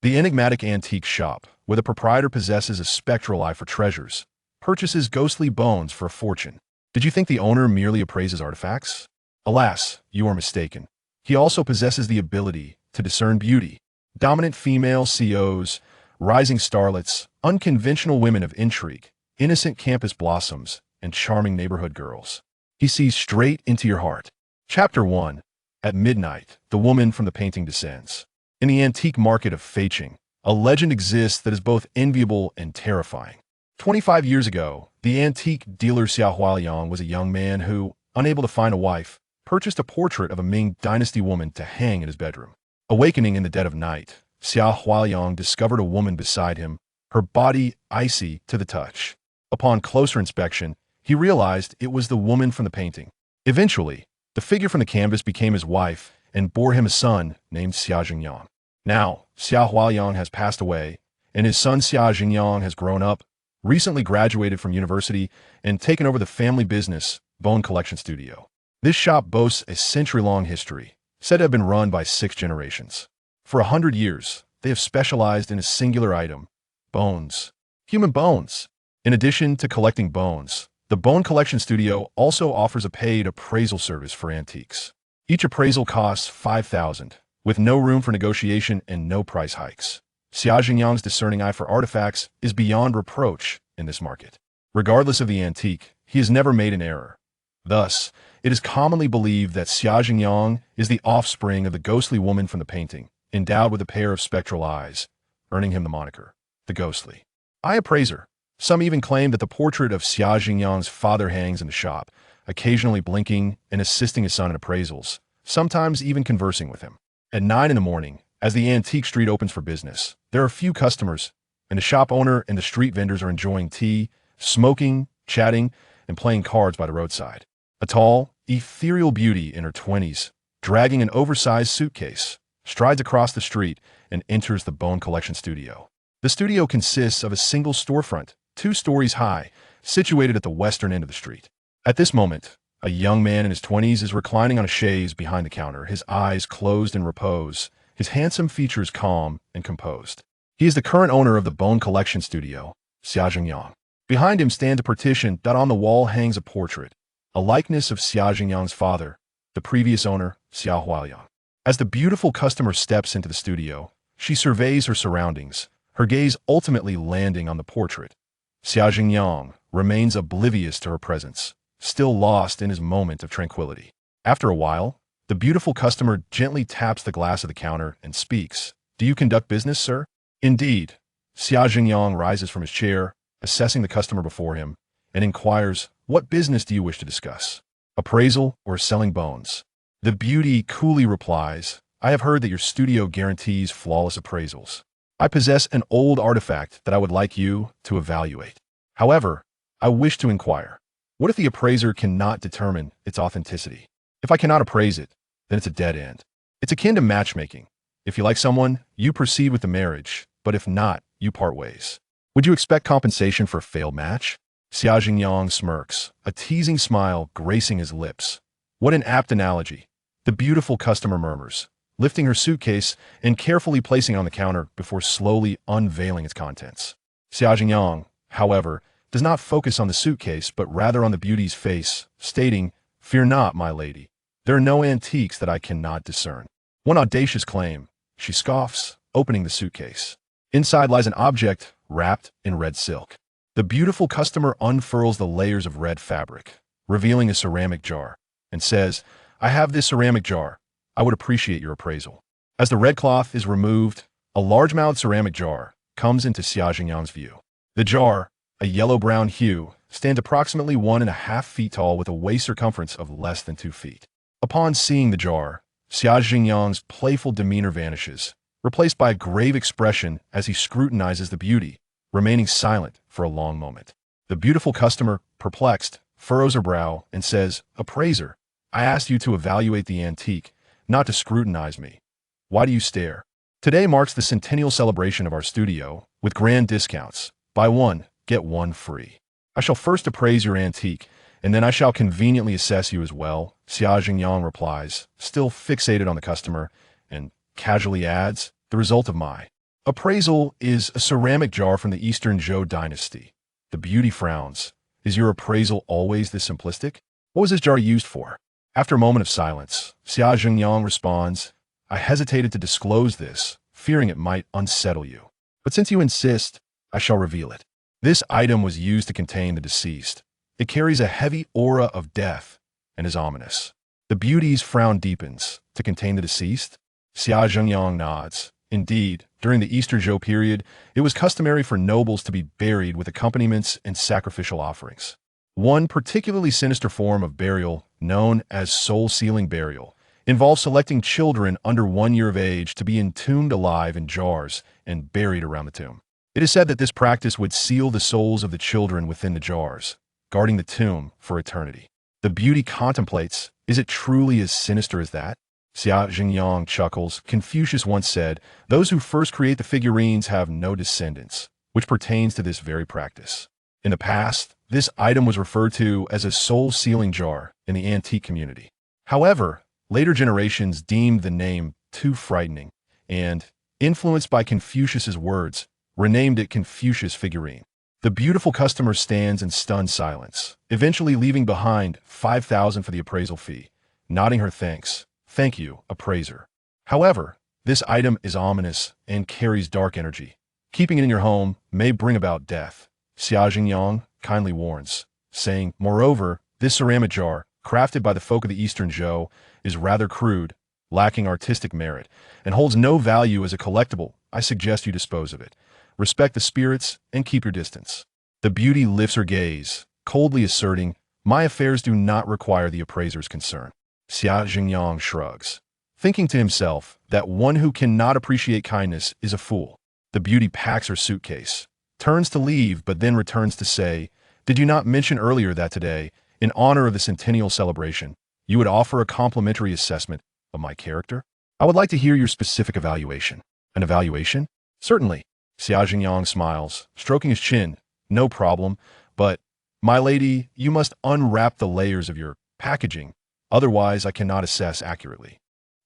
The enigmatic antique shop, where the proprietor possesses a spectral eye for treasures, purchases ghostly bones for a fortune. Did you think the owner merely appraises artifacts? Alas, you are mistaken. He also possesses the ability to discern beauty. Dominant female COs, rising starlets, unconventional women of intrigue, innocent campus blossoms, and charming neighborhood girls. He sees straight into your heart. Chapter 1. At midnight, the woman from the painting descends. In the antique market of Feiqing, a legend exists that is both enviable and terrifying. 25 years ago, the antique dealer Xia Hualiang was a young man who, unable to find a wife, purchased a portrait of a Ming Dynasty woman to hang in his bedroom. Awakening in the dead of night, Xia Hualiang discovered a woman beside him, her body icy to the touch. Upon closer inspection, he realized it was the woman from the painting. Eventually, the figure from the canvas became his wife and bore him a son named Xia Jingyang. Now, Xia Hualiang has passed away, and his son Xia Jingyang has grown up, recently graduated from university, and taken over the family business, Bone Collection Studio. This shop boasts a century-long history, said to have been run by 6 generations. For 100 years, they have specialized in a singular item: bones. Human bones. In addition to collecting bones, the Bone Collection Studio also offers a paid appraisal service for antiques. Each appraisal costs 5,000, with no room for negotiation and no price hikes. Xia Jingyang's discerning eye for artifacts is beyond reproach in this market. Regardless of the antique, he has never made an error. Thus, it is commonly believed that Xia Jingyang is the offspring of the ghostly woman from the painting, endowed with a pair of spectral eyes, earning him the moniker, the Ghostly Eye Appraiser. Some even claim that the portrait of Xia Jingyang's father hangs in the shop, occasionally blinking and assisting his son in appraisals, sometimes even conversing with him. At 9 in the morning, as the antique street opens for business, there are few customers, and the shop owner and the street vendors are enjoying tea, smoking, chatting, and playing cards by the roadside. A tall, ethereal beauty in her 20s, dragging an oversized suitcase, strides across the street and enters the Bone Collection Studio. The studio consists of a single storefront, 2 stories high, situated at the western end of the street. At this moment, a young man in his 20s is reclining on a chaise behind the counter, his eyes closed in repose, his handsome features calm and composed. He is the current owner of the Bone Collection Studio, Xia Jingyang. Behind him stands a partition that on the wall hangs a portrait, a likeness of Xia Jingyang's father, the previous owner, Xia Hualiang. As the beautiful customer steps into the studio, she surveys her surroundings, her gaze ultimately landing on the portrait. Xia Jingyang remains oblivious to her presence, still lost in his moment of tranquility. After a while, the beautiful customer gently taps the glass of the counter and speaks. "Do you conduct business, sir?" "Indeed." Xia Jingyang rises from his chair, assessing the customer before him, and inquires, "What business do you wish to discuss? Appraisal or selling bones?" The beauty coolly replies, "I have heard that your studio guarantees flawless appraisals. I possess an old artifact that I would like you to evaluate. However, I wish to inquire, what if the appraiser cannot determine its authenticity? If I cannot appraise it, then it's a dead end. It's akin to matchmaking. If you like someone, you proceed with the marriage, but if not, you part ways. Would you expect compensation for a failed match?" Xia Jingyang smirks, a teasing smile gracing his lips. What an apt analogy. The beautiful customer murmurs, lifting her suitcase and carefully placing it on the counter before slowly unveiling its contents. Xia Jingyang, however, does not focus on the suitcase but rather on the beauty's face, stating, "Fear not, my lady. There are no antiques that I cannot discern." One audacious claim, she scoffs, opening the suitcase. Inside lies an object wrapped in red silk. The beautiful customer unfurls the layers of red fabric, revealing a ceramic jar, and says, "I have this ceramic jar. I would appreciate your appraisal." As the red cloth is removed, a large-mouthed ceramic jar comes into Xia Jingyang's view. The jar, a yellow-brown hue, stands approximately 1.5 feet tall with a waist circumference of less than 2 feet. Upon seeing the jar, Xia Jingyang's playful demeanor vanishes, replaced by a grave expression as he scrutinizes the beauty, remaining silent for a long moment. The beautiful customer, perplexed, furrows her brow and says, "Appraiser, I asked you to evaluate the antique, not to scrutinize me. Why do you stare?" Today marks the centennial celebration of our studio, with grand discounts. Buy one, get one free. I shall first appraise your antique, and then I shall conveniently assess you as well, Xia Jingyang replies, still fixated on the customer, and casually adds, "The result of my Appraisal is a ceramic jar from the Eastern Zhou dynasty. The beauty frowns. Is your appraisal always this simplistic? What was this jar used for? After a moment of silence, Xia Zhengyang responds, I hesitated to disclose this, fearing it might unsettle you. But since you insist, I shall reveal it. This item was used to contain the deceased. It carries a heavy aura of death and is ominous. The beauty's frown deepens. To contain the deceased? Xia Zhengyang nods. Indeed, during the Eastern Zhou period, it was customary for nobles to be buried with accompaniments and sacrificial offerings. One particularly sinister form of burial, known as soul-sealing burial, involves selecting children under 1 year of age to be entombed alive in jars and buried around the tomb. It is said that this practice would seal the souls of the children within the jars, guarding the tomb for eternity. The beauty contemplates, is it truly as sinister as that? Xia Zhengyang chuckles. Confucius once said, those who first create the figurines have no descendants, which pertains to this very practice. In the past, this item was referred to as a soul-sealing jar in the antique community. However, later generations deemed the name too frightening and, influenced by Confucius's words, renamed it Confucius figurine. The beautiful customer stands in stunned silence, eventually leaving behind 5,000 for the appraisal fee, nodding her thanks. Thank you, appraiser. However, this item is ominous and carries dark energy. Keeping it in your home may bring about death. Xia Zhengyang kindly warns, saying, moreover, this ceramic jar, crafted by the folk of the Eastern Zhou, is rather crude, lacking artistic merit, and holds no value as a collectible. I suggest you dispose of it. Respect the spirits and keep your distance. The beauty lifts her gaze, coldly asserting, my affairs do not require the appraiser's concern. Xia Zhengyang shrugs, thinking to himself that one who cannot appreciate kindness is a fool. The beauty packs her suitcase, turns to leave, but then returns to say, did you not mention earlier that today, in honor of the centennial celebration, you would offer a complimentary assessment of my character? I would like to hear your specific evaluation. An evaluation? Certainly. Xia Zhengyang smiles, stroking his chin. No problem, but, my lady, you must unwrap the layers of your packaging. Otherwise, I cannot assess accurately.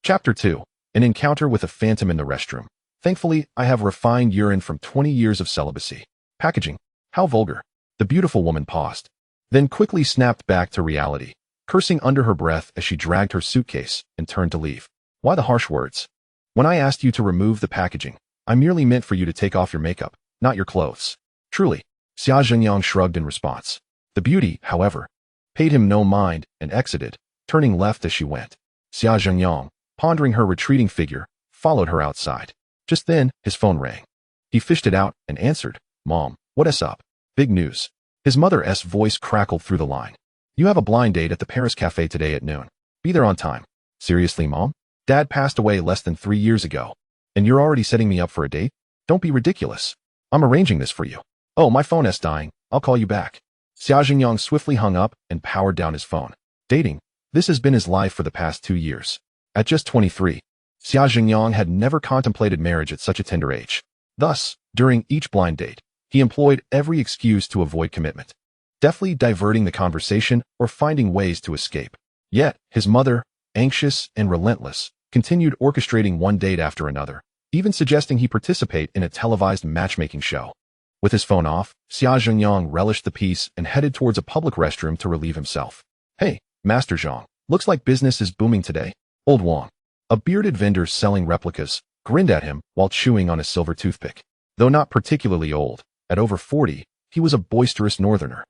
Chapter 2. An encounter with a phantom in the restroom. Thankfully, I have refined urine from 20 years of celibacy. Packaging. How vulgar. The beautiful woman paused, then quickly snapped back to reality, cursing under her breath as she dragged her suitcase and turned to leave. Why the harsh words? When I asked you to remove the packaging, I merely meant for you to take off your makeup, not your clothes. Truly. Xia Zhengyang shrugged in response. The beauty, however, paid him no mind and exited, turning left as she went. Xia Zhengyang, pondering her retreating figure, followed her outside. Just then, his phone rang. He fished it out and answered, Mom, what's up? Big news. His mother's voice crackled through the line. You have a blind date at the Paris Cafe today at noon. Be there on time. Seriously, Mom? Dad passed away less than 3 years ago. And you're already setting me up for a date? Don't be ridiculous. I'm arranging this for you. Oh, my phone's dying. I'll call you back. Xia Zhengyang swiftly hung up and powered down his phone. Dating. This has been his life for the past 2 years. At just 23, Xia Zhengyang had never contemplated marriage at such a tender age. Thus, during each blind date, he employed every excuse to avoid commitment, deftly diverting the conversation or finding ways to escape. Yet, his mother, anxious and relentless, continued orchestrating one date after another, even suggesting he participate in a televised matchmaking show. With his phone off, Xia Zhengyang relished the peace and headed towards a public restroom to relieve himself. Hey, Master Zhang, looks like business is booming today. Old Wang, a bearded vendor selling replicas, grinned at him while chewing on a silver toothpick. Though not particularly old, at over 40, he was a boisterous northerner,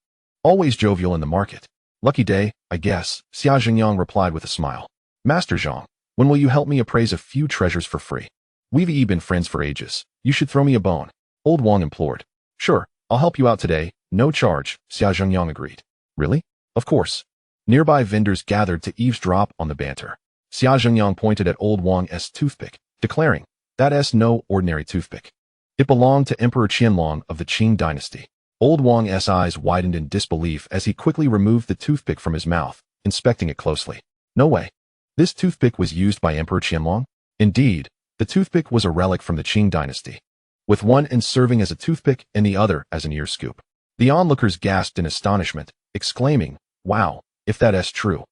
always jovial in the market. Lucky day, I guess, Xia Zhengyang replied with a smile. Master Zhang, when will you help me appraise a few treasures for free? We've been friends for ages. You should throw me a bone. Old Wang implored. Sure, I'll help you out today. No charge, Xia Zhengyang agreed. Really? Of course. Nearby vendors gathered to eavesdrop on the banter. Xia Zhengyang pointed at Old Wang's toothpick, declaring, that's no ordinary toothpick. It belonged to Emperor Qianlong of the Qing dynasty. Old Wang's eyes widened in disbelief as he quickly removed the toothpick from his mouth, inspecting it closely. No way. This toothpick was used by Emperor Qianlong? Indeed, the toothpick was a relic from the Qing dynasty, with one end serving as a toothpick and the other as an ear scoop. The onlookers gasped in astonishment, exclaiming, wow, if that's true.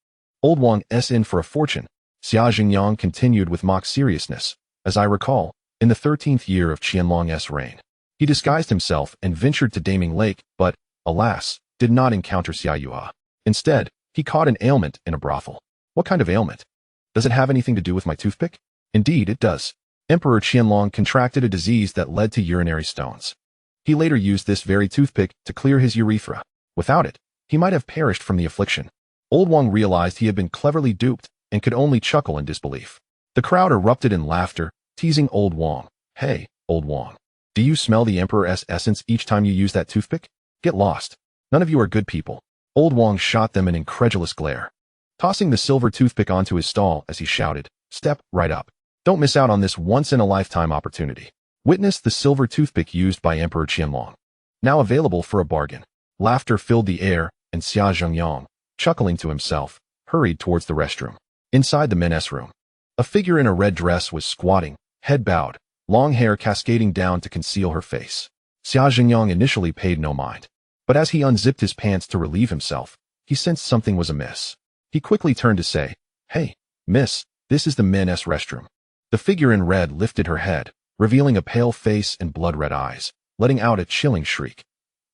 Old Wang's in for a fortune. Xia Zhengyang continued with mock seriousness. As I recall, In the 13th year of Qianlong's reign, he disguised himself and ventured to Daming Lake, but, alas, did not encounter Xia Yue. Instead, he caught an ailment in a brothel. What kind of ailment? Does it have anything to do with my toothpick? Indeed, it does. Emperor Qianlong contracted a disease that led to urinary stones. He later used this very toothpick to clear his urethra. Without it, he might have perished from the affliction. Old Wang realized he had been cleverly duped and could only chuckle in disbelief. The crowd erupted in laughter, teasing Old Wang. Hey, Old Wang. Do you smell the Emperor's essence each time you use that toothpick? Get lost. None of you are good people. Old Wang shot them an incredulous glare, tossing the silver toothpick onto his stall as he shouted, "Step right up. Don't miss out on this once-in-a-lifetime opportunity." Witness the silver toothpick used by Emperor Qianlong. Now available for a bargain. Laughter filled the air, and Xia Zhengyang, chuckling to himself, hurried towards the restroom. Inside the men's room, a figure in a red dress was squatting, head bowed, long hair cascading down to conceal her face. Xia Zhengyang initially paid no mind, but as he unzipped his pants to relieve himself, he sensed something was amiss. He quickly turned to say, "Hey, miss, this is the men's restroom." The figure in red lifted her head, revealing a pale face and blood-red eyes, letting out a chilling shriek.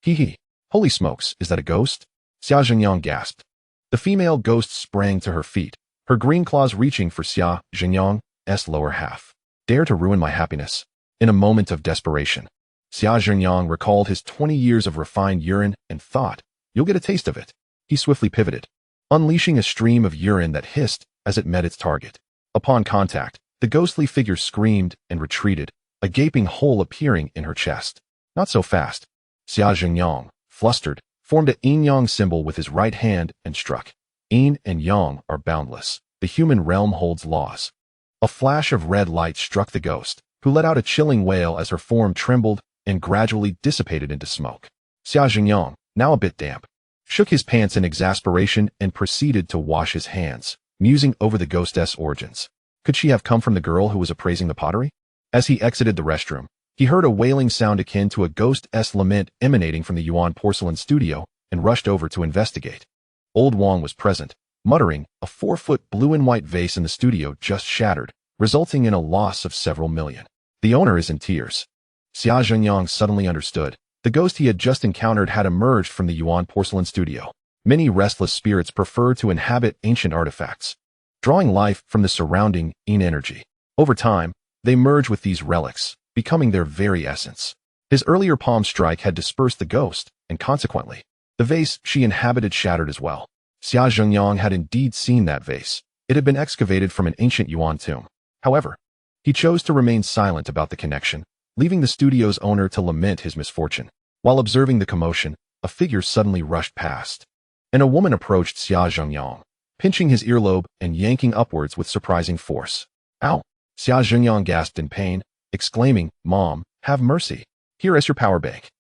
Hee hee. Holy smokes, is that a ghost? Xia Zhengyang gasped. The female ghost sprang to her feet, her green claws reaching for Xia Zhengyang's lower half. Dare to ruin my happiness? In a moment of desperation, Xia Zhengyang recalled his 20 years of refined urine and thought, "You'll get a taste of it." He swiftly pivoted, unleashing a stream of urine that hissed as it met its target. Upon contact, the ghostly figure screamed and retreated, a gaping hole appearing in her chest. Not so fast. Xia Zhengyang, flustered, formed a yin-yang symbol with his right hand and struck. Yin and yang are boundless. The human realm holds laws. A flash of red light struck the ghost, who let out a chilling wail as her form trembled and gradually dissipated into smoke. Xia Zhengyang, now a bit damp, shook his pants in exasperation and proceeded to wash his hands, musing over the ghostess' origins. Could she have come from the girl who was appraising the pottery? As he exited the restroom, he heard a wailing sound akin to a ghost's lament emanating from the Yuan porcelain studio and rushed over to investigate. Old Wang was present, muttering, "A 4-foot blue and white vase in the studio just shattered, resulting in a loss of several million. The owner is in tears." Xia Zhengyang suddenly understood. The ghost he had just encountered had emerged from the Yuan porcelain studio. Many restless spirits prefer to inhabit ancient artifacts, drawing life from the surrounding yin energy. Over time, they merge with these relics, becoming their very essence. His earlier palm strike had dispersed the ghost, and consequently, the vase she inhabited shattered as well. Xia Zhengyang had indeed seen that vase. It had been excavated from an ancient Yuan tomb. However, he chose to remain silent about the connection, leaving the studio's owner to lament his misfortune. While observing the commotion, a figure suddenly rushed past, and a woman approached Xia Zhengyang, pinching his earlobe and yanking upwards with surprising force. "Ow!" Xia Zhengyang gasped in pain, exclaiming, "Mom, have mercy. Here is your power bank."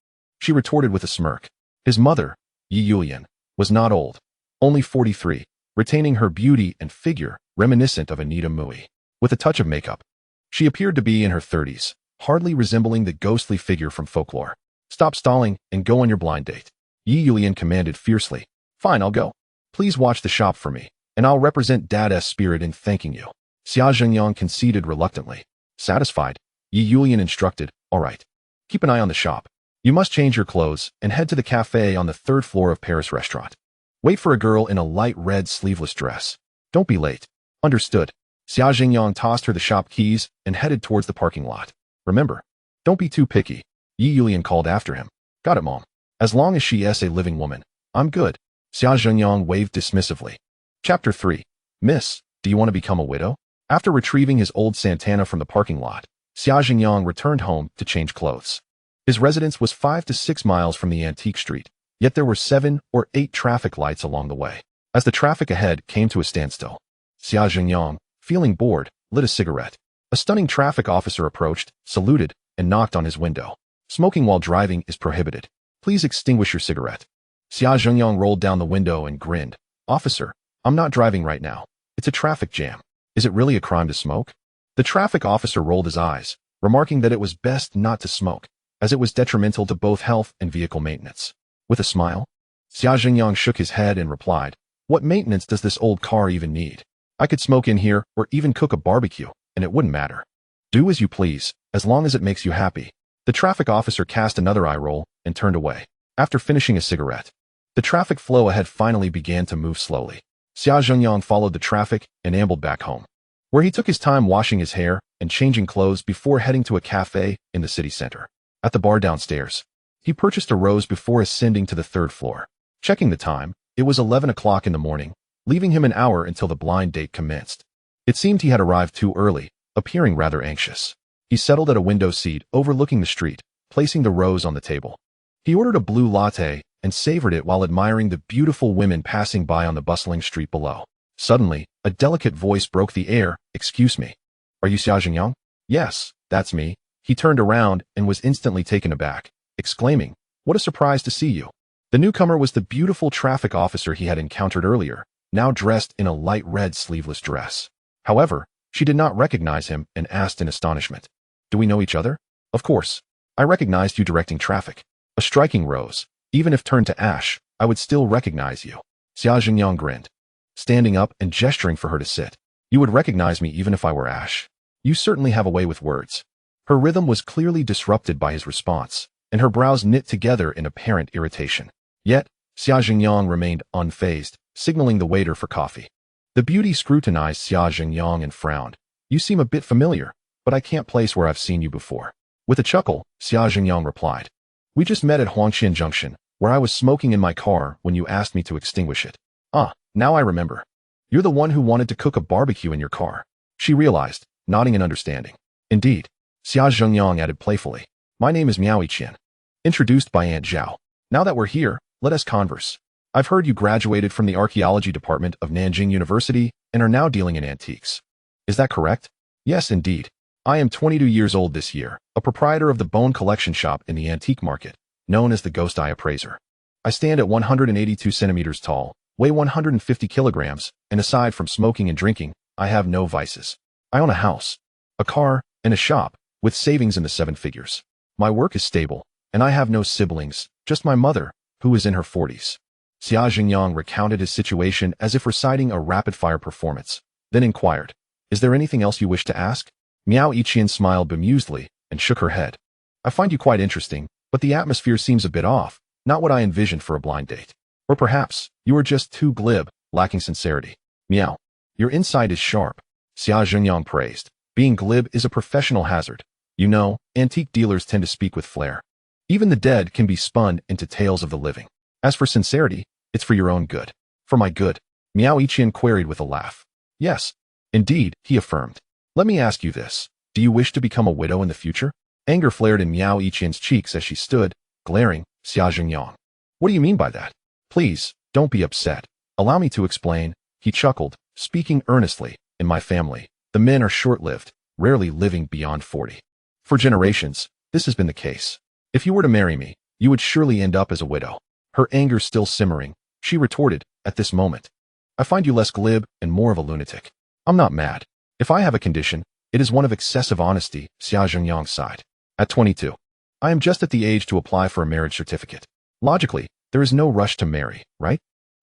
She retorted with a smirk. His mother, Yi Yulian, was not old, only 43, retaining her beauty and figure reminiscent of Anita Mui. With a touch of makeup, she appeared to be in her 30s, hardly resembling the ghostly figure from folklore. "Stop stalling and go on your blind date," Yi Yulian commanded fiercely. "Fine, I'll go. Please watch the shop for me, and I'll represent Dad's spirit in thanking you." Xia Zhengyang conceded reluctantly. Satisfied, Yi Yulian instructed, "All right. Keep an eye on the shop. You must change your clothes and head to the cafe on the 3rd floor of Paris Restaurant. Wait for a girl in a light red sleeveless dress. Don't be late." Understood. Xia Zhengyang tossed her the shop keys and headed towards the parking lot. "Remember, don't be too picky," Yi Yulian called after him. "Got it, Mom. As long as she is a living woman, I'm good." Xia Zhengyang waved dismissively. Chapter 3. Miss, do you want to become a widow? After retrieving his old Santana from the parking lot, Xia Zhengyang returned home to change clothes. His residence was 5 to 6 miles from the antique street, yet there were 7 or 8 traffic lights along the way. As the traffic ahead came to a standstill, Xia Zhengyang, feeling bored, lit a cigarette. A stunning traffic officer approached, saluted, and knocked on his window. "Smoking while driving is prohibited. Please extinguish your cigarette." Xia Zhengyang rolled down the window and grinned. "Officer, I'm not driving right now. It's a traffic jam. Is it really a crime to smoke?" The traffic officer rolled his eyes, remarking that it was best not to smoke, as it was detrimental to both health and vehicle maintenance. With a smile, Xia Zhengyang shook his head and replied, "What maintenance does this old car even need? I could smoke in here or even cook a barbecue, and it wouldn't matter." Do as you please, as long as it makes you happy. The traffic officer cast another eye roll and turned away. After finishing a cigarette, the traffic flow ahead finally began to move slowly. Xia Zhengyang followed the traffic and ambled back home, where he took his time washing his hair and changing clothes before heading to a cafe in the city center. At the bar downstairs, he purchased a rose before ascending to the third floor. Checking the time, it was 11 o'clock in the morning, leaving him an hour until the blind date commenced. It seemed he had arrived too early, appearing rather anxious. He settled at a window seat overlooking the street, placing the rose on the table. He ordered a blue latte and savored it while admiring the beautiful women passing by on the bustling street below. Suddenly, a delicate voice broke the air. "Excuse me. Are you Xia Zhengyang?" "Yes, that's me." He turned around and was instantly taken aback, exclaiming, "What a surprise to see you." The newcomer was the beautiful traffic officer he had encountered earlier, now dressed in a light red sleeveless dress. However, she did not recognize him and asked in astonishment, "Do we know each other?" "Of course. I recognized you directing traffic." A striking rose. "Even if turned to ash, I would still recognize you." Xia Zhengyang grinned, standing up and gesturing for her to sit. "You would recognize me even if I were ash. You certainly have a way with words." Her rhythm was clearly disrupted by his response, and her brows knit together in apparent irritation. Yet, Xia Zhengyang remained unfazed, signaling the waiter for coffee. The beauty scrutinized Xia Zhengyang and frowned. "You seem a bit familiar, but I can't place where I've seen you before." With a chuckle, Xia Zhengyang replied, "We just met at Huangqian Junction, where I was smoking in my car when you asked me to extinguish it." "Ah, now I remember. You're the one who wanted to cook a barbecue in your car." She realized, nodding in understanding. "Indeed," Xia Zhengyang added playfully. "My name is Miao Yiqian, introduced by Aunt Zhao. Now that we're here, let us converse. I've heard you graduated from the archaeology department of Nanjing University and are now dealing in antiques. Is that correct?" "Yes, indeed. I am 22 years old this year, a proprietor of the bone collection shop in the antique market, known as the Ghost Eye Appraiser. I stand at 182 centimeters tall, weigh 150 kilograms, and aside from smoking and drinking, I have no vices. I own a house, a car, and a shop, with savings in the 7 figures. My work is stable, and I have no siblings, just my mother, who is in her 40s. Xia Zhengyang recounted his situation as if reciting a rapid-fire performance, then inquired, "Is there anything else you wish to ask?" Miao Yiqian smiled bemusedly and shook her head. "I find you quite interesting, but the atmosphere seems a bit off, not what I envisioned for a blind date. Or perhaps, you are just too glib, lacking sincerity." "Miao, your insight is sharp," Xia Zhengyang praised. "Being glib is a professional hazard. You know, antique dealers tend to speak with flair. Even the dead can be spun into tales of the living. As for sincerity, it's for your own good." "For my good?" Miao Yiqian queried with a laugh. "Yes, indeed," he affirmed. "Let me ask you this. Do you wish to become a widow in the future?" Anger flared in Miao Yiqian's cheeks as she stood, glaring. "Xia Zhengyang, what do you mean by that? Please, don't be upset. Allow me to explain." He chuckled, speaking earnestly. "In my family, the men are short-lived, rarely living beyond 40. For generations, this has been the case. If you were to marry me, you would surely end up as a widow." Her anger still simmering, she retorted, "At this moment, I find you less glib and more of a lunatic." "I'm not mad. If I have a condition, it is one of excessive honesty," Xia Zhengyang sighed. "At 22, I am just at the age to apply for a marriage certificate. Logically, there is no rush to marry, right?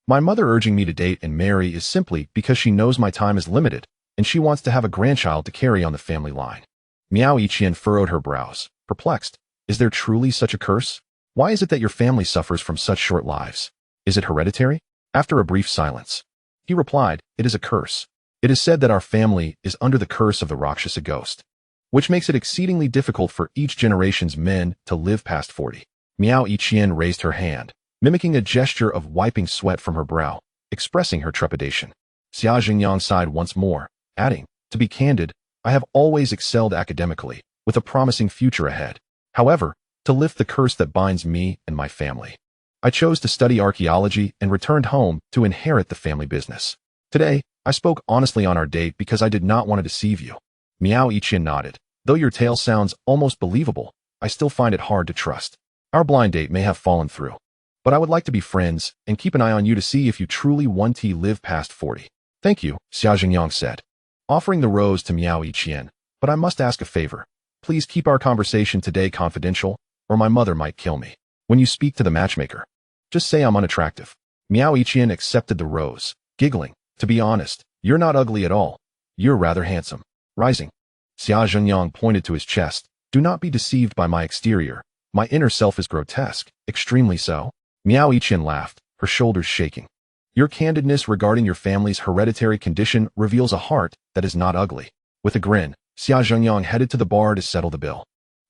My mother urging me to date and marry is simply because she knows my time is limited, and she wants to have a grandchild to carry on the family line." Miao Yiqian furrowed her brows, perplexed. "Is there truly such a curse? Why is it that your family suffers from such short lives? Is it hereditary?" After a brief silence, he replied, "It is a curse. It is said that our family is under the curse of the Rakshasa ghost, which makes it exceedingly difficult for each generation's men to live past 40. Miao Yiqian raised her hand, mimicking a gesture of wiping sweat from her brow, expressing her trepidation. Xia Zhengyang sighed once more, adding, "To be candid, I have always excelled academically, with a promising future ahead. However, to lift the curse that binds me and my family, I chose to study archaeology and returned home to inherit the family business. Today, I spoke honestly on our date because I did not want to deceive you." Miao Yiqian nodded. "Though your tale sounds almost believable, I still find it hard to trust. Our blind date may have fallen through, but I would like to be friends and keep an eye on you to see if you truly want to live past 40. "Thank you," Xia Zhengyang said, offering the rose to Miao Yiqian. "But I must ask a favor. Please keep our conversation today confidential, or my mother might kill me. When you speak to the matchmaker, just say I'm unattractive." Miao Yiqian accepted the rose, giggling. "To be honest, you're not ugly at all. You're rather handsome." Rising, Xia Zhengyang pointed to his chest. Do not be deceived by my exterior. My inner self is grotesque, extremely so. Miao Yiqian laughed, her shoulders shaking. Your candidness regarding your family's hereditary condition reveals a heart that is not ugly. With a grin, Xia Zhengyang headed to the bar to settle the bill.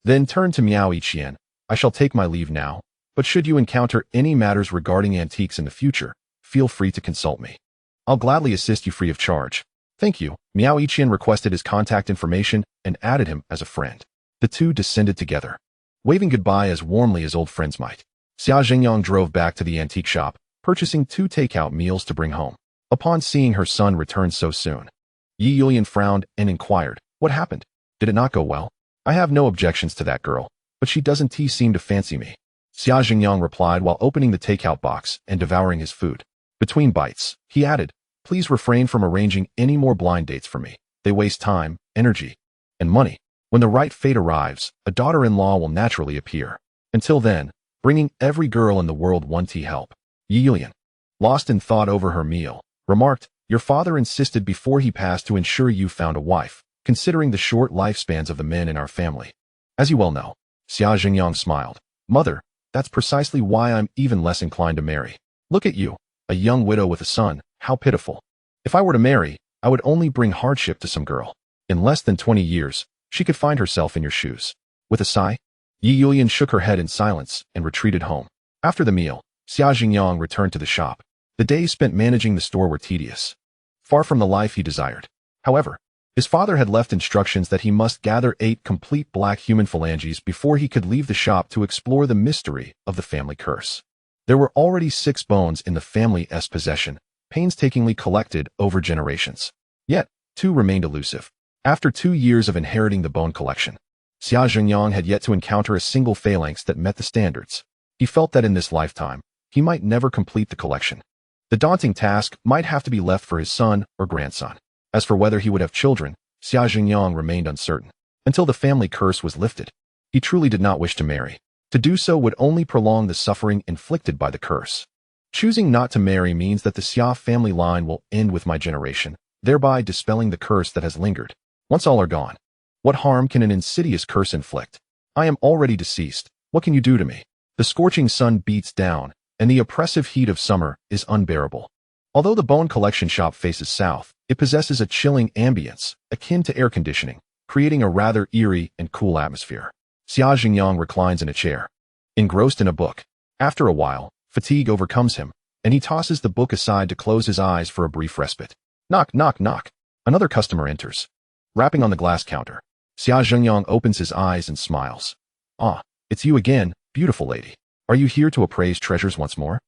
Then turned to Miao Yiqian. I shall take my leave now, but should you encounter any matters regarding antiques in the future, feel free to consult me. I'll gladly assist you free of charge. Thank you. Miao Yiqian requested his contact information and added him as a friend. The two descended together, waving goodbye as warmly as old friends might. Xia Zhengyang drove back to the antique shop, purchasing 2 takeout meals to bring home. Upon seeing her son return so soon, Yi Yulian frowned and inquired, what happened? Did it not go well? I have no objections to that girl, but she doesn't seem to fancy me. Xia Zhengyang replied while opening the takeout box and devouring his food. Between bites, he added, please refrain from arranging any more blind dates for me. They waste time, energy, and money. When the right fate arrives, a daughter-in-law will naturally appear. Until then, bringing every girl in the world one tea help. Yi Yulian, lost in thought over her meal, remarked, your father insisted before he passed to ensure you found a wife, considering the short lifespans of the men in our family. As you well know, Xia Zhengyang smiled. Mother, that's precisely why I'm even less inclined to marry. Look at you, a young widow with a son, how pitiful. If I were to marry, I would only bring hardship to some girl. In less than 20 years, she could find herself in your shoes. With a sigh, Yi Yulian shook her head in silence and retreated home. After the meal, Xia Zhengyang returned to the shop. The days spent managing the store were tedious, far from the life he desired. However, his father had left instructions that he must gather 8 complete black human phalanges before he could leave the shop to explore the mystery of the family curse. There were already 6 bones in the family's possession, painstakingly collected over generations. Yet, 2 remained elusive. After 2 years of inheriting the bone collection, Xia Zhengyang had yet to encounter a single phalanx that met the standards. He felt that in this lifetime, he might never complete the collection. The daunting task might have to be left for his son or grandson. As for whether he would have children, Xia Zhengyang remained uncertain. Until the family curse was lifted, he truly did not wish to marry. To do so would only prolong the suffering inflicted by the curse. Choosing not to marry means that the Xia family line will end with my generation, thereby dispelling the curse that has lingered. Once all are gone, what harm can an insidious curse inflict? I am already deceased. What can you do to me? The scorching sun beats down, and the oppressive heat of summer is unbearable. Although the bone collection shop faces south, it possesses a chilling ambience, akin to air conditioning, creating a rather eerie and cool atmosphere. Xia Zhengyang reclines in a chair, engrossed in a book. After a while, fatigue overcomes him, and he tosses the book aside to close his eyes for a brief respite. Knock, knock, knock. Another customer enters. Rapping on the glass counter, Xia Zhengyang opens his eyes and smiles. Ah, it's you again, beautiful lady. Are you here to appraise treasures once more?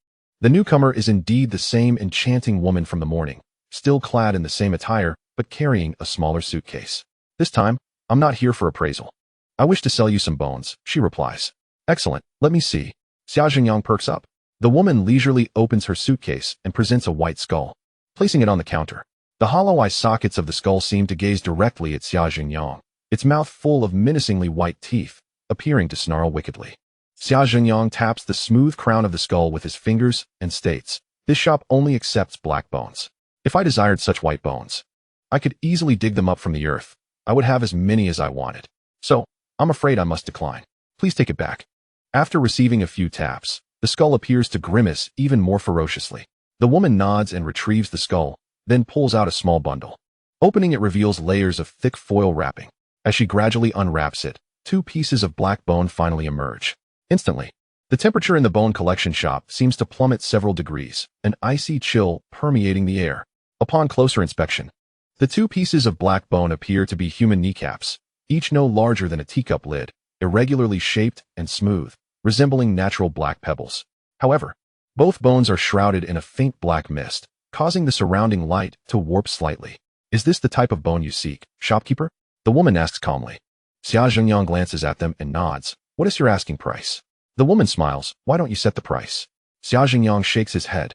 The newcomer is indeed the same enchanting woman from the morning, still clad in the same attire, but carrying a smaller suitcase. This time, I'm not here for appraisal. I wish to sell you some bones, she replies. Excellent, let me see. Xia Zhengyang perks up. The woman leisurely opens her suitcase and presents a white skull, placing it on the counter. The hollow eye sockets of the skull seem to gaze directly at Xia Zhengyang, its mouth full of menacingly white teeth, appearing to snarl wickedly. Xia Zhengyang taps the smooth crown of the skull with his fingers and states, this shop only accepts black bones. If I desired such white bones, I could easily dig them up from the earth. I would have as many as I wanted. So, I'm afraid I must decline. Please take it back. After receiving a few taps, the skull appears to grimace even more ferociously. The woman nods and retrieves the skull, then pulls out a small bundle. Opening it reveals layers of thick foil wrapping. As she gradually unwraps it, 2 pieces of black bone finally emerge. Instantly, the temperature in the bone collection shop seems to plummet several degrees, an icy chill permeating the air. Upon closer inspection, the 2 pieces of black bone appear to be human kneecaps, each no larger than a teacup lid, irregularly shaped and smooth, resembling natural black pebbles. However, both bones are shrouded in a faint black mist, causing the surrounding light to warp slightly. Is this the type of bone you seek, shopkeeper? The woman asks calmly. Xia Zhengyang glances at them and nods. What is your asking price? The woman smiles. Why don't you set the price? Xia Zhengyang shakes his head.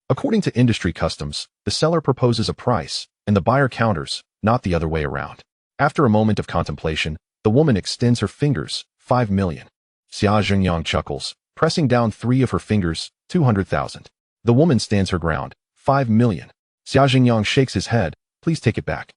According to industry customs, the seller proposes a price, and the buyer counters, not the other way around. After a moment of contemplation, the woman extends her fingers. 5 million. Xia Zhengyang chuckles, pressing down 3 of her fingers. 200,000. The woman stands her ground. 5 million. Xia Zhengyang shakes his head. Please take it back.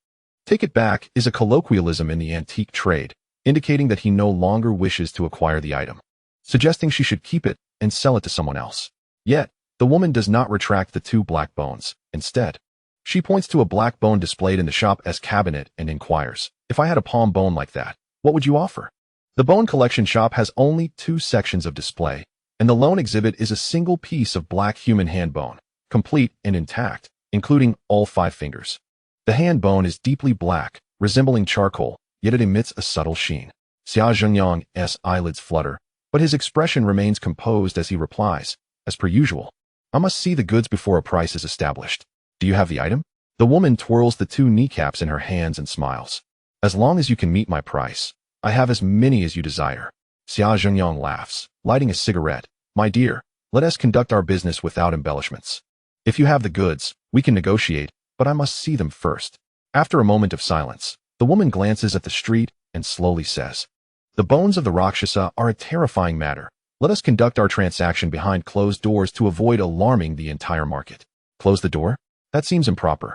Take it back is a colloquialism in the antique trade, indicating that he no longer wishes to acquire the item, suggesting she should keep it and sell it to someone else. Yet, the woman does not retract the 2 black bones. Instead, she points to a black bone displayed in the shop's cabinet and inquires, "If I had a palm bone like that, what would you offer?" The bone collection shop has only 2 sections of display, and the lone exhibit is a single piece of black human hand bone, complete and intact, including all 5 fingers. The hand bone is deeply black, resembling charcoal, yet it emits a subtle sheen. Xia Zhengyang's eyelids flutter, but his expression remains composed as he replies, "As per usual, I must see the goods before a price is established. Do you have the item?" The woman twirls the 2 kneecaps in her hands and smiles. "As long as you can meet my price, I have as many as you desire." Xia Zhengyang laughs, lighting a cigarette. "My dear, let us conduct our business without embellishments. If you have the goods, we can negotiate, but I must see them first." After a moment of silence, the woman glances at the street and slowly says, "The bones of the Rakshasa are a terrifying matter. Let us conduct our transaction behind closed doors to avoid alarming the entire market." Close the door? That seems improper.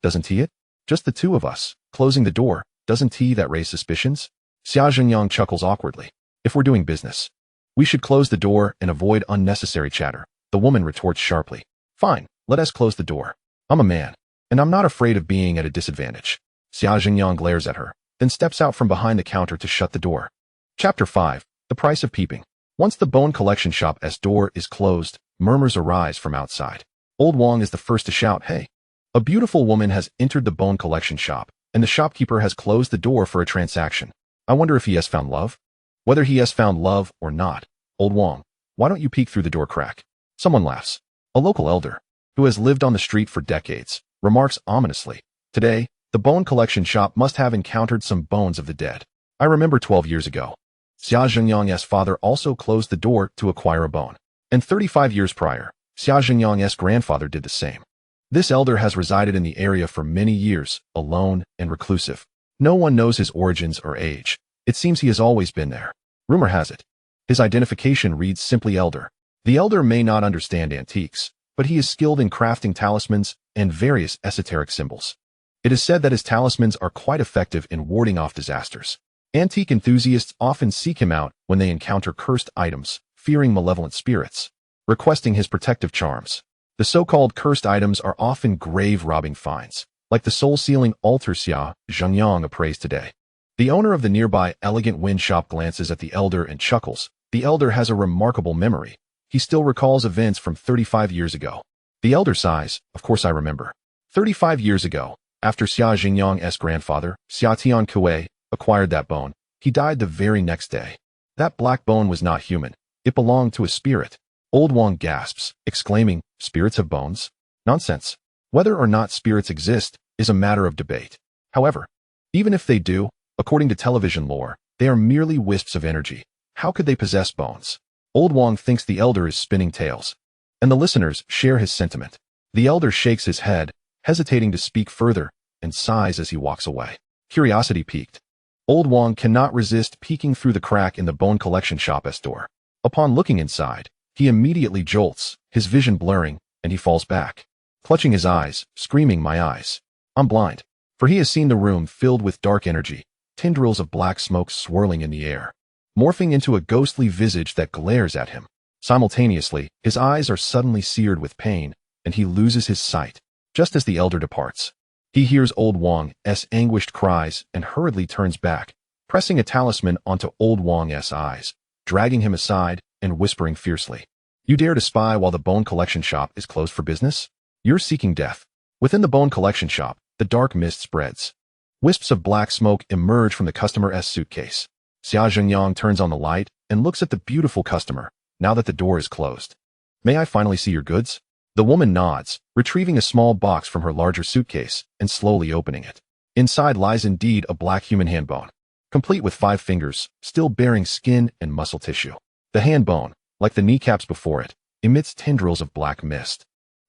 Doesn't he it? Just the 2 of us. Closing the door, doesn't he that raise suspicions? Xia Zhengyang chuckles awkwardly. "If we're doing business, we should close the door and avoid unnecessary chatter." The woman retorts sharply. "Fine, let us close the door. I'm a man, and I'm not afraid of being at a disadvantage." Xia Zhengyang glares at her, then steps out from behind the counter to shut the door. Chapter 5. The Price of Peeping. Once the bone collection shop's door is closed, murmurs arise from outside. Old Wang is the first to shout, "Hey!" A beautiful woman has entered the bone collection shop, and the shopkeeper has closed the door for a transaction. I wonder if he has found love? Whether he has found love or not, "Old Wang, why don't you peek through the door crack?" Someone laughs. A local elder, who has lived on the street for decades, remarks ominously, "Today, the bone collection shop must have encountered some bones of the dead. I remember 12 years ago, Xia Zhengyang's father also closed the door to acquire a bone. And 35 years prior, Xia Zhengyang's grandfather did the same. This elder has resided in the area for many years, alone and reclusive. No one knows his origins or age. It seems he has always been there. Rumor has it, his identification reads simply elder. The elder may not understand antiques, but he is skilled in crafting talismans and various esoteric symbols. It is said that his talismans are quite effective in warding off disasters. Antique enthusiasts often seek him out when they encounter cursed items, fearing malevolent spirits, requesting his protective charms. The so-called cursed items are often grave-robbing finds, like the soul-sealing altar Xia Zhengyang appraised today. The owner of the nearby elegant wind shop glances at the elder and chuckles. The elder has a remarkable memory. He still recalls events from 35 years ago. The elder sighs, "Of course I remember. 35 years ago, after Xia Zhengyang's grandfather, Xia Tiankui, acquired that bone, he died the very next day. That black bone was not human. It belonged to a spirit." Old Wang gasps, exclaiming, "Spirits have bones? Nonsense. Whether or not spirits exist is a matter of debate. However, even if they do, according to television lore, they are merely wisps of energy. How could they possess bones?" Old Wang thinks the elder is spinning tales, and the listeners share his sentiment. The elder shakes his head, hesitating to speak further, and sighs as he walks away. Curiosity piqued, Old Wang cannot resist peeking through the crack in the bone collection shop's door. Upon looking inside, he immediately jolts, his vision blurring, and he falls back, clutching his eyes, screaming, "My eyes! I'm blind!" For he has seen the room filled with dark energy, tendrils of black smoke swirling in the air, morphing into a ghostly visage that glares at him. Simultaneously, his eyes are suddenly seared with pain, and he loses his sight. Just as the elder departs, he hears Old Wang's anguished cries and hurriedly turns back, pressing a talisman onto Old Wang's eyes, dragging him aside and whispering fiercely, "You dare to spy while the bone collection shop is closed for business? You're seeking death." Within the bone collection shop, the dark mist spreads. Wisps of black smoke emerge from the customer's suitcase. Xia Zhengyang turns on the light and looks at the beautiful customer, now that the door is closed. "May I finally see your goods?" The woman nods, retrieving a small box from her larger suitcase and slowly opening it. Inside lies indeed a black human hand bone, complete with 5 fingers, still bearing skin and muscle tissue. The hand bone, like the kneecaps before it, emits tendrils of black mist,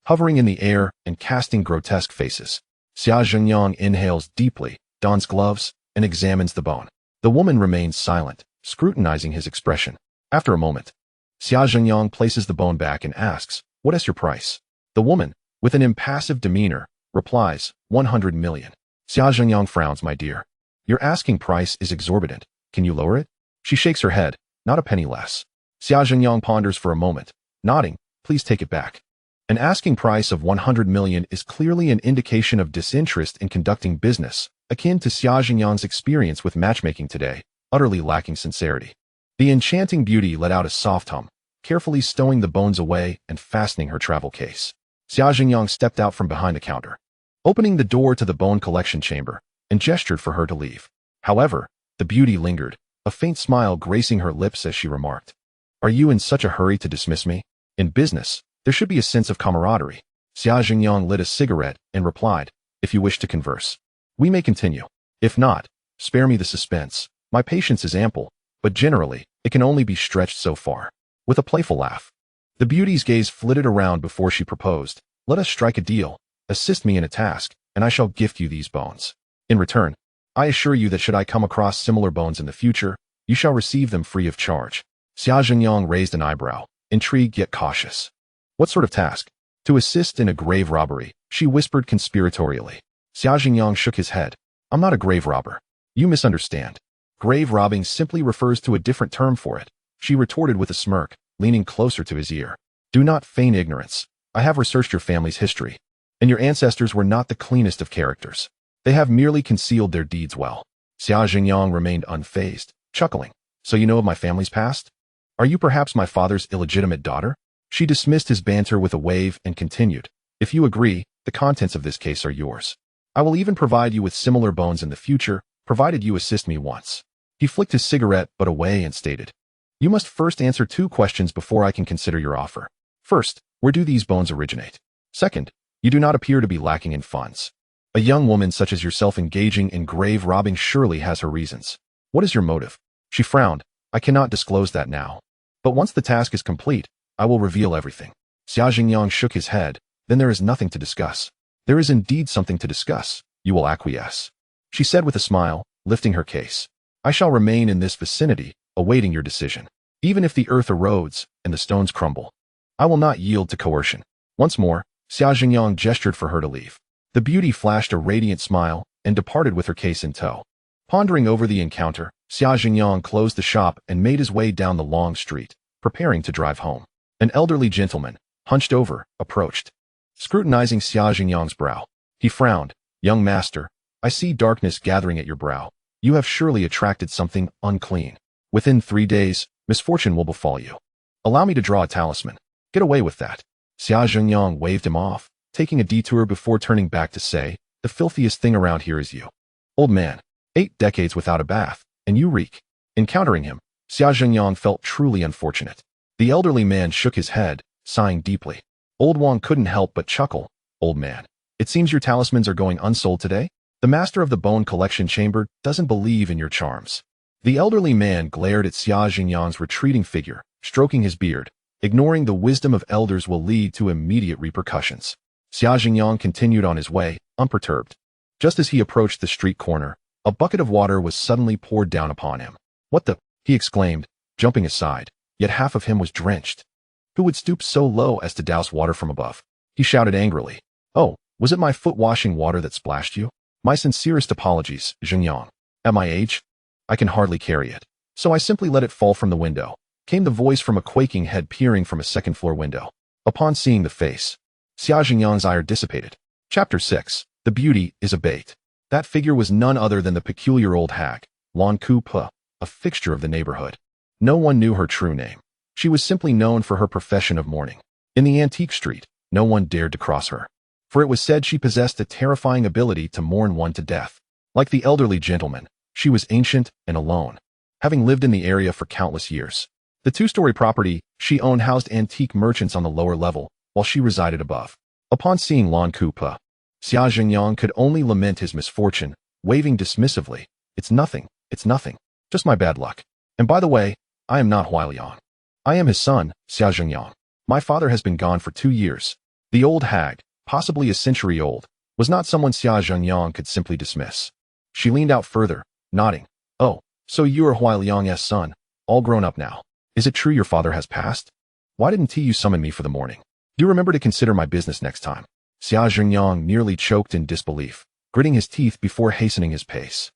hovering in the air and casting grotesque faces. Xia Zhengyang inhales deeply, dons gloves, and examines the bone. The woman remains silent, scrutinizing his expression. After a moment, Xia Zhengyang places the bone back and asks, "What is your price?" The woman, with an impassive demeanor, replies, 100 million. Xia Zhengyang frowns, my dear. Your asking price is exorbitant. Can you lower it? She shakes her head, not a penny less. Xia Zhengyang ponders for a moment, nodding, please take it back. An asking price of 100 million is clearly an indication of disinterest in conducting business, akin to Xia Zhengyang's experience with matchmaking today, utterly lacking sincerity. The enchanting beauty let out a soft hum, carefully stowing the bones away and fastening her travel case. Xia Zhengyang stepped out from behind the counter, opening the door to the bone collection chamber, and gestured for her to leave. However, the beauty lingered, a faint smile gracing her lips as she remarked, "Are you in such a hurry to dismiss me? In business, there should be a sense of camaraderie." Xia Zhengyang lit a cigarette and replied, "If you wish to converse, we may continue. If not, spare me the suspense. My patience is ample, but generally, it can only be stretched so far." With a playful laugh, the beauty's gaze flitted around before she proposed, "Let us strike a deal. Assist me in a task, and I shall gift you these bones. In return, I assure you that should I come across similar bones in the future, you shall receive them free of charge." Xia Zhengyang raised an eyebrow, intrigued yet cautious. "What sort of task?" "To assist in a grave robbery," she whispered conspiratorially. Xia Zhengyang shook his head. "I'm not a grave robber. You misunderstand. Grave robbing simply refers to a different term for it," she retorted with a smirk, leaning closer to his ear. "Do not feign ignorance. I have researched your family's history, and your ancestors were not the cleanest of characters. They have merely concealed their deeds well." Xia Zhengyang remained unfazed, chuckling. "So you know of my family's past? Are you perhaps my father's illegitimate daughter?" She dismissed his banter with a wave and continued, "If you agree, the contents of this case are yours. I will even provide you with similar bones in the future, provided you assist me once." He flicked his cigarette butt away and stated, "You must first answer 2 questions before I can consider your offer. First, where do these bones originate? Second, you do not appear to be lacking in funds. A young woman such as yourself engaging in grave robbing surely has her reasons. What is your motive?" She frowned. "I cannot disclose that now. But once the task is complete, I will reveal everything." Xia Zhengyang shook his head. "Then there is nothing to discuss." "There is indeed something to discuss. You will acquiesce," she said with a smile, lifting her case. "I shall remain in this vicinity, awaiting your decision. Even if the earth erodes and the stones crumble, I will not yield to coercion." Once more, Xia Zhengyang gestured for her to leave. The beauty flashed a radiant smile and departed with her case in tow. Pondering over the encounter, Xia Zhengyang closed the shop and made his way down the long street, preparing to drive home. An elderly gentleman, hunched over, approached, scrutinizing Xia Zhengyang's brow. He frowned. "Young master, I see darkness gathering at your brow. You have surely attracted something unclean. Within 3 days, misfortune will befall you. Allow me to draw a talisman. Get away with that." Xia Zhengyang waved him off, taking a detour before turning back to say, "The filthiest thing around here is you. Old man, 8 decades without a bath, and you reek." Encountering him, Xia Zhengyang felt truly unfortunate. The elderly man shook his head, sighing deeply. Old Wang couldn't help but chuckle. "Old man, it seems your talismans are going unsold today? The master of the bone collection chamber doesn't believe in your charms." The elderly man glared at Xia Zhengyang's retreating figure, stroking his beard. Ignoring the wisdom of elders will lead to immediate repercussions. Xia Zhengyang continued on his way, unperturbed. Just as he approached the street corner, a bucket of water was suddenly poured down upon him. "What the?" he exclaimed, jumping aside, yet half of him was drenched. Who would stoop so low as to douse water from above? He shouted angrily. "Oh, was it my foot-washing water that splashed you? My sincerest apologies, Zhengyang. At my age, I can hardly carry it, so I simply let it fall from the window," came the voice from a quaking head peering from a second-floor window. Upon seeing the face, Xia Zhengyang's ire dissipated. Chapter 6. The beauty is a bait. That figure was none other than the peculiar old hag, Lan Ku Pa, a fixture of the neighborhood. No one knew her true name. She was simply known for her profession of mourning. In the antique street, no one dared to cross her, for it was said she possessed a terrifying ability to mourn one to death. Like the elderly gentleman, she was ancient and alone, having lived in the area for countless years. The 2-story property she owned housed antique merchants on the lower level, while she resided above. Upon seeing Lan Ku Pa, Xia Zhengyang could only lament his misfortune, waving dismissively, it's nothing, just my bad luck. And by the way, I am not Huiliang. I am his son, Xia Zhengyang. My father has been gone for 2 years." The old hag, possibly a century old, was not someone Xia Zhengyang could simply dismiss. She leaned out further, nodding. "Oh, so you are Huiliang's son, all grown up now. Is it true your father has passed? Why didn't you summon me for the morning? Do remember to consider my business next time." Xia Zhengyang nearly choked in disbelief. gritting his teeth before hastening his pace.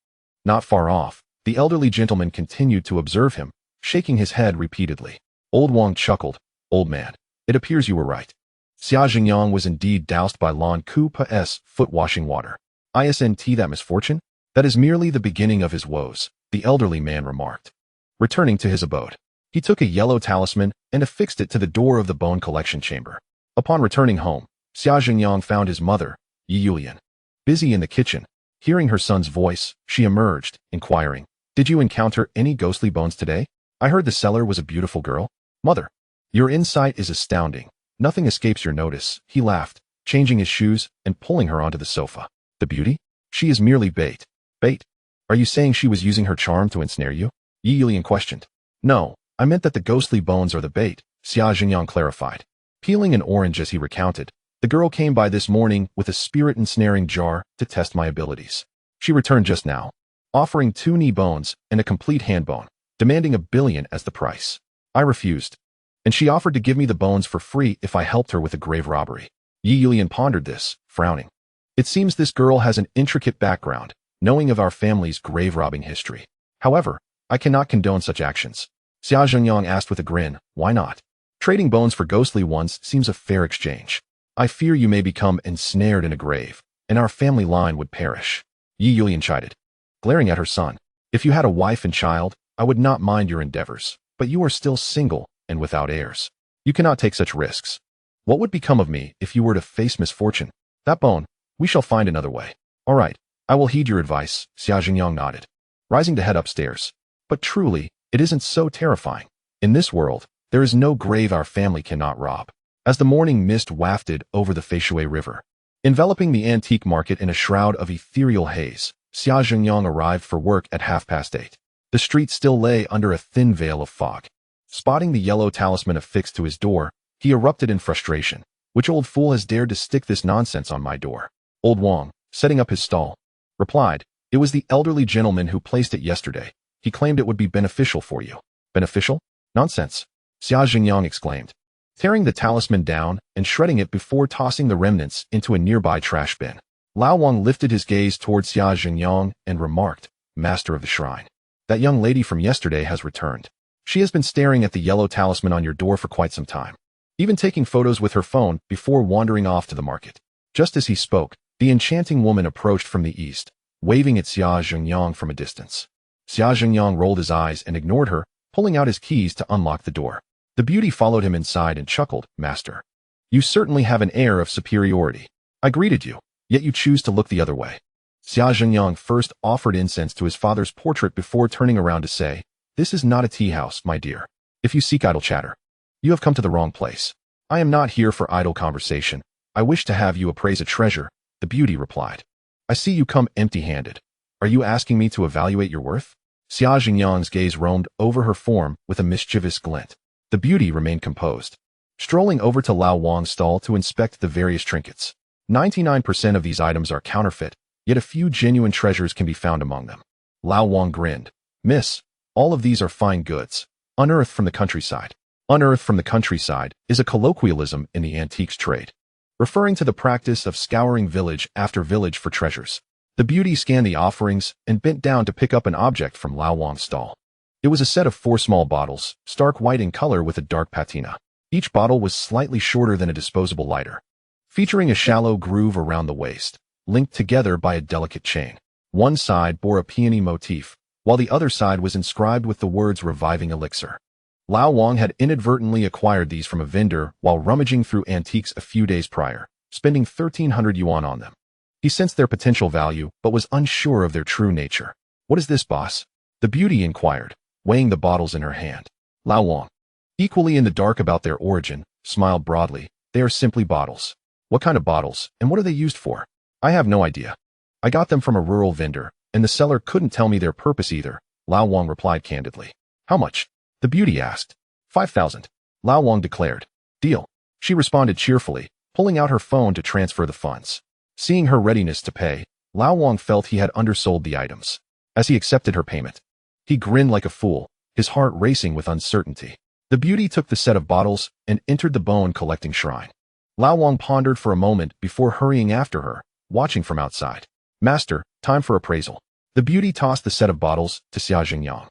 Not far off, the elderly gentleman continued to observe him, shaking his head repeatedly. Old Wang chuckled. Old man, it appears you were right. Xia Jingyang was indeed doused by Lan Ku Pa's foot-washing water. Isn't that misfortune? That is merely the beginning of his woes, the elderly man remarked. Returning to his abode, he took a yellow talisman and affixed it to the door of the bone collection chamber. Upon returning home, Xia Jingyang found his mother, Yi Yulian, busy in the kitchen. Hearing her son's voice, she emerged, inquiring, "Did you encounter any ghostly bones today? I heard the seller was a beautiful girl." "Mother, your insight is astounding. Nothing escapes your notice," he laughed, changing his shoes and pulling her onto the sofa. "The beauty? She is merely bait." "Bait? Are you saying she was using her charm to ensnare you?" Yi Yulian questioned. "No, I meant that the ghostly bones are the bait," Xia Jingyang clarified. Peeling an orange as he recounted, "The girl came by this morning with a spirit ensnaring jar to test my abilities. She returned just now, offering 2 knee bones and a complete hand bone, demanding $1 billion as the price. I refused, and she offered to give me the bones for free if I helped her with a grave robbery." Yi Yulian pondered this, frowning. "It seems this girl has an intricate background, knowing of our family's grave robbing history. However, I cannot condone such actions." Xia Jingyang asked with a grin, "Why not? Trading bones for ghostly ones seems a fair exchange. I fear you may become ensnared in a grave, and our family line would perish." Yi Yulian chided, glaring at her son. "If you had a wife and child, I would not mind your endeavors, but you are still single and without heirs. You cannot take such risks. What would become of me if you were to face misfortune? That bone, we shall find another way." "All right, I will heed your advice," Xia Jingyang nodded, rising to head upstairs. "But truly, it isn't so terrifying. In this world, there is no grave our family cannot rob." As the morning mist wafted over the Feishui River, enveloping the antique market in a shroud of ethereal haze, Xia Jingyang arrived for work at 8:30. The street still lay under a thin veil of fog. Spotting the yellow talisman affixed to his door, he erupted in frustration. "Which old fool has dared to stick this nonsense on my door?" Old Wang, setting up his stall, replied, "It was the elderly gentleman who placed it yesterday. He claimed it would be beneficial for you." "Beneficial? Nonsense!" Xia Jingyang exclaimed, tearing the talisman down and shredding it before tossing the remnants into a nearby trash bin. Lao Wang lifted his gaze towards Xia Jingyang and remarked, "Master of the shrine, that young lady from yesterday has returned. She has been staring at the yellow talisman on your door for quite some time, even taking photos with her phone before wandering off to the market." Just as he spoke, the enchanting woman approached from the east, waving at Xia Jingyang from a distance. Xia Jingyang rolled his eyes and ignored her, pulling out his keys to unlock the door. The beauty followed him inside and chuckled, "Master, you certainly have an air of superiority. I greeted you, yet you choose to look the other way." Xia Jingyang first offered incense to his father's portrait before turning around to say, "This is not a tea house, my dear. If you seek idle chatter, you have come to the wrong place. I am not here for idle conversation. I wish to have you appraise a treasure," the beauty replied. "I see you come empty-handed. Are you asking me to evaluate your worth?" Xia Jingyang's gaze roamed over her form with a mischievous glint. The beauty remained composed, strolling over to Lao Wang's stall to inspect the various trinkets. 99% of these items are counterfeit, yet a few genuine treasures can be found among them. Lao Wang grinned. "Miss, all of these are fine goods, unearthed from the countryside." Unearthed from the countryside is a colloquialism in the antiques trade, referring to the practice of scouring village after village for treasures. The beauty scanned the offerings and bent down to pick up an object from Lao Wang's stall. It was a set of 4 small bottles, stark white in color with a dark patina. Each bottle was slightly shorter than a disposable lighter, featuring a shallow groove around the waist, linked together by a delicate chain. One side bore a peony motif, while the other side was inscribed with the words "Reviving Elixir." Lao Wang had inadvertently acquired these from a vendor while rummaging through antiques a few days prior, spending 1,300 yuan on them. He sensed their potential value, but was unsure of their true nature. "What is this, boss?" the beauty inquired, weighing the bottles in her hand. Lao Wang, equally in the dark about their origin, smiled broadly. "They are simply bottles." "What kind of bottles, and what are they used for?" "I have no idea. I got them from a rural vendor, and the seller couldn't tell me their purpose either," Lao Wang replied candidly. "How much?" the beauty asked. 5,000, Lao Wang declared. "Deal," she responded cheerfully, pulling out her phone to transfer the funds. Seeing her readiness to pay, Lao Wang felt he had undersold the items. As he accepted her payment, he grinned like a fool, his heart racing with uncertainty. The beauty took the set of bottles and entered the bone-collecting shrine. Lao Wang pondered for a moment before hurrying after her, watching from outside. Master, time for appraisal. The beauty tossed the set of bottles to Xia Jingyang.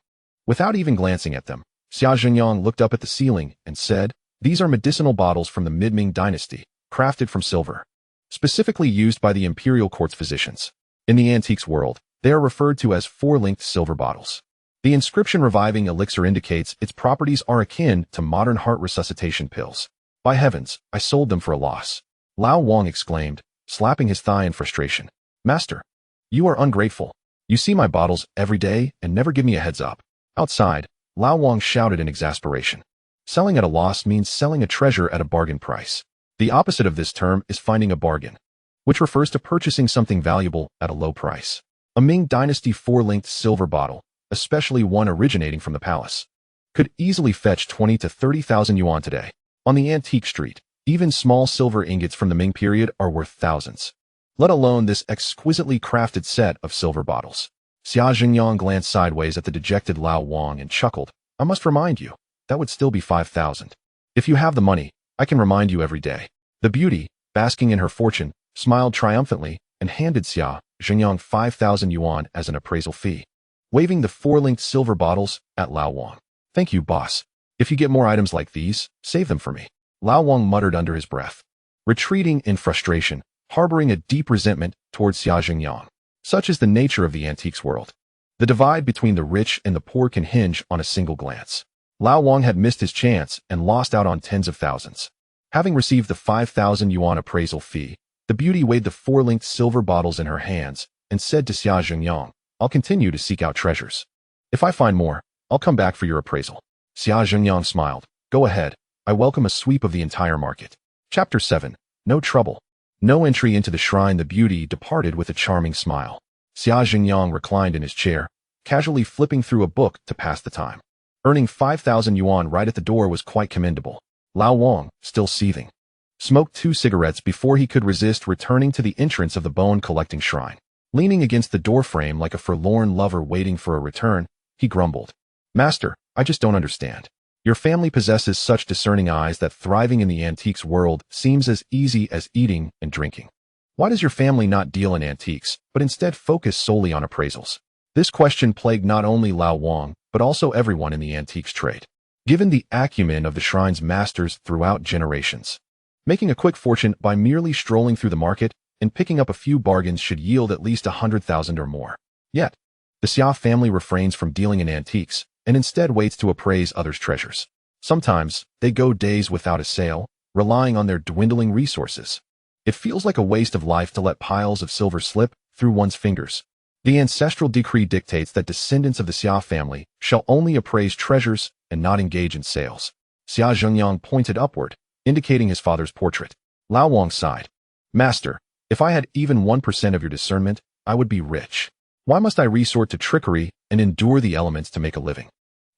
Without even glancing at them, Xia Jingyang looked up at the ceiling and said, "These are medicinal bottles from the Mid-Ming dynasty, crafted from silver, specifically used by the imperial court's physicians. In the antiques world, they are referred to as four-linked silver bottles. The inscription reviving elixir indicates its properties are akin to modern heart resuscitation pills. By heavens, I sold them for a loss." Lao Wang exclaimed, slapping his thigh in frustration. "Master, you are ungrateful. You see my bottles every day and never give me a heads up." Outside, Lao Wang shouted in exasperation. Selling at a loss means selling a treasure at a bargain price. The opposite of this term is finding a bargain, which refers to purchasing something valuable at a low price. A Ming Dynasty four-linked silver bottle, especially one originating from the palace, could easily fetch 20 to 30,000 yuan today. On the antique street, even small silver ingots from the Ming period are worth thousands, let alone this exquisitely crafted set of silver bottles. Xia Jingyang glanced sideways at the dejected Lao Wang and chuckled. "I must remind you, that would still be 5,000. If you have the money, I can remind you every day." The beauty, basking in her fortune, smiled triumphantly and handed Xia Jingyang 5,000 yuan as an appraisal fee, waving the four-linked silver bottles at Lao Wang. "Thank you, boss. If you get more items like these, save them for me." Lao Wang muttered under his breath, retreating in frustration, harboring a deep resentment towards Xia Jingyang. Such is the nature of the antiques world. The divide between the rich and the poor can hinge on a single glance. Lao Wang had missed his chance and lost out on tens of thousands. Having received the 5,000 yuan appraisal fee, the beauty weighed the four-linked silver bottles in her hands and said to Xia Jingyang, "I'll continue to seek out treasures. If I find more, I'll come back for your appraisal." Xia Jingyang smiled. "Go ahead. I welcome a sweep of the entire market." Chapter 7. No trouble. No entry into the shrine. The beauty departed with a charming smile. Xia Jingyang reclined in his chair, casually flipping through a book to pass the time. Earning 5,000 yuan right at the door was quite commendable. Lao Wang, still seething, smoked 2 cigarettes before he could resist returning to the entrance of the bone-collecting shrine. Leaning against the doorframe like a forlorn lover waiting for a return, he grumbled, "Master, I just don't understand. Your family possesses such discerning eyes that thriving in the antiques world seems as easy as eating and drinking. Why does your family not deal in antiques, but instead focus solely on appraisals?" This question plagued not only Lao Wang, but also everyone in the antiques trade. Given the acumen of the shrine's masters throughout generations, making a quick fortune by merely strolling through the market and picking up a few bargains should yield at least 100,000 or more. Yet, the Xia family refrains from dealing in antiques and instead waits to appraise others' treasures. Sometimes, they go days without a sale, relying on their dwindling resources. It feels like a waste of life to let piles of silver slip through one's fingers. The ancestral decree dictates that descendants of the Xia family shall only appraise treasures and not engage in sales. Xia Jingyang pointed upward, indicating his father's portrait. Lao Wang sighed. "Master, if I had even 1% of your discernment, I would be rich. Why must I resort to trickery and endure the elements to make a living?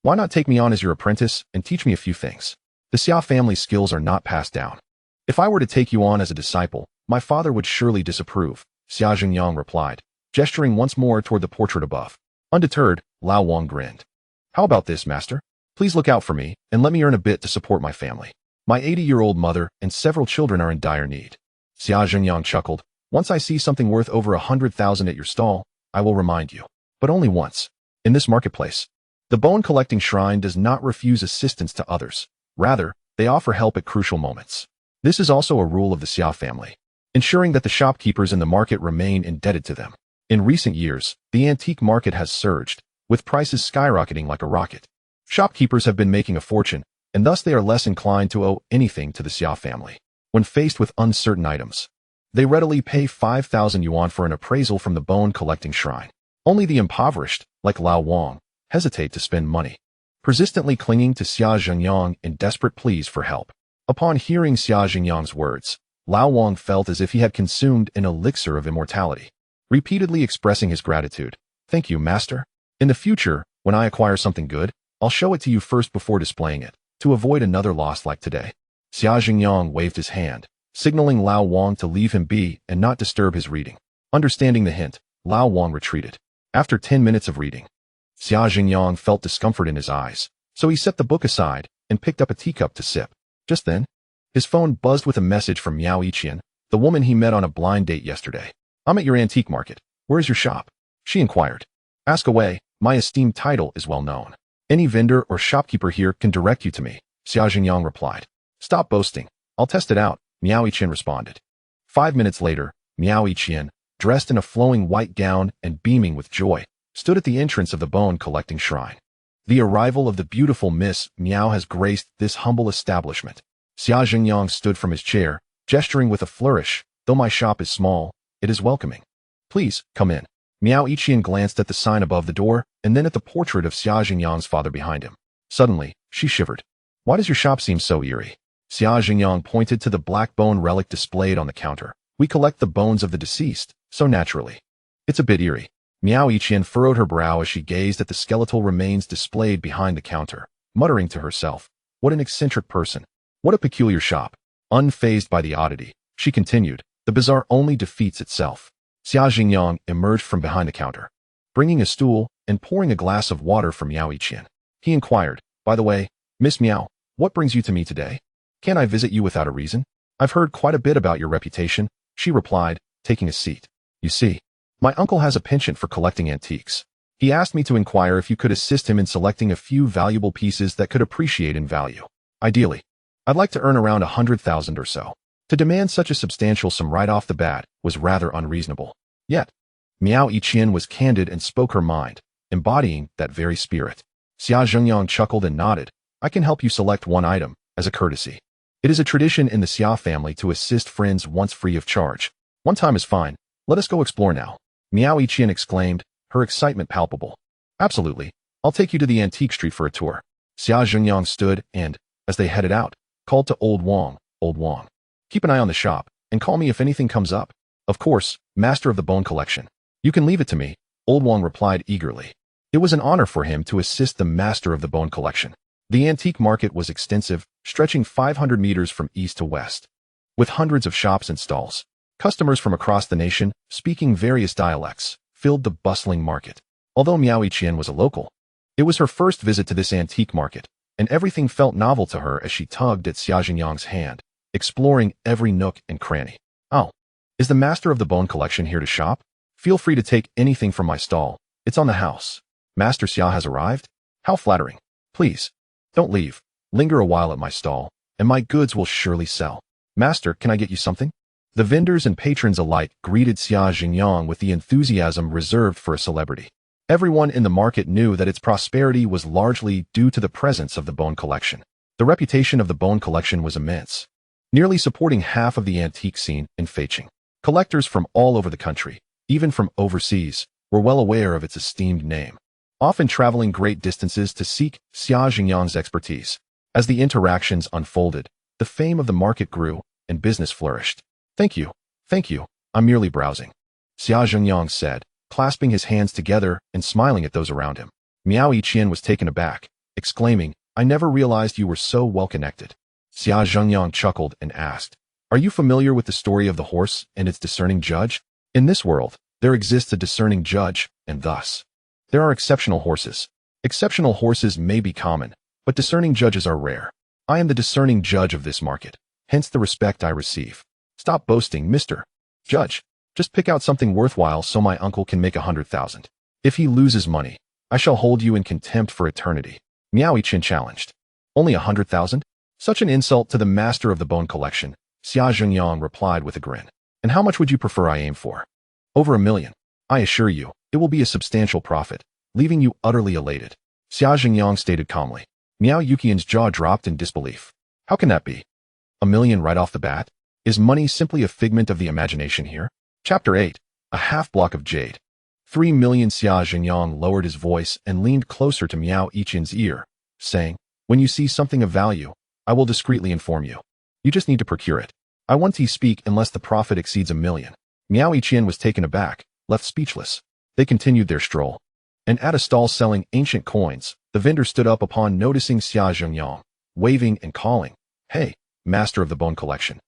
Why not take me on as your apprentice and teach me a few things? The Xia family skills are not passed down. If I were to take you on as a disciple, my father would surely disapprove," Xia Jingyang replied, gesturing once more toward the portrait above. Undeterred, Lao Wang grinned. "How about this, master? Please look out for me and let me earn a bit to support my family. My 80-year-old mother and several children are in dire need." Xia Jingyang chuckled. "Once I see something worth over 100,000 at your stall, I will remind you. But only once. In this marketplace, the bone-collecting shrine does not refuse assistance to others. Rather, they offer help at crucial moments. This is also a rule of the Xia family, ensuring that the shopkeepers in the market remain indebted to them. In recent years, the antique market has surged, with prices skyrocketing like a rocket. Shopkeepers have been making a fortune, and thus they are less inclined to owe anything to the Xia family. When faced with uncertain items, they readily pay 5,000 yuan for an appraisal from the bone-collecting shrine. Only the impoverished, like Lao Wang, hesitate to spend money, persistently clinging to Xia Jingyang in desperate pleas for help. Upon hearing Xia Jingyang's words, Lao Wang felt as if he had consumed an elixir of immortality, repeatedly expressing his gratitude. "Thank you, master. In the future, when I acquire something good, I'll show it to you first before displaying it, to avoid another loss like today." Xia Jingyang waved his hand, signaling Lao Wang to leave him be and not disturb his reading. Understanding the hint, Lao Wang retreated. After 10 minutes of reading, Xia Jingyang felt discomfort in his eyes, so he set the book aside and picked up a teacup to sip. Just then, his phone buzzed with a message from Miao Yiqian, the woman he met on a blind date yesterday. "I'm at your antique market. Where is your shop? She inquired. Ask away, my esteemed title is well known. Any vendor or shopkeeper here can direct you to me, Xia Jingyang replied. Stop boasting. I'll test it out, Miao Yiqian responded. 5 minutes later, Miao Yiqian, dressed in a flowing white gown and beaming with joy, stood at the entrance of the bone-collecting shrine. The arrival of the beautiful Miss Miao has graced this humble establishment. Xia Jingyang stood from his chair, gesturing with a flourish. Though my shop is small, it is welcoming. Please, come in. Miao Yiqian glanced at the sign above the door, and then at the portrait of Xia Jingyang's father behind him. Suddenly, she shivered. Why does your shop seem so eerie? Xia Jingyang pointed to the black bone relic displayed on the counter. We collect the bones of the deceased, so naturally. It's a bit eerie. Miao Yiqian furrowed her brow as she gazed at the skeletal remains displayed behind the counter, muttering to herself, what an eccentric person. What a peculiar shop. Unfazed by the oddity, she continued, the bazaar only defeats itself. Xia Jingyang emerged from behind the counter, bringing a stool and pouring a glass of water for Miao Yiqian. He inquired, by the way, Miss Miao, what brings you to me today? Can't I visit you without a reason? I've heard quite a bit about your reputation, she replied, taking a seat. You see, my uncle has a penchant for collecting antiques. He asked me to inquire if you could assist him in selecting a few valuable pieces that could appreciate in value. Ideally, I'd like to earn around 100,000 or so. To demand such a substantial sum right off the bat was rather unreasonable. Yet, Miao Yiqian was candid and spoke her mind, embodying that very spirit. Xia Jingyang chuckled and nodded. I can help you select one item, as a courtesy. It is a tradition in the Xia family to assist friends once free of charge. One time is fine. Let us go explore now. Miao Yiqian exclaimed, her excitement palpable. Absolutely. I'll take you to the antique street for a tour. Xia Jingyang stood and, as they headed out, called to Old Wang, Old Wang. Keep an eye on the shop, and call me if anything comes up. Of course, master of the bone collection. You can leave it to me, Old Wang replied eagerly. It was an honor for him to assist the master of the bone collection. The antique market was extensive, stretching 500 meters from east to west. With hundreds of shops and stalls, customers from across the nation, speaking various dialects, filled the bustling market. Although Miao Yiqian was a local, it was her first visit to this antique market, and everything felt novel to her as she tugged at Xia Jingyang's hand, exploring every nook and cranny. Oh, is the master of the bone collection here to shop? Feel free to take anything from my stall. It's on the house. Master Xia has arrived? How flattering. Please, don't leave. Linger a while at my stall, and my goods will surely sell. Master, can I get you something? The vendors and patrons alike greeted Xia Jingyang with the enthusiasm reserved for a celebrity. Everyone in the market knew that its prosperity was largely due to the presence of the bone collection. The reputation of the bone collection was immense, nearly supporting half of the antique scene in Feiqing. Collectors from all over the country, even from overseas, were well aware of its esteemed name, often traveling great distances to seek Xia Jingyang's expertise. As the interactions unfolded, the fame of the market grew, and business flourished. Thank you, I'm merely browsing, Xia Jingyang said, clasping his hands together and smiling at those around him. Miao Yiqian was taken aback, exclaiming, I never realized you were so well-connected. Xia Jingyang chuckled and asked, are you familiar with the story of the horse and its discerning judge? In this world, there exists a discerning judge, and thus, there are exceptional horses. Exceptional horses may be common, but discerning judges are rare. I am the discerning judge of this market, hence the respect I receive. Stop boasting, Mr. Judge. Just pick out something worthwhile so my uncle can make 100,000. If he loses money, I shall hold you in contempt for eternity. Miao Yiqian challenged. Only 100,000? Such an insult to the master of the bone collection, Xia Jingyang replied with a grin. And how much would you prefer I aim for? Over 1 million. I assure you, it will be a substantial profit, leaving you utterly elated. Xia Jingyang stated calmly. Miao Yiqian's jaw dropped in disbelief. How can that be? 1 million right off the bat? Is money simply a figment of the imagination here? Chapter 8. A half-block of jade. 3 million. Xia Jingyang lowered his voice and leaned closer to Miao Yiqian's ear, saying, when you see something of value, I will discreetly inform you. You just need to procure it. I won't speak unless the profit exceeds 1 million. Miao Yiqian was taken aback, left speechless. They continued their stroll. And at a stall selling ancient coins, the vendor stood up upon noticing Xia Jingyang, waving and calling, Hey, master of the bone collection.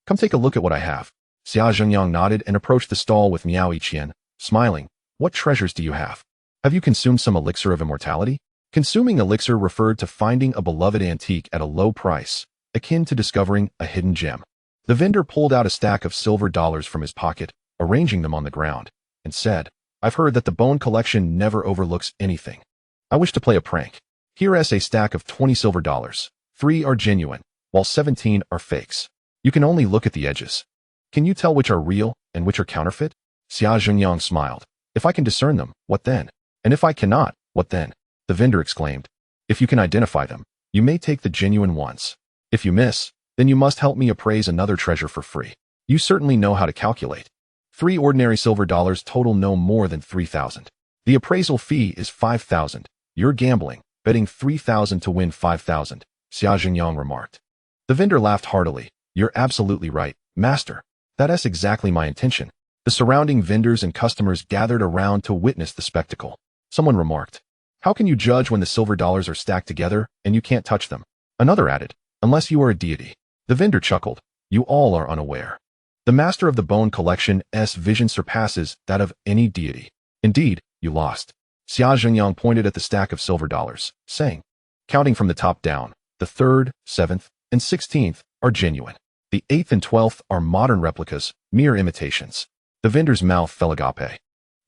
Come take a look at what I have. Xia Jingyang nodded and approached the stall with Miao Yiqian, smiling. What treasures do you have? Have you consumed some elixir of immortality? Consuming elixir referred to finding a beloved antique at a low price, akin to discovering a hidden gem. The vendor pulled out a stack of silver dollars from his pocket, arranging them on the ground, and said, I've heard that the bone collection never overlooks anything. I wish to play a prank. Here is a stack of 20 silver dollars. 3 are genuine, while 17 are fakes. You can only look at the edges. Can you tell which are real and which are counterfeit? Xia Zhengyang smiled. If I can discern them, what then? And if I cannot, what then? The vendor exclaimed. If you can identify them, you may take the genuine ones. If you miss, then you must help me appraise another treasure for free. You certainly know how to calculate. 3 ordinary silver dollars total no more than 3,000. The appraisal fee is 5,000. You're gambling, betting 3,000 to win 5,000, Xia Zhengyang remarked. The vendor laughed heartily. You're absolutely right, master. That's exactly my intention. The surrounding vendors and customers gathered around to witness the spectacle. Someone remarked, how can you judge when the silver dollars are stacked together and you can't touch them? Another added, unless you are a deity. The vendor chuckled. You all are unaware. The master of the bone collection's vision surpasses that of any deity. Indeed, you lost. Xia Zhengyang pointed at the stack of silver dollars, saying, counting from the top down, the 3rd, 7th, and 16th are genuine. The 8th and 12th are modern replicas, mere imitations. The vendor's mouth fell agape.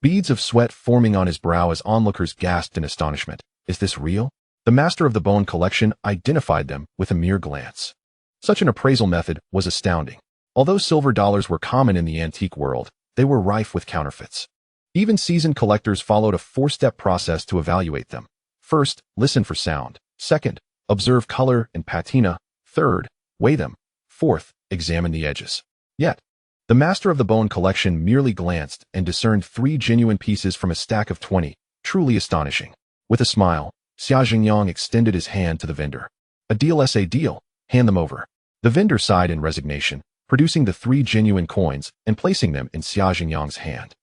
Beads of sweat forming on his brow as onlookers gasped in astonishment. Is this real? The master of the bone collection identified them with a mere glance. Such an appraisal method was astounding. Although silver dollars were common in the antique world, they were rife with counterfeits. Even seasoned collectors followed a 4-step process to evaluate them. First, listen for sound. Second, observe color and patina. Third, weigh them. Fourth, examine the edges. Yet, the master of the bone collection merely glanced and discerned 3 genuine pieces from a stack of 20, truly astonishing. With a smile, Xia Zhengyang extended his hand to the vendor. A deal's a deal. Hand them over. The vendor sighed in resignation, producing the 3 genuine coins and placing them in Xia Zhengyang's hand.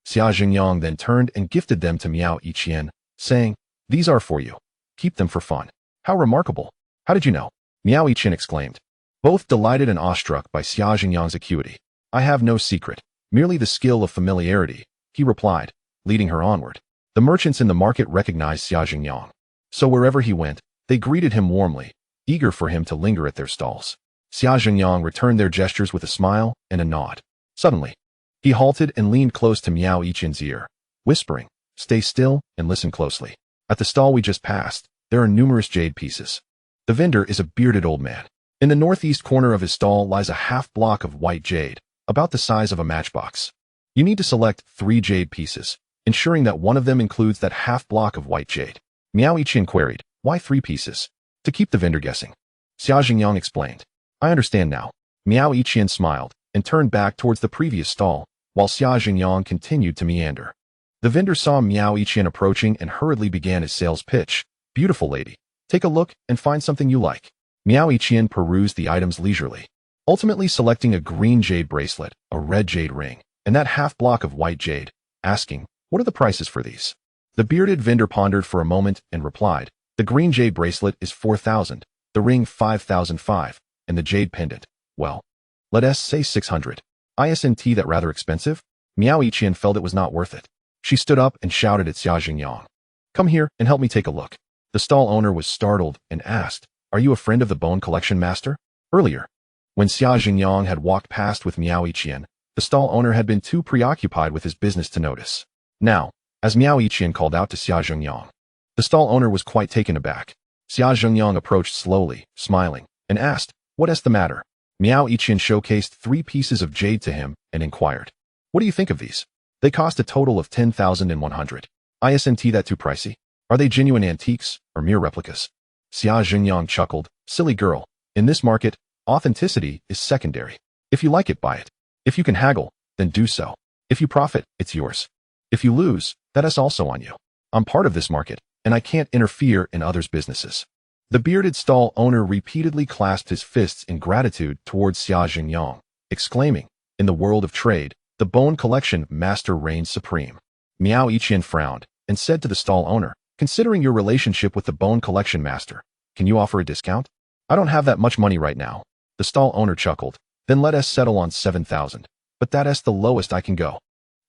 Xia Zhengyang then turned and gifted them to Miao Yiqian, saying, these are for you. Keep them for fun. How remarkable. How did you know? Miao Yiqian exclaimed. Both delighted and awestruck by Xia Zhengyang's acuity. I have no secret, merely the skill of familiarity, he replied, leading her onward. The merchants in the market recognized Xia Zhengyang. So wherever he went, they greeted him warmly, eager for him to linger at their stalls. Xia Zhengyang returned their gestures with a smile and a nod. Suddenly, he halted and leaned close to Miao Yiqian's ear, whispering, stay still and listen closely. At the stall we just passed, there are numerous jade pieces. The vendor is a bearded old man. In the northeast corner of his stall lies a half block of white jade, about the size of a matchbox. You need to select 3 jade pieces, ensuring that one of them includes that half block of white jade. Miao Yiqian queried, why 3 pieces? To keep the vendor guessing. Xia Zhengyang explained. I understand now. Miao Yiqian smiled and turned back towards the previous stall, while Xia Zhengyang continued to meander. The vendor saw Miao Yiqian approaching and hurriedly began his sales pitch. Beautiful lady, take a look and find something you like. Miao Yiqian perused the items leisurely, ultimately selecting a green jade bracelet, a red jade ring, and that half block of white jade, asking, what are the prices for these? The bearded vendor pondered for a moment and replied, the green jade bracelet is 4,000, the ring 5,005, and the jade pendant, well, let us say 600. Isn't that rather expensive? Miao Yiqian felt it was not worth it. She stood up and shouted at Xia Zhengyang. Come here and help me take a look. The stall owner was startled and asked, are you a friend of the bone collection master? Earlier, when Xia Zhengyang had walked past with Miao Yiqian, the stall owner had been too preoccupied with his business to notice. Now, as Miao Yiqian called out to Xia Zhengyang, the stall owner was quite taken aback. Xia Zhengyang approached slowly, smiling, and asked, what is the matter? Miao Yiqian showcased 3 pieces of jade to him and inquired, what do you think of these? They cost a total of 10,100. Isn't that too pricey? Are they genuine antiques or mere replicas? Xia Zhengyang chuckled, silly girl, in this market, authenticity is secondary. If you like it, buy it. If you can haggle, then do so. If you profit, it's yours. If you lose, that is also on you. I'm part of this market, and I can't interfere in others' businesses. The bearded stall owner repeatedly clasped his fists in gratitude towards Xia Zhengyang, exclaiming, in the world of trade, the bone collection master reigns supreme. Miao Yiqian frowned and said to the stall owner, considering your relationship with the bone collection master, can you offer a discount? I don't have that much money right now. The stall owner chuckled, then let us settle on 7,000, but that is the lowest I can go.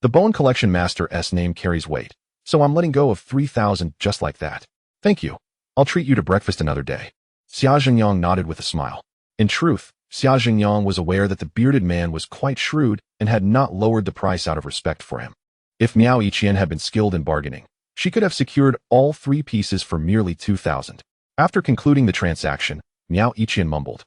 The bone collection master's name carries weight, so I'm letting go of 3,000 just like that. Thank you. I'll treat you to breakfast another day. Xia Zhengyang nodded with a smile. In truth, Xia Zhengyang was aware that the bearded man was quite shrewd and had not lowered the price out of respect for him. If Miao Yiqian had been skilled in bargaining, she could have secured all 3 pieces for merely 2,000. After concluding the transaction, Miao Yiqian mumbled,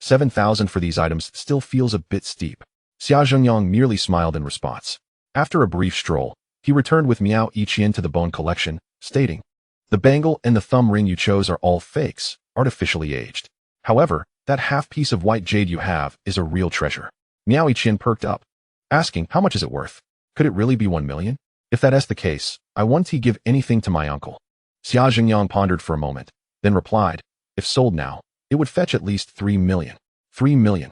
7,000 for these items still feels a bit steep. Xia Zhengyang merely smiled in response. After a brief stroll, he returned with Miao Yiqian to the bone collection, stating, the bangle and the thumb ring you chose are all fakes, artificially aged. However, that half piece of white jade you have is a real treasure. Miao Yiqian perked up, asking, how much is it worth? Could it really be 1 million? If that is the case, I won't give anything to my uncle. Xia Zhengyang pondered for a moment, then replied, if sold now, it would fetch at least 3 million. 3 million.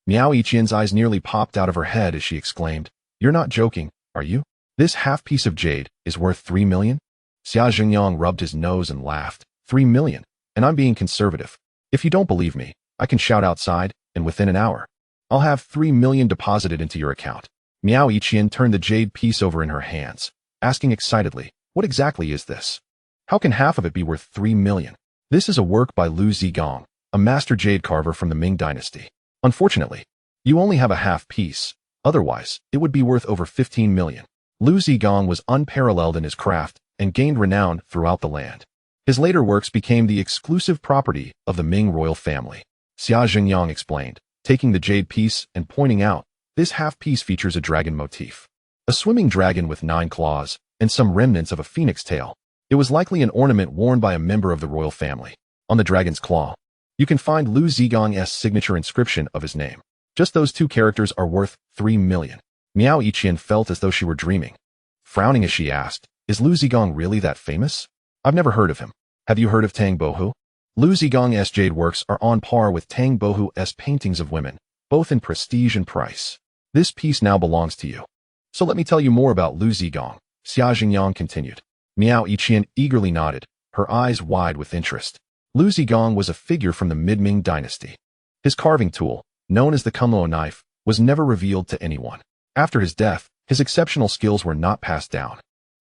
Miao Yiqian's eyes nearly popped out of her head as she exclaimed, you're not joking, are you? This half piece of jade is worth 3 million? Xia Zhengyang rubbed his nose and laughed, 3 million, and I'm being conservative. If you don't believe me, I can shout outside, and within an hour, I'll have 3 million deposited into your account. Miao Yiqian turned the jade piece over in her hands, asking excitedly, what exactly is this? How can half of it be worth 3 million? This is a work by Lu Zigong, a master jade carver from the Ming dynasty. Unfortunately, you only have a half piece, otherwise, it would be worth over 15 million. Lu Zigong was unparalleled in his craft and gained renown throughout the land. His later works became the exclusive property of the Ming royal family. Xia Zhengyang explained, taking the jade piece and pointing out, this half piece features a dragon motif. A swimming dragon with 9 claws, and some remnants of a phoenix tail. It was likely an ornament worn by a member of the royal family. On the dragon's claw, you can find Lu Zigong's signature inscription of his name. Just those 2 characters are worth 3 million. Miao Yiqian felt as though she were dreaming. Frowning as she asked, is Lu Zigong really that famous? I've never heard of him. Have you heard of Tang Bohu? Lu Zigong's jade works are on par with Tang Bohu's paintings of women, both in prestige and price. This piece now belongs to you. So let me tell you more about Lu Zigong, Xia Zhengyang continued. Miao Yiqian eagerly nodded, her eyes wide with interest. Lu Zigong was a figure from the Mid-Ming dynasty. His carving tool, known as the Kunluo knife, was never revealed to anyone. After his death, his exceptional skills were not passed down.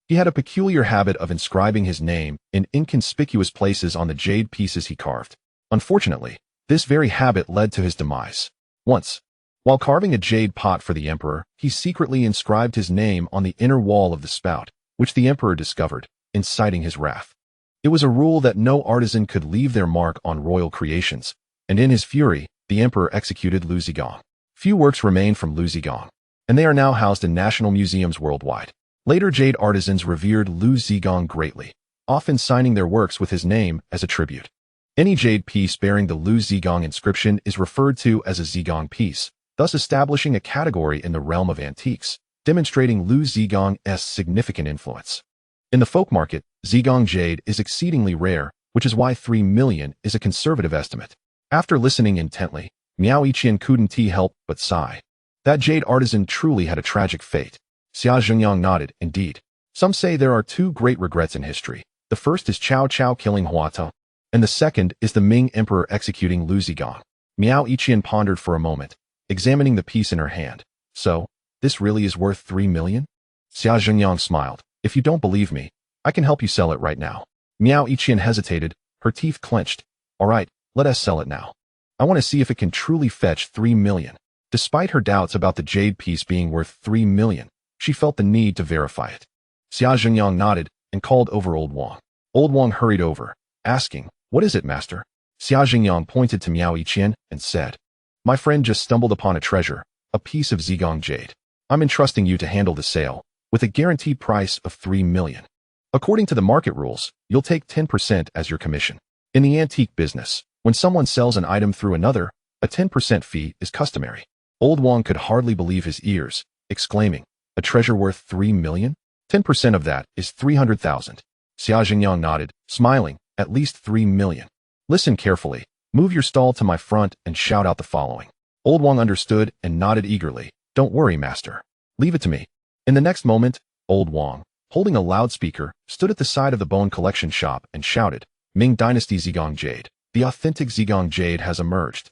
He had a peculiar habit of inscribing his name in inconspicuous places on the jade pieces he carved. Unfortunately, this very habit led to his demise. Once, while carving a jade pot for the emperor, he secretly inscribed his name on the inner wall of the spout, which the emperor discovered, inciting his wrath. It was a rule that no artisan could leave their mark on royal creations, and in his fury, the emperor executed Lu Zigong. Few works remain from Lu Zigong, and they are now housed in national museums worldwide. Later jade artisans revered Lu Zigong greatly, often signing their works with his name as a tribute. Any jade piece bearing the Lu Zigong inscription is referred to as a Zigong piece, thus establishing a category in the realm of antiques, demonstrating Lu Zigong's significant influence. In the folk market, Zigong jade is exceedingly rare, which is why 3 million is a conservative estimate. After listening intently, Miao Yiqian couldn't help but sigh. That jade artisan truly had a tragic fate. Xia Zhengyang nodded, indeed. Some say there are 2 great regrets in history. The first is Cao Cao killing Huata, and the second is the Ming emperor executing Lu Zigong. Miao Yiqian pondered for a moment, examining the piece in her hand. So, this really is worth 3 million? Xia Zhengyang smiled. If you don't believe me, I can help you sell it right now. Miao Yiqian hesitated, her teeth clenched. All right, let us sell it now. I want to see if it can truly fetch 3 million. Despite her doubts about the jade piece being worth 3 million, she felt the need to verify it. Xia Zhengyang nodded and called over Old Wang. Old Wang hurried over, asking, what is it, master? Xia Zhengyang pointed to Miao Yiqian and said, my friend just stumbled upon a treasure, a piece of Zigong jade. I'm entrusting you to handle the sale, with a guaranteed price of 3 million. According to the market rules, you'll take 10% as your commission. In the antique business, when someone sells an item through another, a 10% fee is customary. Old Wang could hardly believe his ears, exclaiming, a treasure worth 3 million? 10% of that is 300,000. Xia Zhengyang nodded, smiling, at least 3 million. Listen carefully, move your stall to my front and shout out the following. Old Wang understood and nodded eagerly. Don't worry, master. Leave it to me. In the next moment, Old Wang, holding a loudspeaker, stood at the side of the bone collection shop and shouted, Ming Dynasty Zigong Jade. The authentic Zigong Jade has emerged,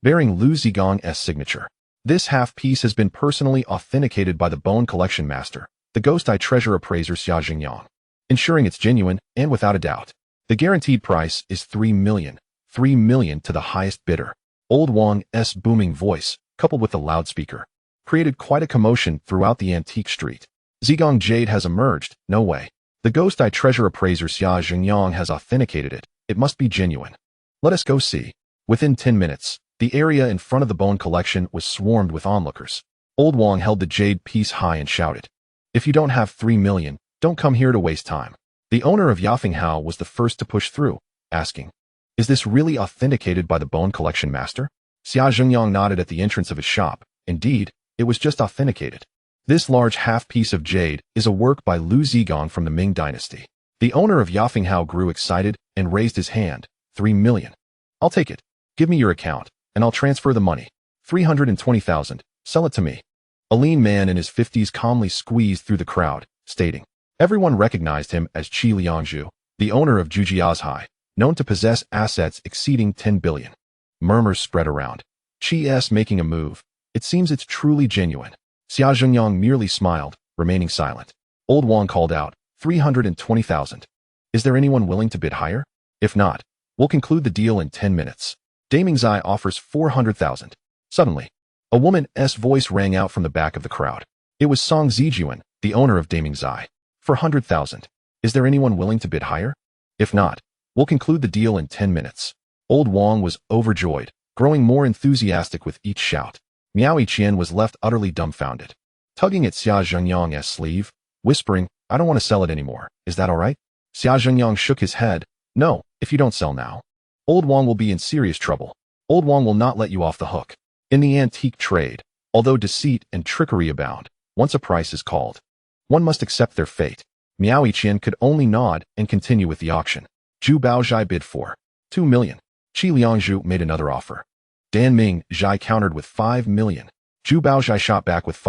bearing Lu Zigong's signature. This half-piece has been personally authenticated by the bone collection master, the Ghost Eye Treasure Appraiser Xia Zhengyang, ensuring it's genuine and without a doubt. The guaranteed price is 3 million. 3 million to the highest bidder. Old Wang's booming voice, coupled with the loudspeaker, created quite a commotion throughout the antique street. Zigong jade has emerged. No way. The ghost eye treasure appraiser Xia Zhengyang has authenticated it. It must be genuine. Let us go see. Within 10 minutes, the area in front of the bone collection was swarmed with onlookers. Old Wang held the jade piece high and shouted, "If you don't have 3 million, don't come here to waste time." The owner of Yafenghao was the first to push through, asking, "Is this really authenticated by the bone collection master?" Xia Zhengyang nodded at the entrance of his shop. Indeed, it was just authenticated. This large half-piece of jade is a work by Lu Zigong from the Ming dynasty. The owner of Yafenghao grew excited and raised his hand. 3 million. I'll take it. Give me your account, and I'll transfer the money. 320,000. Sell it to me. A lean man in his 50s calmly squeezed through the crowd, stating. Everyone recognized him as Qi Liangzhu, the owner of Jujiazhai, known to possess assets exceeding 10 billion. Murmurs spread around. Qi's making a move. It seems it's truly genuine. Xia Zhengyang merely smiled, remaining silent. Old Wang called out, 320,000. Is there anyone willing to bid higher? If not, we'll conclude the deal in 10 minutes. Damingzai offers 400,000. Suddenly, a woman's voice rang out from the back of the crowd. It was Song Zijuan, the owner of Damingzai. 400,000. Is there anyone willing to bid higher? If not, we'll conclude the deal in 10 minutes. Old Wang was overjoyed, growing more enthusiastic with each shout. Miao Yiqian was left utterly dumbfounded, tugging at Xia Zhengyang's sleeve, whispering, I don't want to sell it anymore. Is that all right? Xia Zhengyang shook his head. No, if you don't sell now, Old Wang will be in serious trouble. Old Wang will not let you off the hook. In the antique trade, although deceit and trickery abound, once a price is called, one must accept their fate. Miao Yiqian could only nod and continue with the auction. Zhu Baozhai bid for 2 million. Qi Liangzhu made another offer. Dan Ming Zhai countered with 5 million. Zhu Baozhai shot back with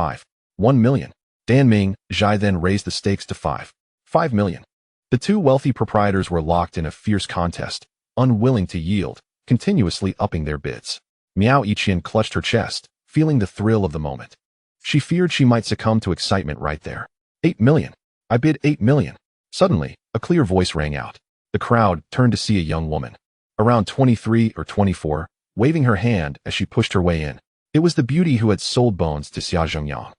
1 million. Dan Ming Zhai then raised the stakes to 5 million. The two wealthy proprietors were locked in a fierce contest, unwilling to yield, continuously upping their bids. Miao Yiqian clutched her chest, feeling the thrill of the moment. She feared she might succumb to excitement right there. 8 million. I bid 8 million. Suddenly, a clear voice rang out. The crowd turned to see a young woman, around 23 or 24, waving her hand as she pushed her way in. It was the beauty who had sold bones to Xia Zhengyang.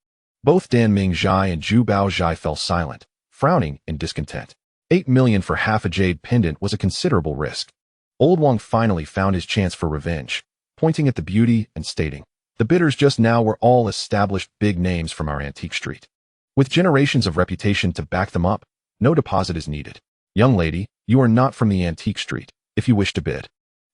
Both Dan Ming Zhai and Zhu Baozhai fell silent, frowning in discontent. 8 million for half a jade pendant was a considerable risk. Old Wang finally found his chance for revenge, pointing at the beauty and stating, the bidders just now were all established big names from our antique street. With generations of reputation to back them up, no deposit is needed. Young lady, you are not from the antique street. If you wish to bid,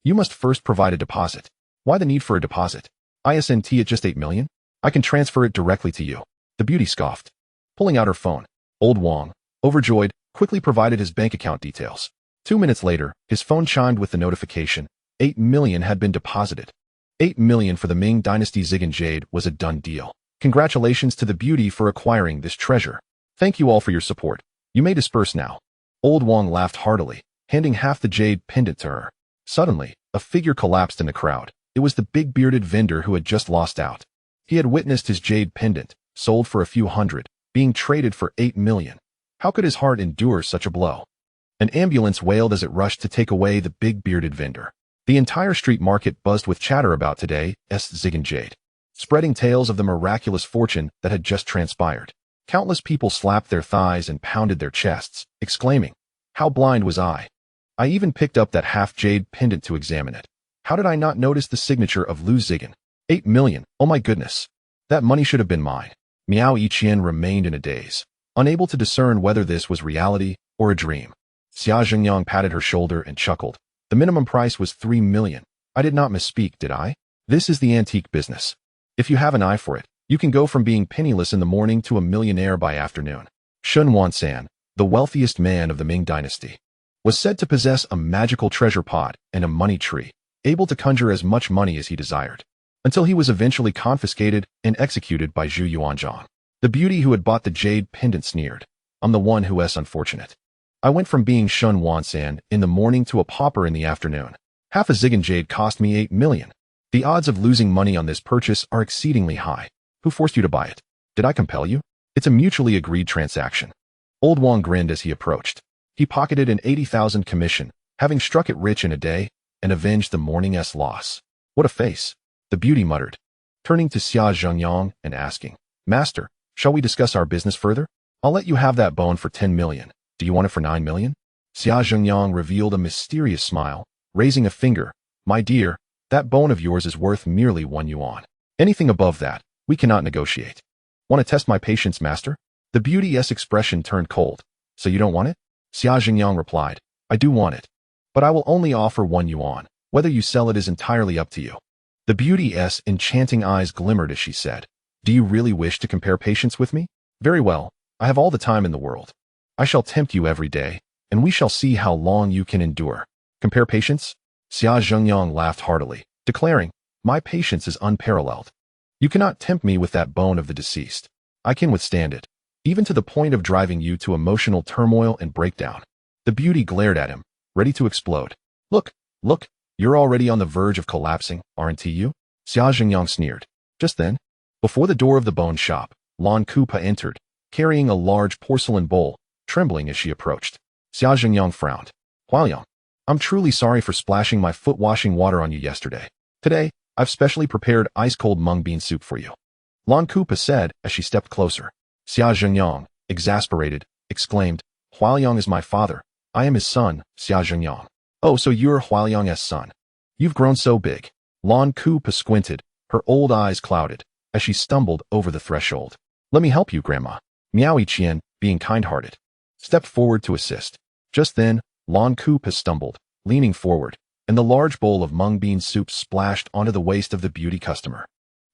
you must first provide a deposit. Why the need for a deposit? ISNT at just 8 million? I can transfer it directly to you. The beauty scoffed, pulling out her phone. Old Wang, overjoyed, quickly provided his bank account details. 2 minutes later, his phone chimed with the notification. 8 million had been deposited. 8 million for the Ming Dynasty Zigan Jade was a done deal. Congratulations to the beauty for acquiring this treasure. Thank you all for your support. You may disperse now. Old Wang laughed heartily, handing half the jade pendant to her. Suddenly, a figure collapsed in the crowd. It was the big bearded vendor who had just lost out. He had witnessed his jade pendant, sold for a few hundred, being traded for 8 million. How could his heart endure such a blow? An ambulance wailed as it rushed to take away the big bearded vendor. The entire street market buzzed with chatter about today's Zigan Jade, spreading tales of the miraculous fortune that had just transpired. Countless people slapped their thighs and pounded their chests, exclaiming, how blind was I? I even picked up that half-jade pendant to examine it. How did I not notice the signature of Lu Zigan? 8 million, oh my goodness. That money should have been mine. Miao Yiqian remained in a daze, unable to discern whether this was reality or a dream. Xia Zhengyang patted her shoulder and chuckled. The minimum price was 3 million. I did not misspeak, did I? This is the antique business. If you have an eye for it, you can go from being penniless in the morning to a millionaire by afternoon. Shun Wansan, the wealthiest man of the Ming dynasty, was said to possess a magical treasure pot and a money tree, able to conjure as much money as he desired, until he was eventually confiscated and executed by Zhu Yuanzhang. The beauty who had bought the jade pendant sneered, I'm the one who is unfortunate. I went from being Shun Wansan in the morning to a pauper in the afternoon. Half a Zigan jade cost me 8 million. The odds of losing money on this purchase are exceedingly high. Who forced you to buy it? Did I compel you? It's a mutually agreed transaction. Old Wang grinned as he approached. He pocketed an 80,000 commission, having struck it rich in a day, and avenged the morning's loss. What a face, the beauty muttered, turning to Xia Zhengyang and asking, Master, shall we discuss our business further? I'll let you have that bone for 10 million. Do you want it for 9 million? Xia Zhengyang revealed a mysterious smile, raising a finger. My dear, that bone of yours is worth merely 1 yuan. Anything above that, we cannot negotiate. Want to test my patience, master? The beauty's expression turned cold. So you don't want it? Xia Zhengyang replied, I do want it. But I will only offer 1 yuan. Whether you sell it is entirely up to you. The beauty's enchanting eyes glimmered as she said, Do you really wish to compare patience with me? Very well, I have all the time in the world. I shall tempt you every day, and we shall see how long you can endure. Compare patience? Xia Zhengyang laughed heartily, declaring, My patience is unparalleled. You cannot tempt me with that bone of the deceased. I can withstand it, even to the point of driving you to emotional turmoil and breakdown. The beauty glared at him, ready to explode. Look, you're already on the verge of collapsing, aren't you? Xia Zhengyang sneered. Just then, before the door of the bone shop, Lan Kupa entered, carrying a large porcelain bowl, trembling as she approached. Xia Zhengyang frowned. Huaoliang, I'm truly sorry for splashing my foot-washing water on you yesterday. Today, I've specially prepared ice-cold mung bean soup for you. Lan Kupa said as she stepped closer. Xia Zhengyang, exasperated, exclaimed, Huaoliang is my father. I am his son, Xia Zhengyang. Oh, so you're Huaoliang's son. You've grown so big. Lan Kupa squinted, her old eyes clouded, as she stumbled over the threshold. Let me help you, Grandma. Miao Yiqian, being kind-hearted, stepped forward to assist. Just then, Lan Kupa stumbled, leaning forward, and the large bowl of mung bean soup splashed onto the waist of the beauty customer.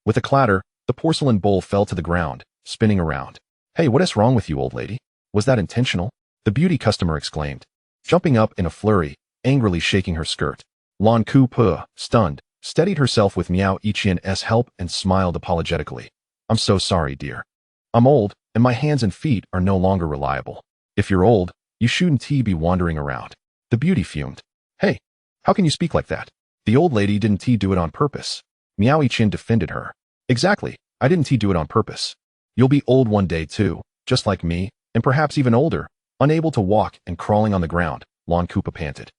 With a clatter, the porcelain bowl fell to the ground, spinning around. Hey, what is wrong with you, old lady? Was that intentional? The beauty customer exclaimed, jumping up in a flurry, angrily shaking her skirt. Lan Kupa, stunned, steadied herself with Miao Yiqian's help and smiled apologetically. I'm so sorry, dear. I'm old, and my hands and feet are no longer reliable. If you're old, you shouldn't be wandering around. The beauty fumed. Hey, how can you speak like that? The old lady didn't do it on purpose. Miao Yiqian defended her. Exactly, I didn't do it on purpose. You'll be old one day too, just like me, and perhaps even older, unable to walk and crawling on the ground, Lan Kupa panted.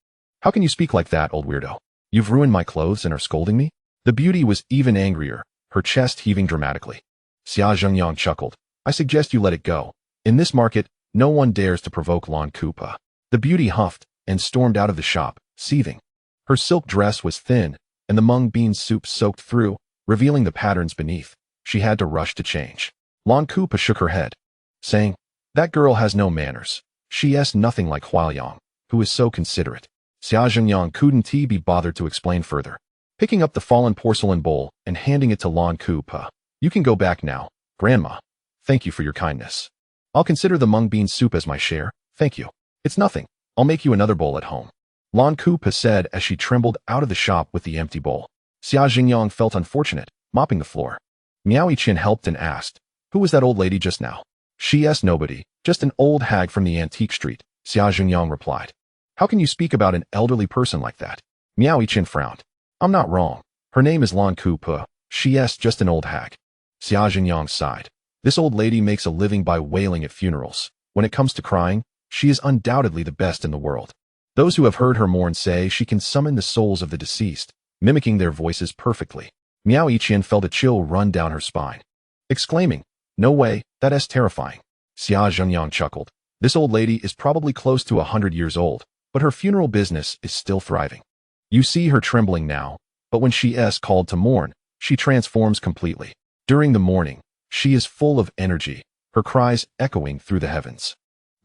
How can you speak like that, old weirdo? You've ruined my clothes and are scolding me? The beauty was even angrier, her chest heaving dramatically. Xia Zhengyang chuckled. I suggest you let it go. In this market, no one dares to provoke Lan Kupa. The beauty huffed and stormed out of the shop, seething. Her silk dress was thin, and the mung bean soup soaked through, revealing the patterns beneath. She had to rush to change. Lan Kupa shook her head, saying, That girl has no manners. She's nothing like Huaoliang, who is so considerate. Xia Zhengyang couldn't be bothered to explain further. Picking up the fallen porcelain bowl and handing it to Lan Kupa. You can go back now, Grandma. Thank you for your kindness. I'll consider the mung bean soup as my share, thank you. It's nothing. I'll make you another bowl at home. Lan Kupa said as she trembled out of the shop with the empty bowl. Xia Zhengyang felt unfortunate, mopping the floor. Miao Yiqian helped and asked, Who was that old lady just now? She's nobody, just an old hag from the antique street, Xia Zhengyang replied. How can you speak about an elderly person like that? Miao Yiqian frowned. I'm not wrong. Her name is Lan Kupa. She's just an old hag. Xia Zhengyang sighed. This old lady makes a living by wailing at funerals. When it comes to crying, she is undoubtedly the best in the world. Those who have heard her mourn say she can summon the souls of the deceased, mimicking their voices perfectly. Miao Yiqian felt a chill run down her spine, exclaiming, No way, that is terrifying. Xia Zhengyang chuckled. This old lady is probably close to 100 years old, but her funeral business is still thriving. You see her trembling now, but when she is called to mourn, she transforms completely. During the mourning, she is full of energy, her cries echoing through the heavens.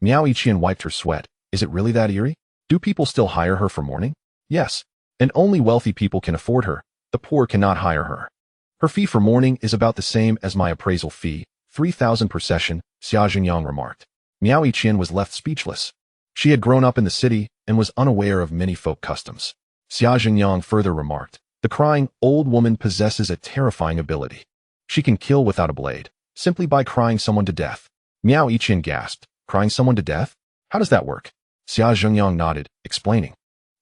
Miao Yiqian wiped her sweat. Is it really that eerie? Do people still hire her for mourning? Yes, and only wealthy people can afford her. The poor cannot hire her. Her fee for mourning is about the same as my appraisal fee, 3,000 per session, Xia Zhengyang remarked. Miao Yiqian was left speechless. She had grown up in the city and was unaware of many folk customs. Xia Zhengyang further remarked, The crying old woman possesses a terrifying ability. She can kill without a blade, simply by crying someone to death. Miao Yiqian gasped, Crying someone to death? How does that work? Xia Zhengyang nodded, explaining.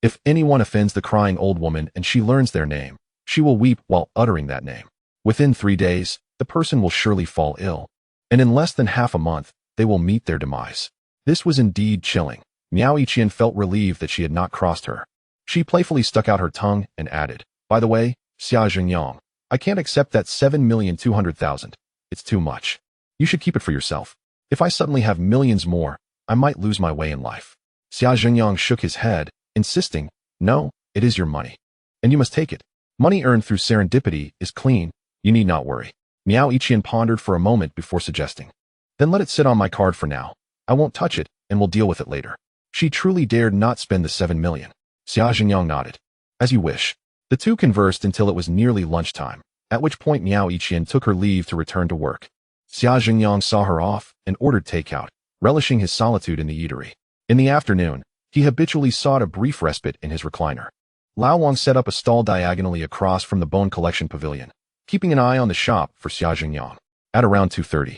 If anyone offends the crying old woman and she learns their name, she will weep while uttering that name. Within 3 days, the person will surely fall ill, and in less than half a month, they will meet their demise. This was indeed chilling. Miao Yiqian felt relieved that she had not crossed her. She playfully stuck out her tongue and added, By the way, Xia Zhengyang, I can't accept that 7,200,000. It's too much. You should keep it for yourself. If I suddenly have millions more, I might lose my way in life. Xia Zhengyang shook his head, insisting, no, it is your money. And you must take it. Money earned through serendipity is clean, you need not worry. Miao Yiqian pondered for a moment before suggesting. Then let it sit on my card for now. I won't touch it, and we'll deal with it later. She truly dared not spend the 7 million. Xia Zhengyang nodded. As you wish. The two conversed until it was nearly lunchtime, at which point Miao Yiqian took her leave to return to work. Xia Zhengyang saw her off and ordered takeout, relishing his solitude in the eatery. In the afternoon, he habitually sought a brief respite in his recliner. Lao Wang set up a stall diagonally across from the bone collection pavilion, keeping an eye on the shop for Xia Zhengyang. At around 2:30,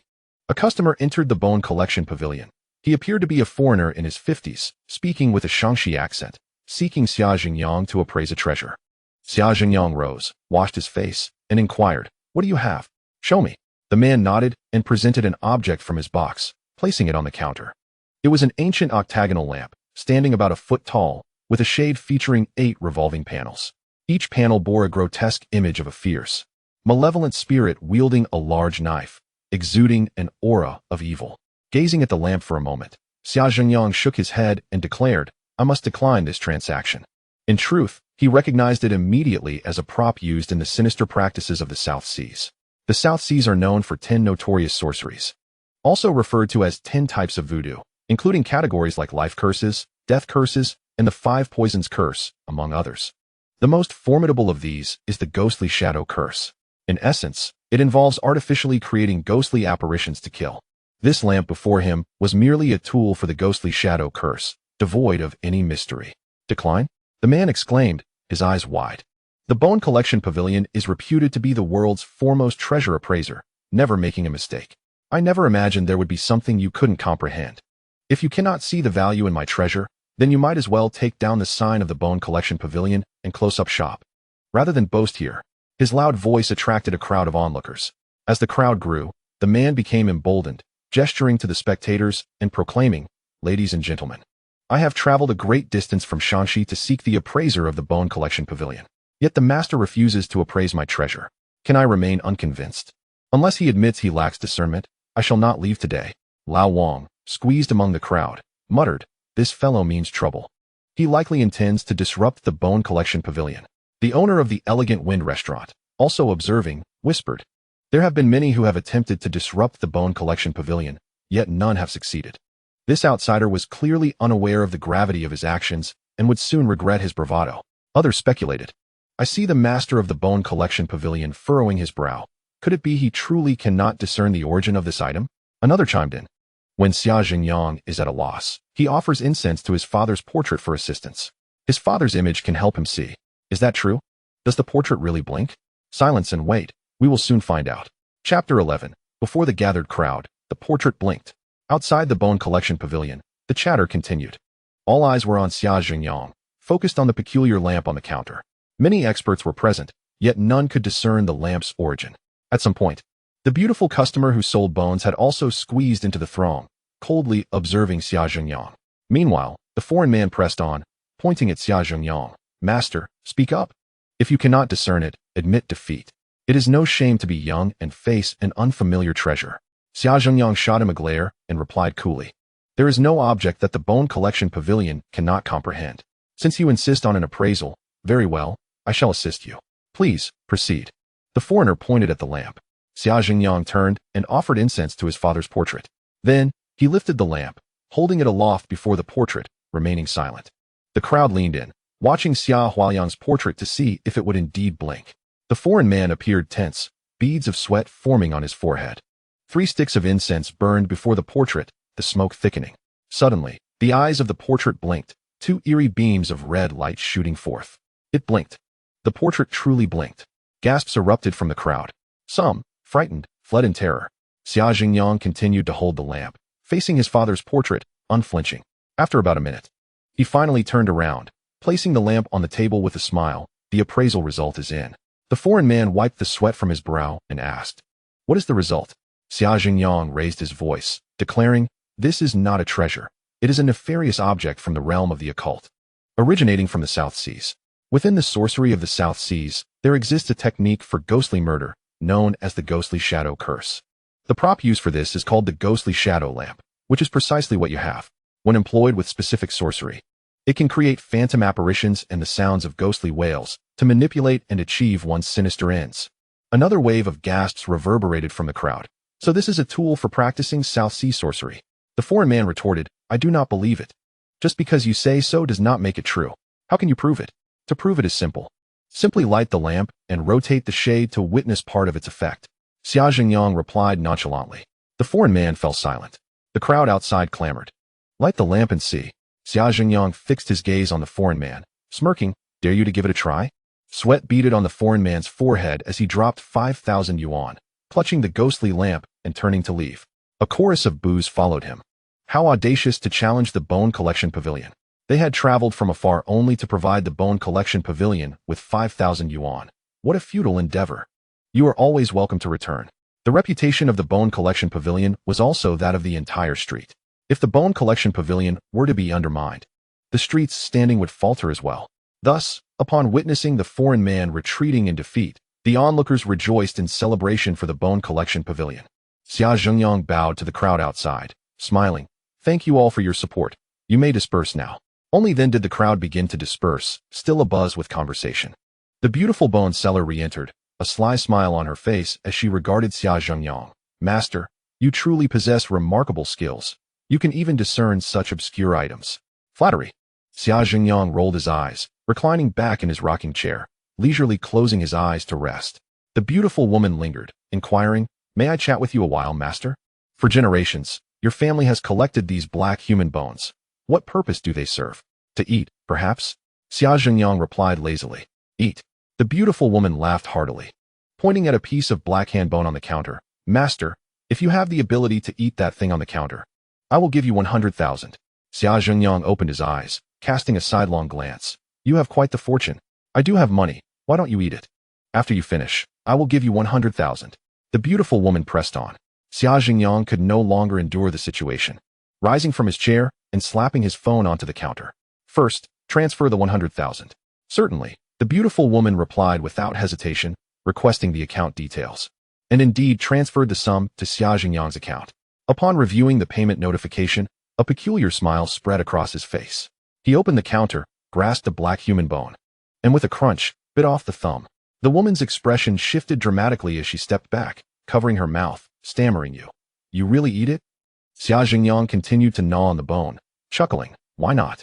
a customer entered the bone collection pavilion. He appeared to be a foreigner in his 50s, speaking with a Shaanxi accent, seeking Xia Zhengyang to appraise a treasure. Xia Zhengyang rose, washed his face, and inquired, what do you have? Show me. The man nodded and presented an object from his box, placing it on the counter. It was an ancient octagonal lamp, standing about a foot tall, with a shade featuring 8 revolving panels. Each panel bore a grotesque image of a fierce, malevolent spirit wielding a large knife, exuding an aura of evil. Gazing at the lamp for a moment, Xia Zhengyang shook his head and declared, I must decline this transaction. In truth, he recognized it immediately as a prop used in the sinister practices of the South Seas. The South Seas are known for 10 notorious sorceries, also referred to as 10 types of voodoo, including categories like life curses, death curses, and the 5 poisons curse, among others. The most formidable of these is the ghostly shadow curse. In essence, it involves artificially creating ghostly apparitions to kill. This lamp before him was merely a tool for the ghostly shadow curse, devoid of any mystery. Decline? The man exclaimed, his eyes wide. The Bone Collection Pavilion is reputed to be the world's foremost treasure appraiser, never making a mistake. I never imagined there would be something you couldn't comprehend. If you cannot see the value in my treasure, then you might as well take down the sign of the Bone Collection Pavilion and close up shop. Rather than boast here, his loud voice attracted a crowd of onlookers. As the crowd grew, the man became emboldened, gesturing to the spectators and proclaiming, ladies and gentlemen, I have traveled a great distance from Shaanxi to seek the appraiser of the Bone Collection Pavilion. Yet the master refuses to appraise my treasure. Can I remain unconvinced? Unless he admits he lacks discernment, I shall not leave today. Lao Wang, squeezed among the crowd, muttered, this fellow means trouble. He likely intends to disrupt the Bone Collection Pavilion. The owner of the Elegant Wind restaurant, also observing, whispered, there have been many who have attempted to disrupt the Bone Collection Pavilion, yet none have succeeded. This outsider was clearly unaware of the gravity of his actions and would soon regret his bravado. Others speculated. I see the master of the Bone Collection Pavilion furrowing his brow. Could it be he truly cannot discern the origin of this item? Another chimed in. When Xia Zhengyang is at a loss, he offers incense to his father's portrait for assistance. His father's image can help him see. Is that true? Does the portrait really blink? Silence and wait. We will soon find out. Chapter 11. Before the gathered crowd, the portrait blinked. Outside the Bone Collection Pavilion, the chatter continued. All eyes were on Xia Zhengyang, focused on the peculiar lamp on the counter. Many experts were present, yet none could discern the lamp's origin. At some point, the beautiful customer who sold bones had also squeezed into the throng, coldly observing Xia Zhengyang. Meanwhile, the foreign man pressed on, pointing at Xia Zhengyang. Master, speak up. If you cannot discern it, admit defeat. It is no shame to be young and face an unfamiliar treasure. Xia Zhengyang shot him a glare and replied coolly. There is no object that the Bone Collection Pavilion cannot comprehend. Since you insist on an appraisal, very well, I shall assist you. Please, proceed. The foreigner pointed at the lamp. Xia Zhengyang turned and offered incense to his father's portrait. Then, he lifted the lamp, holding it aloft before the portrait, remaining silent. The crowd leaned in, watching Xia Huayang's portrait to see if it would indeed blink. The foreign man appeared tense, beads of sweat forming on his forehead. 3 sticks of incense burned before the portrait, the smoke thickening. Suddenly, the eyes of the portrait blinked, 2 eerie beams of red light shooting forth. It blinked. The portrait truly blinked. Gasps erupted from the crowd. Some, frightened, fled in terror. Xia Zhengyang continued to hold the lamp, facing his father's portrait, unflinching. After about a minute, he finally turned around, placing the lamp on the table with a smile. The appraisal result is in. The foreign man wiped the sweat from his brow and asked, what is the result? Xia Zhengyang raised his voice, declaring, this is not a treasure. It is a nefarious object from the realm of the occult, originating from the South Seas. Within the sorcery of the South Seas, there exists a technique for ghostly murder, known as the ghostly shadow curse. The prop used for this is called the ghostly shadow lamp, which is precisely what you have. When employed with specific sorcery, it can create phantom apparitions and the sounds of ghostly wails to manipulate and achieve one's sinister ends. Another wave of gasps reverberated from the crowd. So this is a tool for practicing South Sea sorcery. The foreign man retorted, I do not believe it. Just because you say so does not make it true. How can you prove it? To prove it is simple. Simply light the lamp and rotate the shade to witness part of its effect. Xia Jingyang replied nonchalantly. The foreign man fell silent. The crowd outside clamored. Light the lamp and see. Xia Jingyang fixed his gaze on the foreign man, smirking, dare you to give it a try? Sweat beaded on the foreign man's forehead as he dropped 5,000 yuan, clutching the ghostly lamp and turning to leave. A chorus of boos followed him. How audacious to challenge the Bone Collection Pavilion. They had traveled from afar only to provide the Bone Collection Pavilion with 5,000 yuan. What a futile endeavor. You are always welcome to return. The reputation of the Bone Collection Pavilion was also that of the entire street. If the Bone Collection Pavilion were to be undermined, the street's standing would falter as well. Thus, upon witnessing the foreign man retreating in defeat, the onlookers rejoiced in celebration for the Bone Collection Pavilion. Xia Jingyang bowed to the crowd outside, smiling. Thank you all for your support. You may disperse now. Only then did the crowd begin to disperse, still abuzz with conversation. The beautiful bone seller re-entered, a sly smile on her face as she regarded Xia Jingyang. Master, you truly possess remarkable skills. You can even discern such obscure items. Flattery. Xia Jingyang rolled his eyes, reclining back in his rocking chair, leisurely closing his eyes to rest. The beautiful woman lingered, inquiring, May I chat with you a while, master? For generations, your family has collected these black human bones. What purpose do they serve? To eat, perhaps? Xia Jingyang replied lazily. Eat. The beautiful woman laughed heartily, pointing at a piece of black hand bone on the counter. Master, if you have the ability to eat that thing on the counter, I will give you 100,000. Xia Jingyang opened his eyes, casting a sidelong glance. You have quite the fortune. I do have money. Why don't you eat it? After you finish, I will give you 100,000. The beautiful woman pressed on. Xia Jingyang could no longer endure the situation. Rising from his chair and slapping his phone onto the counter. First, transfer the 100,000. Certainly. The beautiful woman replied without hesitation, requesting the account details, and indeed transferred the sum to Xia Jingyang's account. Upon reviewing the payment notification, a peculiar smile spread across his face. He opened the counter, grasped a black human bone, and with a crunch, bit off the thumb. The woman's expression shifted dramatically as she stepped back, covering her mouth, stammering, You really eat it? Xia Jingyang continued to gnaw on the bone, chuckling, Why not?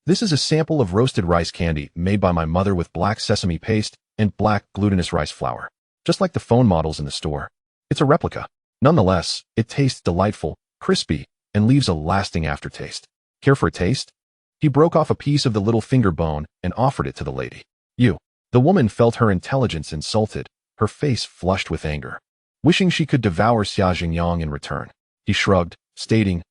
This is a sample of roasted rice candy made by my mother with black sesame paste and black glutinous rice flour, just like the phone models in the store. It's a replica. Nonetheless, it tastes delightful, crispy, and leaves a lasting aftertaste. Care for a taste? He broke off a piece of the little finger bone and offered it to the lady. You. The woman felt her intelligence insulted, her face flushed with anger, wishing she could devour Xia Jingyang in return. He shrugged, stating,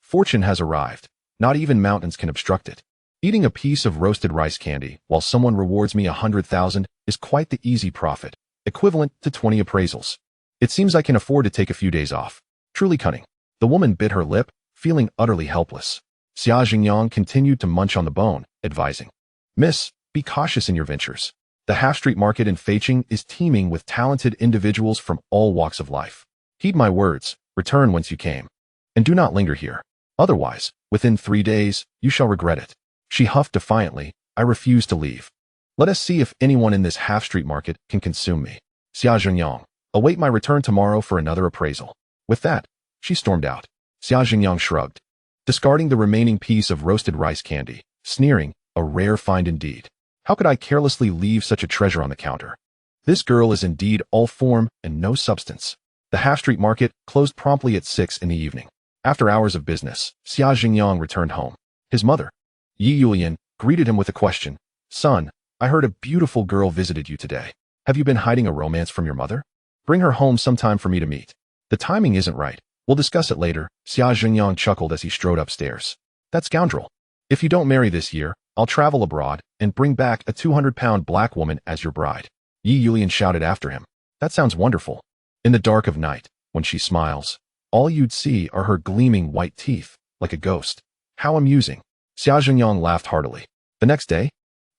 Fortune has arrived. Not even mountains can obstruct it. Eating a piece of roasted rice candy while someone rewards me 100,000 is quite the easy profit, equivalent to 20 appraisals. It seems I can afford to take a few days off. Truly cunning. The woman bit her lip, feeling utterly helpless. Xia Jingyang continued to munch on the bone, advising, Miss, be cautious in your ventures. The half-street market in Feiqing is teeming with talented individuals from all walks of life. Heed my words, return whence you came. And do not linger here. Otherwise, within 3 days, you shall regret it. She huffed defiantly, I refuse to leave. Let us see if anyone in this half-street market can consume me. Xia Jingyang, await my return tomorrow for another appraisal. With that, she stormed out. Xia Jingyang shrugged, discarding the remaining piece of roasted rice candy, sneering, a rare find indeed. How could I carelessly leave such a treasure on the counter? This girl is indeed all form and no substance. The half-street market closed promptly at 6 in the evening. After hours of business, Xia Jingyang returned home. His mother, Yi Yulian, greeted him with a question. Son, I heard a beautiful girl visited you today. Have you been hiding a romance from your mother? Bring her home sometime for me to meet. The timing isn't right. We'll discuss it later. Xia Jingyang chuckled as he strode upstairs. That scoundrel. If you don't marry this year, I'll travel abroad and bring back a 200-pound black woman as your bride. Yi Yulian shouted after him. That sounds wonderful. In the dark of night, when she smiles, all you'd see are her gleaming white teeth, like a ghost. How amusing. Xia Jingyang laughed heartily. The next day,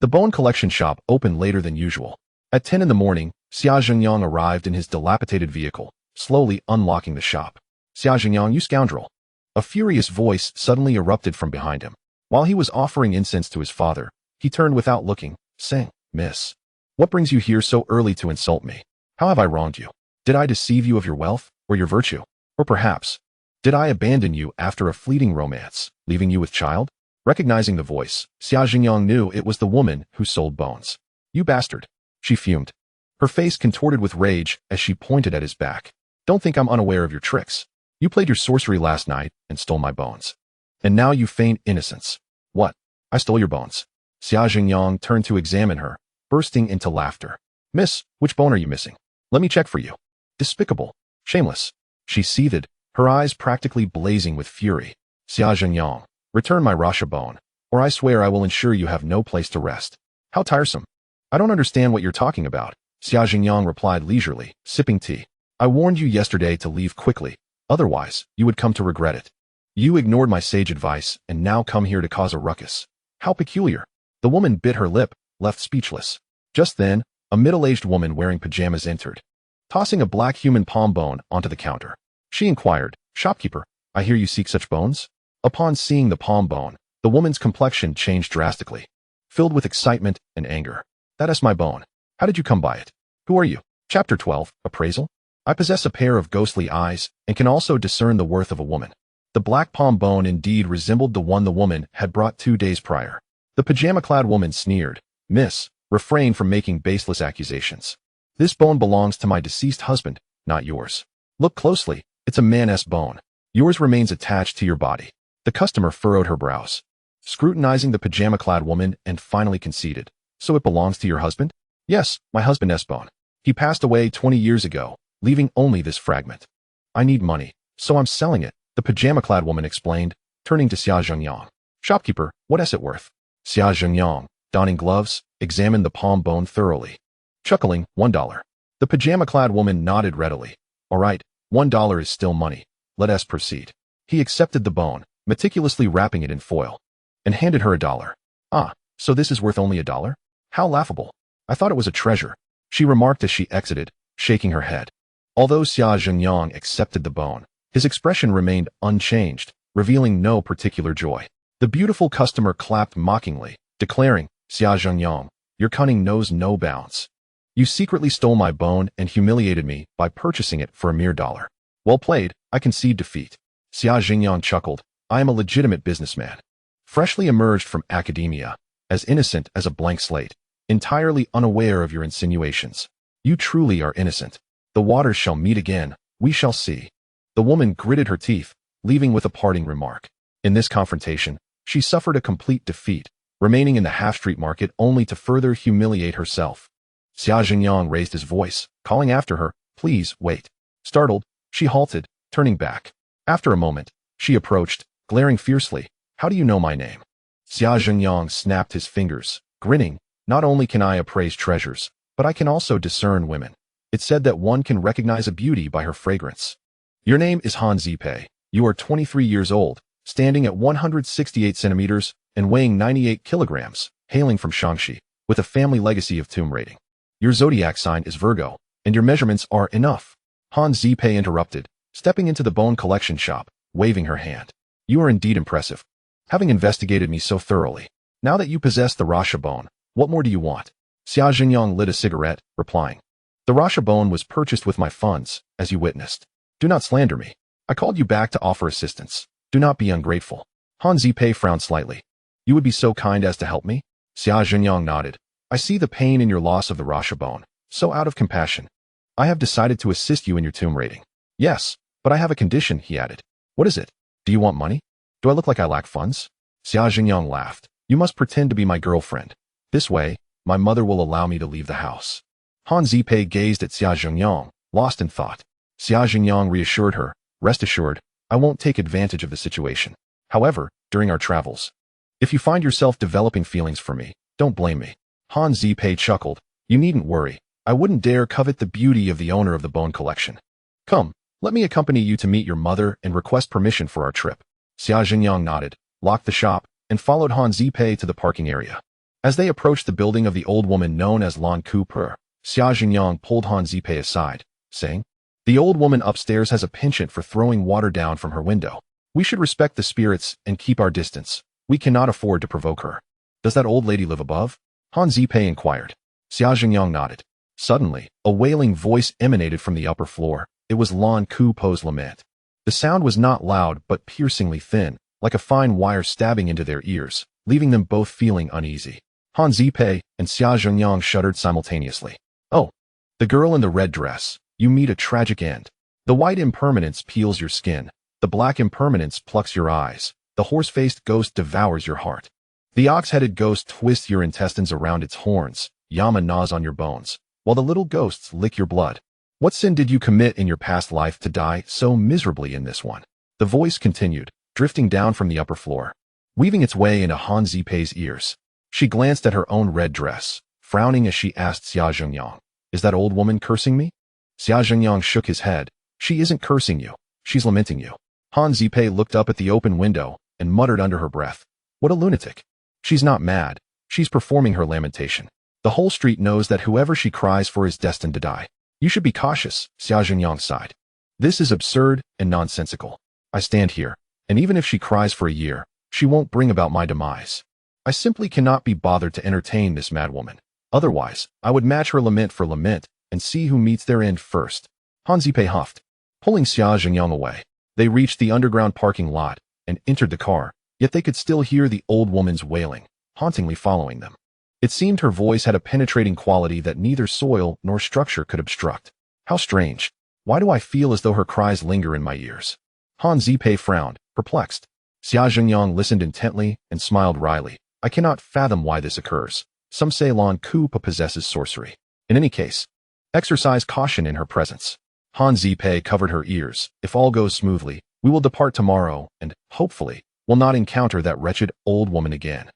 the bone collection shop opened later than usual. At 10 in the morning, Xia Jingyang arrived in his dilapidated vehicle, slowly unlocking the shop. "Xia Jingyang, you scoundrel!" A furious voice suddenly erupted from behind him. While he was offering incense to his father, he turned without looking, saying, "Miss, what brings you here so early to insult me? How have I wronged you? Did I deceive you of your wealth or your virtue? Or perhaps, did I abandon you after a fleeting romance, leaving you with child?" Recognizing the voice, Xia Jingyang knew it was the woman who sold bones. "You bastard!" she fumed. Her face contorted with rage as she pointed at his back. "Don't think I'm unaware of your tricks. You played your sorcery last night and stole my bones. And now you feign innocence." "What? I stole your bones?" Xia Jingyang turned to examine her, bursting into laughter. "Miss, which bone are you missing? Let me check for you." "Despicable. Shameless." She seethed, her eyes practically blazing with fury. "Xia Jingyang, return my rasha bone, or I swear I will ensure you have no place to rest." "How tiresome." "I don't understand what you're talking about," Xia Jingyang replied leisurely, sipping tea. "I warned you yesterday to leave quickly, otherwise you would come to regret it. You ignored my sage advice and now come here to cause a ruckus. How peculiar." The woman bit her lip, left speechless. Just then, a middle-aged woman wearing pajamas entered, tossing a black human palm bone onto the counter. She inquired, "Shopkeeper, I hear you seek such bones?" Upon seeing the palm bone, the woman's complexion changed drastically, filled with excitement and anger. "That is my bone. How did you come by it? Who are you?" Chapter 12, Appraisal. "I possess a pair of ghostly eyes and can also discern the worth of a woman." The black palm bone indeed resembled the one the woman had brought 2 days prior. The pajama-clad woman sneered, "Miss, refrain from making baseless accusations. This bone belongs to my deceased husband, not yours. Look closely, it's a man's bone. Yours remains attached to your body." The customer furrowed her brows, scrutinizing the pajama-clad woman, and finally conceded, "So it belongs to your husband?" "Yes, my husband's bone. He passed away 20 years ago, leaving only this fragment. I need money, so I'm selling it," the pajama-clad woman explained, turning to Xia Jingyang. "Shopkeeper, what is it worth?" Xia Jingyang, donning gloves, examined the palm bone thoroughly. Chuckling, $1. The pajama-clad woman nodded readily. "All right, $1 is still money. Let us proceed." He accepted the bone, meticulously wrapping it in foil, and handed her $1. "Ah, so this is worth only $1? How laughable. I thought it was a treasure," she remarked as she exited, shaking her head. Although Xia Jingyang accepted the bone, his expression remained unchanged, revealing no particular joy. The beautiful customer clapped mockingly, declaring, "Xia Jingyang, your cunning knows no bounds. You secretly stole my bone and humiliated me by purchasing it for a mere $1. Well played, I concede defeat." Xia Jingyang chuckled, "I am a legitimate businessman, freshly emerged from academia, as innocent as a blank slate, entirely unaware of your insinuations. You truly are innocent. The waters shall meet again, we shall see." The woman gritted her teeth, leaving with a parting remark. In this confrontation, she suffered a complete defeat, remaining in the half-street market only to further humiliate herself. Xia Jingyang raised his voice, calling after her, "Please, wait." Startled, she halted, turning back. After a moment, she approached, glaring fiercely, "How do you know my name?" Xia Jingyang snapped his fingers, grinning, "Not only can I appraise treasures, but I can also discern women. It's said that one can recognize a beauty by her fragrance. Your name is Han Zipei. You are 23 years old, standing at 168 centimeters and weighing 98 kilograms, hailing from Shaanxi, with a family legacy of tomb raiding. Your zodiac sign is Virgo, and your measurements are enough." Han Zipei interrupted, stepping into the bone collection shop, waving her hand. "You are indeed impressive, having investigated me so thoroughly. Now that you possess the rasha bone, what more do you want?" Xia Jingyang lit a cigarette, replying, "The rasha bone was purchased with my funds, as you witnessed. Do not slander me. I called you back to offer assistance. Do not be ungrateful." Han Zipei frowned slightly. "You would be so kind as to help me?" Xia Jingyang nodded. "I see the pain in your loss of the rasha bone, so out of compassion, I have decided to assist you in your tomb raiding." "Yes, but I have a condition," he added. "What is it? Do you want money? Do I look like I lack funds?" Xia Jingyang laughed. "You must pretend to be my girlfriend. This way, my mother will allow me to leave the house." Han Zipei gazed at Xia Jingyang, lost in thought. Xia Jingyang reassured her, "Rest assured, I won't take advantage of the situation. However, during our travels, if you find yourself developing feelings for me, don't blame me." Han Zipei chuckled, "You needn't worry. I wouldn't dare covet the beauty of the owner of the bone collection. Come, let me accompany you to meet your mother and request permission for our trip." Xia Jingyang nodded, locked the shop, and followed Han Zipei to the parking area. As they approached the building of the old woman known as Lan Ku Per, Xia Jingyang pulled Han Zipei aside, saying, The old woman upstairs has a penchant for throwing water down from her window. We should respect the spirits and keep our distance. We cannot afford to provoke her. Does that old lady live above? Han Zipei inquired. Xia Zhengyang nodded. Suddenly, a wailing voice emanated from the upper floor. It was Lan Kupo's lament. The sound was not loud but piercingly thin, like a fine wire stabbing into their ears, leaving them both feeling uneasy. Han Zipei and Xia Zhengyang shuddered simultaneously. Oh, the girl in the red dress. You meet a tragic end. The white impermanence peels your skin. The black impermanence plucks your eyes. The horse-faced ghost devours your heart. The ox-headed ghost twists your intestines around its horns. Yama gnaws on your bones, while the little ghosts lick your blood. What sin did you commit in your past life to die so miserably in this one? The voice continued, drifting down from the upper floor, weaving its way into Han Zipei's ears. She glanced at her own red dress, frowning as she asked Xia Zhengyang, "Is that old woman cursing me?" Xia Zhengyang shook his head. "She isn't cursing you. She's lamenting you." Han Zipei looked up at the open window and muttered under her breath, "What a lunatic. She's not mad. She's performing her lamentation. The whole street knows that whoever she cries for is destined to die. You should be cautious," Xia Zhengyang sighed. "This is absurd and nonsensical. I stand here, and even if she cries for a year, she won't bring about my demise. I simply cannot be bothered to entertain this madwoman. Otherwise, I would match her lament for lament and see who meets their end first." Han Zipei huffed, pulling Xia Zhengyang away. They reached the underground parking lot and entered the car, yet they could still hear the old woman's wailing, hauntingly following them. It seemed her voice had a penetrating quality that neither soil nor structure could obstruct. How strange. Why do I feel as though her cries linger in my ears? Han Zipei frowned, perplexed. Xia Zhengyang listened intently and smiled wryly. I cannot fathom why this occurs. Some say Lan Kupo possesses sorcery. In any case, exercise caution in her presence. Han Zipei covered her ears. If all goes smoothly, we will depart tomorrow and, hopefully, will not encounter that wretched old woman again.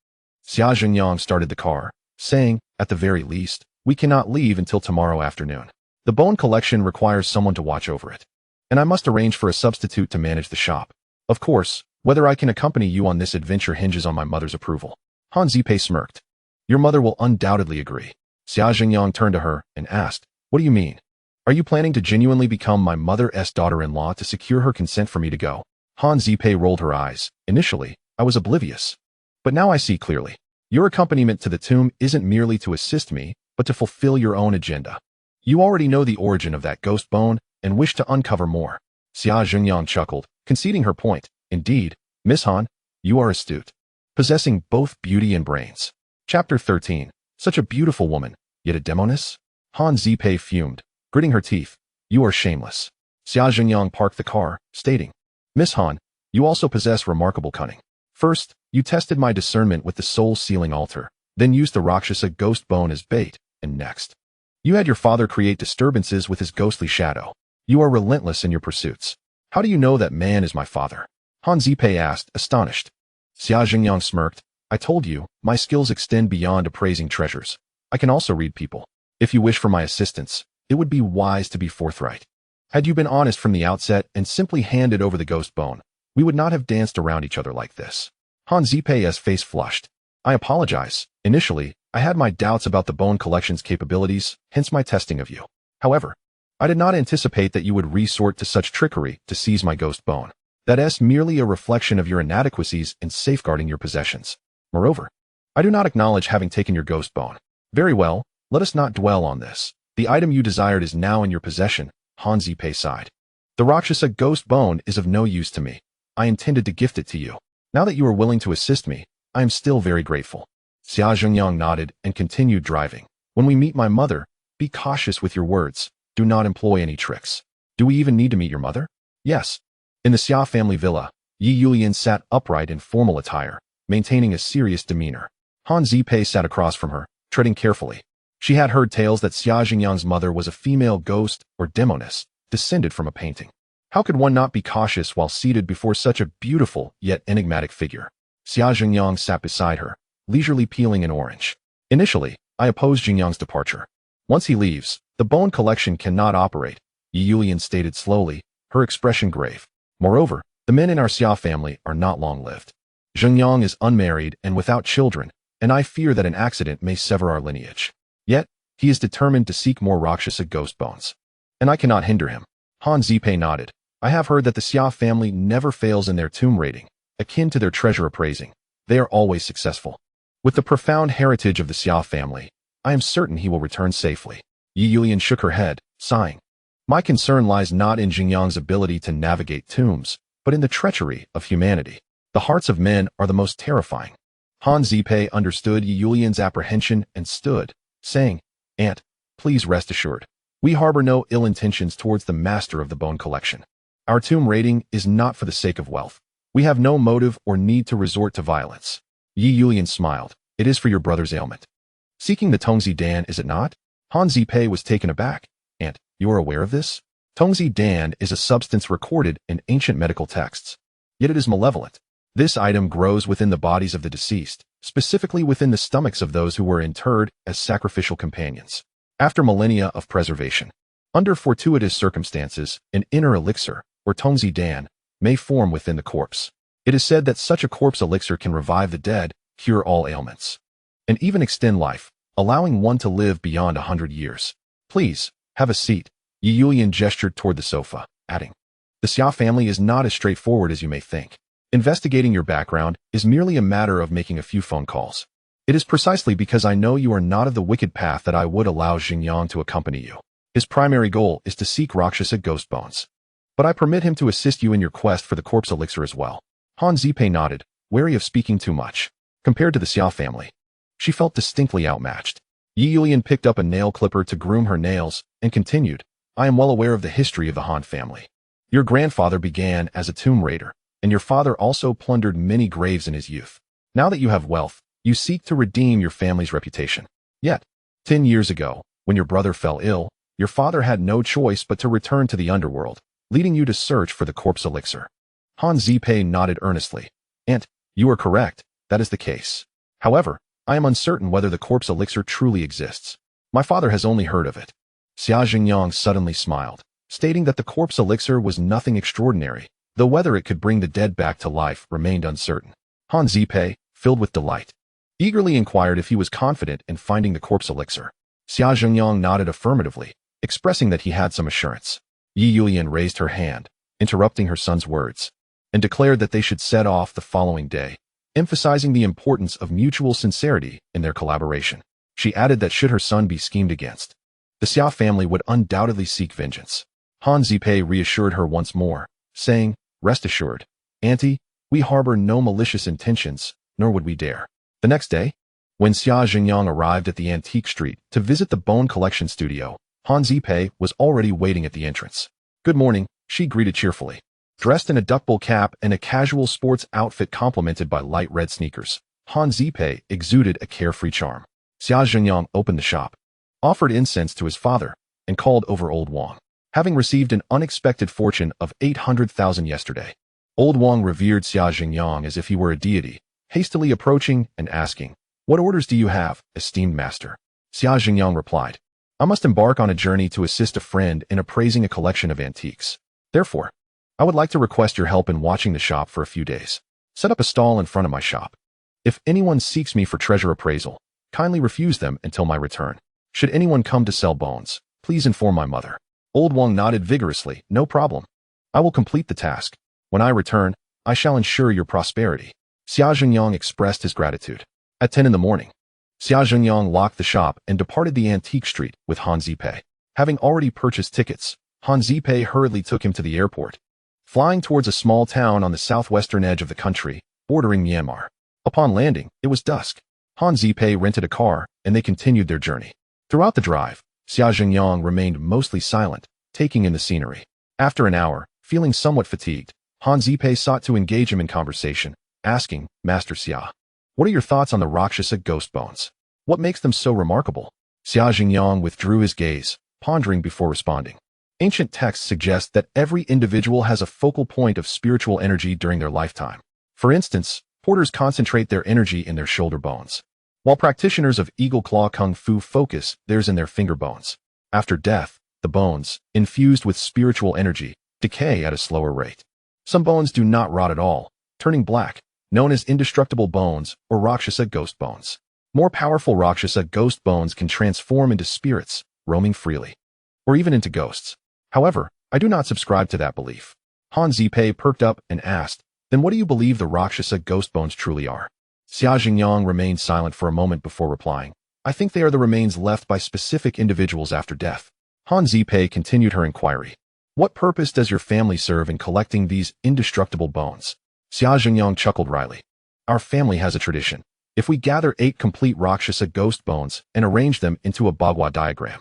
Xia Zhengyang started the car, saying, at the very least, we cannot leave until tomorrow afternoon. The bone collection requires someone to watch over it, and I must arrange for a substitute to manage the shop. Of course, whether I can accompany you on this adventure hinges on my mother's approval. Han Zipei smirked. Your mother will undoubtedly agree. Xia Zhengyang turned to her and asked, what do you mean? Are you planning to genuinely become my mother's daughter-in-law to secure her consent for me to go? Han Zipei rolled her eyes. Initially, I was oblivious. But now I see clearly. Your accompaniment to the tomb isn't merely to assist me, but to fulfill your own agenda. You already know the origin of that ghost bone and wish to uncover more. Xia Zhengyang chuckled, conceding her point. Indeed, Miss Han, you are astute, possessing both beauty and brains. Chapter 13. Such a beautiful woman, yet a demoness? Han Zipei fumed, gritting her teeth. You are shameless. Xia Zhengyang parked the car, stating, Miss Han, you also possess remarkable cunning. First, you tested my discernment with the soul-sealing altar, then used the Rakshasa ghost bone as bait, and next, you had your father create disturbances with his ghostly shadow. You are relentless in your pursuits. How do you know that man is my father? Han Zipei asked, astonished. Xia Zhengyang smirked. I told you, my skills extend beyond appraising treasures. I can also read people. If you wish for my assistance, it would be wise to be forthright. Had you been honest from the outset and simply handed over the ghost bone, we would not have danced around each other like this. Han Zipei's face flushed. I apologize. Initially, I had my doubts about the bone collection's capabilities, hence my testing of you. However, I did not anticipate that you would resort to such trickery to seize my ghost bone. That is merely a reflection of your inadequacies in safeguarding your possessions. Moreover, I do not acknowledge having taken your ghost bone. Very well, let us not dwell on this. The item you desired is now in your possession, Han Zipei sighed. The Rakshasa ghost bone is of no use to me. I intended to gift it to you. Now that you are willing to assist me, I am still very grateful. Xia Zhengyang nodded and continued driving. When we meet my mother, be cautious with your words. Do not employ any tricks. Do we even need to meet your mother? Yes. In the Xia family villa, Yi Yulian sat upright in formal attire, maintaining a serious demeanor. Han Zipei sat across from her, treading carefully. She had heard tales that Xia Zhengyang's mother was a female ghost or demoness, descended from a painting. How could one not be cautious while seated before such a beautiful yet enigmatic figure? Xia Zhengyang sat beside her, leisurely peeling an orange. Initially, I opposed Zhengyang's departure. Once he leaves, the bone collection cannot operate, Yi Yulian stated slowly, her expression grave. Moreover, the men in our Xia family are not long-lived. Zhengyang is unmarried and without children, and I fear that an accident may sever our lineage. Yet, he is determined to seek more Rakshasa ghost bones. And I cannot hinder him. Han Zipei nodded. I have heard that the Xia family never fails in their tomb raiding, akin to their treasure appraising. They are always successful. With the profound heritage of the Xia family, I am certain he will return safely. Yi Yulian shook her head, sighing. My concern lies not in Xingyang's ability to navigate tombs, but in the treachery of humanity. The hearts of men are the most terrifying. Han Zipei understood Yi Yulian's apprehension and stood, saying, Aunt, please rest assured. We harbor no ill intentions towards the master of the bone collection. Our tomb raiding is not for the sake of wealth. We have no motive or need to resort to violence. Yi Yulian smiled. It is for your brother's ailment. Seeking the Tongzi Dan, is it not? Han Zipei was taken aback. Aunt, you are aware of this? Tongzi Dan is a substance recorded in ancient medical texts. Yet it is malevolent. This item grows within the bodies of the deceased, specifically within the stomachs of those who were interred as sacrificial companions. After millennia of preservation, under fortuitous circumstances, an inner elixir, or Tongzi Dan, may form within the corpse. It is said that such a corpse elixir can revive the dead, cure all ailments, and even extend life, allowing one to live beyond 100 years. Please, have a seat. Yi Yulian gestured toward the sofa, adding, The Xia family is not as straightforward as you may think. Investigating your background is merely a matter of making a few phone calls. It is precisely because I know you are not of the wicked path that I would allow Xingyang to accompany you. His primary goal is to seek Rakshasa ghost bones. But I permit him to assist you in your quest for the corpse elixir as well. Han Zipei nodded, wary of speaking too much. Compared to the Xia family, she felt distinctly outmatched. Yi Yulian picked up a nail clipper to groom her nails and continued, I am well aware of the history of the Han family. Your grandfather began as a tomb raider, and your father also plundered many graves in his youth. Now that you have wealth, you seek to redeem your family's reputation. Yet, 10 years ago, when your brother fell ill, your father had no choice but to return to the underworld, leading you to search for the corpse elixir. Han Zipei nodded earnestly. Aunt, you are correct. That is the case. However, I am uncertain whether the corpse elixir truly exists. My father has only heard of it. Xia Xingyang suddenly smiled, stating that the corpse elixir was nothing extraordinary, though whether it could bring the dead back to life remained uncertain. Han Zipei, filled with delight, eagerly inquired if he was confident in finding the corpse elixir. Xia Xingyang nodded affirmatively, expressing that he had some assurance. Yi Yulian raised her hand, interrupting her son's words, and declared that they should set off the following day, emphasizing the importance of mutual sincerity in their collaboration. She added that should her son be schemed against, the Xia family would undoubtedly seek vengeance. Han Zipei reassured her once more, saying, Rest assured, Auntie, we harbor no malicious intentions, nor would we dare. The next day, when Xia Xingyang arrived at the antique street to visit the bone collection studio, Han Zipei was already waiting at the entrance. Good morning, she greeted cheerfully. Dressed in a duckbill cap and a casual sports outfit complemented by light red sneakers, Han Zipei exuded a carefree charm. Xia Xingyang opened the shop, offered incense to his father, and called over Old Wang. Having received an unexpected fortune of 800,000 yesterday, Old Wang revered Xia Xingyang as if he were a deity, hastily approaching and asking, What orders do you have, esteemed master? Xia Xingyang replied, I must embark on a journey to assist a friend in appraising a collection of antiques. Therefore, I would like to request your help in watching the shop for a few days. Set up a stall in front of my shop. If anyone seeks me for treasure appraisal, kindly refuse them until my return. Should anyone come to sell bones, please inform my mother. Old Wang nodded vigorously. No problem. I will complete the task. When I return, I shall ensure your prosperity. Xia Xingyang expressed his gratitude. At 10 in the morning, Xia Xingyang locked the shop and departed the antique street with Han Zipei. Having already purchased tickets, Han Zipei hurriedly took him to the airport, flying towards a small town on the southwestern edge of the country, bordering Myanmar. Upon landing, it was dusk. Han Zipei rented a car, and they continued their journey. Throughout the drive, Xia Xingyang remained mostly silent, taking in the scenery. After an hour, feeling somewhat fatigued, Han Zipei sought to engage him in conversation, asking, Master Xia, what are your thoughts on the Rakshasa ghost bones? What makes them so remarkable? Xia Xingyang withdrew his gaze, pondering before responding. Ancient texts suggest that every individual has a focal point of spiritual energy during their lifetime. For instance, porters concentrate their energy in their shoulder bones, while practitioners of eagle claw kung fu focus theirs in their finger bones. After death, the bones, infused with spiritual energy, decay at a slower rate. Some bones do not rot at all, turning black, known as indestructible bones or Rakshasa ghost bones. More powerful Rakshasa ghost bones can transform into spirits, roaming freely, or even into ghosts. However, I do not subscribe to that belief. Han Zipei perked up and asked, then what do you believe the Rakshasa ghost bones truly are? Xia Jingyang remained silent for a moment before replying. I think they are the remains left by specific individuals after death. Han Zipei continued her inquiry. What purpose does your family serve in collecting these indestructible bones? Xia Jingyang chuckled wryly. Our family has a tradition. If we gather 8 complete Rakshasa ghost bones and arrange them into a Bagua diagram,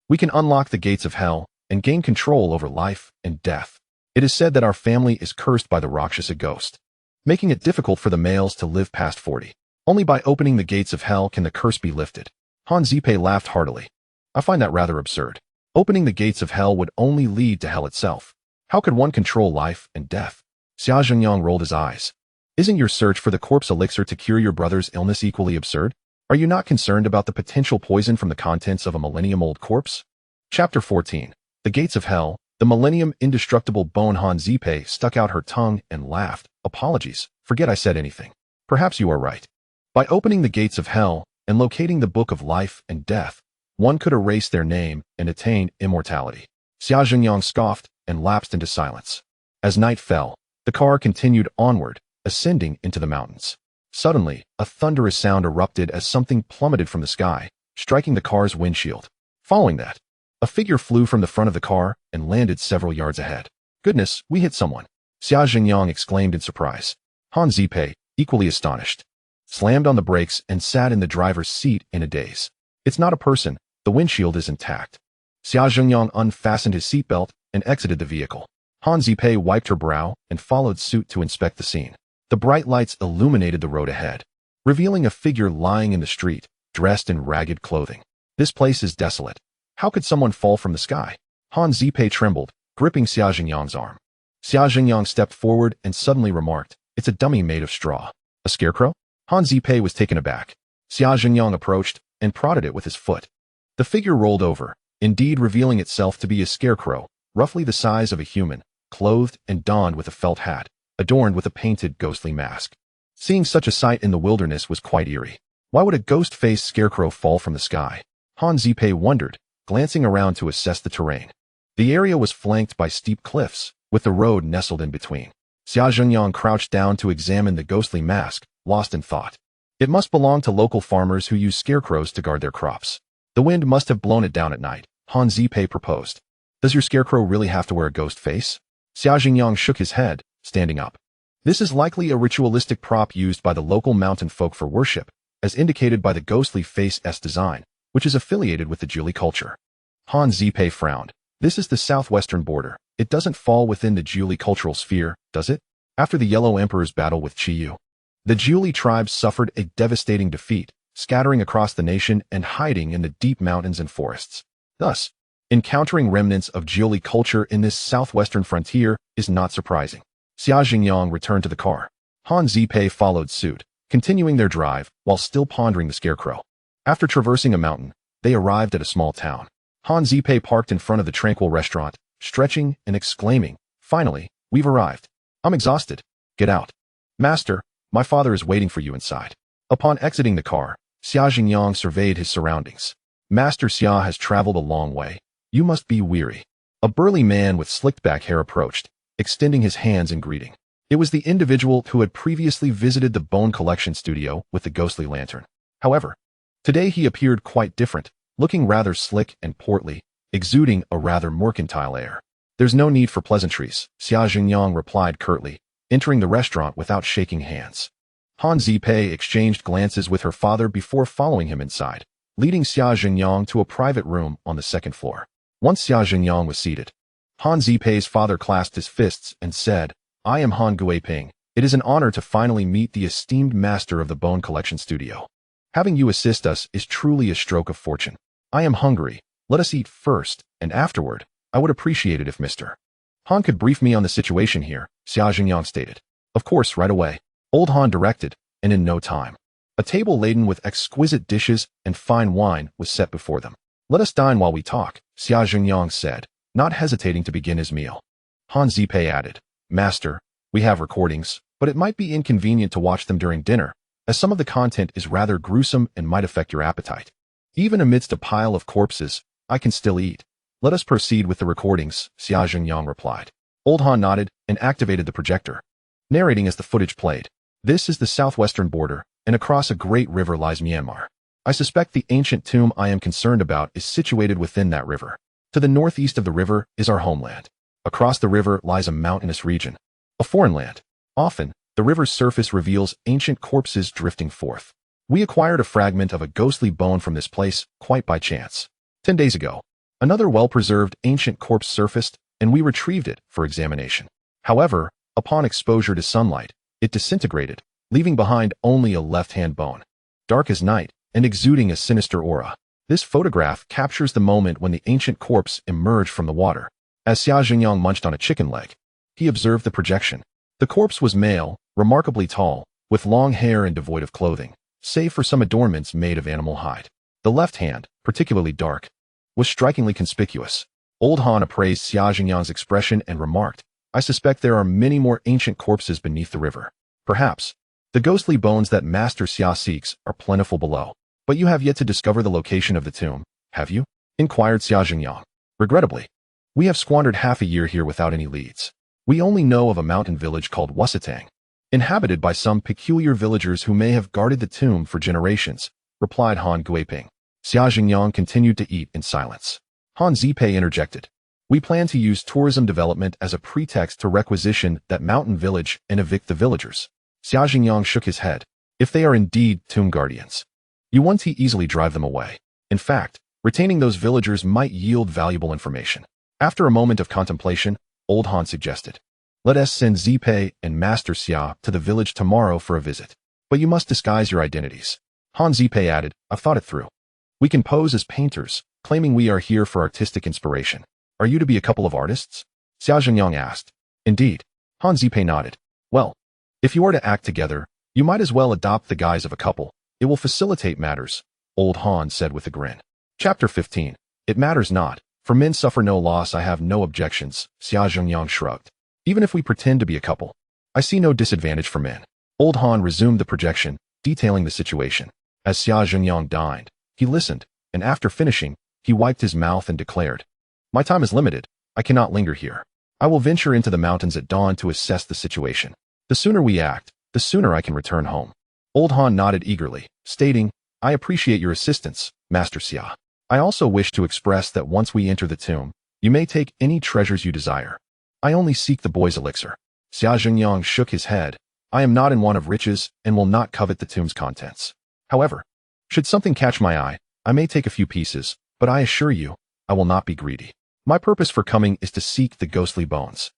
we can unlock the gates of hell and gain control over life and death. It is said that our family is cursed by the Rakshasa ghost, making it difficult for the males to live past 40. Only by opening the gates of hell can the curse be lifted. Han Zipei laughed heartily. I find that rather absurd. Opening the gates of hell would only lead to hell itself. How could one control life and death? Xia Jingyang rolled his eyes. Isn't your search for the corpse elixir to cure your brother's illness equally absurd? Are you not concerned about the potential poison from the contents of a millennium-old corpse? Chapter 14. The Gates of Hell. The millennium indestructible bone. Han Zipei stuck out her tongue and laughed. Apologies. Forget I said anything. Perhaps you are right. By opening the gates of hell and locating the book of life and death, one could erase their name and attain immortality. Xia Jingyang scoffed and lapsed into silence. As night fell, the car continued onward, ascending into the mountains. Suddenly, a thunderous sound erupted as something plummeted from the sky, striking the car's windshield. Following that, a figure flew from the front of the car and landed several yards ahead. Goodness, we hit someone. Xia Jingyang exclaimed in surprise. Han Zipei, equally astonished, slammed on the brakes and sat in the driver's seat in a daze. It's not a person. The windshield is intact. Xia Jingyang unfastened his seatbelt and exited the vehicle. Han Zipei wiped her brow and followed suit to inspect the scene. The bright lights illuminated the road ahead, revealing a figure lying in the street, dressed in ragged clothing. This place is desolate. How could someone fall from the sky? Han Zipei trembled, gripping Xia Jingyang's arm. Xia Jingyang stepped forward and suddenly remarked, it's a dummy made of straw. A scarecrow? Han Zipei was taken aback. Xia Jingyang approached and prodded it with his foot. The figure rolled over, indeed revealing itself to be a scarecrow, roughly the size of a human, clothed and donned with a felt hat, adorned with a painted ghostly mask. Seeing such a sight in the wilderness was quite eerie. Why would a ghost-faced scarecrow fall from the sky? Han Zipei wondered, glancing around to assess the terrain. The area was flanked by steep cliffs, with the road nestled in between. Xia Jingyang crouched down to examine the ghostly mask, lost in thought. It must belong to local farmers who use scarecrows to guard their crops. The wind must have blown it down at night. Han Zipei proposed. Does your scarecrow really have to wear a ghost face? Xia Jingyang shook his head, standing up. This is likely a ritualistic prop used by the local mountain folk for worship, as indicated by the ghostly face-S design, which is affiliated with the Jiuli culture. Han Zipei frowned. This is the southwestern border. It doesn't fall within the Jiuli cultural sphere, does it? After the Yellow Emperor's battle with Qiyu, the Jiuli tribes suffered a devastating defeat, scattering across the nation and hiding in the deep mountains and forests. Thus, encountering remnants of Jiuli culture in this southwestern frontier is not surprising. Xia Jingyang returned to the car. Han Zipei followed suit, continuing their drive while still pondering the scarecrow. After traversing a mountain, they arrived at a small town. Han Zipei parked in front of the tranquil restaurant, stretching and exclaiming, finally, we've arrived. I'm exhausted. Get out. Master, my father is waiting for you inside. Upon exiting the car, Xia Jingyang surveyed his surroundings. Master Xia has traveled a long way. You must be weary. A burly man with slicked-back hair approached, extending his hands in greeting. It was the individual who had previously visited the bone collection studio with the ghostly lantern. However, today he appeared quite different, looking rather slick and portly, exuding a rather mercantile air. There's no need for pleasantries, Xia Jingyang replied curtly, entering the restaurant without shaking hands. Han Zipei exchanged glances with her father before following him inside, leading Xia Jingyang to a private room on the second floor. Once Xia Jingyang was seated, Han Zipei's father clasped his fists and said, I am Han Guiping. It is an honor to finally meet the esteemed master of the bone collection studio. Having you assist us is truly a stroke of fortune. I am hungry. Let us eat first, and afterward, I would appreciate it if Mr. Han could brief me on the situation here, Xia Jingyang stated. Of course, right away. Old Han directed, and in no time, a table laden with exquisite dishes and fine wine was set before them. Let us dine while we talk, Xia Jingyang said, not hesitating to begin his meal. Han Zipei added, Master, we have recordings, but it might be inconvenient to watch them during dinner, as some of the content is rather gruesome and might affect your appetite. Even amidst a pile of corpses, I can still eat. Let us proceed with the recordings, Xia Zhengyang replied. Old Han nodded and activated the projector, narrating as the footage played. This is the southwestern border, and across a great river lies Myanmar. I suspect the ancient tomb I am concerned about is situated within that river. To the northeast of the river is our homeland. Across the river lies a mountainous region, a foreign land. Often, the river's surface reveals ancient corpses drifting forth. We acquired a fragment of a ghostly bone from this place, quite by chance. 10 days ago, another well-preserved ancient corpse surfaced, and we retrieved it for examination. However, upon exposure to sunlight, it disintegrated, leaving behind only a left-hand bone, dark as night and exuding a sinister aura. This photograph captures the moment when the ancient corpse emerged from the water. As Xia Zhengyang munched on a chicken leg, he observed the projection. The corpse was male, remarkably tall, with long hair and devoid of clothing, save for some adornments made of animal hide. The left hand, particularly dark, was strikingly conspicuous. Old Han appraised Xia Zhengyang's expression and remarked, I suspect there are many more ancient corpses beneath the river. Perhaps, the ghostly bones that Master Xia seeks are plentiful below. But you have yet to discover the location of the tomb, have you? Inquired Xia Zhengyang. Regrettably, we have squandered half a year here without any leads. We only know of a mountain village called Wusatang, inhabited by some peculiar villagers who may have guarded the tomb for generations, replied Han Guiping. Xia Zhengyang continued to eat in silence. Han Zipei interjected. We plan to use tourism development as a pretext to requisition that mountain village and evict the villagers. Xia Zhengyang shook his head. If they are indeed tomb guardians, you won't easily drive them away. In fact, retaining those villagers might yield valuable information. After a moment of contemplation, Old Han suggested, let us send Zipei and Master Xia to the village tomorrow for a visit. But you must disguise your identities. Han Zipei added, I've thought it through. We can pose as painters, claiming we are here for artistic inspiration. Are you to be a couple of artists? Xia Zhengyang asked. Indeed. Han Zipei nodded. Well, if you are to act together, you might as well adopt the guise of a couple. It will facilitate matters, Old Han said with a grin. Chapter 15. It matters not. For men suffer no loss, I have no objections, Xia Zhengyang shrugged. Even if we pretend to be a couple, I see no disadvantage for men. Old Han resumed the projection, detailing the situation. As Xia Zhengyang dined, he listened, and after finishing, he wiped his mouth and declared, my time is limited. I cannot linger here. I will venture into the mountains at dawn to assess the situation. The sooner we act, the sooner I can return home. Old Han nodded eagerly, stating, I appreciate your assistance, Master Xia. I also wish to express that once we enter the tomb, you may take any treasures you desire. I only seek the boy's elixir. Xia Zhengyang shook his head. I am not in want of riches and will not covet the tomb's contents. However, should something catch my eye, I may take a few pieces, but I assure you, I will not be greedy. My purpose for coming is to seek the ghostly bones.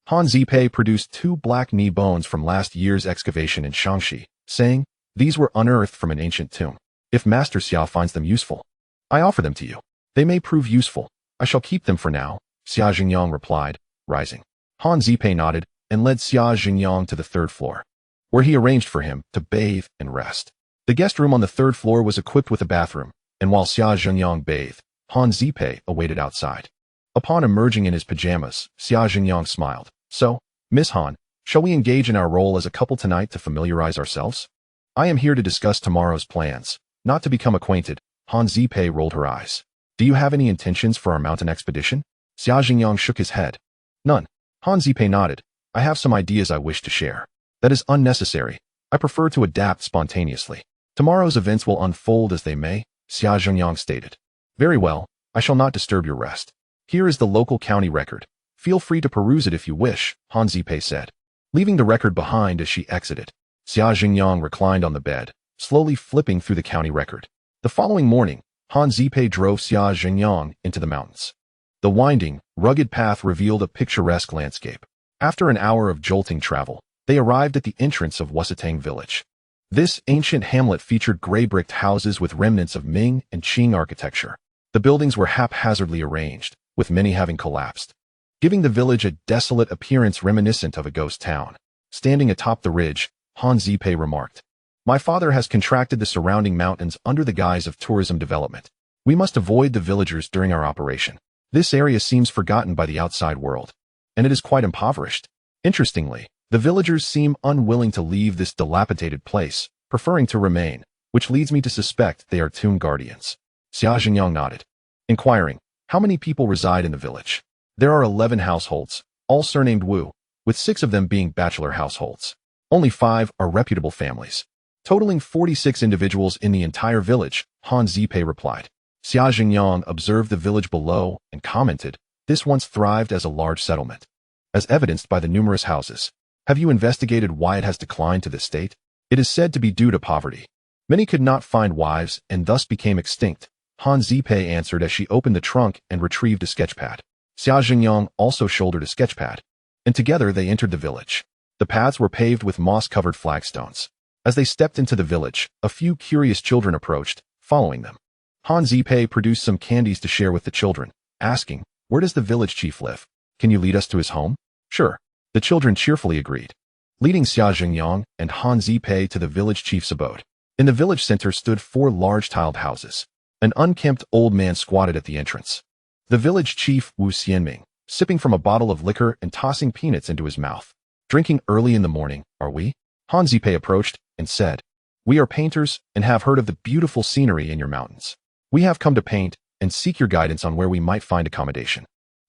Han Zipei produced 2 black knee bones from last year's excavation in Shaanxi, saying, these were unearthed from an ancient tomb. If Master Xia finds them useful, I offer them to you. They may prove useful. I shall keep them for now, Xia Zhengyang replied, rising. Han Zipei nodded and led Xia Zhengyang to the 3rd floor, where he arranged for him to bathe and rest. The guest room on the 3rd floor was equipped with a bathroom, and while Xia Zhengyang bathed, Han Zipei awaited outside. Upon emerging in his pajamas, Xia Zhengyang smiled. So, Miss Han, shall we engage in our role as a couple tonight to familiarize ourselves? I am here to discuss tomorrow's plans, not to become acquainted. Han Zipei rolled her eyes. Do you have any intentions for our mountain expedition? Xia Zhengyang shook his head. None. Han Zipei nodded. I have some ideas I wish to share. That is unnecessary. I prefer to adapt spontaneously. Tomorrow's events will unfold as they may, Xia Zhengyang stated. Very well, I shall not disturb your rest. Here is the local county record. Feel free to peruse it if you wish, Han Zipei said, leaving the record behind as she exited. Xia Zhengyang reclined on the bed, slowly flipping through the county record. The following morning, Han Zipei drove Xia Zhengyang into the mountains. The winding, rugged path revealed a picturesque landscape. After an hour of jolting travel, they arrived at the entrance of Wusatang village. This ancient hamlet featured gray-bricked houses with remnants of Ming and Qing architecture. The buildings were haphazardly arranged, with many having collapsed, giving the village a desolate appearance reminiscent of a ghost town. Standing atop the ridge, Han Zipei remarked, my father has contracted the surrounding mountains under the guise of tourism development. We must avoid the villagers during our operation. This area seems forgotten by the outside world, and it is quite impoverished. Interestingly, the villagers seem unwilling to leave this dilapidated place, preferring to remain, which leads me to suspect they are tomb guardians. Xia Zhengyang nodded, inquiring, How many people reside in the village? There are 11 households, all surnamed Wu, with 6 of them being bachelor households. Only 5 are reputable families. Totaling 46 individuals in the entire village, Han Zipei replied. Xia Jingyang observed the village below and commented, this once thrived as a large settlement. As evidenced by the numerous houses. Have you investigated why it has declined to this state? It is said to be due to poverty. Many could not find wives and thus became extinct. Han Zipei answered as she opened the trunk and retrieved a sketchpad. Xia Jingyang also shouldered a sketchpad, and together they entered the village. The paths were paved with moss-covered flagstones. As they stepped into the village, a few curious children approached, following them. Han Zipei produced some candies to share with the children, asking, where does the village chief live? Can you lead us to his home? Sure. The children cheerfully agreed, leading Xia Jingyang and Han Zipei to the village chief's abode. In the village center stood 4 large tiled houses. An unkempt old man squatted at the entrance. The village chief, Wu Xianming, sipping from a bottle of liquor and tossing peanuts into his mouth. Drinking early in the morning, are we? Han Zipei approached and said, we are painters and have heard of the beautiful scenery in your mountains. We have come to paint and seek your guidance on where we might find accommodation.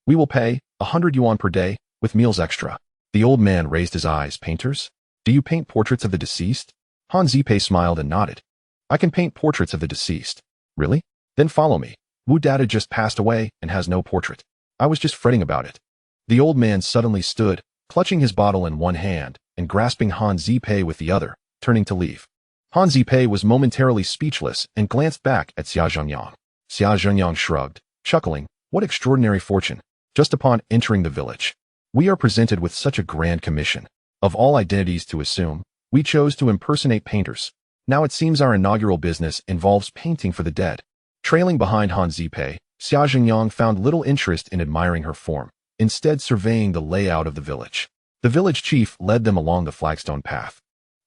We will pay 100 yuan per day, with meals extra. The old man raised his eyes. Painters? Do you paint portraits of the deceased? Han Zipei smiled and nodded. I can paint portraits of the deceased. Really? Then follow me. Wu Dada just passed away and has no portrait. I was just fretting about it. The old man suddenly stood, clutching his bottle in one hand and grasping Han Zipei with the other, turning to leave. Han Zipei was momentarily speechless and glanced back at Xia Jingyang. Xia Jingyang shrugged, chuckling, what extraordinary fortune. Just upon entering the village, we are presented with such a grand commission. Of all identities to assume, we chose to impersonate painters. Now it seems our inaugural business involves painting for the dead. Trailing behind Han Zipei, Xia Jingyang found little interest in admiring her form, instead surveying the layout of the village. The village chief led them along the flagstone path,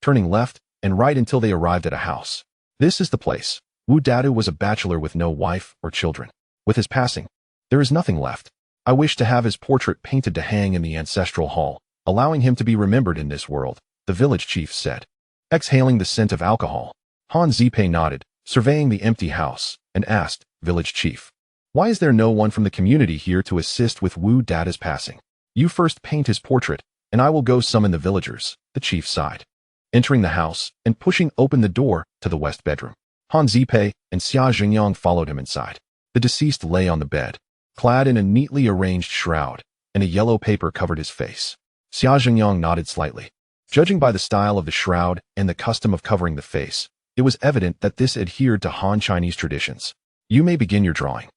turning left and right until they arrived at a house. This is the place. Wu Dadu was a bachelor with no wife or children. With his passing, there is nothing left. I wish to have his portrait painted to hang in the ancestral hall, allowing him to be remembered in this world, the village chief said. Exhaling the scent of alcohol, Han Zipei nodded, surveying the empty house, and asked, village chief, why is there no one from the community here to assist with Wu Dada's passing? You first paint his portrait, and I will go summon the villagers, the chief sighed. Entering the house and pushing open the door to the west bedroom, Han Zipei and Xia Jingyang followed him inside. The deceased lay on the bed, clad in a neatly arranged shroud, and a yellow paper covered his face. Xia Jingyang nodded slightly. Judging by the style of the shroud and the custom of covering the face, it was evident that this adhered to Han Chinese traditions. You may begin your drawing.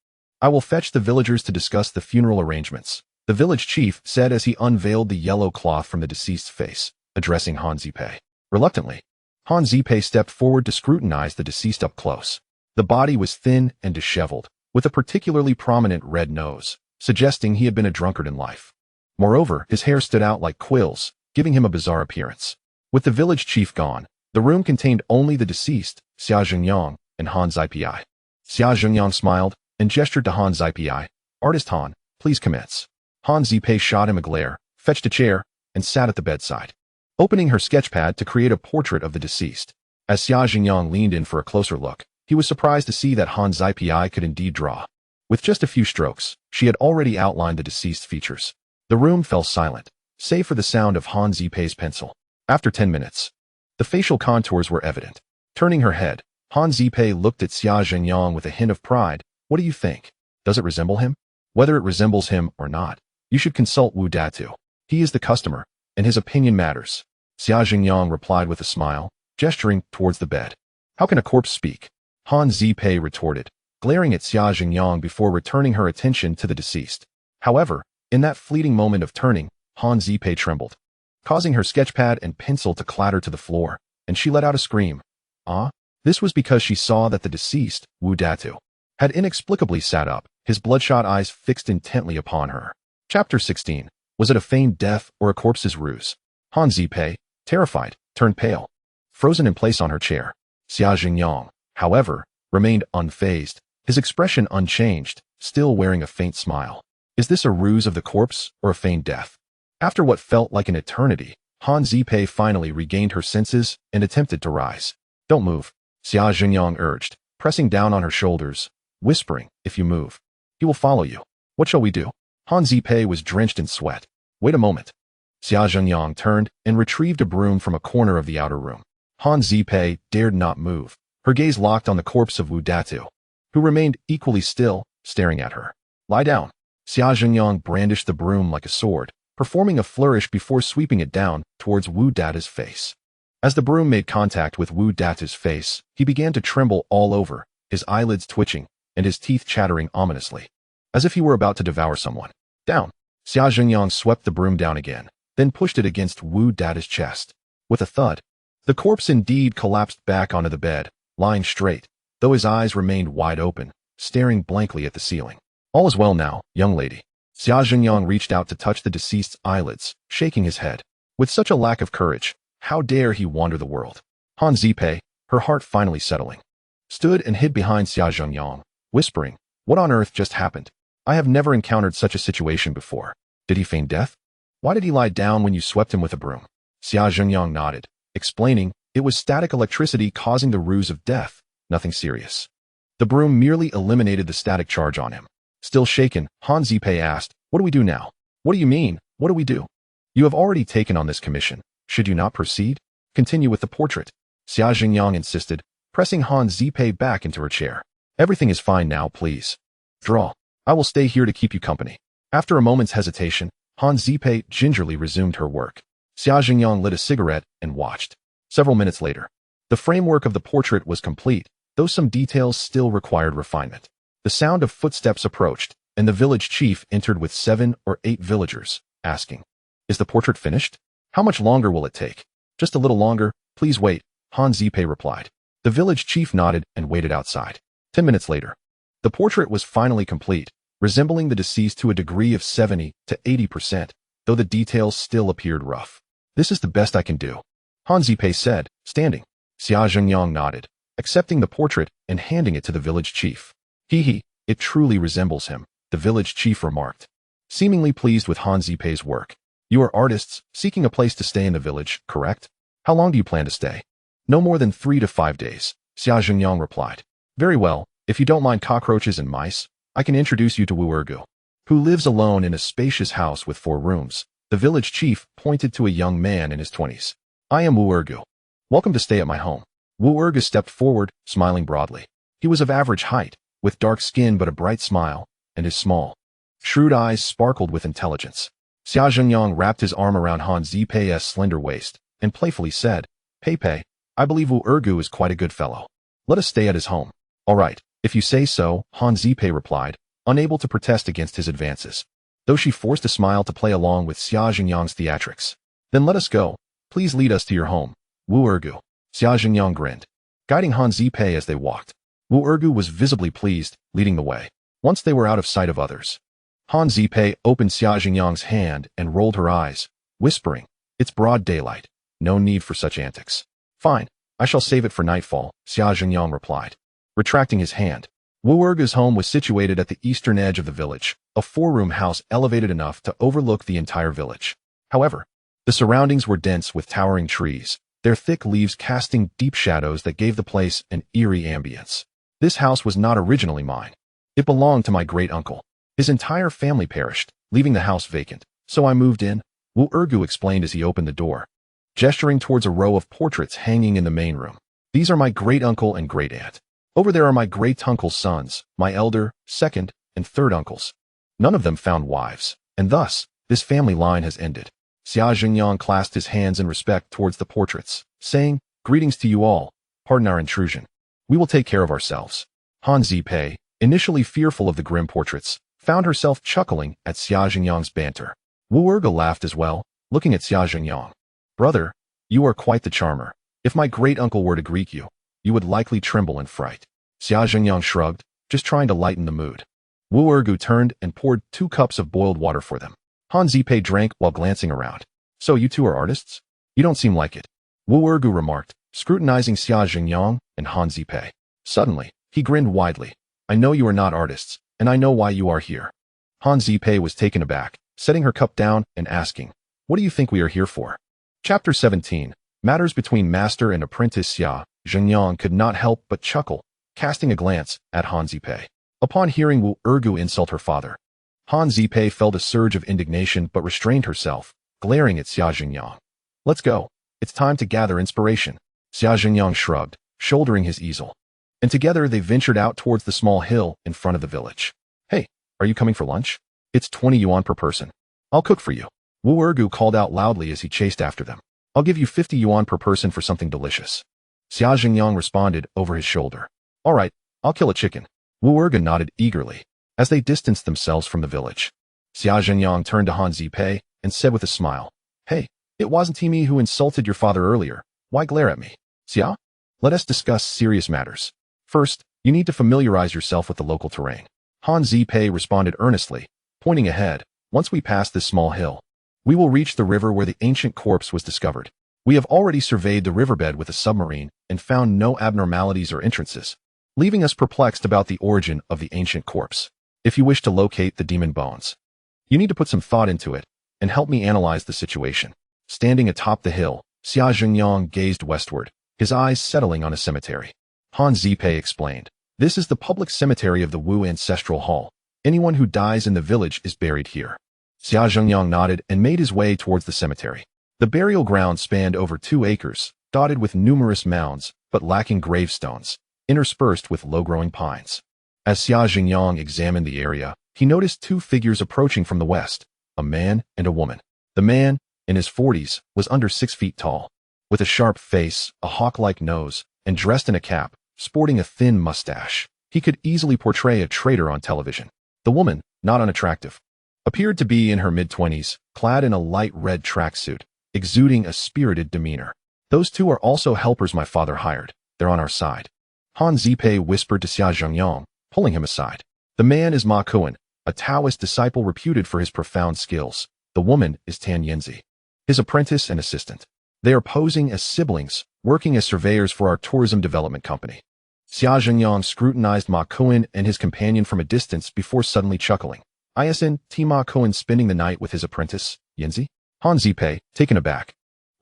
I will fetch the villagers to discuss the funeral arrangements, the village chief said as he unveiled the yellow cloth from the deceased's face, addressing Han Zipei. Reluctantly, Han Zipei stepped forward to scrutinize the deceased up close. The body was thin and disheveled, with a particularly prominent red nose, suggesting he had been a drunkard in life. Moreover, his hair stood out like quills, giving him a bizarre appearance. With the village chief gone, the room contained only the deceased, Xia Jingyang, and Han Zipei. Xia Jingyang smiled and gestured to Han Zipei. Artist Han, please commence. Han Zipei shot him a glare, fetched a chair, and sat at the bedside, opening her sketchpad to create a portrait of the deceased. As Xia Jingyang leaned in for a closer look, he was surprised to see that Han Zipei could indeed draw. With just a few strokes, she had already outlined the deceased's features. The room fell silent, save for the sound of Han Zipei's pencil. After 10 minutes, the facial contours were evident. Turning her head, Han Zipei looked at Xia Jingyang with a hint of pride. What do you think? Does it resemble him? Whether it resembles him or not, you should consult Wu Datu. He is the customer, and his opinion matters. Xia Jingyang replied with a smile, gesturing towards the bed. How can a corpse speak? Han Zipei retorted, glaring at Xia Jingyang before returning her attention to the deceased. However, in that fleeting moment of turning, Han Zipei trembled, causing her sketchpad and pencil to clatter to the floor, and she let out a scream. Ah? This was because she saw that the deceased, Wu Datu, had inexplicably sat up, his bloodshot eyes fixed intently upon her. Chapter 16. Was it a feigned death or a corpse's ruse? Han Zipei, terrified, turned pale, frozen in place on her chair. Xia Jingyang, however, remained unfazed, his expression unchanged, still wearing a faint smile. Is this a ruse of the corpse or a feigned death? After what felt like an eternity, Han Zipei finally regained her senses and attempted to rise. Don't move, Xia Jingyang urged, pressing down on her shoulders, whispering, if you move, He will follow you. What shall we do? Han Zipei was drenched in sweat. Wait a moment. Xia Zhenyang turned and retrieved a broom from a corner of the outer room. Han Zipei dared not move. Her gaze locked on the corpse of Wu Datu, who remained equally still, staring at her. Lie down. Xia Zhenyang brandished the broom like a sword, performing a flourish before sweeping it down towards Wu Datu's face. As the broom made contact with Wu Datu's face, he began to tremble all over, his eyelids twitching, and his teeth chattering ominously, as if he were about to devour someone. Down. Xia Zhenyang swept the broom down again, then pushed it against Wu Datu's chest. With a thud, the corpse indeed collapsed back onto the bed, lying straight, though his eyes remained wide open, staring blankly at the ceiling. All is well now, young lady. Xia Zhenyang reached out to touch the deceased's eyelids, shaking his head. With such a lack of courage, how dare he wander the world? Han Zipei, her heart finally settling, stood and hid behind Xia Zhenyang, whispering, what on earth just happened? I have never encountered such a situation before. Did he feign death? Why did he lie down when you swept him with a broom? Xia Zhenyang nodded, explaining, it was static electricity causing the ruse of death, nothing serious. The broom merely eliminated the static charge on him. Still shaken, Han Zipei asked, what do we do now? What do you mean, what do we do? You have already taken on this commission. Should you not proceed? Continue with the portrait. Xia Zhenyang insisted, pressing Han Zipei back into her chair. Everything is fine now, please. Draw. I will stay here to keep you company. After a moment's hesitation, Han Zipei gingerly resumed her work. Xia Zhenyang lit a cigarette and watched. Several minutes later, the framework of the portrait was complete, though some details still required refinement. The sound of footsteps approached, and the village chief entered with 7 or 8 villagers, asking, is the portrait finished? How much longer will it take? Just a little longer, please wait, Han Zipei replied. The village chief nodded and waited outside. 10 minutes later, the portrait was finally complete, resembling the deceased to a degree of 70 to 80%, though the details still appeared rough. This is the best I can do, Han Zipei said, standing. Xia Zhenyang nodded, accepting the portrait and handing it to the village chief. It truly resembles him, the village chief remarked, seemingly pleased with Han Zipei's work. You are artists, seeking a place to stay in the village, correct? How long do you plan to stay? No more than 3 to 5 days, Xia Zhenyang replied. Very well, if you don't mind cockroaches and mice, I can introduce you to Wu Ergu, who lives alone in a spacious house with 4 rooms. The village chief pointed to a young man in his 20s. I am Wu Ergu. Welcome to stay at my home. Wu Ergu stepped forward, smiling broadly. He was of average height, with dark skin but a bright smile, and his small, shrewd eyes sparkled with intelligence. Xia Zhenyang wrapped his arm around Han Zipei's slender waist, and playfully said, Pei, I believe Wu Ergu is quite a good fellow. Let us stay at his home. All right, if you say so, Han Zipei replied, unable to protest against his advances, though she forced a smile to play along with Xia Zhenyang's theatrics. Then let us go. Please lead us to your home, Wu Ergu. Xia Zhenyang grinned, guiding Han Zipei as they walked. Wu Ergu was visibly pleased, leading the way. Once they were out of sight of others, Han Zipei opened Xia Zhenyang's hand and rolled her eyes, whispering, it's broad daylight. No need for such antics. Fine, I shall save it for nightfall, Xia Zhenyang replied, retracting his hand. Wu Ergu's home was situated at the eastern edge of the village, a 4-room house elevated enough to overlook the entire village. However, the surroundings were dense with towering trees, their thick leaves casting deep shadows that gave the place an eerie ambience. This house was not originally mine. It belonged to my great-uncle. His entire family perished, leaving the house vacant, so I moved in, Wu Ergu explained as he opened the door, gesturing towards a row of portraits hanging in the main room. These are my great-uncle and great-aunt. Over there are my great-uncle's sons, my elder, second, and third uncles. None of them found wives, and thus, this family line has ended. Xia Zhenyang clasped his hands in respect towards the portraits, saying, greetings to you all, pardon our intrusion. We will take care of ourselves. Han Zipei, initially fearful of the grim portraits, found herself chuckling at Xia Zhenyang's banter. Wu Ergu laughed as well, looking at Xia Zhenyang. Brother, you are quite the charmer. If my great-uncle were to greet you, you would likely tremble in fright. Xia Zhenyang shrugged, just trying to lighten the mood. Wu Ergu turned and poured 2 cups of boiled water for them. Han Zipei drank while glancing around. So you two are artists? You don't seem like it, Wu Ergu remarked, scrutinizing Xia Zhenyang and Han Zipei. Suddenly, he grinned widely. I know you are not artists, and I know why you are here. Han Zipei was taken aback, setting her cup down and asking, what do you think we are here for? Chapter 17. Matters between master and apprentice. Xia Zhenyang could not help but chuckle, casting a glance at Han Zipei. Upon hearing Wu Ergu insult her father, Han Zipei felt a surge of indignation but restrained herself, glaring at Xia Jingyang. Let's go. It's time to gather inspiration. Xia Jingyang shrugged, shouldering his easel. And together they ventured out towards the small hill in front of the village. Hey, are you coming for lunch? It's 20 yuan per person. I'll cook for you. Wu Ergu called out loudly as he chased after them. I'll give you 50 yuan per person for something delicious. Xia Jingyang responded over his shoulder. All right, I'll kill a chicken. Wu Ergu nodded eagerly. As they distanced themselves from the village, Xia Jingyang turned to Han Zipei and said with a smile, Hey, it wasn't me who insulted your father earlier. Why glare at me? Xia? Let us discuss serious matters. First, you need to familiarize yourself with the local terrain. Han Zipei responded earnestly, pointing ahead. Once we pass this small hill, we will reach the river where the ancient corpse was discovered. We have already surveyed the riverbed with a submarine and found no abnormalities or entrances, leaving us perplexed about the origin of the ancient corpse. If you wish to locate the demon bones, you need to put some thought into it and help me analyze the situation. Standing atop the hill, Xia Jingyang gazed westward, his eyes settling on a cemetery. Han Zipei explained, This is the public cemetery of the Wu Ancestral Hall. Anyone who dies in the village is buried here. Xia Jingyang nodded and made his way towards the cemetery. The burial ground spanned over 2 acres, dotted with numerous mounds, but lacking gravestones, interspersed with low-growing pines. As Xia Jingyang examined the area, he noticed 2 figures approaching from the west, a man and a woman. The man, in his 40s, was under 6 feet tall, with a sharp face, a hawk-like nose, and dressed in a cap, sporting a thin mustache. He could easily portray a traitor on television. The woman, not unattractive, appeared to be in her mid-20s, clad in a light red tracksuit, exuding a spirited demeanor. Those 2 are also helpers my father hired. They're on our side. Han Zipei whispered to Xia Jingyang, pulling him aside. The man is Ma Kuan, a Taoist disciple reputed for his profound skills. The woman is Tan Yinzi, his apprentice and assistant. They are posing as siblings, working as surveyors for our tourism development company. Xia Jingyang scrutinized Ma Kuan and his companion from a distance before suddenly chuckling. Isn't Ma Kuan spending the night with his apprentice, Yinzi? Han Zipei, taken aback,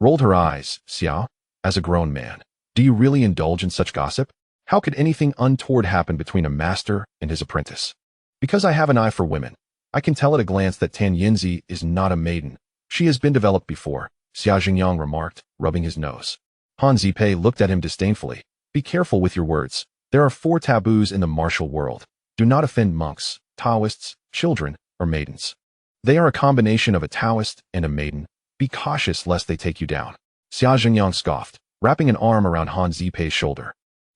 rolled her eyes. Xia, as a grown man, do you really indulge in such gossip? How could anything untoward happen between a master and his apprentice? Because I have an eye for women, I can tell at a glance that Tan Yinzi is not a maiden. She has been developed before, Xia Jingyang remarked, rubbing his nose. Han Zipei looked at him disdainfully. Be careful with your words. There are 4 taboos in the martial world. Do not offend monks, Taoists, children, or maidens. They are a combination of a Taoist and a maiden. Be cautious lest they take you down. Xia Jingyang scoffed, wrapping an arm around Han Zipei's shoulder.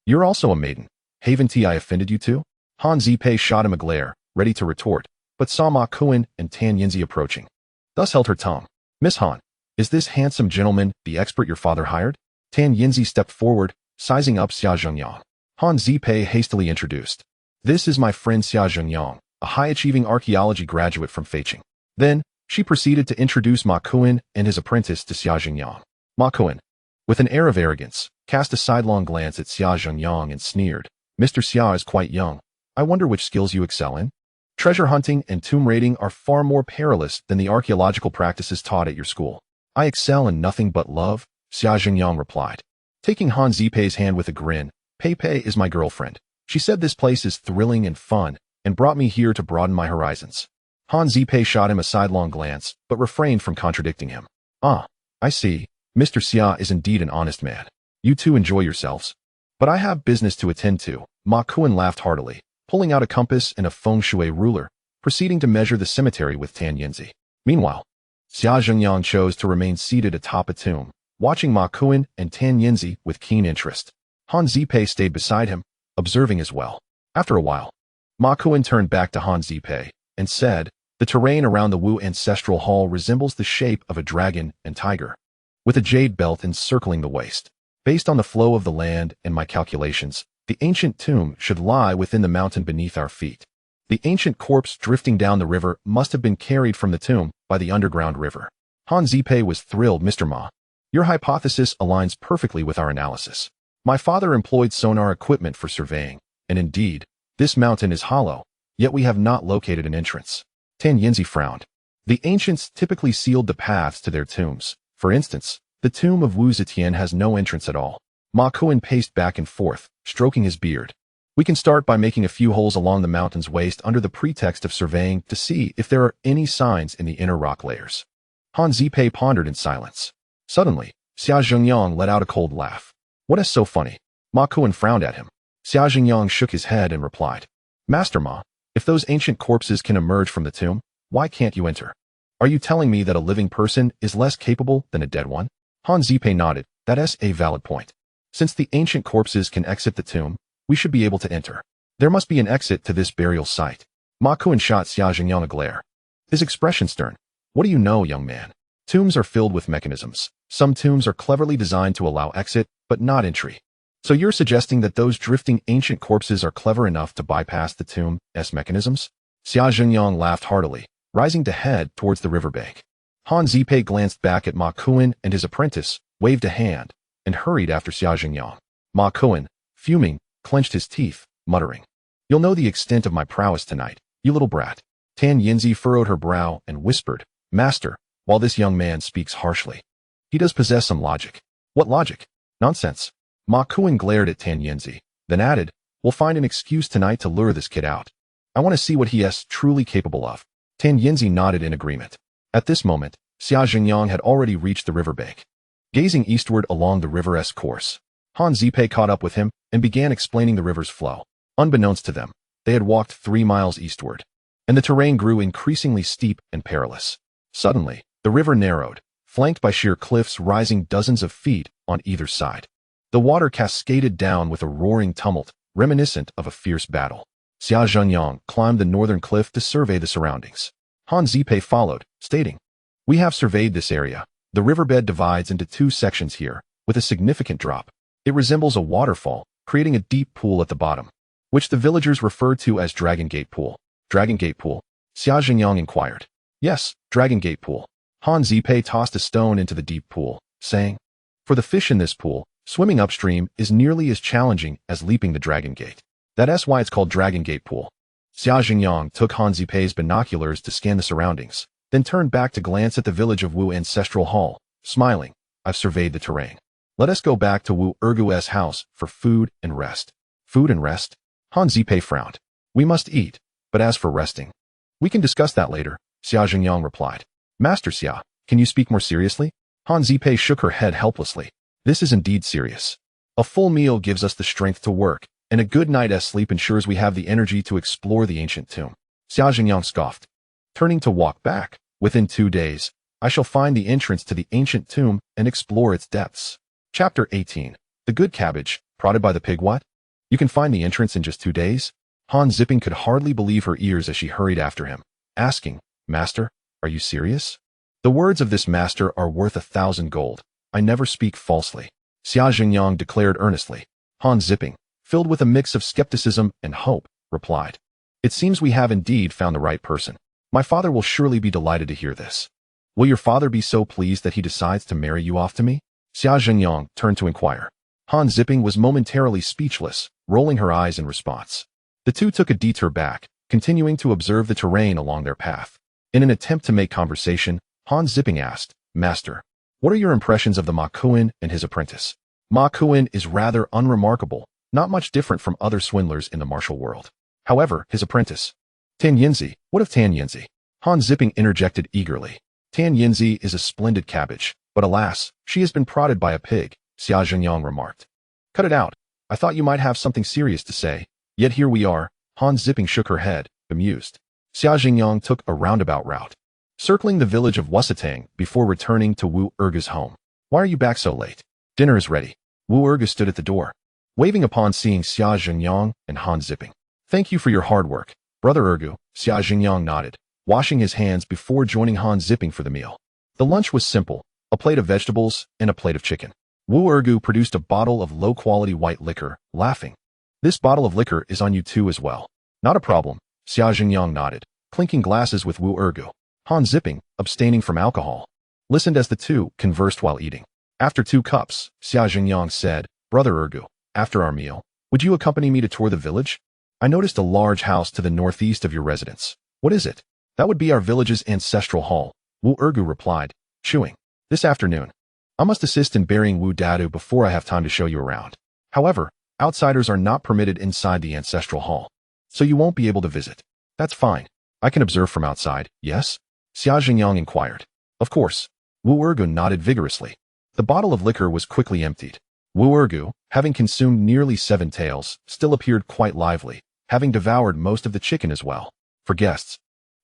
You're also a maiden. Haven't I offended you too? Han Zipei shot him a glare, ready to retort, but saw Ma Kuan and Tan Yinzi approaching. Thus held her tongue. Miss Han, is this handsome gentleman the expert your father hired? Tan Yinzi stepped forward, sizing up Xia Jingyang. Han Zipei hastily introduced. This is my friend Xia Jingyang, a high-achieving archaeology graduate from Feiqing. Then, she proceeded to introduce Ma Kuan and his apprentice to Xia Jingyang. Ma Kuan, with an air of arrogance, cast a sidelong glance at Xia Jingyang and sneered. Mr. Xia is quite young. I wonder which skills you excel in? Treasure hunting and tomb raiding are far more perilous than the archaeological practices taught at your school. I excel in nothing but love, Xia Jingyang replied. Taking Han Zipei's hand with a grin, Pei Pei is my girlfriend. She said this place is thrilling and fun, and brought me here to broaden my horizons. Han Zipei shot him a sidelong glance, but refrained from contradicting him. Ah, I see. Mr. Xia is indeed an honest man. You two enjoy yourselves. But I have business to attend to. Ma Kuan laughed heartily, pulling out a compass and a feng shui ruler, proceeding to measure the cemetery with Tan Yinzi. Meanwhile, Xia Jingyang chose to remain seated atop a tomb, watching Ma Kuan and Tan Yinzi with keen interest. Han Zipei stayed beside him, observing as well. After a while, Ma Kuan turned back to Han Zipei and said, the terrain around the Wu Ancestral Hall resembles the shape of a dragon and tiger, with a jade belt encircling the waist. Based on the flow of the land and my calculations, the ancient tomb should lie within the mountain beneath our feet. The ancient corpse drifting down the river must have been carried from the tomb by the underground river. Han Zipei was thrilled. Mr. Ma, your hypothesis aligns perfectly with our analysis. My father employed sonar equipment for surveying, and indeed, this mountain is hollow, yet we have not located an entrance. Tan Yinzi frowned. The ancients typically sealed the paths to their tombs. For instance, the tomb of Wu Zetian has no entrance at all. Ma Kuan paced back and forth, stroking his beard. We can start by making a few holes along the mountain's waist under the pretext of surveying to see if there are any signs in the inner rock layers. Han Zipei pondered in silence. Suddenly, Xia Zhengyang let out a cold laugh. What is so funny? Ma Kuan frowned at him. Xia Zhengyang shook his head and replied, Master Ma, if those ancient corpses can emerge from the tomb, why can't you enter? Are you telling me that a living person is less capable than a dead one? Han Zipei nodded. That is a valid point. Since the ancient corpses can exit the tomb, we should be able to enter. There must be an exit to this burial site. Ma Kuan shot Xia Zhengyang a glare. His expression stern. What do you know, young man? Tombs are filled with mechanisms. Some tombs are cleverly designed to allow exit, but not entry. So you're suggesting that those drifting ancient corpses are clever enough to bypass the tomb's mechanisms? Xia Zhengyang laughed heartily, rising to head towards the riverbank. Han Zipei glanced back at Ma Kuan and his apprentice, waved a hand, and hurried after Xia Zhengyang. Ma Kuan, fuming, clenched his teeth, muttering, You'll know the extent of my prowess tonight, you little brat. Tan Yinzi furrowed her brow and whispered, Master, while this young man speaks harshly. He does possess some logic. What logic? Nonsense. Ma Kuan glared at Tan Yinzi, then added, We'll find an excuse tonight to lure this kid out. I want to see what he is truly capable of. Tan Yinzi nodded in agreement. At this moment, Xia Zhengyang had already reached the riverbank. Gazing eastward along the river's course, Han Zipei caught up with him and began explaining the river's flow. Unbeknownst to them, they had walked 3 miles eastward, and the terrain grew increasingly steep and perilous. Suddenly, the river narrowed, flanked by sheer cliffs rising dozens of feet on either side. The water cascaded down with a roaring tumult, reminiscent of a fierce battle. Xia Zhengyang climbed the northern cliff to survey the surroundings. Han Zipei followed, stating, We have surveyed this area. The riverbed divides into 2 sections here, with a significant drop. It resembles a waterfall, creating a deep pool at the bottom, which the villagers refer to as Dragon Gate Pool. Dragon Gate Pool? Xia Zhengyang inquired. Yes, Dragon Gate Pool. Han Zipei tossed a stone into the deep pool, saying, For the fish in this pool, swimming upstream is nearly as challenging as leaping the Dragon Gate. That's why it's called Dragon Gate Pool. Xia Zhengyang took Han Zipei's binoculars to scan the surroundings, then turned back to glance at the village of Wu Ancestral Hall, smiling. I've surveyed the terrain. Let us go back to Wu Ergu's house for food and rest. Food and rest? Han Zipei frowned. We must eat, but as for resting, we can discuss that later, Xia Zhengyang replied. Master Xia, can you speak more seriously? Han Zipei shook her head helplessly. This is indeed serious. A full meal gives us the strength to work, and a good night's sleep ensures we have the energy to explore the ancient tomb. Xia Zhengyang scoffed. Turning to walk back, within 2 days, I shall find the entrance to the ancient tomb and explore its depths. Chapter 18. The Good Cabbage, prodded by the pig. What? You can find the entrance in just 2 days? Han Ziping could hardly believe her ears as she hurried after him, asking, Master, are you serious? The words of this master are worth 1,000 gold. I never speak falsely. Xia Zhengyang declared earnestly. Han Ziping, filled with a mix of skepticism and hope, replied, It seems we have indeed found the right person. My father will surely be delighted to hear this. Will your father be so pleased that he decides to marry you off to me? Xia Zhengyang turned to inquire. Han Ziping was momentarily speechless, rolling her eyes in response. The two took a detour back, continuing to observe the terrain along their path. In an attempt to make conversation, Han Ziping asked, Master, what are your impressions of the Ma Kuan and his apprentice? Ma Kuan is rather unremarkable, not much different from other swindlers in the martial world. However, his apprentice, Tan Yinzi, what of Tan Yinzi? Han Ziping interjected eagerly. Tan Yinzi is a splendid cabbage, but alas, she has been prodded by a pig, Xia Zhengyang remarked. Cut it out. I thought you might have something serious to say. Yet here we are. Han Ziping shook her head, amused. Xia Zhengyang took a roundabout route, circling the village of Wusatang before returning to Wu Ergu's home. Why are you back so late? Dinner is ready. Wu Ergu stood at the door, waving upon seeing Xia Zhengyang and Han Ziping. Thank you for your hard work, Brother Ergu, Xia Zhengyang nodded, washing his hands before joining Han Ziping for the meal. The lunch was simple, a plate of vegetables and a plate of chicken. Wu Ergu produced a bottle of low-quality white liquor, laughing. This bottle of liquor is on you too as well. Not a problem, Xia Zhengyang nodded, clinking glasses with Wu Ergu. Han Ziping, abstaining from alcohol, listened as the two conversed while eating. After 2 cups, Xia Zhengyang said, Brother Ergu, after our meal, would you accompany me to tour the village? I noticed a large house to the northeast of your residence. What is it? That would be our village's ancestral hall, Wu Ergu replied, chewing. This afternoon. I must assist in burying Wu Dadu before I have time to show you around. However, Outsiders are not permitted inside the ancestral hall, so you won't be able to visit. That's fine. I can observe from outside, yes? Xia Jingyang inquired. Of course. Wu Ergu nodded vigorously. The bottle of liquor was quickly emptied. Wu Ergu, having consumed nearly 7 taels, still appeared quite lively, having devoured most of the chicken as well. For guests,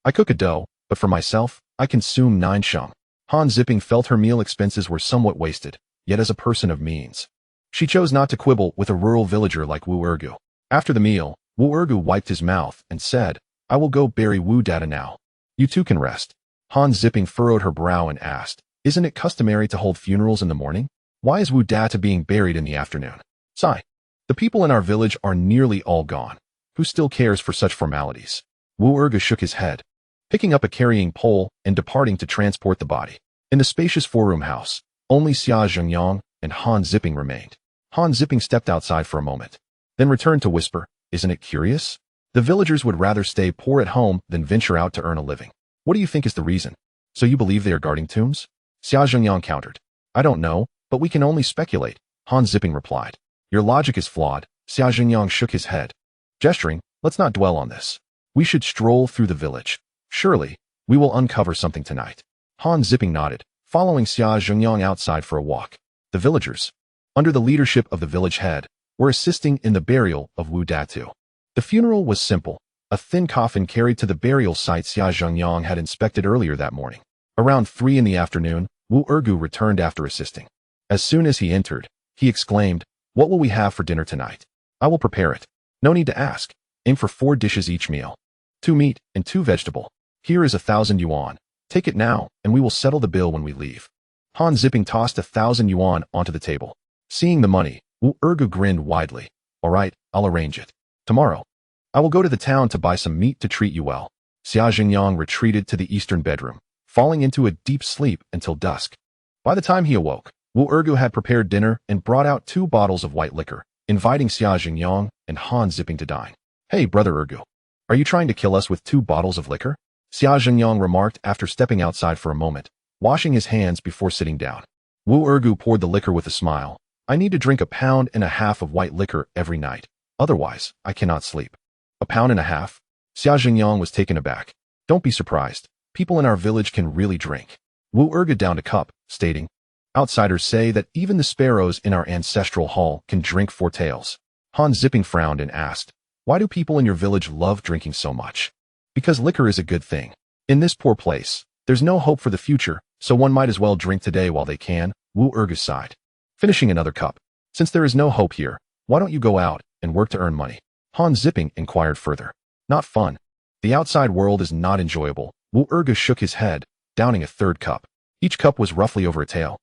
I cook a dough, but for myself, I consume 9 sheng. Han Zipping felt her meal expenses were somewhat wasted, yet as a person of means, she chose not to quibble with a rural villager like Wu Ergu. After the meal, Wu Ergu wiped his mouth and said, I will go bury Wu Dada now. You two can rest. Han Zipping furrowed her brow and asked, isn't it customary to hold funerals in the morning? Why is Wu Dada being buried in the afternoon? Sigh. The people in our village are nearly all gone. Who still cares for such formalities? Wu Ergu shook his head, picking up a carrying pole and departing to transport the body. In the spacious 4-room house, only Xia Jingyang and Han Zipping remained. Han Zipping stepped outside for a moment, then returned to whisper, isn't it curious? The villagers would rather stay poor at home than venture out to earn a living. What do you think is the reason? So you believe they are guarding tombs? Xia Jingyang countered. I don't know, but we can only speculate, Han Zipping replied. Your logic is flawed. Xia Jingyang shook his head, gesturing, let's not dwell on this. We should stroll through the village. Surely, we will uncover something tonight. Han Zipping nodded, following Xia Jingyang outside for a walk. The villagers, under the leadership of the village head, were assisting in the burial of Wu Datu. The funeral was simple, a thin coffin carried to the burial site Xia Jingyang had inspected earlier that morning. Around 3 in the afternoon, Wu Ergu returned after assisting. As soon as he entered, he exclaimed, what will we have for dinner tonight? I will prepare it. No need to ask. Aim for 4 dishes each meal. 2 meat and 2 vegetable. Here is 1,000 yuan. Take it now, and we will settle the bill when we leave. Han Zipping tossed 1,000 yuan onto the table. Seeing the money, Wu Ergu grinned widely. All right, I'll arrange it. Tomorrow, I will go to the town to buy some meat to treat you well. Xia Jingyang retreated to the eastern bedroom, falling into a deep sleep until dusk. By the time he awoke, Wu Ergu had prepared dinner and brought out 2 bottles of white liquor, inviting Xia Jingyang and Han Zipping to dine. Hey, brother Ergu, are you trying to kill us with 2 bottles of liquor? Xia Jingyang remarked after stepping outside for a moment, washing his hands before sitting down. Wu Ergu poured the liquor with a smile. I need to drink 1.5 pounds of white liquor every night. Otherwise, I cannot sleep. 1.5 pounds? Xia Jingyang was taken aback. Don't be surprised. People in our village can really drink. Wu Ergu downed a cup, stating, outsiders say that even the sparrows in our ancestral hall can drink 4 taels. Han Zipping frowned and asked, why do people in your village love drinking so much? Because liquor is a good thing. In this poor place, there's no hope for the future, so one might as well drink today while they can. Wu Ergu sighed, finishing another cup. Since there is no hope here, why don't you go out and work to earn money? Han Zipping inquired further. Not fun. The outside world is not enjoyable. Wu Ergu shook his head, downing a 3rd cup. Each cup was roughly over a tael.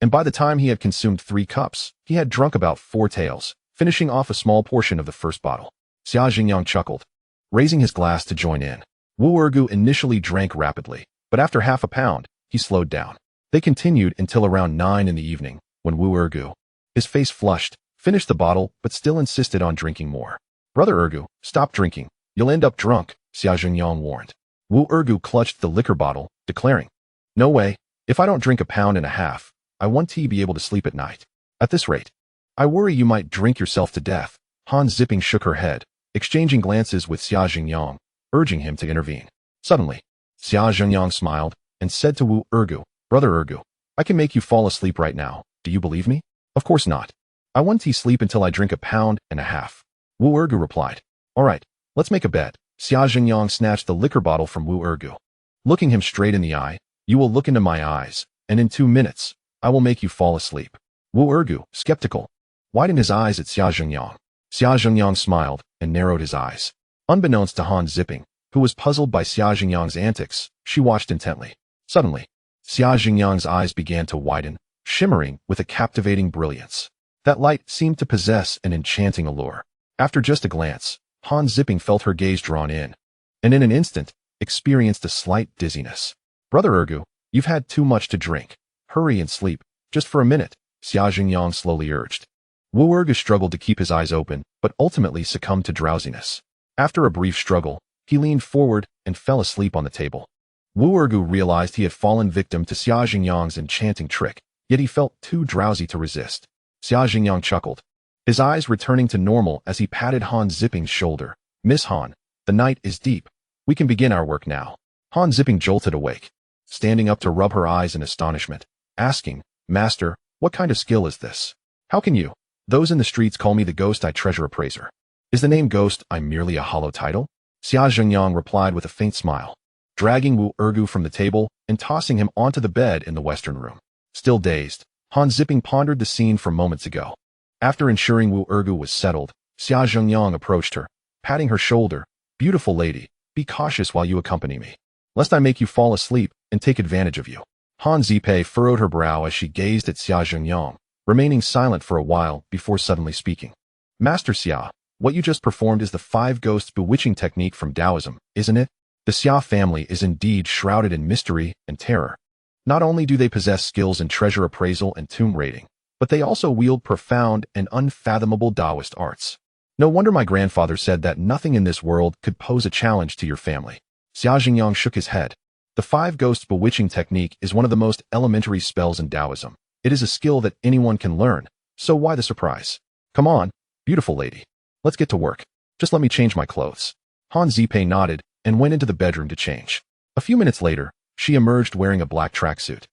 And by the time he had consumed 3 cups, he had drunk about 4 taels, finishing off a small portion of the first bottle. Xia Jingyang chuckled, raising his glass to join in. Wu Ergu initially drank rapidly, but after 1/2 pound, he slowed down. They continued until around 9 in the evening, when Wu Ergu, his face flushed, finished the bottle but still insisted on drinking more. Brother Ergu, stop drinking. You'll end up drunk, Xia Jingyang warned. Wu Ergu clutched the liquor bottle, declaring, no way. If I don't drink 1.5 pounds, I want to be able to sleep at night. At this rate, I worry you might drink yourself to death. Han Zipping shook her head, exchanging glances with Xia Jingyang, urging him to intervene. Suddenly, Xia Jingyang smiled and said to Wu Ergu, brother Ergu, I can make you fall asleep right now. Do you believe me? Of course not. I want to sleep until I drink 1.5 pounds. Wu Ergu replied. All right, let's make a bet. Xia Jingyang snatched the liquor bottle from Wu Ergu. Looking him straight in the eye, you will look into my eyes, and in 2 minutes, I will make you fall asleep. Wu Ergu, skeptical, widened his eyes at Xia Jingyang. Xia Jingyang smiled and narrowed his eyes. Unbeknownst to Han Zipping, who was puzzled by Xia Jingyang's antics, she watched intently. Suddenly, Xia Jingyang's eyes began to widen, shimmering with a captivating brilliance. That light seemed to possess an enchanting allure. After just a glance, Han Zipping felt her gaze drawn in, and in an instant, experienced a slight dizziness. Brother Ergu, you've had too much to drink. Hurry and sleep, just for a minute, Xia Jingyang slowly urged. Wu Ergu struggled to keep his eyes open, but ultimately succumbed to drowsiness. After a brief struggle, he leaned forward and fell asleep on the table. Wu Ergu realized he had fallen victim to Xia Jingyang's enchanting trick, yet he felt too drowsy to resist. Xia Jingyang chuckled, his eyes returning to normal as he patted Han Zipping's shoulder. Miss Han, the night is deep. We can begin our work now. Han Zipping jolted awake, standing up to rub her eyes in astonishment, asking, Master, what kind of skill is this? How can you? Those in the streets call me the Ghost I Treasure Appraiser. Is the name Ghost I merely a hollow title? Xia Zhengyang replied with a faint smile, dragging Wu Ergu from the table and tossing him onto the bed in the western room. Still dazed, Han Zipping pondered the scene from moments ago. After ensuring Wu Ergu was settled, Xia Zhengyang approached her, patting her shoulder. Beautiful lady, be cautious while you accompany me, lest I make you fall asleep and take advantage of you. Han Zipei furrowed her brow as she gazed at Xia Zhengyang, remaining silent for a while before suddenly speaking. Master Xia, what you just performed is the 5 ghosts bewitching technique from Taoism, isn't it? The Xia family is indeed shrouded in mystery and terror. Not only do they possess skills in treasure appraisal and tomb raiding, but they also wield profound and unfathomable Taoist arts. No wonder my grandfather said that nothing in this world could pose a challenge to your family. Xia Zhengyang shook his head. The 5 ghosts bewitching technique is one of the most elementary spells in Taoism. It is a skill that anyone can learn, so why the surprise? Come on, beautiful lady. Let's get to work. Just let me change my clothes. Han Zipei nodded and went into the bedroom to change. A few minutes later, she emerged wearing a black tracksuit,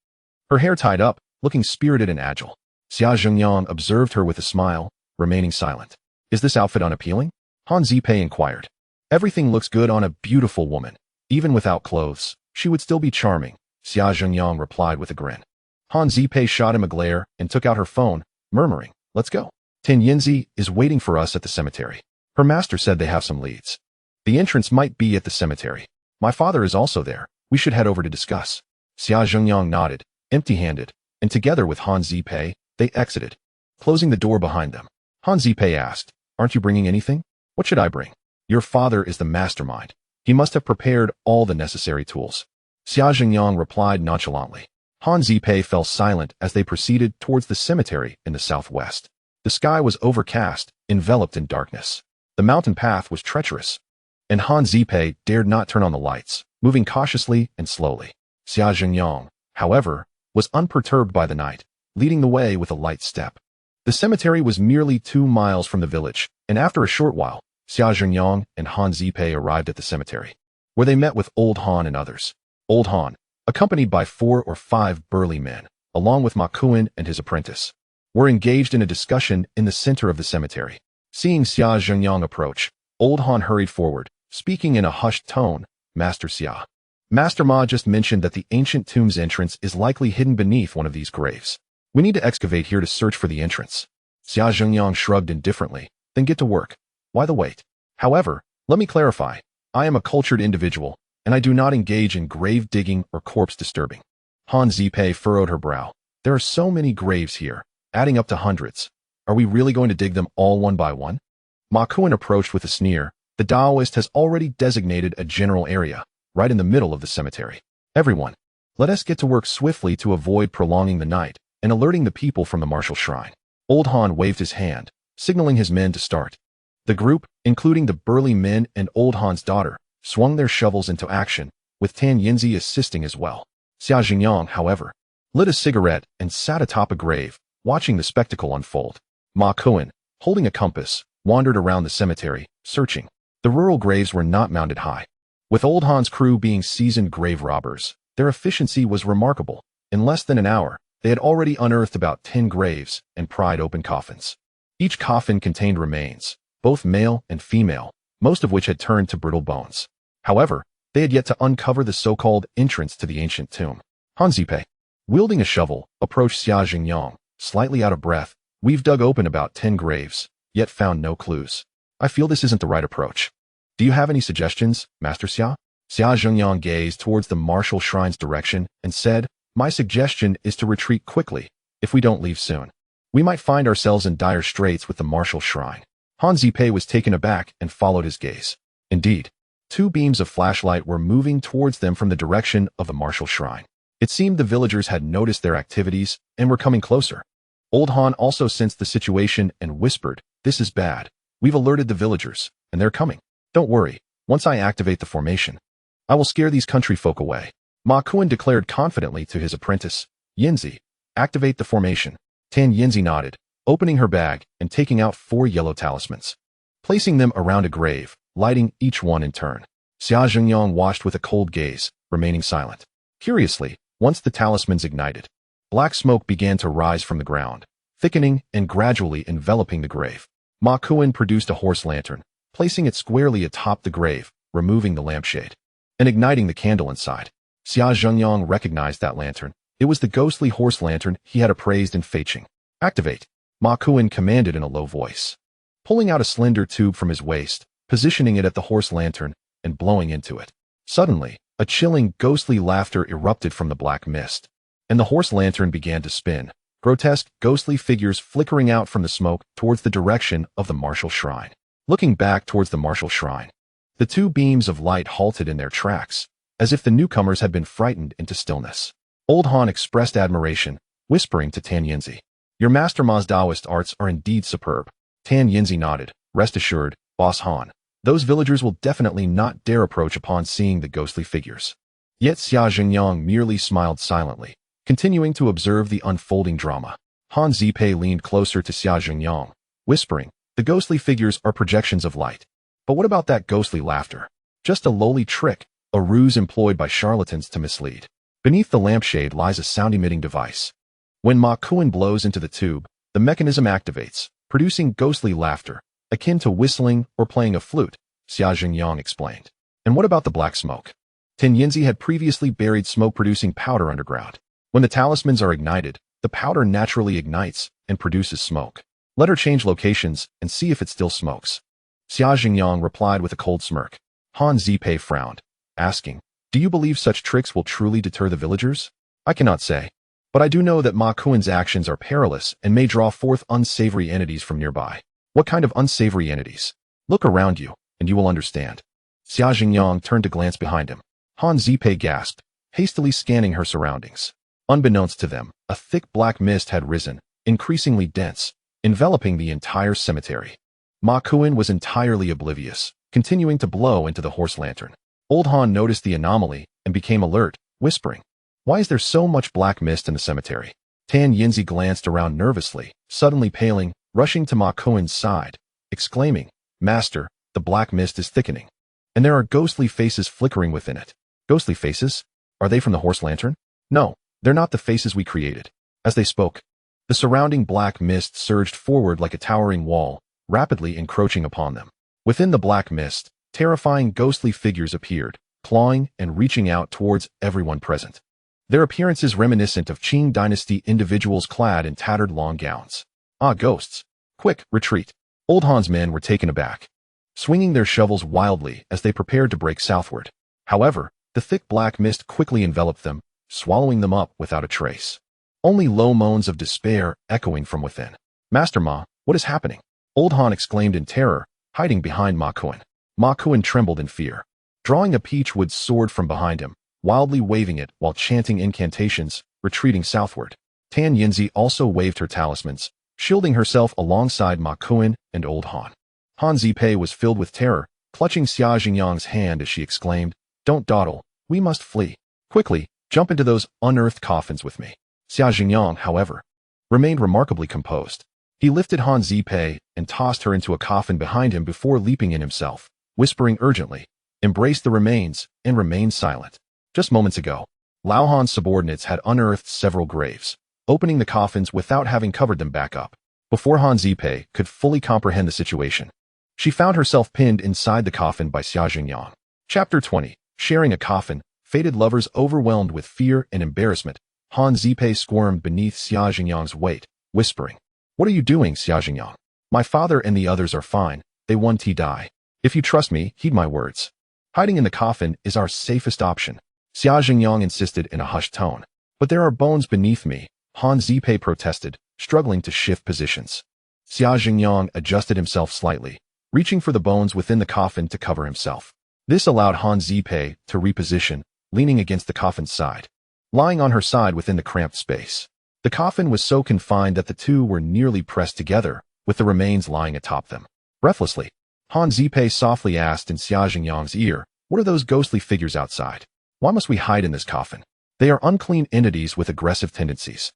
her hair tied up, looking spirited and agile. Xia Zhengyang observed her with a smile, remaining silent. Is this outfit unappealing? Han Zipei inquired. Everything looks good on a beautiful woman. Even without clothes, she would still be charming, Xia Zhengyang replied with a grin. Han Zipei shot him a glare and took out her phone, murmuring, let's go. Tan Yinzi is waiting for us at the cemetery. Her master said they have some leads. The entrance might be at the cemetery. My father is also there. We should head over to discuss. Xia Zhengyang nodded, empty-handed, and together with Han Zipei, they exited, closing the door behind them. Han Zipei asked, aren't you bringing anything? What should I bring? Your father is the mastermind. He must have prepared all the necessary tools. Xia Zhengyang replied nonchalantly. Han Zipei fell silent as they proceeded towards the cemetery in the southwest. The sky was overcast, enveloped in darkness. The mountain path was treacherous, and Han Zipei dared not turn on the lights, moving cautiously and slowly. Xia Zhengyang, however, was unperturbed by the night, leading the way with a light step. The cemetery was merely 2 miles from the village, and after a short while, Xia Zhengyang and Han Zipei arrived at the cemetery, where they met with Old Han and others. Old Han, accompanied by 4 or 5 burly men, along with Ma Kuan and his apprentice, were engaged in a discussion in the center of the cemetery. Seeing Xia Zhengyang approach, Old Han hurried forward, speaking in a hushed tone, Master Xia. Master Ma just mentioned that the ancient tomb's entrance is likely hidden beneath one of these graves. We need to excavate here to search for the entrance. Xia Zhengyang shrugged indifferently, then get to work. Why the wait? However, let me clarify. I am a cultured individual, and I do not engage in grave digging or corpse disturbing. Han Zipei furrowed her brow. There are so many graves here, adding up to hundreds. Are we really going to dig them all one by one? Ma Kuan approached with a sneer. The Taoist has already designated a general area, right in the middle of the cemetery. Everyone, let us get to work swiftly to avoid prolonging the night and alerting the people from the martial shrine. Old Han waved his hand, signaling his men to start. The group, including the burly men and Old Han's daughter, swung their shovels into action, with Tan Yinzi assisting as well. Xia Zhengyang, however, lit a cigarette and sat atop a grave, watching the spectacle unfold. Ma Kuan, holding a compass, wandered around the cemetery, searching. The rural graves were not mounted high. With Old Han's crew being seasoned grave robbers, their efficiency was remarkable. In less than an hour, they had already unearthed about 10 graves and pried open coffins. Each coffin contained remains, both male and female, most of which had turned to brittle bones. However, they had yet to uncover the so-called entrance to the ancient tomb. Han Zipei, wielding a shovel, approached Xia Zhengyang, slightly out of breath. We've dug open about 10 graves, yet found no clues. I feel this isn't the right approach. Do you have any suggestions, Master Xia? Xia Zhengyang gazed towards the martial shrine's direction and said, my suggestion is to retreat quickly, if we don't leave soon. We might find ourselves in dire straits with the martial shrine. Han Zipei was taken aback and followed his gaze. Indeed, 2 beams of flashlight were moving towards them from the direction of the martial shrine. It seemed the villagers had noticed their activities and were coming closer. Old Han also sensed the situation and whispered, this is bad. We've alerted the villagers, and they're coming. Don't worry, once I activate the formation, I will scare these country folk away. Ma Kuan declared confidently to his apprentice, Yinzi, activate the formation. Tan Yinzi nodded, opening her bag and taking out 4 yellow talismans, placing them around a grave, lighting each one in turn. Xia Zhengyang watched with a cold gaze, remaining silent. Curiously, once the talismans ignited, black smoke began to rise from the ground, thickening and gradually enveloping the grave. Ma Kuan produced a horse lantern, placing it squarely atop the grave, removing the lampshade, and igniting the candle inside. Xia Zhengyang recognized that lantern. It was the ghostly horse lantern he had appraised in Feiqing. Activate, Ma Kuan commanded in a low voice, pulling out a slender tube from his waist, positioning it at the horse lantern, and blowing into it. Suddenly, a chilling, ghostly laughter erupted from the black mist, and the horse lantern began to spin, grotesque, ghostly figures flickering out from the smoke towards the direction of the martial shrine. Looking back towards the martial shrine, the 2 beams of light halted in their tracks, as if the newcomers had been frightened into stillness. Old Han expressed admiration, whispering to Tan Yinzi, "Your Master Ma's Taoist arts are indeed superb." Tan Yinzi nodded. "Rest assured, Boss Han, those villagers will definitely not dare approach upon seeing the ghostly figures." Yet Xia Zhengyang merely smiled silently, continuing to observe the unfolding drama. Han Zipei leaned closer to Xia Zhengyang, whispering, "The ghostly figures are projections of light. But what about that ghostly laughter? Just a lowly trick, a ruse employed by charlatans to mislead." Beneath the lampshade lies a sound-emitting device. When Ma Kuan blows into the tube, the mechanism activates, producing ghostly laughter, akin to whistling or playing a flute, Xia Zhengyang explained. "And what about the black smoke?" Tan Yinzi had previously buried smoke-producing powder underground. When the talismans are ignited, the powder naturally ignites and produces smoke. "Let her change locations and see if it still smokes." Xia Zhengyang replied with a cold smirk. Han Zipei frowned, asking, "Do you believe such tricks will truly deter the villagers?" "I cannot say. But I do know that Ma Kuan's actions are perilous and may draw forth unsavory entities from nearby." "What kind of unsavory entities?" "Look around you, and you will understand." Xia Zhengyang turned to glance behind him. Han Zipei gasped, hastily scanning her surroundings. Unbeknownst to them, a thick black mist had risen, increasingly dense, enveloping the entire cemetery. Ma Kuan was entirely oblivious, continuing to blow into the horse lantern. Old Han noticed the anomaly and became alert, whispering, "Why is there so much black mist in the cemetery?" Tan Yinzi glanced around nervously, suddenly paling, rushing to Ma Kuan's side, exclaiming, "Master, the black mist is thickening, and there are ghostly faces flickering within it." "Ghostly faces? Are they from the horse lantern?" "No, they're not the faces we created." As they spoke, the surrounding black mist surged forward like a towering wall, rapidly encroaching upon them. Within the black mist, terrifying ghostly figures appeared, clawing and reaching out towards everyone present. Their appearances reminiscent of Qing dynasty individuals clad in tattered long gowns. "Ah, ghosts! Quick, retreat!" Old Han's men were taken aback, swinging their shovels wildly as they prepared to break southward. However, the thick black mist quickly enveloped them, swallowing them up without a trace. Only low moans of despair echoing from within. "Master Ma, what is happening?" Old Han exclaimed in terror, hiding behind Ma Kuan. Ma Kuan trembled in fear, drawing a peachwood sword from behind him, wildly waving it while chanting incantations, retreating southward. Tan Yinzi also waved her talismans, shielding herself alongside Ma Kuan and Old Han. Han Zipei was filled with terror, clutching Xia Zhengyang's hand as she exclaimed, "Don't dawdle, we must flee. Quickly, jump into those unearthed coffins with me." Xia Zhengyang, however, remained remarkably composed. He lifted Han Zipei and tossed her into a coffin behind him before leaping in himself, whispering urgently, "Embrace the remains and remain silent." Just moments ago, Lao Han's subordinates had unearthed several graves, opening the coffins without having covered them back up. Before Han Zipei could fully comprehend the situation, she found herself pinned inside the coffin by Xia Zhengyang. Chapter 20. Sharing a coffin, fated lovers overwhelmed with fear and embarrassment, Han Zipei squirmed beneath Xia Zhengyang's weight, whispering, "What are you doing, Xia Zhengyang? My father and the others are fine, they won't die. If you trust me, heed my words. Hiding in the coffin is our safest option." Xia Zhengyang insisted in a hushed tone. "But there are bones beneath me," Han Zipei protested, struggling to shift positions. Xia Zhengyang adjusted himself slightly, reaching for the bones within the coffin to cover himself. This allowed Han Zipei to reposition, leaning against the coffin's side, lying on her side within the cramped space. The coffin was so confined that the two were nearly pressed together, with the remains lying atop them. Breathlessly, Han Zipei softly asked in Xia Zhengyang's ear, "What are those ghostly figures outside? Why must we hide in this coffin?" "They are unclean entities with aggressive tendencies.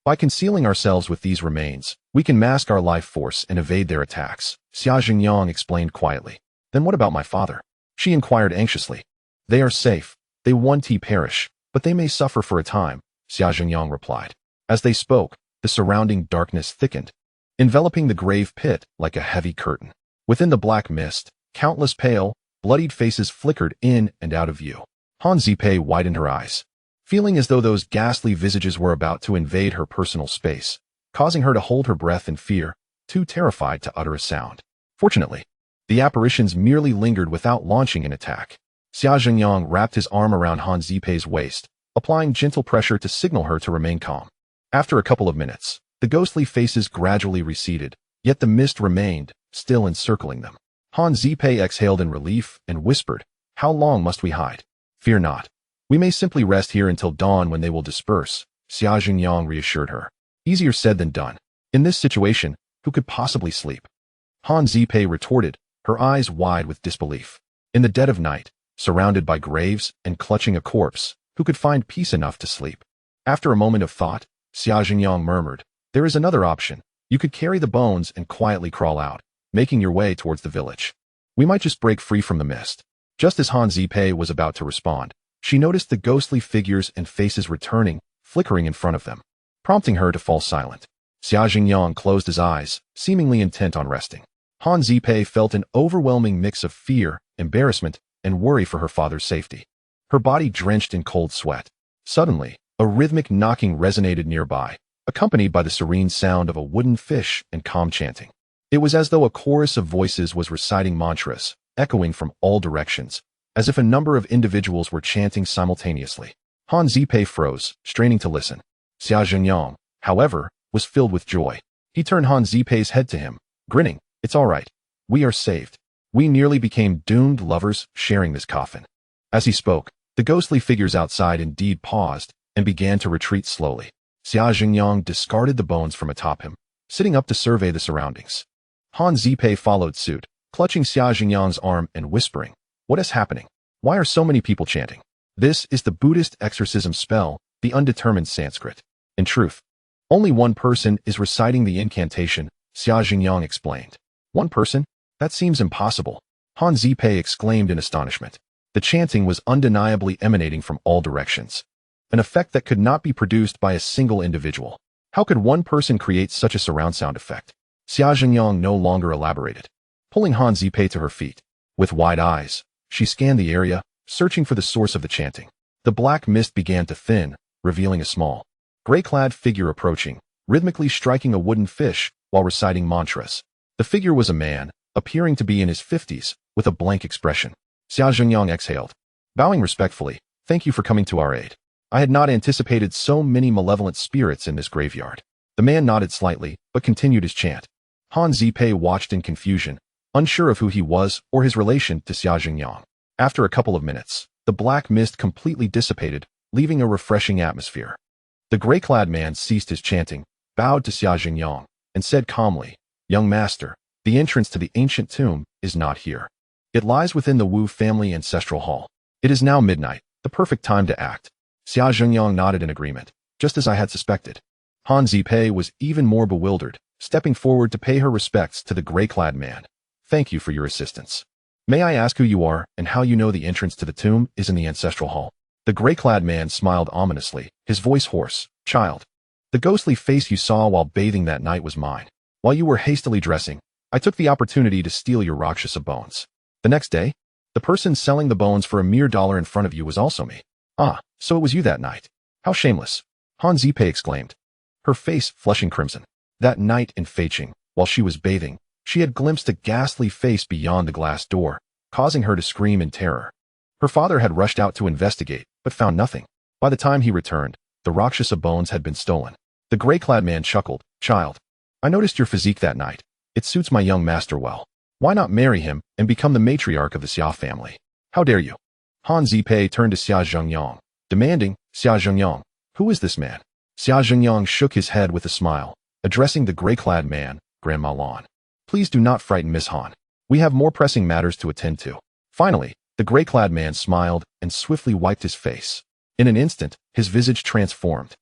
By concealing ourselves with these remains, we can mask our life force and evade their attacks, Xia Jingyang explained quietly. Then what about my father? She inquired anxiously. They are safe. They won't perish, but they may suffer for a time, Xia Jingyang replied. As they spoke, the surrounding darkness thickened, enveloping the grave pit like a heavy curtain. Within the black mist, countless pale, bloodied faces flickered in and out of view. Han Zipei widened her eyes, feeling as though those ghastly visages were about to invade her personal space, causing her to hold her breath in fear, too terrified to utter a sound. Fortunately, the apparitions merely lingered without launching an attack. Xia Jingyang wrapped his arm around Han Zipei's waist, applying gentle pressure to signal her to remain calm. After a couple of minutes, the ghostly faces gradually receded, yet the mist remained, still encircling them. Han Zipei exhaled in relief and whispered, "How long must we hide?" "Fear not. We may simply rest here until dawn when they will disperse," Xia Jingyang reassured her. Easier said than done. In this situation, who could possibly sleep? Han Zipei retorted, her eyes wide with disbelief. In the dead of night, surrounded by graves and clutching a corpse, who could find peace enough to sleep? After a moment of thought, Xia Jingyang murmured, "There is another option. You could carry the bones and quietly crawl out, making your way towards the village. We might just break free from the mist." Just as Han Zipei was about to respond, she noticed the ghostly figures and faces returning, flickering in front of them, prompting her to fall silent. Xia Jingyang closed his eyes, seemingly intent on resting. Han Zipei felt an overwhelming mix of fear, embarrassment, and worry for her father's safety. Her body drenched in cold sweat. Suddenly, a rhythmic knocking resonated nearby, accompanied by the serene sound of a wooden fish and calm chanting. It was as though a chorus of voices was reciting mantras, echoing from all directions, as if a number of individuals were chanting simultaneously. Han Zipei froze, straining to listen. Xia Jingyang, however, was filled with joy. He turned Han Zipei's head to him, grinning, "It's all right. We are saved. We nearly became doomed lovers sharing this coffin." As he spoke, the ghostly figures outside indeed paused and began to retreat slowly. Xia Jingyang discarded the bones from atop him, sitting up to survey the surroundings. Han Zipei followed suit, clutching Xia Jingyang's arm and whispering, "What is happening? Why are so many people chanting?" "This is the Buddhist exorcism spell, the undetermined Sanskrit. In truth, only one person is reciting the incantation," Xia Jingyang explained. "One person? That seems impossible," Han Zipei exclaimed in astonishment. The chanting was undeniably emanating from all directions, an effect that could not be produced by a single individual. How could one person create such a surround sound effect? Xia Jingyang no longer elaborated, pulling Han Zipei to her feet. With wide eyes, she scanned the area, searching for the source of the chanting. The black mist began to thin, revealing a small, gray-clad figure approaching, rhythmically striking a wooden fish while reciting mantras. The figure was a man, appearing to be in his 50s, with a blank expression. Xia Jingyang exhaled, bowing respectfully, "Thank you for coming to our aid. I had not anticipated so many malevolent spirits in this graveyard." The man nodded slightly, but continued his chant. Han Zipei watched in confusion, unsure of who he was or his relation to Xia Jingyang. After a couple of minutes, the black mist completely dissipated, leaving a refreshing atmosphere. The gray-clad man ceased his chanting, bowed to Xia Jingyang, and said calmly, "Young master, the entrance to the ancient tomb is not here. It lies within the Wu family ancestral hall. It is now midnight, the perfect time to act." Xia Jingyang nodded in agreement, just as I had suspected. Han Zipei was even more bewildered, stepping forward to pay her respects to the gray-clad man. "Thank you for your assistance. May I ask who you are and how you know the entrance to the tomb is in the ancestral hall?" The gray-clad man smiled ominously, his voice hoarse. "Child, the ghostly face you saw while bathing that night was mine. While you were hastily dressing, I took the opportunity to steal your Rakshasa bones. The next day, the person selling the bones for a mere $1 in front of you was also me." "Ah, so it was you that night. How shameless," Han Zipei exclaimed, her face flushing crimson. That night in Feiqing, while she was bathing, she had glimpsed a ghastly face beyond the glass door, causing her to scream in terror. Her father had rushed out to investigate, but found nothing. By the time he returned, the Rakshasa bones had been stolen. The gray-clad man chuckled, "Child, I noticed your physique that night. It suits my young master well. Why not marry him and become the matriarch of the Xia family? How dare you?" Han Zipei turned to Xia Jingyang, demanding, "Xia Jingyang, who is this man?" Xia Jingyang shook his head with a smile, addressing the gray-clad man, "Grand Maoshan. Please do not frighten Miss Han. We have more pressing matters to attend to." Finally, the gray-clad man smiled and swiftly wiped his face. In an instant, his visage transformed.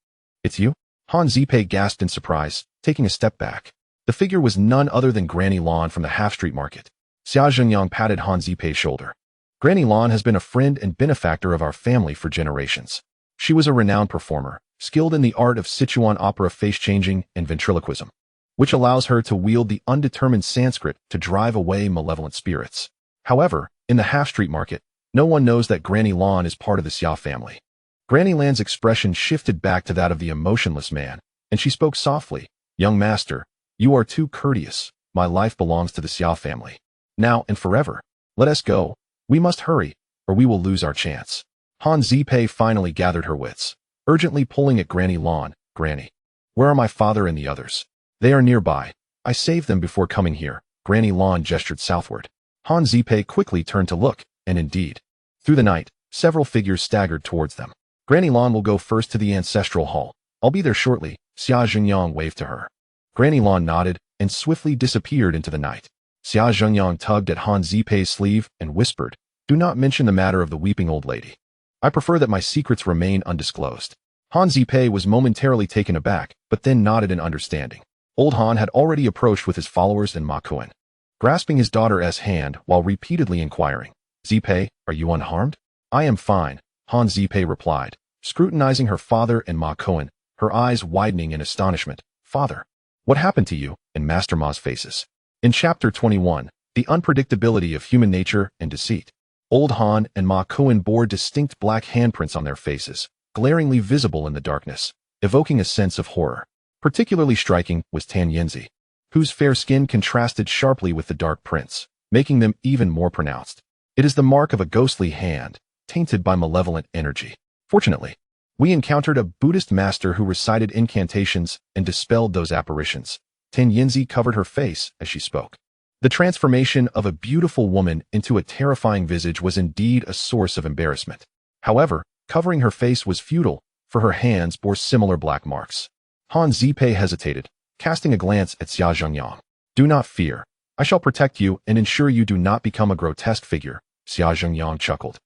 "It's you?" Han Zipei gasped in surprise, taking a step back. The figure was none other than Granny Lan from the half-street market. Xia Zhengyang patted Han Zipei's shoulder. Granny Lan has been a friend and benefactor of our family for generations. She was a renowned performer, skilled in the art of Sichuan opera face-changing and ventriloquism, which allows her to wield the undetermined Sanskrit to drive away malevolent spirits. However, in the half-street market, no one knows that Granny Lan is part of the Xia family. Granny Lan's expression shifted back to that of the emotionless man, and she spoke softly. Young master, you are too courteous. My life belongs to the Xia family. Now and forever. Let us go. We must hurry, or we will lose our chance. Han Zipei finally gathered her wits, urgently pulling at Granny Lan. Granny, where are my father and the others? They are nearby. I saved them before coming here. Granny Lan gestured southward. Han Zipei quickly turned to look, and indeed, through the night, several figures staggered towards them. Granny Lan will go first to the ancestral hall. I'll be there shortly. Xia Zhengyang waved to her. Granny Lan nodded and swiftly disappeared into the night. Xia Zhengyang tugged at Han Zipei's sleeve and whispered, do not mention the matter of the weeping old lady. I prefer that my secrets remain undisclosed. Han Zipei was momentarily taken aback, but then nodded in understanding. Old Han had already approached with his followers and Ma Kuan, grasping his daughter's hand while repeatedly inquiring, Zipei, are you unharmed? I am fine, Han Zipei replied, scrutinizing her father and Ma Kuan, her eyes widening in astonishment. Father, what happened to you? And Master Ma's faces. In Chapter 21, the unpredictability of human nature and deceit. Old Han and Ma Kuan bore distinct black handprints on their faces, glaringly visible in the darkness, evoking a sense of horror. Particularly striking was Tan Yanzi, whose fair skin contrasted sharply with the dark prints, making them even more pronounced. It is the mark of a ghostly hand, tainted by malevolent energy. Fortunately, we encountered a Buddhist master who recited incantations and dispelled those apparitions. Tan Yanzi covered her face as she spoke. The transformation of a beautiful woman into a terrifying visage was indeed a source of embarrassment. However, covering her face was futile, for her hands bore similar black marks. Han Zipei hesitated, casting a glance at Xia Zhengyang. Do not fear. I shall protect you and ensure you do not become a grotesque figure, Xia Zhengyang chuckled.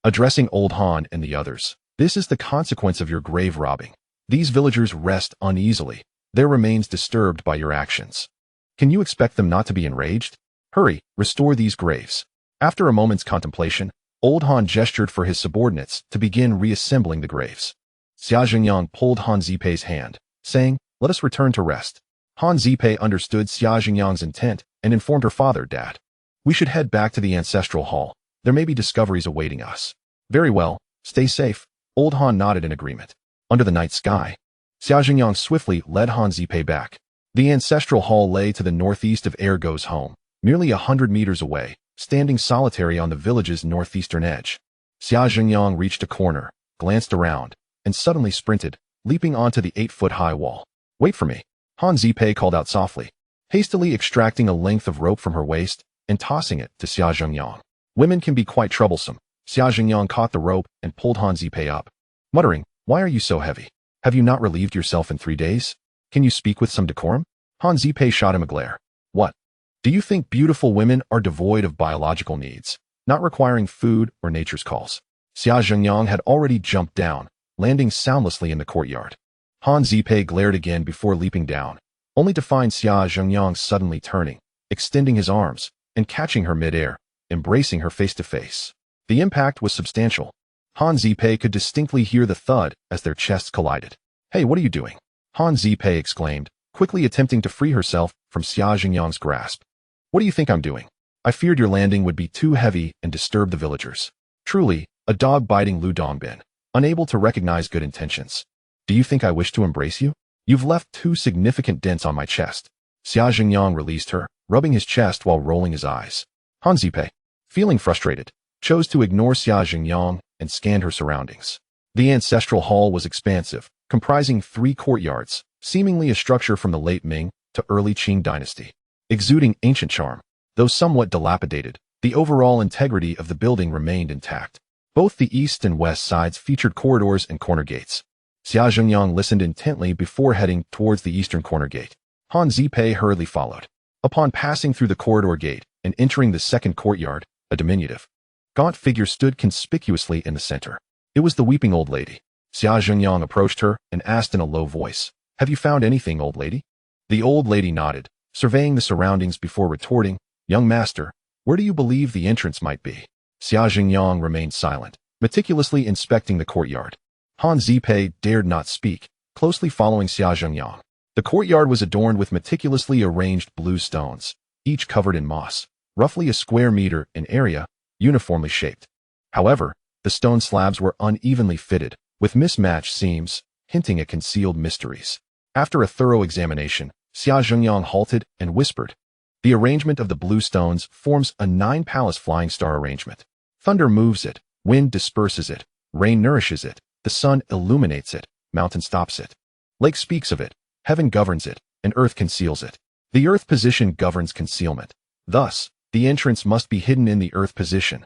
Addressing old Han and the others, this is the consequence of your grave robbing. These villagers rest uneasily, their remains disturbed by your actions. Can you expect them not to be enraged? Hurry, restore these graves. After a moment's contemplation, old Han gestured for his subordinates to begin reassembling the graves. Xia Zhengyang pulled Han Zipei's hand, saying, let us return to rest. Han Zipei understood Xia Zhengyang's intent and informed her father, Dad, we should head back to the ancestral hall. There may be discoveries awaiting us. Very well, stay safe. Old Han nodded in agreement. Under the night sky, Xia Zhengyang swiftly led Han Zipei back. The ancestral hall lay to the northeast of Ergo's home, merely 100 meters away, standing solitary on the village's northeastern edge. Xia Zhengyang reached a corner, glanced around, and suddenly sprinted, leaping onto the 8-foot-high wall. Wait for me. Han Zipei called out softly, hastily extracting a length of rope from her waist and tossing it to Xia Zhengyang. Women can be quite troublesome. Xia Zhengyang caught the rope and pulled Han Zipei up, muttering, why are you so heavy? Have you not relieved yourself in 3 days? Can you speak with some decorum? Han Zipei shot him a glare. What? Do you think beautiful women are devoid of biological needs, not requiring food or nature's calls? Xia Zhengyang had already jumped down, landing soundlessly in the courtyard. Han Zipei glared again before leaping down, only to find Xia Zhengyang suddenly turning, extending his arms, and catching her midair, embracing her face to face. The impact was substantial. Han Zipei could distinctly hear the thud as their chests collided. Hey, what are you doing? Han Zipei exclaimed, quickly attempting to free herself from Xia Zhengyang's grasp. What do you think I'm doing? I feared your landing would be too heavy and disturb the villagers. Truly, a dog-biting Lu Dongbin, unable to recognize good intentions. Do you think I wish to embrace you? You've left 2 significant dents on my chest. Xia Zhengyang released her, rubbing his chest while rolling his eyes. Han Zipei, feeling frustrated, chose to ignore Xia Zhengyang and scanned her surroundings. The ancestral hall was expansive, comprising 3 courtyards, seemingly a structure from the late Ming to early Qing dynasty. Exuding ancient charm, though somewhat dilapidated, the overall integrity of the building remained intact. Both the east and west sides featured corridors and corner gates. Xia Zhengyang listened intently before heading towards the eastern corner gate. Han Zipei hurriedly followed. Upon passing through the corridor gate and entering the second courtyard, a diminutive, gaunt figure stood conspicuously in the center. It was the weeping old lady. Xia Zhengyang approached her and asked in a low voice, Have you found anything, old lady? The old lady nodded, surveying the surroundings before retorting, young master, where do you believe the entrance might be? Xia Jingyang remained silent, meticulously inspecting the courtyard. Han Zipei dared not speak, closely following Xia Jingyang. The courtyard was adorned with meticulously arranged blue stones, each covered in moss, roughly a square meter in area, uniformly shaped. However, the stone slabs were unevenly fitted, with mismatched seams, hinting at concealed mysteries. After a thorough examination, Xia Jingyang halted and whispered, the arrangement of the blue stones forms a 9-palace flying star arrangement. Thunder moves it, wind disperses it, rain nourishes it, the sun illuminates it, mountain stops it. Lake speaks of it, heaven governs it, and earth conceals it. The earth position governs concealment. Thus, the entrance must be hidden in the earth position.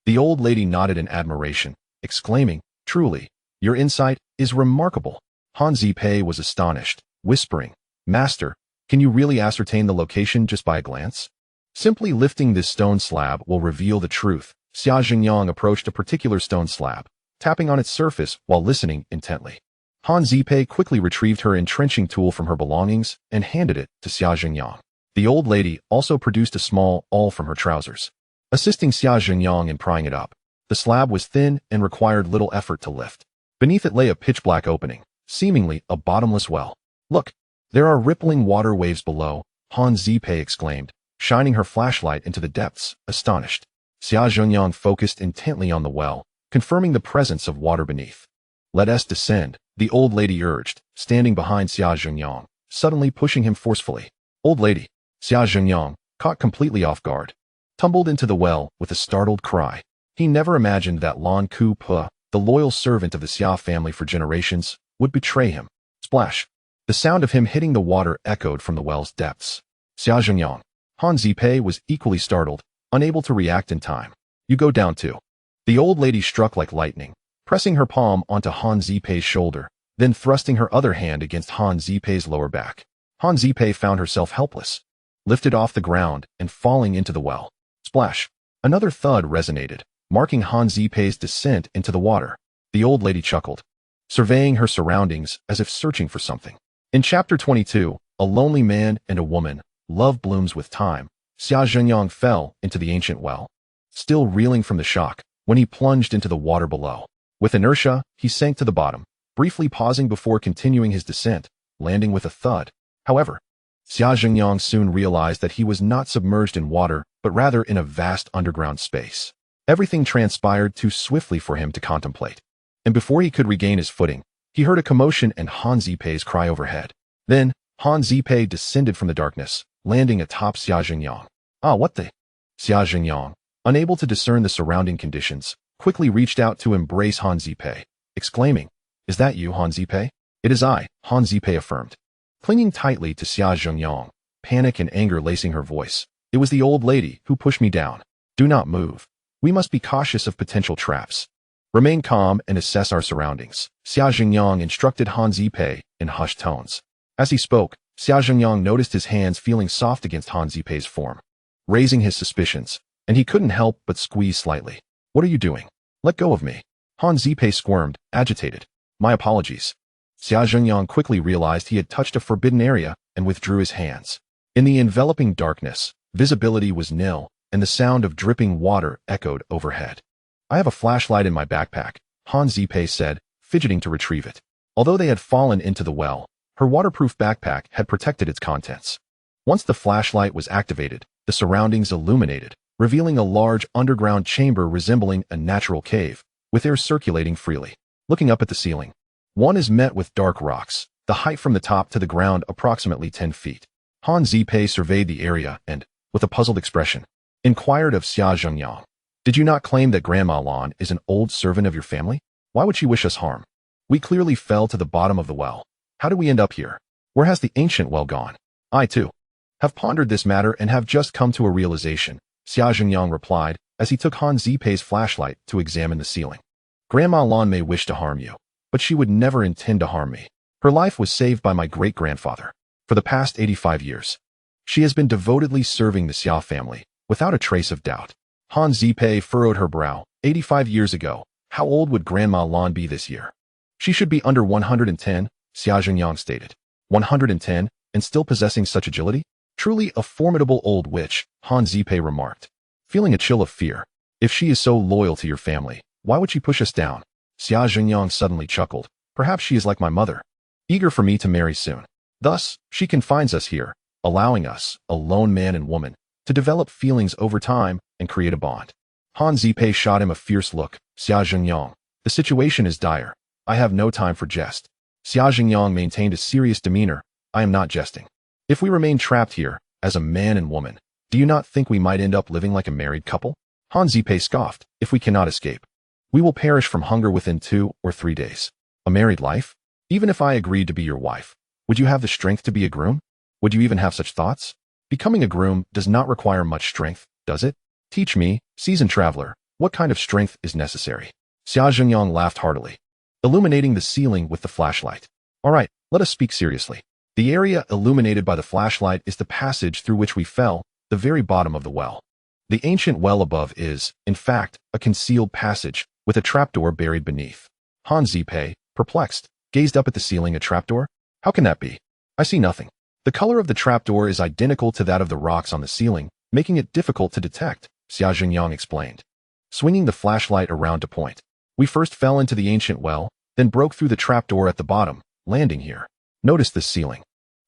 The old lady nodded in admiration, exclaiming, truly, your insight is remarkable. Han Zipei was astonished, whispering, Master, can you really ascertain the location just by a glance? Simply lifting this stone slab will reveal the truth. Xia Jingyang approached a particular stone slab, tapping on its surface while listening intently. Han Zipei quickly retrieved her entrenching tool from her belongings and handed it to Xia Jingyang. The old lady also produced a small awl from her trousers, assisting Xia Jingyang in prying it up. The slab was thin and required little effort to lift. Beneath it lay a pitch-black opening, seemingly a bottomless well. Look, there are rippling water waves below, Han Zipei exclaimed, shining her flashlight into the depths, astonished. Xia Jingyang focused intently on the well, confirming the presence of water beneath. Let us descend, the old lady urged, standing behind Xia Jingyang, suddenly pushing him forcefully. Old lady, Xia Jingyang, caught completely off guard, tumbled into the well with a startled cry. He never imagined that Lan Ku Pu, the loyal servant of the Xia family for generations, would betray him. Splash! The sound of him hitting the water echoed from the well's depths. Xia Jingyang. Han Zipei was equally startled, unable to react in time. You go down too. The old lady struck like lightning, pressing her palm onto Han Zipei's shoulder, then thrusting her other hand against Han Zipei's lower back. Han Zipei found herself helpless, lifted off the ground and falling into the well. Splash! Another thud resonated, marking Han Zipei's descent into the water. The old lady chuckled, surveying her surroundings as if searching for something. In Chapter 22, A Lonely Man and a Woman, Love Blooms with Time, Xia Jingyang fell into the ancient well, still reeling from the shock, when he plunged into the water below. With inertia, he sank to the bottom, briefly pausing before continuing his descent, landing with a thud. However, Xia Jingyang soon realized that he was not submerged in water, but rather in a vast underground space. Everything transpired too swiftly for him to contemplate, and before he could regain his footing, he heard a commotion and Han Zipei's cry overhead. Then, Han Zipei descended from the darkness, landing atop Xia Jingyang. Ah, what the? Xia Jingyang, unable to discern the surrounding conditions, quickly reached out to embrace Han Zipei, exclaiming, Is that you, Han Zipei? It is I, Han Zipei affirmed. Clinging tightly to Xia Jingyang, panic and anger lacing her voice, it was the old lady who pushed me down. Do not move. We must be cautious of potential traps. Remain calm and assess our surroundings, Xia Jingyang instructed Han Zipei in hushed tones. As he spoke, Xia Jingyang noticed his hands feeling soft against Han Zipei's form, raising his suspicions, and he couldn't help but squeeze slightly. What are you doing? Let go of me. Han Zipei squirmed, agitated. My apologies. Xia Jingyang quickly realized he had touched a forbidden area and withdrew his hands. In the enveloping darkness, visibility was nil, and the sound of dripping water echoed overhead. I have a flashlight in my backpack, Han Zipei said, fidgeting to retrieve it. Although they had fallen into the well, her waterproof backpack had protected its contents. Once the flashlight was activated, the surroundings illuminated, revealing a large underground chamber resembling a natural cave, with air circulating freely. Looking up at the ceiling, one is met with dark rocks, the height from the top to the ground approximately 10 feet. Han Zipei surveyed the area and, with a puzzled expression, inquired of Xia Jingyang. Did you not claim that Grandma Lan is an old servant of your family? Why would she wish us harm? We clearly fell to the bottom of the well. How did we end up here? Where has the ancient well gone? I, too, have pondered this matter and have just come to a realization, Xia Jingyang replied as he took Han Zipei's flashlight to examine the ceiling. Grandma Lan may wish to harm you, but she would never intend to harm me. Her life was saved by my great-grandfather. For the past 85 years, she has been devotedly serving the Xia family, without a trace of doubt. Han Zipei furrowed her brow. 85 years ago, how old would Grandma Lan be this year? She should be under 110, Xia Jingyang stated. 110, and still possessing such agility? Truly a formidable old witch, Han Zipei remarked, feeling a chill of fear. If she is so loyal to your family, why would she push us down? Xia Zhengyang suddenly chuckled. Perhaps she is like my mother, eager for me to marry soon. Thus, she confines us here, allowing us, a lone man and woman, to develop feelings over time and create a bond. Han Zipei shot him a fierce look. Xia Zhengyang, the situation is dire. I have no time for jest. Xia Zhengyang maintained a serious demeanor. I am not jesting. If we remain trapped here, as a man and woman, do you not think we might end up living like a married couple? Han Zipei scoffed. If we cannot escape, we will perish from hunger within 2 or 3 days. A married life? Even if I agreed to be your wife, would you have the strength to be a groom? Would you even have such thoughts? Becoming a groom does not require much strength, does it? Teach me, seasoned traveler, what kind of strength is necessary? Xia Zhengyang laughed heartily, illuminating the ceiling with the flashlight. All right, let us speak seriously. The area illuminated by the flashlight is the passage through which we fell, the very bottom of the well. The ancient well above is, in fact, a concealed passage with a trapdoor buried beneath. Han Zipei, perplexed, gazed up at the ceiling. A trapdoor? How can that be? I see nothing. The color of the trapdoor is identical to that of the rocks on the ceiling, making it difficult to detect, Xia Zhengyang explained, swinging the flashlight around to point. We first fell into the ancient well, then broke through the trapdoor at the bottom, landing here. Notice this ceiling.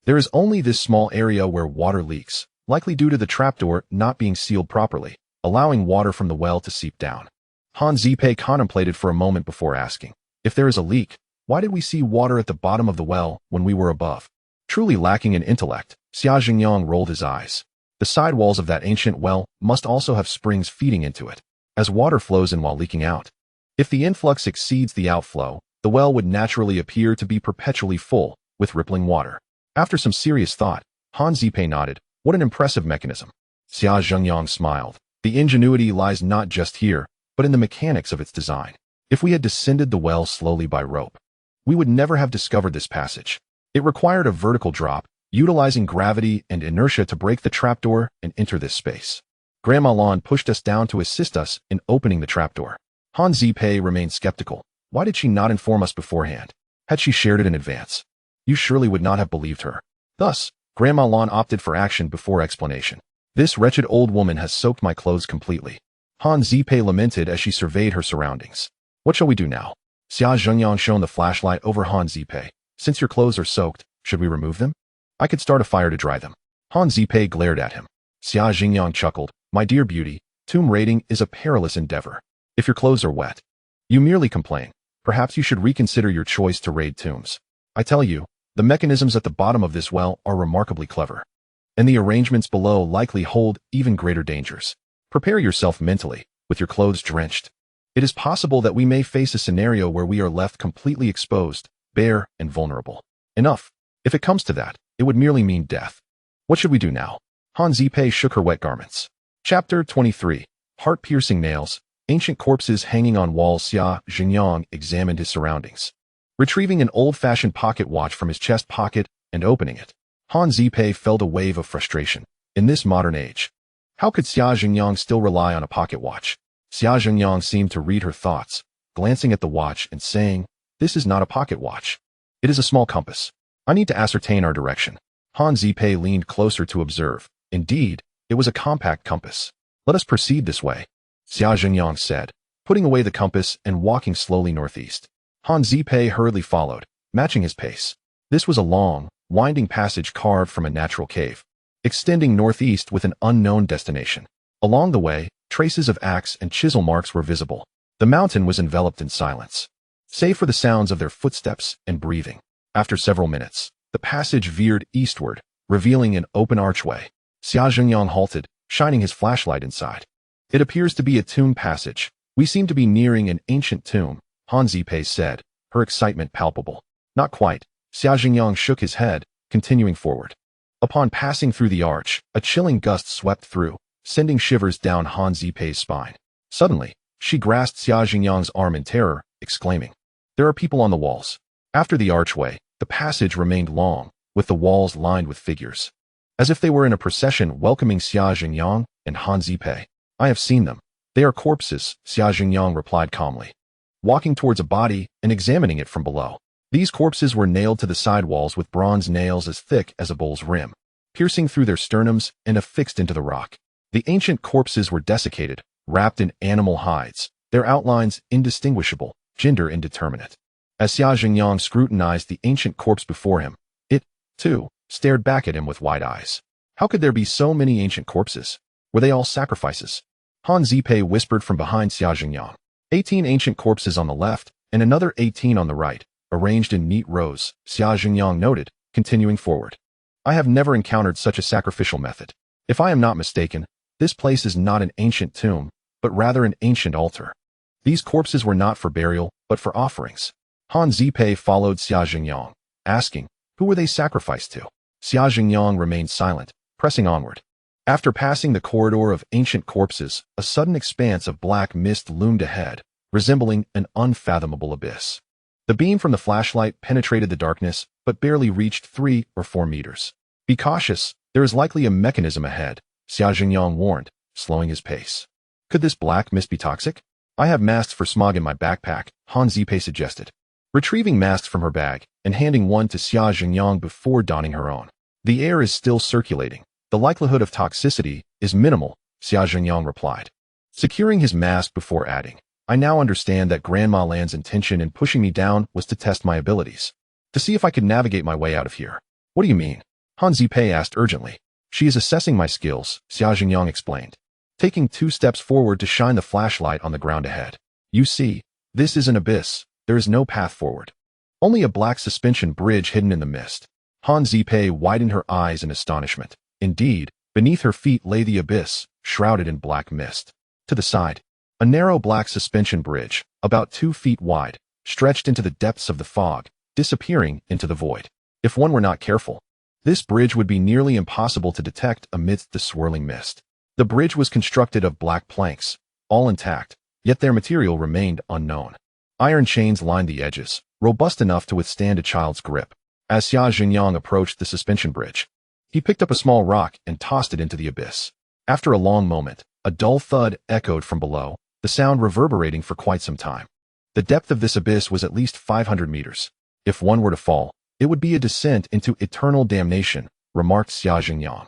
There is only this small area where water leaks, likely due to the trapdoor not being sealed properly, allowing water from the well to seep down. Han Zipei contemplated for a moment before asking, if there is a leak, why did we see water at the bottom of the well when we were above? Truly lacking in intellect, Xia Zhengyang rolled his eyes. The side walls of that ancient well must also have springs feeding into it, as water flows in while leaking out. If the influx exceeds the outflow, the well would naturally appear to be perpetually full, with rippling water. After some serious thought, Han Zipei nodded. What an impressive mechanism. Xia Zhengyang smiled. The ingenuity lies not just here, but in the mechanics of its design. If we had descended the well slowly by rope, we would never have discovered this passage. It required a vertical drop, utilizing gravity and inertia to break the trapdoor and enter this space. Grandma Lan pushed us down to assist us in opening the trapdoor. Han Zipei remained skeptical. Why did she not inform us beforehand? Had she shared it in advance, you surely would not have believed her. Thus, Grandma Lan opted for action before explanation. This wretched old woman has soaked my clothes completely. Han Zipei lamented as she surveyed her surroundings. What shall we do now? Xia Zhengyang shone the flashlight over Han Zipei. Since your clothes are soaked, should we remove them? I could start a fire to dry them. Han Zipei glared at him. Xia Zhengyang chuckled. My dear beauty, tomb raiding is a perilous endeavor. If your clothes are wet, you merely complain. Perhaps you should reconsider your choice to raid tombs. I tell you, the mechanisms at the bottom of this well are remarkably clever, and the arrangements below likely hold even greater dangers. Prepare yourself mentally, with your clothes drenched. It is possible that we may face a scenario where we are left completely exposed, bare, and vulnerable. Enough. If it comes to that, it would merely mean death. What should we do now? Han Zipei shook her wet garments. Chapter 23. Heart-piercing nails. Ancient corpses hanging on walls. Xia Zhengyang examined his surroundings, retrieving an old-fashioned pocket watch from his chest pocket and opening it. Han Zipei felt a wave of frustration. In this modern age, how could Xia Zhengyang still rely on a pocket watch? Xia Zhengyang seemed to read her thoughts, glancing at the watch and saying, this is not a pocket watch. It is a small compass. I need to ascertain our direction. Han Zipei leaned closer to observe. Indeed, it was a compact compass. Let us proceed this way, Xia Zhengyang said, putting away the compass and walking slowly northeast. Han Zipei hurriedly followed, matching his pace. This was a long, winding passage carved from a natural cave, extending northeast with an unknown destination. Along the way, traces of axe and chisel marks were visible. The mountain was enveloped in silence, save for the sounds of their footsteps and breathing. After several minutes, the passage veered eastward, revealing an open archway. Xia Zhengyang halted, shining his flashlight inside. It appears to be a tomb passage. We seem to be nearing an ancient tomb, Han Zipei said, her excitement palpable. Not quite. Xia Zhengyang shook his head, continuing forward. Upon passing through the arch, a chilling gust swept through, sending shivers down Han Zipei's spine. Suddenly, she grasped Xia Zhengyang's arm in terror, exclaiming, there are people on the walls. After the archway, the passage remained long, with the walls lined with figures, as if they were in a procession welcoming Xia Zhengyang and Han Zipei. I have seen them. They are corpses, Xia Zhengyang replied calmly, walking towards a body and examining it from below. These corpses were nailed to the side walls with bronze nails as thick as a bowl's rim, piercing through their sternums and affixed into the rock. The ancient corpses were desiccated, wrapped in animal hides, their outlines indistinguishable, gender indeterminate. As Xia Jingyang scrutinized the ancient corpse before him, it, too, stared back at him with wide eyes. How could there be so many ancient corpses? Were they all sacrifices? Han Zipei whispered from behind Xia Jingyang. 18 ancient corpses on the left, and another 18 on the right, arranged in neat rows, Xia Jingyang noted, continuing forward. I have never encountered such a sacrificial method. If I am not mistaken, this place is not an ancient tomb, but rather an ancient altar. These corpses were not for burial, but for offerings. Han Zipei followed Xia Jingyang, asking, who were they sacrificed to? Xia Jingyang remained silent, pressing onward. After passing the corridor of ancient corpses, a sudden expanse of black mist loomed ahead, resembling an unfathomable abyss. The beam from the flashlight penetrated the darkness, but barely reached 3 or 4 meters. Be cautious, there is likely a mechanism ahead, Xia Jingyang warned, slowing his pace. Could this black mist be toxic? I have masks for smog in my backpack, Han Zipei suggested, retrieving masks from her bag and handing one to Xia Jingyang before donning her own. The air is still circulating. The likelihood of toxicity is minimal, Xia Jingyang replied, securing his mask before adding, I now understand that Grandma Lan's intention in pushing me down was to test my abilities, to see if I could navigate my way out of here. What do you mean? Han Zipei asked urgently. She is assessing my skills, Xia Jingyang explained, taking 2 steps forward to shine the flashlight on the ground ahead. You see, this is an abyss. There is no path forward. Only a black suspension bridge hidden in the mist. Han Zipei widened her eyes in astonishment. Indeed, beneath her feet lay the abyss, shrouded in black mist. To the side, a narrow black suspension bridge, about 2 feet wide, stretched into the depths of the fog, disappearing into the void. If one were not careful, this bridge would be nearly impossible to detect amidst the swirling mist. The bridge was constructed of black planks, all intact, yet their material remained unknown. Iron chains lined the edges, robust enough to withstand a child's grip. As Xia Jingyang approached the suspension bridge, he picked up a small rock and tossed it into the abyss. After a long moment, a dull thud echoed from below, the sound reverberating for quite some time. The depth of this abyss was at least 500 meters. If one were to fall, it would be a descent into eternal damnation, remarked Xia Jingyang.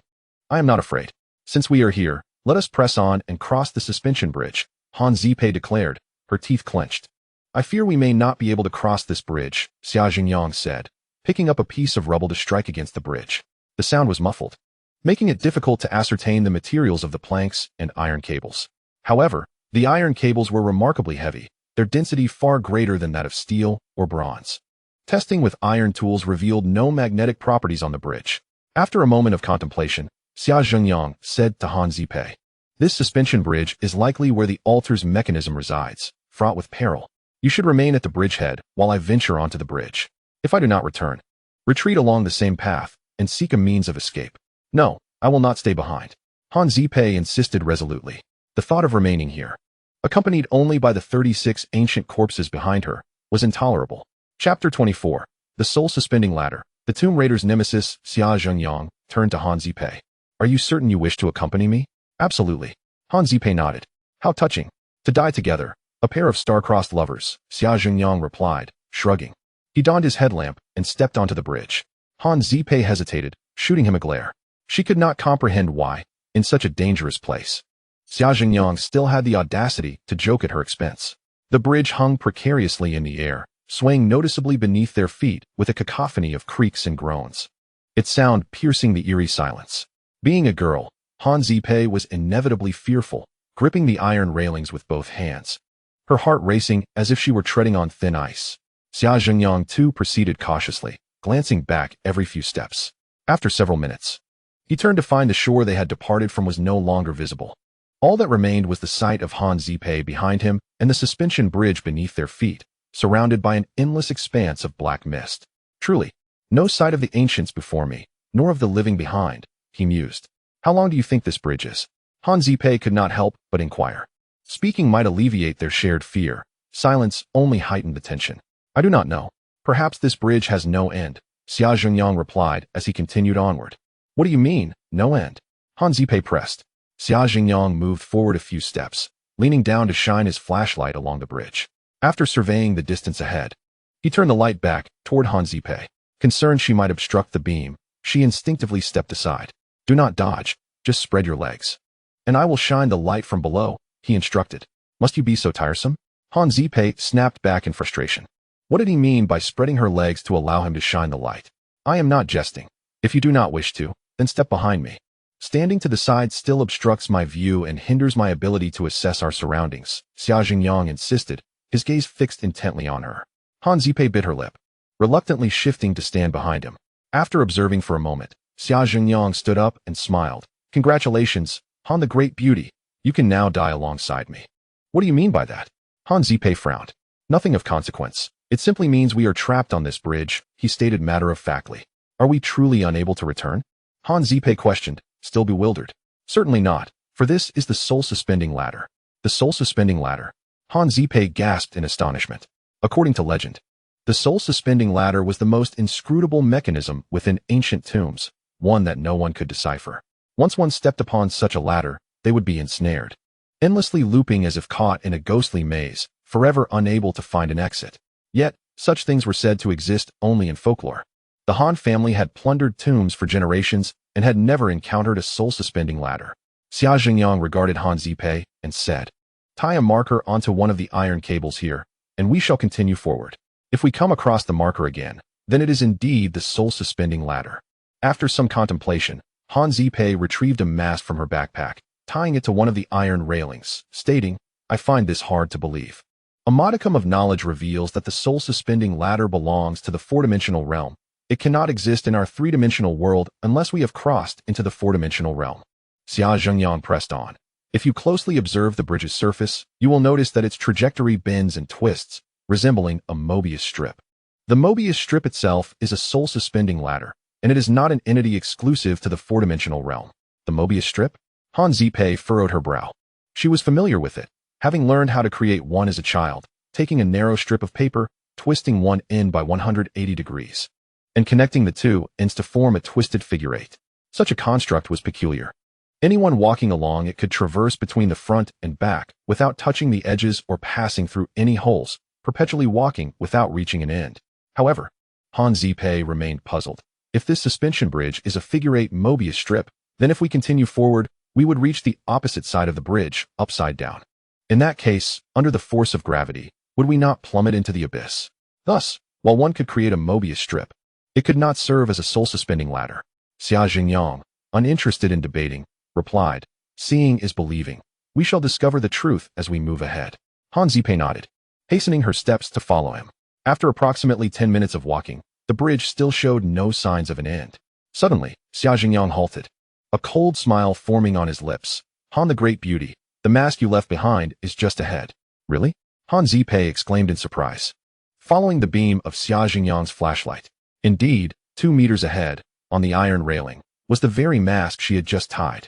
I am not afraid. Since we are here, let us press on and cross the suspension bridge, Han Zipei declared, her teeth clenched. I fear we may not be able to cross this bridge, Xia Jingyang said, picking up a piece of rubble to strike against the bridge. The sound was muffled, making it difficult to ascertain the materials of the planks and iron cables. However, the iron cables were remarkably heavy, their density far greater than that of steel or bronze. Testing with iron tools revealed no magnetic properties on the bridge. After a moment of contemplation, Xia Jingyang said to Han Zipei, this suspension bridge is likely where the altar's mechanism resides, fraught with peril. You should remain at the bridgehead while I venture onto the bridge. If I do not return, retreat along the same path and seek a means of escape. No, I will not stay behind. Han Zipei insisted resolutely. The thought of remaining here, accompanied only by the 36 ancient corpses behind her, was intolerable. Chapter 24. The Soul-Suspending Ladder. The Tomb Raider's nemesis, Xia Jingyang, turned to Han Zipei. Are you certain you wish to accompany me? Absolutely. Han Zipei nodded. How touching. To die together, a pair of star-crossed lovers, Xia Jingyang replied, shrugging. He donned his headlamp and stepped onto the bridge. Han Zipei hesitated, shooting him a glare. She could not comprehend why, in such a dangerous place, Xia Jingyang still had the audacity to joke at her expense. The bridge hung precariously in the air, swaying noticeably beneath their feet with a cacophony of creaks and groans. Its sound piercing the eerie silence. Being a girl, Han Zipei was inevitably fearful, gripping the iron railings with both hands, her heart racing as if she were treading on thin ice. Xia Jingyang too proceeded cautiously, glancing back every few steps. After several minutes, he turned to find the shore they had departed from was no longer visible. All that remained was the sight of Han Zipei behind him and the suspension bridge beneath their feet, surrounded by an endless expanse of black mist. Truly, no sight of the ancients before me, nor of the living behind, he mused. How long do you think this bridge is? Han Zipei could not help but inquire. Speaking might alleviate their shared fear. Silence only heightened the tension. I do not know. Perhaps this bridge has no end, Xia Jingyang replied as he continued onward. What do you mean, no end? Han Zipei pressed. Xia Jingyang moved forward a few steps, leaning down to shine his flashlight along the bridge. After surveying the distance ahead, He turned the light back toward Han Zipei. Concerned she might obstruct the beam, she instinctively stepped aside. Do not dodge, just spread your legs. And I will shine the light from below, he instructed. Must you be so tiresome? Han Zipei snapped back in frustration. What did he mean by spreading her legs to allow him to shine the light? I am not jesting. If you do not wish to, then step behind me. Standing to the side still obstructs my view and hinders my ability to assess our surroundings, Xia Jingyang insisted, his gaze fixed intently on her. Han Zipei bit her lip, reluctantly shifting to stand behind him. After observing for a moment, Xia Jingyang stood up and smiled. Congratulations, Han the Great Beauty. You can now die alongside me. What do you mean by that? Han Zipei frowned. Nothing of consequence. It simply means we are trapped on this bridge, he stated matter-of-factly. Are we truly unable to return? Han Zipei questioned, still bewildered. Certainly not, for this is the soul-suspending ladder. The soul-suspending ladder. Han Zipei gasped in astonishment. According to legend, the soul-suspending ladder was the most inscrutable mechanism within ancient tombs, one that no one could decipher. Once one stepped upon such a ladder, they would be ensnared, endlessly looping as if caught in a ghostly maze, forever unable to find an exit. Yet, such things were said to exist only in folklore. The Han family had plundered tombs for generations and had never encountered a soul-suspending ladder. Xia Jingyang regarded Han Zipei and said, tie a marker onto one of the iron cables here, and we shall continue forward. If we come across the marker again, then it is indeed the soul-suspending ladder. After some contemplation, Han Zipei retrieved a mask from her backpack, tying it to one of the iron railings, stating, I find this hard to believe. A modicum of knowledge reveals that the soul-suspending ladder belongs to the four-dimensional realm. It cannot exist in our three-dimensional world unless we have crossed into the four-dimensional realm. Xia Zhengyang pressed on. If you closely observe the bridge's surface, you will notice that its trajectory bends and twists, resembling a Mobius strip. The Mobius strip itself is a soul-suspending ladder, and it is not an entity exclusive to the four-dimensional realm. The Mobius strip? Han Zipei furrowed her brow. She was familiar with it, having learned how to create one as a child, taking a narrow strip of paper, twisting one end by 180 degrees, and connecting the two ends to form a twisted figure eight. Such a construct was peculiar. Anyone walking along it could traverse between the front and back without touching the edges or passing through any holes, perpetually walking without reaching an end. However, Han Zipei remained puzzled. If this suspension bridge is a figure-eight Mobius strip, then if we continue forward, we would reach the opposite side of the bridge, upside down. In that case, under the force of gravity, would we not plummet into the abyss? Thus, while one could create a Mobius strip, it could not serve as a soul-suspending ladder. Xia Jingyang, uninterested in debating, replied, seeing is believing. We shall discover the truth as we move ahead. Han Zipei nodded, hastening her steps to follow him. After approximately 10 minutes of walking, the bridge still showed no signs of an end. Suddenly, Xia Jingyang halted, a cold smile forming on his lips. Han the Great Beauty, the mask you left behind is just ahead. Really? Han Zipei exclaimed in surprise, following the beam of Xia Jingyang's flashlight. Indeed, 2 meters ahead, on the iron railing, was the very mask she had just tied.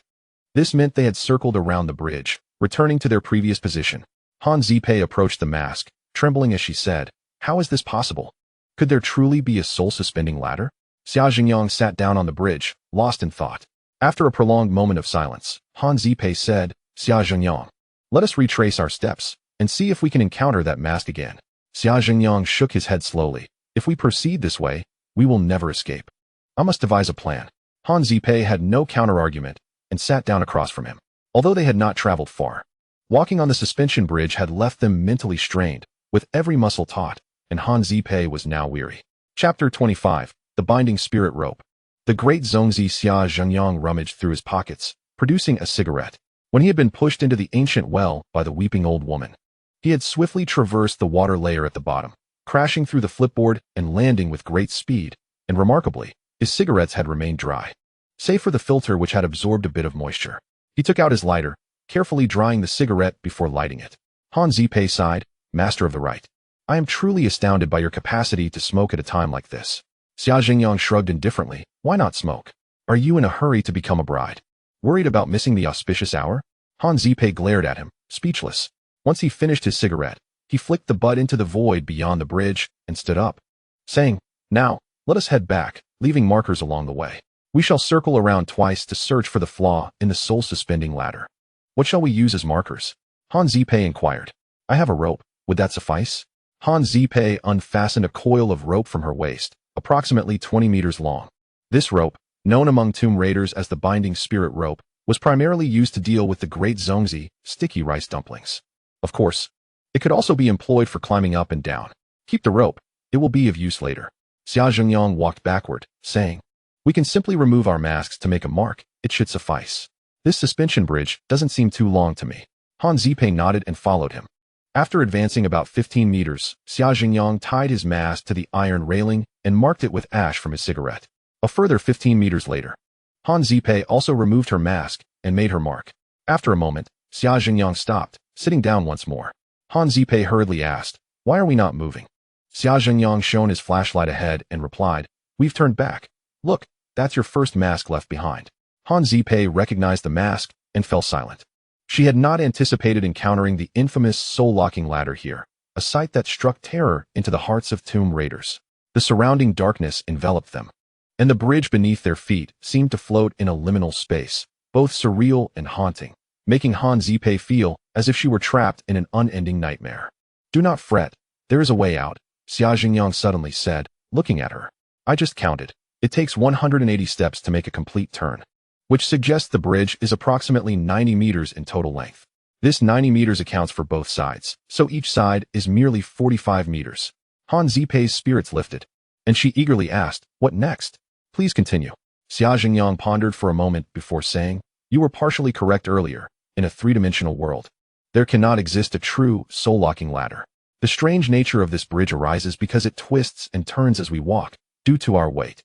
This meant they had circled around the bridge, returning to their previous position. Han Zipei approached the mask, trembling as she said, how is this possible? Could there truly be a soul-suspending ladder? Xia Jingyang sat down on the bridge, lost in thought. After a prolonged moment of silence, Han Zipei said, Xia Jingyang, let us retrace our steps, and see if we can encounter that mask again. Xia Jingyang shook his head slowly. If we proceed this way, we will never escape. I must devise a plan. Han Zipei had no counter-argument, and sat down across from him. Although they had not traveled far, walking on the suspension bridge had left them mentally strained, with every muscle taut, and Han Zipei was now weary. Chapter 25, The Binding Spirit Rope. The great Zongzi Xia Zhengyang rummaged through his pockets, producing a cigarette. When he had been pushed into the ancient well by the weeping old woman, he had swiftly traversed the water layer at the bottom, crashing through the flipboard and landing with great speed, and remarkably, his cigarettes had remained dry, save for the filter which had absorbed a bit of moisture. He took out his lighter, carefully drying the cigarette before lighting it. Han Zipei sighed, Master of the Right. I am truly astounded by your capacity to smoke at a time like this. Xia Jingyang shrugged indifferently. Why not smoke? Are you in a hurry to become a bride? Worried about missing the auspicious hour? Han Zipei glared at him, speechless. Once he finished his cigarette, he flicked the butt into the void beyond the bridge and stood up, saying, Now, let us head back, leaving markers along the way. We shall circle around twice to search for the flaw in the soul-suspending ladder. What shall we use as markers? Han Zipei inquired. I have a rope. Would that suffice? Han Zipei unfastened a coil of rope from her waist, approximately 20 meters long. This rope, known among tomb raiders as the binding spirit rope, was primarily used to deal with the great zongzi, sticky rice dumplings. Of course, it could also be employed for climbing up and down. Keep the rope, it will be of use later. Xia Zhengyang walked backward, saying, "We can simply remove our masks to make a mark, it should suffice. This suspension bridge doesn't seem too long to me." Han Zipei nodded and followed him. After advancing about 15 meters, Xia Zhengyang tied his mask to the iron railing and marked it with ash from his cigarette. A further 15 meters later, Han Zipei also removed her mask and made her mark. After a moment, Xia Zhengyang stopped, sitting down once more. Han Zipei hurriedly asked, "Why are we not moving?" Xia Zhengyang shone his flashlight ahead and replied, "We've turned back. Look, that's your first mask left behind." Han Zipei recognized the mask and fell silent. She had not anticipated encountering the infamous soul-locking ladder here, a sight that struck terror into the hearts of tomb raiders. The surrounding darkness enveloped them, and the bridge beneath their feet seemed to float in a liminal space, both surreal and haunting, making Han Zipei feel as if she were trapped in an unending nightmare. "Do not fret, there is a way out," Xia Zhengyang suddenly said, looking at her. "I just counted. It takes 180 steps to make a complete turn," which suggests the bridge is approximately 90 meters in total length. This 90 meters accounts for both sides, so each side is merely 45 meters. Han Zipei's spirits lifted, and she eagerly asked, "What next? Please continue." Xia Zhengyang pondered for a moment before saying, "You were partially correct earlier. In a three-dimensional world, there cannot exist a true soul-locking ladder. The strange nature of this bridge arises because it twists and turns as we walk, due to our weight.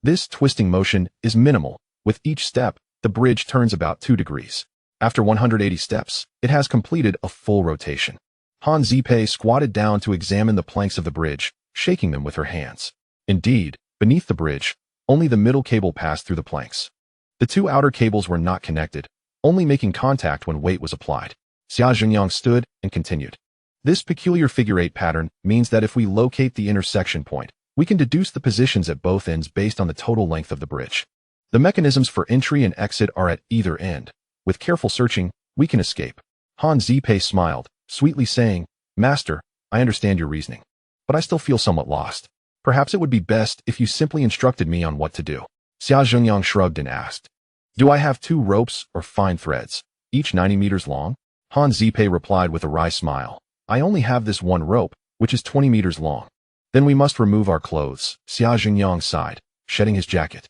This twisting motion is minimal. With each step, the bridge turns about 2 degrees. After 180 steps, it has completed a full rotation." Han Zipei squatted down to examine the planks of the bridge, shaking them with her hands. Indeed, beneath the bridge, only the middle cable passed through the planks. The 2 outer cables were not connected, only making contact when weight was applied. Xia Zhengyang stood and continued. "This peculiar figure-8 pattern means that if we locate the intersection point, we can deduce the positions at both ends based on the total length of the bridge. The mechanisms for entry and exit are at either end. With careful searching, we can escape." Han Zipei smiled, sweetly saying, "Master, I understand your reasoning, but I still feel somewhat lost. Perhaps it would be best if you simply instructed me on what to do." Xia Zhengyang shrugged and asked, "Do I have 2 ropes or fine threads, each 90 meters long?" Han Zipei replied with a wry smile, "I only have this one rope, which is 20 meters long." "Then we must remove our clothes," Xia Zhengyang sighed, shedding his jacket.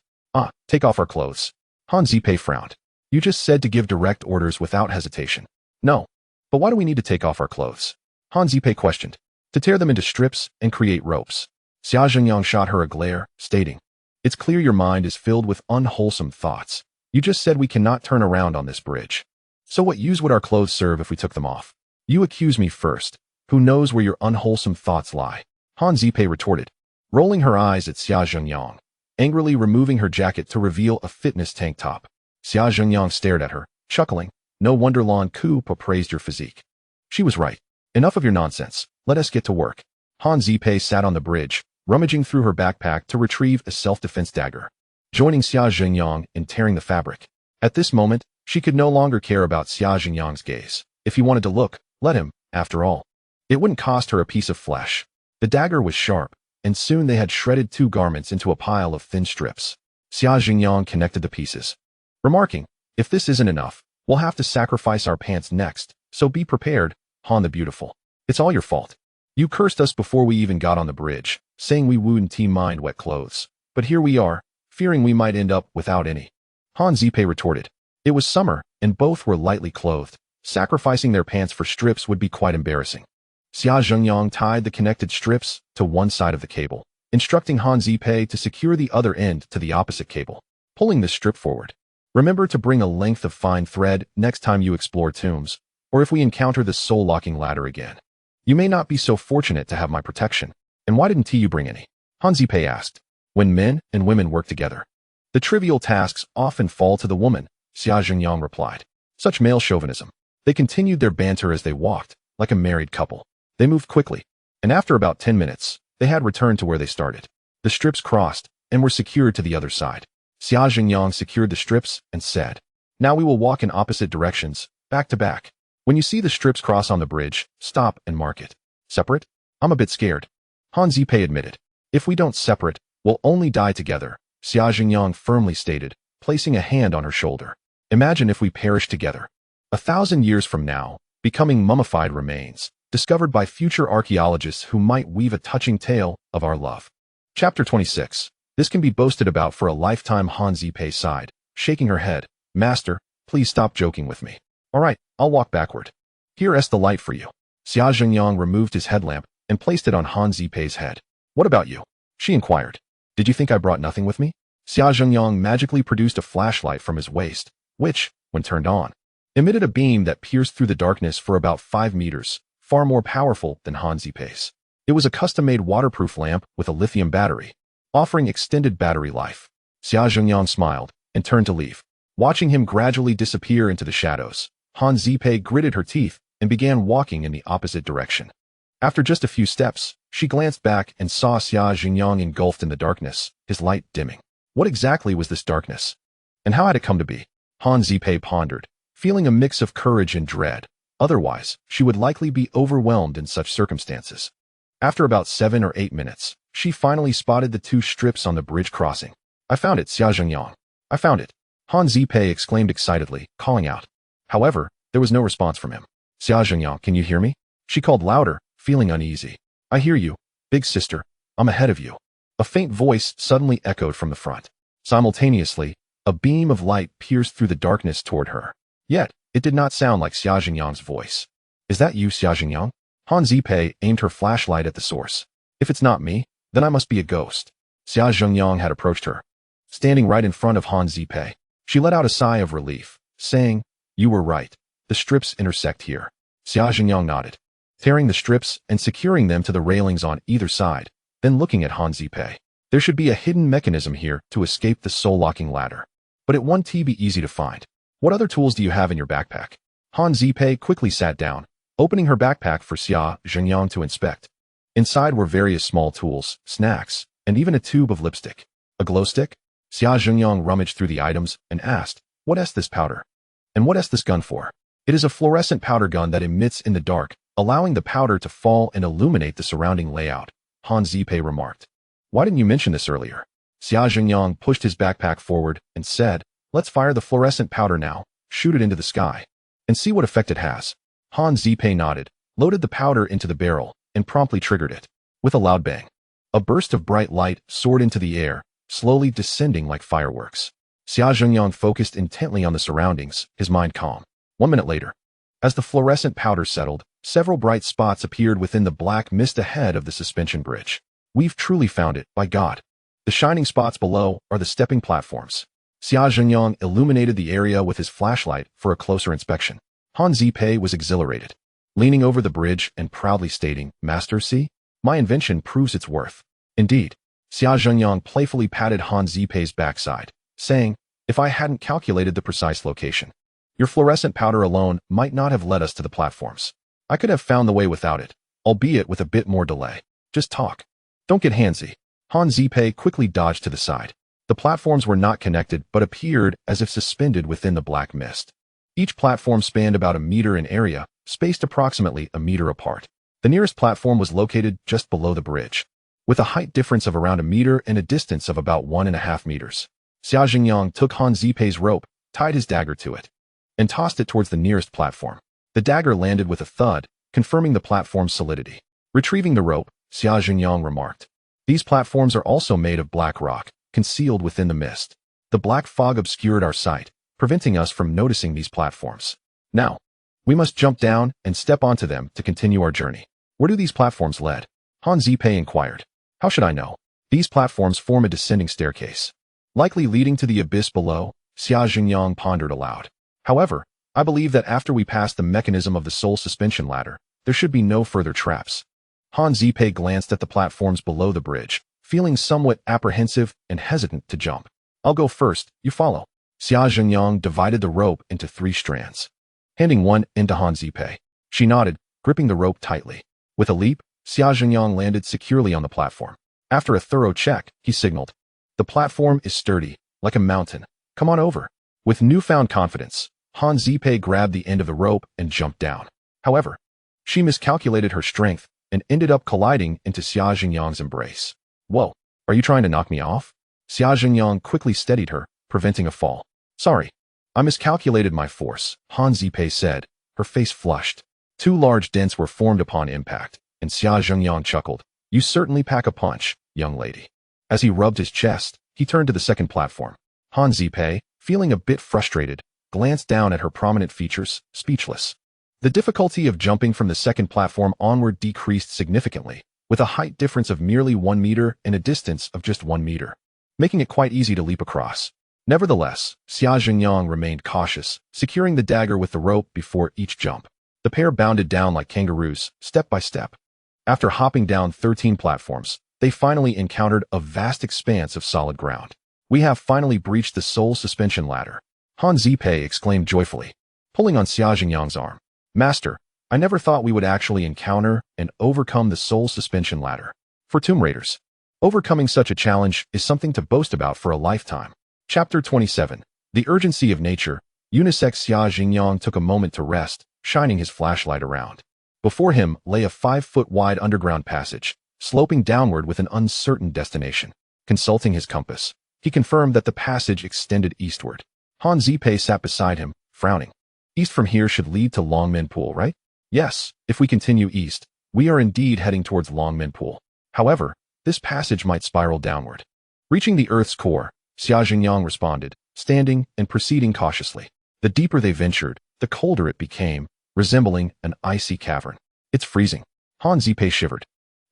"Take off our clothes." Han Zipei frowned. "You just said to give direct orders without hesitation." "No. But why do we need to take off our clothes?" Han Zipei questioned. "To tear them into strips and create ropes." Xia Zhengyang shot her a glare, stating, "It's clear your mind is filled with unwholesome thoughts. You just said we cannot turn around on this bridge. So what use would our clothes serve if we took them off? You accuse me first. Who knows where your unwholesome thoughts lie?" Han Zipei retorted, rolling her eyes at Xia Zhengyang, angrily removing her jacket to reveal a fitness tank top. Xia Zhengyang stared at her, chuckling. "No wonder Lan Ku praised your physique." She was right. "Enough of your nonsense. Let us get to work." Han Zipei sat on the bridge, rummaging through her backpack to retrieve a self-defense dagger, joining Xia Zhengyang in tearing the fabric. At this moment, she could no longer care about Xia Zhengyang's gaze. If he wanted to look, let him, after all. It wouldn't cost her a piece of flesh. The dagger was sharp, and soon they had shredded 2 garments into a pile of thin strips. Xia Zhengyang connected the pieces, remarking, "If this isn't enough, we'll have to sacrifice our pants next, so be prepared, Han the Beautiful. It's all your fault. You cursed us before we even got on the bridge, saying we wouldn't mind wet clothes. But here we are, fearing we might end up without any." Han Zipei retorted. It was summer, and both were lightly clothed. Sacrificing their pants for strips would be quite embarrassing. Xia Zhengyang tied the connected strips to one side of the cable, instructing Han Zipei to secure the other end to the opposite cable, pulling the strip forward. "Remember to bring a length of fine thread next time you explore tombs, or if we encounter the soul-locking ladder again. You may not be so fortunate to have my protection." "And why didn't you bring any?" Han Zipei asked. "When men and women work together, the trivial tasks often fall to the woman," Xia Zhengyang replied. Such male chauvinism. They continued their banter as they walked, like a married couple. They moved quickly, and after about 10 minutes, they had returned to where they started. The strips crossed and were secured to the other side. Xia Zhengyang secured the strips and said, "Now we will walk in opposite directions, back to back. When you see the strips cross on the bridge, stop and mark it. Separate?" I'm a bit scared. Han Zipei admitted. If we don't separate, we'll only die together, Xia Jingyang firmly stated, placing a hand on her shoulder. Imagine if we perish together. 1,000 years from now, becoming mummified remains, discovered by future archaeologists who might weave a touching tale of our love. Chapter 26. This can be boasted about for a lifetime. Han Zipei sighed, shaking her head. Master, please stop joking with me. All right, I'll walk backward. Here's the light for you. Xia Jingyang removed his headlamp and placed it on Han Zipei's head. What about you? She inquired. Did you think I brought nothing with me? Xia Jingyang magically produced a flashlight from his waist, which, when turned on, emitted a beam that pierced through the darkness for about 5 meters, far more powerful than Han Zipei's. It was a custom-made waterproof lamp with a lithium battery, offering extended battery life. Xia Jingyang smiled and turned to leave. Watching him gradually disappear into the shadows, Han Zipei gritted her teeth and began walking in the opposite direction. After just a few steps, she glanced back and saw Xia Jingyang engulfed in the darkness, his light dimming. What exactly was this darkness? And how had it come to be? Han Zipei pondered, feeling a mix of courage and dread. Otherwise, she would likely be overwhelmed in such circumstances. After about 7 or 8 minutes, she finally spotted the 2 strips on the bridge crossing. I found it, Xia Jingyang. I found it. Han Zipei exclaimed excitedly, calling out. However, there was no response from him. Xia Jingyang, can you hear me? She called louder, feeling uneasy. I hear you, big sister. I'm ahead of you. A faint voice suddenly echoed from the front. Simultaneously, a beam of light pierced through the darkness toward her. Yet, it did not sound like Xia Jingyang's voice. Is that you, Xia Jingyang? Han Zipei aimed her flashlight at the source. If it's not me, then I must be a ghost. Xia Jingyang had approached her. Standing right in front of Han Zipei, she let out a sigh of relief, saying, You were right. The strips intersect here. Xia Jingyang nodded, tearing the strips and securing them to the railings on either side, then looking at Han Zipei. There should be a hidden mechanism here to escape the soul-locking ladder. But it won't be easy to find. What other tools do you have in your backpack? Han Zipei quickly sat down, opening her backpack for Xia Jingyang to inspect. Inside were various small tools, snacks, and even a tube of lipstick. A glow stick? Xia Jingyang rummaged through the items and asked, What is this powder? And what is this gun for? It is a fluorescent powder gun that emits in the dark, allowing the powder to fall and illuminate the surrounding layout, Han Zipei remarked. Why didn't you mention this earlier? Xia Jingyang pushed his backpack forward and said, Let's fire the fluorescent powder now, shoot it into the sky, and see what effect it has. Han Zipei nodded, loaded the powder into the barrel, and promptly triggered it. With a loud bang, a burst of bright light soared into the air, slowly descending like fireworks. Xia Jingyang focused intently on the surroundings, his mind calm. 1 minute later, as the fluorescent powder settled, several bright spots appeared within the black mist ahead of the suspension bridge. We've truly found it, by God. The shining spots below are the stepping platforms. Xia Jingyang illuminated the area with his flashlight for a closer inspection. Han Zipei was exhilarated, leaning over the bridge and proudly stating, Master, see? My invention proves its worth. Indeed. Xia Jingyang playfully patted Han Zipei's backside, saying, If I hadn't calculated the precise location, your fluorescent powder alone might not have led us to the platforms. I could have found the way without it, albeit with a bit more delay. Just talk. Don't get handsy. Han Zipei quickly dodged to the side. The platforms were not connected but appeared as if suspended within the black mist. Each platform spanned about 1 meter in area, spaced approximately 1 meter apart. The nearest platform was located just below the bridge, with a height difference of around 1 meter and a distance of about 1.5 meters. Xia Jingyang took Han Zipei's rope, tied his dagger to it, and tossed it towards the nearest platform. The dagger landed with a thud, confirming the platform's solidity. Retrieving the rope, Xia Jingyang remarked, These platforms are also made of black rock, concealed within the mist. The black fog obscured our sight, preventing us from noticing these platforms. Now, we must jump down and step onto them to continue our journey. Where do these platforms lead? Han Zipei inquired. How should I know? These platforms form a descending staircase, likely leading to the abyss below, Xia Jingyang pondered aloud. However, I believe that after we pass the mechanism of the soul suspension ladder, there should be no further traps. Han Zipei glanced at the platforms below the bridge, feeling somewhat apprehensive and hesitant to jump. I'll go first, you follow. Xia Jingyang divided the rope into 3 strands, handing one end to Han Zipei. She nodded, gripping the rope tightly. With a leap, Xia Jingyang landed securely on the platform. After a thorough check, he signaled, The platform is sturdy, like a mountain. Come on over. With newfound confidence, Han Zipei grabbed the end of the rope and jumped down. However, she miscalculated her strength, and ended up colliding into Xia Jingyang's embrace. Whoa, are you trying to knock me off? Xia Jingyang quickly steadied her, preventing a fall. Sorry, I miscalculated my force, Han Zipei said, her face flushed. Two large dents were formed upon impact, and Xia Jingyang chuckled. You certainly pack a punch, young lady. As he rubbed his chest, he turned to the second platform. Han Zipei, feeling a bit frustrated, glanced down at her prominent features, speechless. The difficulty of jumping from the second platform onward decreased significantly, with a height difference of merely 1 meter and a distance of just 1 meter, making it quite easy to leap across. Nevertheless, Xia Jingyang remained cautious, securing the dagger with the rope before each jump. The pair bounded down like kangaroos, step by step. After hopping down 13 platforms, they finally encountered a vast expanse of solid ground. We have finally breached the soul suspension ladder, Han Zipei exclaimed joyfully, pulling on Xia Jingyang's arm. Master, I never thought we would actually encounter and overcome the soul suspension ladder. For Tomb Raiders, overcoming such a challenge is something to boast about for a lifetime. Chapter 27. The Urgency of Nature. Unisex Xia Jingyang took a moment to rest, shining his flashlight around. Before him lay a 5-foot-wide underground passage, sloping downward with an uncertain destination. Consulting his compass, he confirmed that the passage extended eastward. Han Zipei sat beside him, frowning. East from here should lead to Longmen Pool, right? Yes, if we continue east, we are indeed heading towards Longmen Pool. However, this passage might spiral downward. Reaching the Earth's core, Xia Jingyang responded, standing and proceeding cautiously. The deeper they ventured, the colder it became, resembling an icy cavern. It's freezing. Han Zipei shivered.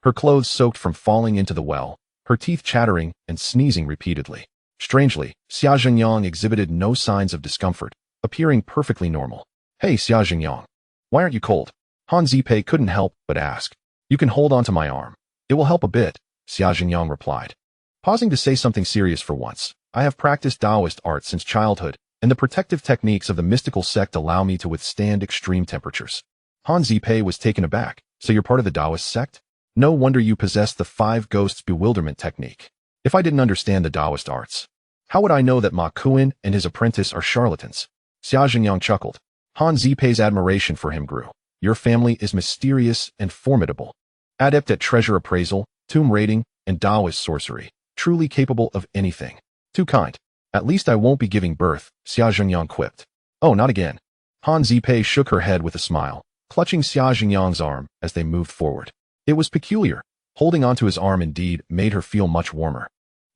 Her clothes soaked from falling into the well, her teeth chattering and sneezing repeatedly. Strangely, Xia Jingyang exhibited no signs of discomfort, appearing perfectly normal. Hey Xia Jingyang, why aren't you cold? Han Zipei couldn't help but ask. You can hold on to my arm. It will help a bit, Xia Jingyang replied. Pausing to say something serious for once, I have practiced Taoist art since childhood, and the protective techniques of the mystical sect allow me to withstand extreme temperatures. Han Zipei was taken aback. So you're part of the Taoist sect? No wonder you possess the 5 ghosts bewilderment technique. If I didn't understand the Taoist arts, how would I know that Ma Kuan and his apprentice are charlatans? Xia Jingyang chuckled. Han Zipei's admiration for him grew. Your family is mysterious and formidable. Adept at treasure appraisal, tomb raiding, and Taoist sorcery. Truly capable of anything. Too kind. At least I won't be giving birth, Xia Jingyang quipped. Oh, not again. Han Zipei shook her head with a smile, clutching Xia Jingyang's arm as they moved forward. It was peculiar. Holding onto his arm indeed made her feel much warmer,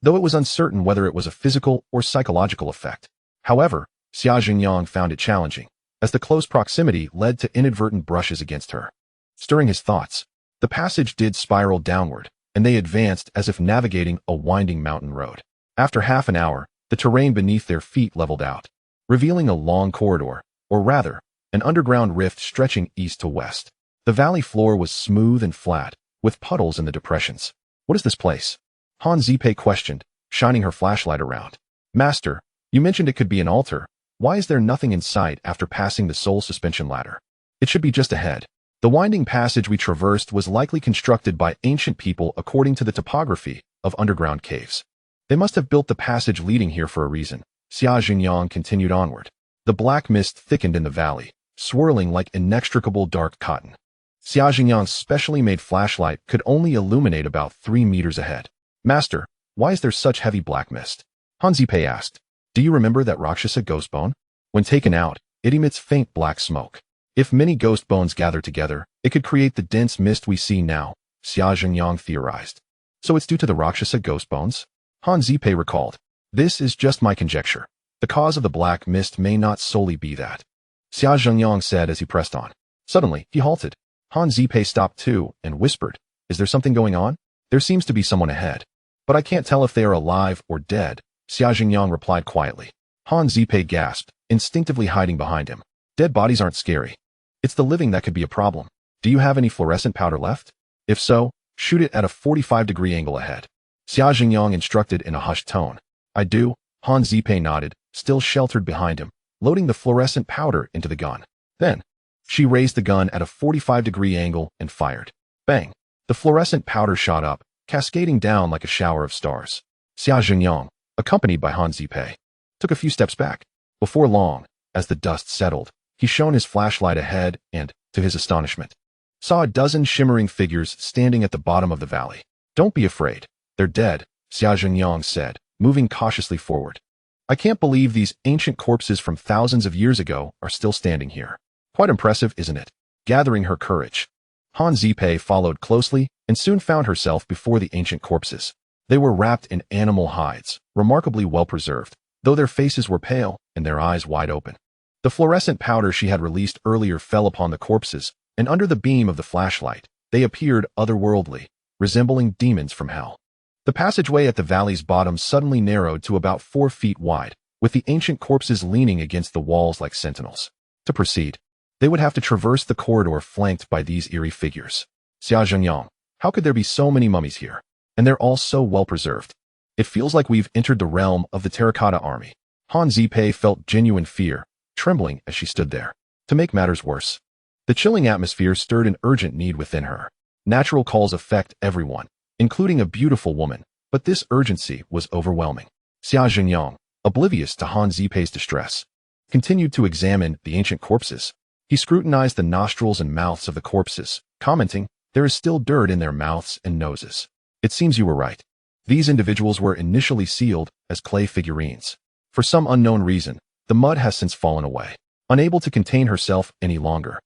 though it was uncertain whether it was a physical or psychological effect. However, Xia Jingyang found it challenging, as the close proximity led to inadvertent brushes against her. Stirring his thoughts, the passage did spiral downward, and they advanced as if navigating a winding mountain road. After half an hour, the terrain beneath their feet leveled out, revealing a long corridor, or rather, an underground rift stretching east to west. The valley floor was smooth and flat, with puddles in the depressions. What is this place? Han Zipei questioned, shining her flashlight around. Master, you mentioned it could be an altar. Why is there nothing in sight after passing the soul suspension ladder? It should be just ahead. The winding passage we traversed was likely constructed by ancient people according to the topography of underground caves. They must have built the passage leading here for a reason. Xia Jingyang continued onward. The black mist thickened in the valley, swirling like inextricable dark cotton. Xia Jingyang's specially made flashlight could only illuminate about 3 meters ahead. Master, why is there such heavy black mist? Han Zipei asked. Do you remember that Rakshasa ghost bone? When taken out, it emits faint black smoke. If many ghost bones gather together, it could create the dense mist we see now, Xia Jingyang theorized. So it's due to the Rakshasa ghost bones? Han Zipei recalled. This is just my conjecture. The cause of the black mist may not solely be that, Xia Jingyang said as he pressed on. Suddenly, he halted. Han Zipei stopped too and whispered, Is there something going on? There seems to be someone ahead. But I can't tell if they are alive or dead, Xia Jingyang replied quietly. Han Zipei gasped, instinctively hiding behind him. Dead bodies aren't scary. It's the living that could be a problem. Do you have any fluorescent powder left? If so, shoot it at a 45-degree angle ahead, Xia Jingyang instructed in a hushed tone. I do, Han Zipei nodded, still sheltered behind him, loading the fluorescent powder into the gun. Then, she raised the gun at a 45-degree angle and fired. Bang! The fluorescent powder shot up, cascading down like a shower of stars. Xia Jingyang, accompanied by Han Zipei, took a few steps back. Before long, as the dust settled, he shone his flashlight ahead and, to his astonishment, saw a dozen shimmering figures standing at the bottom of the valley. Don't be afraid. They're dead, Xia Zhengyang said, moving cautiously forward. I can't believe these ancient corpses from thousands of years ago are still standing here. Quite impressive, isn't it? Gathering her courage, Han Zipei followed closely and soon found herself before the ancient corpses. They were wrapped in animal hides, remarkably well preserved, though their faces were pale and their eyes wide open. The fluorescent powder she had released earlier fell upon the corpses, and under the beam of the flashlight, they appeared otherworldly, resembling demons from hell. The passageway at the valley's bottom suddenly narrowed to about 4 feet wide, with the ancient corpses leaning against the walls like sentinels. To proceed, they would have to traverse the corridor flanked by these eerie figures. Xia Zhengyang, how could there be so many mummies here? And they're all so well preserved. It feels like we've entered the realm of the terracotta army. Han Zipei felt genuine fear, trembling as she stood there. To make matters worse, the chilling atmosphere stirred an urgent need within her. Natural calls affect everyone, including a beautiful woman, but this urgency was overwhelming. Xia Zhengyang, oblivious to Han Zipei's distress, continued to examine the ancient corpses. He scrutinized the nostrils and mouths of the corpses, commenting, "There is still dirt in their mouths and noses. It seems you were right. These individuals were initially sealed as clay figurines. For some unknown reason, the mud has since fallen away." Unable to contain herself any longer,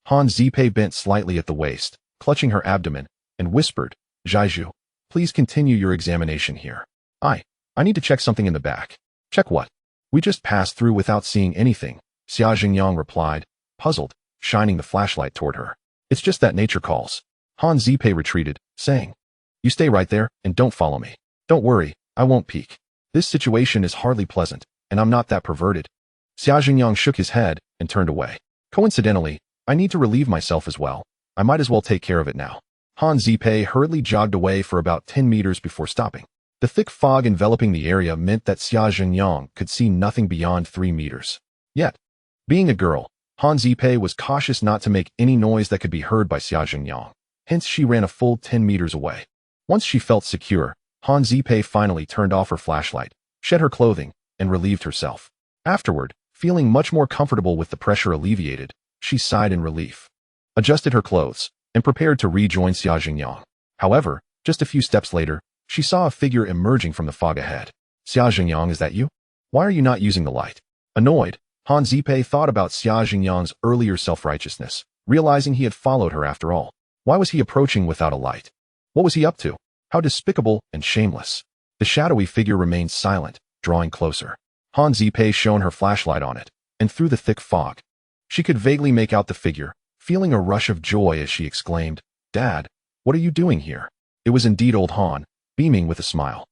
Han Zipei bent slightly at the waist, clutching her abdomen, and whispered, "Zhaizhu, please continue your examination here. I need to check something in the back." "Check what?" "We just passed through without seeing anything," Xia Zhengyang replied, puzzled, shining the flashlight toward her. "It's just that nature calls." Han Zipei retreated, saying, "You stay right there and don't follow me. Don't worry, I won't peek. This situation is hardly pleasant, and I'm not that perverted." Xia Zhengyang shook his head and turned away. "Coincidentally, I need to relieve myself as well. I might as well take care of it now." Han Zipei hurriedly jogged away for about 10 meters before stopping. The thick fog enveloping the area meant that Xia Zhengyang could see nothing beyond 3 meters. Yet, being a girl, Han Zipei was cautious not to make any noise that could be heard by Xia Zhengyang. Hence, she ran a full 10 meters away. Once she felt secure, Han Zipei finally turned off her flashlight, shed her clothing, and relieved herself. Afterward, feeling much more comfortable with the pressure alleviated, she sighed in relief, adjusted her clothes, and prepared to rejoin Xia Zhengyang. However, just a few steps later, she saw a figure emerging from the fog ahead. "Xia Zhengyang, is that you? Why are you not using the light?" Annoyed, Han Zipei thought about Xia Zhengyang's earlier self-righteousness, realizing he had followed her after all. Why was he approaching without a light? What was he up to? How despicable and shameless. The shadowy figure remained silent, drawing closer. Han Zipei shone her flashlight on it, and through the thick fog, she could vaguely make out the figure, feeling a rush of joy as she exclaimed, "Dad, what are you doing here?" It was indeed old Han, beaming with a smile.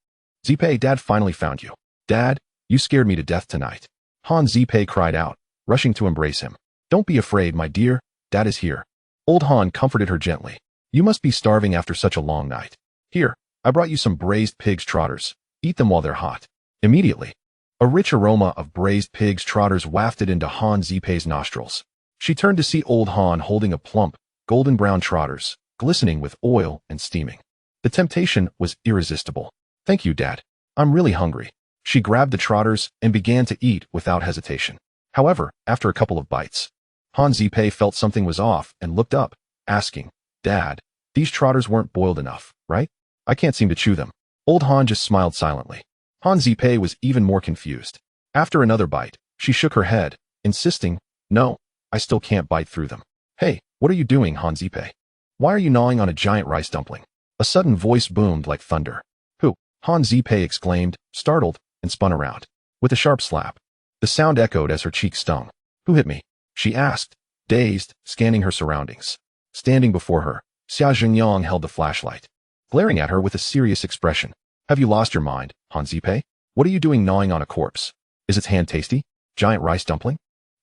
"Zipei, Dad finally found you. Dad, you scared me to death tonight." Han Zipei cried out, rushing to embrace him. "Don't be afraid, my dear, Dad is here." Old Han comforted her gently. "You must be starving after such a long night. Here, I brought you some braised pig's trotters. Eat them while they're hot." Immediately, a rich aroma of braised pig's trotters wafted into Han Zipei's nostrils. She turned to see old Han holding a plump, golden brown trotters, glistening with oil and steaming. The temptation was irresistible. "Thank you, Dad. I'm really hungry." She grabbed the trotters and began to eat without hesitation. However, after a couple of bites, Han Zipei felt something was off and looked up, asking, "Dad, these trotters weren't boiled enough, right? I can't seem to chew them." Old Han just smiled silently. Han Zipei was even more confused. After another bite, she shook her head, insisting, "No, I still can't bite through them." "Hey, what are you doing, Han Zipei? Why are you gnawing on a giant rice dumpling?" A sudden voice boomed like thunder. "Who?" Han Zipei exclaimed, startled, and spun around. With a sharp slap, the sound echoed as her cheek stung. "Who hit me?" she asked, dazed, scanning her surroundings. Standing before her, Xia Zhengyang held the flashlight, glaring at her with a serious expression. "Have you lost your mind, Han Zipei? What are you doing gnawing on a corpse? Is its hand tasty? Giant rice dumpling?"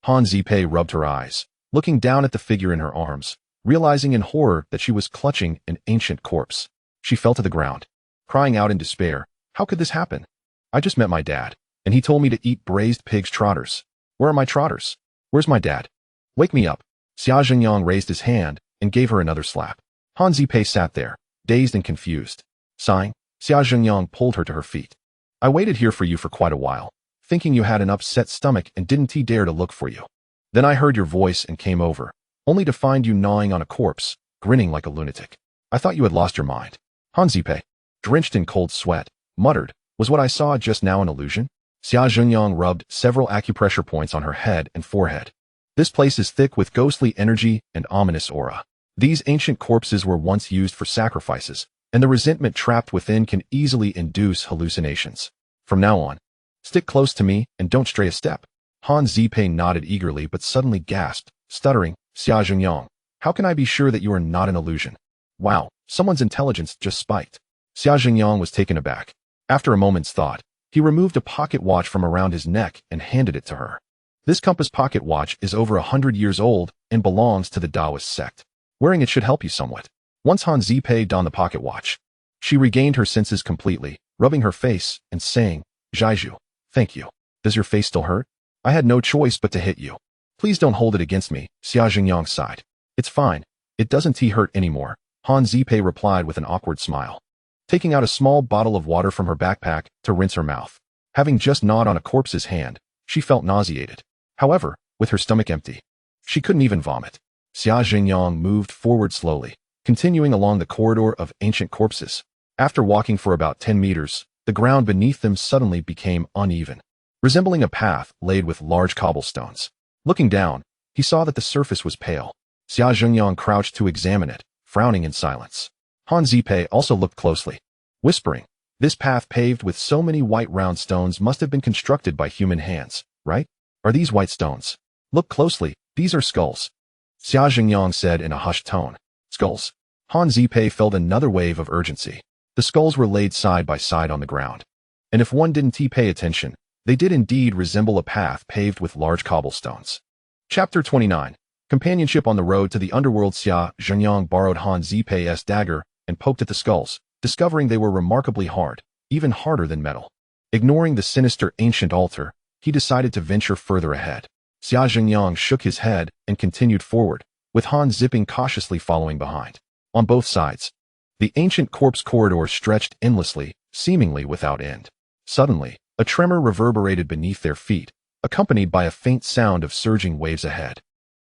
Han Zipei rubbed her eyes, looking down at the figure in her arms, realizing in horror that she was clutching an ancient corpse. She fell to the ground, crying out in despair, "How could this happen? I just met my dad, and he told me to eat braised pig's trotters. Where are my trotters? Where's my dad? Wake me up." Xia Zhengyang raised his hand and gave her another slap. Han Zipei sat there, dazed and confused. Sighing, Xia Zhengyang pulled her to her feet. "I waited here for you for quite a while, thinking you had an upset stomach and didn't dare to look for you. Then I heard your voice and came over, only to find you gnawing on a corpse, grinning like a lunatic. I thought you had lost your mind. Han Zipei, drenched in cold sweat, muttered, was what I saw just now an illusion? Xia Zhenyang rubbed several acupressure points on her head and forehead. This place is thick with ghostly energy and ominous aura. These ancient corpses were once used for sacrifices, and the resentment trapped within can easily induce hallucinations. From now on, stick close to me and don't stray a step. Han Zipei nodded eagerly but suddenly gasped, stuttering, Xia Zhenyang, how can I be sure that you are not an illusion? Wow, someone's intelligence just spiked. Xia Zhenyang was taken aback. After a moment's thought, he removed a pocket watch from around his neck and handed it to her. This compass pocket watch is over 100 years old and belongs to the Taoist sect. Wearing it should help you somewhat. Once Han Zipei donned the pocket watch, she regained her senses completely, rubbing her face and saying, Zhaizhu, thank you. Does your face still hurt? I had no choice but to hit you. Please don't hold it against me, Xia Zhenyang sighed. It's fine. It doesn't hurt anymore, Han Zipei replied with an awkward smile, taking out a small bottle of water from her backpack to rinse her mouth. Having just gnawed on a corpse's hand, she felt nauseated. However, with her stomach empty, she couldn't even vomit. Xia Zhenyang moved forward slowly, continuing along the corridor of ancient corpses. After walking for about 10 meters, the ground beneath them suddenly became uneven, resembling a path laid with large cobblestones. Looking down, he saw that the surface was pale. Xia Zhenyang crouched to examine it, frowning in silence. Han Zipei also looked closely, whispering, this path paved with so many white round stones must have been constructed by human hands, right? Are these white stones? Look closely, these are skulls. Xia Zhenyang said in a hushed tone. Skulls. Han Zipei felt another wave of urgency. The skulls were laid side by side on the ground. And if one didn't pay attention, they did indeed resemble a path paved with large cobblestones. Chapter 29. Companionship on the road to the underworld. Xia Zhenyang borrowed Han Zipei's dagger and poked at the skulls, discovering they were remarkably hard, even harder than metal. Ignoring the sinister ancient altar, he decided to venture further ahead. Xia Zhenyang shook his head and continued forward, with Han Ziping cautiously following behind. On both sides, the ancient corpse corridor stretched endlessly, seemingly without end. Suddenly, a tremor reverberated beneath their feet, accompanied by a faint sound of surging waves ahead.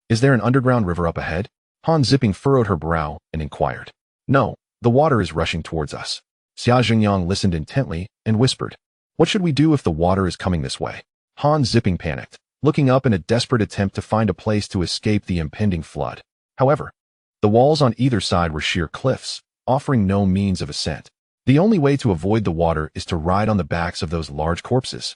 Is there an underground river up ahead? Han Ziping furrowed her brow and inquired. No, the water is rushing towards us. Xia Zhenyang listened intently and whispered, what should we do if the water is coming this way? Han Ziping panicked, looking up in a desperate attempt to find a place to escape the impending flood. However, the walls on either side were sheer cliffs, offering no means of ascent. The only way to avoid the water is to ride on the backs of those large corpses.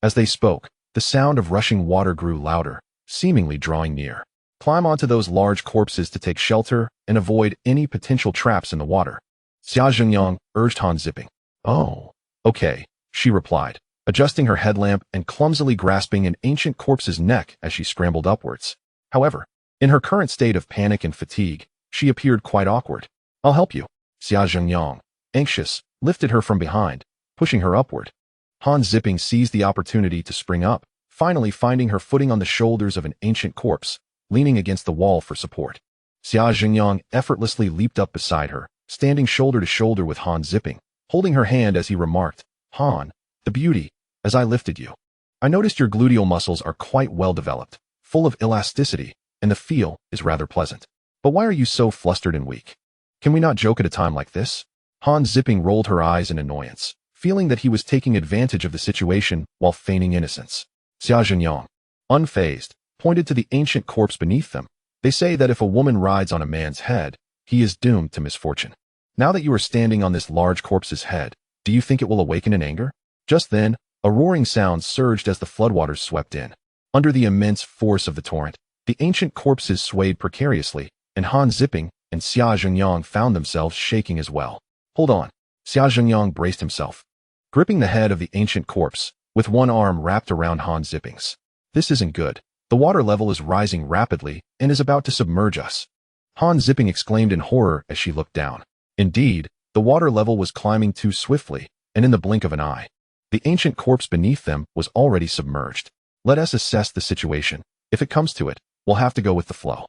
As they spoke, the sound of rushing water grew louder, seemingly drawing near. Climb onto those large corpses to take shelter and avoid any potential traps in the water. Xia Zhenyang urged Han Ziping. Oh, okay, she replied, adjusting her headlamp and clumsily grasping an ancient corpse's neck as she scrambled upwards. However, in her current state of panic and fatigue, she appeared quite awkward. I'll help you. Xia Zhenyang, anxious, lifted her from behind, pushing her upward. Han Ziping seized the opportunity to spring up, finally finding her footing on the shoulders of an ancient corpse, leaning against the wall for support. Xia Zhenyang effortlessly leaped up beside her, standing shoulder to shoulder with Han Ziping, holding her hand as he remarked, Han, the beauty, as I lifted you. I noticed your gluteal muscles are quite well developed, full of elasticity, and the feel is rather pleasant. But why are you so flustered and weak? Can we not joke at a time like this? Han Ziping rolled her eyes in annoyance, feeling that he was taking advantage of the situation while feigning innocence. Xia Zhenyang, unfazed, pointed to the ancient corpse beneath them. They say that if a woman rides on a man's head, he is doomed to misfortune. Now that you are standing on this large corpse's head, do you think it will awaken in anger? Just then, a roaring sound surged as the floodwaters swept in. Under the immense force of the torrent, the ancient corpses swayed precariously, and Han Ziping and Xia Zhenyang found themselves shaking as well. Hold on. Xia Zhenyang braced himself, gripping the head of the ancient corpse, with one arm wrapped around Han Ziping's. This isn't good. The water level is rising rapidly and is about to submerge us. Han Ziping exclaimed in horror as she looked down. Indeed, the water level was climbing too swiftly, and in the blink of an eye, the ancient corpse beneath them was already submerged. Let us assess the situation. If it comes to it, we'll have to go with the flow.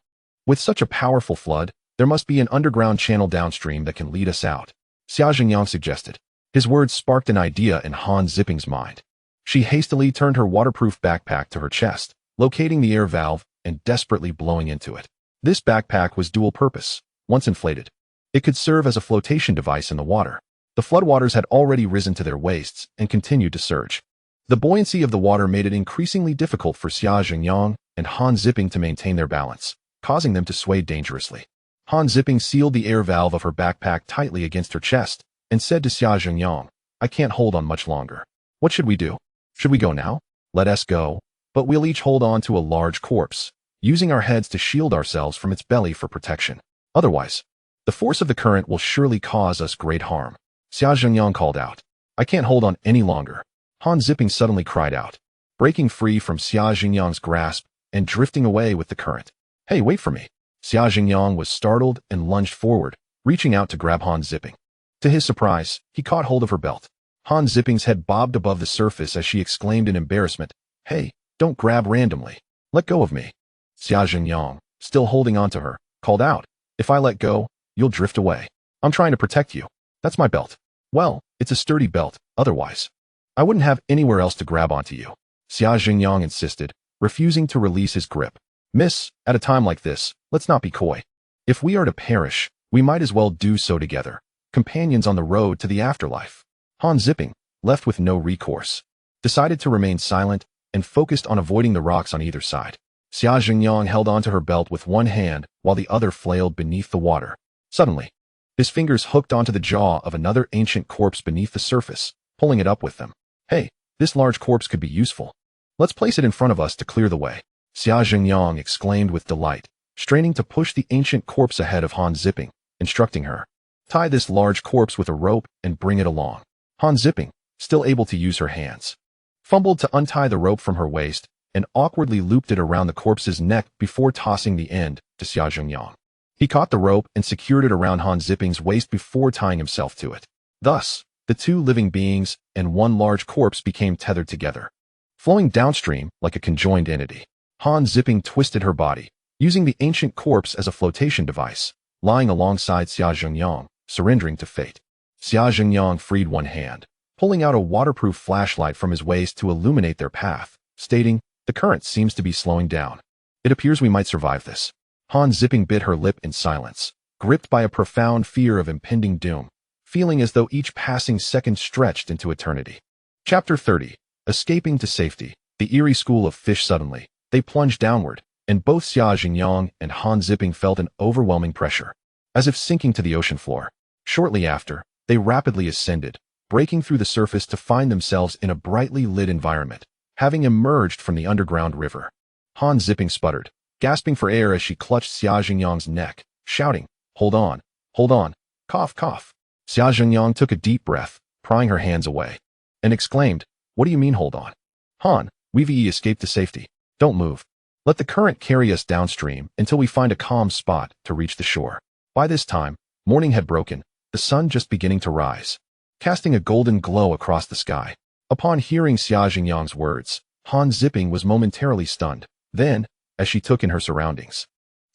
With such a powerful flood, there must be an underground channel downstream that can lead us out, Xia Zhenyang suggested. His words sparked an idea in Han Ziping's mind. She hastily turned her waterproof backpack to her chest, locating the air valve and desperately blowing into it. This backpack was dual purpose, once inflated. It could serve as a flotation device in the water. The floodwaters had already risen to their waists and continued to surge. The buoyancy of the water made it increasingly difficult for Xia Zhengyang and Han Zipping to maintain their balance, causing them to sway dangerously. Han Zipping sealed the air valve of her backpack tightly against her chest and said to Xia Zhengyang, "I can't hold on much longer. What should we do? Should we go now? Let us go, but we'll each hold on to a large corpse, using our heads to shield ourselves from its belly for protection. Otherwise, the force of the current will surely cause us great harm." Xia Zhengyang called out, "I can't hold on any longer." Han Zipping suddenly cried out, breaking free from Xia Zhengyang's grasp and drifting away with the current. "Hey, wait for me." Xia Zhengyang was startled and lunged forward, reaching out to grab Han Zipping. To his surprise, he caught hold of her belt. Han Zipping's head bobbed above the surface as she exclaimed in embarrassment, "Hey, don't grab randomly. Let go of me." Xia Zhengyang, still holding on to her, called out, "If I let go, you'll drift away. I'm trying to protect you. That's my belt." "Well, it's a sturdy belt, otherwise I wouldn't have anywhere else to grab onto you," Xia Zhengyang insisted, refusing to release his grip. "Miss, at a time like this, let's not be coy. If we are to perish, we might as well do so together, companions on the road to the afterlife." Han Zipping, left with no recourse, decided to remain silent and focused on avoiding the rocks on either side. Xia Zhengyang held onto her belt with one hand while the other flailed beneath the water. Suddenly, his fingers hooked onto the jaw of another ancient corpse beneath the surface, pulling it up with them. "Hey, this large corpse could be useful. Let's place it in front of us to clear the way," Xia Zhengyang exclaimed with delight, straining to push the ancient corpse ahead of Han Zipping, instructing her, "Tie this large corpse with a rope and bring it along." Han Zipping, still able to use her hands, fumbled to untie the rope from her waist and awkwardly looped it around the corpse's neck before tossing the end to Xia Zhengyang. He caught the rope and secured it around Han Zipping's waist before tying himself to it. Thus, the two living beings and one large corpse became tethered together, flowing downstream like a conjoined entity. Han Zipping twisted her body, using the ancient corpse as a flotation device, lying alongside Xia Zhengyang, surrendering to fate. Xia Zhengyang freed one hand, pulling out a waterproof flashlight from his waist to illuminate their path, stating, "The current seems to be slowing down. It appears we might survive this." Han Zipping bit her lip in silence, gripped by a profound fear of impending doom, feeling as though each passing second stretched into eternity. Chapter 30. Escaping to safety. The eerie school of fish. Suddenly, they plunged downward, and both Xia Zhengyang and Han Zipping felt an overwhelming pressure, as if sinking to the ocean floor. Shortly after, they rapidly ascended, breaking through the surface to find themselves in a brightly lit environment, having emerged from the underground river. Han Zipping sputtered, gasping for air as she clutched Xia Zhengyang's neck, shouting, hold on, cough, cough." Xia Zhengyang took a deep breath, prying her hands away, and exclaimed, "What do you mean hold on? Han, we've escaped to safety. Don't move. Let the current carry us downstream until we find a calm spot to reach the shore." By this time, morning had broken, the sun just beginning to rise, casting a golden glow across the sky. Upon hearing Xia Zhengyang's words, Han Zipping was momentarily stunned. Then, as she took in her surroundings,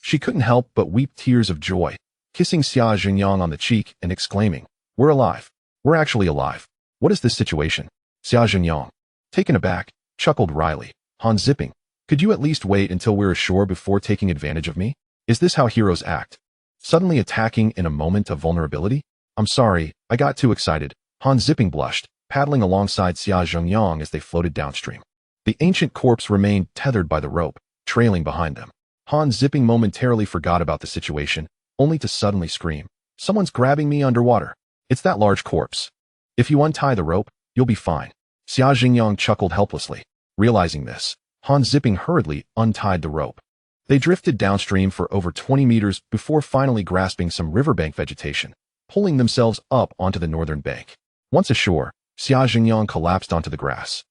she couldn't help but weep tears of joy, kissing Xia Zhengyang on the cheek and exclaiming, "We're alive. We're actually alive. What is this situation?" Xia Zhengyang, taken aback, chuckled wryly, "Han Zipping, could you at least wait until we're ashore before taking advantage of me? Is this how heroes act? Suddenly attacking in a moment of vulnerability?" "I'm sorry, I got too excited." Han Zipping blushed, paddling alongside Xia Zhengyang as they floated downstream. The ancient corpse remained tethered by the rope, trailing behind them. Han Zipping momentarily forgot about the situation, only to suddenly scream, "Someone's grabbing me underwater. It's that large corpse. If you untie the rope, you'll be fine." Xia Zhengyang chuckled helplessly. Realizing this, Han Zipping hurriedly untied the rope. They drifted downstream for over 20 meters before finally grasping some riverbank vegetation, pulling themselves up onto the northern bank. Once ashore, Xia Zhengyang collapsed onto the grass,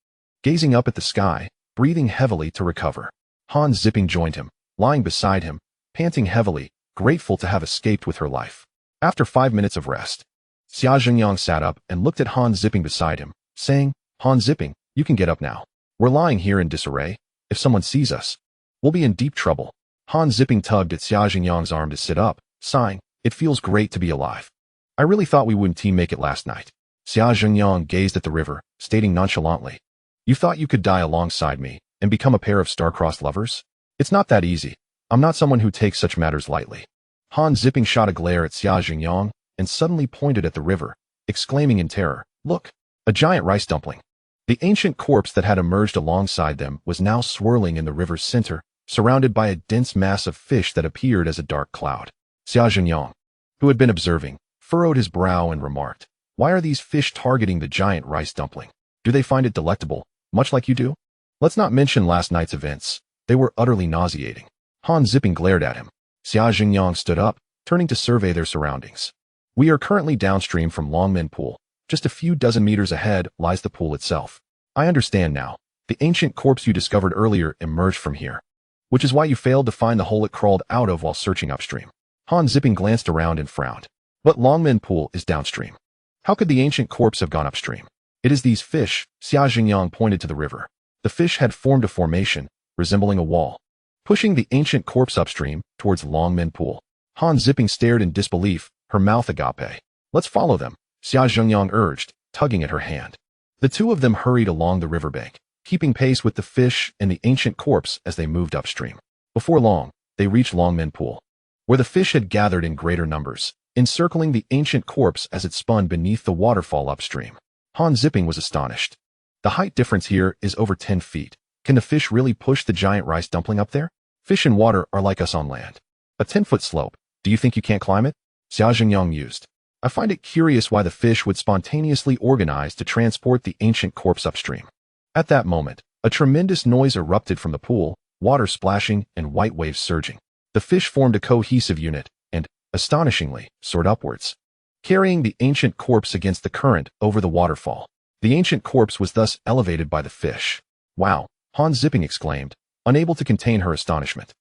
gazing up at the sky, breathing heavily to recover. Han Zipping joined him, lying beside him, panting heavily, grateful to have escaped with her life. After 5 minutes of rest, Xia Zhengyang sat up and looked at Han Zipping beside him, saying, "Han Zipping, you can get up now. We're lying here in disarray. If someone sees us, we'll be in deep trouble." Han Zipping tugged at Xia Zhengyang's arm to sit up, sighing, "It feels great to be alive. I really thought we wouldn't make it last night." Xia Zhengyang gazed at the river, stating nonchalantly, "You thought you could die alongside me and become a pair of star-crossed lovers? It's not that easy. I'm not someone who takes such matters lightly." Han Zipping shot a glare at Xia Jingyang and suddenly pointed at the river, exclaiming in terror, "Look! A giant rice dumpling!" The ancient corpse that had emerged alongside them was now swirling in the river's center, surrounded by a dense mass of fish that appeared as a dark cloud. Xia Jingyang, who had been observing, furrowed his brow and remarked, "Why are these fish targeting the giant rice dumpling? Do they find it delectable, much like you do? Let's not mention last night's events. They were utterly nauseating." Han Zipping glared at him. Xia Jingyang stood up, turning to survey their surroundings. "We are currently downstream from Longmen Pool. Just a few dozen meters ahead lies the pool itself. I understand now. The ancient corpse you discovered earlier emerged from here, which is why you failed to find the hole it crawled out of while searching upstream." Han Zipping glanced around and frowned. "But Longmen Pool is downstream. How could the ancient corpse have gone upstream?" "It is these fish," Xia Jingyang pointed to the river. The fish had formed a formation, resembling a wall, pushing the ancient corpse upstream towards Longmen Pool. Han Zipping stared in disbelief, her mouth agape. "Let's follow them," Xia Jingyang urged, tugging at her hand. The two of them hurried along the riverbank, keeping pace with the fish and the ancient corpse as they moved upstream. Before long, they reached Longmen Pool, where the fish had gathered in greater numbers, encircling the ancient corpse as it spun beneath the waterfall upstream. Han Zipping was astonished. The height difference here is over 10 feet. Can the fish really push the giant rice dumpling up there? Fish in water are like us on land. A 10-foot slope. Do you think you can't climb it? Xia Jingyang mused. I find it curious why the fish would spontaneously organize to transport the ancient corpse upstream. At that moment, a tremendous noise erupted from the pool, water splashing and white waves surging. The fish formed a cohesive unit and, astonishingly, soared upwards, carrying the ancient corpse against the current over the waterfall. The ancient corpse was thus elevated by the fish. "Wow," Han Zipping exclaimed, unable to contain her astonishment.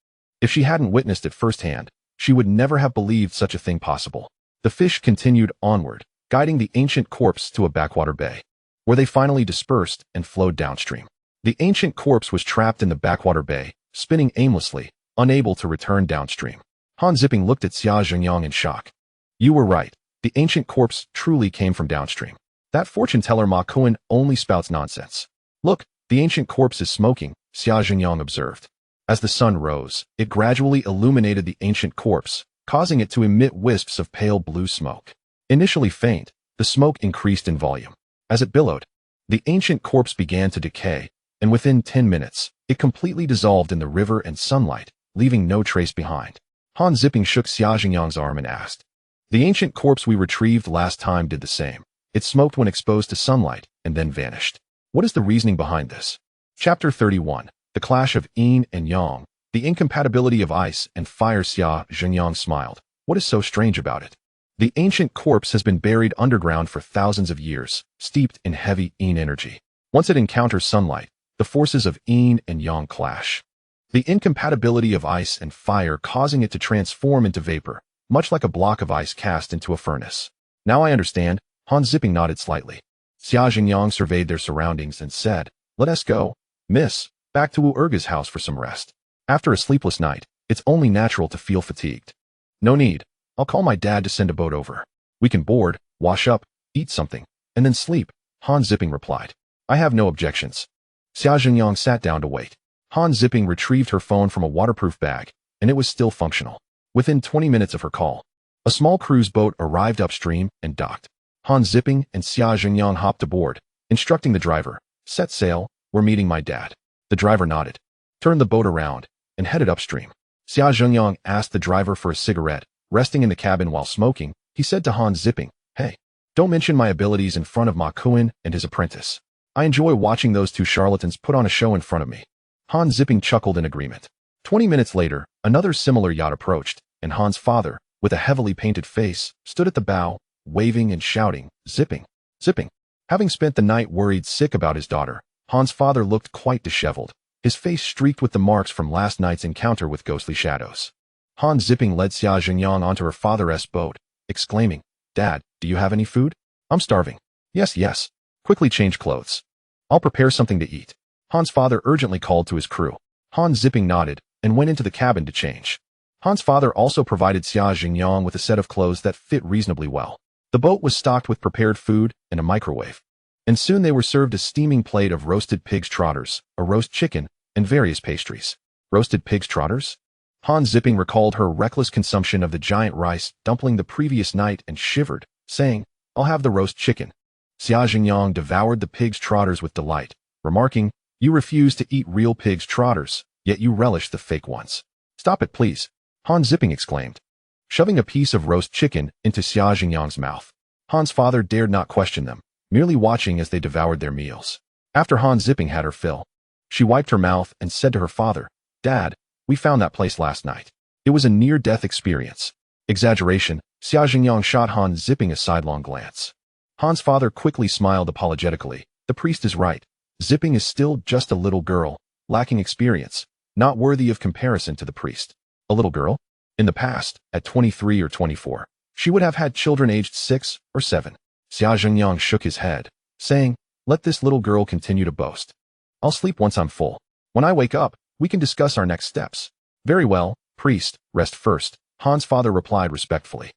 If she hadn't witnessed it firsthand, she would never have believed such a thing possible. The fish continued onward, guiding the ancient corpse to a backwater bay, where they finally dispersed and flowed downstream. The ancient corpse was trapped in the backwater bay, spinning aimlessly, unable to return downstream. Han Zipping looked at Xia Jingyang in shock. "You were right. The ancient corpse truly came from downstream. That fortune teller Ma Kuan only spouts nonsense." "Look, the ancient corpse is smoking," Xia Jingyang observed. As the sun rose, it gradually illuminated the ancient corpse, causing it to emit wisps of pale blue smoke. Initially faint, the smoke increased in volume. As it billowed, the ancient corpse began to decay, and within 10 minutes, it completely dissolved in the river and sunlight, leaving no trace behind. Han Zipping shook Xia Jingyang's arm and asked, "The ancient corpse we retrieved last time did the same. It smoked when exposed to sunlight, and then vanished. What is the reasoning behind this?" Chapter 31. The Clash of Yin and Yang. The incompatibility of ice and fire. Xia Jingyang smiled. "What is so strange about it? The ancient corpse has been buried underground for thousands of years, steeped in heavy Yin energy. Once it encounters sunlight, the forces of Yin and Yang clash. The incompatibility of ice and fire causing it to transform into vapor, much like a block of ice cast into a furnace." "Now I understand." Han Zipping nodded slightly. Xia Jingyang surveyed their surroundings and said, "Let us go, miss, back to Wu Erga's house for some rest. After a sleepless night, it's only natural to feel fatigued." "No need. I'll call my dad to send a boat over. We can board, wash up, eat something, and then sleep," Han Zipping replied. "I have no objections." Xia Jingyang sat down to wait. Han Zipping retrieved her phone from a waterproof bag, and it was still functional. Within 20 minutes of her call, a small cruise boat arrived upstream and docked. Han Zipping and Xia Jingyang hopped aboard, instructing the driver, "Set sail, we're meeting my dad." The driver nodded, turned the boat around, and headed upstream. Xia Jingyang asked the driver for a cigarette. Resting in the cabin while smoking, he said to Han Zipping, "Hey, don't mention my abilities in front of Ma Kuan and his apprentice. I enjoy watching those two charlatans put on a show in front of me." Han Zipping chuckled in agreement. 20 minutes later, another similar yacht approached, and Han's father, with a heavily painted face, stood at the bow, waving and shouting, "Zipping, Zipping." Having spent the night worried sick about his daughter, Han's father looked quite disheveled, his face streaked with the marks from last night's encounter with ghostly shadows. Han Zipping led Xia Jingyang onto her father's boat, exclaiming, "Dad, do you have any food? I'm starving." Yes, yes. Quickly change clothes. I'll prepare something to eat." Han's father urgently called to his crew. Han Zipping nodded and went into the cabin to change. Han's father also provided Xia Jingyang with a set of clothes that fit reasonably well. The boat was stocked with prepared food and a microwave, and soon they were served a steaming plate of roasted pig's trotters, a roast chicken, and various pastries. Roasted pig's trotters? Han Zipping recalled her reckless consumption of the giant rice dumpling the previous night and shivered, saying, "I'll have the roast chicken." Xia Jingyang devoured the pig's trotters with delight, remarking, "You refuse to eat real pig's trotters, yet you relish the fake ones." "Stop it, please," Han Zipping exclaimed, shoving a piece of roast chicken into Xia Jingyang's mouth. Han's father dared not question them, merely watching as they devoured their meals. After Han Zipping had her fill, she wiped her mouth and said to her father, "Dad, we found that place last night. It was a near-death experience." Exaggeration, Xia Jingyang shot Han Zipping a sidelong glance. Han's father quickly smiled apologetically. "The priest is right. Zipping is still just a little girl, lacking experience, not worthy of comparison to the priest." A little girl? In the past, at 23 or 24, she would have had children aged 6 or 7. Xia Jingyang shook his head, saying, "Let this little girl continue to boast. I'll sleep once I'm full. When I wake up, we can discuss our next steps." "Very well, priest, rest first," Han's father replied respectfully.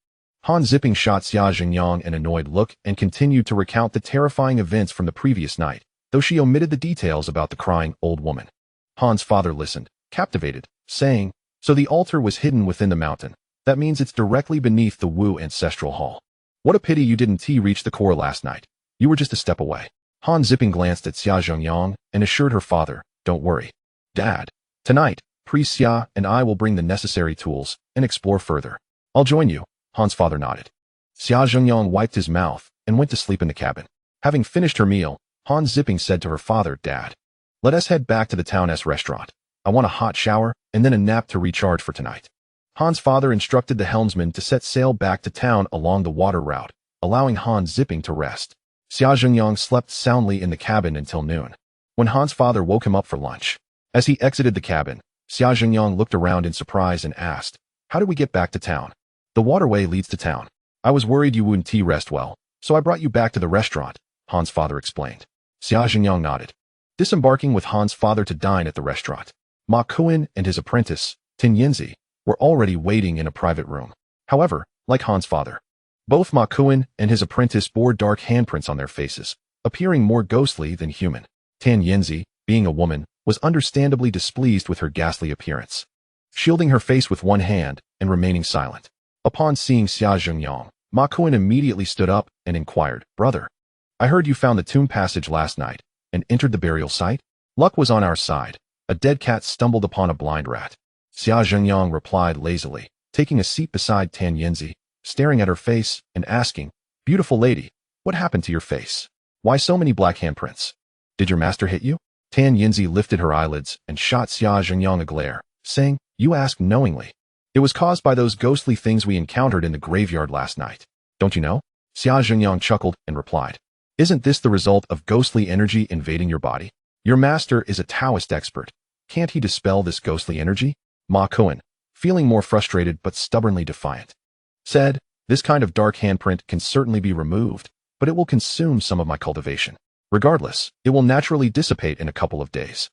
Han Zipping shot Xia Jingyang an annoyed look and continued to recount the terrifying events from the previous night, though she omitted the details about the crying old woman. Han's father listened, captivated, saying, "So the altar was hidden within the mountain. That means it's directly beneath the Wu ancestral hall. What a pity you didn't reach the core last night. You were just a step away." Han Zipping glanced at Xia Jingyang and assured her father, "Don't worry, Dad. Tonight, Priest Xia and I will bring the necessary tools and explore further." "I'll join you," Han's father nodded. Xia Jingyang wiped his mouth and went to sleep in the cabin. Having finished her meal, Han Zipping said to her father, "Dad, let us head back to the town's restaurant. I want a hot shower and then a nap to recharge for tonight." Han's father instructed the helmsman to set sail back to town along the water route, allowing Han Zipping to rest. Xia Jingyang slept soundly in the cabin until noon, when Han's father woke him up for lunch. As he exited the cabin, Xia Jingyang looked around in surprise and asked, "How do we get back to town?" "The waterway leads to town. I was worried you wouldn't rest well, so I brought you back to the restaurant," Han's father explained. Xia Jingyang nodded, disembarking with Han's father to dine at the restaurant. Ma Kuan and his apprentice, Tin Yinzi, were already waiting in a private room. However, like Han's father, both Ma Kuan and his apprentice bore dark handprints on their faces, appearing more ghostly than human. Tin Yinzi, being a woman, was understandably displeased with her ghastly appearance, shielding her face with one hand and remaining silent. Upon seeing Xia Jingyang, Ma Kuan immediately stood up and inquired, "Brother, I heard you found the tomb passage last night and entered the burial site?" "Luck was on our side. A dead cat stumbled upon a blind rat," Xia Jingyang replied lazily, taking a seat beside Tan Yinzi, staring at her face and asking, "Beautiful lady, what happened to your face? Why so many black handprints? Did your master hit you?" Tan Yinzi lifted her eyelids and shot Xia Jingyang a glare, saying, "You ask knowingly. It was caused by those ghostly things we encountered in the graveyard last night. Don't you know?" Xia Jingyang chuckled and replied, "Isn't this the result of ghostly energy invading your body? Your master is a Taoist expert. Can't he dispel this ghostly energy?" Ma Kuan, feeling more frustrated but stubbornly defiant, said, "This kind of dark handprint can certainly be removed, but it will consume some of my cultivation. Regardless, it will naturally dissipate in a couple of days.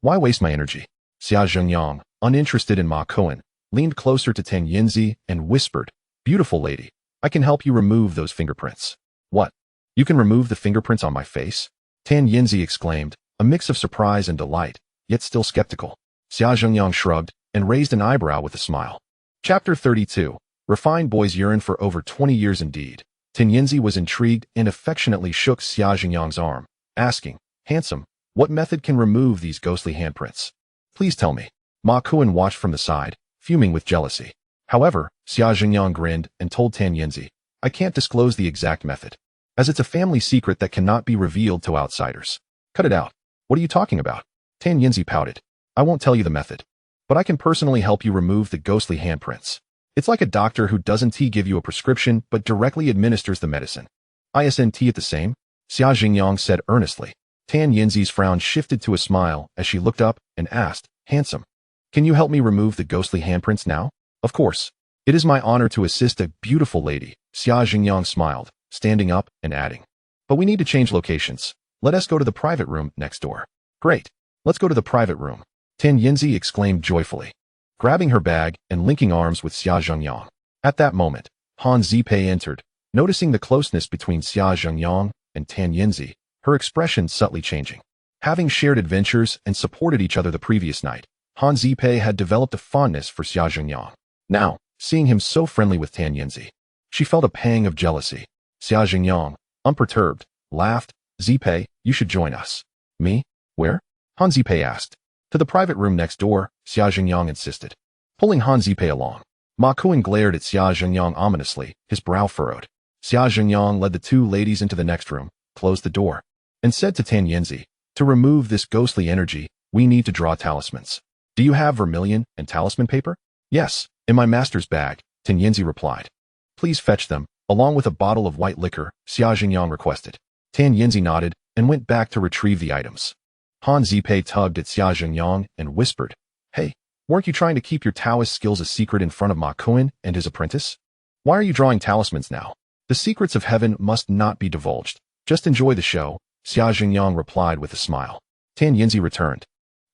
Why waste my energy?" Xia Jingyang, uninterested in Ma Kuan, leaned closer to Tan Yinzi and whispered, "Beautiful lady, I can help you remove those fingerprints." "What? You can remove the fingerprints on my face?" Tan Yinzi exclaimed, a mix of surprise and delight, yet still skeptical. Xia Jingyang shrugged and raised an eyebrow with a smile. Chapter 32. Refined boys yearn for over 20 years indeed. Tan Yinzi was intrigued and affectionately shook Xia Jingyang's arm, asking, "Handsome, what method can remove these ghostly handprints? Please tell me." Ma Kuan watched from the side, fuming with jealousy. However, Xia Jingyang grinned and told Tan Yinzi, "I can't disclose the exact method, as it's a family secret that cannot be revealed to outsiders." "Cut it out. What are you talking about?" Tan Yinzi pouted. "I won't tell you the method, but I can personally help you remove the ghostly handprints. It's like a doctor who doesn't give you a prescription but directly administers the medicine." "Isn't it the same?" Xia Jingyang said earnestly. Tan Yinzi's frown shifted to a smile as she looked up and asked, "Handsome, can you help me remove the ghostly handprints now?" "Of course. It is my honor to assist a beautiful lady," Xia Jingyang smiled, standing up and adding, "But we need to change locations. Let us go to the private room next door." "Great. Let's go to the private room," Tan Yinzi exclaimed joyfully, grabbing her bag and linking arms with Xia Jingyang. At that moment, Han Zipei entered, noticing the closeness between Xia Jingyang and Tan Yinzi, her expression subtly changing. Having shared adventures and supported each other the previous night, Han Zipei had developed a fondness for Xia Zhengyang. Now, seeing him so friendly with Tan Yinzi, she felt a pang of jealousy. Xia Zhengyang, unperturbed, laughed. Zipei, you should join us. Me? Where? Han Zipei asked. To the private room next door, Xia Zhengyang insisted. Pulling Han Zipei along, Ma Kuan glared at Xia Zhengyang ominously, his brow furrowed. Xia Zhengyang led the two ladies into the next room, closed the door, and said to Tan Yinzi, to remove this ghostly energy, we need to draw talismans. Do you have vermilion and talisman paper? Yes, in my master's bag, Tan Yinzi replied. Please fetch them, along with a bottle of white liquor, Xia Zhengyang requested. Tan Yinzi nodded and went back to retrieve the items. Han Zipei tugged at Xia Zhengyang and whispered, Hey, weren't you trying to keep your Taoist skills a secret in front of Ma Kuan and his apprentice? Why are you drawing talismans now? The secrets of heaven must not be divulged. Just enjoy the show, Xia Zhengyang replied with a smile. Tan Yinzi returned,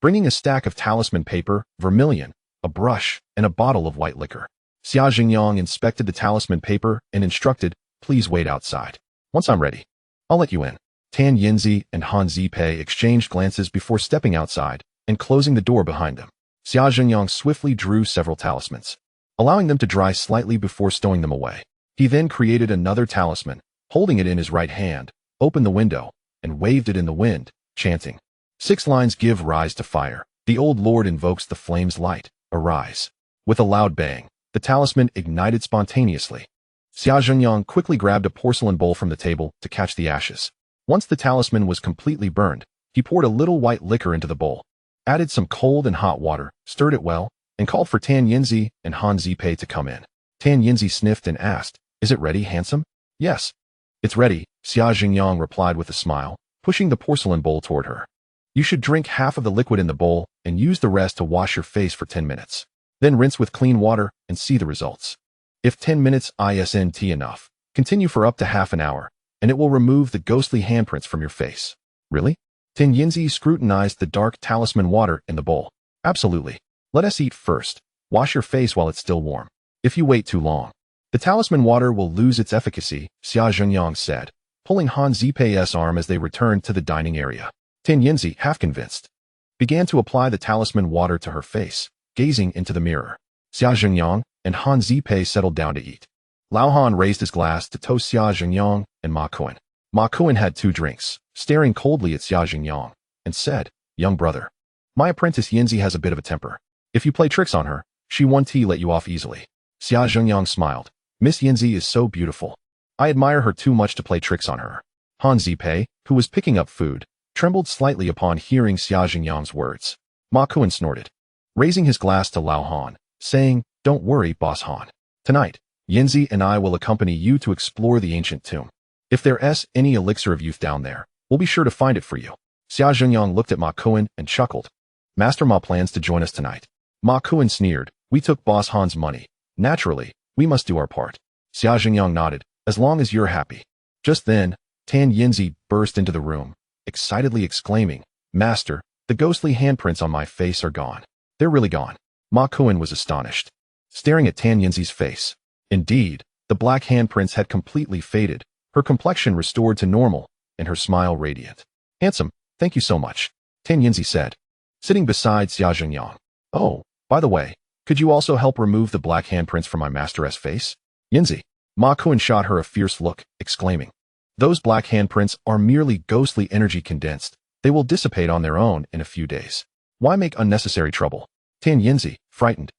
bringing a stack of talisman paper, vermilion, a brush, and a bottle of white liquor. Xia Zhengyang inspected the talisman paper and instructed, Please wait outside. Once I'm ready, I'll let you in. Tan Yinzi and Han Zipei exchanged glances before stepping outside and closing the door behind them. Xia Zhengyang swiftly drew several talismans, allowing them to dry slightly before stowing them away. He then created another talisman, holding it in his right hand, opened the window, and waved it in the wind, chanting, 6 lines give rise to fire. The old lord invokes the flame's light, arise. With a loud bang, the talisman ignited spontaneously. Xia Zhengyang quickly grabbed a porcelain bowl from the table to catch the ashes. Once the talisman was completely burned, he poured a little white liquor into the bowl, added some cold and hot water, stirred it well, and called for Tan Yinzi and Han Zipei to come in. Tan Yinzi sniffed and asked, Is it ready, handsome? Yes. It's ready, Xia Zhengyang replied with a smile, pushing the porcelain bowl toward her. You should drink half of the liquid in the bowl and use the rest to wash your face for 10 minutes. Then rinse with clean water and see the results. If 10 minutes isn't enough, continue for up to half an hour, and it will remove the ghostly handprints from your face. Really? Tan Yinzi scrutinized the dark talisman water in the bowl. Absolutely. Let us eat first. Wash your face while it's still warm. If you wait too long, the talisman water will lose its efficacy, Xia Zhengyang said, pulling Han Zipei's arm as they returned to the dining area. Tan Yinzi, half convinced, began to apply the talisman water to her face, gazing into the mirror. Xia Zhengyang and Han Zipei settled down to eat. Lao Han raised his glass to toast Xia Zhengyang and Ma Kuan. Ma Kuan had 2 drinks, staring coldly at Xia Zhengyang, and said, Young brother, my apprentice Yinzi has a bit of a temper. If you play tricks on her, she won't let you off easily. Xia Zhengyang smiled. Miss Yinzi is so beautiful. I admire her too much to play tricks on her. Han Zipei, who was picking up food, trembled slightly upon hearing Xia Zhengyang's words. Ma Kuan snorted, raising his glass to Lao Han, saying, Don't worry, Boss Han. Tonight, Yinzi and I will accompany you to explore the ancient tomb. If there's any elixir of youth down there, we'll be sure to find it for you. Xia Zhengyang looked at Ma Kuan and chuckled. Master Ma plans to join us tonight. Ma Kuan sneered, We took Boss Han's money. Naturally, we must do our part. Xia Zhengyang nodded, As long as you're happy. Just then, Tan Yinzi burst into the room, excitedly exclaiming, Master, the ghostly handprints on my face are gone. They're really gone. Ma Kuan was astonished, staring at Tan Yinzi's face. Indeed, the black handprints had completely faded, her complexion restored to normal, and her smile radiant. Handsome, thank you so much, Tan Yinzi said, sitting beside Xia Zhengyang. Oh, by the way, could you also help remove the black handprints from my master's face? Yinzi. Ma Kuan shot her a fierce look, exclaiming, Those black handprints are merely ghostly energy condensed. They will dissipate on their own in a few days. Why make unnecessary trouble? Tan Yinzi, frightened,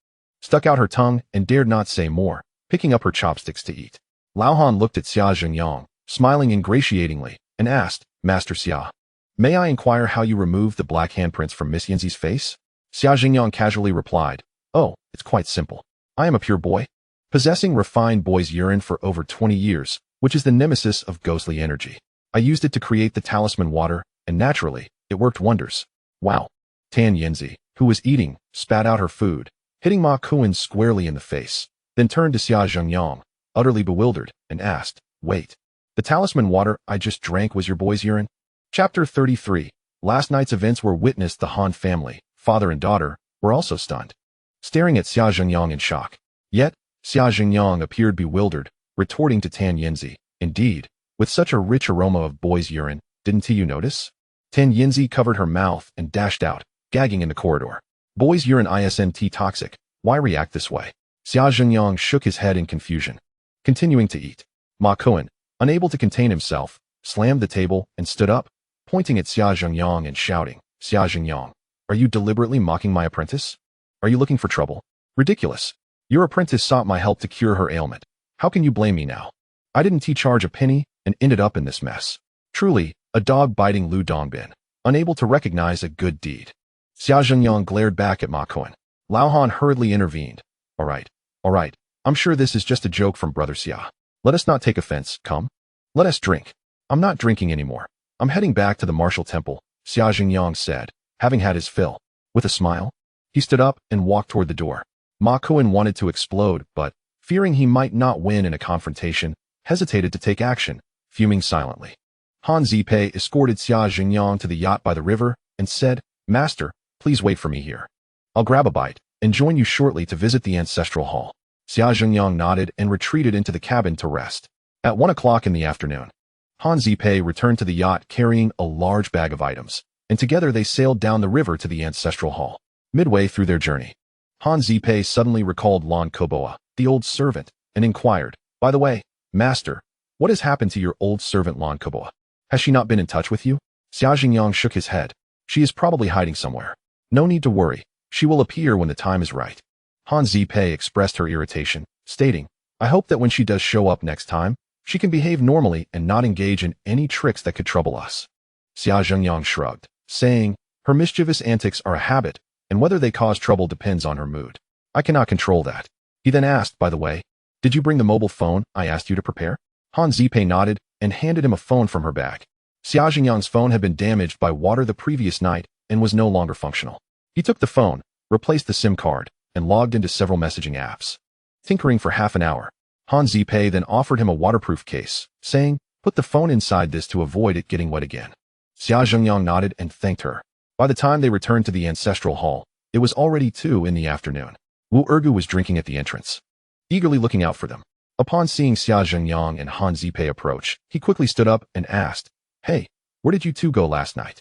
stuck out her tongue and dared not say more, picking up her chopsticks to eat. Lao Han looked at Xia Zhengyang, smiling ingratiatingly, and asked, Master Xia, may I inquire how you removed the black handprints from Miss Yinzi's face? Xia Zhengyang casually replied, Oh, it's quite simple. I am a pure boy, possessing refined boy's urine for over 20 years, which is the nemesis of ghostly energy. I used it to create the talisman water, and naturally, it worked wonders. Wow. Tan Yinzi, who was eating, spat out her food, hitting Ma Kuan squarely in the face, then turned to Xia Zhengyang, utterly bewildered, and asked, Wait, the talisman water I just drank was your boy's urine? Chapter 33. Last night's events were witnessed. The Han family, father and daughter, were also stunned, staring at Xia Zhengyang in shock. Yet, Xia Zhengyang appeared bewildered, retorting to Tan Yinzi, Indeed, with such a rich aroma of boy's urine, didn't you notice? Tan Yinzi covered her mouth and dashed out, gagging in the corridor. Boys, you're an ISNT toxic. Why react this way? Xia Zhengyang shook his head in confusion. Continuing to eat. Ma Kuan, unable to contain himself, slammed the table and stood up, pointing at Xia Zhengyang and shouting, Xia Zhengyang, are you deliberately mocking my apprentice? Are you looking for trouble? Ridiculous. Your apprentice sought my help to cure her ailment. How can you blame me now? I didn't charge a penny and ended up in this mess. Truly, a dog biting Lu Dongbin, unable to recognize a good deed. Xia Zhengyang glared back at Ma Kuan. Lao Han hurriedly intervened. All right. I'm sure this is just a joke from Brother Xia. Let us not take offense, come. Let us drink. I'm not drinking anymore. I'm heading back to the martial temple, Xia Zhengyang said, having had his fill. With a smile, he stood up and walked toward the door. Ma Kuan wanted to explode, but, fearing he might not win in a confrontation, hesitated to take action, fuming silently. Han Zipei escorted Xia Zhengyang to the yacht by the river and said, Master, please wait for me here. I'll grab a bite and join you shortly to visit the ancestral hall. Xia Zhengyang nodded and retreated into the cabin to rest. At 1 o'clock in the afternoon, Han Zipei returned to the yacht carrying a large bag of items, and together they sailed down the river to the ancestral hall. Midway through their journey, Han Zipei suddenly recalled Lan Koboa, the old servant, and inquired, By the way, Master, what has happened to your old servant Lan Koboa? Has she not been in touch with you? Xia Zhengyang shook his head. She is probably hiding somewhere. No need to worry. She will appear when the time is right. Han Zipei expressed her irritation, stating, I hope that when she does show up next time, she can behave normally and not engage in any tricks that could trouble us. Xia Zhengyang shrugged, saying, Her mischievous antics are a habit, and whether they cause trouble depends on her mood. I cannot control that. He then asked, By the way, did you bring the mobile phone I asked you to prepare? Han Zipei nodded and handed him a phone from her bag. Xia Zhengyang's phone had been damaged by water the previous night and was no longer functional. He took the phone, replaced the SIM card, and logged into several messaging apps. Tinkering for half an hour, Han Zipei then offered him a waterproof case, saying, Put the phone inside this to avoid it getting wet again. Xia Zhengyang nodded and thanked her. By the time they returned to the ancestral hall, it was already 2 in the afternoon. Wu Ergu was drinking at the entrance, eagerly looking out for them. Upon seeing Xia Zhengyang and Han Zipei approach, he quickly stood up and asked, Hey, where did you two go last night?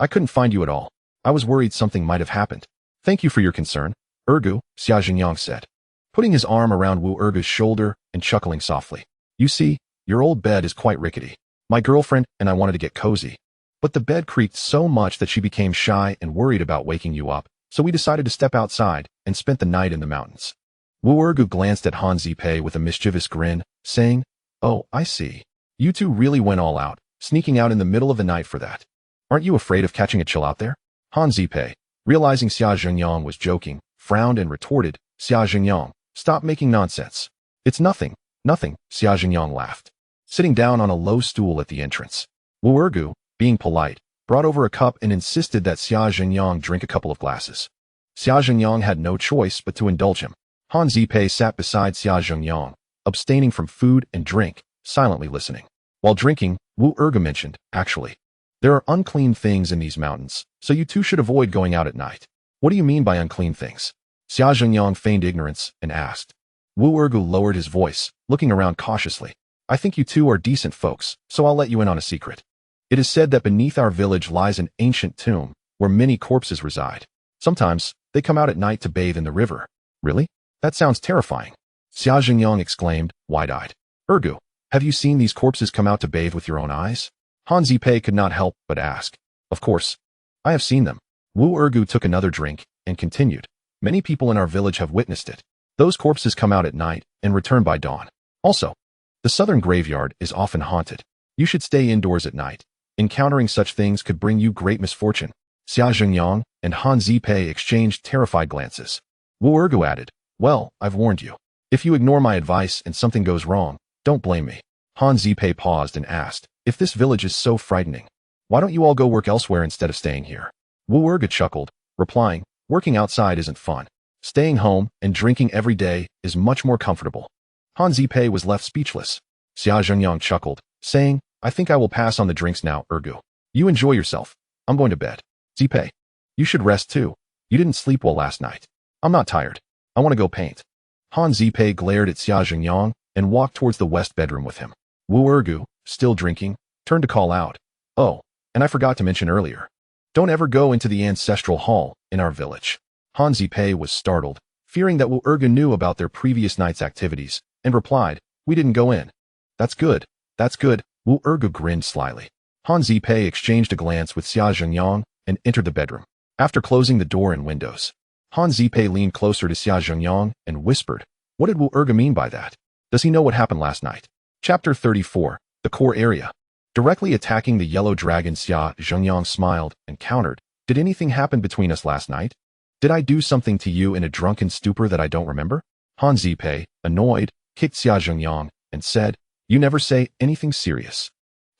I couldn't find you at all. I was worried something might have happened. Thank you for your concern, Ergu, Xia Zhengyang said, putting his arm around Wu Ergu's shoulder and chuckling softly. You see, your old bed is quite rickety. My girlfriend and I wanted to get cozy, but the bed creaked so much that she became shy and worried about waking you up, so we decided to step outside and spent the night in the mountains. Wu Ergu glanced at Han Zipei with a mischievous grin, saying, Oh, I see. You two really went all out, sneaking out in the middle of the night for that. Aren't you afraid of catching a chill out there? Han Zipei, realizing Xia Zhengyang was joking, frowned and retorted, Xia Zhengyang, stop making nonsense. It's nothing, Xia Zhengyang laughed, sitting down on a low stool at the entrance. Wu Ergu, being polite, brought over a cup and insisted that Xia Zhengyang drink a couple of glasses. Xia Zhengyang had no choice but to indulge him. Han Zipei sat beside Xia Zhengyang, abstaining from food and drink, silently listening. While drinking, Wu Ergu mentioned, Actually, there are unclean things in these mountains, so you two should avoid going out at night. What do you mean by unclean things? Xia Zhengyang feigned ignorance and asked. Wu Ergu lowered his voice, looking around cautiously. I think you two are decent folks, so I'll let you in on a secret. It is said that beneath our village lies an ancient tomb, where many corpses reside. Sometimes, they come out at night to bathe in the river. Really? That sounds terrifying. Xia Zhengyang exclaimed, wide-eyed. Ergu, have you seen these corpses come out to bathe with your own eyes? Han Zipei could not help but ask. Of course. I have seen them. Wu Ergu took another drink and continued. Many people in our village have witnessed it. Those corpses come out at night and return by dawn. Also, the southern graveyard is often haunted. You should stay indoors at night. Encountering such things could bring you great misfortune. Xia Zhengyang and Han Zipei exchanged terrified glances. Wu Ergu added, Well, I've warned you. If you ignore my advice and something goes wrong, don't blame me. Han Zipei paused and asked, If this village is so frightening, why don't you all go work elsewhere instead of staying here? Wu Ergu chuckled, replying, Working outside isn't fun. Staying home and drinking every day is much more comfortable. Han Zipei was left speechless. Xia Zhengyang chuckled, saying, I think I will pass on the drinks now, Ergu. You enjoy yourself. I'm going to bed. Zipei, you should rest too. You didn't sleep well last night. I'm not tired. I want to go paint. Han Zipei glared at Xia Zhengyang and walked towards the west bedroom with him. Wu Ergu, still drinking, turned to call out, Oh, and I forgot to mention earlier. Don't ever go into the ancestral hall in our village. Han Zipei was startled, fearing that Wu Ergu knew about their previous night's activities, and replied, "We didn't go in." "That's good. That's good." Wu Ergu grinned slyly. Han Zipei exchanged a glance with Xia Zhengyang and entered the bedroom. After closing the door and windows, Han Zipei leaned closer to Xia Zhengyang and whispered, "What did Wu Ergu mean by that? Does he know what happened last night?" Chapter 34, The Core Area. Directly attacking the yellow dragon, Xia Zhengyang smiled and countered, "Did anything happen between us last night? Did I do something to you in a drunken stupor that I don't remember?" Han Zipei, annoyed, kicked Xia Zhengyang and said, "You never say anything serious."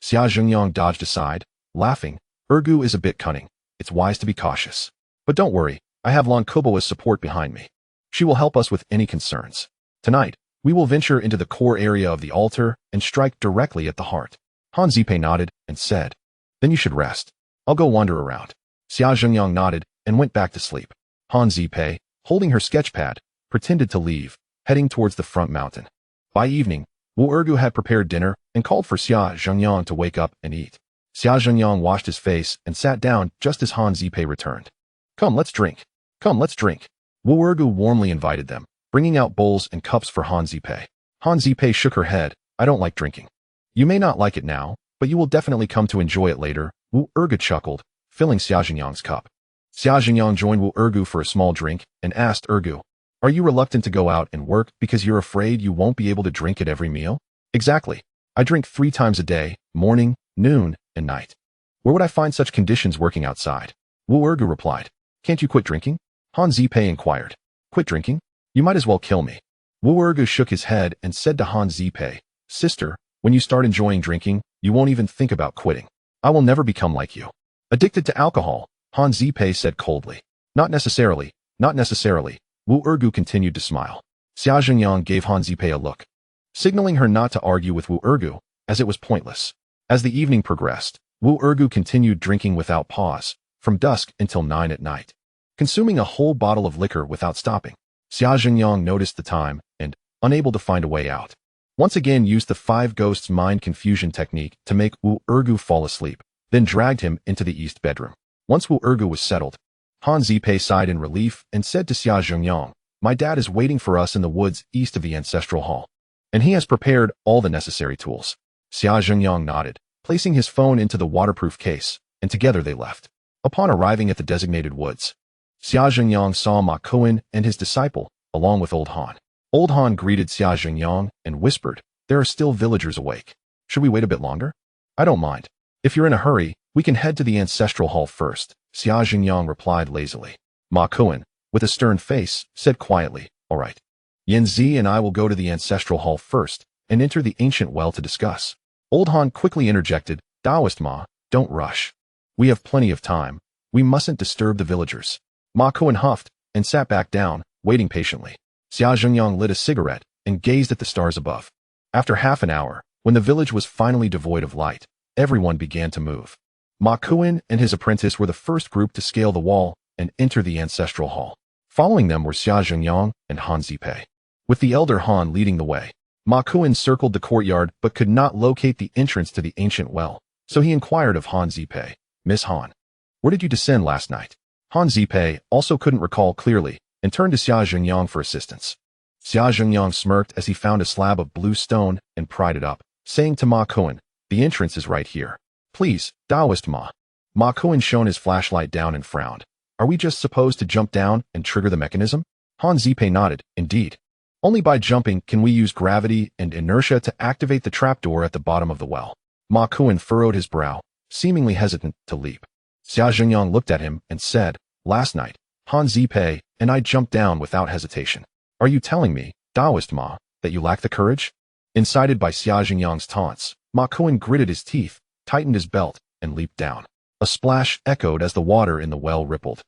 Xia Zhengyang dodged aside, laughing. "Ergu is a bit cunning. It's wise to be cautious. But don't worry, I have Lan Kubo's support behind me. She will help us with any concerns. Tonight, we will venture into the core area of the altar and strike directly at the heart." Han Zipei nodded and said, "Then you should rest. I'll go wander around." Xia Zhengyang nodded and went back to sleep. Han Zipei, holding her sketchpad, pretended to leave, heading towards the front mountain. By evening, Wu Ergu had prepared dinner and called for Xia Zhengyang to wake up and eat. Xia Zhengyang washed his face and sat down just as Han Zipei returned. "Come, let's drink. Come, let's drink." Wu Ergu warmly invited them, bringing out bowls and cups for Han Zipei. Han Zipei shook her head. "I don't like drinking." "You may not like it now, but you will definitely come to enjoy it later," Wu Ergu chuckled, filling Xia Zhengyang's cup. Xia Zhengyang joined Wu Ergu for a small drink and asked Ergu, "Are you reluctant to go out and work because you're afraid you won't be able to drink at every meal?" "Exactly. I drink 3 times a day, morning, noon, and night. Where would I find such conditions working outside?" Wu Ergu replied. "Can't you quit drinking?" Han Zipei inquired. "Quit drinking? You might as well kill me." Wu Ergu shook his head and said to Han Zipei, "Sister, when you start enjoying drinking, you won't even think about quitting. I will never become like you." "Addicted to alcohol?" Han Zipei said coldly. "Not necessarily, not necessarily." Wu Ergu continued to smile. Xia Zhengyang gave Han Zipei a look, signaling her not to argue with Wu Ergu, as it was pointless. As the evening progressed, Wu Ergu continued drinking without pause, from dusk until 9 at night, consuming a whole bottle of liquor without stopping. Xia Zhengyang noticed the time and, unable to find a way out, once again used the 5 ghosts mind confusion technique to make Wu Ergu fall asleep, then dragged him into the east bedroom. Once Wu Ergu was settled, Han Zipei sighed in relief and said to Xia Zhengyang, "My dad is waiting for us in the woods east of the ancestral hall, and he has prepared all the necessary tools." Xia Zhengyang nodded, placing his phone into the waterproof case, and together they left. Upon arriving at the designated woods, Xia Zhengyang saw Ma Kuan and his disciple, along with Old Han. Old Han greeted Xia Zhengyang and whispered, "There are still villagers awake. Should we wait a bit longer?" "I don't mind. If you're in a hurry, we can head to the ancestral hall first," Xia Zhengyang replied lazily. Ma Kuan, with a stern face, said quietly, "All right. Yanzi and I will go to the ancestral hall first and enter the ancient well to discuss." Old Han quickly interjected, "Taoist Ma, don't rush. We have plenty of time. We mustn't disturb the villagers." Ma Kuan huffed and sat back down, waiting patiently. Xia Zhengyang lit a cigarette and gazed at the stars above. After half an hour, when the village was finally devoid of light, everyone began to move. Ma Kuan and his apprentice were the first group to scale the wall and enter the ancestral hall. Following them were Xia Zhengyang and Han Zipei, with the elder Han leading the way. Ma Kuan circled the courtyard but could not locate the entrance to the ancient well, so he inquired of Han Zipei, "Miss Han, where did you descend last night?" Han Zipei also couldn't recall clearly and turned to Xia Zhengyang for assistance. Xia Zhengyang smirked as he found a slab of blue stone and pried it up, saying to Ma Kuan, "The entrance is right here. Please, Taoist Ma." Ma Kuan shone his flashlight down and frowned. "Are we just supposed to jump down and trigger the mechanism?" Han Zipei nodded, "Indeed. Only by jumping can we use gravity and inertia to activate the trapdoor at the bottom of the well." Ma Kuan furrowed his brow, seemingly hesitant to leap. Xia Zhengyang looked at him and said, "Last night, Han Zipei and I jumped down without hesitation. Are you telling me, Taoist Ma, that you lack the courage?" Incited by Xia Zhengyang's taunts, Ma Kuan gritted his teeth, tightened his belt, and leaped down. A splash echoed as the water in the well rippled,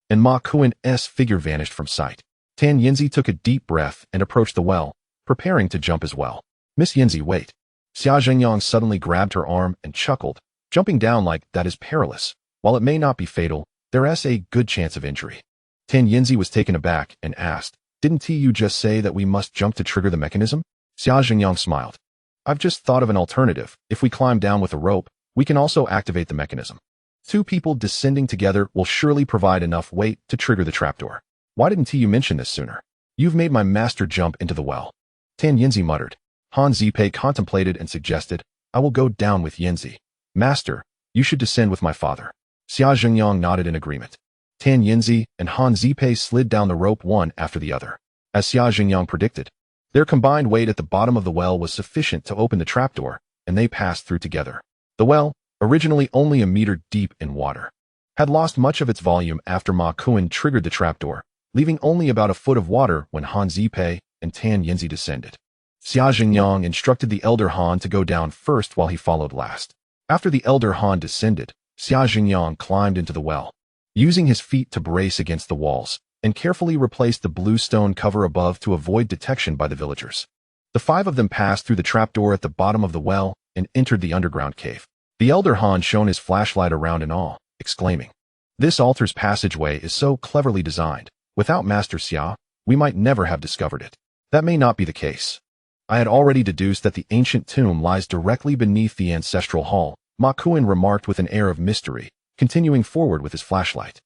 and Ma Kuan's figure vanished from sight. Tan Yinzi took a deep breath and approached the well, preparing to jump as well. "Miss Yinzi, wait." Xia Zhengyang suddenly grabbed her arm and chuckled, "Jumping down like that is perilous. While it may not be fatal, there is a good chance of injury." Tan Yinzi was taken aback and asked, "Didn't you just say that we must jump to trigger the mechanism?" Xia Zhengyang smiled. "I've just thought of an alternative. If we climb down with a rope, we can also activate the mechanism. 2 people descending together will surely provide enough weight to trigger the trapdoor." Why didn't you mention this sooner? You've made my master jump into the well. Tan Yinzi muttered. Han Zipei contemplated and suggested, I will go down with Yinzi. Master, you should descend with my father. Xia Zhengyang nodded in agreement. Tan Yinzi and Han Zipei slid down the rope one after the other. As Xia Zhengyang predicted, their combined weight at the bottom of the well was sufficient to open the trapdoor, and they passed through together. The well, originally only a meter deep in water, had lost much of its volume after Ma Kuan triggered the trapdoor, leaving only about a foot of water when Han Zipei and Tan Yinzi descended. Xia Zhengyang instructed the elder Han to go down first while he followed last. After the elder Han descended, Xia Zhengyang climbed into the well, using his feet to brace against the walls, and carefully replaced the blue stone cover above to avoid detection by the villagers. The five of them passed through the trapdoor at the bottom of the well and entered the underground cave. The elder Han shone his flashlight around in awe, exclaiming, "This altar's passageway is so cleverly designed. Without Master Xia, we might never have discovered it." That may not be the case. I had already deduced that the ancient tomb lies directly beneath the ancestral hall, Ma Kuan remarked with an air of mystery, continuing forward with his flashlight.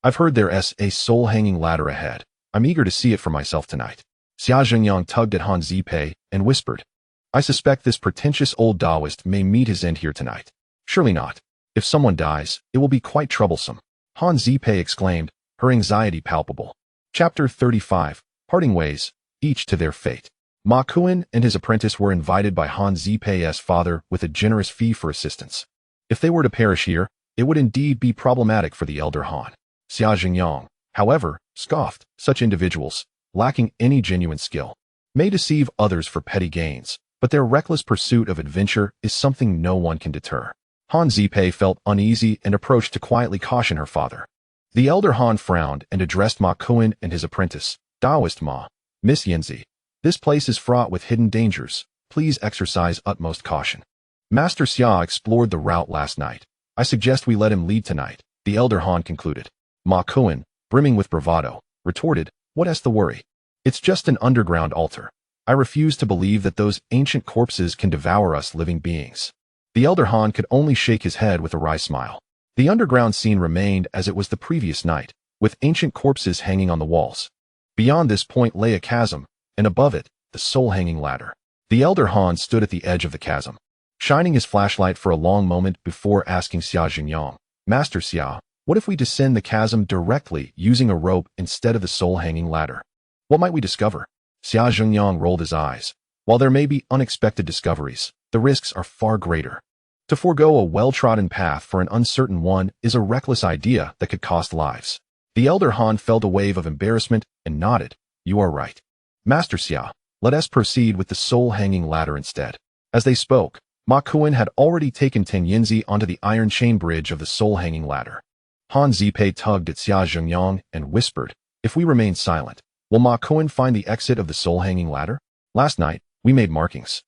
I've heard there's a soul-hanging ladder ahead. I'm eager to see it for myself tonight. Xia Zhengyang tugged at Han Zipei and whispered, I suspect this pretentious old Taoist may meet his end here tonight. Surely not. If someone dies, it will be quite troublesome. Han Zipei exclaimed, her anxiety palpable. Chapter 35, Parting Ways, each to their fate. Ma Kuan and his apprentice were invited by Han Zipei's father with a generous fee for assistance. If they were to perish here, it would indeed be problematic for the elder Han. Xia Zhengyang, however, scoffed, such individuals, lacking any genuine skill, may deceive others for petty gains, but their reckless pursuit of adventure is something no one can deter. Han Zipei felt uneasy and approached to quietly caution her father. The elder Han frowned and addressed Ma Kuan and his apprentice, Taoist Ma, Miss Yinzi. This place is fraught with hidden dangers. Please exercise utmost caution. Master Xia explored the route last night. I suggest we let him lead tonight, the elder Han concluded. Ma Kuan, brimming with bravado, retorted, What's the worry? It's just an underground altar. I refuse to believe that those ancient corpses can devour us living beings. The elder Han could only shake his head with a wry smile. The underground scene remained as it was the previous night, with ancient corpses hanging on the walls. Beyond this point lay a chasm, and above it, the soul-hanging ladder. The elder Han stood at the edge of the chasm, shining his flashlight for a long moment before asking Xia Zhengyang, Master Xia, what if we descend the chasm directly using a rope instead of the soul-hanging ladder? What might we discover? Xia Zhengyang rolled his eyes. While there may be unexpected discoveries, the risks are far greater. To forego a well-trodden path for an uncertain one is a reckless idea that could cost lives. The elder Han felt a wave of embarrassment and nodded. You are right. Master Xia, let us proceed with the soul-hanging ladder instead. As they spoke, Ma Kuan had already taken Tan Yinzi onto the iron chain bridge of the soul-hanging ladder. Han Zipei tugged at Xia Zhengyang and whispered, If we remain silent, will Ma Kuan find the exit of the soul-hanging ladder? Last night, we made markings,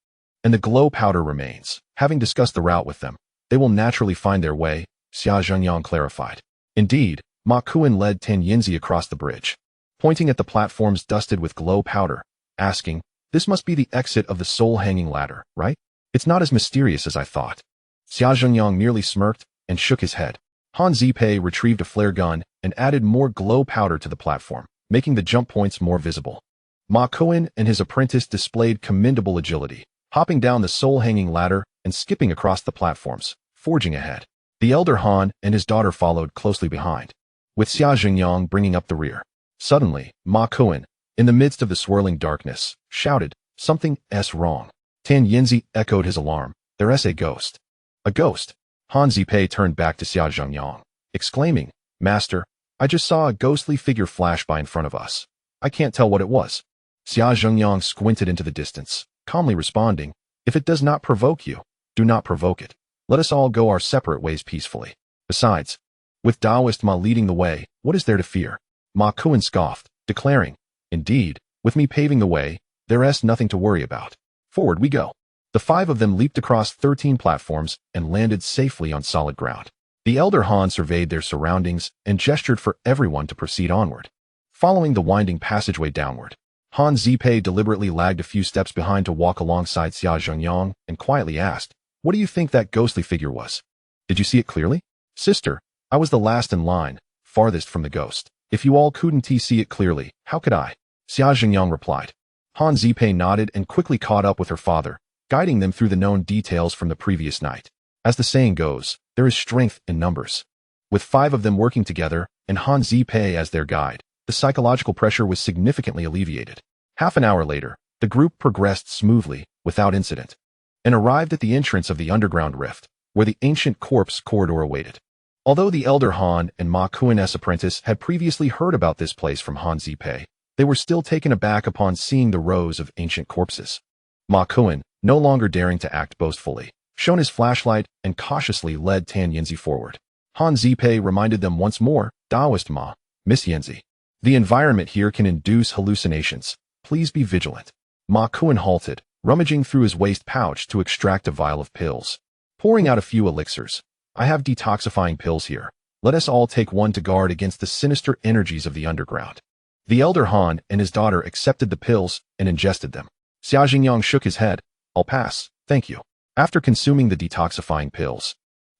and the glow powder remains. Having discussed the route with them, they will naturally find their way, Xia Zhengyang clarified. Indeed, Ma Kuan led Tan Yinzi across the bridge, pointing at the platforms dusted with glow powder, asking, This must be the exit of the soul-hanging ladder, right? It's not as mysterious as I thought. Xia Zhengyang merely smirked and shook his head. Han Zipei retrieved a flare gun and added more glow powder to the platform, making the jump points more visible. Ma Kuan and his apprentice displayed commendable agility, hopping down the soul-hanging ladder and skipping across the platforms, forging ahead. The elder Han and his daughter followed closely behind, with Xia Zhengyang bringing up the rear. Suddenly, Ma Kuan, in the midst of the swirling darkness, shouted, Something's wrong. Tan Yinzi echoed his alarm. There's a ghost. A ghost? Han Zipei turned back to Xia Zhengyang, exclaiming, Master, I just saw a ghostly figure flash by in front of us. I can't tell what it was. Xia Zhengyang squinted into the distance, calmly responding, If it does not provoke you, do not provoke it. Let us all go our separate ways peacefully. Besides, with Taoist Ma leading the way, what is there to fear? Ma Kuan scoffed, declaring, Indeed, with me paving the way, there's nothing to worry about. Forward we go. The five of them leaped across 13 platforms and landed safely on solid ground. The elder Han surveyed their surroundings and gestured for everyone to proceed onward. Following the winding passageway downward, Han Zipei deliberately lagged a few steps behind to walk alongside Xia Zhengyang and quietly asked, What do you think that ghostly figure was? Did you see it clearly? Sister, I was the last in line, farthest from the ghost. If you all couldn't see it clearly, how could I? Xia Jingyang replied. Han Zipei nodded and quickly caught up with her father, guiding them through the known details from the previous night. As the saying goes, there is strength in numbers. With 5 of them working together, and Han Zipei as their guide, the psychological pressure was significantly alleviated. Half an hour later, the group progressed smoothly, without incident, and arrived at the entrance of the underground rift, where the ancient corpse corridor awaited. Although the elder Han and Ma Kuan's apprentice had previously heard about this place from Han Zipei, they were still taken aback upon seeing the rows of ancient corpses. Ma Kuan, no longer daring to act boastfully, shone his flashlight and cautiously led Tan Yanzi forward. Han Zipei reminded them once more, Taoist Ma, Miss Yanzi. The environment here can induce hallucinations. Please be vigilant. Ma Kuan halted, rummaging through his waist pouch to extract a vial of pills. Pouring out a few elixirs. I have detoxifying pills here. Let us all take one to guard against the sinister energies of the underground. The elder Han and his daughter accepted the pills and ingested them. Xia Jingyang shook his head. I'll pass, thank you. After consuming the detoxifying pills,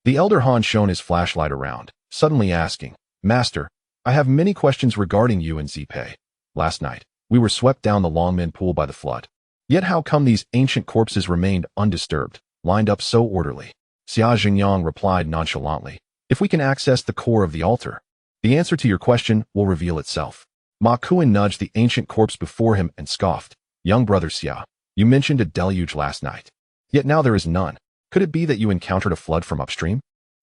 the elder Han shone his flashlight around, suddenly asking, Master, I have many questions regarding you and Zipei. Last night, we were swept down the Longmen Pool by the flood. Yet how come these ancient corpses remained undisturbed, lined up so orderly? Xia Jingyang replied nonchalantly, if we can access the core of the altar, the answer to your question will reveal itself. Ma Kuan nudged the ancient corpse before him and scoffed, young brother Xia, you mentioned a deluge last night. Yet now there is none. Could it be that you encountered a flood from upstream?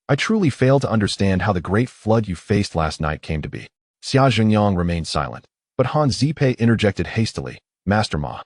I truly fail to understand how the great flood you faced last night came to be. Xia Jingyang remained silent, but Han Zipei interjected hastily, Master Ma,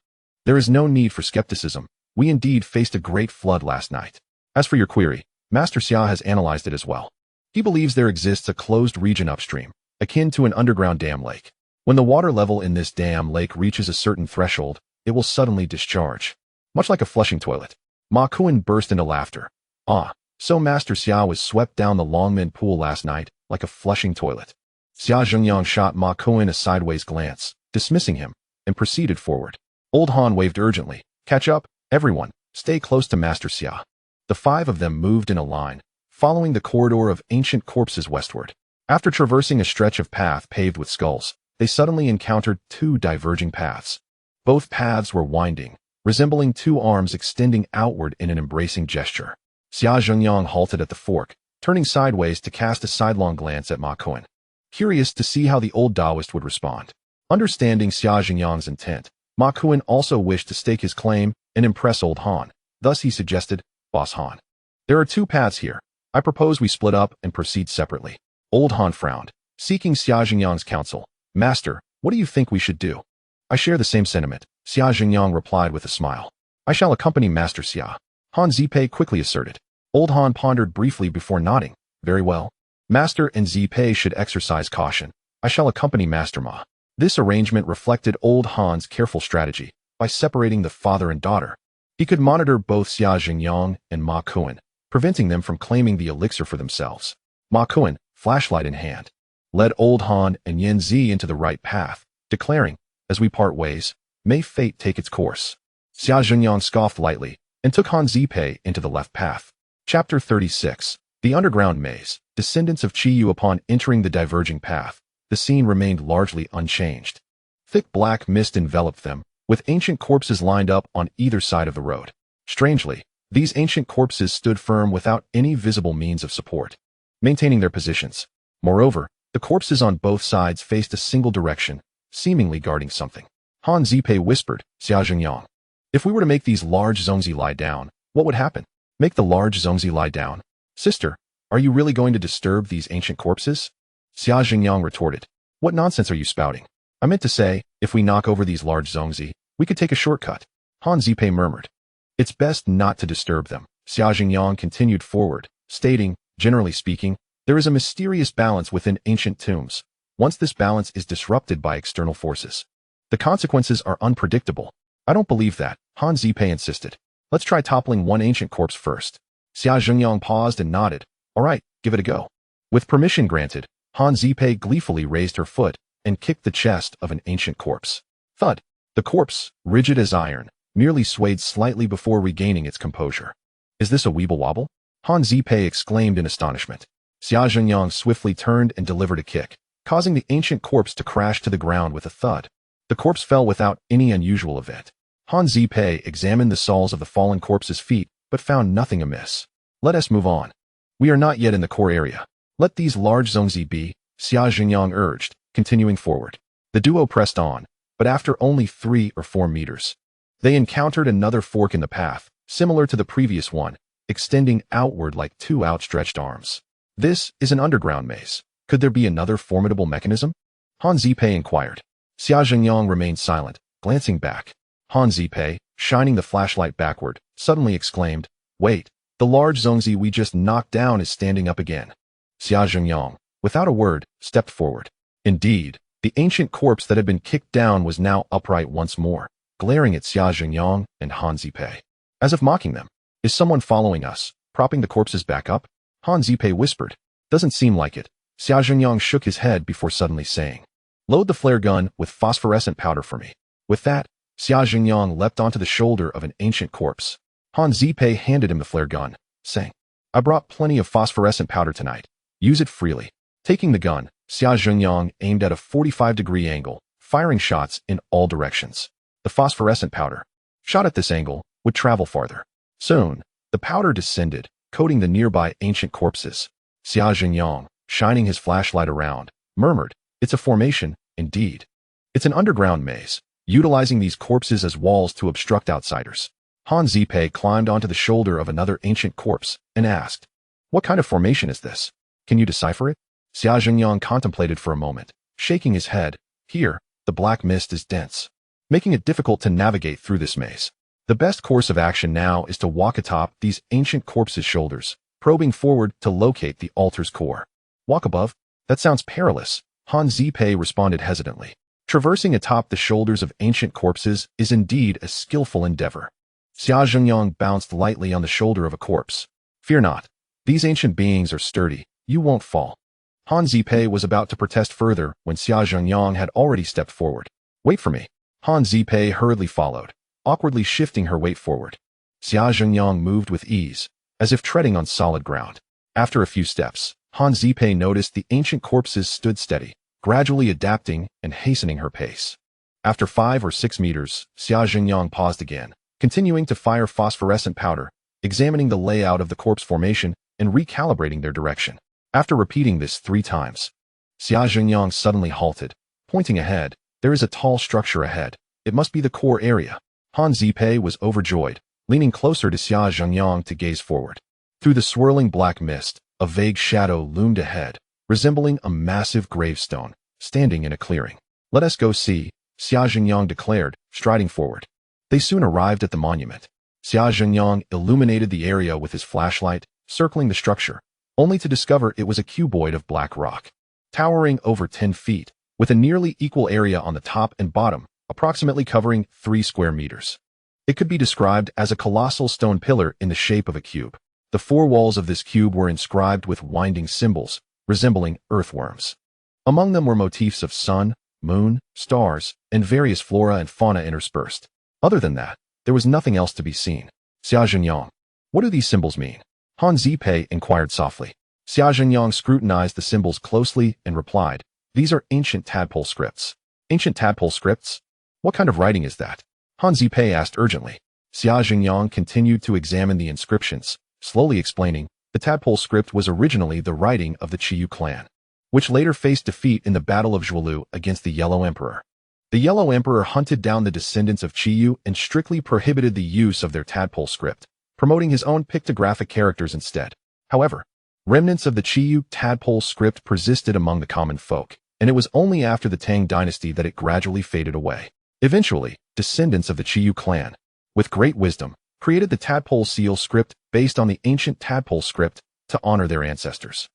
there is no need for skepticism. We indeed faced a great flood last night. As for your query, Master Xia has analyzed it as well. He believes there exists a closed region upstream, akin to an underground dam lake. When the water level in this dam lake reaches a certain threshold, it will suddenly discharge. Much like a flushing toilet. Ma Kuan burst into laughter. Ah, so Master Xia was swept down the Longmen Pool last night, like a flushing toilet. Xia Jingyang shot Ma Kuan a sideways glance, dismissing him, and proceeded forward. Old Han waved urgently, catch up, everyone, stay close to Master Xia. The 5 of them moved in a line, following the corridor of ancient corpses westward. After traversing a stretch of path paved with skulls, they suddenly encountered 2 diverging paths. Both paths were winding, resembling 2 arms extending outward in an embracing gesture. Xia Jingyang halted at the fork, turning sideways to cast a sidelong glance at Ma Kuan, curious to see how the old Taoist would respond. Understanding Xia Jingyang's intent, Ma Kuan also wished to stake his claim and impress old Han. Thus he suggested, Boss Han, there are 2 paths here. I propose we split up and proceed separately. Old Han frowned, seeking Xia Jingyang's counsel. Master, what do you think we should do? I share the same sentiment, Xia Jingyang replied with a smile. I shall accompany Master Xia. Han Zipei quickly asserted. Old Han pondered briefly before nodding. Very well. Master and Zipei should exercise caution. I shall accompany Master Ma. This arrangement reflected old Han's careful strategy. By separating the father and daughter, he could monitor both Xia Jingyang and Ma Kuan, preventing them from claiming the elixir for themselves. Ma Kuan, flashlight in hand, led old Han and Yan Zi into the right path, declaring, as we part ways, may fate take its course. Xia Jingyang scoffed lightly and took Han Zipei into the left path. Chapter 36. The Underground Maze. Descendants of Qiyu. Upon entering the diverging path, the scene remained largely unchanged. Thick black mist enveloped them, with ancient corpses lined up on either side of the road. Strangely, these ancient corpses stood firm without any visible means of support, maintaining their positions. Moreover, the corpses on both sides faced a single direction, seemingly guarding something. Han Zipei whispered, Xia Jingyang, if we were to make these large zongzi lie down, what would happen? Make the large zongzi lie down? Sister, are you really going to disturb these ancient corpses? Xia Jingyang retorted, what nonsense are you spouting? I meant to say, if we knock over these large zongzi, we could take a shortcut. Han Zipei murmured. It's best not to disturb them. Xia Jingyang continued forward, stating, generally speaking, there is a mysterious balance within ancient tombs. Once this balance is disrupted by external forces, the consequences are unpredictable. I don't believe that, Han Zipei insisted. Let's try toppling one ancient corpse first. Xia Jingyang paused and nodded. All right, give it a go. With permission granted, Han Zipei gleefully raised her foot and kicked the chest of an ancient corpse. Thud. The corpse, rigid as iron, merely swayed slightly before regaining its composure. Is this a weeble wobble? Han Zipei exclaimed in astonishment. Xia Jingyang swiftly turned and delivered a kick, causing the ancient corpse to crash to the ground with a thud. The corpse fell without any unusual event. Han Zipei examined the soles of the fallen corpse's feet, but found nothing amiss. Let us move on. We are not yet in the core area. Let these large zongzi be, Xia Jingyang urged, continuing forward. The duo pressed on, but after only 3 or 4 meters, they encountered another fork in the path, similar to the previous one, extending outward like 2 outstretched arms. This is an underground maze. Could there be another formidable mechanism? Han Zipei inquired. Xia Jingyang remained silent, glancing back. Han Zipei, shining the flashlight backward, suddenly exclaimed, "Wait, the large zongzi we just knocked down is standing up again." Xia Jingyang, without a word, stepped forward. Indeed, the ancient corpse that had been kicked down was now upright once more, glaring at Xia Jingyang and Han Zipei, as if mocking them. "Is someone following us, propping the corpses back up?" Han Zipei whispered. "Doesn't seem like it." Xia Jingyang shook his head before suddenly saying, "Load the flare gun with phosphorescent powder for me." With that, Xia Jingyang leapt onto the shoulder of an ancient corpse. Han Zipei handed him the flare gun, saying, "I brought plenty of phosphorescent powder tonight. Use it freely." Taking the gun, Xia Jingyang aimed at a 45-degree angle, firing shots in all directions. The phosphorescent powder, shot at this angle, would travel farther. Soon, the powder descended, coating the nearby ancient corpses. Xia Jingyang, shining his flashlight around, murmured, "It's a formation, indeed. It's an underground maze, utilizing these corpses as walls to obstruct outsiders." Han Zipei climbed onto the shoulder of another ancient corpse and asked, "What kind of formation is this? Can you decipher it?" Xia Jingyang contemplated for a moment, shaking his head. "Here, the black mist is dense, making it difficult to navigate through this maze. The best course of action now is to walk atop these ancient corpses' shoulders, probing forward to locate the altar's core." "Walk above? That sounds perilous," Han Zipei responded hesitantly. "Traversing atop the shoulders of ancient corpses is indeed a skillful endeavor." Xia Jingyang bounced lightly on the shoulder of a corpse. "Fear not. These ancient beings are sturdy. You won't fall." Han Zipei was about to protest further when Xia Jingyang had already stepped forward. "Wait for me." Han Zipei hurriedly followed, awkwardly shifting her weight forward. Xia Jingyang moved with ease, as if treading on solid ground. After a few steps, Han Zipei noticed the ancient corpses stood steady, gradually adapting and hastening her pace. After 5 or 6 meters, Xia Jingyang paused again, continuing to fire phosphorescent powder, examining the layout of the corpse formation and recalibrating their direction. After repeating this 3 times, Xia Jingyang suddenly halted, pointing ahead. "There is a tall structure ahead. It must be the core area." Han Zipei was overjoyed, leaning closer to Xia Jingyang to gaze forward. Through the swirling black mist, a vague shadow loomed ahead, resembling a massive gravestone, standing in a clearing. "Let us go see," Xia Jingyang declared, striding forward. They soon arrived at the monument. Xia Jingyang illuminated the area with his flashlight, circling the structure, only to discover it was a cuboid of black rock, towering over 10 feet, with a nearly equal area on the top and bottom, approximately covering 3 square meters. It could be described as a colossal stone pillar in the shape of a cube. The 4 walls of this cube were inscribed with winding symbols, resembling earthworms. Among them were motifs of sun, moon, stars, and various flora and fauna interspersed. Other than that, there was nothing else to be seen. "Xia Jingyang, what do these symbols mean?" Han Zipei inquired softly. Xia Jingyang scrutinized the symbols closely and replied, "These are ancient tadpole scripts." "Ancient tadpole scripts? What kind of writing is that?" Han Zipei asked urgently. Xia Jingyang continued to examine the inscriptions, slowly explaining, "The tadpole script was originally the writing of the Qiyu clan, which later faced defeat in the Battle of Zhuolu against the Yellow Emperor. The Yellow Emperor hunted down the descendants of Qiyu and strictly prohibited the use of their tadpole script, promoting his own pictographic characters instead. However, remnants of the Qiyu tadpole script persisted among the common folk, and it was only after the Tang dynasty that it gradually faded away. Eventually, descendants of the Qiyu clan, with great wisdom, created the tadpole seal script based on the ancient tadpole script to honor their ancestors."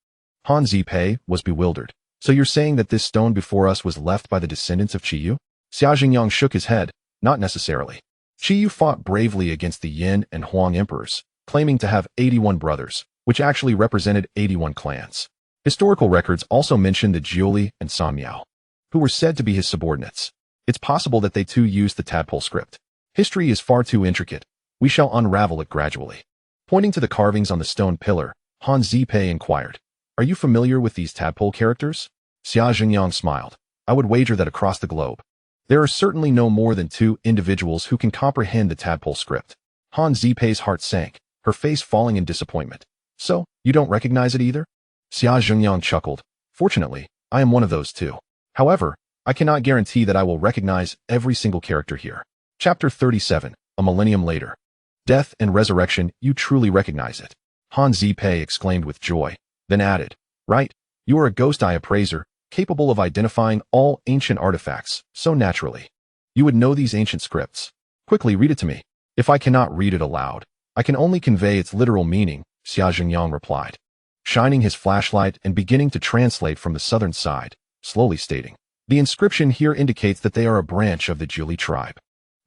Han Zipei was bewildered. "So you're saying that this stone before us was left by the descendants of Qiyu?" Xia Jingyang shook his head. "Not necessarily. Qiyu fought bravely against the Yin and Huang emperors, claiming to have 81 brothers, which actually represented 81 clans. Historical records also mention the Jiuli and Samyao, who were said to be his subordinates. It's possible that they too used the tadpole script. History is far too intricate. We shall unravel it gradually." Pointing to the carvings on the stone pillar, Han Zipei inquired, "Are you familiar with these tadpole characters?" Xia Jingyang smiled. I would wager that across the globe, there are certainly no more than 2 individuals who can comprehend the tadpole script. Han Zipei's heart sank, her face falling in disappointment. So, you don't recognize it either? Xia Jingyang chuckled. Fortunately, I am one of those 2. However, I cannot guarantee that I will recognize every single character here. Chapter 37, A Millennium Later. Death and resurrection, you truly recognize it. Han Zipei exclaimed with joy, then added, right, you are a ghost eye appraiser, capable of identifying all ancient artifacts, so naturally. You would know these ancient scripts. Quickly read it to me. If I cannot read it aloud, I can only convey its literal meaning, Xia Jingyang replied, shining his flashlight and beginning to translate from the southern side, slowly stating, the inscription here indicates that they are a branch of the Zhuli tribe,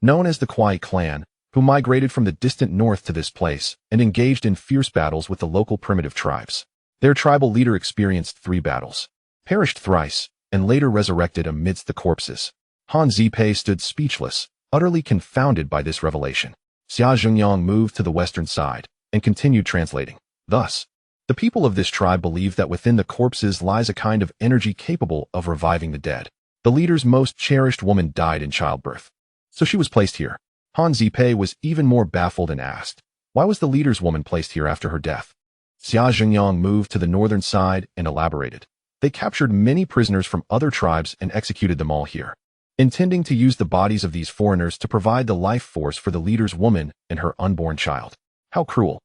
known as the Kuai clan, who migrated from the distant north to this place and engaged in fierce battles with the local primitive tribes. Their tribal leader experienced 3 battles, perished thrice, and later resurrected amidst the corpses. Han Zipei stood speechless, utterly confounded by this revelation. Xia Jingyang moved to the western side and continued translating. Thus, the people of this tribe believe that within the corpses lies a kind of energy capable of reviving the dead. The leader's most cherished woman died in childbirth, so she was placed here. Han Zipei was even more baffled and asked, why was the leader's woman placed here after her death? Xia Jingyang moved to the northern side and elaborated. They captured many prisoners from other tribes and executed them all here, intending to use the bodies of these foreigners to provide the life force for the leader's woman and her unborn child. How cruel.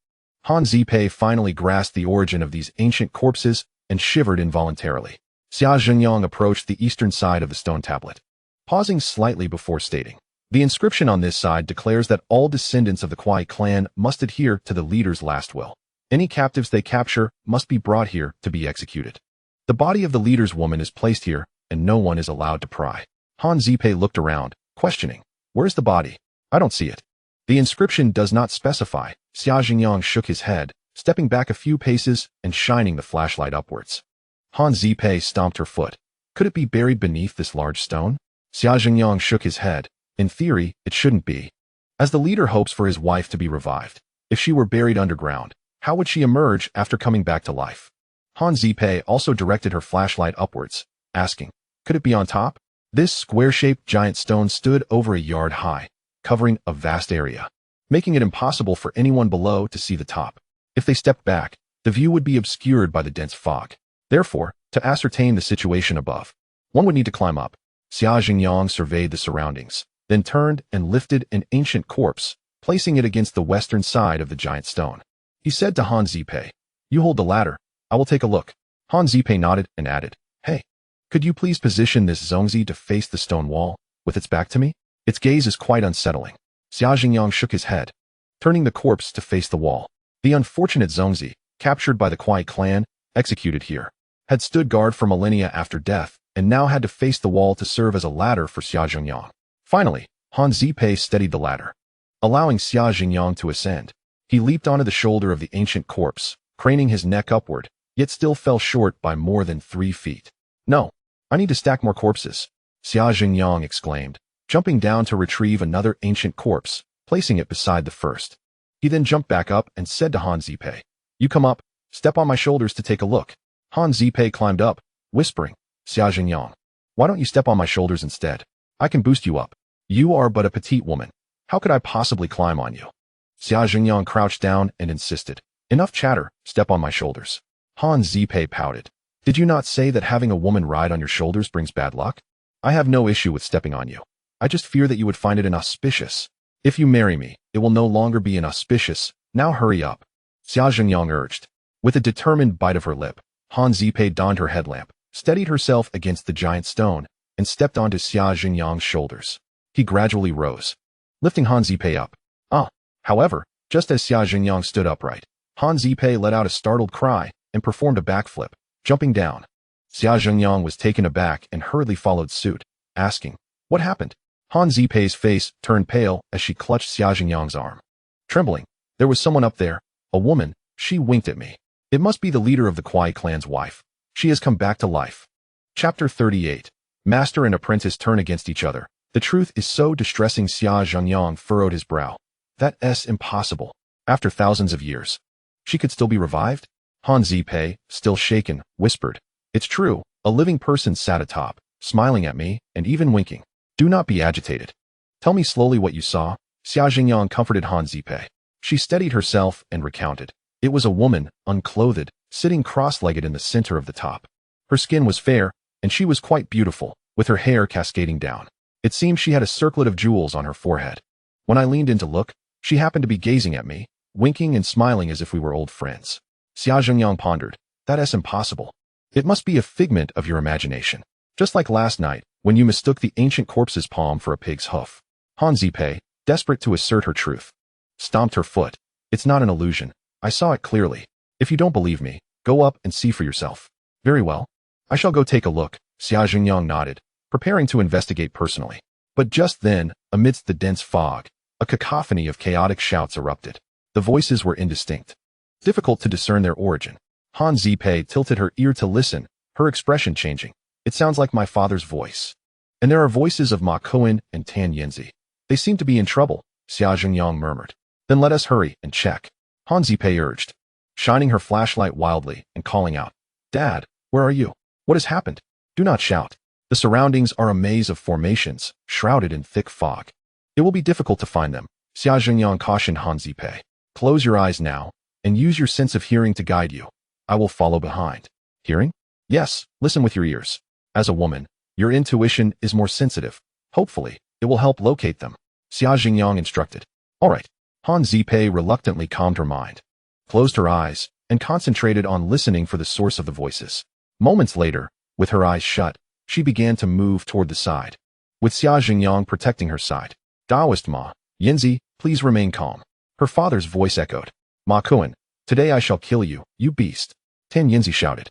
Han Zipei finally grasped the origin of these ancient corpses and shivered involuntarily. Xia Jingyang approached the eastern side of the stone tablet, pausing slightly before stating, the inscription on this side declares that all descendants of the Kuai clan must adhere to the leader's last will. Any captives they capture must be brought here to be executed. The body of the leader's woman is placed here, and no one is allowed to pry. Han Zipei looked around, questioning, where's the body? I don't see it. The inscription does not specify. Xia Jingyang shook his head, stepping back a few paces and shining the flashlight upwards. Han Zipei stomped her foot. Could it be buried beneath this large stone? Xia Jingyang shook his head. In theory, it shouldn't be, as the leader hopes for his wife to be revived. If she were buried underground, how would she emerge after coming back to life? Han Zipei also directed her flashlight upwards, asking, could it be on top? This square-shaped giant stone stood over a yard high, covering a vast area, making it impossible for anyone below to see the top. If they stepped back, the view would be obscured by the dense fog. Therefore, to ascertain the situation above, one would need to climb up. Xia Jingyang surveyed the surroundings, then turned and lifted an ancient corpse, placing it against the western side of the giant stone. He said to Han Zipei, you hold the ladder, I will take a look. Han Zipei nodded and added, hey, could you please position this zongzi to face the stone wall, with its back to me? Its gaze is quite unsettling. Xia Jingyang shook his head, turning the corpse to face the wall. The unfortunate zongzi, captured by the Kuai clan, executed here, had stood guard for millennia after death, and now had to face the wall to serve as a ladder for Xia Jingyang. Finally, Han Zipei steadied the ladder, allowing Xia Jingyang to ascend. He leaped onto the shoulder of the ancient corpse, craning his neck upward, yet still fell short by more than 3 feet. No, I need to stack more corpses, Xia Jingyang exclaimed, jumping down to retrieve another ancient corpse, placing it beside the first. He then jumped back up and said to Han Zipei, you come up, step on my shoulders to take a look. Han Zipei climbed up, whispering, Xia Jingyang, why don't you step on my shoulders instead? I can boost you up. You are but a petite woman. How could I possibly climb on you? Xia Jingyang crouched down and insisted, enough chatter, step on my shoulders. Han Zipei pouted. Did you not say that having a woman ride on your shoulders brings bad luck? I have no issue with stepping on you. I just fear that you would find it inauspicious. If you marry me, it will no longer be inauspicious. Now hurry up, Xia Jingyang urged. With a determined bite of her lip, Han Zipei donned her headlamp, steadied herself against the giant stone, and stepped onto Xia Jingyang's shoulders. He gradually rose, lifting Han Zipei up. However, just as Xia Jingyang stood upright, Han Zipei let out a startled cry and performed a backflip, jumping down. Xia Jingyang was taken aback and hurriedly followed suit, asking, what happened? Han Zipei's face turned pale as she clutched Xia Jingyang's arm. Trembling, there was someone up there, a woman. She winked at me. It must be the leader of the Kuai clan's wife. She has come back to life. Chapter 38. Master and apprentice turn against each other. The truth is so distressing. Xia Jingyang furrowed his brow. That's impossible. After thousands of years, she could still be revived? Han Zipei, still shaken, whispered, it's true, A living person sat atop, smiling at me and even winking. Do not be agitated. Tell me slowly what you saw. Xia Jingyang comforted Han Zipei. She steadied herself and recounted. It was a woman, unclothed, sitting cross-legged in the center of the top. Her skin was fair, and she was quite beautiful, with her hair cascading down. It seemed she had a circlet of jewels on her forehead. When I leaned in to look, she happened to be gazing at me, winking and smiling as if we were old friends. Xia Jingyang pondered. That is impossible. It must be a figment of your imagination. Just like last night, when you mistook the ancient corpse's palm for a pig's hoof. Han Zipei, desperate to assert her truth, stomped her foot. It's not an illusion. I saw it clearly. If you don't believe me, go up and see for yourself. Very well. I shall go take a look. Xia Jingyang nodded, preparing to investigate personally. But just then, amidst the dense fog, a cacophony of chaotic shouts erupted. The voices were indistinct, difficult to discern their origin. Han Zipei tilted her ear to listen, her expression changing. It sounds like my father's voice. And there are voices of Ma Kuan and Tan Yinzi. They seem to be in trouble, Xia Jingyang murmured. Then let us hurry and check. Han Zipei urged, shining her flashlight wildly and calling out, Dad, where are you? What has happened? Do not shout. The surroundings are a maze of formations, shrouded in thick fog. It will be difficult to find them, Xia Jingyang cautioned Han Zipei. Close your eyes now, and use your sense of hearing to guide you. I will follow behind. Hearing? Yes, listen with your ears. As a woman, your intuition is more sensitive. Hopefully, it will help locate them, Xia Jingyang instructed. All right. Han Zipei reluctantly calmed her mind, closed her eyes, and concentrated on listening for the source of the voices. Moments later, with her eyes shut, she began to move toward the side, with Xia Jingyang protecting her side. Taoist Ma, Yinzi, please remain calm. Her father's voice echoed. Ma Kuan, today I shall kill you, you beast. Tan Yinzi shouted.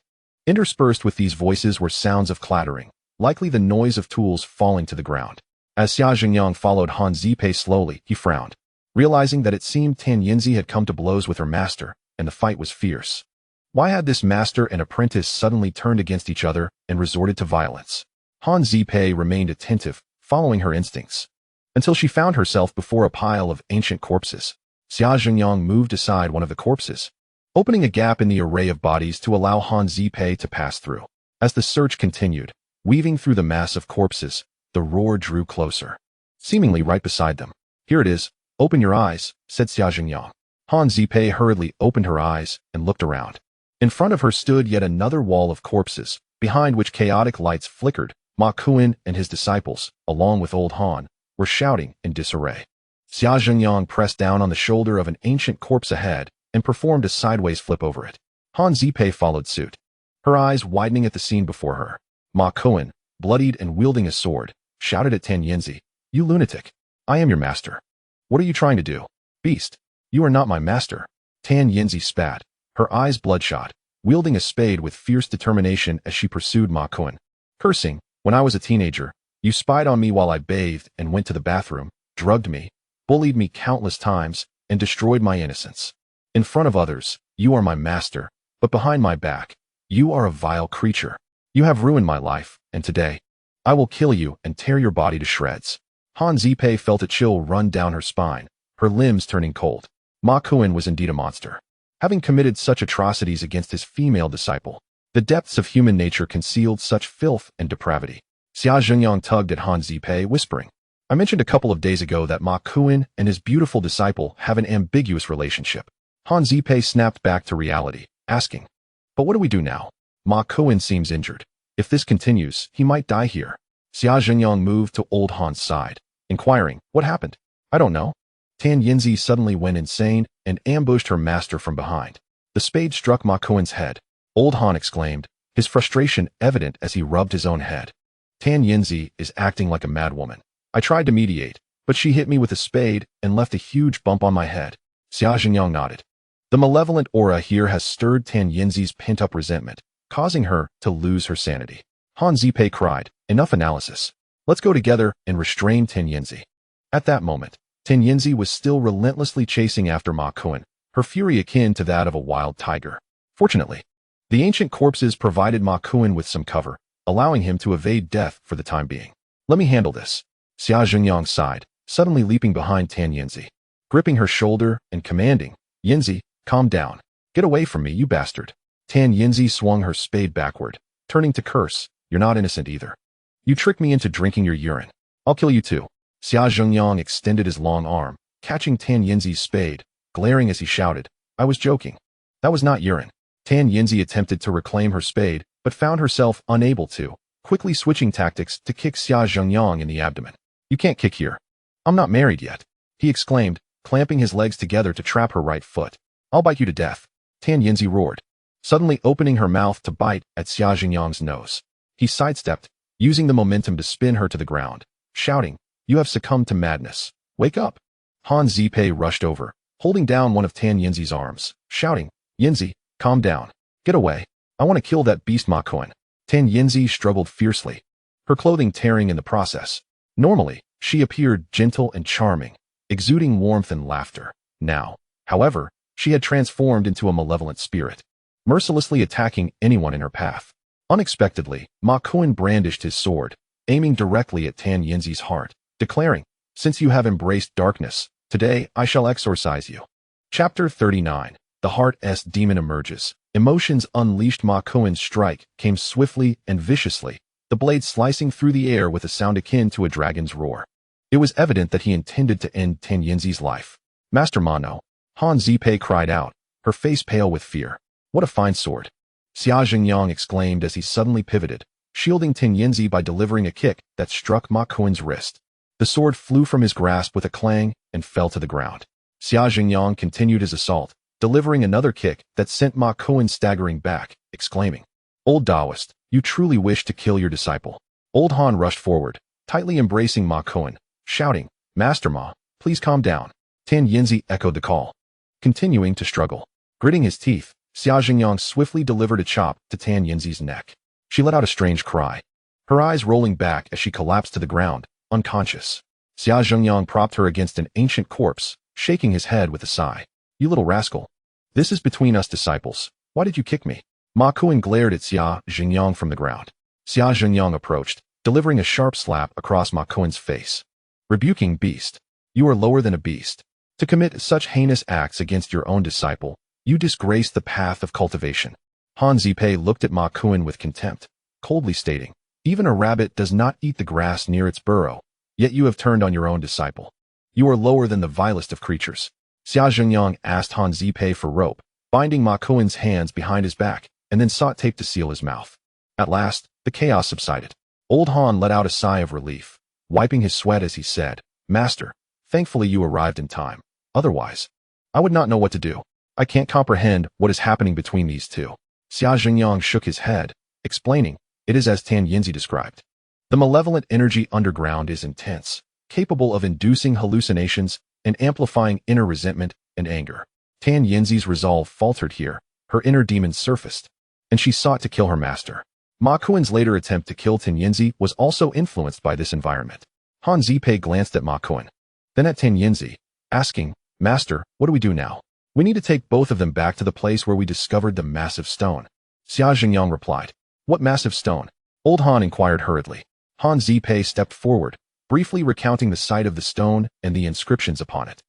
Interspersed with these voices were sounds of clattering, likely the noise of tools falling to the ground. As Xia Jingyang followed Han Zipei slowly, he frowned, realizing that it seemed Tan Yinzi had come to blows with her master, and the fight was fierce. Why had this master and apprentice suddenly turned against each other and resorted to violence? Han Zipei remained attentive, following her instincts, until she found herself before a pile of ancient corpses. Xia Jingyang moved aside one of the corpses, opening a gap in the array of bodies to allow Han Zipei to pass through. As the search continued, weaving through the mass of corpses, the roar drew closer, seemingly right beside them. Here it is. Open your eyes, said Xia Jingyang. Han Zipei hurriedly opened her eyes and looked around. In front of her stood yet another wall of corpses, behind which chaotic lights flickered. Ma Kuan and his disciples, along with old Han, were shouting in disarray. Xia Jingyang pressed down on the shoulder of an ancient corpse ahead and performed a sideways flip over it. Han Zipei followed suit, her eyes widening at the scene before her. Ma Kuan, bloodied and wielding a sword, shouted at Tan Yinzi, You lunatic! I am your master. What are you trying to do? Beast! You are not my master. Tan Yinzi spat, her eyes bloodshot, wielding a spade with fierce determination as she pursued Ma Kuan. Cursing, when I was a teenager, you spied on me while I bathed and went to the bathroom, drugged me, bullied me countless times, and destroyed my innocence. In front of others, you are my master, but behind my back, you are a vile creature. You have ruined my life, and today, I will kill you and tear your body to shreds. Han Zipei felt a chill run down her spine, her limbs turning cold. Ma Kuan was indeed a monster, having committed such atrocities against his female disciple. The depths of human nature concealed such filth and depravity. Xia Jingyang tugged at Han Zipei, whispering, I mentioned a couple of days ago that Ma Kuan and his beautiful disciple have an ambiguous relationship. Han Zipei snapped back to reality, asking, But what do we do now? Ma Kuan seems injured. If this continues, he might die here. Xia Jingyang moved to old Han's side, inquiring, What happened? I don't know. Tan Yinzi suddenly went insane and ambushed her master from behind. The spade struck Ma Kuan's head. Old Han exclaimed, his frustration evident as he rubbed his own head. Tan Yinzi is acting like a madwoman. I tried to mediate, but she hit me with a spade and left a huge bump on my head. Xia Jingyang nodded. The malevolent aura here has stirred Tan Yinzi's pent-up resentment, causing her to lose her sanity. Han Zipei cried, Enough analysis. Let's go together and restrain Tan Yinzi. At that moment, Tan Yinzi was still relentlessly chasing after Ma Kuan, her fury akin to that of a wild tiger. Fortunately, the ancient corpses provided Ma Kuan with some cover, allowing him to evade death for the time being. Let me handle this. Xia Jingyang sighed, suddenly leaping behind Tan Yinzi, gripping her shoulder and commanding, Yinzi, calm down. Get away from me, you bastard. Tan Yinzi swung her spade backward, turning to curse, "You're not innocent either. You tricked me into drinking your urine. I'll kill you too." Xia Zhengyang extended his long arm, catching Tan Yinzi's spade, glaring as he shouted, "I was joking. That was not urine." Tan Yinzi attempted to reclaim her spade, but found herself unable to, quickly switching tactics to kick Xia Zhengyang in the abdomen. "You can't kick here. I'm not married yet," he exclaimed, clamping his legs together to trap her right foot. "I'll bite you to death," Tan Yinzi roared, suddenly opening her mouth to bite at Xia Zhengyang's nose. He sidestepped, using the momentum to spin her to the ground, shouting, "You have succumbed to madness. Wake up." Han Zipei rushed over, holding down one of Tan Yinzi's arms, shouting, "Yinzi, calm down. Get away. I want to kill that beast Ma Kuan." Tan Yinzi struggled fiercely, her clothing tearing in the process. Normally, she appeared gentle and charming, exuding warmth and laughter. Now, however, she had transformed into a malevolent spirit, mercilessly attacking anyone in her path. Unexpectedly, Ma Kuan brandished his sword, aiming directly at Tan Yinzi's heart, declaring, "Since you have embraced darkness, today I shall exorcise you." Chapter 39. The Heart's Demon Emerges. Emotions unleashed. Ma Kuan's strike came swiftly and viciously, the blade slicing through the air with a sound akin to a dragon's roar. It was evident that he intended to end Tan Yinzi's life. "Master Mano," Han Zipei cried out, her face pale with fear. "What a fine sword." Xia Zhengyang exclaimed as he suddenly pivoted, shielding Tan Yinzi by delivering a kick that struck Ma Kuan's wrist. The sword flew from his grasp with a clang and fell to the ground. Xia Zhengyang continued his assault, delivering another kick that sent Ma Kuan staggering back, exclaiming, "Old Taoist, you truly wish to kill your disciple." Old Han rushed forward, tightly embracing Ma Kuan, shouting, "Master Ma, please calm down." Tan Yinzi echoed the call, continuing to struggle. Gritting his teeth, Xia Zhengyang swiftly delivered a chop to Tan Yinzi's neck. She let out a strange cry, her eyes rolling back as she collapsed to the ground, unconscious. Xia Zhengyang propped her against an ancient corpse, shaking his head with a sigh. "You little rascal. This is between us disciples. Why did you kick me?" Ma Kuan glared at Xia Zhengyang from the ground. Xia Zhengyang approached, delivering a sharp slap across Ma Kuan's face. "Rebuking beast. You are lower than a beast. To commit such heinous acts against your own disciple, you disgrace the path of cultivation." Han Zipei looked at Ma Kuan with contempt, coldly stating, "Even a rabbit does not eat the grass near its burrow, yet you have turned on your own disciple. You are lower than the vilest of creatures." Xia Zhengyang asked Han Zipei for rope, binding Ma Kuan's hands behind his back, and then sought tape to seal his mouth. At last, the chaos subsided. Old Han let out a sigh of relief, wiping his sweat as he said, "Master, thankfully you arrived in time. Otherwise, I would not know what to do. I can't comprehend what is happening between these two." Xia Zhengyang shook his head, explaining, "It is as Tan Yinzi described. The malevolent energy underground is intense, capable of inducing hallucinations and amplifying inner resentment and anger." Tan Yinzi's resolve faltered here, her inner demon surfaced, and she sought to kill her master. Ma Kuan's later attempt to kill Tan Yinzi was also influenced by this environment. Han Zipei glanced at Ma Kuan, then at Tan Yinzi, asking, "Master, what do we do now?" "We need to take both of them back to the place where we discovered the massive stone," Xia Zhengyang replied. "What massive stone?" Old Han inquired hurriedly. Han Zipei stepped forward, briefly recounting the site of the stone and the inscriptions upon it.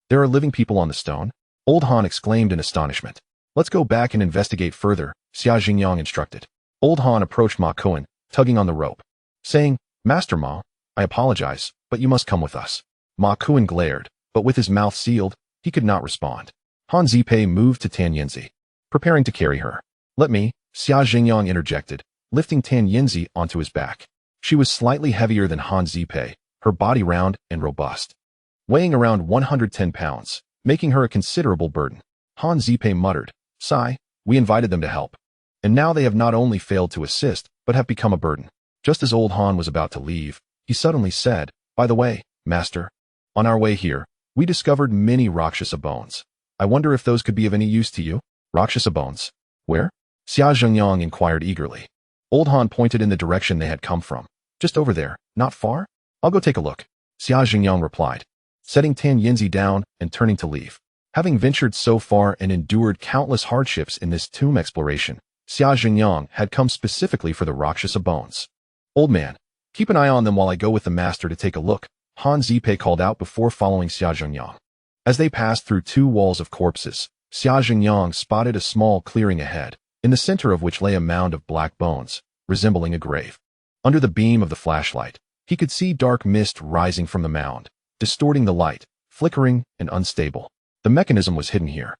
"There are living people on the stone?" Old Han exclaimed in astonishment. "Let's go back and investigate further," Xia Zhengyang instructed. Old Han approached Ma Kuan, tugging on the rope, saying, "Master Ma, I apologize, but you must come with us." Ma Kuan glared, but with his mouth sealed, he could not respond. Han Zipei moved to Tan Yinzi, preparing to carry her. "Let me," Xia Zhengyang interjected, lifting Tan Yinzi onto his back. She was slightly heavier than Han Zipei, her body round and robust, weighing around 110 pounds, making her a considerable burden. Han Zipei muttered, "Sigh, we invited them to help, and now they have not only failed to assist, but have become a burden." Just as old Han was about to leave, he suddenly said, "By the way, Master, on our way here, we discovered many Rakshasa bones. I wonder if those could be of any use to you." "Rakshasa bones? Where?" Xia Zhengyang inquired eagerly. Old Han pointed in the direction they had come from. "Just over there, not far? I'll go take a look," Xia Zhengyang replied, setting Tan Yinzi down and turning to leave. Having ventured so far and endured countless hardships in this tomb exploration, Xia Zhengyang had come specifically for the Rakshasa bones. "Old man, keep an eye on them while I go with the master to take a look," Han Zipei called out before following Xia Zhengyang. As they passed through two walls of corpses, Xia Zhengyang spotted a small clearing ahead, in the center of which lay a mound of black bones, resembling a grave. Under the beam of the flashlight, he could see dark mist rising from the mound, distorting the light, flickering and unstable. The mechanism was hidden here.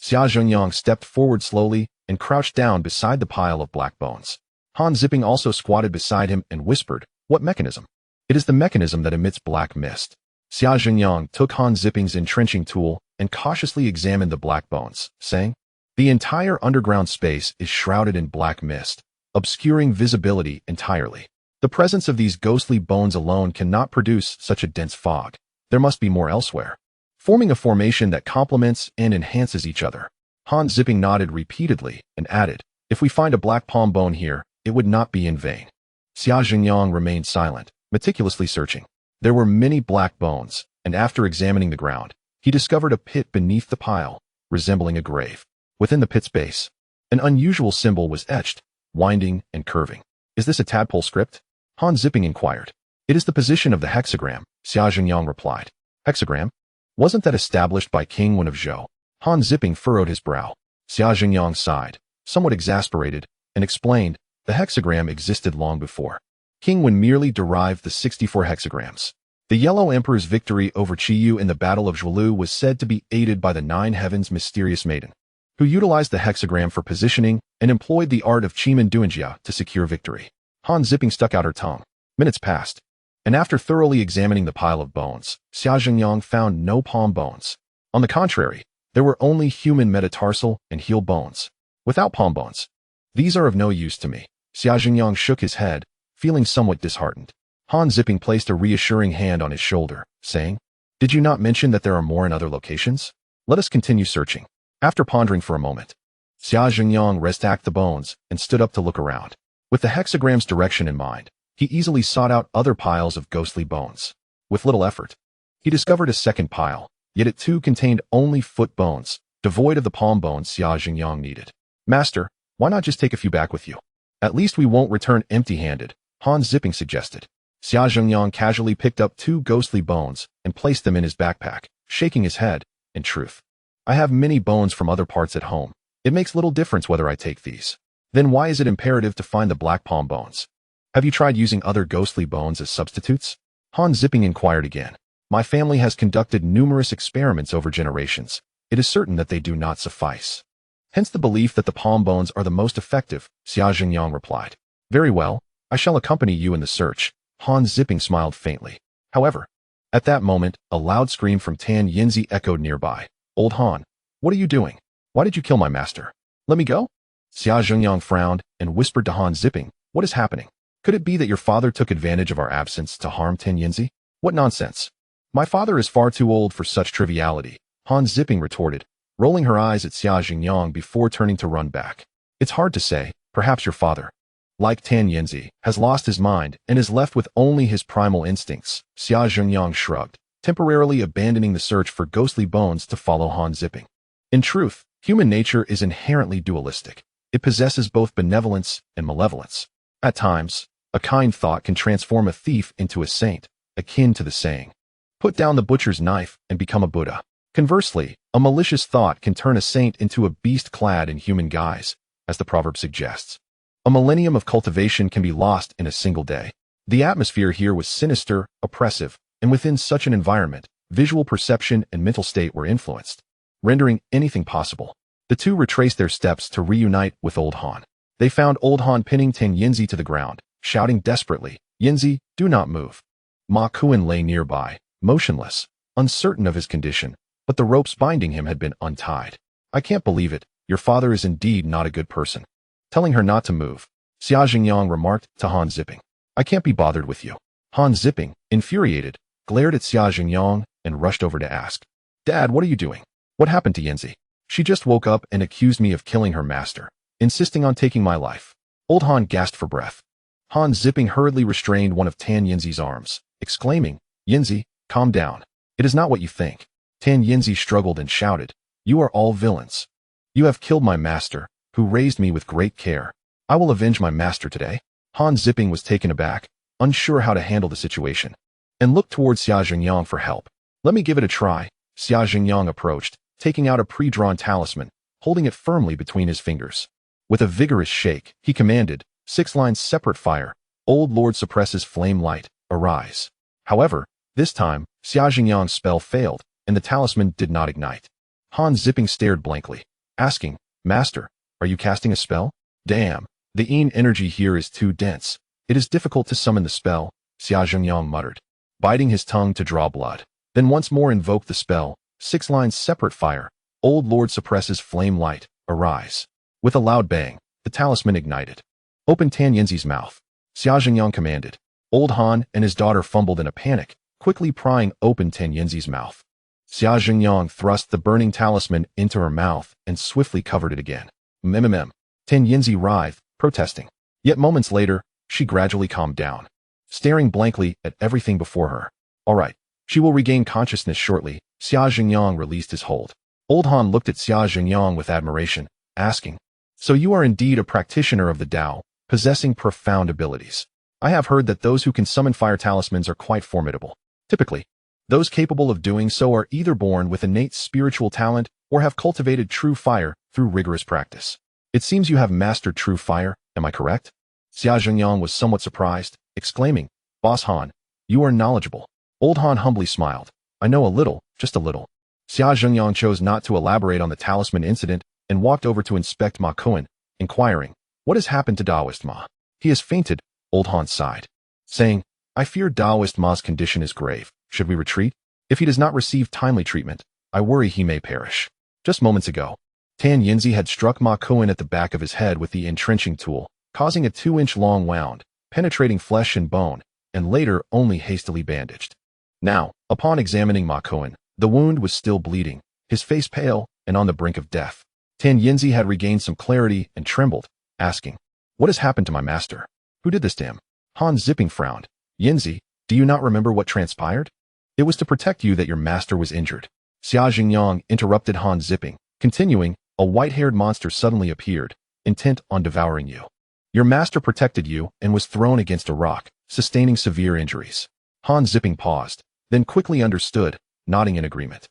Xia Zhengyang stepped forward slowly and crouched down beside the pile of black bones. Han Zipping also squatted beside him and whispered, "What mechanism?" "It is the mechanism that emits black mist." Xia Zhengyang took Han Zipping's entrenching tool and cautiously examined the black bones, saying, "The entire underground space is shrouded in black mist, obscuring visibility entirely. The presence of these ghostly bones alone cannot produce such a dense fog. There must be more elsewhere, forming a formation that complements and enhances each other." Han Zipping nodded repeatedly and added, "If we find a black palm bone here, it would not be in vain." Xia Zhengyang remained silent, meticulously searching. There were many black bones, and after examining the ground, he discovered a pit beneath the pile, resembling a grave. Within the pit's base, an unusual symbol was etched, winding and curving. "Is this a tadpole script?" Han Zipping inquired. "It is the position of the hexagram," Xia Zhengyang replied. "Hexagram? Wasn't that established by King Wen of Zhou?" Han Zipping furrowed his brow. Xia Zhengyang sighed, somewhat exasperated, and explained, "The hexagram existed long before. King Wen merely derived the 64 hexagrams. The Yellow Emperor's victory over Qiyu in the Battle of Zhuelu was said to be aided by the Nine Heavens' mysterious maiden, who utilized the hexagram for positioning and employed the art of Chimen Duanjia to secure victory." Han Zipping stuck out her tongue. Minutes passed, and after thoroughly examining the pile of bones, Xia Zhengyang found no palm bones. On the contrary, there were only human metatarsal and heel bones, without palm bones. "These are of no use to me." Xia Zhengyang shook his head, feeling somewhat disheartened. Han Zipping placed a reassuring hand on his shoulder, saying, "Did you not mention that there are more in other locations? Let us continue searching." After pondering for a moment, Xia Zhengyang restacked the bones and stood up to look around. With the hexagram's direction in mind, he easily sought out other piles of ghostly bones. With little effort, he discovered a second pile, yet it too contained only foot bones, devoid of the palm bones Xia Zhengyang needed. "Master, why not just take a few back with you? At least we won't return empty-handed," Han Zipping suggested. Xia Zhengyang casually picked up 2 ghostly bones and placed them in his backpack, shaking his head. "In truth, I have many bones from other parts at home. It makes little difference whether I take these. Then why is it imperative to find the black palm bones? Have you tried using other ghostly bones as substitutes?" Han Zipping inquired again. "My family has conducted numerous experiments over generations. It is certain that they do not suffice. Hence the belief that the palm bones are the most effective," Xia Zhengyang replied. "Very well, I shall accompany you in the search." Han Zipping smiled faintly. However, at that moment, a loud scream from Tan Yinzi echoed nearby. "Old Han, what are you doing? Why did you kill my master? Let me go?" Xia Zhengyang frowned and whispered to Han Zipping, "What is happening? Could it be that your father took advantage of our absence to harm Tan Yinzi? What nonsense! My father is far too old for such triviality," Han Zipping retorted, rolling her eyes at Xia Zhengyang before turning to run back. "It's hard to say. Perhaps your father, like Tan Yinzi, has lost his mind and is left with only his primal instincts." Xia Zhengyang shrugged, temporarily abandoning the search for ghostly bones to follow Han Zipping. In truth, human nature is inherently dualistic. It possesses both benevolence and malevolence. At times, a kind thought can transform a thief into a saint, akin to the saying, "Put down the butcher's knife and become a Buddha." Conversely, a malicious thought can turn a saint into a beast clad in human guise, as the proverb suggests. A millennium of cultivation can be lost in a single day. The atmosphere here was sinister, oppressive, and within such an environment, visual perception and mental state were influenced, rendering anything possible. The two retraced their steps to reunite with Old Han. They found Old Han pinning Tan Yinzi to the ground, shouting desperately, "Yinzi, do not move." Ma Kuan lay nearby, motionless, uncertain of his condition, but the ropes binding him had been untied. "I can't believe it. Your father is indeed not a good person." Telling her not to move, Xia Zhengyang remarked to Han Zipping, "I can't be bothered with you." Han Zipping, infuriated, glared at Xia Zhengyang and rushed over to ask, "Dad, what are you doing? What happened to Yinzi? She just woke up and accused me of killing her master, insisting on taking my life." Old Han gasped for breath. Han Zipping hurriedly restrained one of Tan Yinzi's arms, exclaiming, "Yinzi, calm down. It is not what you think." Tan Yinzi struggled and shouted, "You are all villains. You have killed my master, who raised me with great care. I will avenge my master today." Han Zipping was taken aback, unsure how to handle the situation, and looked towards Xia Zhengyang for help. "Let me give it a try." Xia Zhengyang approached, taking out a pre-drawn talisman, holding it firmly between his fingers. With a vigorous shake, he commanded, 6 lines separate fire. Old Lord suppresses flame light. Arise. However, this time, Xia Jingyang's spell failed, and the talisman did not ignite. Han Zipping stared blankly, asking, Master, are you casting a spell? Damn, the Yin energy here is too dense. It is difficult to summon the spell, Xia Jingyang muttered, biting his tongue to draw blood. Then once more invoked the spell. 6 lines separate fire. Old Lord suppresses flame light. Arise. With a loud bang, the talisman ignited. Open Tan Yinzi's mouth, Xia Jingyang commanded. Old Han and his daughter fumbled in a panic, quickly prying open Tan Yinzi's mouth. Xia Jingyang thrust the burning talisman into her mouth and swiftly covered it again. Mmm. Tan Yinzi writhed, protesting. Yet moments later, she gradually calmed down, staring blankly at everything before her. All right, she will regain consciousness shortly. Xia Jingyang released his hold. Old Han looked at Xia Jingyang with admiration, asking, So you are indeed a practitioner of the Tao, possessing profound abilities. I have heard that those who can summon fire talismans are quite formidable. Typically, those capable of doing so are either born with innate spiritual talent or have cultivated true fire through rigorous practice. It seems you have mastered true fire, am I correct? Xia Jingyang was somewhat surprised, exclaiming, Boss Han, you are knowledgeable. Old Han humbly smiled. I know a little, just a little. Xia Jingyang chose not to elaborate on the talisman incident and walked over to inspect Ma Kuan, inquiring, What has happened to Daoist Ma? He has fainted, Old Han sighed, saying, I fear Daoist Ma's condition is grave. Should we retreat? If he does not receive timely treatment, I worry he may perish. Just moments ago, Tan Yinzi had struck Ma Kuan at the back of his head with the entrenching tool, causing a 2-inch long wound, penetrating flesh and bone, and later only hastily bandaged. Now, upon examining Ma Kuan, the wound was still bleeding, his face pale and on the brink of death. Tan Yinzi had regained some clarity and trembled, asking, What has happened to my master? Who did this to him? Han Zipping frowned. Yinzi, do you not remember what transpired? It was to protect you that your master was injured. Xia Jingyang interrupted Han Zipping, continuing, A white-haired monster suddenly appeared, intent on devouring you. Your master protected you and was thrown against a rock, sustaining severe injuries. Han Zipping paused, then quickly understood, nodding in agreement.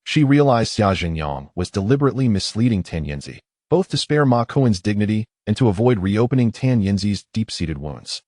She realized Xia Jingyang was deliberately misleading Tan Yinzi, both to spare Ma Kuan's dignity and to avoid reopening Tan Yinzi's deep-seated wounds.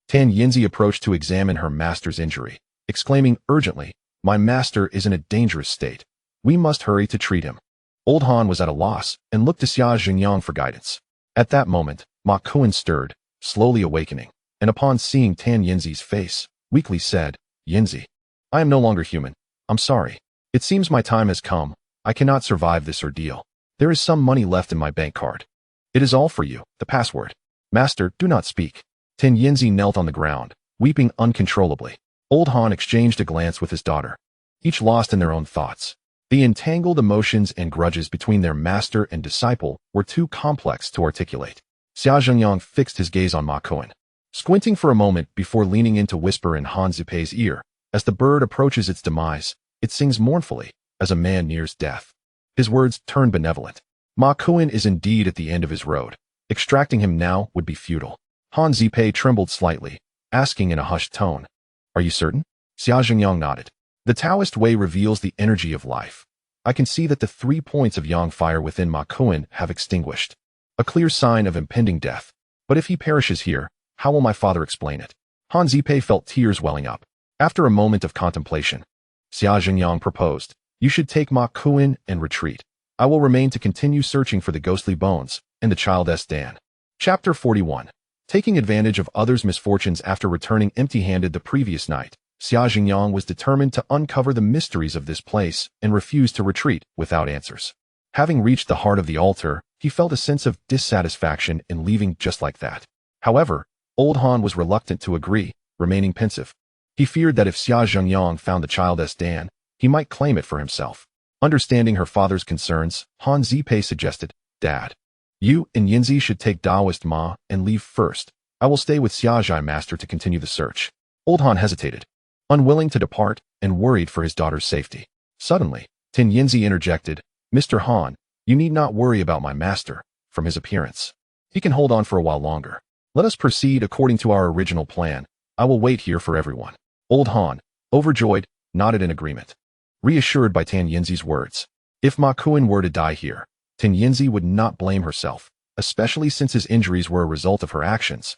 Tan Yinzi approached to examine her master's injury, exclaiming urgently, My master is in a dangerous state. We must hurry to treat him. Old Han was at a loss and looked to Xia Jingyang for guidance. At that moment, Ma Kuan stirred, slowly awakening, and upon seeing Tan Yinzi's face, weakly said, Yinzi, I am no longer human. I'm sorry. It seems my time has come. I cannot survive this ordeal. There is some money left in my bank card. It is all for you, the password. Master, do not speak. Tan Yinzi knelt on the ground, weeping uncontrollably. Old Han exchanged a glance with his daughter, each lost in their own thoughts. The entangled emotions and grudges between their master and disciple were too complex to articulate. Xia Jingyang fixed his gaze on Ma Kuan, squinting for a moment before leaning in to whisper in Han Zipei's ear. As the bird approaches its demise, it sings mournfully, as a man nears death. His words turned benevolent. Ma Kuan is indeed at the end of his road. Extracting him now would be futile. Han Zipei trembled slightly, asking in a hushed tone, Are you certain? Xia Jingyang nodded. The Taoist way reveals the energy of life. I can see that the 3 points of yang fire within Ma Kuan have extinguished. A clear sign of impending death. But if he perishes here, how will my father explain it? Han Zipei felt tears welling up. After a moment of contemplation, Xia Jingyang proposed, You should take Ma Kuan and retreat. I will remain to continue searching for the ghostly bones and the child's Dan. Chapter 41. Taking advantage of others' misfortunes after returning empty-handed the previous night, Xia Jingyang was determined to uncover the mysteries of this place and refused to retreat without answers. Having reached the heart of the altar, he felt a sense of dissatisfaction in leaving just like that. However, Old Han was reluctant to agree, remaining pensive. He feared that if Xia Jingyang found the child's Dan, he might claim it for himself. Understanding her father's concerns, Han Zipei suggested, Dad, you and Yinzi should take Daoist Ma and leave first. I will stay with Xia Zhai Master to continue the search. Old Han hesitated, unwilling to depart and worried for his daughter's safety. Suddenly, Tan Yinzi interjected, Mr. Han, you need not worry about my master, from his appearance. He can hold on for a while longer. Let us proceed according to our original plan. I will wait here for everyone. Old Han, overjoyed, nodded in agreement. Reassured by Tan Yinzi's words, if Ma Kuan were to die here, Tan Yinzi would not blame herself, especially since his injuries were a result of her actions,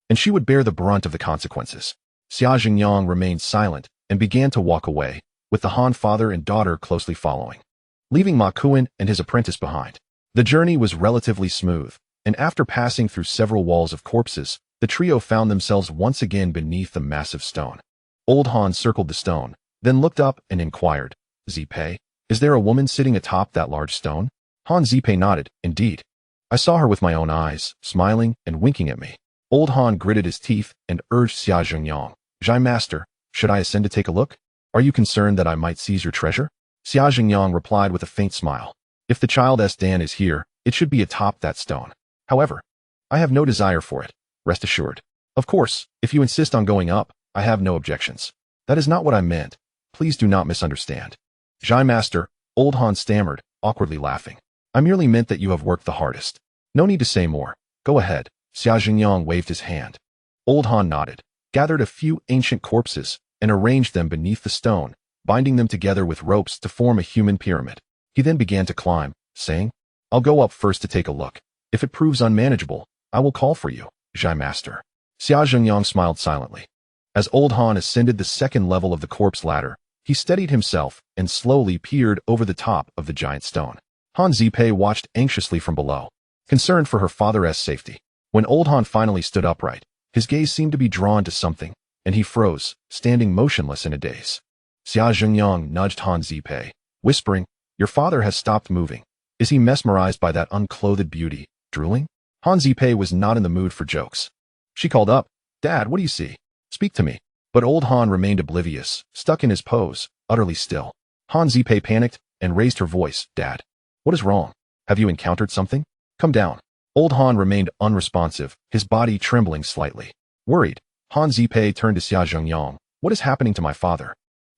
and she would bear the brunt of the consequences. Xia Jingyang remained silent and began to walk away, with the Han father and daughter closely following, leaving Ma Kuan and his apprentice behind. The journey was relatively smooth, and after passing through several walls of corpses, the trio found themselves once again beneath the massive stone. Old Han circled the stone, then looked up and inquired, "Zipei, is there a woman sitting atop that large stone?" Han Zipei nodded, "Indeed. I saw her with my own eyes, smiling and winking at me." Old Han gritted his teeth and urged Xia Jingyang, "Zhai Master, should I ascend to take a look? Are you concerned that I might seize your treasure?" Xia Jingyang replied with a faint smile, "If the child Dan is here, it should be atop that stone. However, I have no desire for it, rest assured. Of course, if you insist on going up, I have no objections. That is not what I meant. Please do not misunderstand." "Zhai Master," Old Han stammered, awkwardly laughing. "I merely meant that you have worked the hardest. No need to say more. Go ahead." Xia Jingyang waved his hand. Old Han nodded, gathered a few ancient corpses, and arranged them beneath the stone, binding them together with ropes to form a human pyramid. He then began to climb, saying, "I'll go up first to take a look. If it proves unmanageable, I will call for you, Zhai Master." Xia Jingyang smiled silently. As Old Han ascended the second level of the corpse ladder, he steadied himself and slowly peered over the top of the giant stone. Han Zipei watched anxiously from below, concerned for her father's safety. When Old Han finally stood upright, his gaze seemed to be drawn to something, and he froze, standing motionless in a daze. Xia Jingyang nudged Han Zipei, whispering, "Your father has stopped moving. Is he mesmerized by that unclothed beauty, drooling?" Han Zipei was not in the mood for jokes. She called up, "Dad, what do you see? Speak to me." But Old Han remained oblivious, stuck in his pose, utterly still. Han Zipei panicked and raised her voice, "Dad, what is wrong? Have you encountered something? Come down." Old Han remained unresponsive, his body trembling slightly. Worried, Han Zipei turned to Xia Jingyang, "What is happening to my father?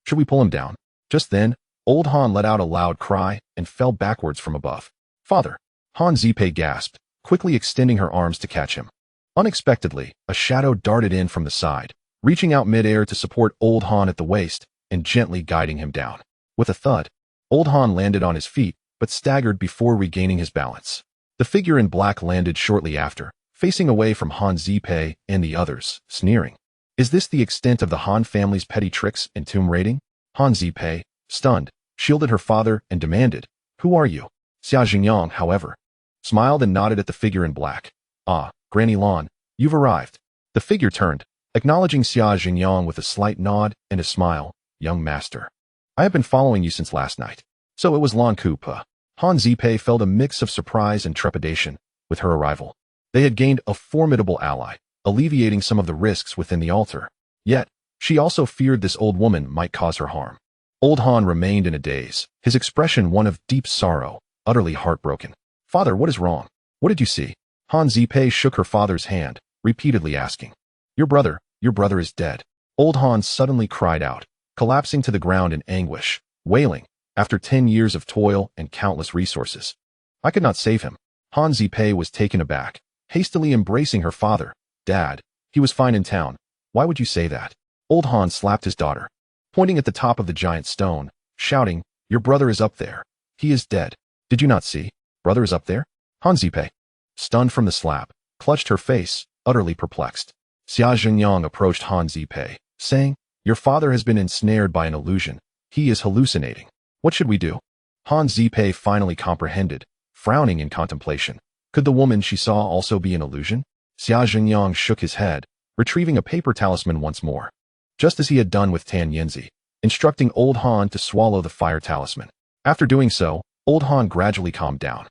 Should we pull him down?" Just then, Old Han let out a loud cry and fell backwards from above. "Father!" Han Zipei gasped, quickly extending her arms to catch him. Unexpectedly, a shadow darted in from the side, reaching out midair to support Old Han at the waist and gently guiding him down. With a thud, Old Han landed on his feet, but staggered before regaining his balance. The figure in black landed shortly after, facing away from Han Zipei and the others, sneering. Is this the extent of the Han family's petty tricks and tomb raiding? Han Zipei, stunned, shielded her father and demanded, "Who are you?" Xia Jingyang, however, smiled and nodded at the figure in black. "Ah, Granny Lan, you've arrived." The figure turned, acknowledging Xia Jingyang with a slight nod and a smile. "Young master, I have been following you since last night." So it was Lan Kupa. Han Zipei felt a mix of surprise and trepidation with her arrival. They had gained a formidable ally, alleviating some of the risks within the altar. Yet, she also feared this old woman might cause her harm. Old Han remained in a daze, his expression one of deep sorrow, utterly heartbroken. "Father, what is wrong? What did you see?" Han Zipei shook her father's hand, repeatedly asking. Your brother is dead." Old Han suddenly cried out, collapsing to the ground in anguish, wailing, "After 10 years of toil and countless resources, I could not save him." Han Zipei was taken aback, hastily embracing her father. "Dad, he was fine in town. Why would you say that?" Old Han slapped his daughter, pointing at the top of the giant stone, shouting, "Your brother is up there. He is dead. Did you not see? Brother is up there?" Han Zipei, stunned from the slap, clutched her face, utterly perplexed. Xia Jingyang approached Han Zipei, saying, "Your father has been ensnared by an illusion. He is hallucinating. What should we do?" Han Zipei finally comprehended, frowning in contemplation. Could the woman she saw also be an illusion? Xia Jingyang shook his head, retrieving a paper talisman once more, just as he had done with Tan Yinzi, instructing Old Han to swallow the fire talisman. After doing so, Old Han gradually calmed down.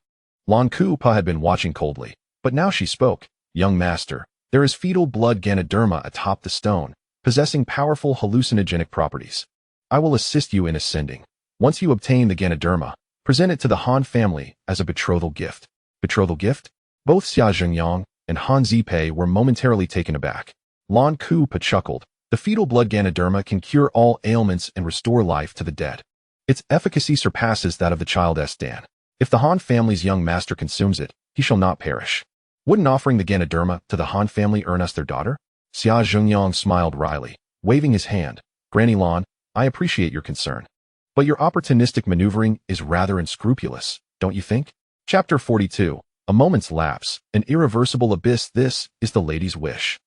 Lan Kupa had been watching coldly, but now she spoke. "Young master, there is fetal blood Ganoderma atop the stone, possessing powerful hallucinogenic properties. I will assist you in ascending. Once you obtain the Ganoderma, present it to the Han family as a betrothal gift." Betrothal gift? Both Xia Jingyang and Han Zipei were momentarily taken aback. Lan Kupa chuckled. "The fetal blood Ganoderma can cure all ailments and restore life to the dead. Its efficacy surpasses that of the child Dan. If the Han family's young master consumes it, he shall not perish. Wouldn't offering the Ganoderma to the Han family earn us their daughter?" Xia Jingyang smiled wryly, waving his hand. "Granny Lan, I appreciate your concern. But your opportunistic maneuvering is rather unscrupulous, don't you think?" Chapter 42. A moment's lapse, an irreversible abyss. This is the lady's wish.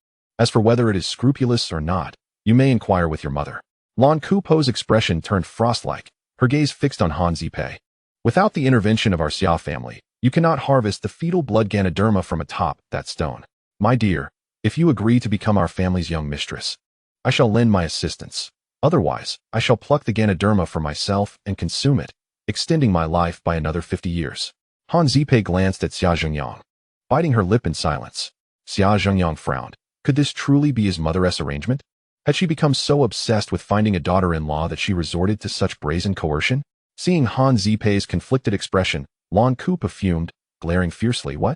As for whether it is scrupulous or not, you may inquire with your mother. Lan Kupo's expression turned frost-like, her gaze fixed on Han Zipei. Without the intervention of our Xia family, you cannot harvest the fetal blood Ganoderma from atop that stone. My dear, if you agree to become our family's young mistress, I shall lend my assistance. Otherwise, I shall pluck the Ganoderma for myself and consume it, extending my life by another 50 years. Han Zipei glanced at Xia Zhengyang, biting her lip in silence. Xia Zhengyang frowned. Could this truly be his mother's arrangement? Had she become so obsessed with finding a daughter-in-law that she resorted to such brazen coercion? Seeing Han Zipei's conflicted expression, Lan Kupo fumed, glaring fiercely. What?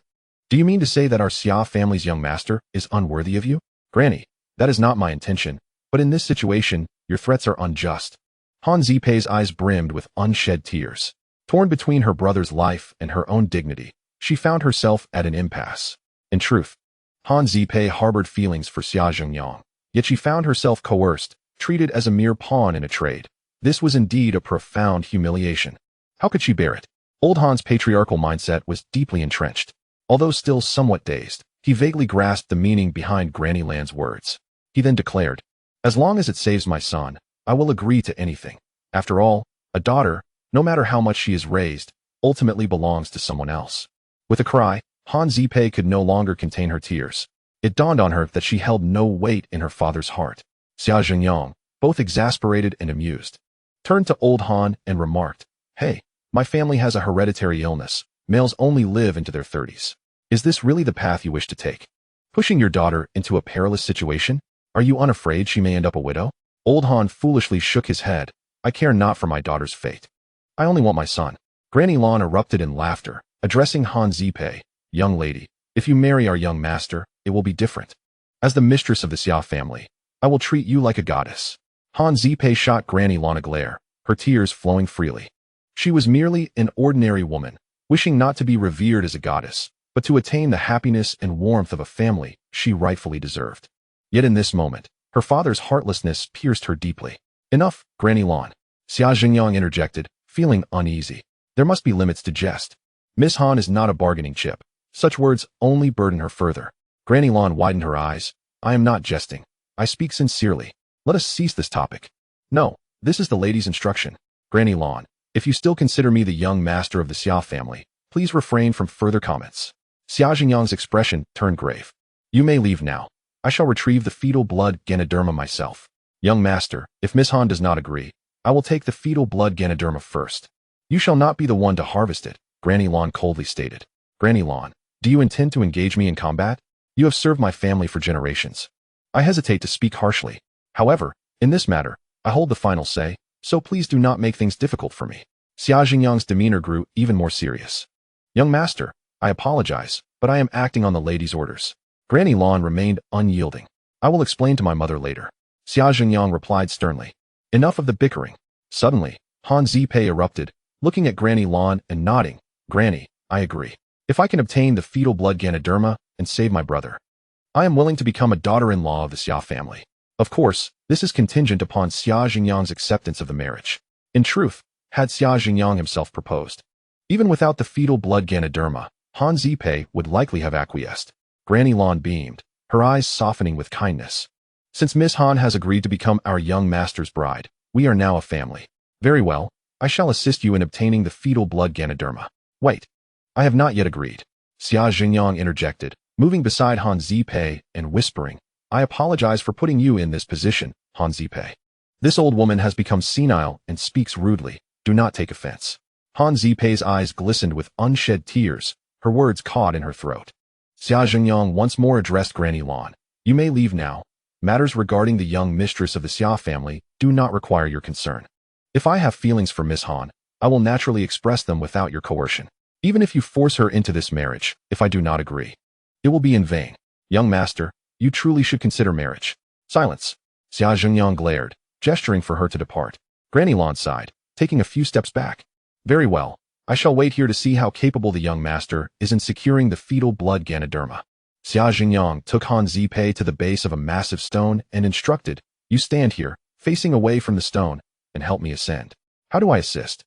Do you mean to say that our Xia family's young master is unworthy of you? Granny, that is not my intention, but in this situation, your threats are unjust. Han Zipei's eyes brimmed with unshed tears. Torn between her brother's life and her own dignity, she found herself at an impasse. In truth, Han Zipei harbored feelings for Xia Zhengyang, yet she found herself coerced, treated as a mere pawn in a trade. This was indeed a profound humiliation. How could she bear it? Old Han's patriarchal mindset was deeply entrenched. Although still somewhat dazed, he vaguely grasped the meaning behind Granny Lan's words. He then declared, "As long as it saves my son, I will agree to anything. After all, a daughter, no matter how much she is raised, ultimately belongs to someone else." With a cry, Han Zipei could no longer contain her tears. It dawned on her that she held no weight in her father's heart. Xia Zhengyang, both exasperated and amused, turned to old Han and remarked, "Hey, my family has a hereditary illness. Males only live into their 30s. Is this really the path you wish to take? Pushing your daughter into a perilous situation? Are you unafraid she may end up a widow?" Old Han foolishly shook his head. "I care not for my daughter's fate. I only want my son." Granny Lan erupted in laughter, addressing Han Zipei. "Young lady, if you marry our young master, it will be different. As the mistress of the Xia family, I will treat you like a goddess." Han Zipei shot Granny Lan a glare, her tears flowing freely. She was merely an ordinary woman, wishing not to be revered as a goddess, but to attain the happiness and warmth of a family she rightfully deserved. Yet in this moment, her father's heartlessness pierced her deeply. "Enough, Granny Lan," Xia Zhengyang interjected, feeling uneasy. There must be limits to jest. Miss Han is not a bargaining chip. Such words only burden her further. Granny Lan widened her eyes. "I am not jesting. I speak sincerely. Let us cease this topic." "No, this is the lady's instruction. Granny Lan, if you still consider me the young master of the Xia family, please refrain from further comments." Xia Zhengyang's expression turned grave. "You may leave now. I shall retrieve the fetal blood Ganoderma myself. Young master, if Miss Han does not agree, I will take the fetal blood Ganoderma first." "You shall not be the one to harvest it," Granny Lan coldly stated. "Granny Lan, do you intend to engage me in combat? You have served my family for generations." I hesitate to speak harshly. However, in this matter, I hold the final say, so please do not make things difficult for me. Xia Zhengyang's demeanor grew even more serious. "Young master, I apologize, but I am acting on the lady's orders." Granny Lan remained unyielding. "I will explain to my mother later." Xia Zhengyang replied sternly. "Enough of the bickering." Suddenly, Han Zipei erupted, looking at Granny Lan and nodding. "Granny, I agree. If I can obtain the fetal blood Ganoderma and save my brother, I am willing to become a daughter-in-law of the Xia family. Of course, this is contingent upon Xia Zhengyang's acceptance of the marriage. In truth, had Xia Zhengyang himself proposed, even without the fetal blood Ganoderma, Han Zipei would likely have acquiesced. Granny Lan beamed, her eyes softening with kindness. "Since Miss Han has agreed to become our young master's bride, we are now a family. Very well, I shall assist you in obtaining the fetal blood Ganoderma." "Wait, I have not yet agreed," Xia Zhengyang interjected, moving beside Han Zipei and whispering, "I apologize for putting you in this position, Han Zipei. This old woman has become senile and speaks rudely. Do not take offense." Han Zipei's eyes glistened with unshed tears, her words caught in her throat. Xia Zhengyang once more addressed Granny Lan. "You may leave now. Matters regarding the young mistress of the Xia family do not require your concern. If I have feelings for Miss Han, I will naturally express them without your coercion. Even if you force her into this marriage, if I do not agree, it will be in vain. Young master, you truly should consider marriage." "Silence." Xia Zhengyang glared, gesturing for her to depart. Granny Lan sighed, taking a few steps back. "Very well, I shall wait here to see how capable the young master is in securing the fetal blood Ganoderma." Xia Zhengyang took Han Zipei to the base of a massive stone and instructed, "You stand here, facing away from the stone, and help me ascend." "How do I assist?"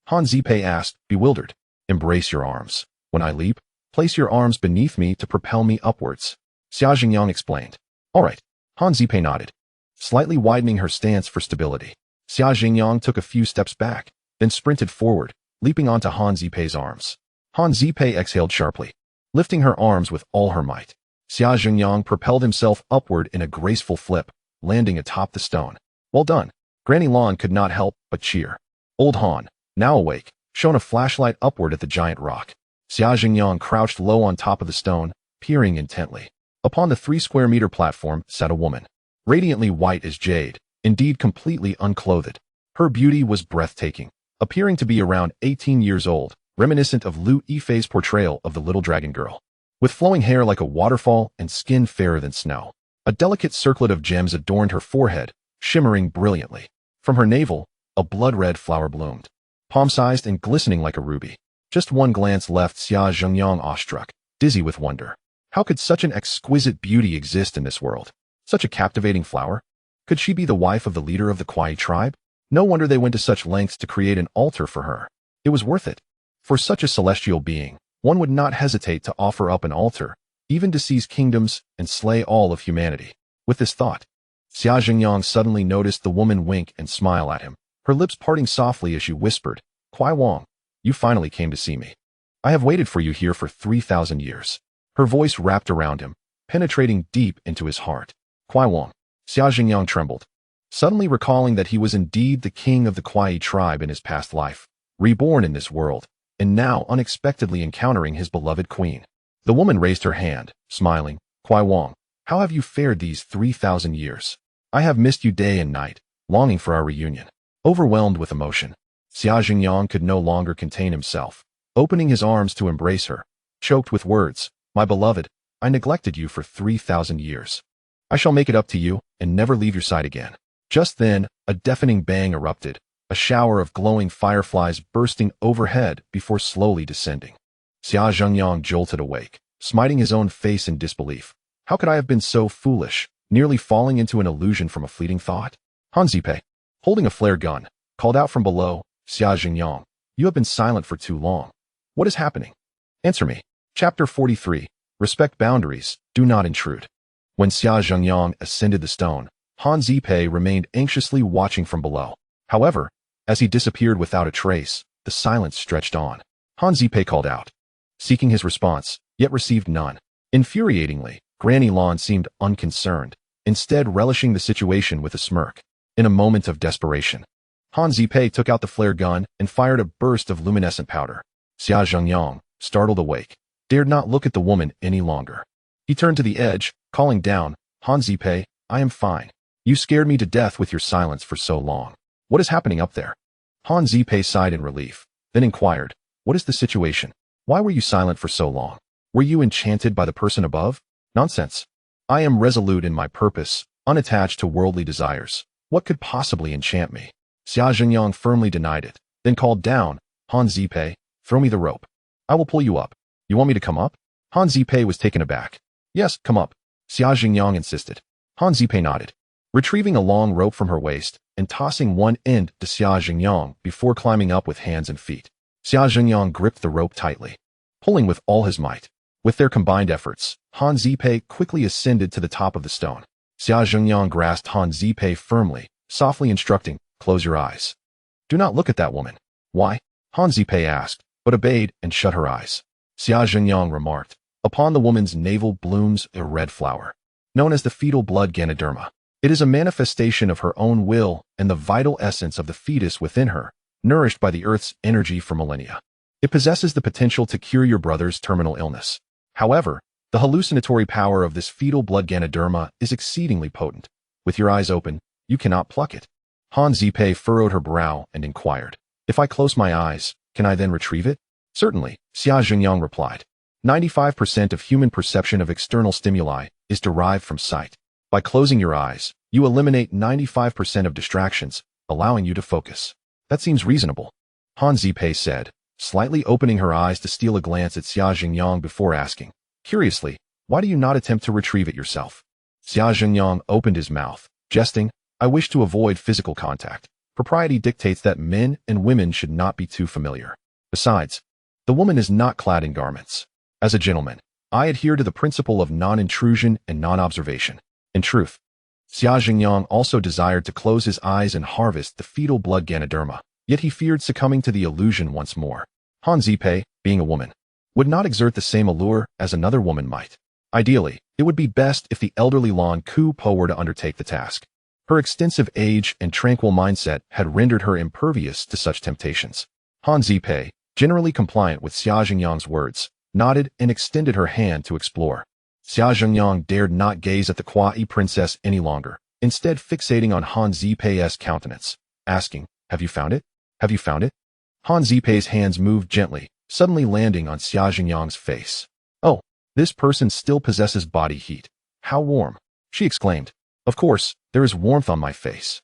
Han Zipei asked, bewildered. "Embrace your arms. When I leap, place your arms beneath me to propel me upwards," Xia Zhengyang explained. All right. Han Zipei nodded, slightly widening her stance for stability. Xia Jingyang took a few steps back, then sprinted forward, leaping onto Han Zipei's arms. Han Zipei exhaled sharply, lifting her arms with all her might. Xia Jingyang propelled himself upward in a graceful flip, landing atop the stone. Well done. Granny Lan could not help but cheer. Old Han, now awake, shone a flashlight upward at the giant rock. Xia Jingyang crouched low on top of the stone, peering intently. Upon the 3-square-meter platform sat a woman, radiantly white as jade, indeed completely unclothed. Her beauty was breathtaking, appearing to be around 18 years old, reminiscent of Liu Yifei's portrayal of the little dragon girl. With flowing hair like a waterfall and skin fairer than snow, a delicate circlet of gems adorned her forehead, shimmering brilliantly. From her navel, a blood-red flower bloomed, palm-sized and glistening like a ruby. Just one glance left Xia Jingyang awestruck, dizzy with wonder. How could such an exquisite beauty exist in this world? Such a captivating flower? Could she be the wife of the leader of the Kuai tribe? No wonder they went to such lengths to create an altar for her. It was worth it. For such a celestial being, one would not hesitate to offer up an altar, even to seize kingdoms and slay all of humanity. With this thought, Xia Jingyang suddenly noticed the woman wink and smile at him, her lips parting softly as she whispered, "Kuai Wang, you finally came to see me. I have waited for you here for 3,000 years. Her voice wrapped around him, penetrating deep into his heart. Kuai Wang. Xia Jingyang trembled, suddenly recalling that he was indeed the king of the Kuai tribe in his past life, reborn in this world, and now unexpectedly encountering his beloved queen. The woman raised her hand, smiling. Kuai Wang, how have you fared these 3,000 years? I have missed you day and night, longing for our reunion. Overwhelmed with emotion, Xia Jingyang could no longer contain himself, opening his arms to embrace her, choked with words. My beloved, I neglected you for 3,000 years. I shall make it up to you and never leave your side again. Just then, a deafening bang erupted, a shower of glowing fireflies bursting overhead before slowly descending. Xia Jingyang jolted awake, smiting his own face in disbelief. How could I have been so foolish, nearly falling into an illusion from a fleeting thought? Han Zipei, holding a flare gun, called out from below. Xia Jingyang, you have been silent for too long. What is happening? Answer me. Chapter 43. Respect boundaries, do not intrude. When Xia Jingyang ascended the stone, Han Zipei remained anxiously watching from below. However, as he disappeared without a trace, the silence stretched on. Han Zipei called out, seeking his response, yet received none. Infuriatingly, Granny Lan seemed unconcerned, instead relishing the situation with a smirk. In a moment of desperation, Han Zipei took out the flare gun and fired a burst of luminescent powder. Xia Jingyang, startled awake, dared not look at the woman any longer. He turned to the edge, calling down, Han Zipei, I am fine. You scared me to death with your silence for so long. What is happening up there? Han Zipei sighed in relief, then inquired, what is the situation? Why were you silent for so long? Were you enchanted by the person above? Nonsense. I am resolute in my purpose, unattached to worldly desires. What could possibly enchant me? Xia Jingyang firmly denied it, then called down, Han Zipei, throw me the rope. I will pull you up. You want me to come up? Han Zipei was taken aback. Yes, come up. Xia Jingyang insisted. Han Zipei nodded, retrieving a long rope from her waist and tossing one end to Xia Jingyang before climbing up with hands and feet. Xia Jingyang gripped the rope tightly, pulling with all his might. With their combined efforts, Han Zipei quickly ascended to the top of the stone. Xia Jingyang grasped Han Zipei firmly, softly instructing, close your eyes. Do not look at that woman. Why? Han Zipei asked, but obeyed and shut her eyes. Xia Jingyang remarked, upon the woman's navel blooms a red flower, known as the fetal blood Ganoderma. It is a manifestation of her own will and the vital essence of the fetus within her, nourished by the earth's energy for millennia. It possesses the potential to cure your brother's terminal illness. However, the hallucinatory power of this fetal blood Ganoderma is exceedingly potent. With your eyes open, you cannot pluck it. Han Zipei furrowed her brow and inquired, if I close my eyes, can I then retrieve it? Certainly, Xia Jingyang replied. 95% of human perception of external stimuli is derived from sight. By closing your eyes, you eliminate 95% of distractions, allowing you to focus. That seems reasonable, Han Zipei said, slightly opening her eyes to steal a glance at Xia Jingyang before asking, curiously, why do you not attempt to retrieve it yourself? Xia Jingyang opened his mouth, jesting, I wish to avoid physical contact. Propriety dictates that men and women should not be too familiar. Besides, the woman is not clad in garments. As a gentleman, I adhere to the principle of non-intrusion and non-observation. In truth, Xia Jingyang also desired to close his eyes and harvest the fetal blood Ganoderma, yet he feared succumbing to the illusion once more. Han Zipei, being a woman, would not exert the same allure as another woman might. Ideally, it would be best if the elderly Lan Ku Po were to undertake the task. Her extensive age and tranquil mindset had rendered her impervious to such temptations. Han Zipei, generally compliant with Xia Jingyang's words, nodded and extended her hand to explore. Xia Jingyang dared not gaze at the Kuai princess any longer, instead fixating on Han Zipei's countenance, asking, "Have you found it? Have you found it?" Han Zipei's hands moved gently, suddenly landing on Xia Jingyang's face. "Oh, this person still possesses body heat. How warm," she exclaimed. "Of course, there is warmth on my face."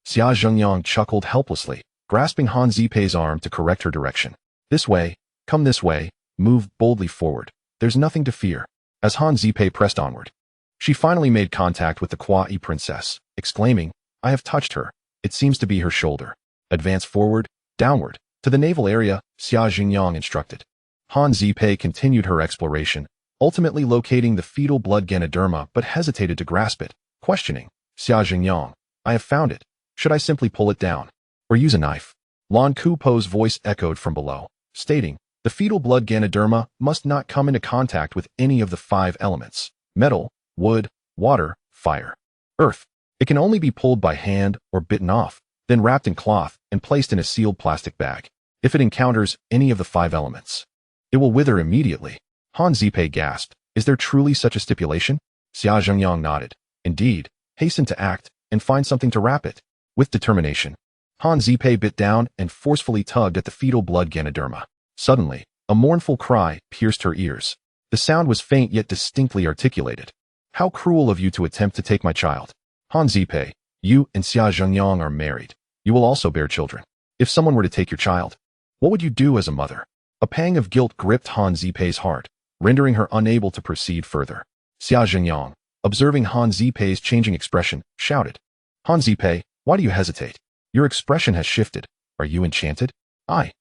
Xia Jingyang chuckled helplessly, grasping Han Zipei's arm to correct her direction. "This way, come this way, move boldly forward. There's nothing to fear." As Han Zipei pressed onward, she finally made contact with the Kuai princess, exclaiming, "I have touched her. It seems to be her shoulder. Advance forward, downward, to the navel area," Xia Jingyang instructed. Han Zipei continued her exploration, ultimately locating the fetal blood Ganoderma but hesitated to grasp it, questioning, "Xia Jingyang, I have found it. Should I simply pull it down? Or use a knife?" Lan Ku Po's voice echoed from below, stating, "The fetal blood Ganoderma must not come into contact with any of the 5 elements: metal, wood, water, fire, earth. It can only be pulled by hand or bitten off, then wrapped in cloth and placed in a sealed plastic bag. If it encounters any of the 5 elements, it will wither immediately." Han Zipei gasped, "Is there truly such a stipulation?" Xia Jingyang nodded. "Indeed, hasten to act and find something to wrap it." With determination, Han Zipei bit down and forcefully tugged at the fetal blood Ganoderma. Suddenly, a mournful cry pierced her ears. The sound was faint yet distinctly articulated. "How cruel of you to attempt to take my child. Han Zipei, you and Xia Jingyang are married. You will also bear children. If someone were to take your child, what would you do as a mother?" A pang of guilt gripped Han Zipei's heart, rendering her unable to proceed further. Xia Jingyang, observing Han Zipei's changing expression, shouted, "Han Zipei, why do you hesitate? Your expression has shifted. Are you enchanted?" I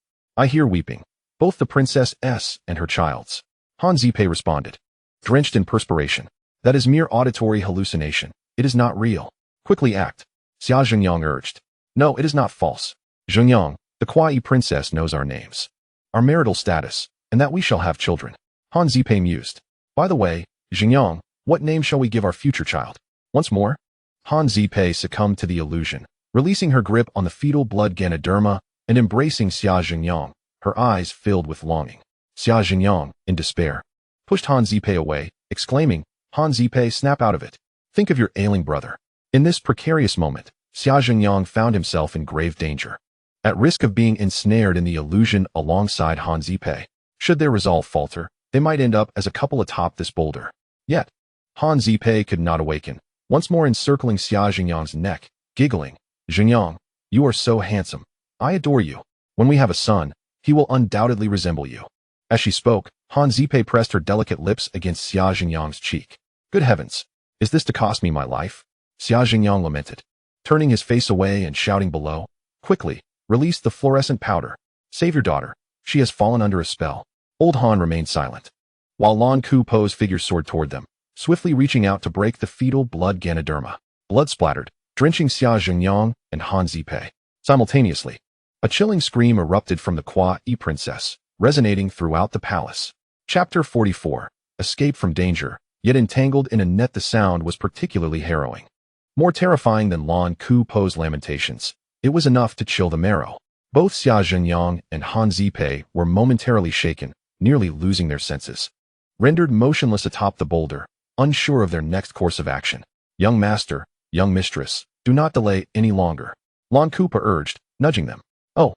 hear weeping. Both the princess S and her child's." Han Zipei responded, drenched in perspiration. "That is mere auditory hallucination. It is not real. Quickly act," Xia Jingyang urged. "No, it is not false. Jingyang, the Kuai princess knows our names, our marital status, and that we shall have children." Han Zipei mused. "By the way, Jingyang, what name shall we give our future child?" Once more, Han Zipei succumbed to the illusion, releasing her grip on the fetal blood Ganoderma and embracing Xia Jingyang, her eyes filled with longing. Xia Jingyang, in despair, pushed Han Zipei away, exclaiming, "Han Zipei, snap out of it. Think of your ailing brother." In this precarious moment, Xia Jingyang found himself in grave danger, at risk of being ensnared in the illusion alongside Han Zipei. Should their resolve falter, they might end up as a couple atop this boulder. Yet, Han Zipei could not awaken, once more encircling Xia Jingyang's neck, giggling, "Jingyang, you are so handsome. I adore you. When we have a son, he will undoubtedly resemble you." As she spoke, Han Zipei pressed her delicate lips against Xia Jingyang's cheek. "Good heavens, is this to cost me my life?" Xia Jingyang lamented, turning his face away and shouting below, "Quickly, release the fluorescent powder. Save your daughter. She has fallen under a spell." Old Han remained silent, while Lan Ku Po's figure soared toward them, swiftly reaching out to break the fetal blood Ganoderma. Blood splattered, drenching Xia Jingyang and Han Zipei. Simultaneously, a chilling scream erupted from the Kuai princess, resonating throughout the palace. Chapter 44. Escape from danger, yet entangled in a net. The sound was particularly harrowing. More terrifying than Lan Ku Po's lamentations, it was enough to chill the marrow. Both Xia Jingyang and Han Zipei were momentarily shaken, nearly losing their senses. Rendered motionless atop the boulder, unsure of their next course of action. "Young master, young mistress, do not delay any longer," Lan Ku Po urged, nudging them. "Oh."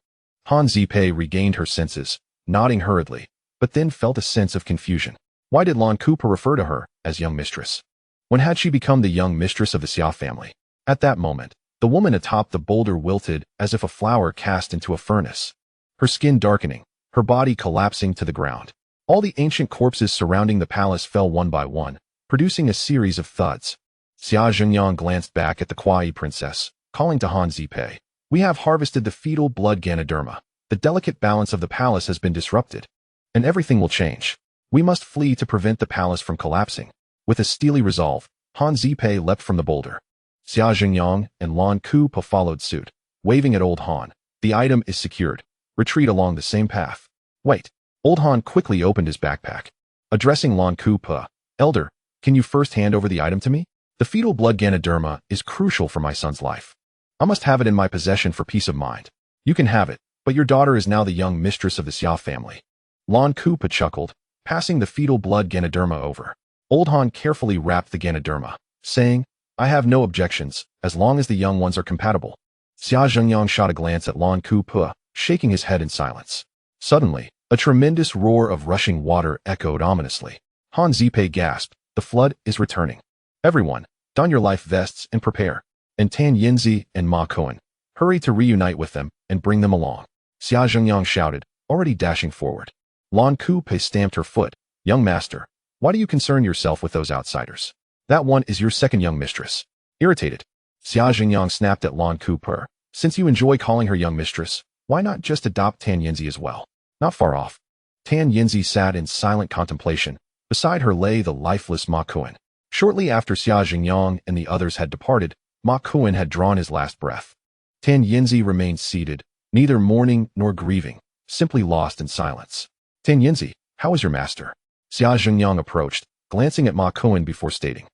Han Zipei regained her senses, nodding hurriedly, but then felt a sense of confusion. Why did Lan Ku Po refer to her as young mistress? When had she become the young mistress of the Xia family? At that moment, the woman atop the boulder wilted as if a flower cast into a furnace, her skin darkening, her body collapsing to the ground. All the ancient corpses surrounding the palace fell one by one, producing a series of thuds. Xia Jingyang glanced back at the Kuai princess, calling to Han Zipei, "We have harvested the fetal blood Ganoderma. The delicate balance of the palace has been disrupted, and everything will change. We must flee to prevent the palace from collapsing." With a steely resolve, Han Zipei leapt from the boulder. Xia Jingyang and Lan Kupa followed suit, waving at Old Han. The item is secured. Retreat along the same path. Wait. Old Han quickly opened his backpack. Addressing Lan Kupa, Elder, can you first hand over the item to me? The fetal blood Ganoderma is crucial for my son's life. I must have it in my possession for peace of mind. You can have it, but your daughter is now the young mistress of the Xia family. Lan Kupa chuckled, passing the fetal blood Ganoderma over. Old Han carefully wrapped the Ganoderma, saying, I have no objections, as long as the young ones are compatible. Xia Zhengyang shot a glance at Lan Kupa, shaking his head in silence. Suddenly, a tremendous roar of rushing water echoed ominously. Han Zipei gasped, the flood is returning. Everyone, don your life vests and prepare. And Tan Yinzi and Ma Koan, hurry to reunite with them and bring them along. Xia Zhengyang shouted, already dashing forward. Lan Kupe stamped her foot. Young master, why do you concern yourself with those outsiders? That one is your second young mistress. Irritated, Xia Zhengyang snapped at Lan Kupe. Since you enjoy calling her young mistress, why not just adopt Tan Yinzi as well? Not far off. Tan Yinzi sat in silent contemplation. Beside her lay the lifeless Ma Koan. Shortly after Xia Zhengyang and the others had departed, Ma Koan had drawn his last breath. Tan Yinzi remained seated, neither mourning nor grieving, simply lost in silence. Tan Yinzi, how is your master? Xia Zhengyang approached, glancing at Ma Koan before stating.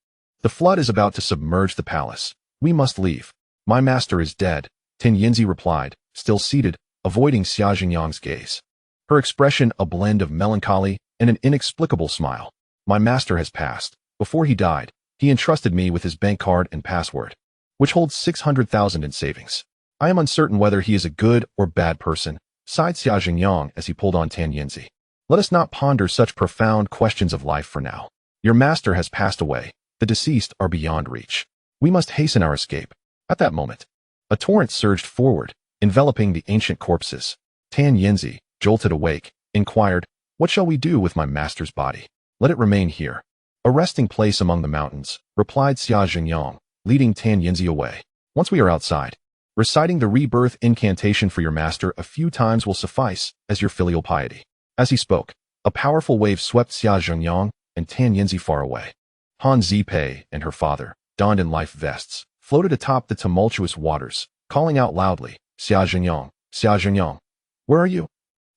The flood is about to submerge the palace. We must leave. My master is dead, Tan Yinzi replied, still seated, avoiding Xia Zhengyang's gaze. Her expression a blend of melancholy and an inexplicable smile. My master has passed. Before he died, he entrusted me with his bank card and password, which holds 600,000 in savings. I am uncertain whether he is a good or bad person, sighed Xia Zhengyang as he pulled on Tan Yinzi. Let us not ponder such profound questions of life for now. Your master has passed away. The deceased are beyond reach. We must hasten our escape. At that moment, a torrent surged forward, enveloping the ancient corpses. Tan Yinzi, jolted awake, inquired, what shall we do with my master's body? Let it remain here. A resting place among the mountains, replied Xia Zhengyang, leading Tan Yinzi away. Once we are outside, reciting the rebirth incantation for your master a few times will suffice as your filial piety. As he spoke, a powerful wave swept Xia Zhengyang and Tan Yinzi far away. Han Zipei and her father, donned in life vests, floated atop the tumultuous waters, calling out loudly, Xia Zhengyang, where are you?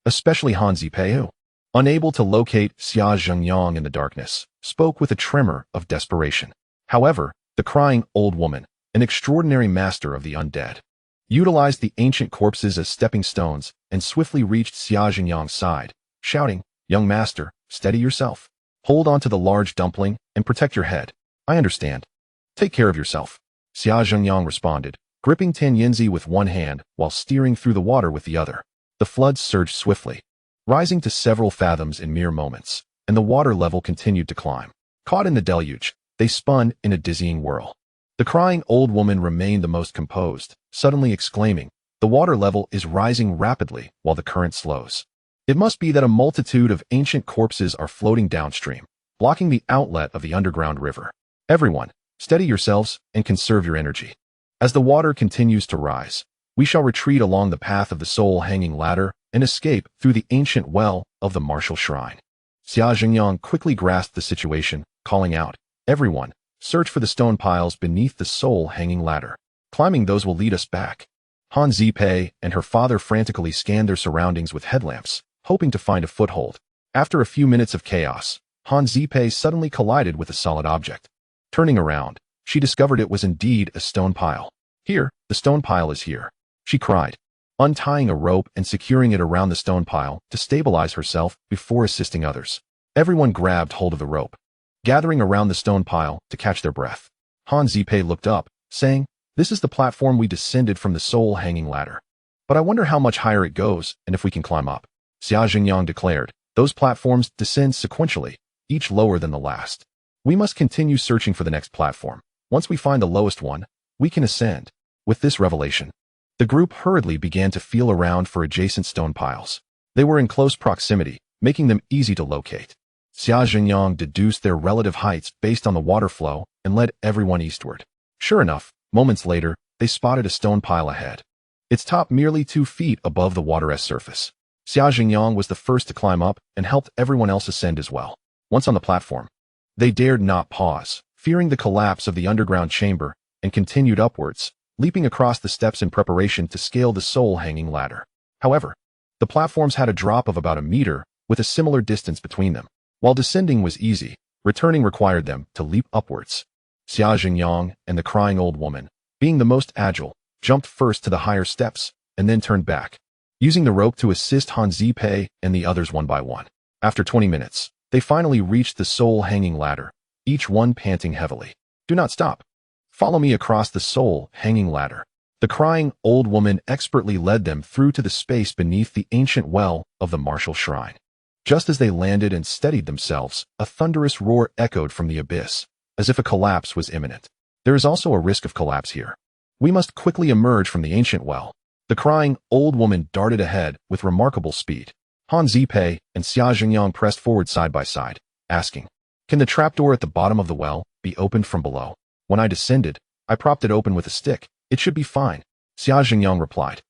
Especially Han Zipei, who, unable to locate Xia Zhengyang in the darkness, spoke with a tremor of desperation. However, the crying old woman, an extraordinary master of the undead, utilized the ancient corpses as stepping stones and swiftly reached Xia Zhengyang's side, shouting, young master, steady yourself. Hold on to the large dumpling and protect your head. I understand. Take care of yourself. Xia Zhengyang responded, gripping Tan Yinzi with one hand while steering through the water with the other. The floods surged swiftly, rising to several fathoms in mere moments, and the water level continued to climb. Caught in the deluge, they spun in a dizzying whirl. The crying old woman remained the most composed, suddenly exclaiming, the water level is rising rapidly while the current slows. It must be that a multitude of ancient corpses are floating downstream, blocking the outlet of the underground river. Everyone, steady yourselves and conserve your energy. As the water continues to rise, we shall retreat along the path of the soul-hanging ladder and escape through the ancient well of the martial shrine. Xia Zhengyang quickly grasped the situation, calling out, everyone, search for the stone piles beneath the soul-hanging ladder. Climbing those will lead us back. Han Zipei and her father frantically scanned their surroundings with headlamps, hoping to find a foothold. After a few minutes of chaos, Han Zipei suddenly collided with a solid object. Turning around, she discovered it was indeed a stone pile. Here, the stone pile is here, she cried, untying a rope and securing it around the stone pile to stabilize herself before assisting others. Everyone grabbed hold of the rope, gathering around the stone pile to catch their breath. Han Zipei looked up, saying, this is the platform we descended from the soul-hanging ladder. But I wonder how much higher it goes and if we can climb up. Xia Zhengyang declared, those platforms descend sequentially, each lower than the last. We must continue searching for the next platform. Once we find the lowest one, we can ascend. With this revelation, the group hurriedly began to feel around for adjacent stone piles. They were in close proximity, making them easy to locate. Xia Zhengyang deduced their relative heights based on the water flow and led everyone eastward. Sure enough, moments later, they spotted a stone pile ahead. Its top merely 2 feet above the water's surface. Xia Zhengyang was the first to climb up and helped everyone else ascend as well. Once on the platform, they dared not pause, fearing the collapse of the underground chamber, and continued upwards, leaping across the steps in preparation to scale the soul-hanging ladder. However, the platforms had a drop of about a meter, with a similar distance between them. While descending was easy, returning required them to leap upwards. Xia Jingyang and the crying old woman, being the most agile, jumped first to the higher steps, and then turned back, using the rope to assist Han Zipei and the others one by one. After 20 minutes, they finally reached the soul-hanging ladder, each one panting heavily. "Do not stop. Follow me across the soul-hanging ladder." The crying old woman expertly led them through to the space beneath the ancient well of the martial shrine. Just as they landed and steadied themselves, a thunderous roar echoed from the abyss, as if a collapse was imminent. "There is also a risk of collapse here. We must quickly emerge from the ancient well." The crying old woman darted ahead with remarkable speed. Han Zipei and Xia Jingyang pressed forward side by side, asking, "Can the trapdoor at the bottom of the well be opened from below? When I descended, I propped it open with a stick. It should be fine," Xia Jingyang replied.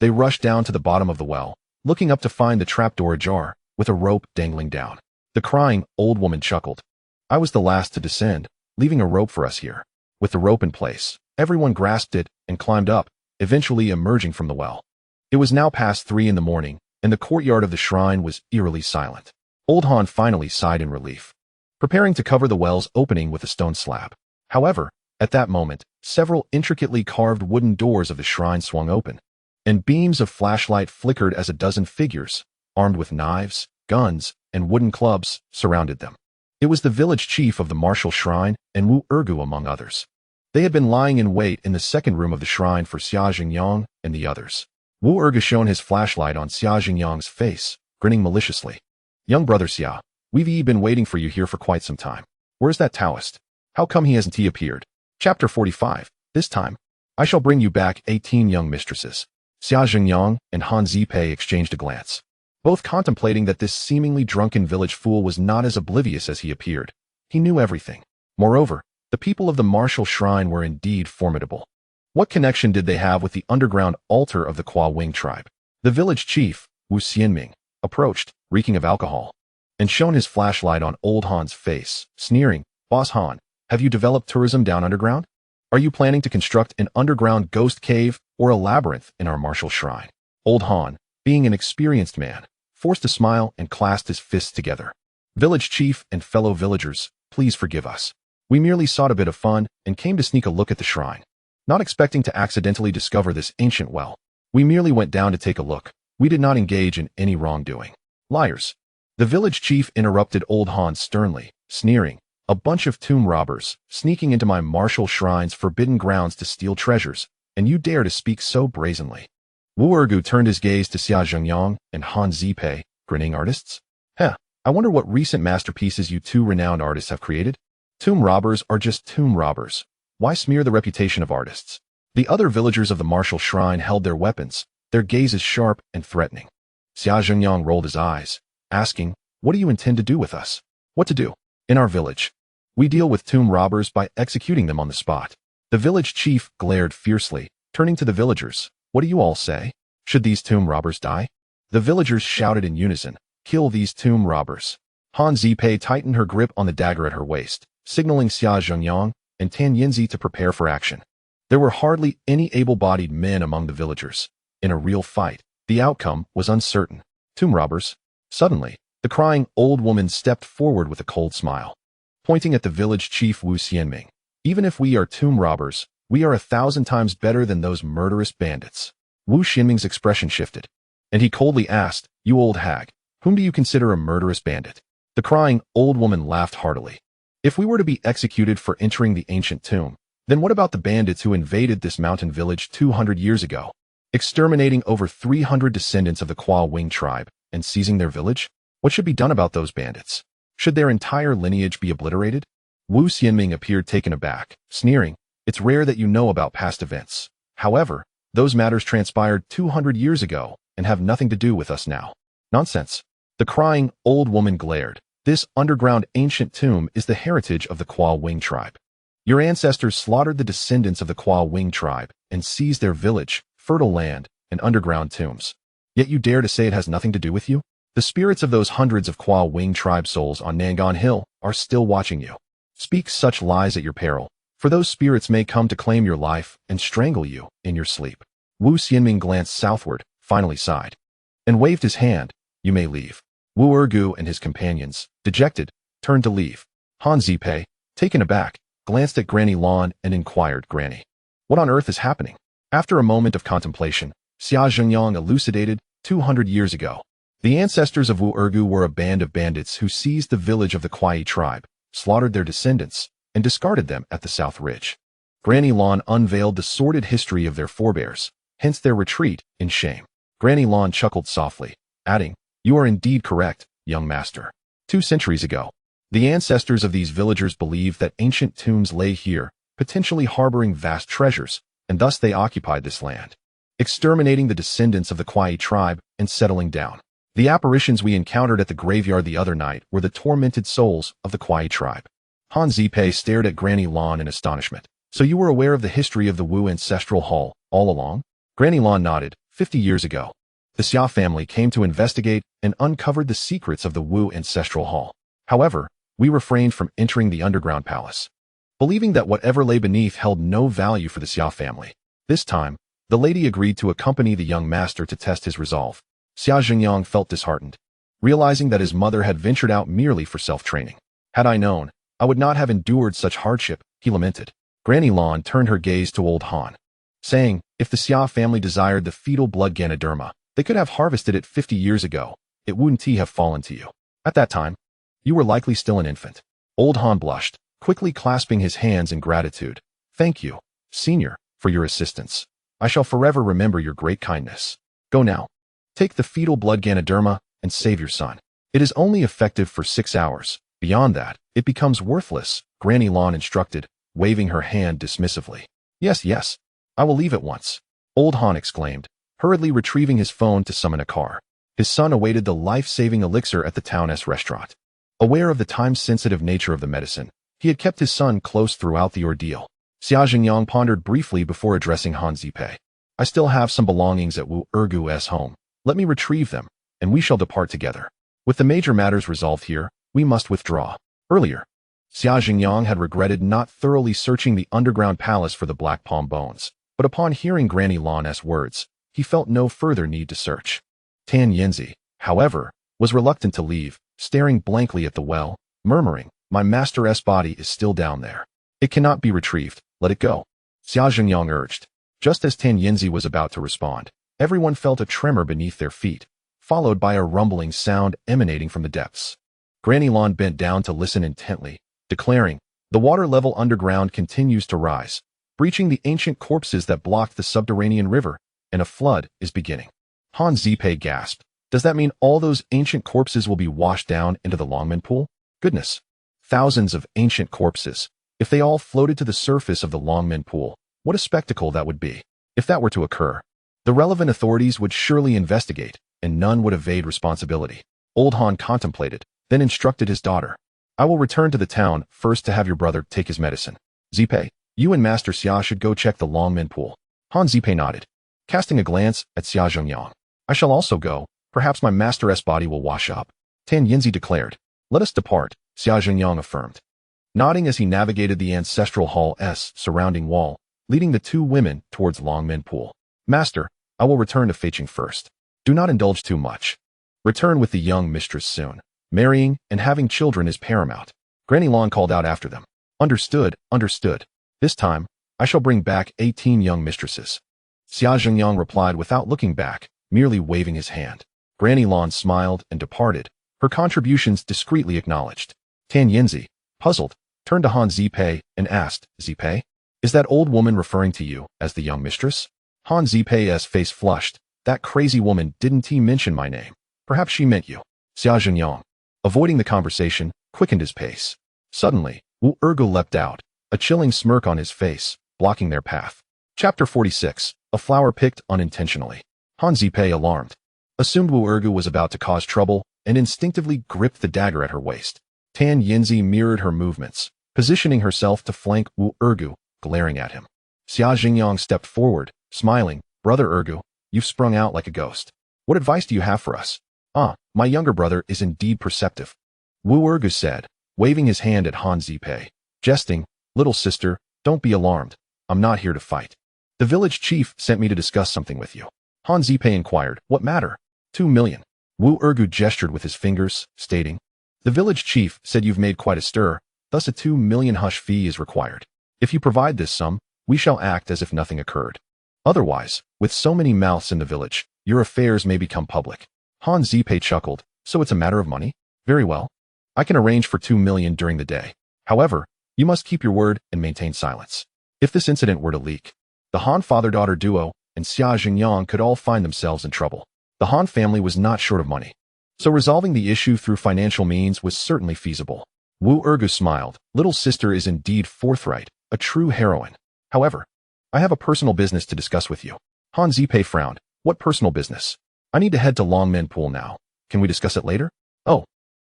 They rushed down to the bottom of the well, looking up to find the trapdoor ajar, with a rope dangling down. The crying old woman chuckled. "I was the last to descend, leaving a rope for us here." With the rope in place, everyone grasped it and climbed up, eventually emerging from the well. It was now past 3 in the morning, and the courtyard of the shrine was eerily silent. Old Han finally sighed in relief, preparing to cover the well's opening with a stone slab. However, at that moment, several intricately carved wooden doors of the shrine swung open, and beams of flashlight flickered as a dozen figures, armed with knives, guns, and wooden clubs, surrounded them. It was the village chief of the martial shrine and Wu Ergu among others. They had been lying in wait in the second room of the shrine for Xia Jingyang and the others. Wu Ergu shone his flashlight on Xia Jingyang's face, grinning maliciously. "Young brother Xia, we've been waiting for you here for quite some time. Where's that Taoist? How come he hasn't appeared?" Chapter 45. This time, I shall bring you back 18 young mistresses. Xia Jingyang and Han Zipei exchanged a glance, both contemplating that this seemingly drunken village fool was not as oblivious as he appeared. He knew everything. Moreover, the people of the martial shrine were indeed formidable. What connection did they have with the underground altar of the Kwa Wing tribe? The village chief, Wu Xianming, approached, reeking of alcohol, and shone his flashlight on old Han's face, sneering, "Boss Han, have you developed tourism down underground? Are you planning to construct an underground ghost cave or a labyrinth in our martial shrine?" Old Han, being an experienced man, forced a smile and clasped his fists together. "Village chief and fellow villagers, please forgive us. We merely sought a bit of fun and came to sneak a look at the shrine, not expecting to accidentally discover this ancient well. We merely went down to take a look. We did not engage in any wrongdoing." "Liars." The village chief interrupted old Han sternly, sneering, "A bunch of tomb robbers, sneaking into my martial shrine's forbidden grounds to steal treasures, and you dare to speak so brazenly." Wu Ergu turned his gaze to Xia Jingyang and Han Zipei, grinning. "Artists? Heh, I wonder what recent masterpieces you two renowned artists have created. Tomb robbers are just tomb robbers. Why smear the reputation of artists?" The other villagers of the martial shrine held their weapons, their gazes sharp and threatening. Xia Jingyang rolled his eyes, asking, "What do you intend to do with us?" "What to do? In our village, we deal with tomb robbers by executing them on the spot." The village chief glared fiercely, turning to the villagers. "What do you all say? Should these tomb robbers die?" The villagers shouted in unison, "Kill these tomb robbers." Han Zipei tightened her grip on the dagger at her waist, signaling Xia Jingyang and Tan Yinzi to prepare for action. There were hardly any able-bodied men among the villagers. In a real fight, the outcome was uncertain. Tomb robbers? Suddenly, the crying old woman stepped forward with a cold smile, pointing at the village chief Wu Xianming. "Even if we are tomb robbers, we are 1,000 times better than those murderous bandits." Wu Xianming's expression shifted, and he coldly asked, "You old hag, whom do you consider a murderous bandit?" The crying old woman laughed heartily. "If we were to be executed for entering the ancient tomb, then what about the bandits who invaded this mountain village 200 years ago, exterminating over 300 descendants of the Kwa Wing tribe and seizing their village? What should be done about those bandits? Should their entire lineage be obliterated?" Wu Xianming appeared taken aback, sneering, "It's rare that you know about past events. However, those matters transpired 200 years ago and have nothing to do with us now." "Nonsense." The crying old woman glared. "This underground ancient tomb is the heritage of the Kwa Wing tribe. Your ancestors slaughtered the descendants of the Kwa Wing tribe and seized their village, fertile land, and underground tombs. Yet you dare to say it has nothing to do with you? The spirits of those hundreds of Kwa Wing tribe souls on Nangan Hill are still watching you. Speak such lies at your peril, for those spirits may come to claim your life and strangle you in your sleep. Wu Xianming glanced southward, finally sighed, and waved his hand. You may leave. Wu Ergu and his companions, dejected, turned to leave. Han Zipei, taken aback, glanced at Granny Lan and inquired, Granny, what on earth is happening? After a moment of contemplation, Xia Zhengyang elucidated, 200 years ago, the ancestors of Wu Ergu were a band of bandits who seized the village of the Kuai tribe, slaughtered their descendants, and discarded them at the South Ridge. Granny Lan unveiled the sordid history of their forebears, hence their retreat in shame. Granny Lan chuckled softly, adding, you are indeed correct, young master. 2 centuries ago, the ancestors of these villagers believed that ancient tombs lay here, potentially harboring vast treasures, and thus they occupied this land, exterminating the descendants of the Kuai tribe and settling down. The apparitions we encountered at the graveyard the other night were the tormented souls of the Kuai tribe. Han Zipei stared at Granny Lan in astonishment. So you were aware of the history of the Wu ancestral hall all along? Granny Lan nodded. 50 years ago, the Xia family came to investigate and uncovered the secrets of the Wu ancestral hall. However, we refrained from entering the underground palace, believing that whatever lay beneath held no value for the Xia family. This time, the lady agreed to accompany the young master to test his resolve. Xia Zhengyang felt disheartened, realizing that his mother had ventured out merely for self-training. Had I known, I would not have endured such hardship, he lamented. Granny Lan turned her gaze to old Han, saying, if the Xia family desired the fetal blood Ganoderma, they could have harvested it 50 years ago. It wouldn't have fallen to you. At that time, you were likely still an infant. Old Han blushed, quickly clasping his hands in gratitude. Thank you, senior, for your assistance. I shall forever remember your great kindness. Go now. Take the fetal blood Ganoderma and save your son. It is only effective for 6 hours. Beyond that, it becomes worthless, Granny Lan instructed, waving her hand dismissively. Yes, yes. I will leave at once. Old Han exclaimed, hurriedly retrieving his phone to summon a car. His son awaited the life-saving elixir at the town's restaurant. Aware of the time-sensitive nature of the medicine, he had kept his son close throughout the ordeal. Xia Zhengyang pondered briefly before addressing Han Zipei. I still have some belongings at Wu Ergu's home. Let me retrieve them, and we shall depart together. With the major matters resolved here, we must withdraw. Earlier, Xia Zhengyang had regretted not thoroughly searching the underground palace for the Black Palm bones, but upon hearing Granny Lan's words, he felt no further need to search. Tan Yanzi, however, was reluctant to leave, staring blankly at the well, murmuring, my master's body is still down there. It cannot be retrieved, let it go. Xia Zhengyang urged. Just as Tan Yanzi was about to respond, everyone felt a tremor beneath their feet, followed by a rumbling sound emanating from the depths. Granny Lan bent down to listen intently, declaring, the water level underground continues to rise, breaching the ancient corpses that blocked the subterranean river, and a flood is beginning. Han Zipei gasped. Does that mean all those ancient corpses will be washed down into the Longmen pool? Goodness. Thousands of ancient corpses. If they all floated to the surface of the Longmen pool, what a spectacle that would be. If that were to occur, the relevant authorities would surely investigate, and none would evade responsibility. Old Han contemplated, then instructed his daughter. I will return to the town first to have your brother take his medicine. Zipei, you and Master Xia should go check the Longmen pool. Han Zipei nodded, casting a glance at Xia Zhengyang. I shall also go. Perhaps my master's body will wash up. Tan Yanzi declared. Let us depart, Xia Zhengyang affirmed, nodding as he navigated the ancestral hall's surrounding wall, leading the 2 women towards Longmen pool. Master, I will return to Feiqing first. Do not indulge too much. Return with the young mistress soon. Marrying and having children is paramount. Granny Lan called out after them. Understood, understood. This time, I shall bring back 18 young mistresses. Xia Zhengyang replied without looking back, merely waving his hand. Granny Lan smiled and departed, her contributions discreetly acknowledged. Tan Yanzi, puzzled, turned to Han Zipei and asked, Zipei, is that old woman referring to you as the young mistress? Han Zipei's face flushed. That crazy woman didn't mention my name. Perhaps she meant you. Xia Zhengyang, avoiding the conversation, quickened his pace. Suddenly, Wu Ergu leapt out, a chilling smirk on his face, blocking their path. Chapter 46, A Flower Picked Unintentionally. Han Zipei, alarmed, assumed Wu Ergu was about to cause trouble and instinctively gripped the dagger at her waist. Tan Yanzi mirrored her movements, positioning herself to flank Wu Ergu, glaring at him. Xia Zhengyang stepped forward, smiling. Brother Ergu, you've sprung out like a ghost. What advice do you have for us? My younger brother is indeed perceptive, Wu Ergu said, waving his hand at Han Zipei. Jesting, little sister, don't be alarmed. I'm not here to fight. The village chief sent me to discuss something with you. Han Zipei inquired, what matter? 2 million. Wu Ergu gestured with his fingers, stating, the village chief said you've made quite a stir, thus a 2 million hush fee is required. If you provide this sum, we shall act as if nothing occurred. Otherwise, with so many mouths in the village, your affairs may become public. Han Zipei chuckled, so it's a matter of money? Very well. I can arrange for 2 million during the day. However, you must keep your word and maintain silence. If this incident were to leak, the Han father-daughter duo and Xia Jingyang could all find themselves in trouble. The Han family was not short of money, so resolving the issue through financial means was certainly feasible. Wu Ergu smiled. Little sister is indeed forthright, a true heroine. However, I have a personal business to discuss with you. Han Zipei frowned. What personal business? I need to head to Longmen Pool now. Can we discuss it later? Oh,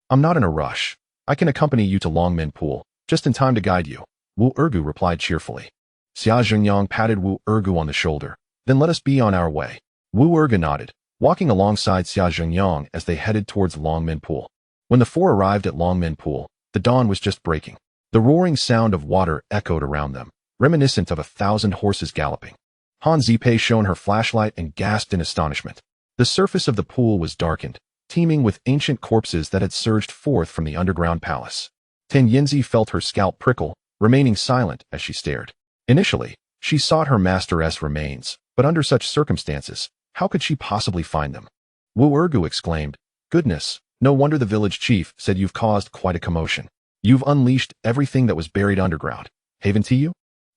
I'm not in a rush. I can accompany you to Longmen Pool, just in time to guide you. Wu Ergu replied cheerfully. Xia Jingyang patted Wu Ergu on the shoulder. Then let us be on our way. Wu Ergu nodded, walking alongside Xia Jingyang as they headed towards Longmen Pool. When the four arrived at Longmen Pool, the dawn was just breaking. The roaring sound of water echoed around them, reminiscent of 1,000 horses galloping. Han Zipei shone her flashlight and gasped in astonishment. The surface of the pool was darkened, teeming with ancient corpses that had surged forth from the underground palace. Ten Yinzi felt her scalp prickle, remaining silent as she stared. Initially, she sought her master's remains, but under such circumstances, how could she possibly find them? Wu Ergu exclaimed, goodness, no wonder the village chief said you've caused quite a commotion. You've unleashed everything that was buried underground. Haven't you?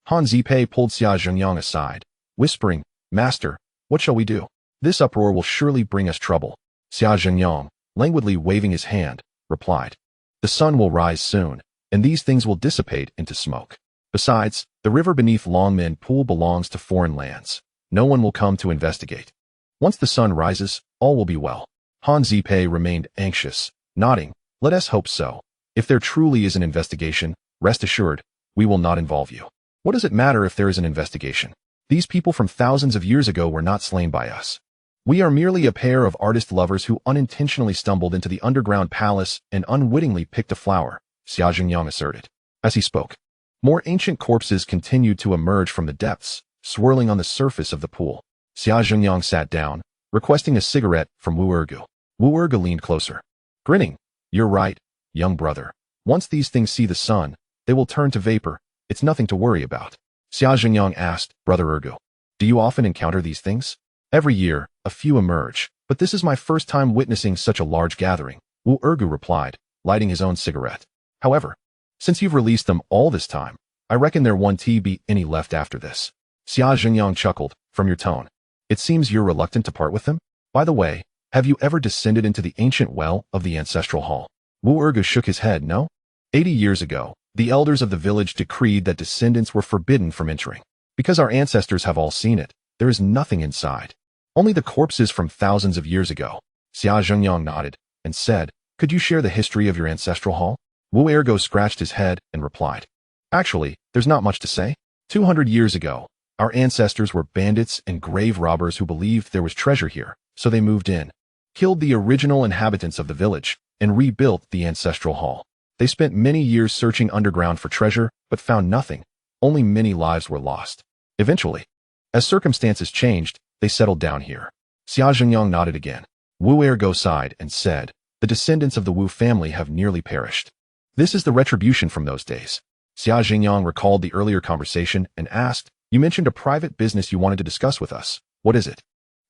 Han Zipei pulled Xia Jingyang aside, whispering, Master, what shall we do? This uproar will surely bring us trouble. Xia Jingyang, languidly waving his hand, replied, the sun will rise soon, and these things will dissipate into smoke. Besides, the river beneath Longmen Pool belongs to foreign lands. No one will come to investigate. Once the sun rises, all will be well. Han Zipei remained anxious, nodding, let us hope so. If there truly is an investigation, rest assured, we will not involve you. What does it matter if there is an investigation? These people from thousands of years ago were not slain by us. We are merely a pair of artist lovers who unintentionally stumbled into the underground palace and unwittingly picked a flower, Xia Jingyang asserted. As he spoke, more ancient corpses continued to emerge from the depths, swirling on the surface of the pool. Xia Jingyang sat down, requesting a cigarette from Wu Ergu. Wu Ergu leaned closer, grinning. You're right, young brother. Once these things see the sun, they will turn to vapor. It's nothing to worry about. Xia Jingyang asked, Brother Ergu, do you often encounter these things? Every year, a few emerge, but this is my first time witnessing such a large gathering, Wu Ergu replied, lighting his own cigarette. However, since you've released them all this time, I reckon there won't be any left after this. Xia Jingyang chuckled, from your tone. It seems you're reluctant to part with them? By the way, have you ever descended into the ancient well of the ancestral hall? Wu Ergu shook his head, no? 80 years ago, the elders of the village decreed that descendants were forbidden from entering. Because our ancestors have all seen it, there is nothing inside. Only the corpses from thousands of years ago. Xia Jingyang nodded and said, could you share the history of your ancestral hall? Wu Ergu scratched his head and replied, actually, there's not much to say. 200 years ago, our ancestors were bandits and grave robbers who believed there was treasure here, so they moved in, killed the original inhabitants of the village, and rebuilt the ancestral hall. They spent many years searching underground for treasure, but found nothing. Only many lives were lost. Eventually, as circumstances changed, they settled down here. Xia Jingyang nodded again. Wu Ergu sighed and said, the descendants of the Wu family have nearly perished. This is the retribution from those days. Xia Jingyang recalled the earlier conversation and asked, you mentioned a private business you wanted to discuss with us. What is it?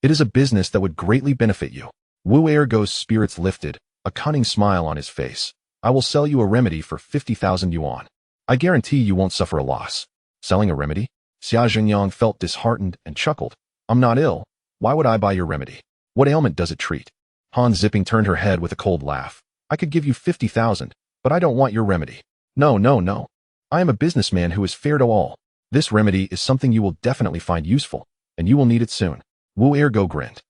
It is a business that would greatly benefit you. Wu Ergu's spirits lifted, a cunning smile on his face. I will sell you a remedy for 50,000 yuan. I guarantee you won't suffer a loss. Selling a remedy? Xia Jingyang felt disheartened and chuckled. I'm not ill. Why would I buy your remedy? What ailment does it treat? Han Zipping turned her head with a cold laugh. I could give you 50,000, but I don't want your remedy. No, no, no. I am a businessman who is fair to all. This remedy is something you will definitely find useful, and you will need it soon. Wu Ergu grinned.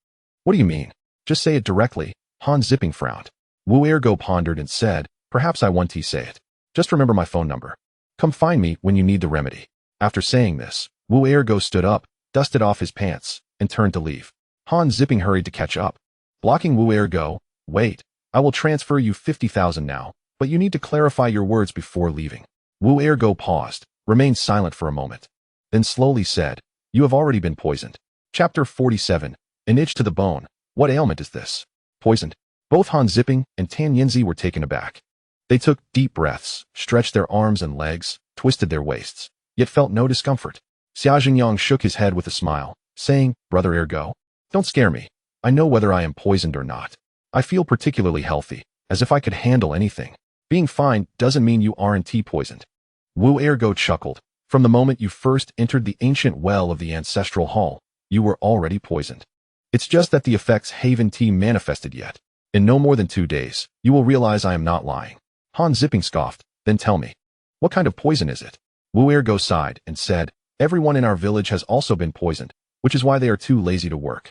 What do you mean? Just say it directly. Han Zipping frowned. Wu Ergu pondered and said, perhaps I want to say it. Just remember my phone number. Come find me when you need the remedy. After saying this, Wu Ergu stood up, dusted off his pants, and turned to leave. Han Zipping hurried to catch up. Blocking Wu Ergu, wait, I will transfer you 50,000 now, but you need to clarify your words before leaving. Wu Ergo paused, remained silent for a moment, then slowly said, "You have already been poisoned." Chapter 47. An itch to the bone. What ailment is this? Poisoned. Both Han Zipping and Tan Yinzi were taken aback. They took deep breaths, stretched their arms and legs, twisted their waists, yet felt no discomfort. Xia Jingyang shook his head with a smile, saying, "Brother Ergo, don't scare me. I know whether I am poisoned or not. I feel particularly healthy, as if I could handle anything. Being fine doesn't mean you aren't poisoned." Wu Ergo chuckled. "From the moment you first entered the ancient well of the ancestral hall, you were already poisoned. It's just that the effects haven't manifested yet. In no more than 2 days, you will realize I am not lying." Han Zipping scoffed, "Then tell me, what kind of poison is it?" Wu Ergo sighed and said, "Everyone in our village has also been poisoned, which is why they are too lazy to work.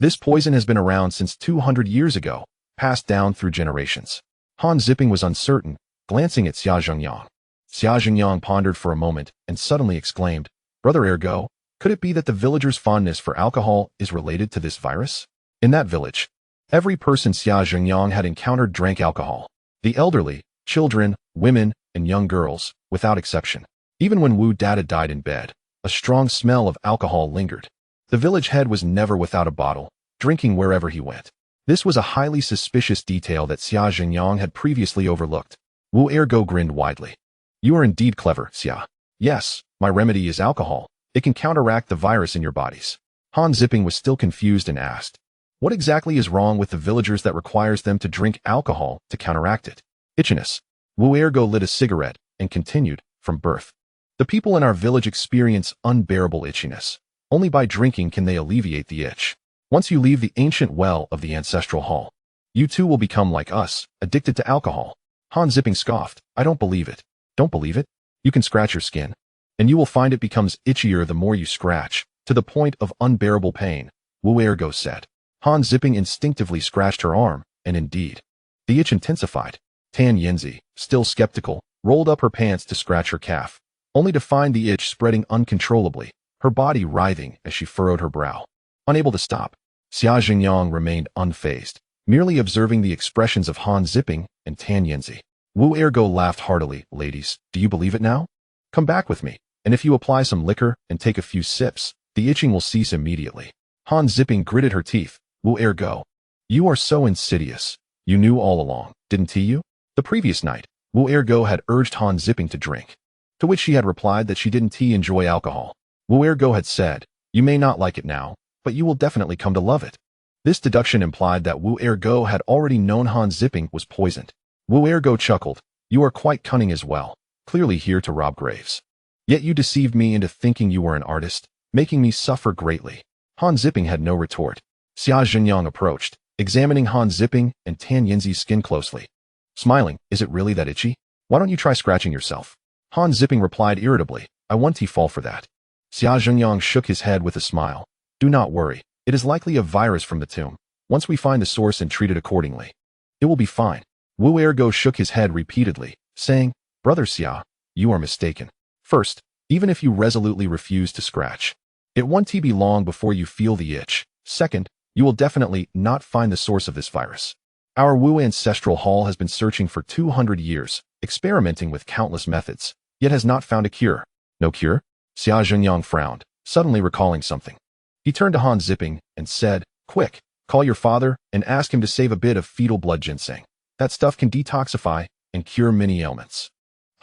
This poison has been around since 200 years ago, passed down through generations." Han Zipping was uncertain, glancing at Xia Jingyang. Xia Jingyang pondered for a moment and suddenly exclaimed, "Brother Ergo, could it be that the villagers' fondness for alcohol is related to this virus?" In that village, every person Xia Jingyang had encountered drank alcohol. The elderly, children, women, and young girls, without exception. Even when Wu Dada died in bed, a strong smell of alcohol lingered. The village head was never without a bottle, drinking wherever he went. This was a highly suspicious detail that Xia Jingyang had previously overlooked. Wu Ergo grinned widely. "You are indeed clever, Xia. Yes, my remedy is alcohol. It can counteract the virus in your bodies." Han Zipping was still confused and asked, "What exactly is wrong with the villagers that requires them to drink alcohol to counteract it?" "Itchiness." Wu Ergo lit a cigarette and continued, "From birth, the people in our village experience unbearable itchiness. Only by drinking can they alleviate the itch. Once you leave the ancient well of the ancestral hall, you too will become like us, addicted to alcohol." Han Zipping scoffed, "I don't believe it." "Don't believe it? You can scratch your skin, and you will find it becomes itchier the more you scratch, to the point of unbearable pain," Wu Ergo said. Han Zipping instinctively scratched her arm, and indeed, the itch intensified. Tan Yinzi, still skeptical, rolled up her pants to scratch her calf, only to find the itch spreading uncontrollably, her body writhing as she furrowed her brow. Unable to stop, Xia Jingyang remained unfazed, merely observing the expressions of Han Zipping and Tan Yinzi. Wu Ergo laughed heartily. "Ladies, do you believe it now? Come back with me, and if you apply some liquor and take a few sips, the itching will cease immediately." Han Zipping gritted her teeth. "Wu Ergo, you are so insidious. You knew all along, didn't you?" The previous night, Wu Ergo had urged Han Zipping to drink, to which she had replied that she didn't enjoy alcohol. Wu Ergo had said, "You may not like it now, but you will definitely come to love it." This deduction implied that Wu Ergo had already known Han Zipping was poisoned. Wu Ergo chuckled, "You are quite cunning as well, clearly here to rob graves. Yet you deceived me into thinking you were an artist, making me suffer greatly." Han Zipping had no retort. Xia Jingyang approached, examining Han Zipping and Tan Yinzi's skin closely. Smiling, "Is it really that itchy? Why don't you try scratching yourself?" Han Zipping replied irritably, "I won't fall for that." Xia Jingyang shook his head with a smile. "Do not worry, it is likely a virus from the tomb. Once we find the source and treat it accordingly, it will be fine." Wu Ergo shook his head repeatedly, saying, "Brother Xia, you are mistaken. First, even if you resolutely refuse to scratch, it won't be long before you feel the itch. Second, you will definitely not find the source of this virus. Our Wu ancestral hall has been searching for 200 years, experimenting with countless methods, yet has not found a cure." "No cure?" Xia Jingyang frowned, suddenly recalling something. He turned to Han Zipping and said, "Quick, call your father and ask him to save a bit of fetal blood ginseng. That stuff can detoxify and cure many ailments."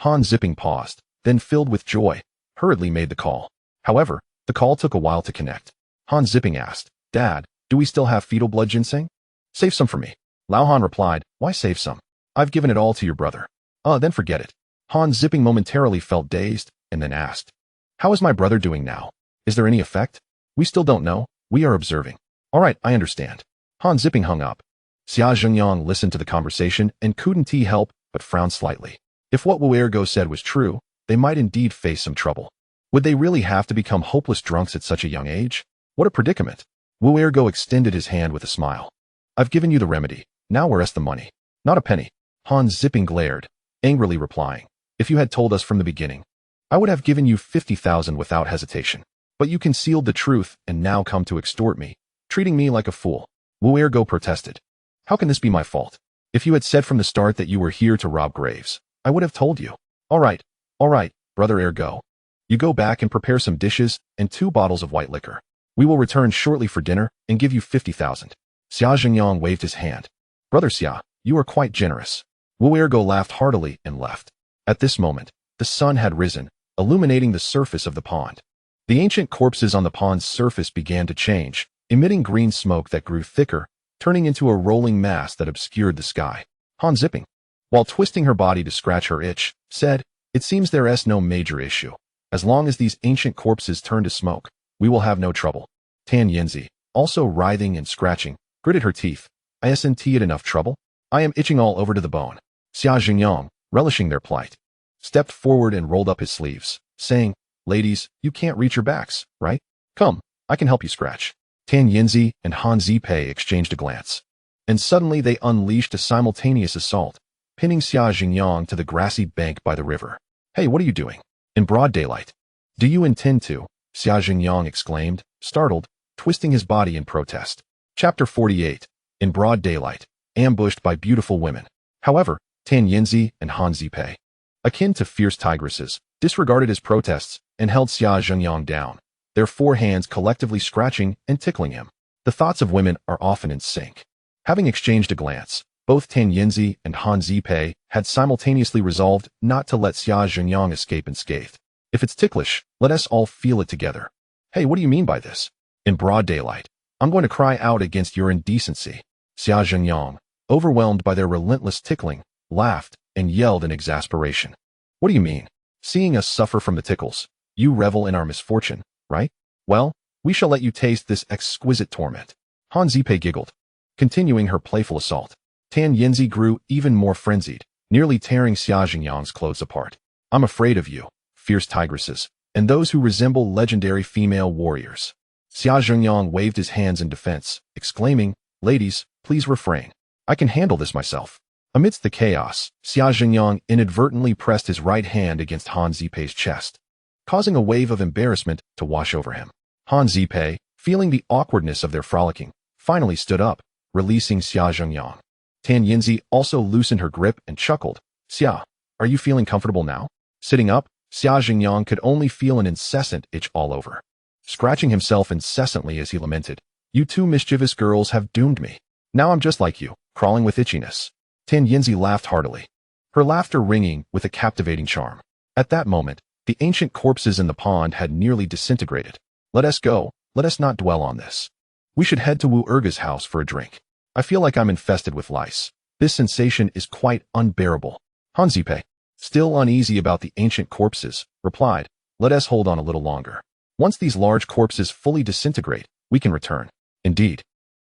Han Zipping paused, then filled with joy, hurriedly made the call. However, the call took a while to connect. Han Zipping asked, "Dad, do we still have fetal blood ginseng? Save some for me." Lao Han replied, "Why save some? I've given it all to your brother." Then forget it." Han Zipping momentarily felt dazed, and then asked, "How is my brother doing now? Is there any effect?" "We still don't know. We are observing." "All right, I understand." Han Zipping hung up. Xia Jingyang listened to the conversation and couldn't help but frown slightly. If what Wu Ergo said was true, they might indeed face some trouble. Would they really have to become hopeless drunks at such a young age? What a predicament. Wu Ergo extended his hand with a smile. "I've given you the remedy. Now where's the money?" "Not a penny." Han Zipping glared, angrily replying, "If you had told us from the beginning, I would have given you 50,000 without hesitation. But you concealed the truth and now come to extort me, treating me like a fool." Wu Ergo protested. "How can this be my fault? If you had said from the start that you were here to rob graves, I would have told you." "All right, All right, brother ergo. You go back and prepare some dishes and 2 bottles of white liquor. We will return shortly for dinner and give you 50,000. Xia Zhengyang waved his hand. Brother Xia, you are quite generous. Wu Ergo laughed heartily and left. At this moment, the sun had risen, illuminating the surface of the pond. The ancient corpses on the pond's surface began to change, emitting green smoke that grew thicker, turning into a rolling mass that obscured the sky. Han Zipping, while twisting her body to scratch her itch, said, "It seems there is no major issue. As long as these ancient corpses turn to smoke, we will have no trouble." Tan Yinzi, also writhing and scratching, gritted her teeth. "Isn't it enough trouble? I am itching all over to the bone." Xia Zhengyang, relishing their plight, stepped forward and rolled up his sleeves, saying, "Ladies, you can't reach your backs, right? Come, I can help you scratch." Tan Yinzi and Han Zipei exchanged a glance, and suddenly they unleashed a simultaneous assault, pinning Xia Zhengyang to the grassy bank by the river. "Hey, what are you doing? In broad daylight. Do you intend to?" Xia Zhengyang exclaimed, startled, twisting his body in protest. Chapter 48. In broad daylight, ambushed by beautiful women. However, Tan Yinzi and Han Zipei, akin to fierce tigresses, disregarded his protests and held Xia Zhengyang down, their 4 hands collectively scratching and tickling him. The thoughts of women are often in sync. Having exchanged a glance, both Tan Yinzi and Han Zipei had simultaneously resolved not to let Xia Zhengyang escape unscathed. "If it's ticklish, let us all feel it together." "Hey, what do you mean by this? In broad daylight, I'm going to cry out against your indecency." Xia Zhengyang, overwhelmed by their relentless tickling, laughed and yelled in exasperation. "What do you mean? Seeing us suffer from the tickles, you revel in our misfortune, right? Well, we shall let you taste this exquisite torment." Han Zipei giggled, continuing her playful assault. Tan Yinzi grew even more frenzied, nearly tearing Xia Zhengyang's clothes apart. "I'm afraid of you, fierce tigresses, and those who resemble legendary female warriors." Xia Zhengyang waved his hands in defense, exclaiming, "Ladies, please refrain. I can handle this myself." Amidst the chaos, Xia Zhengyang inadvertently pressed his right hand against Han Zipei's chest, causing a wave of embarrassment to wash over him. Han Zipei, feeling the awkwardness of their frolicking, finally stood up, releasing Xia Zhengyang. Tan Yinzi also loosened her grip and chuckled. "Xia, are you feeling comfortable now?" Sitting up, Xia Zhengyang could only feel an incessant itch all over, scratching himself incessantly as he lamented, "You 2 mischievous girls have doomed me. Now I'm just like you, crawling with itchiness." Tan Yinzi laughed heartily, her laughter ringing with a captivating charm. At that moment, the ancient corpses in the pond had nearly disintegrated. "Let us go, let us not dwell on this. We should head to Wu Erga's house for a drink. I feel like I'm infested with lice. This sensation is quite unbearable." Han Zipei, still uneasy about the ancient corpses, replied, "Let us hold on a little longer. Once these large corpses fully disintegrate, we can return." "Indeed.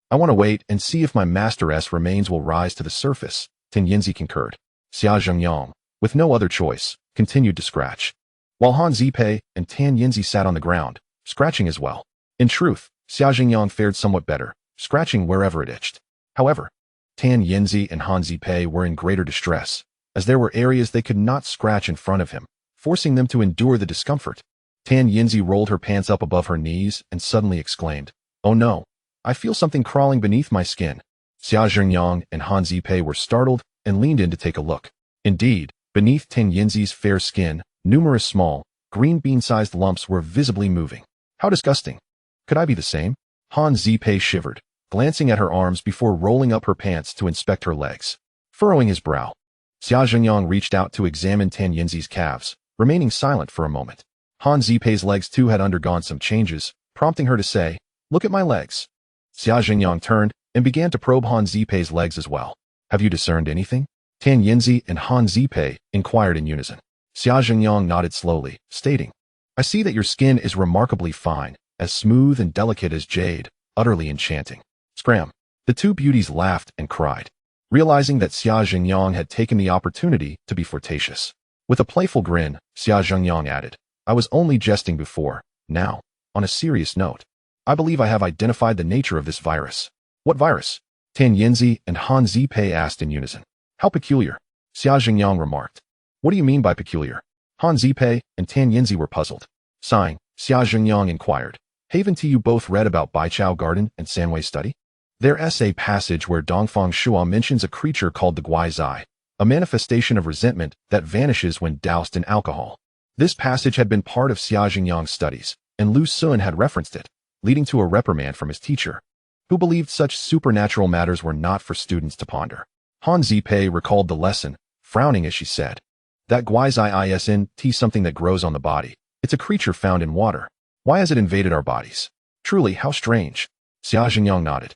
I want to wait and see if my master's remains will rise to the surface," Tan Yinzi concurred. Xia Zhengyang, with no other choice, continued to scratch, while Han Zipei and Tan Yinzi sat on the ground, scratching as well. In truth, Xia Zhengyang fared somewhat better, scratching wherever it itched. However, Tan Yinzi and Han Zipei were in greater distress, as there were areas they could not scratch in front of him, forcing them to endure the discomfort. Tan Yinzi rolled her pants up above her knees and suddenly exclaimed, "Oh no, I feel something crawling beneath my skin." Xia Zhengyang and Han Zipei were startled and leaned in to take a look. Indeed, beneath Tan Yinzi's fair skin, numerous small, green bean-sized lumps were visibly moving. "How disgusting. Could I be the same?" Han Zipei shivered, glancing at her arms before rolling up her pants to inspect her legs. Furrowing his brow, Xia Zhengyang reached out to examine Tan Yinzi's calves, remaining silent for a moment. Han Zipei's legs too had undergone some changes, prompting her to say, "Look at my legs." Xia Zhengyang turned and began to probe Han Zipei's legs as well. "Have you discerned anything?" Tan Yinzi and Han Zipei inquired in unison. Xia Zhengyang nodded slowly, stating, "I see that your skin is remarkably fine, as smooth and delicate as jade, utterly enchanting." Scram! The 2 beauties laughed and cried, realizing that Xia Zhengyang had taken the opportunity to be flirtatious. With a playful grin, Xia Zhengyang added, "I was only jesting before. Now, on a serious note, I believe I have identified the nature of this virus." "What virus?" Tan Yinzi and Han Zipei asked in unison. "How peculiar," Xia Zhengyang remarked. "What do you mean by peculiar?" Han Zipei and Tan Yinzi were puzzled. Sighing, Xia Zhengyang inquired, "Haven't you both read about Baichao Garden and Sanwei's study? There's a passage where Dongfang Shua mentions a creature called the Guai Zai, a manifestation of resentment that vanishes when doused in alcohol. This passage had been part of Xia Jingyang's studies, and Lu Sun had referenced it, leading to a reprimand from his teacher, who believed such supernatural matters were not for students to ponder. Han Zipei recalled the lesson, frowning as she said, "That Guizai isn't something that grows on the body. It's a creature found in water. Why has it invaded our bodies? Truly, how strange." Xia Jingyang nodded.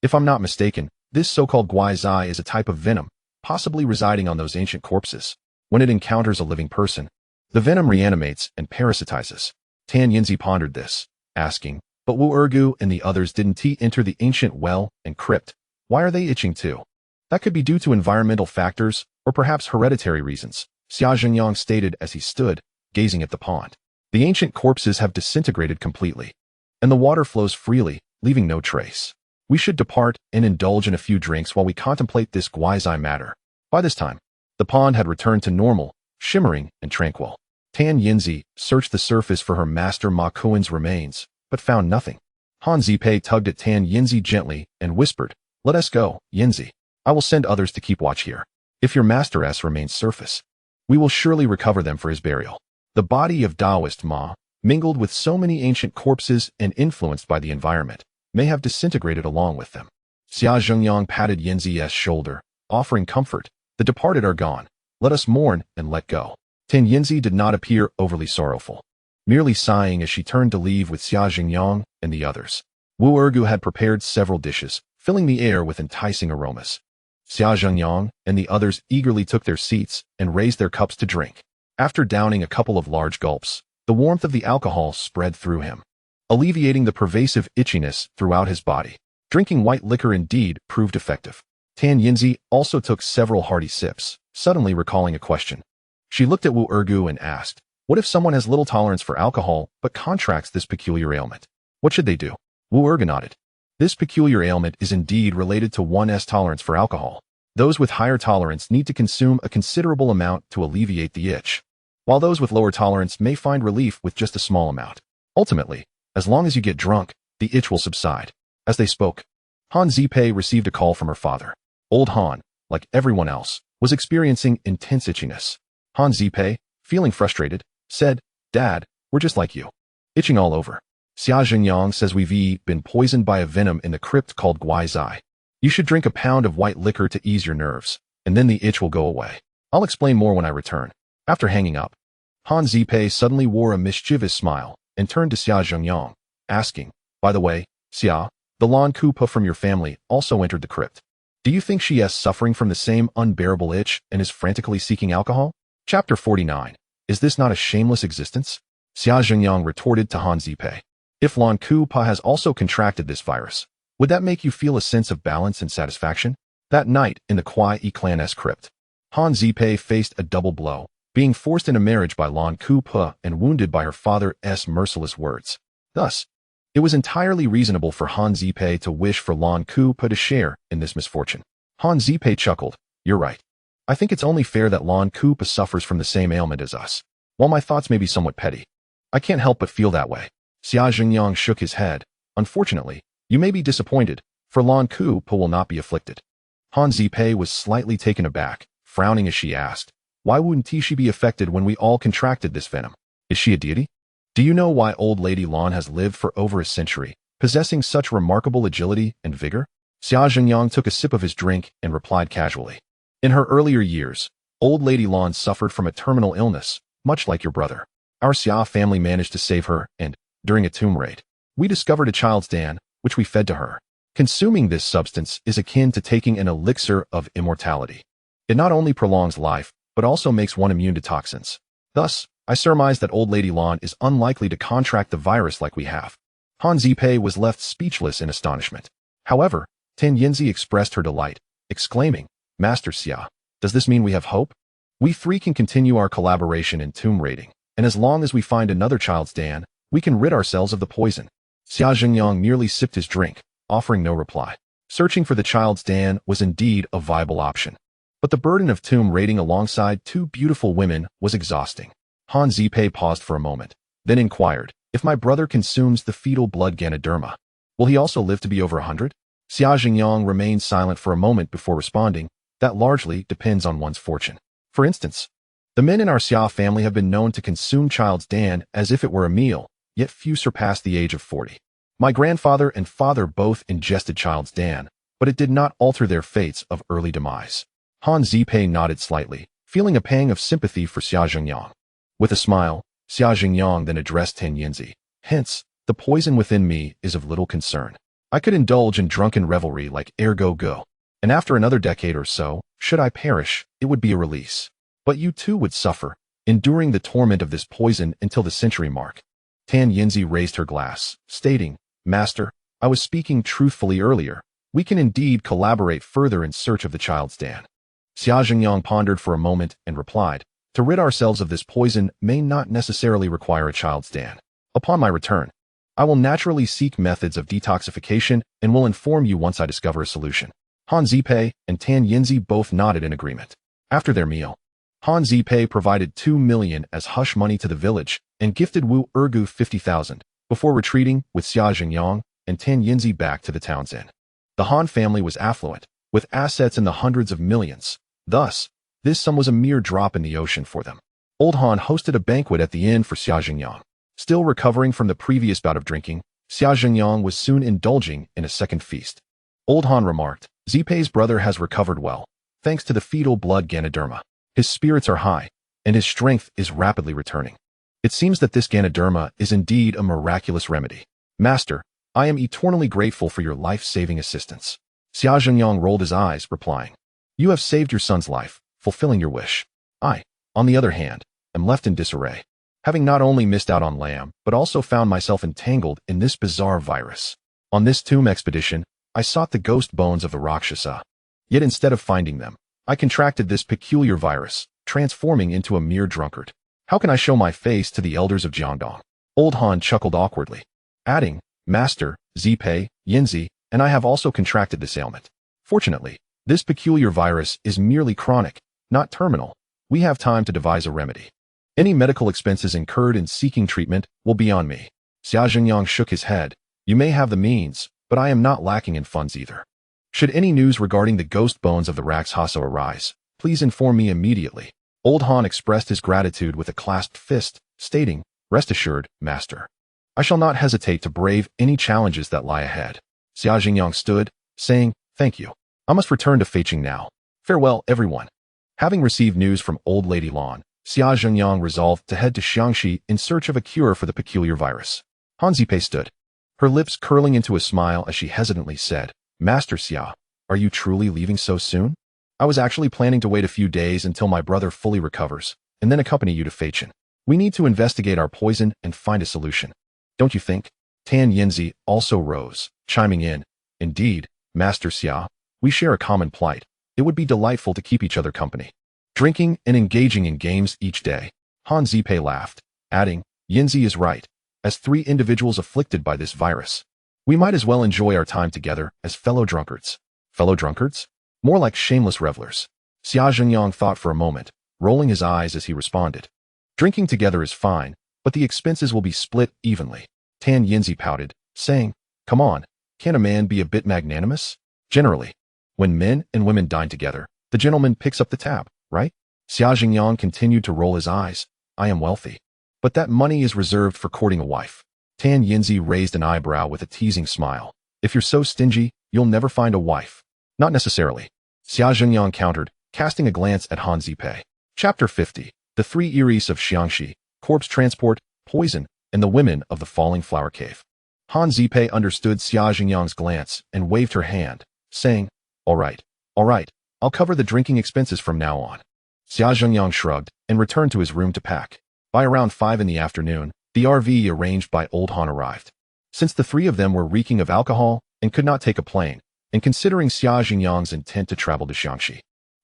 "If I'm not mistaken, this so-called Guizai is a type of venom, possibly residing on those ancient corpses. When it encounters a living person, the venom reanimates and parasitizes." Tan Yinzi pondered this, asking, "But Wu Ergu and the others didn't enter the ancient well and crypt. Why are they itching too?" "That could be due to environmental factors, or perhaps hereditary reasons," Xia Jingyang stated as he stood, gazing at the pond. "The ancient corpses have disintegrated completely, and the water flows freely, leaving no trace. We should depart and indulge in a few drinks while we contemplate this Guizai matter." By this time, the pond had returned to normal, shimmering and tranquil. Tan Yinzi searched the surface for her master Ma Kuan's remains, but found nothing. Han Zipei tugged at Tan Yinzi gently and whispered, "Let us go, Yinzi. I will send others to keep watch here. If your master S remains surface, we will surely recover them for his burial." The body of Taoist Ma, mingled with so many ancient corpses and influenced by the environment, may have disintegrated along with them. Xia Zhengyang patted Yinzi's shoulder, offering comfort. "The departed are gone. Let us mourn and let go." Tan Yinzi did not appear overly sorrowful, merely sighing as she turned to leave with Xia Zhengyang and the others. Wu Ergu had prepared several dishes, filling the air with enticing aromas. Xia Zhengyang and the others eagerly took their seats and raised their cups to drink. After downing a couple of large gulps, the warmth of the alcohol spread through him, alleviating the pervasive itchiness throughout his body. Drinking white liquor indeed proved effective. Tan Yinzi also took several hearty sips, suddenly recalling a question. She looked at Wu Ergu and asked, "What if someone has little tolerance for alcohol but contracts this peculiar ailment? What should they do?" Wu Ergu nodded. "This peculiar ailment is indeed related to one's tolerance for alcohol. Those with higher tolerance need to consume a considerable amount to alleviate the itch, while those with lower tolerance may find relief with just a small amount. Ultimately, as long as you get drunk, the itch will subside." As they spoke, Han Zipei received a call from her father. Old Han, like everyone else, was experiencing intense itchiness. Han Zipei, feeling frustrated, said, "Dad, we're just like you. Itching all over. Xia Zhenyang says we've been poisoned by a venom in the crypt called Guizai. You should drink a pound of white liquor to ease your nerves, and then the itch will go away. I'll explain more when I return." After hanging up, Han Zipei suddenly wore a mischievous smile and turned to Xia Zhengyang, asking, "By the way, Xia, the Lan Kupa from your family also entered the crypt. Do you think she is suffering from the same unbearable itch and is frantically seeking alcohol?" Chapter 49. Is this not a shameless existence? Xia Zhengyang retorted to Han Zipei. "If Lan Kupa has also contracted this virus, would that make you feel a sense of balance and satisfaction?" That night in the Kwai clan's crypt, Han Zipei faced a double blow, being forced into marriage by Lan Kupa and wounded by her father's merciless words. Thus, it was entirely reasonable for Han Zipei to wish for Lan Kupa to share in this misfortune. Han Zipei chuckled, "You're right. I think it's only fair that Lan Kupa suffers from the same ailment as us. While my thoughts may be somewhat petty, I can't help but feel that way." Xia Zhengyang shook his head. "Unfortunately, you may be disappointed, for Lan Kupa will not be afflicted." Han Zipei was slightly taken aback, frowning as she asked, "Why wouldn't she be affected when we all contracted this venom? Is she a deity? Do you know why old Lady Lan has lived for over a century, possessing such remarkable agility and vigor?" Xia Zhengyang took a sip of his drink and replied casually, "In her earlier years, old Lady Lan suffered from a terminal illness, much like your brother. Our Xia family managed to save her, and, during a tomb raid, we discovered a child's dan, which we fed to her. Consuming this substance is akin to taking an elixir of immortality. It not only prolongs life, but also makes one immune to toxins. Thus, I surmise that old Lady Lan is unlikely to contract the virus like we have." Han Zipei was left speechless in astonishment. However, Tan Yinzi expressed her delight, exclaiming, "Master Xia, does this mean we have hope? We three can continue our collaboration in tomb raiding, and as long as we find another child's dan, we can rid ourselves of the poison." Xia Zhengyang merely sipped his drink, offering no reply. Searching for the child's dan was indeed a viable option, but the burden of tomb raiding alongside two beautiful women was exhausting. Han Zipei paused for a moment, then inquired, "If my brother consumes the fetal blood Ganoderma, will he also live to be over 100? Xia Zhengyang remained silent for a moment before responding, "That largely depends on one's fortune. For instance, The men in our Xia family have been known to consume child's dan as if it were a meal, yet few surpass the age of 40. My grandfather and father both ingested child's dan, but it did not alter their fates of early demise. Han Zipei nodded slightly, feeling a pang of sympathy for Xia Zhengyang. With a smile, Xia Zhengyang then addressed Tan Yinzi. Hence, the poison within me is of little concern. I could indulge in drunken revelry like ergo go. And after another decade or so, should I perish, it would be a release. But you too would suffer, enduring the torment of this poison until the century mark. Tan Yinzi raised her glass, stating, Master, I was speaking truthfully earlier. We can indeed collaborate further in search of the child's dan. Xia Zhengyang pondered for a moment and replied, to rid ourselves of this poison may not necessarily require a child's dan. Upon my return, I will naturally seek methods of detoxification and will inform you once I discover a solution. Han Zipei and Tan Yinzi both nodded in agreement. After their meal, Han Zipei provided 2 million as hush money to the village and gifted Wu Ergu 50,000 before retreating with Xia Zhengyang and Tan Yinzi back to the town's inn. The Han family was affluent, with assets in the hundreds of millions. Thus, this sum was a mere drop in the ocean for them. Old Han hosted a banquet at the inn for Xia Zhengyang. Still recovering from the previous bout of drinking, Xia Zhengyang was soon indulging in a second feast. Old Han remarked, Zipei's brother has recovered well, thanks to the fetal blood Ganoderma. His spirits are high, and his strength is rapidly returning. It seems that this Ganoderma is indeed a miraculous remedy. Master, I am eternally grateful for your life-saving assistance. Xia Zhengyang rolled his eyes, replying, You have saved your son's life, fulfilling your wish. I, on the other hand, am left in disarray, having not only missed out on lamb, but also found myself entangled in this bizarre virus. On this tomb expedition, I sought the ghost bones of the Rakshasa. Yet instead of finding them, I contracted this peculiar virus, transforming into a mere drunkard. How can I show my face to the elders of Jiangdong? Old Han chuckled awkwardly, adding, Master, Zipei, Yinzi, and I have also contracted this ailment. Fortunately, this peculiar virus is merely chronic, not terminal. We have time to devise a remedy. Any medical expenses incurred in seeking treatment will be on me. Xia Zhengyang shook his head. You may have the means, but I am not lacking in funds either. Should any news regarding the ghost bones of the Rakshasa arise, please inform me immediately. Old Han expressed his gratitude with a clasped fist, stating, Rest assured, Master. I shall not hesitate to brave any challenges that lie ahead. Xia Zhengyang stood, saying, Thank you. I must return to Feiqing now. Farewell, everyone. Having received news from Old Lady Lan, Xia Zhengyang resolved to head to Xiangxi in search of a cure for the peculiar virus. Han Zipei stood, her lips curling into a smile as she hesitantly said, Master Xia, are you truly leaving so soon? I was actually planning to wait a few days until my brother fully recovers, and then accompany you to Feiqing. We need to investigate our poison and find a solution. Don't you think? Tan Yinzi also rose, chiming in, Indeed, Master Xia, we share a common plight. It would be delightful to keep each other company. Drinking and engaging in games each day. Han Zipei laughed, adding, Yinzi is right. As 3 individuals afflicted by this virus, we might as well enjoy our time together as fellow drunkards. Fellow drunkards? More like shameless revelers. Xia Zhengyang thought for a moment, rolling his eyes as he responded. Drinking together is fine, but the expenses will be split evenly. Tan Yinzi pouted, saying, Come on, can't a man be a bit magnanimous? Generally, when men and women dine together, the gentleman picks up the tab, right? Xia Zhengyang continued to roll his eyes. I am wealthy, but that money is reserved for courting a wife. Tan Yinzi raised an eyebrow with a teasing smile. If you're so stingy, you'll never find a wife. Not necessarily. Xia Zhengyang countered, casting a glance at Han Zipei. Chapter 50. The 3 Eerie's of Xiangxi, Corpse Transport, Poison, and the Women of the Falling Flower Cave. Han Zipei understood Xia Zhengyang's glance and waved her hand, saying, All right, I'll cover the drinking expenses from now on. Xia Zhengyang shrugged and returned to his room to pack. By around 5 in the afternoon, the RV arranged by Old Han arrived. Since the 3 of them were reeking of alcohol and could not take a plane, and considering Xia Zhengyang's intent to travel to Xiangxi,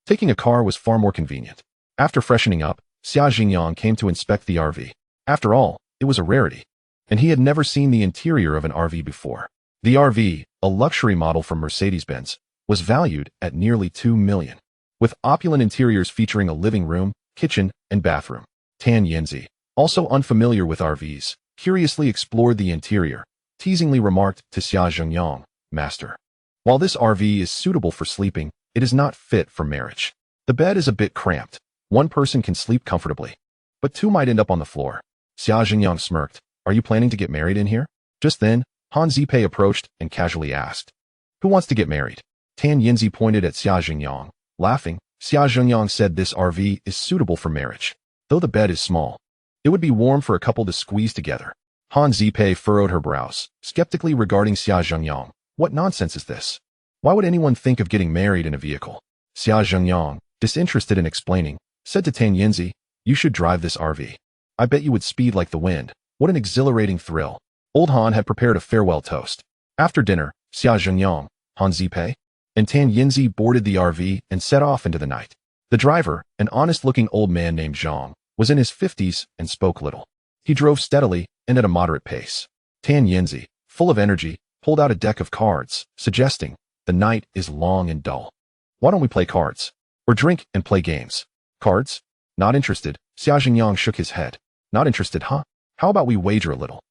taking a car was far more convenient. After freshening up, Xia Zhengyang came to inspect the RV. After all, it was a rarity, and he had never seen the interior of an RV before. The RV, a luxury model from Mercedes-Benz, was valued at nearly 2 million, with opulent interiors featuring a living room, kitchen, and bathroom. Tan Yinzi, also unfamiliar with RVs, curiously explored the interior, teasingly remarked to Xia Zhengyang, Master, while this RV is suitable for sleeping, it is not fit for marriage. The bed is a bit cramped. One person can sleep comfortably, but two might end up on the floor. Xia Jingyang smirked. Are you planning to get married in here? Just then, Han Zipei approached and casually asked, who wants to get married? Tan Yinzi pointed at Xia Jingyang. Laughing, Xia Jingyang said this RV is suitable for marriage. Though the bed is small, it would be warm for a couple to squeeze together. Han Zipei furrowed her brows, skeptically regarding Xia Jingyang. What nonsense is this? Why would anyone think of getting married in a vehicle? Xia Jingyang, disinterested in explaining, said to Tan Yinzi, you should drive this RV. I bet you would speed like the wind. What an exhilarating thrill. Old Han had prepared a farewell toast. After dinner, Xia Jingyang, Han Zipei, and Tan Yinzi boarded the RV and set off into the night. The driver, an honest-looking old man named Zhang, was in his 50s and spoke little. He drove steadily and at a moderate pace. Tan Yinzi, full of energy, pulled out a deck of cards, suggesting, the night is long and dull. Why don't we play cards? Or drink and play games? Cards? Not interested. Xia Jingyang shook his head. Not interested, huh? How about we wager a little?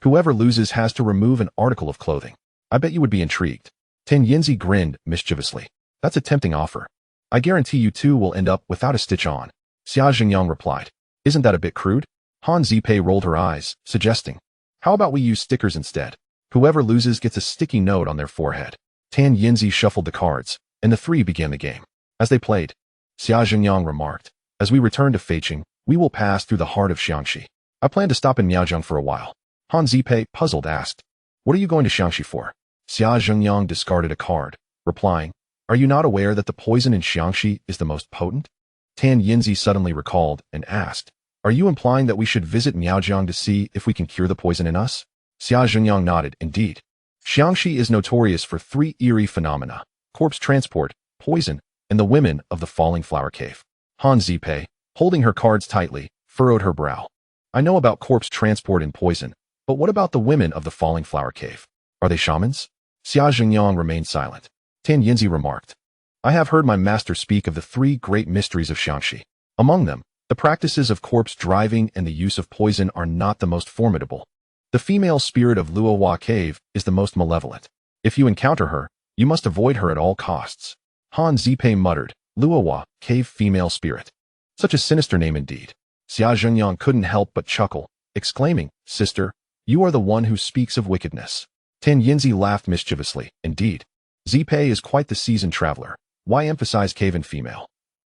Whoever loses has to remove an article of clothing. I bet you would be intrigued. Tan Yinzi grinned mischievously. That's a tempting offer. I guarantee you two will end up without a stitch on. Xia Jingyang replied. Isn't that a bit crude? Han Zipei rolled her eyes, suggesting, how about we use stickers instead? Whoever loses gets a sticky note on their forehead. Tan Yinzi shuffled the cards, and the three began the game. As they played, Xia Jingyang remarked, as we return to Feiqing, we will pass through the heart of Xiangxi. I plan to stop in Miaozhong for a while. Han Zipei, puzzled, asked, what are you going to Xiangxi for? Xia Jingyang discarded a card, replying, are you not aware that the poison in Xiangxi is the most potent? Tan Yinzi suddenly recalled and asked, are you implying that we should visit Miaozhong to see if we can cure the poison in us? Xia Jingyang nodded. Indeed. Xiangxi is notorious for 3 eerie phenomena: corpse transport, poison, and the women of the falling flower cave. Han Zipei, holding her cards tightly, furrowed her brow. I know about corpse transport and poison, but what about the women of the falling flower cave? Are they shamans? Xia Jingyang remained silent. Tan Yinzi remarked, I have heard my master speak of the 3 great mysteries of Xiangxi. Among them, the practices of corpse driving and the use of poison are not the most formidable. The female spirit of Luohua Cave is the most malevolent. If you encounter her, you must avoid her at all costs. Han Zipei muttered, Luohua Cave female spirit. Such a sinister name indeed. Xia Jingyang couldn't help but chuckle, exclaiming, sister, you are the one who speaks of wickedness. Tan Yinzi laughed mischievously. Indeed. Zipei is quite the seasoned traveler. Why emphasize cave and female?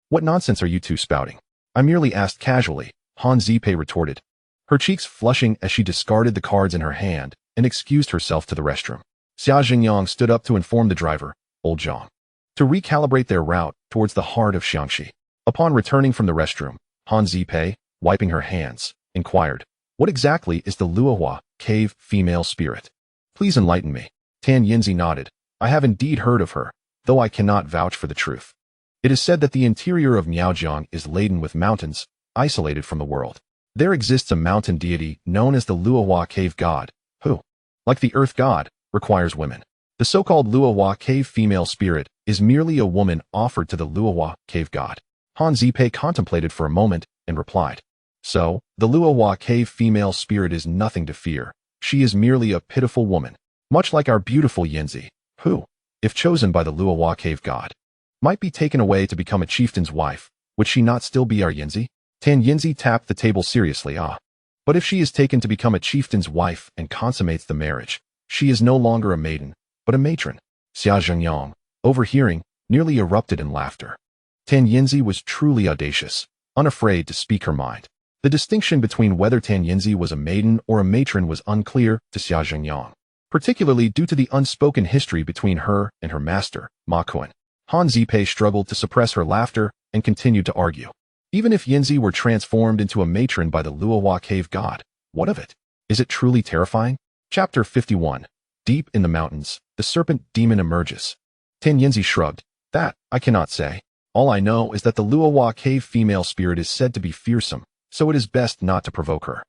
What nonsense are you two spouting? I merely asked casually, Han Zipei retorted, her cheeks flushing as she discarded the cards in her hand and excused herself to the restroom. Xia Jingyang stood up to inform the driver, old Zhang, to recalibrate their route towards the heart of Xiangxi. Upon returning from the restroom, Han Zipei, wiping her hands, inquired, what exactly is the Luohua Cave female spirit? Please enlighten me. Tan Yinzi nodded. I have indeed heard of her, though I cannot vouch for the truth. It is said that the interior of Miaozhong is laden with mountains, isolated from the world. There exists a mountain deity known as the Luohua Cave god, who, like the earth god, requires women. The so-called Luohua Cave female spirit is merely a woman offered to the Luohua Cave god. Han Zipei contemplated for a moment and replied, so, the Luohua Cave female spirit is nothing to fear. She is merely a pitiful woman, much like our beautiful Yinzi, who, if chosen by the Luohua Cave god, might be taken away to become a chieftain's wife. Would she not still be our Yinzi? Tan Yinzi tapped the table seriously. But if she is taken to become a chieftain's wife and consummates the marriage, she is no longer a maiden, but a matron. Xia Jingyang, overhearing, nearly erupted in laughter. Tan Yinzi was truly audacious, unafraid to speak her mind. The distinction between whether Tan Yinzi was a maiden or a matron was unclear to Xia Jingyang, particularly due to the unspoken history between her and her master, Ma Kuan. Han Zipei struggled to suppress her laughter and continued to argue. Even if Yinzi were transformed into a matron by the Luohua Cave god, what of it? Is it truly terrifying? Chapter 51. Deep in the mountains, the serpent demon emerges. Tan Yinzi shrugged. That, I cannot say. All I know is that the Luohua Cave female spirit is said to be fearsome, so it is best not to provoke her.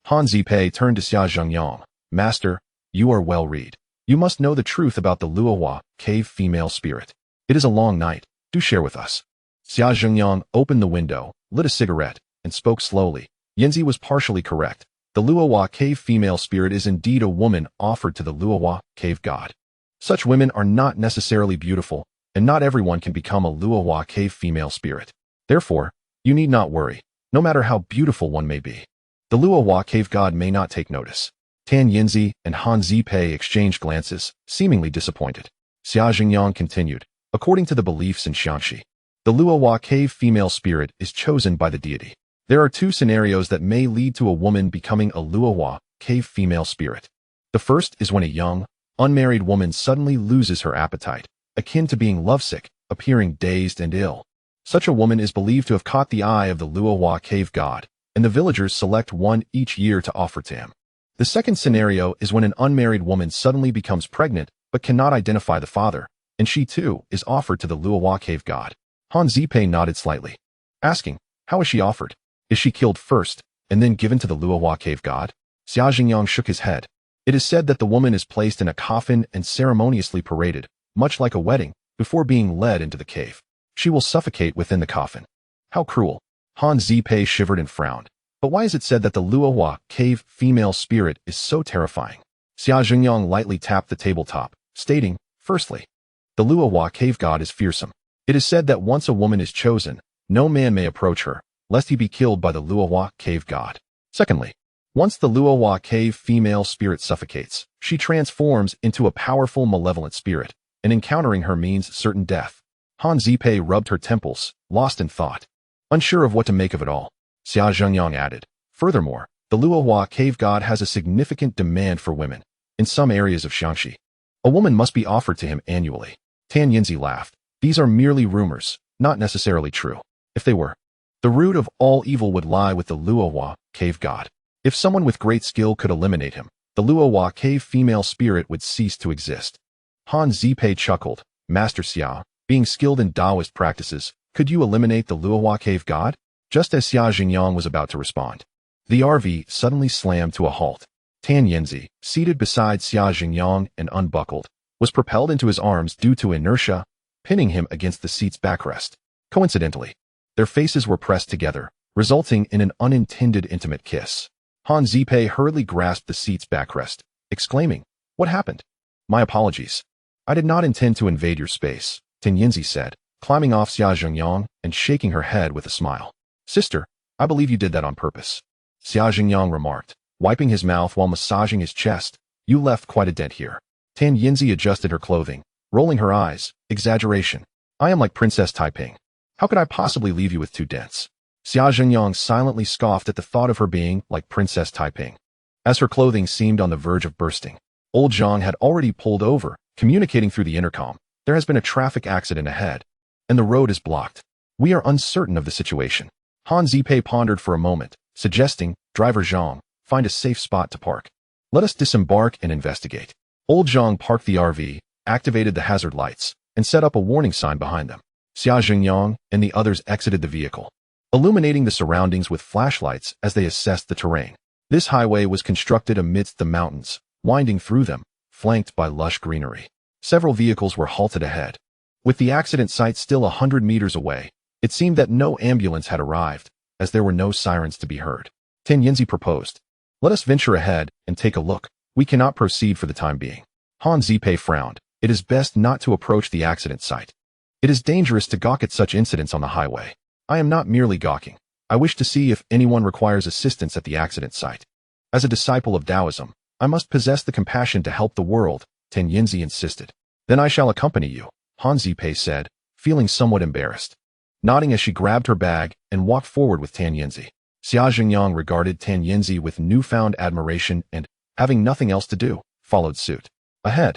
Han Zipei turned to Xia Jingyang. Master, you are well read. You must know the truth about the Luohua Cave female spirit. It is a long night. Do share with us. Xia Jingyang opened the window, lit a cigarette, and spoke slowly. Yinzi was partially correct. The Luohua Cave female spirit is indeed a woman offered to the Luohua Cave god. Such women are not necessarily beautiful, and not everyone can become a Luohua Cave female spirit. Therefore, You need not worry, no matter how beautiful one may be. The Luohua cave god may not take notice. Tan Yinzi and Han Zipei exchanged glances, seemingly disappointed. Xia Jingyang continued, according to the beliefs in Xianxi, the Luohua cave female spirit is chosen by the deity. There are two scenarios that may lead to a woman becoming a Luohua cave female spirit. The first is when a young, unmarried woman suddenly loses her appetite, akin to being lovesick, appearing dazed and ill. Such a woman is believed to have caught the eye of the Luohua cave god, and the villagers select one each year to offer to him. The second scenario is when an unmarried woman suddenly becomes pregnant but cannot identify the father, and she too is offered to the Luohua cave god. Han Zipei nodded slightly, asking, how is she offered? Is she killed first, and then given to the Luohua cave god? Xia Jingyang shook his head. It is said that the woman is placed in a coffin and ceremoniously paraded, much like a wedding, before being led into the cave. She will suffocate within the coffin. How cruel. Han Zipei shivered and frowned. But why is it said that the Luohua cave female spirit is so terrifying? Xia Jingyang lightly tapped the tabletop, stating, firstly, the Luohua cave god is fearsome. It is said that once a woman is chosen, no man may approach her, lest he be killed by the Luohua cave god. Secondly, once the Luohua cave female spirit suffocates, she transforms into a powerful malevolent spirit, and encountering her means certain death. Han Zipei rubbed her temples, lost in thought. Unsure of what to make of it all, Xia Zhengyang added, furthermore, the Luohua cave god has a significant demand for women. In some areas of Xiangxi, a woman must be offered to him annually. Tan Yinzi laughed. These are merely rumors, not necessarily true. If they were, the root of all evil would lie with the Luohua cave god. If someone with great skill could eliminate him, the Luohua cave female spirit would cease to exist. Han Zipei chuckled. Master Xia, being skilled in Taoist practices, could you eliminate the Luohua cave god? Just as Xia Jingyang was about to respond, the RV suddenly slammed to a halt. Tan Yinzi, seated beside Xia Jingyang and unbuckled, was propelled into his arms due to inertia, pinning him against the seat's backrest. Coincidentally, their faces were pressed together, resulting in an unintended intimate kiss. Han Zipei hurriedly grasped the seat's backrest, exclaiming, what happened? My apologies. I did not intend to invade your space, Tan Yinzi said, climbing off Xia Jingyang and shaking her head with a smile. Sister, I believe you did that on purpose. Xia Jingyang remarked, wiping his mouth while massaging his chest. You left quite a dent here. Tan Yinzi adjusted her clothing, rolling her eyes. Exaggeration. I am like Princess Taiping. How could I possibly leave you with two dents? Xia Jingyang silently scoffed at the thought of her being like Princess Taiping. As her clothing seemed on the verge of bursting, old Zhang had already pulled over, communicating through the intercom. There has been a traffic accident ahead, and the road is blocked. We are uncertain of the situation. Han Zipei pondered for a moment, suggesting, Driver Zhang, find a safe spot to park. Let us disembark and investigate. Old Zhang parked the RV, activated the hazard lights, and set up a warning sign behind them. Xia Jingyang and the others exited the vehicle, illuminating the surroundings with flashlights as they assessed the terrain. This highway was constructed amidst the mountains, winding through them, flanked by lush greenery. Several vehicles were halted ahead. With the accident site still 100 meters away, it seemed that no ambulance had arrived, as there were no sirens to be heard. Tan Yinzi proposed, let us venture ahead and take a look. We cannot proceed for the time being. Han Zipei frowned. It is best not to approach the accident site. It is dangerous to gawk at such incidents on the highway. I am not merely gawking. I wish to see if anyone requires assistance at the accident site. As a disciple of Taoism, I must possess the compassion to help the world, Tan Yinzi insisted. Then I shall accompany you, Han Zipei said, feeling somewhat embarrassed. Nodding as she grabbed her bag and walked forward with Tan Yinzi. Xia Jingyang regarded Tan Yinzi with newfound admiration and, having nothing else to do, followed suit. Ahead,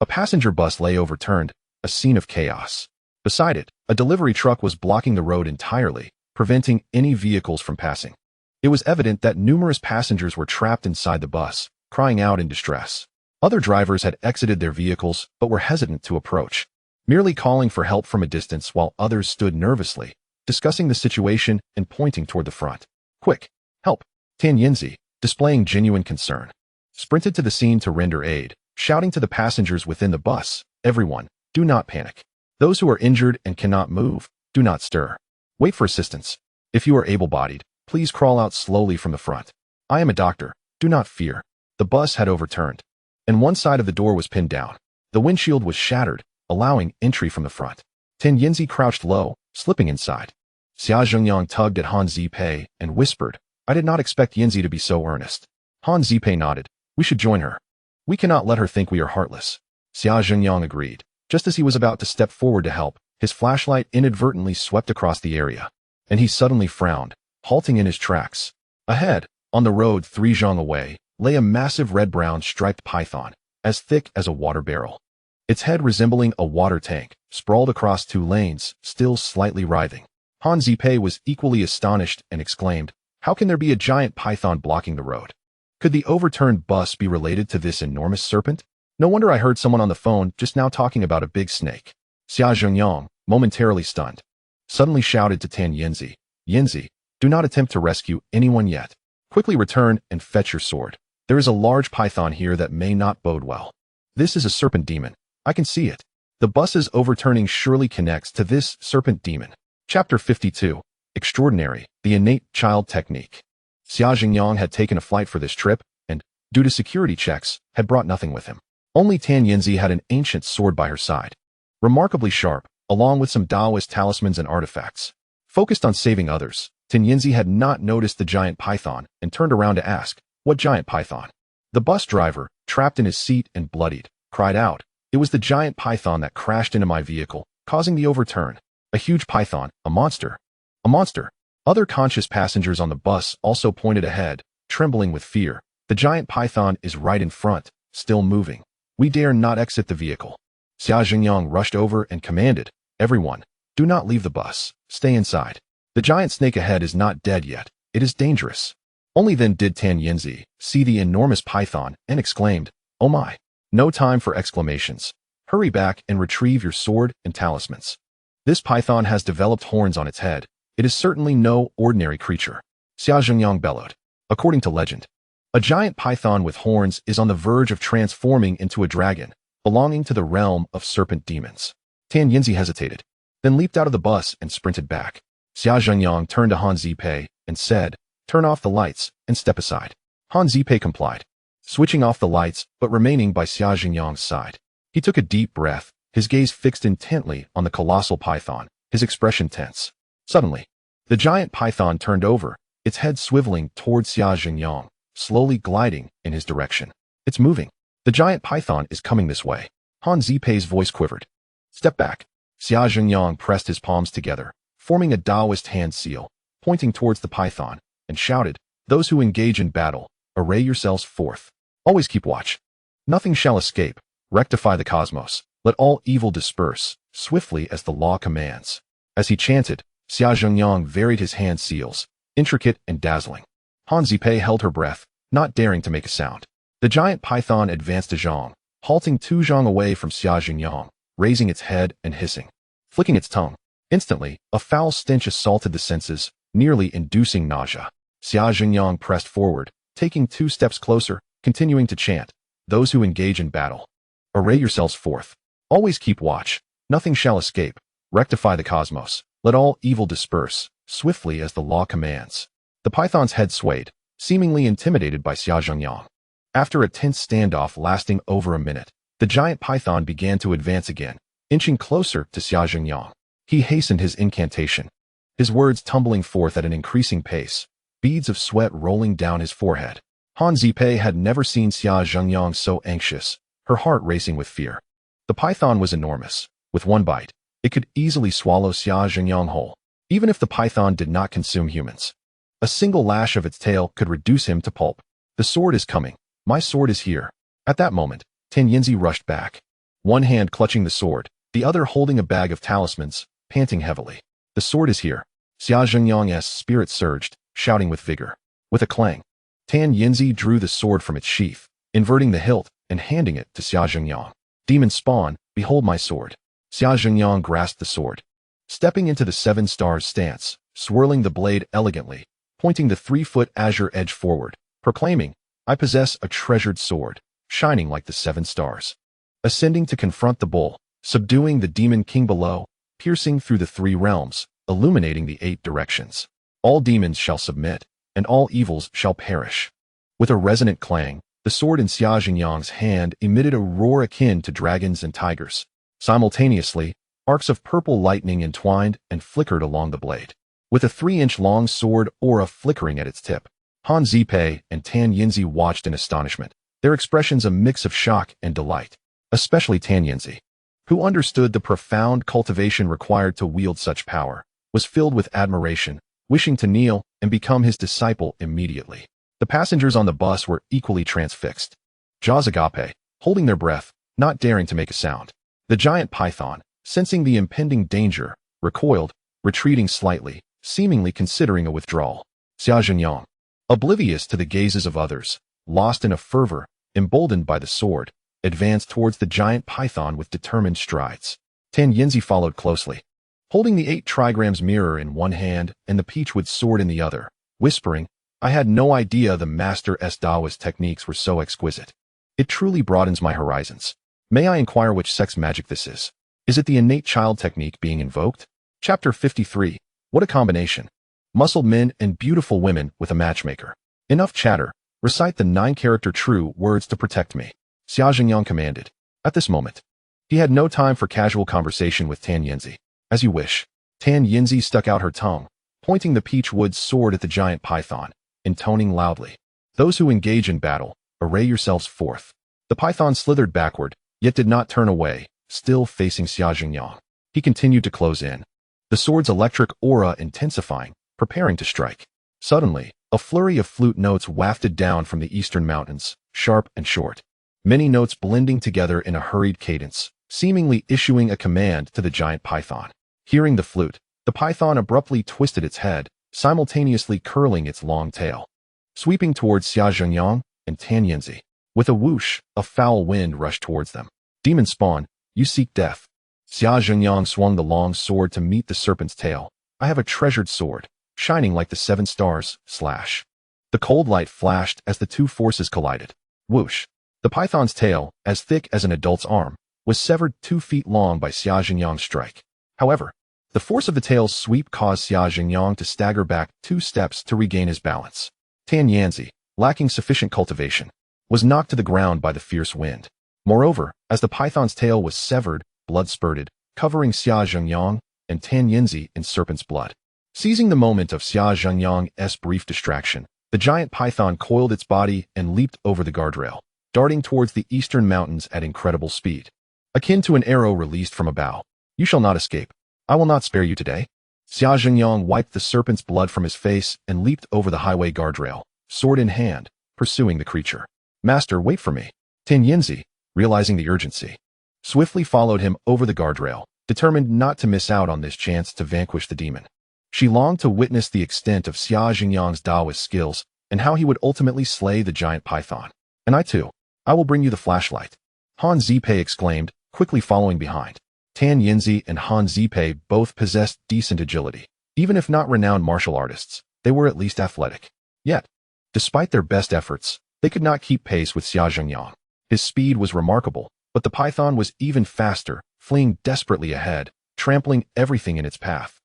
a passenger bus lay overturned, a scene of chaos. Beside it, a delivery truck was blocking the road entirely, preventing any vehicles from passing. It was evident that numerous passengers were trapped inside the bus, crying out in distress. Other drivers had exited their vehicles but were hesitant to approach, merely calling for help from a distance while others stood nervously, discussing the situation and pointing toward the front. Quick, help! Tan Yinzi, displaying genuine concern, sprinted to the scene to render aid, shouting to the passengers within the bus, everyone, do not panic. Those who are injured and cannot move, do not stir. Wait for assistance. If you are able-bodied, please crawl out slowly from the front. I am a doctor, do not fear. The bus had overturned, and one side of the door was pinned down. The windshield was shattered, allowing entry from the front. Tan Yinzi crouched low, slipping inside. Xia Zhengyang tugged at Han Zipei and whispered, I did not expect Yanzi to be so earnest. Han Zipei nodded. We should join her. We cannot let her think we are heartless. Xia Zhengyang agreed. Just as he was about to step forward to help, his flashlight inadvertently swept across the area, and he suddenly frowned, halting in his tracks. Ahead, on the road 3 zhang away, lay a massive red-brown striped python, as thick as a water barrel. Its head resembling a water tank, sprawled across 2 lanes, still slightly writhing. Han Zipei was equally astonished and exclaimed, How can there be a giant python blocking the road? Could the overturned bus be related to this enormous serpent? No wonder I heard someone on the phone just now talking about a big snake. Xia Zhengyang, momentarily stunned, suddenly shouted to Tan Yanzi, Yanzi, do not attempt to rescue anyone yet. Quickly return and fetch your sword. There is a large python here that may not bode well. This is a serpent demon. I can see it. The bus's overturning surely connects to this serpent demon. Chapter 52. Extraordinary, the innate child technique. Xia Zhengyang had taken a flight for this trip, and, due to security checks, had brought nothing with him. Only Tan Yanzi had an ancient sword by her side. Remarkably sharp, along with some Taoist talismans and artifacts. Focused on saving others, Tan Yanzi had not noticed the giant python and turned around to ask, What giant python? The bus driver, trapped in his seat and bloodied, cried out, It was the giant python that crashed into my vehicle, causing the overturn. A huge python, a monster. A monster. Other conscious passengers on the bus also pointed ahead, trembling with fear. The giant python is right in front, still moving. We dare not exit the vehicle. Xia Zhengyang rushed over and commanded, Everyone, do not leave the bus. Stay inside. The giant snake ahead is not dead yet. It is dangerous. Only then did Tan Yanzi see the enormous python and exclaimed, Oh my. No time for exclamations. Hurry back and retrieve your sword and talismans. This python has developed horns on its head. It is certainly no ordinary creature. Xia Zhengyang bellowed. According to legend, a giant python with horns is on the verge of transforming into a dragon, belonging to the realm of serpent demons. Tan Yanzi hesitated, then leaped out of the bus and sprinted back. Xia Zhengyang turned to Han Zipei and said, Turn off the lights and step aside. Han Zipei complied, switching off the lights but remaining by Xia Zhengyang's side. He took a deep breath, his gaze fixed intently on the colossal python, his expression tense. Suddenly, the giant python turned over, its head swiveling toward Xia Zhengyang, slowly gliding in his direction. It's moving. The giant python is coming this way. Han Zipei's voice quivered. Step back. Xia Zhengyang pressed his palms together, forming a Taoist hand seal, pointing towards the python, and shouted, Those who engage in battle, array yourselves forth. Always keep watch. Nothing shall escape. Rectify the cosmos. Let all evil disperse, swiftly as the law commands. As he chanted, Xia Zhengyang varied his hand seals, intricate and dazzling. Han Zipei held her breath, not daring to make a sound. The giant python advanced a zhang, halting 2 zhang away from Xia Zhengyang, raising its head and hissing, flicking its tongue. Instantly, a foul stench assaulted the senses, nearly inducing nausea. Xia Zhengyang pressed forward, taking 2 steps closer, continuing to chant, Those who engage in battle, array yourselves forth. Always keep watch. Nothing shall escape. Rectify the cosmos. Let all evil disperse, swiftly as the law commands. The python's head swayed, seemingly intimidated by Xia Zhengyang. After a tense standoff lasting over a minute, the giant python began to advance again, inching closer to Xia Zhengyang. He hastened his incantation, his words tumbling forth at an increasing pace, beads of sweat rolling down his forehead. Han Zipei had never seen Xia Zhengyang so anxious, her heart racing with fear. The python was enormous. With one bite, it could easily swallow Xia Zhengyang whole, even if the python did not consume humans. A single lash of its tail could reduce him to pulp. The sword is coming. My sword is here. At that moment, Tan Yanzi rushed back, one hand clutching the sword, the other holding a bag of talismans, panting heavily. The sword is here. Xia Zhengyang's spirit surged, shouting with vigor. With a clang, Tan Yanzi drew the sword from its sheath, inverting the hilt and handing it to Xia Zhengyang. Demon spawn, behold my sword. Xia Zhengyang grasped the sword, stepping into the 7 stars stance, swirling the blade elegantly, pointing the 3-foot azure edge forward, proclaiming, I possess a treasured sword, shining like the 7 stars. Ascending to confront the bull, subduing the demon king below, piercing through the 3 realms, illuminating the 8 directions. All demons shall submit, and all evils shall perish. With a resonant clang, the sword in Xia Zhengyang's hand emitted a roar akin to dragons and tigers. Simultaneously, arcs of purple lightning entwined and flickered along the blade. with a 3-inch long sword aura flickering at its tip. Han Zipei and Tan Yinzi watched in astonishment, their expressions a mix of shock and delight, especially Tan Yinzi, who understood the profound cultivation required to wield such power, was filled with admiration, wishing to kneel and become his disciple immediately. The passengers on the bus were equally transfixed, Zhazagape, holding their breath, not daring to make a sound. The giant python, sensing the impending danger, recoiled, retreating slightly, seemingly considering a withdrawal. Xia Zhenyang, oblivious to the gazes of others, lost in a fervor, emboldened by the sword, advanced towards the giant python with determined strides. Tan Yinzi followed closely, holding the 8 trigrams mirror in one hand and the peachwood sword in the other, whispering, "I had no idea the Master Daoist techniques were so exquisite. It truly broadens my horizons. May I inquire which sex magic this is? Is it the innate child technique being invoked?" Chapter 53. What a combination. Muscled men and beautiful women with a matchmaker. Enough chatter. Recite the 9-character true words to protect me, Xia Zhenyang commanded. At this moment, he had no time for casual conversation with Tan Yinzi. As you wish. Tan Yinzi stuck out her tongue, pointing the peachwood sword at the giant python, intoning loudly, "Those who engage in battle, array yourselves forth." The python slithered backward, yet did not turn away, still facing Xia Zhenyang. He continued to close in, the sword's electric aura intensifying, preparing to strike. Suddenly, a flurry of flute notes wafted down from the eastern mountains, sharp and short. Many notes blending together in a hurried cadence, seemingly issuing a command to the giant python. Hearing the flute, the python abruptly twisted its head, simultaneously curling its long tail, sweeping towards Xia Zhenyang and Tan Yinzi. With a whoosh, a foul wind rushed towards them. "Demon spawn, you seek death." Xia Zhenyang swung the long sword to meet the serpent's tail. "I have a treasured sword, shining like the 7 stars, slash." The cold light flashed as the two forces collided. Whoosh. The python's tail, as thick as an adult's arm, was severed 2 feet long by Xia Zhenyang's strike. However, the force of the tail's sweep caused Xia Zhenyang to stagger back 2 steps to regain his balance. Tan Yinzi, lacking sufficient cultivation, was knocked to the ground by the fierce wind. Moreover, as the python's tail was severed, blood spurted, covering Xia Zhenyang and Tan Yinzi in serpent's blood. Seizing the moment of Xia Zhenyang's brief distraction, the giant python coiled its body and leaped over the guardrail, darting towards the eastern mountains at incredible speed. Akin to an arrow released from a bow. "You shall not escape. I will not spare you today." Xia Zhenyang wiped the serpent's blood from his face and leaped over the highway guardrail, sword in hand, pursuing the creature. "Master, wait for me." Tan Yinzi, realizing the urgency, swiftly followed him over the guardrail, determined not to miss out on this chance to vanquish the demon. She longed to witness the extent of Xia Zhenyang's Daoist skills and how he would ultimately slay the giant python. "And I too. I will bring you the flashlight," Han Zipei exclaimed, quickly following behind. Tan Yinzi and Han Zipei both possessed decent agility. Even if not renowned martial artists, they were at least athletic. Yet, despite their best efforts, they could not keep pace with Xia Zhenyang. His speed was remarkable, but the python was even faster, fleeing desperately ahead, trampling everything in its path,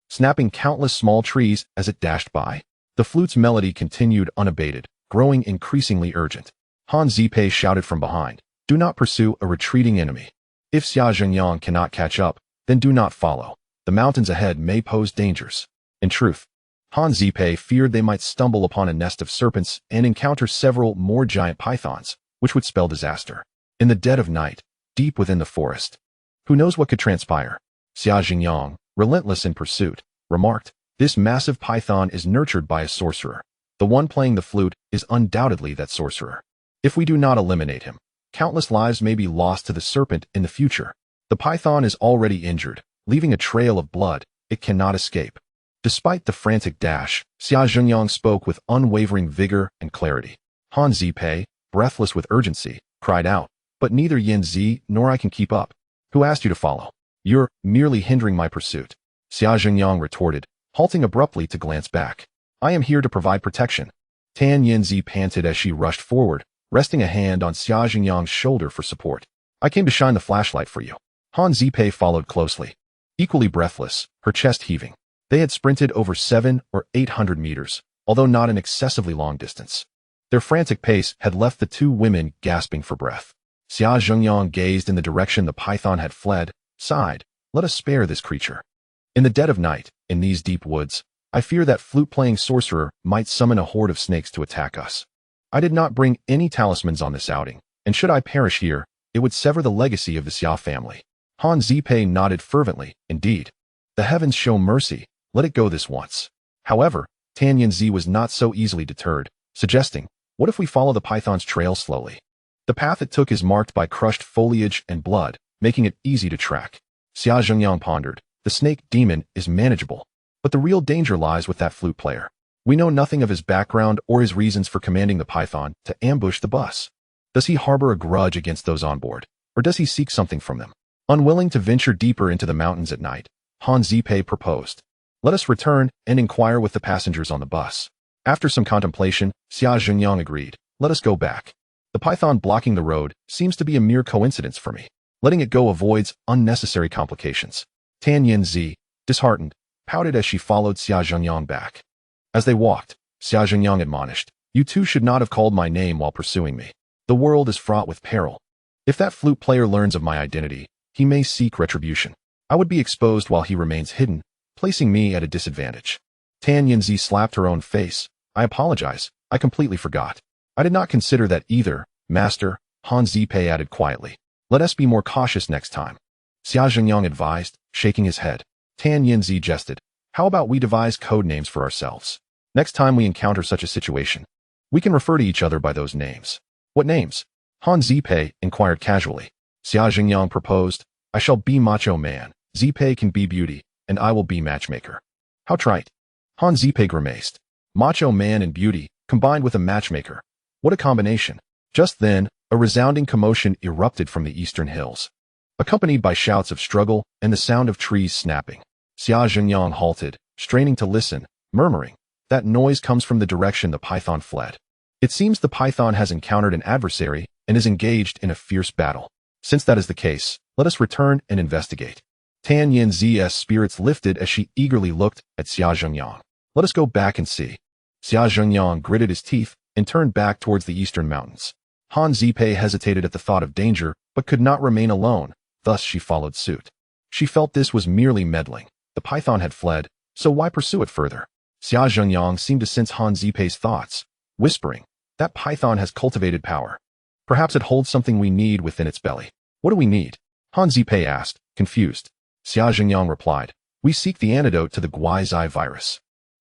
snapping countless small trees as it dashed by. The flute's melody continued unabated, growing increasingly urgent. Han Zipei shouted from behind, "Do not pursue a retreating enemy. If Xia Zhenyang cannot catch up, then do not follow. The mountains ahead may pose dangers." In truth, Han Zipei feared they might stumble upon a nest of serpents and encounter several more giant pythons, which would spell disaster. In the dead of night, deep within the forest, who knows what could transpire? Xia Zhenyang, relentless in pursuit, remarked, "This massive python is nurtured by a sorcerer. The one playing the flute is undoubtedly that sorcerer. If we do not eliminate him, countless lives may be lost to the serpent in the future. The python is already injured, leaving a trail of blood. It cannot escape." Despite the frantic dash, Xia Zhenyang spoke with unwavering vigor and clarity. Han Zipei, breathless with urgency, cried out, "But neither Yinzi nor I can keep up. Who asked you to follow? You're merely hindering my pursuit." Xia Zhenyang retorted, halting abruptly to glance back. "I am here to provide protection." Tan Yinzi panted as she rushed forward, resting a hand on Xia Zhenyang's shoulder for support. "I came to shine the flashlight for you." Han Zipei followed closely, equally breathless, her chest heaving. They had sprinted over 700 or 800 meters, although not an excessively long distance. Their frantic pace had left the 2 women gasping for breath. Xia Zhenyang gazed in the direction the python had fled, sighed, "Let us spare this creature." In the dead of night, in these deep woods, I fear that flute-playing sorcerer might summon a horde of snakes to attack us. I did not bring any talismans on this outing, and should I perish here, it would sever the legacy of the Xia family. Han Zipei nodded fervently. Indeed. The heavens show mercy, let it go this once. However, Tan Yanzi was not so easily deterred, suggesting, what if we follow the python's trail slowly? The path it took is marked by crushed foliage and blood, making it easy to track. Xia Zhengyang pondered, the snake demon is manageable, but the real danger lies with that flute player. We know nothing of his background or his reasons for commanding the python to ambush the bus. Does he harbor a grudge against those on board, or does he seek something from them? Unwilling to venture deeper into the mountains at night, Han Zipei proposed, let us return and inquire with the passengers on the bus. After some contemplation, Xia Zhengyang agreed, let us go back. The python blocking the road seems to be a mere coincidence for me. Letting it go avoids unnecessary complications. Tan Yanzi, disheartened, pouted as she followed Xia Zhengyang back. As they walked, Xia Zhengyang admonished, you two should not have called my name while pursuing me. The world is fraught with peril. If that flute player learns of my identity, he may seek retribution. I would be exposed while he remains hidden, placing me at a disadvantage. Tan Yanzi slapped her own face. I apologize, I completely forgot. I did not consider that either, Master, Han Zipei added quietly. Let us be more cautious next time. Xia Zhengyang advised, shaking his head. Tan Yanzi jested. How about we devise code names for ourselves? Next time we encounter such a situation, we can refer to each other by those names. What names? Han Zipei inquired casually. Xia Zhengyang proposed, I shall be Macho Man, Zipei can be Beauty, and I will be Matchmaker. How trite. Han Zipei grimaced. Macho Man and Beauty, combined with a matchmaker. What a combination. Just then, a resounding commotion erupted from the eastern hills, accompanied by shouts of struggle and the sound of trees snapping. Xia Zhengyang halted, straining to listen, murmuring, that noise comes from the direction the python fled. It seems the python has encountered an adversary and is engaged in a fierce battle. Since that is the case, let us return and investigate. Tan Yanzi's spirits lifted as she eagerly looked at Xia Zhengyang. Let us go back and see. Xia Zhengyang gritted his teeth and turned back towards the eastern mountains. Han Zipei hesitated at the thought of danger, but could not remain alone, thus she followed suit. She felt this was merely meddling. The python had fled, so why pursue it further? Xia Zhengyang seemed to sense Han Zipei's thoughts, whispering, that python has cultivated power. Perhaps it holds something we need within its belly. What do we need? Han Zipei asked, confused. Xia Zhengyang replied, we seek the antidote to the Guizai virus.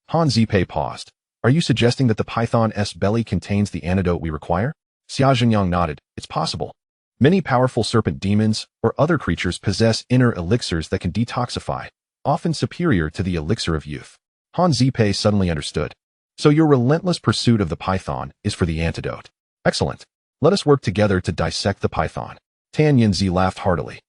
Han Zipei paused. Are you suggesting that the python's belly contains the antidote we require? Xia Zhengyang nodded. It's possible. Many powerful serpent demons or other creatures possess inner elixirs that can detoxify, often superior to the elixir of youth. Han Zipei suddenly understood. So your relentless pursuit of the python is for the antidote. Excellent. Let us work together to dissect the python. Tan Yanzi laughed heartily.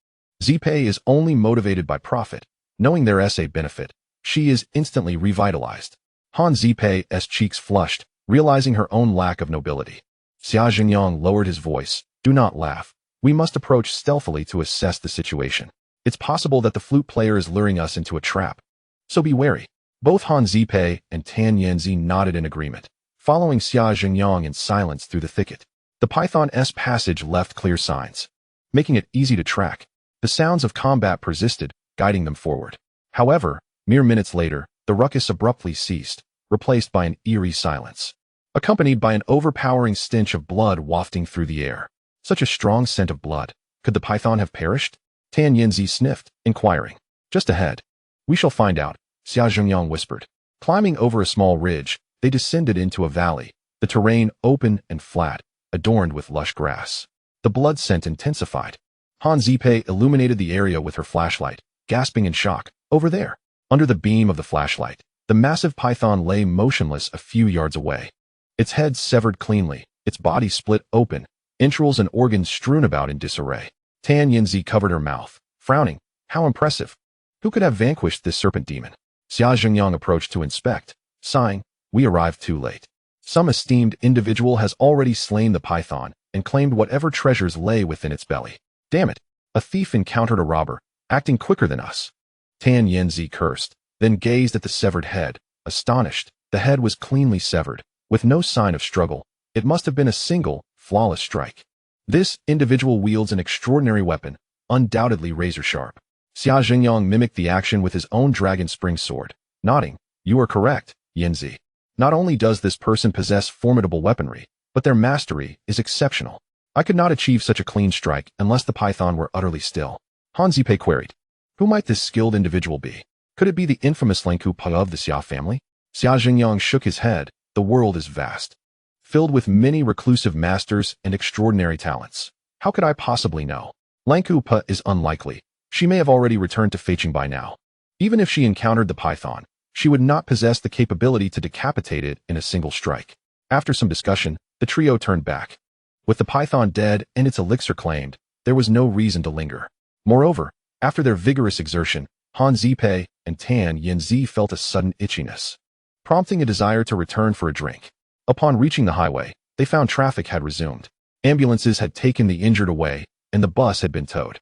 Zipei is only motivated by profit. Knowing their essay benefit, she is instantly revitalized. Han Zipei's cheeks flushed, realizing her own lack of nobility. Xia Zhengyang lowered his voice. Do not laugh. We must approach stealthily to assess the situation. It's possible that the flute player is luring us into a trap. So be wary. Both Han Zipei and Tan Yanzi nodded in agreement, following Xia Zhengyang in silence through the thicket. The python's passage left clear signs, making it easy to track. The sounds of combat persisted, guiding them forward. However, mere minutes later, the ruckus abruptly ceased, replaced by an eerie silence, accompanied by an overpowering stench of blood wafting through the air. Such a strong scent of blood. Could the python have perished? Tan Yanzi sniffed, inquiring. Just ahead. We shall find out, Xia Zhengyang whispered. Climbing over a small ridge, they descended into a valley, the terrain open and flat, adorned with lush grass. The blood scent intensified. Han Zipei illuminated the area with her flashlight, gasping in shock. Over there. Under the beam of the flashlight, the massive python lay motionless a few yards away. Its head severed cleanly, its body split open, entrails and organs strewn about in disarray. Tan Yanzi covered her mouth, frowning. How impressive. Who could have vanquished this serpent demon? Xia Zhengyang approached to inspect, sighing, we arrived too late. Some esteemed individual has already slain the python and claimed whatever treasures lay within its belly. Damn it. A thief encountered a robber, acting quicker than us. Tan Yanzi cursed, then gazed at the severed head, astonished. The head was cleanly severed, with no sign of struggle. It must have been a single, flawless strike. This individual wields an extraordinary weapon, undoubtedly razor-sharp. Xia Zhengyang mimicked the action with his own dragon spring sword, nodding. You are correct, Yinzi. Not only does this person possess formidable weaponry, but their mastery is exceptional. I could not achieve such a clean strike unless the python were utterly still. Han Zipei queried. Who might this skilled individual be? Could it be the infamous Lanku Pa of the Xia family? Xia Jingyang shook his head. The world is vast, filled with many reclusive masters and extraordinary talents. How could I possibly know? Lanku Pa is unlikely. She may have already returned to Feiqing by now. Even if she encountered the python, she would not possess the capability to decapitate it in a single strike. After some discussion, the trio turned back. With the python dead and its elixir claimed, there was no reason to linger. Moreover, after their vigorous exertion, Han Zipei and Tan Yinzi felt a sudden itchiness, prompting a desire to return for a drink. Upon reaching the highway, they found traffic had resumed. Ambulances had taken the injured away, and the bus had been towed.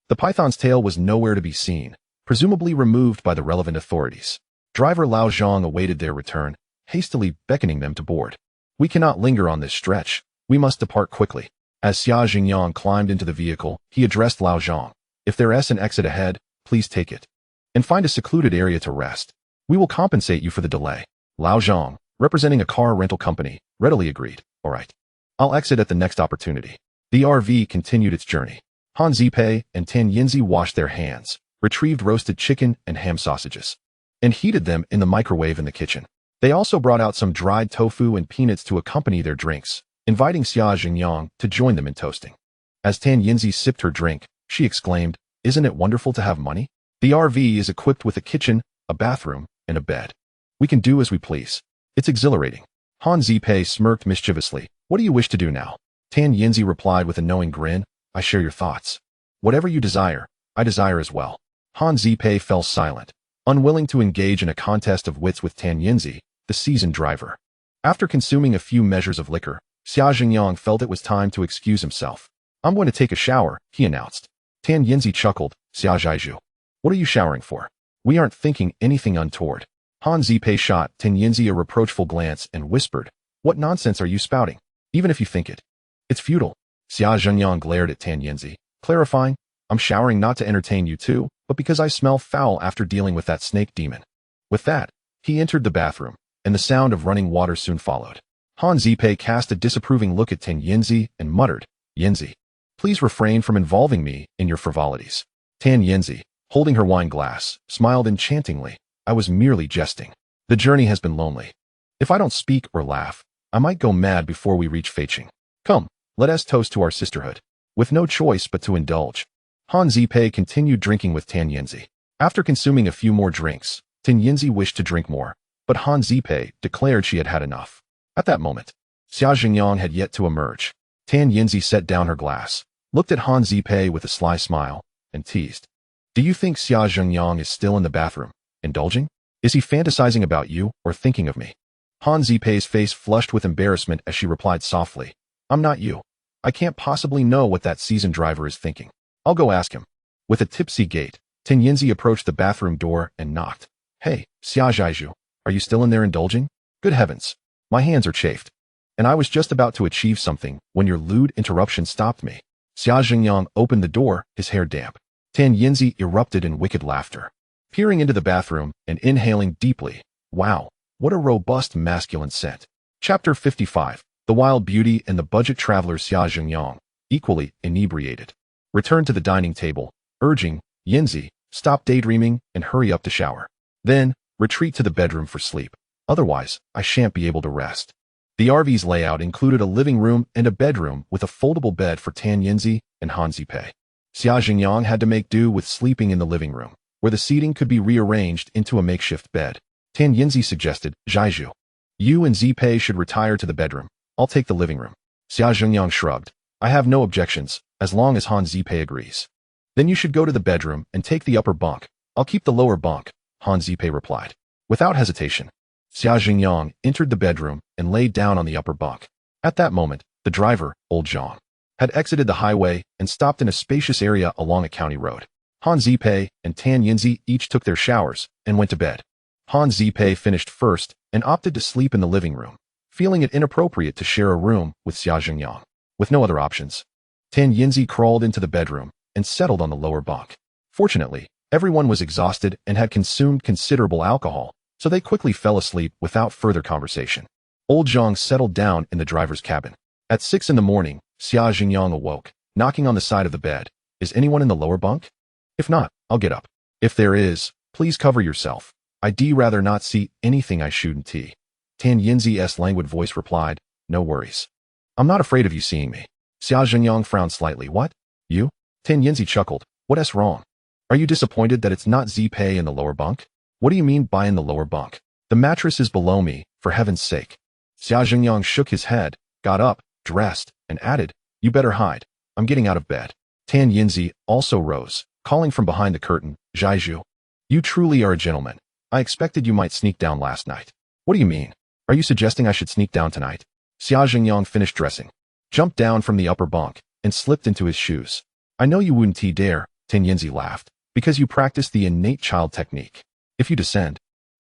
The python's tail was nowhere to be seen, presumably removed by the relevant authorities. Driver Lao Zhang awaited their return, hastily beckoning them to board. We cannot linger on this stretch. We must depart quickly. As Xia Jingyang climbed into the vehicle, he addressed Lao Zhang. If there is an exit ahead, please take it. And find a secluded area to rest. We will compensate you for the delay. Lao Zhang, representing a car rental company, readily agreed. All right. I'll exit at the next opportunity. The RV continued its journey. Han Zipei and Tan Yinzi washed their hands, retrieved roasted chicken and ham sausages, and heated them in the microwave in the kitchen. They also brought out some dried tofu and peanuts to accompany their drinks, inviting Xia Jingyang to join them in toasting. As Tan Yinzi sipped her drink, she exclaimed, "Isn't it wonderful to have money? The RV is equipped with a kitchen, a bathroom, and a bed. We can do as we please. It's exhilarating." Han Zipei smirked mischievously. "What do you wish to do now?" Tan Yinzi replied with a knowing grin, "I share your thoughts. Whatever you desire, I desire as well." Han Zipei fell silent, unwilling to engage in a contest of wits with Tan Yinzi, the seasoned driver. After consuming a few measures of liquor, Xia Jingyang felt it was time to excuse himself. "I'm going to take a shower," he announced. Tan Yinzi chuckled. "Xia Zhaizhu, what are you showering for? We aren't thinking anything untoward." Han Zipei shot Tan Yinzi a reproachful glance and whispered, "What nonsense are you spouting? Even if you think it, it's futile." Xia Jingyang glared at Tan Yinzi, clarifying, "I'm showering not to entertain you too, but because I smell foul after dealing with that snake demon." With that, he entered the bathroom, and the sound of running water soon followed. Han Zipei cast a disapproving look at Tan Yinzi and muttered, "Yinzi, please refrain from involving me in your frivolities." Tan Yinzi, holding her wine glass, smiled enchantingly. "I was merely jesting. The journey has been lonely. If I don't speak or laugh, I might go mad before we reach Feiqing. Come, let us toast to our sisterhood." With no choice but to indulge, Han Zipei continued drinking with Tan Yinzi. After consuming a few more drinks, Tan Yinzi wished to drink more, but Han Zipei declared she had had enough. At that moment, Xia Jingyang had yet to emerge. Tan Yinzi set down her glass, looked at Han Zipei with a sly smile, and teased, "Do you think Xia Jingyang is still in the bathroom, indulging? Is he fantasizing about you or thinking of me?" Han Zipei's face flushed with embarrassment as she replied softly, "I'm not you. I can't possibly know what that seasoned driver is thinking. I'll go ask him." With a tipsy gait, Tan Yinzi approached the bathroom door and knocked. "Hey, Xia Zhaizhu, are you still in there indulging? Good heavens, my hands are chafed. And I was just about to achieve something when your lewd interruption stopped me." Xia Jingyang opened the door, his hair damp. Tan Yinzi erupted in wicked laughter, peering into the bathroom and inhaling deeply. "Wow, what a robust masculine scent." Chapter 55. The wild beauty and the budget traveler Xia Jingyang, equally inebriated, returned to the dining table, urging, "Yinzi, stop daydreaming and hurry up to shower. Then, retreat to the bedroom for sleep. Otherwise, I shan't be able to rest." The RV's layout included a living room and a bedroom with a foldable bed for Tan Yinzi and Han Zipei. Xia Jingyang had to make do with sleeping in the living room, where the seating could be rearranged into a makeshift bed. Tan Yinzi suggested, "Zhaizhu, you and Zipei should retire to the bedroom. I'll take the living room." Xia Jingyang shrugged. "I have no objections, as long as Han Zipei agrees." "Then you should go to the bedroom and take the upper bunk. I'll keep the lower bunk," Han Zipei replied. Without hesitation, Xia Jingyang entered the bedroom and laid down on the upper bunk. At that moment, the driver, old Zhang, had exited the highway and stopped in a spacious area along a county road. Han Zipei and Tan Yinzi each took their showers and went to bed. Han Zipei finished first and opted to sleep in the living room, feeling it inappropriate to share a room with Xia Jingyang. With no other options, Tan Yinzi crawled into the bedroom and settled on the lower bunk. Fortunately, everyone was exhausted and had consumed considerable alcohol, so they quickly fell asleep without further conversation. Old Zhang settled down in the driver's cabin. At 6 in the morning, Xia Jingyang awoke, knocking on the side of the bed. Is anyone in the lower bunk? If not, I'll get up. If there is, please cover yourself. I'd rather not see anything I shouldn't. Tan Yinzi's languid voice replied, no worries. I'm not afraid of you seeing me. Xia Jingyang frowned slightly. What? You? Tan Yinzi chuckled. What's wrong? Are you disappointed that it's not Zipei in the lower bunk? What do you mean by in the lower bunk? The mattress is below me, for heaven's sake. Xia Jingyang shook his head, got up, dressed, and added, you better hide. I'm getting out of bed. Tan Yinzi also rose, calling from behind the curtain, Zhaizhu. You truly are a gentleman. I expected you might sneak down last night. What do you mean? Are you suggesting I should sneak down tonight? Xia Jingyang finished dressing, jumped down from the upper bunk, and slipped into his shoes. I know you wouldn't dare, Tan Yinzi laughed, because you practice the innate child technique. If you descend,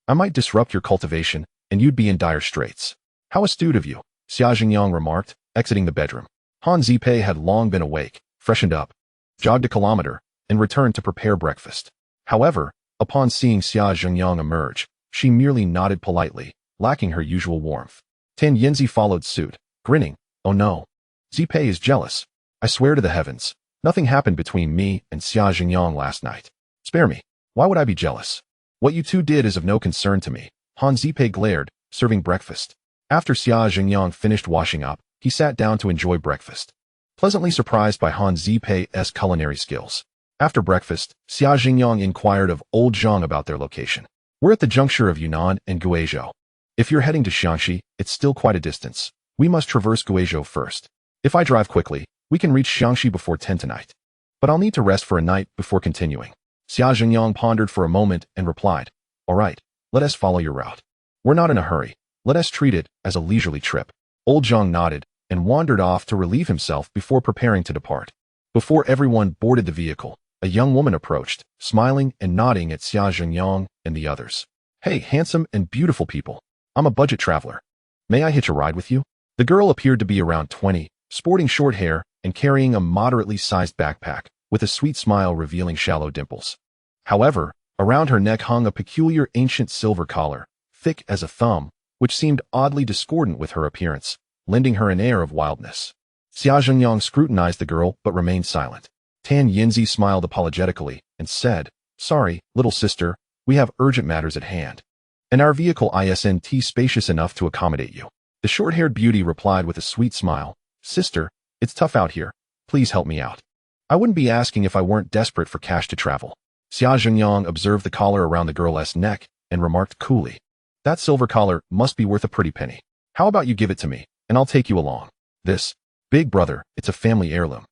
I might disrupt your cultivation, and you'd be in dire straits. How astute of you, Xia Jingyang remarked, exiting the bedroom. Han Zipei had long been awake, freshened up, jogged a kilometer, and returned to prepare breakfast. However, upon seeing Xia Jingyang emerge, she merely nodded politely, lacking her usual warmth. Tan Yinzi followed suit, grinning. Oh no. Zipei is jealous. I swear to the heavens, nothing happened between me and Xia Jingyang last night. Spare me. Why would I be jealous? What you two did is of no concern to me. Han Zipei glared, serving breakfast. After Xia Jingyang finished washing up, he sat down to enjoy breakfast, pleasantly surprised by Han Zipei's culinary skills. After breakfast, Xia Jingyang inquired of old Zhang about their location. We're at the juncture of Yunnan and Guizhou. If you're heading to Xiangxi, it's still quite a distance. We must traverse Guizhou first. If I drive quickly, we can reach Xiangxi before 10 tonight. But I'll need to rest for a night before continuing. Xia Jingyang pondered for a moment and replied, all right, let us follow your route. We're not in a hurry. Let us treat it as a leisurely trip. Old Zhang nodded and wandered off to relieve himself before preparing to depart. Before everyone boarded the vehicle, a young woman approached, smiling and nodding at Xia Jingyang and the others. Hey, handsome and beautiful people. I'm a budget traveler. May I hitch a ride with you? The girl appeared to be around 20, sporting short hair and carrying a moderately sized backpack, with a sweet smile revealing shallow dimples. However, around her neck hung a peculiar ancient silver collar, thick as a thumb, which seemed oddly discordant with her appearance, lending her an air of wildness. Xia Jingyang scrutinized the girl but remained silent. Tan Yinzi smiled apologetically and said, sorry, little sister, we have urgent matters at hand. And our vehicle isn't spacious enough to accommodate you. The short-haired beauty replied with a sweet smile, sister, it's tough out here. Please help me out. I wouldn't be asking if I weren't desperate for cash to travel. Xia Jingyang observed the collar around the girl's neck and remarked coolly, that silver collar must be worth a pretty penny. How about you give it to me, and I'll take you along. This, big brother, it's a family heirloom.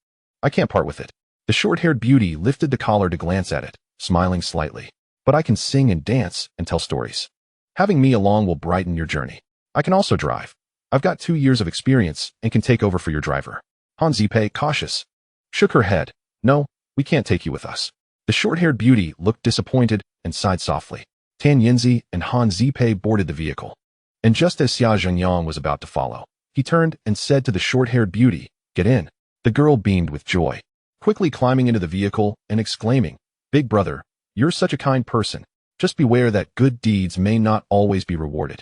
I can't part with it. The short-haired beauty lifted the collar to glance at it, smiling slightly. But I can sing and dance and tell stories. Having me along will brighten your journey. I can also drive. I've got 2 years of experience and can take over for your driver. Han Zipei, cautious, shook her head. No, we can't take you with us. The short-haired beauty looked disappointed and sighed softly. Tan Yinzi and Han Zipei boarded the vehicle. And just as Xia Jingyang was about to follow, he turned and said to the short-haired beauty, get in. The girl beamed with joy, quickly climbing into the vehicle and exclaiming, big brother, you're such a kind person. Just beware that good deeds may not always be rewarded.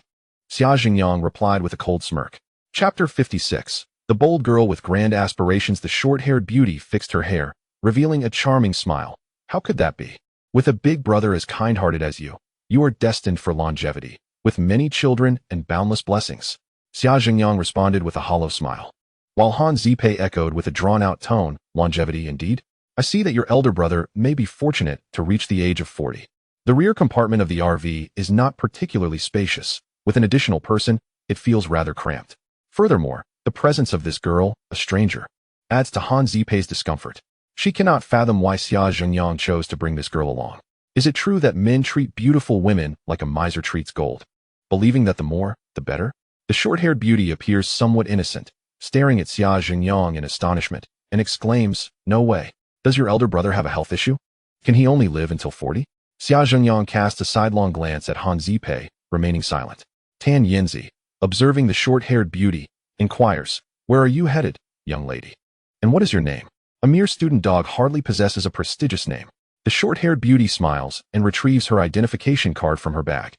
Xia Jingyang replied with a cold smirk. Chapter 56. The bold girl with grand aspirations. The short-haired beauty fixed her hair, revealing a charming smile. How could that be? With a big brother as kind-hearted as you, you are destined for longevity, with many children and boundless blessings. Xia Jingyang responded with a hollow smile. While Han Zipei echoed with a drawn-out tone, longevity indeed? I see that your elder brother may be fortunate to reach the age of 40. The rear compartment of the RV is not particularly spacious. With an additional person, it feels rather cramped. Furthermore, the presence of this girl, a stranger, adds to Han Zipei's discomfort. She cannot fathom why Xia Jingyang chose to bring this girl along. Is it true that men treat beautiful women like a miser treats gold, believing that the more, the better? The short-haired beauty appears somewhat innocent, staring at Xia Jingyang in astonishment, and exclaims, no way. Does your elder brother have a health issue? Can he only live until 40? Xia Jingyang cast a sidelong glance at Han Zipei, remaining silent. Tan Yinzi, observing the short-haired beauty, inquires, where are you headed, young lady? And what is your name? A mere student dog hardly possesses a prestigious name. The short-haired beauty smiles and retrieves her identification card from her bag.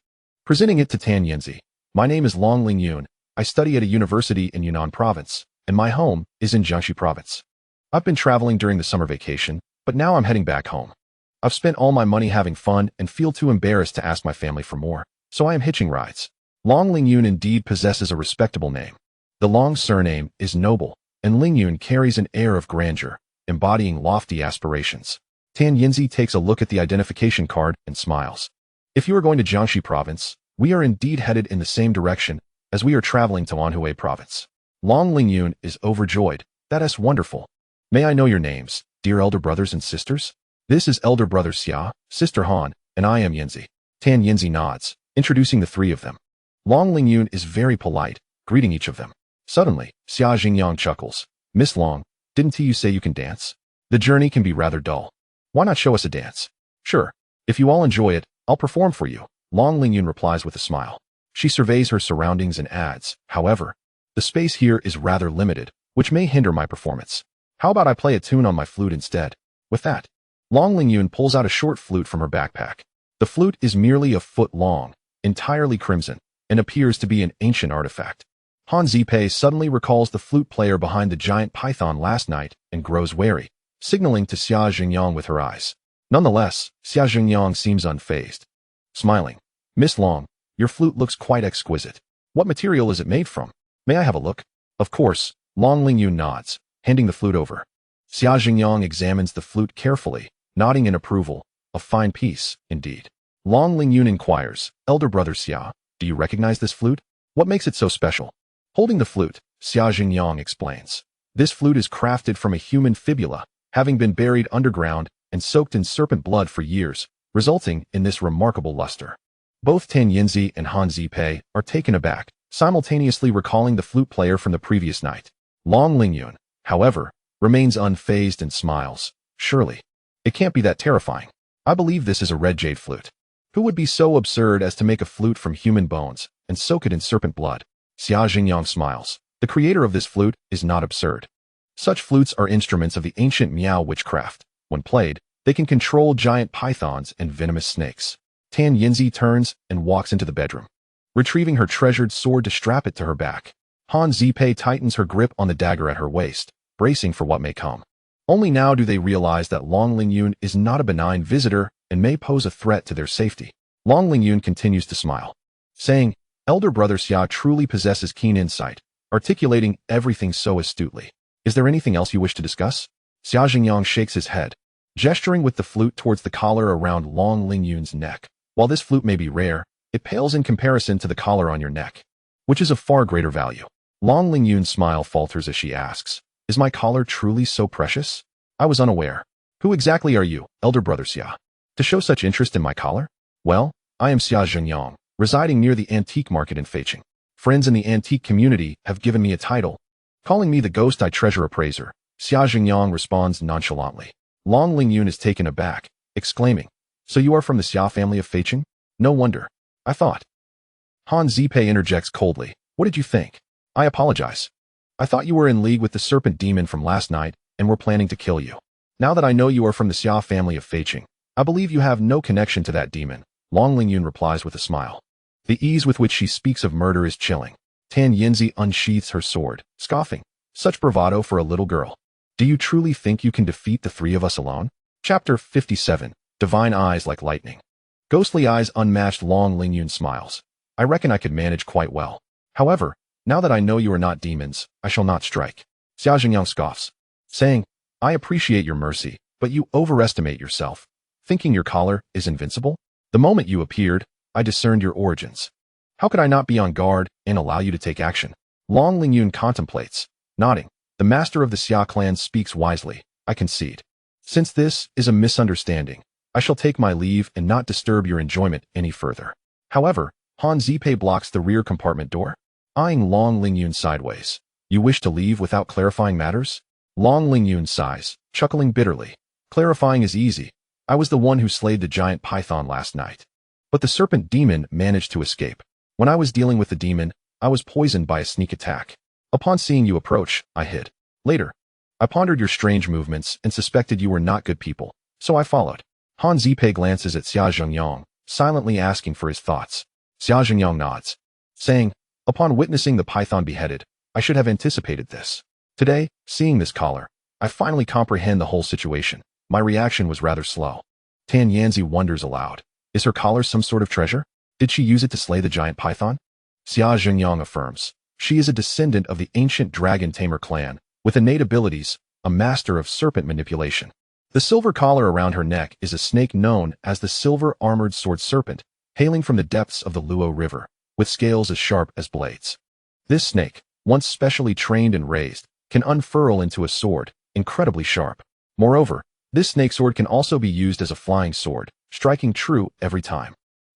presenting it to Tan Yanzi. My name is Long Lingyun. I study at a university in Yunnan province, and my home is in Jiangxi province. I've been traveling during the summer vacation, but now I'm heading back home. I've spent all my money having fun and feel too embarrassed to ask my family for more, so I am hitching rides. Long Lingyun indeed possesses a respectable name. The Long surname is noble, and Lingyun carries an air of grandeur, embodying lofty aspirations. Tan Yanzi takes a look at the identification card and smiles. If you are going to Jiangxi province, we are indeed headed in the same direction as we are traveling to Anhui province. Long Lingyun is overjoyed. That is wonderful. May I know your names, dear elder brothers and sisters? This is elder brother Xia, sister Han, and I am Yanzi. Tan Yanzi nods, introducing the three of them. Long Lingyun is very polite, greeting each of them. Suddenly, Xia Jingyang chuckles. Miss Long, didn't you say you can dance? The journey can be rather dull. Why not show us a dance? Sure. If you all enjoy it, I'll perform for you. Long Lingyun replies with a smile. She surveys her surroundings and adds, however, the space here is rather limited, which may hinder my performance. How about I play a tune on my flute instead? With that, Long Lingyun pulls out a short flute from her backpack. The flute is merely a foot long, entirely crimson, and appears to be an ancient artifact. Han Zipei suddenly recalls the flute player behind the giant python last night and grows wary, signaling to Xia Jingyang with her eyes. Nonetheless, Xia Jingyang seems unfazed. Smiling, Miss Long, your flute looks quite exquisite. What material is it made from? May I have a look? Of course, Long Lingyun nods, handing the flute over. Xia Jingyang examines the flute carefully, nodding in approval. A fine piece, indeed. Long Lingyun inquires, Elder brother Xia, do you recognize this flute? What makes it so special? Holding the flute, Xia Jingyang explains. This flute is crafted from a human fibula, having been buried underground and soaked in serpent blood for years, resulting in this remarkable luster. Both Tan Yanzi and Han Zipei are taken aback, simultaneously recalling the flute player from the previous night. Long Lingyun, however, remains unfazed and smiles. Surely, it can't be that terrifying. I believe this is a red jade flute. Who would be so absurd as to make a flute from human bones and soak it in serpent blood? Xia Jingyang smiles. The creator of this flute is not absurd. Such flutes are instruments of the ancient Miao witchcraft. When played, they can control giant pythons and venomous snakes. Tan Yanzi turns and walks into the bedroom, retrieving her treasured sword to strap it to her back. Han Zipei tightens her grip on the dagger at her waist, bracing for what may come. Only now do they realize that Long Lingyun is not a benign visitor and may pose a threat to their safety. Long Lingyun continues to smile, saying, Elder brother Xia truly possesses keen insight, articulating everything so astutely. Is there anything else you wish to discuss? Xia Jingyang shakes his head, gesturing with the flute towards the collar around Long Lingyun's neck. While this flute may be rare, it pales in comparison to the collar on your neck, which is of far greater value. Long Lingyun's smile falters as she asks, is my collar truly so precious? I was unaware. Who exactly are you, elder brother Xia, to show such interest in my collar? Well, I am Xia Jingyang, residing near the antique market in Feiqing. Friends in the antique community have given me a title, calling me the ghost I treasure appraiser. Xia Jingyang responds nonchalantly. Long Lingyun is taken aback, exclaiming, so you are from the Xia family of Feiqing? No wonder. I thought. Han Zipei interjects coldly. What did you think? I apologize. I thought you were in league with the serpent demon from last night and were planning to kill you. Now that I know you are from the Xia family of Feiqing, I believe you have no connection to that demon. Long Lingyun replies with a smile. The ease with which she speaks of murder is chilling. Tan Yanzi unsheaths her sword, scoffing. Such bravado for a little girl. Do you truly think you can defeat the three of us alone? Chapter 57. Divine eyes like lightning. Ghostly eyes unmatched. Long Lingyun smiles. I reckon I could manage quite well. However, now that I know you are not demons, I shall not strike. Xia Jingyang scoffs, saying, I appreciate your mercy, but you overestimate yourself, thinking your collar is invincible? The moment you appeared, I discerned your origins. How could I not be on guard and allow you to take action? Long Lingyun contemplates, nodding. The master of the Xia clan speaks wisely, I concede. Since this is a misunderstanding, I shall take my leave and not disturb your enjoyment any further. However, Han Zipei blocks the rear compartment door, eyeing Long Lingyun sideways. You wish to leave without clarifying matters? Long Lingyun sighs, chuckling bitterly. Clarifying is easy. I was the one who slayed the giant python last night. But the serpent demon managed to escape. When I was dealing with the demon, I was poisoned by a sneak attack. Upon seeing you approach, I hid. Later, I pondered your strange movements and suspected you were not good people, so I followed. Han Zipei glances at Xia Jingyang, silently asking for his thoughts. Xia Jingyang nods, saying, upon witnessing the python beheaded, I should have anticipated this. Today, seeing this collar, I finally comprehend the whole situation. My reaction was rather slow. Tan Yanzi wonders aloud. Is her collar some sort of treasure? Did she use it to slay the giant python? Xia Jingyang affirms. She is a descendant of the ancient dragon tamer clan, with innate abilities, a master of serpent manipulation. The silver collar around her neck is a snake known as the silver armored sword serpent, hailing from the depths of the Luo River, with scales as sharp as blades. This snake, once specially trained and raised, can unfurl into a sword, incredibly sharp. Moreover, this snake sword can also be used as a flying sword, striking true every time.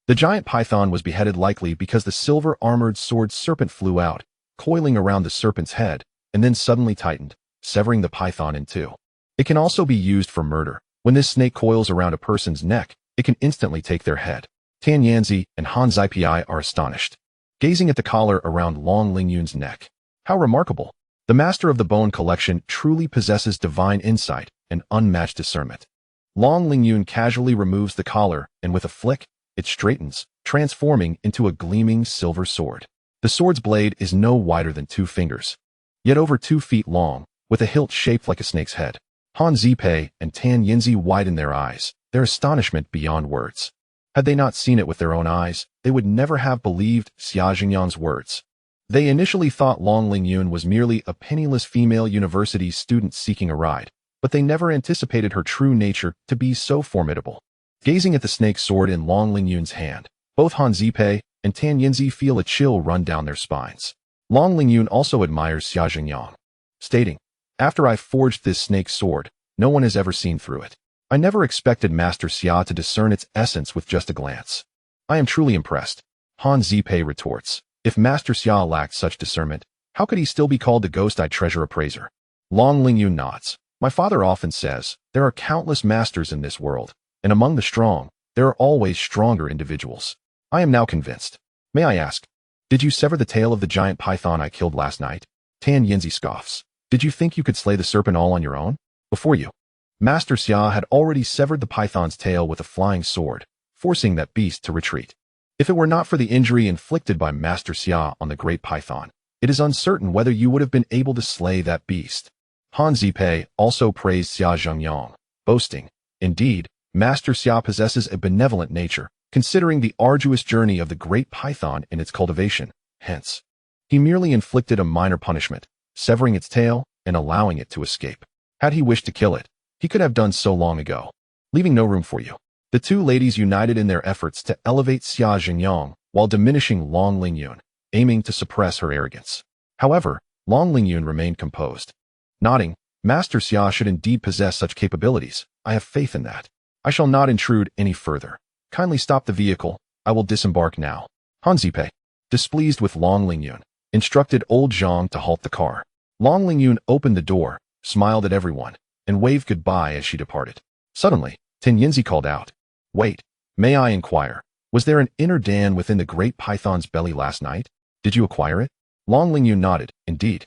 The giant python was beheaded likely because the silver armored sword serpent flew out, coiling around the serpent's head, and then suddenly tightened, severing the python in two. It can also be used for murder. When this snake coils around a person's neck, it can instantly take their head. Tan Yanzi and Han Zipi are astonished, gazing at the collar around Long Lingyun's neck. How remarkable! The master of the bone collection truly possesses divine insight and unmatched discernment. Long Lingyun casually removes the collar, and with a flick, it straightens, transforming into a gleaming silver sword. The sword's blade is no wider than 2 fingers, yet over 2 feet long, with a hilt shaped like a snake's head. Han Zipei and Tan Yinzi widen their eyes, their astonishment beyond words. Had they not seen it with their own eyes, they would never have believed Xia Jingyang's words. They initially thought Long Lingyun was merely a penniless female university student seeking a ride, but they never anticipated her true nature to be so formidable. Gazing at the snake sword in Long Lingyun's hand, both Han Zipei and Tan Yinzi feel a chill run down their spines. Long Lingyun also admires Xia Jingyang, stating, after I forged this snake sword, no one has ever seen through it. I never expected Master Xia to discern its essence with just a glance. I am truly impressed. Han Zipei retorts, if Master Xia lacked such discernment, how could he still be called the ghost-eyed treasure appraiser? Long Lingyun nods. My father often says, there are countless masters in this world, and among the strong, there are always stronger individuals. I am now convinced. May I ask, did you sever the tail of the giant python I killed last night? Tan Yinzi scoffs. Did you think you could slay the serpent all on your own? Before you, Master Xia had already severed the python's tail with a flying sword, forcing that beast to retreat. If it were not for the injury inflicted by Master Xia on the great python, it is uncertain whether you would have been able to slay that beast. Han Zipei also praised Xia Jingyang, boasting, indeed, Master Xia possesses a benevolent nature, considering the arduous journey of the great python in its cultivation. Hence, he merely inflicted a minor punishment, severing its tail and allowing it to escape. Had he wished to kill it, he could have done so long ago, leaving no room for you. The two ladies united in their efforts to elevate Xia Jingyang while diminishing Long Lingyun, aiming to suppress her arrogance. However, Long Lingyun remained composed. Nodding, Master Xia should indeed possess such capabilities. I have faith in that. I shall not intrude any further. Kindly stop the vehicle. I will disembark now. Han Zipei, displeased with Long Lingyun, instructed old Zhang to halt the car. Long Lingyun opened the door, smiled at everyone, and waved goodbye as she departed. Suddenly, Tan Yinzi called out, wait, may I inquire, was there an inner Dan within the great python's belly last night? Did you acquire it? Long Lingyun nodded, indeed.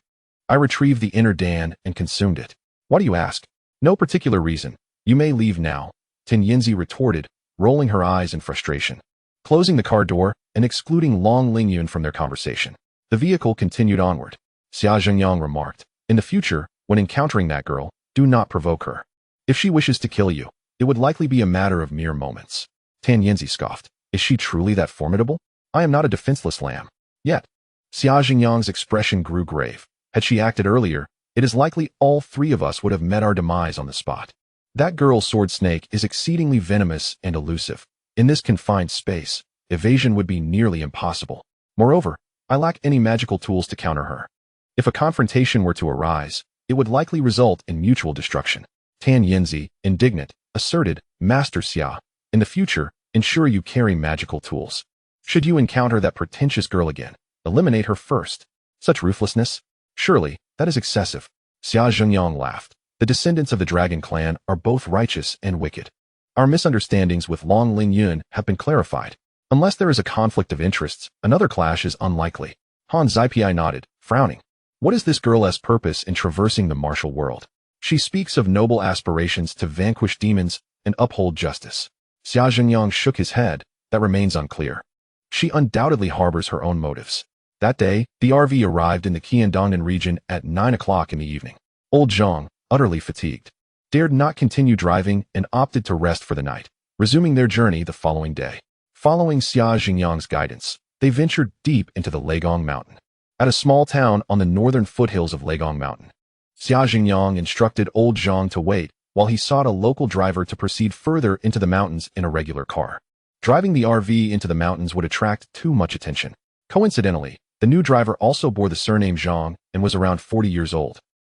I retrieved the inner Dan and consumed it. Why do you ask? No particular reason. You may leave now, Tan Yinzi retorted, rolling her eyes in frustration. Closing the car door and excluding Long Lingyun from their conversation, the vehicle continued onward. Xia Jingyang remarked, in the future, when encountering that girl, do not provoke her. If she wishes to kill you, it would likely be a matter of mere moments. Tan Yinzi scoffed, is she truly that formidable? I am not a defenseless lamb. Yet, Xia Jingyang's expression grew grave. Had she acted earlier, it is likely all 3 of us would have met our demise on the spot. That girl's sword snake is exceedingly venomous and elusive. In this confined space, evasion would be nearly impossible. Moreover, I lack any magical tools to counter her. If a confrontation were to arise, it would likely result in mutual destruction. Tan Yinzi, indignant, asserted, Master Xia, in the future, ensure you carry magical tools. Should you encounter that pretentious girl again, eliminate her first. Such ruthlessness? Surely, that is excessive. Xia Jingyang laughed. The descendants of the dragon clan are both righteous and wicked. Our misunderstandings with Long Lingyun have been clarified. Unless there is a conflict of interests, another clash is unlikely. Han Zipei nodded, frowning. What is this girl's purpose in traversing the martial world? She speaks of noble aspirations to vanquish demons and uphold justice. Xia Jingyang shook his head. That remains unclear. She undoubtedly harbors her own motives. That day, the RV arrived in the Qiandongnan region at 9 o'clock in the evening. Old Zhang, utterly fatigued, dared not continue driving and opted to rest for the night, resuming their journey the following day. Following Xia Jingyang's guidance, they ventured deep into the Legong Mountain. At a small town on the northern foothills of Legong Mountain, Xia Jingyang instructed old Zhang to wait while he sought a local driver to proceed further into the mountains in a regular car. Driving the RV into the mountains would attract too much attention. Coincidentally, the new driver also bore the surname Zhang and was around 40 years old,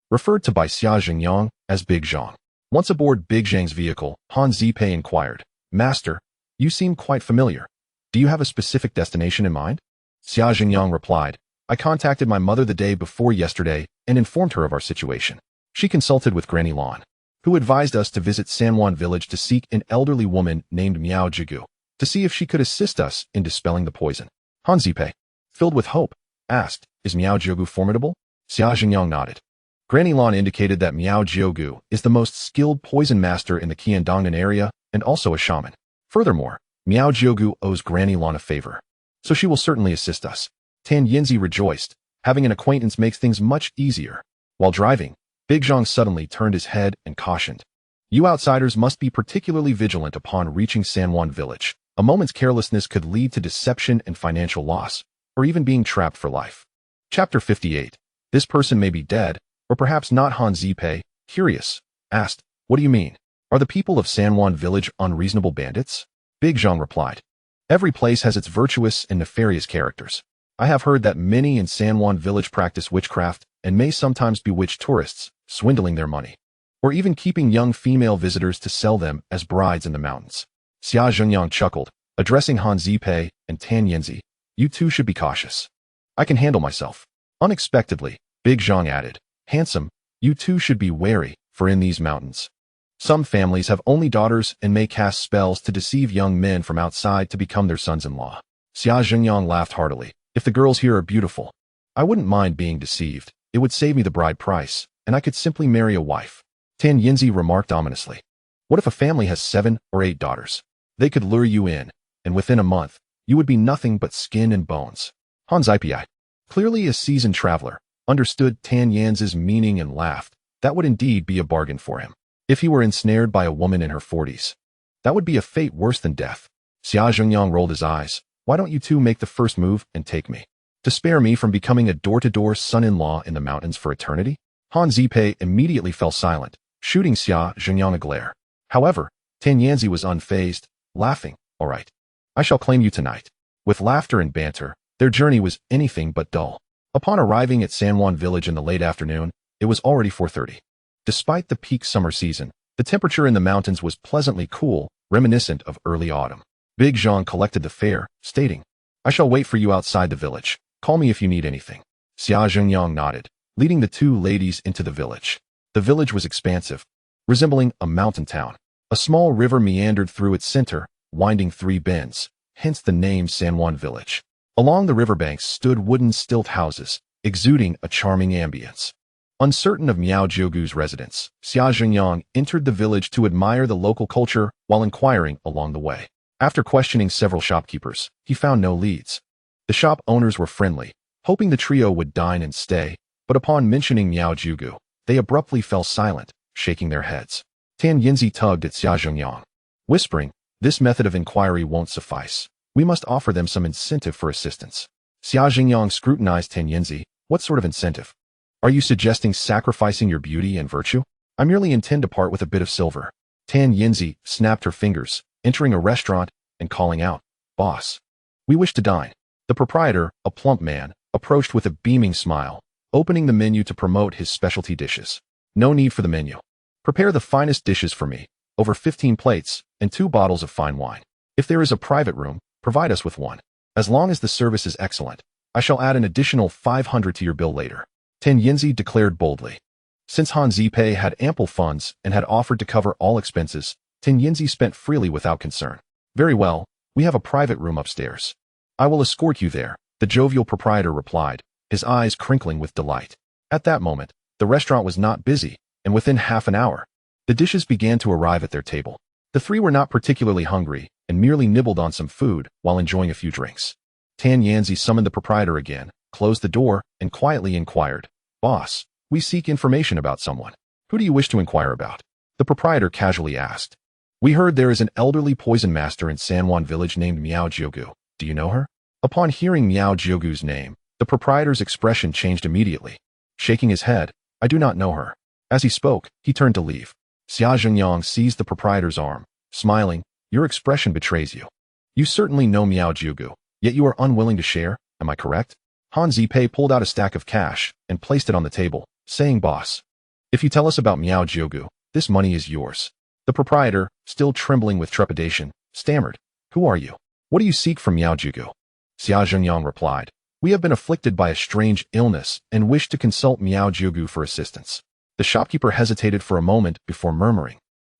referred to by Xia Jingyang as Big Zhang. Once aboard Big Zhang's vehicle, Han Zipei inquired, "Master, you seem quite familiar. Do you have a specific destination in mind?" Xia Jingyang replied, "I contacted my mother the day before yesterday and informed her of our situation. She consulted with Granny Lan, who advised us to visit Sanwan village to seek an elderly woman named Miao Jigu, to see if she could assist us in dispelling the poison." Han Zipei, filled with hope, asked, "Is Miao Jigu formidable?" Xia Jingyang nodded. Granny Lan indicated that Miao Jigu is the most skilled poison master in the Qiandongnan area and also a shaman. Furthermore, Miao Jigu owes Granny Lan a favor, so she will certainly assist us. Tan Yinzi rejoiced. Having an acquaintance makes things much easier. While driving, Big Zhang suddenly turned his head and cautioned, "You outsiders must be particularly vigilant upon reaching Sanwan village. A moment's carelessness could lead to deception and financial loss, or even being trapped for life." Chapter 58. This person may be dead, or perhaps not. Han Zipei, curious, asked, "What do you mean? Are the people of Sanwan village unreasonable bandits?" Big Zhang replied, "Every place has its virtuous and nefarious characters. I have heard that many in Sanwan village practice witchcraft and may sometimes bewitch tourists, swindling their money, or even keeping young female visitors to sell them as brides in the mountains." Xia Zhengyang chuckled, addressing Han Zipei and Tan Yinzi, "You two should be cautious. I can handle myself." Unexpectedly, Big Zhang added, "Handsome, you two should be wary, for in these mountains, some families have only daughters and may cast spells to deceive young men from outside to become their sons-in-law." Xia Zhengyang laughed heartily. "If the girls here are beautiful, I wouldn't mind being deceived. It would save me the bride price, and I could simply marry a wife." Tan Yinzi remarked ominously, "What if a family has 7 or 8 daughters? They could lure you in, and within a month, you would be nothing but skin and bones." Han Zipei, clearly a seasoned traveler, understood Tan Yinzi's meaning and laughed. That would indeed be a bargain for him. If he were ensnared by a woman in her 40s, that would be a fate worse than death. Xia Zhengyang rolled his eyes. "Why don't you two make the first move and take me, to spare me from becoming a door-to-door son-in-law in the mountains for eternity?" Han Zipei immediately fell silent, shooting Xia Zhengyang a glare. However, Tan Yinzi was unfazed, laughing, "All right, I shall claim you tonight." With laughter and banter, their journey was anything but dull. Upon arriving at Sanwan village in the late afternoon, it was already 4:30. Despite the peak summer season, the temperature in the mountains was pleasantly cool, reminiscent of early autumn. Big Zhang collected the fare, stating, "I shall wait for you outside the village. Call me if you need anything." Xia Zhengyang nodded, leading the two ladies into the village. The village was expansive, resembling a mountain town. A small river meandered through its center, winding 3 bends, hence the name Sanwan village. Along the riverbanks stood wooden stilt houses, exuding a charming ambience. Uncertain of Miao Jiugu's residence, Xia Zhengyang entered the village to admire the local culture while inquiring along the way. After questioning several shopkeepers, he found no leads. The shop owners were friendly, hoping the trio would dine and stay, but upon mentioning Miao Jiugu, they abruptly fell silent, shaking their heads. Tan Yinzi tugged at Xia Zhengyang, whispering, "This method of inquiry won't suffice. We must offer them some incentive for assistance." Xia Zhengyang scrutinized Tan Yinzi. "What sort of incentive? Are you suggesting sacrificing your beauty and virtue?" "I merely intend to part with a bit of silver." Tan Yinzi snapped her fingers, entering a restaurant and calling out, "Boss, we wish to dine." The proprietor, a plump man, approached with a beaming smile, opening the menu to promote his specialty dishes. "No need for the menu. Prepare the finest dishes for me, over 15 plates, and 2 bottles of fine wine. If there is a private room, provide us with one. As long as the service is excellent, I shall add an additional 500 to your bill later." Tan Yinzi declared boldly. Since Han Zipei had ample funds and had offered to cover all expenses, Tan Yinzi spent freely without concern. "Very well, we have a private room upstairs. I will escort you there," the jovial proprietor replied, his eyes crinkling with delight. At that moment, the restaurant was not busy, and within half an hour, the dishes began to arrive at their table. The 3 were not particularly hungry and merely nibbled on some food while enjoying a few drinks. Tan Yanzi summoned the proprietor again, closed the door, and quietly inquired, "Boss, we seek information about someone. Who do you wish to inquire about?" The proprietor casually asked. "We heard there is an elderly poison master in San Juan village named Miao Jiugu. Do you know her?" Upon hearing Miao Jiugu's name, the proprietor's expression changed immediately. Shaking his head, "I do not know her." As he spoke, he turned to leave. Xia Zhengyang seized the proprietor's arm, smiling, "Your expression betrays you. You certainly know Miao Jiugu, yet you are unwilling to share, am I correct?" Han Zipei pulled out a stack of cash and placed it on the table, saying, "Boss, if you tell us about Miao Jiugu, this money is yours." The proprietor, still trembling with trepidation, stammered, "Who are you? What do you seek from Miao Jiugu?" Xia Zhengyang replied, "We have been afflicted by a strange illness and wish to consult Miao Jiugu for assistance." The shopkeeper hesitated for a moment before murmuring,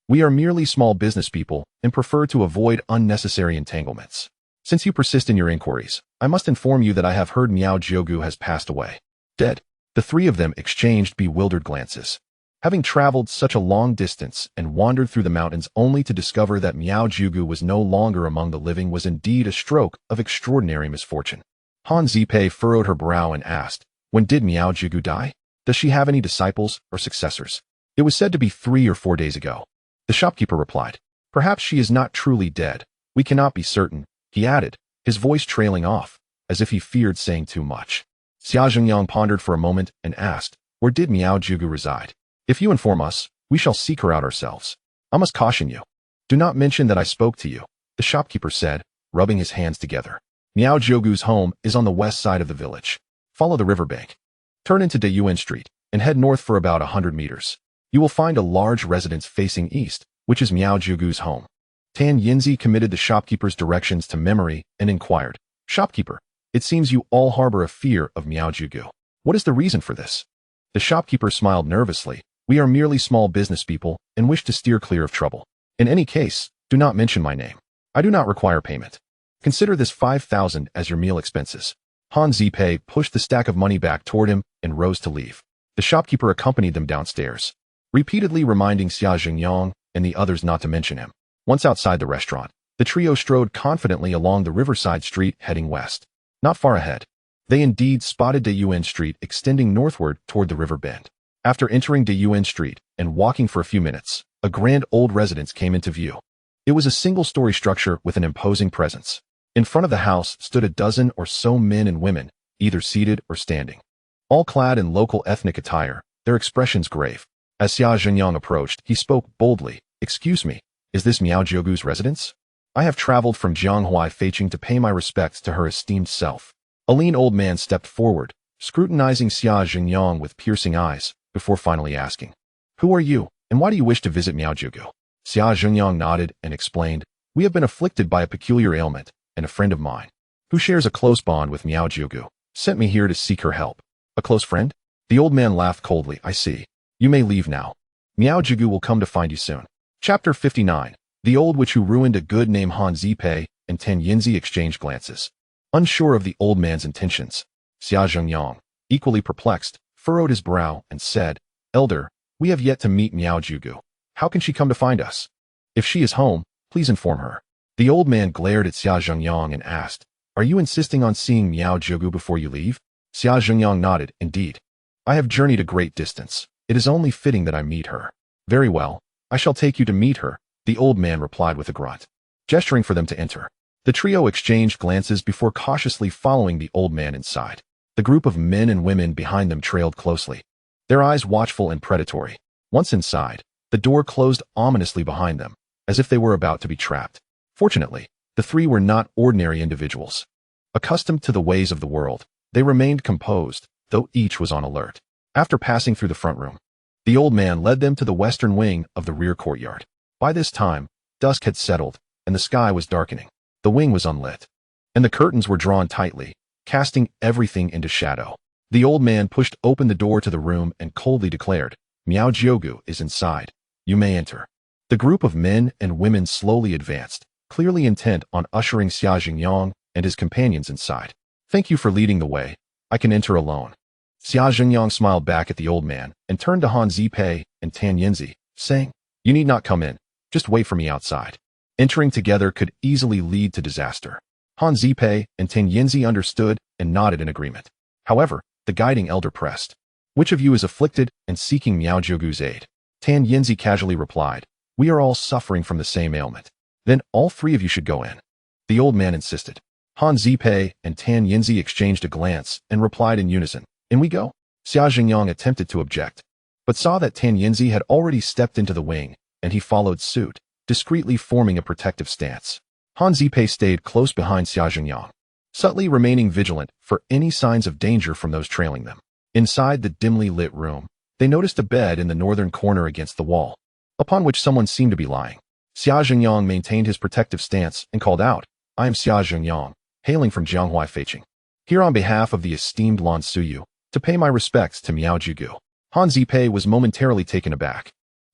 "We are merely small business people and prefer to avoid unnecessary entanglements. Since you persist in your inquiries, I must inform you that I have heard Miao Jiugu has passed away. Dead." The three of them exchanged bewildered glances. Having traveled such a long distance and wandered through the mountains only to discover that Miao Jiugu was no longer among the living was indeed a stroke of extraordinary misfortune. Han Zipei furrowed her brow and asked, "When did Miao Jiugu die? Does she have any disciples or successors?" "It was said to be 3 or 4 days ago." The shopkeeper replied, "Perhaps she is not truly dead. We cannot be certain," he added, his voice trailing off, as if he feared saying too much. Xia Zhengyang pondered for a moment and asked, "Where did Miao Jiugu reside? If you inform us, we shall seek her out ourselves. I must caution you. Do not mention that I spoke to you," the shopkeeper said, rubbing his hands together. "Miao Jiugu's home is on the west side of the village. Follow the riverbank. Turn into Dayuan Street and head north for about 100 meters. You will find a large residence facing east, which is Miao Jiugu's home." Tan Yinzi committed the shopkeeper's directions to memory and inquired, "Shopkeeper, it seems you all harbor a fear of Miao Jiugu. What is the reason for this?" The shopkeeper smiled nervously. "We are merely small business people and wish to steer clear of trouble. In any case, do not mention my name. I do not require payment. Consider this 5,000 as your meal expenses." Han Zipei pushed the stack of money back toward him and rose to leave. The shopkeeper accompanied them downstairs, repeatedly reminding Xia Zhengyang and the others not to mention him. Once outside the restaurant, the trio strode confidently along the riverside street heading west. Not far ahead, they indeed spotted Dayuan Street extending northward toward the river bend. After entering Dayuan Street and walking for a few minutes, a grand old residence came into view. It was a single-story structure with an imposing presence. In front of the house stood a dozen or so men and women, either seated or standing. All clad in local ethnic attire, their expressions grave. As Xia Zhengyang approached, he spoke boldly, "Excuse me, is this Miao Jiugu's residence? I have traveled from Jianghuai Feiqing to pay my respects to her esteemed self." A lean old man stepped forward, scrutinizing Xia Zhengyang with piercing eyes, before finally asking, "Who are you, and why do you wish to visit Miao Jiugu?" Xia Zhengyang nodded and explained, "We have been afflicted by a peculiar ailment, and a friend of mine, who shares a close bond with Miao Jiugu, sent me here to seek her help." "A close friend?" The old man laughed coldly. "I see. You may leave now. Miao Jiugu will come to find you soon." Chapter 59. The old witch who ruined a good name. Han Zipei and Tan Yinzi exchanged glances. Unsure of the old man's intentions, Xia Zhengyang, equally perplexed, furrowed his brow and said, "Elder, we have yet to meet Miao Jiugu. How can she come to find us? If she is home, please inform her." The old man glared at Xia Zhengyang and asked, "Are you insisting on seeing Miao Jiugu before you leave?" Xia Zhengyang nodded. "Indeed. I have journeyed a great distance. It is only fitting that I meet her." "Very well. I shall take you to meet her," the old man replied with a grunt, gesturing for them to enter. The trio exchanged glances before cautiously following the old man inside. The group of men and women behind them trailed closely, their eyes watchful and predatory. Once inside, the door closed ominously behind them, as if they were about to be trapped. Fortunately, the three were not ordinary individuals. Accustomed to the ways of the world, they remained composed, though each was on alert. After passing through the front room, the old man led them to the western wing of the rear courtyard. By this time, dusk had settled, and the sky was darkening. The wing was unlit, and the curtains were drawn tightly, casting everything into shadow. The old man pushed open the door to the room and coldly declared, "Miao Jiugu is inside. You may enter." The group of men and women slowly advanced, clearly intent on ushering Xia Zhengyang and his companions inside. "Thank you for leading the way. I can enter alone." Xia Zhengyang smiled back at the old man and turned to Han Zipei and Tan Yinzi, saying, "You need not come in. Just wait for me outside." Entering together could easily lead to disaster. Han Zipei and Tan Yinzi understood and nodded in agreement. However, the guiding elder pressed. Which of you is afflicted and seeking Miao Jiugu's aid? Tan Yinzi casually replied, we are all suffering from the same ailment. Then all three of you should go in. The old man insisted. Han Zipei and Tan Yinzi exchanged a glance and replied in unison, in we go. Xia Jingyang attempted to object, but saw that Tan Yinzi had already stepped into the wing, and he followed suit, discreetly forming a protective stance. Han Zipei stayed close behind Xia Jingyang, subtly remaining vigilant for any signs of danger from those trailing them. Inside the dimly lit room, they noticed a bed in the northern corner against the wall, upon which someone seemed to be lying. Xia Jingyang maintained his protective stance and called out, I am Xia Jingyang, hailing from Jianghuai Feiqing, here on behalf of the esteemed Lan Suyu, to pay my respects to Miao Jiugu. Han Zipei was momentarily taken aback,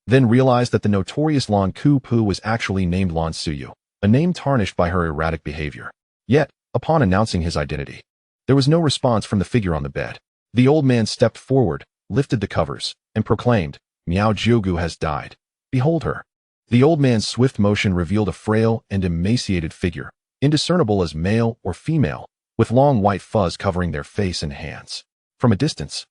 then realized that the notorious Lan Ku-pu was actually named Lan Suyu, a name tarnished by her erratic behavior. Yet, upon announcing his identity, there was no response from the figure on the bed. The old man stepped forward, lifted the covers, and proclaimed, Miao Jiugu has died. Behold her. The old man's swift motion revealed a frail and emaciated figure, indiscernible as male or female, with long white fuzz covering their face and hands. From a distance,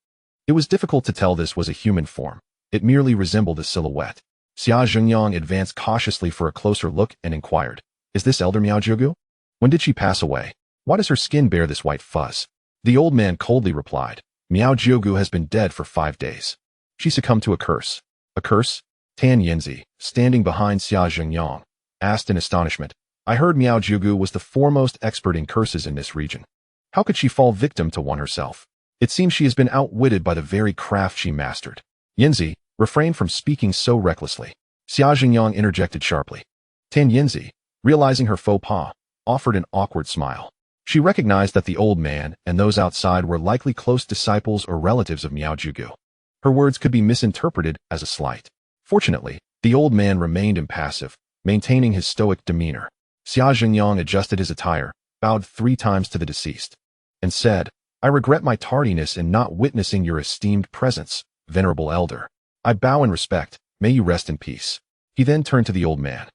it was difficult to tell this was a human form. It merely resembled a silhouette. Xia Jingyang advanced cautiously for a closer look and inquired, is this Elder Miao Jiugu? When did she pass away? Why does her skin bear this white fuzz? The old man coldly replied, Miao Jiugu has been dead for 5 days. She succumbed to a curse. A curse? Tan Yinzi, standing behind Xia Jingyang, asked in astonishment. I heard Miao Jiugu was the foremost expert in curses in this region. How could she fall victim to one herself? It seems she has been outwitted by the very craft she mastered. Yinzi, refrain from speaking so recklessly. Xia Jingyang interjected sharply. Tan Yinzi, realizing her faux pas, offered an awkward smile. She recognized that the old man and those outside were likely close disciples or relatives of Miao Jiugu. Her words could be misinterpreted as a slight. Fortunately, the old man remained impassive, maintaining his stoic demeanor. Xia Jingyang adjusted his attire, bowed 3 times to the deceased, and said, I regret my tardiness in not witnessing your esteemed presence, venerable elder. I bow in respect, may you rest in peace. He then turned to the old man,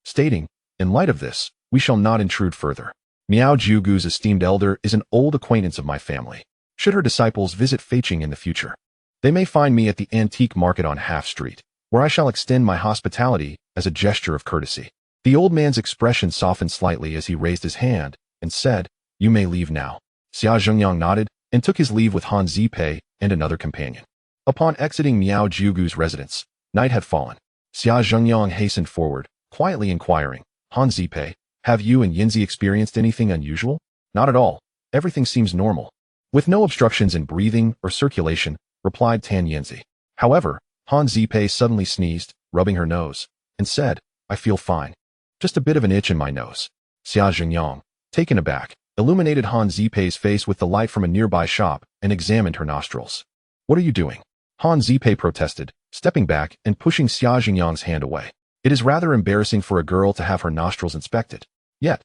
stating, in light of this, we shall not intrude further. Miao Jiugu's esteemed elder is an old acquaintance of my family. Should her disciples visit Feiqing in the future, they may find me at the antique market on Half Street, where I shall extend my hospitality as a gesture of courtesy. The old man's expression softened slightly as he raised his hand and said, you may leave now. Xia Jingyang nodded and took his leave with Han Zipei and another companion. Upon exiting Miao Jiugu's residence, night had fallen. Xia Jingyang hastened forward, quietly inquiring, Han Zipei, have you and Yinzi experienced anything unusual? Not at all. Everything seems normal. With no obstructions in breathing or circulation, replied Tan Yinzi. However, Han Zipei suddenly sneezed, rubbing her nose, and said, I feel fine. Just a bit of an itch in my nose. Xia Jingyang, taken aback, illuminated Han Zipei's face with the light from a nearby shop and examined her nostrils. What are you doing? Han Zipei protested, stepping back and pushing Xia Jingyang's hand away. It is rather embarrassing for a girl to have her nostrils inspected. Yet,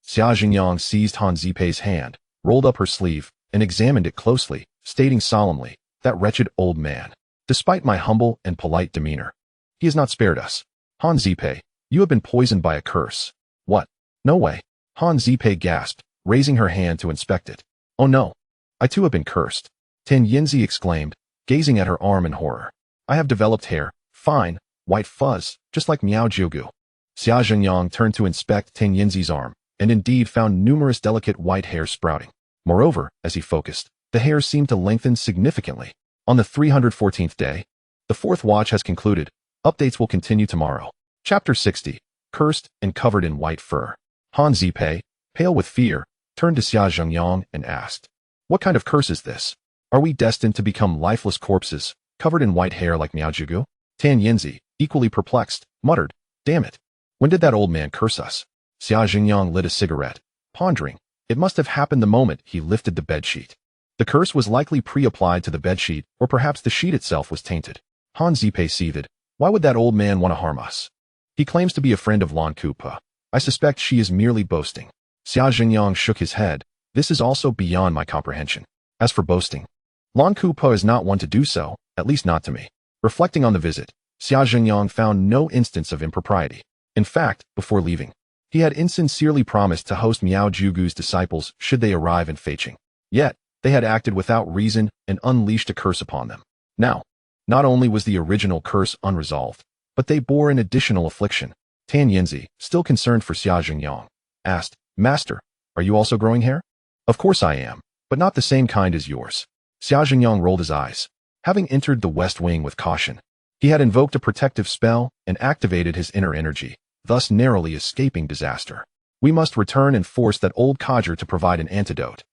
Xia Jingyang seized Han Zipei's hand, rolled up her sleeve, and examined it closely, stating solemnly, that wretched old man. Despite my humble and polite demeanor, he has not spared us. Han Zipei, you have been poisoned by a curse. What? No way. Han Zipei gasped, raising her hand to inspect it. Oh no. I too have been cursed. Tan Yinzi exclaimed, gazing at her arm in horror. I have developed hair, fine, white fuzz, just like Miao Jiugu. Xia Jingyang turned to inspect Tan Yinzi's arm, and indeed found numerous delicate white hairs sprouting. Moreover, as he focused, the hairs seemed to lengthen significantly. On the 314th day, the 4th watch has concluded. Updates will continue tomorrow. Chapter 60, Cursed and Covered in White Fur. Han Zipei, pale with fear, turned to Xia Jingyang and asked, what kind of curse is this? Are we destined to become lifeless corpses, covered in white hair like Miao Jiugu? Tan Yinzi, equally perplexed, muttered, damn it. When did that old man curse us? Xia Jingyang lit a cigarette, pondering. It must have happened the moment he lifted the bedsheet. The curse was likely pre-applied to the bedsheet, or perhaps the sheet itself was tainted. Han Zipei seethed. Why would that old man want to harm us? He claims to be a friend of Lan Kupa. I suspect she is merely boasting. Xia Jingyang shook his head. This is also beyond my comprehension. As for boasting, Lan Kupa is not one to do so, at least not to me. Reflecting on the visit, Xia Jingyang found no instance of impropriety. In fact, before leaving, He had insincerely promised to host Miao Jugu's disciples should they arrive in Feiqing. Yet, they had acted without reason and unleashed a curse upon them. Now, not only was the original curse unresolved, but they bore an additional affliction. Tan Yinzi, still concerned for Xia Jingyang, asked, Master, are you also growing hair? Of course I am, but not the same kind as yours. Xia Jingyang rolled his eyes. Having entered the West Wing with caution, he had invoked a protective spell and activated his inner energy, thus narrowly escaping disaster. We must return and force that old codger to provide an antidote.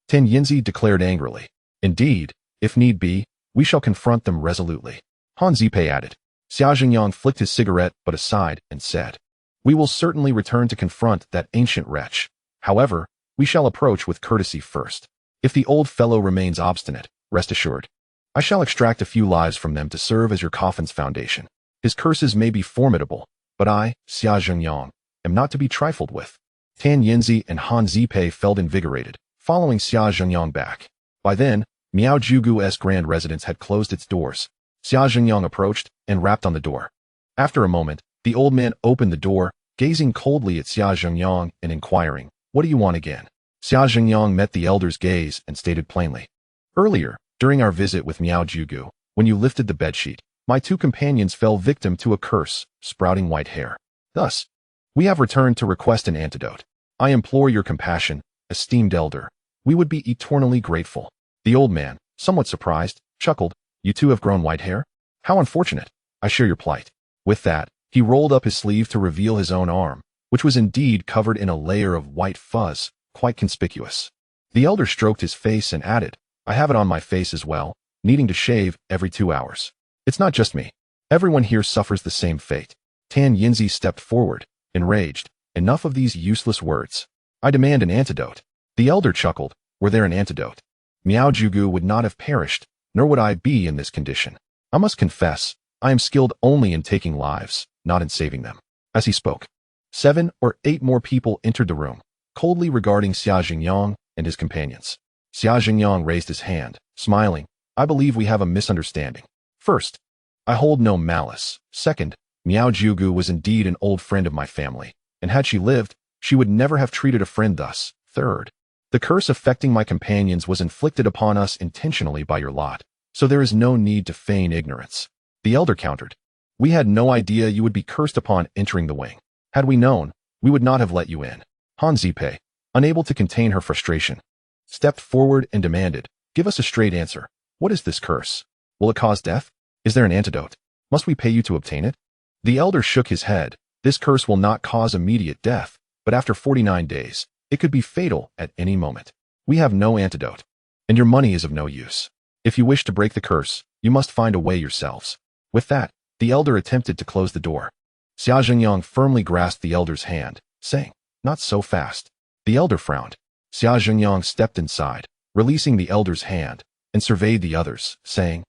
Tan Yinzi declared angrily. Indeed, if need be, we shall confront them resolutely. Han Zipei added. Xia Jingyang flicked his cigarette but aside and said, We will certainly return to confront that ancient wretch. However, we shall approach with courtesy first. If the old fellow remains obstinate, rest assured, I shall extract a few lives from them to serve as your coffin's foundation. His curses may be formidable, but I, Xia Jingyang, am not to be trifled with. Tan Yinzi and Han Zipei felt invigorated, following Xia Jingyang back. By then, Miao Jugu's grand residence had closed its doors. Xia Jingyang approached and rapped on the door. After a moment, the old man opened the door, gazing coldly at Xia Jingyang and inquiring, What do you want again? Xia Jingyang met the elder's gaze and stated plainly, Earlier, during our visit with Miao Jugu, when you lifted the bedsheet, my two companions fell victim to a curse, sprouting white hair. Thus, we have returned to request an antidote. I implore your compassion, esteemed elder. We would be eternally grateful. The old man, somewhat surprised, chuckled, You too have grown white hair? How unfortunate. I share your plight. With that, he rolled up his sleeve to reveal his own arm, which was indeed covered in a layer of white fuzz, quite conspicuous. The elder stroked his face and added, I have it on my face as well, needing to shave every 2 hours. It's not just me. Everyone here suffers the same fate. Tan Yinzi stepped forward, enraged. Enough of these useless words. I demand an antidote. The elder chuckled. Were there an antidote, Miao Jugu would not have perished, nor would I be in this condition. I must confess, I am skilled only in taking lives, not in saving them. As he spoke, 7 or 8 more people entered the room, coldly regarding Xia Jingyang and his companions. Xia Jingyang raised his hand, smiling. I believe we have a misunderstanding. First, I hold no malice. Second, Miao Jugu was indeed an old friend of my family, and had she lived, she would never have treated a friend thus. Third, the curse affecting my companions was inflicted upon us intentionally by your lot, so there is no need to feign ignorance. The elder countered. We had no idea you would be cursed upon entering the wing. Had we known, we would not have let you in. Han Zipei, unable to contain her frustration, stepped forward and demanded, Give us a straight answer. What is this curse? Will it cause death? Is there an antidote? Must we pay you to obtain it? The elder shook his head. This curse will not cause immediate death, but after 49 days, it could be fatal at any moment. We have no antidote, and your money is of no use. If you wish to break the curse, you must find a way yourselves. With that, the elder attempted to close the door. Xia Jingyang firmly grasped the elder's hand, saying, Not so fast. The elder frowned. Xia Jingyang stepped inside, releasing the elder's hand, and surveyed the others, saying,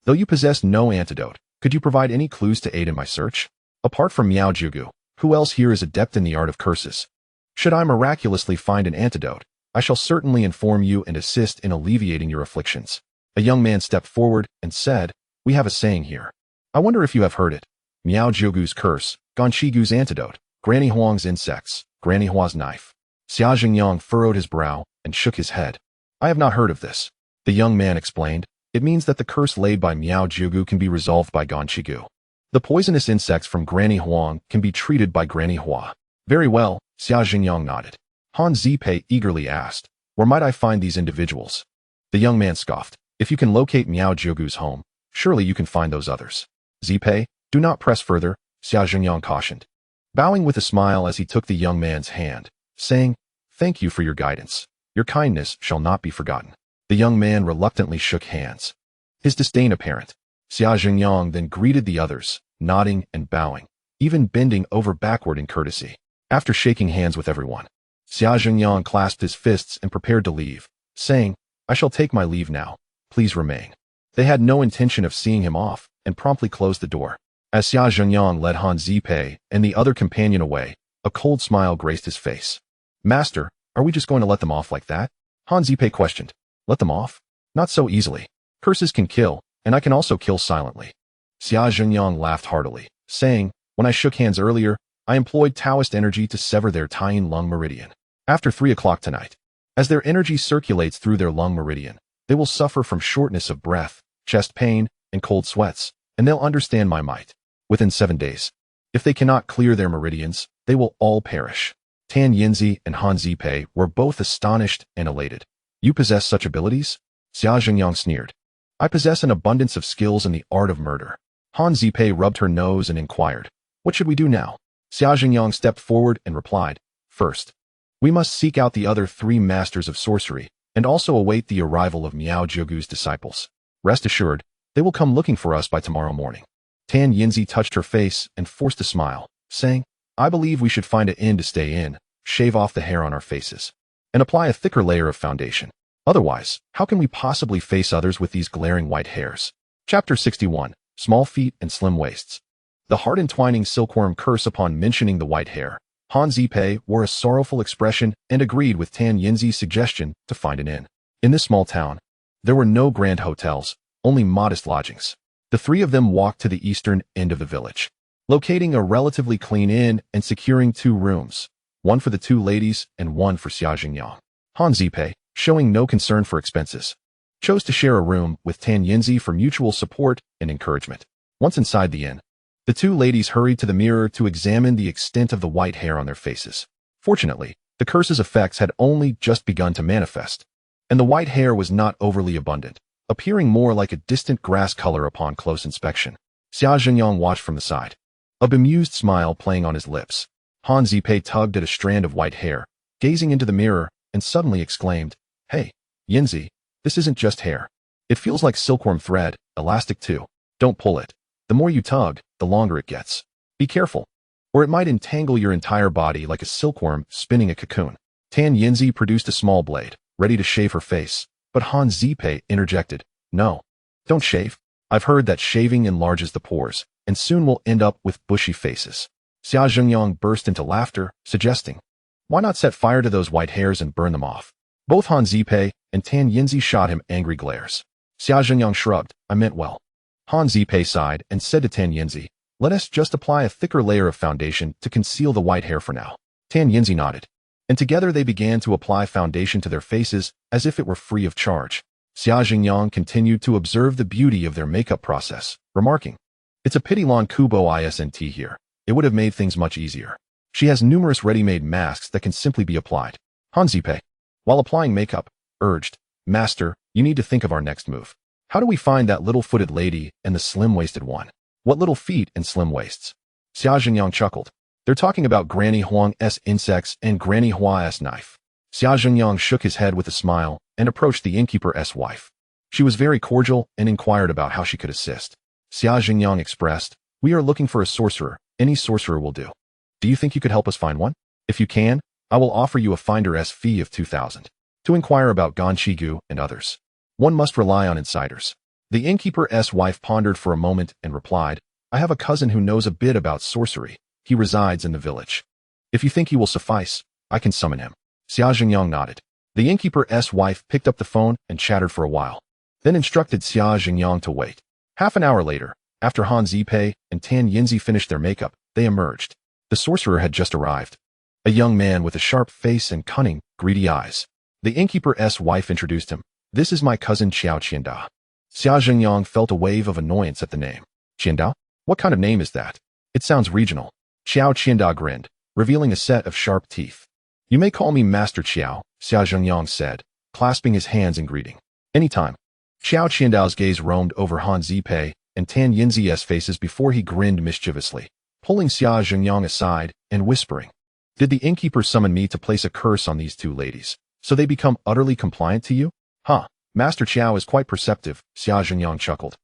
Though you possess no antidote, could you provide any clues to aid in my search? Apart from Miao Jugu, who else here is adept in the art of curses? Should I miraculously find an antidote, I shall certainly inform you and assist in alleviating your afflictions. A young man stepped forward and said, We have a saying here. I wonder if you have heard it. Miao Jugu's curse, Ganshigu's antidote, Granny Huang's insects, Granny Hua's knife. Xia Jingyang furrowed his brow and shook his head. I have not heard of this. The young man explained. It means that the curse laid by Miao Jugu can be resolved by Ganshigu. The poisonous insects from Granny Huang can be treated by Granny Hua. Very well, Xia Jingyang nodded. Han Zipei eagerly asked, Where might I find these individuals? The young man scoffed. If you can locate Miao Jugu's home, surely you can find those others. Zipei, do not press further, Xia Jingyang cautioned, bowing with a smile as he took the young man's hand, saying, Thank you for your guidance. Your kindness shall not be forgotten. The young man reluctantly shook hands, his disdain apparent. Xia Jingyang then greeted the others, nodding and bowing, even bending over backward in courtesy. After shaking hands with everyone, Xia Jingyang clasped his fists and prepared to leave, saying, I shall take my leave now. Please remain. They had no intention of seeing him off and promptly closed the door. As Xia Jingyang led Han Zipei and the other companion away, a cold smile graced his face. Master, are we just going to let them off like that? Han Zipei questioned. Let them off? Not so easily. Curses can kill, and I can also kill silently. Xia Jingyang laughed heartily, saying, When I shook hands earlier, I employed Taoist energy to sever their tying lung meridian. After 3 o'clock tonight, as their energy circulates through their lung meridian, they will suffer from shortness of breath, chest pain, and cold sweats, and they'll understand my might. Within 7 days, if they cannot clear their meridians, they will all perish. Tan Yinzi and Han Zipei were both astonished and elated. You possess such abilities? Xia Zhengyang sneered. I possess an abundance of skills in the art of murder. Han Zipei rubbed her nose and inquired, what should we do now? Xia Zhengyang stepped forward and replied, first, we must seek out the other 3 masters of sorcery, and also await the arrival of Miao Zhigu's disciples. Rest assured, they will come looking for us by tomorrow morning. Tan Yinzi touched her face and forced a smile, saying, I believe we should find an inn to stay in, shave off the hair on our faces, and apply a thicker layer of foundation. Otherwise, how can we possibly face others with these glaring white hairs? Chapter 61, Small Feet and Slim Waists. The heart-entwining silkworm curse upon mentioning the white hair. Han Zipei wore a sorrowful expression and agreed with Tan Yinzi's suggestion to find an inn. In this small town, there were no grand hotels, only modest lodgings. The 3 of them walked to the eastern end of the village, locating a relatively clean inn and securing 2 rooms, one for the 2 ladies and one for Xia Zhengyang. Han Zipei, showing no concern for expenses, chose to share a room with Tan Yinzi for mutual support and encouragement. Once inside the inn, the 2 ladies hurried to the mirror to examine the extent of the white hair on their faces. Fortunately, the curse's effects had only just begun to manifest, and the white hair was not overly abundant, appearing more like a distant grass color upon close inspection. Xia Zhengyang watched from the side, a bemused smile playing on his lips. Han Zipei tugged at a strand of white hair, gazing into the mirror, and suddenly exclaimed, Hey, Yinzi, this isn't just hair. It feels like silkworm thread, elastic too. Don't pull it. The more you tug, the longer it gets. Be careful, or it might entangle your entire body like a silkworm spinning a cocoon. Tan Yinzi produced a small blade, ready to shave her face, but Han Zipei interjected, No, don't shave. I've heard that shaving enlarges the pores, and soon we'll end up with bushy faces. Xia Zhengyang burst into laughter, suggesting, Why not set fire to those white hairs and burn them off? Both Han Zipei and Tan Yinzi shot him angry glares. Xia Zhengyang shrugged, I meant well. Han Zipei sighed and said to Tan Yinzi, Let us just apply a thicker layer of foundation to conceal the white hair for now. Tan Yinzi nodded, and together they began to apply foundation to their faces as if it were free of charge. Xia Zhengyang continued to observe the beauty of their makeup process, remarking, It's a pity Lan Kubo isn't here. It would have made things much easier. She has numerous ready-made masks that can simply be applied. Han Zipei, while applying makeup, urged, Master, you need to think of our next move. How do we find that little-footed lady and the slim-waisted one? What little feet and slim waists? Xia Zhengyang chuckled. They're talking about Granny Huang's insects and Granny Hua's knife. Xia Zhengyang shook his head with a smile and approached the innkeeper's wife. She was very cordial and inquired about how she could assist. Xia Zhengyang expressed, We are looking for a sorcerer. Any sorcerer will do. Do you think you could help us find one? If you can, I will offer you a finder's fee of 2,000 to inquire about Ganqigu and others. One must rely on insiders. The innkeeper's wife pondered for a moment and replied, I have a cousin who knows a bit about sorcery. He resides in the village. If you think he will suffice, I can summon him. Xia Zhengyang nodded. The innkeeper's wife picked up the phone and chattered for a while, then instructed Xia Zhengyang to wait. Half an hour later, after Han Zipei and Tan Yinzi finished their makeup, they emerged. The sorcerer had just arrived. A young man with a sharp face and cunning, greedy eyes. The innkeeper's wife introduced him. This is my cousin Qiao Qianda. Xia Zhengyang felt a wave of annoyance at the name. Qianda? What kind of name is that? It sounds regional. Qiao Qianda grinned, revealing a set of sharp teeth. You may call me Master Qiao, Xia Zhengyang said, clasping his hands in greeting. Anytime. Qiao Qiandao's gaze roamed over Han Zipei and Tan Yinzi's faces before he grinned mischievously, pulling Xia Zhengyang aside and whispering, Did the innkeeper summon me to place a curse on these 2 ladies, so they become utterly compliant to you? Huh, Master Qiao is quite perceptive, Xia Zhengyang chuckled,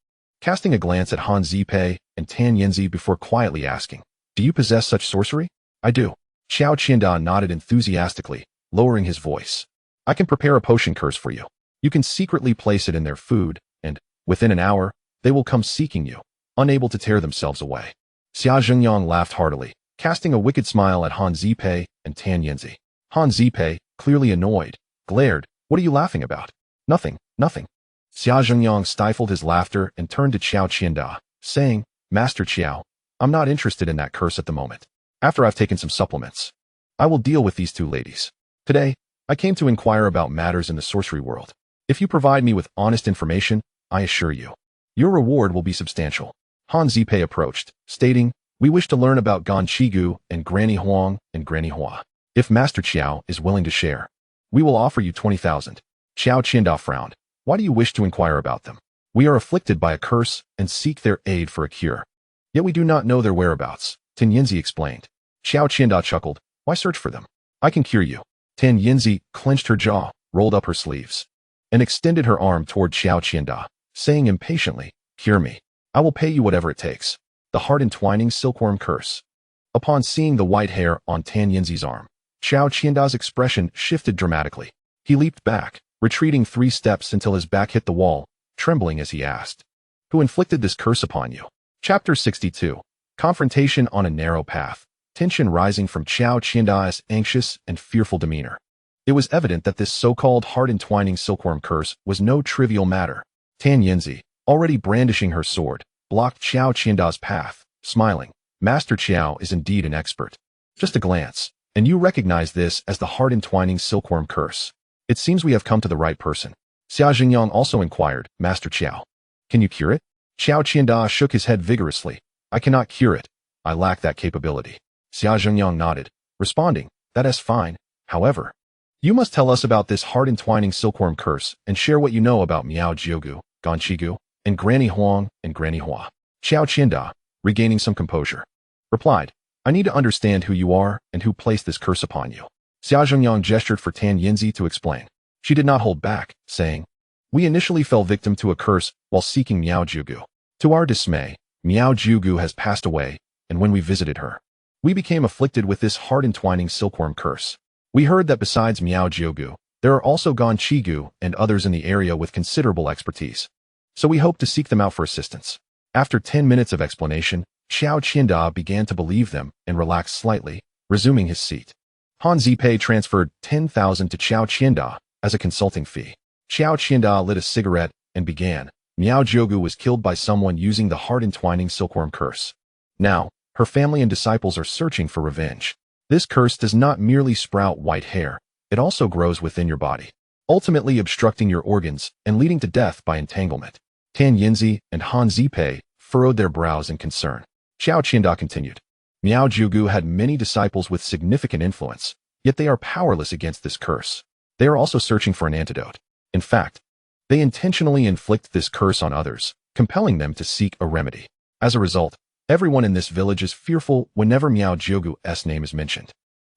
casting a glance at Han Zipei and Tan Yinzi before quietly asking, Do you possess such sorcery? I do. Qiao Qianda nodded enthusiastically, lowering his voice. I can prepare a potion curse for you. You can secretly place it in their food, and, within an hour, they will come seeking you, unable to tear themselves away. Xia Zhengyang laughed heartily, casting a wicked smile at Han Zipei and Tan Yinzi. Han Zipei, clearly annoyed, glared, What are you laughing about? Nothing, nothing. Xia Zhengyang stifled his laughter and turned to Qiao Qianda, saying, Master Qiao, I'm not interested in that curse at the moment. after I've taken some supplements. I will deal with these two ladies. Today, I came to inquire about matters in the sorcery world. If you provide me with honest information, I assure you, your reward will be substantial. Han Zipei approached, stating, we wish to learn about Gan Chigu and Granny Huang and Granny Hua. If Master Qiao is willing to share, we will offer you 20,000. Qiao Qianda frowned. Why do you wish to inquire about them? We are afflicted by a curse and seek their aid for a cure. Yet we do not know their whereabouts, Tin Yinzi explained. Qiao Qianda chuckled. Why search for them? I can cure you. Tin Yinzi clenched her jaw, rolled up her sleeves, and extended her arm toward Qiao Qianda, saying impatiently, cure me. I will pay you whatever it takes. The heart-entwining silkworm curse. Upon seeing the white hair on Tan Yinzi's arm, Qiao Qianda's expression shifted dramatically. He leaped back, retreating 3 steps until his back hit the wall, trembling as he asked, who inflicted this curse upon you? Chapter 62. Confrontation on a narrow path. Tension rising from Qiao Qianda's anxious and fearful demeanor. It was evident that this so-called heart-entwining silkworm curse was no trivial matter. Tan Yinzi, already brandishing her sword, blocked Qiao Qianda's path, smiling. Master Qiao is indeed an expert. Just a glance, and you recognize this as the heart-entwining silkworm curse. It seems we have come to the right person. Xia Jingyang also inquired, Master Qiao, can you cure it? Qiao Qianda shook his head vigorously. I cannot cure it. I lack that capability. Xia Jingyang nodded, responding, that is fine. However, you must tell us about this heart-entwining silkworm curse and share what you know about Miao Jiugu, Gan Chigu, and Granny Huang and Granny Hua. Qiao Qianda, regaining some composure, replied, I need to understand who you are and who placed this curse upon you. Xia Jingyang gestured for Tan Yinzi to explain. She did not hold back, saying, we initially fell victim to a curse while seeking Miao Jiugu. To our dismay, Miao Jiugu has passed away, and when we visited her, we became afflicted with this heart-entwining silkworm curse. We heard that besides Miao Jiugu, there are also Gan Chigu and others in the area with considerable expertise. So we hope to seek them out for assistance. After 10 minutes of explanation, Qiao Qianda began to believe them and relaxed slightly, resuming his seat. Han Zipei transferred 10,000 to Qiao Qianda as a consulting fee. Qiao Qianda lit a cigarette and began. Miao Jiugu was killed by someone using the heart-entwining silkworm curse. Now, her family and disciples are searching for revenge. This curse does not merely sprout white hair, it also grows within your body, ultimately obstructing your organs and leading to death by entanglement. Tan Yinzi and Han Zipei furrowed their brows in concern. Qiao Qianda continued. Miao Jiugu had many disciples with significant influence, yet they are powerless against this curse. They are also searching for an antidote. In fact, they intentionally inflict this curse on others, compelling them to seek a remedy. As a result, everyone in this village is fearful whenever Miao Jiugu's name is mentioned.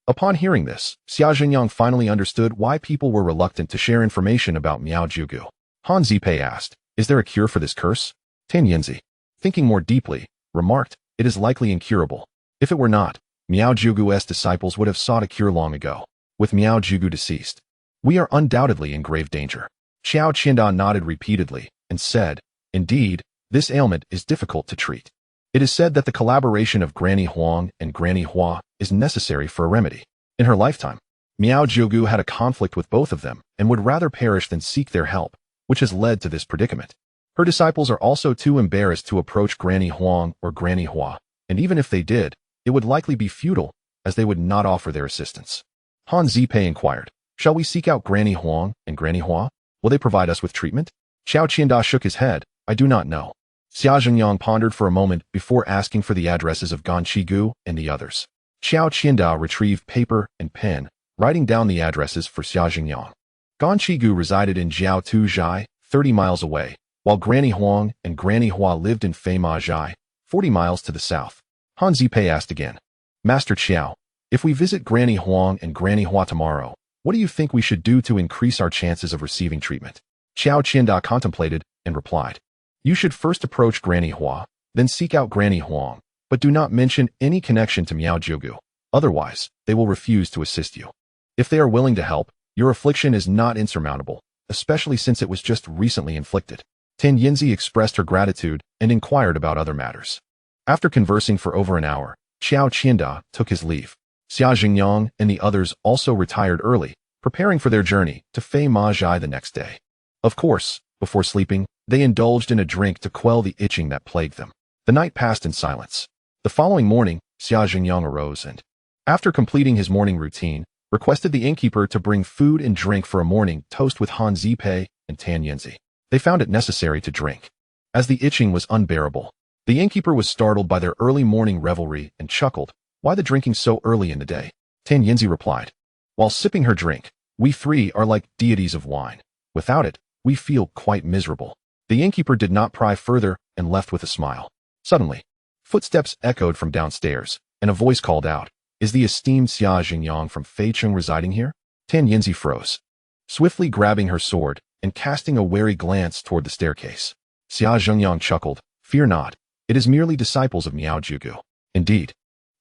Upon hearing this, Xia Jingyang finally understood why people were reluctant to share information about Miao Jiugu. Han Zipei asked, is there a cure for this curse? Tan Yinzi, thinking more deeply, remarked, it is likely incurable. If it were not, Miao Jiugu's disciples would have sought a cure long ago. With Miao Jiugu deceased, we are undoubtedly in grave danger. Qiao Qianda nodded repeatedly and said, indeed, this ailment is difficult to treat. It is said that the collaboration of Granny Huang and Granny Hua is necessary for a remedy. In her lifetime, Miao Jiugu had a conflict with both of them and would rather perish than seek their help, which has led to this predicament. Her disciples are also too embarrassed to approach Granny Huang or Granny Hua, and even if they did, it would likely be futile, as they would not offer their assistance. Han Zipei inquired, shall we seek out Granny Huang and Granny Hua? Will they provide us with treatment? Qiao Qianda shook his head, I do not know. Xia Jingyang pondered for a moment before asking for the addresses of Gan Chigu and the others. Qiao Qianda retrieved paper and pen, writing down the addresses for Xia Jingyang. Gan Chigu resided in Jiao Tu Zhai, 30 miles away, while Granny Huang and Granny Hua lived in Femme Zhai, 40 miles to the south. Han Zipei asked again, Master Qiao, if we visit Granny Huang and Granny Hua tomorrow, what do you think we should do to increase our chances of receiving treatment? Qiao Qianda contemplated and replied, you should first approach Granny Hua, then seek out Granny Huang, but do not mention any connection to Miao Jiugu. Otherwise, they will refuse to assist you. If they are willing to help, your affliction is not insurmountable, especially since it was just recently inflicted. Tan Yinzi expressed her gratitude and inquired about other matters. After conversing for over an hour, Qiao Qianda took his leave. Xia Jingyang and the others also retired early, preparing for their journey to Fei Ma Zhai the next day. Of course, before sleeping, they indulged in a drink to quell the itching that plagued them. The night passed in silence. The following morning, Xia Jingyang arose and, after completing his morning routine, requested the innkeeper to bring food and drink for a morning toast with Han Zipei and Tan Yanzi. They found it necessary to drink, as the itching was unbearable. The innkeeper was startled by their early morning revelry and chuckled, "Why the drinking so early in the day?" Tan Yanzi replied, while sipping her drink, "We three are like deities of wine. Without it, we feel quite miserable." The innkeeper did not pry further and left with a smile. Suddenly, footsteps echoed from downstairs, and a voice called out, "Is the esteemed Xia Jingyang from Feicheng residing here?" Tan Yanzi froze, swiftly grabbing her sword and casting a wary glance toward the staircase. Xia Jingyang chuckled, "Fear not, it is merely disciples of Miao Jugu." Indeed,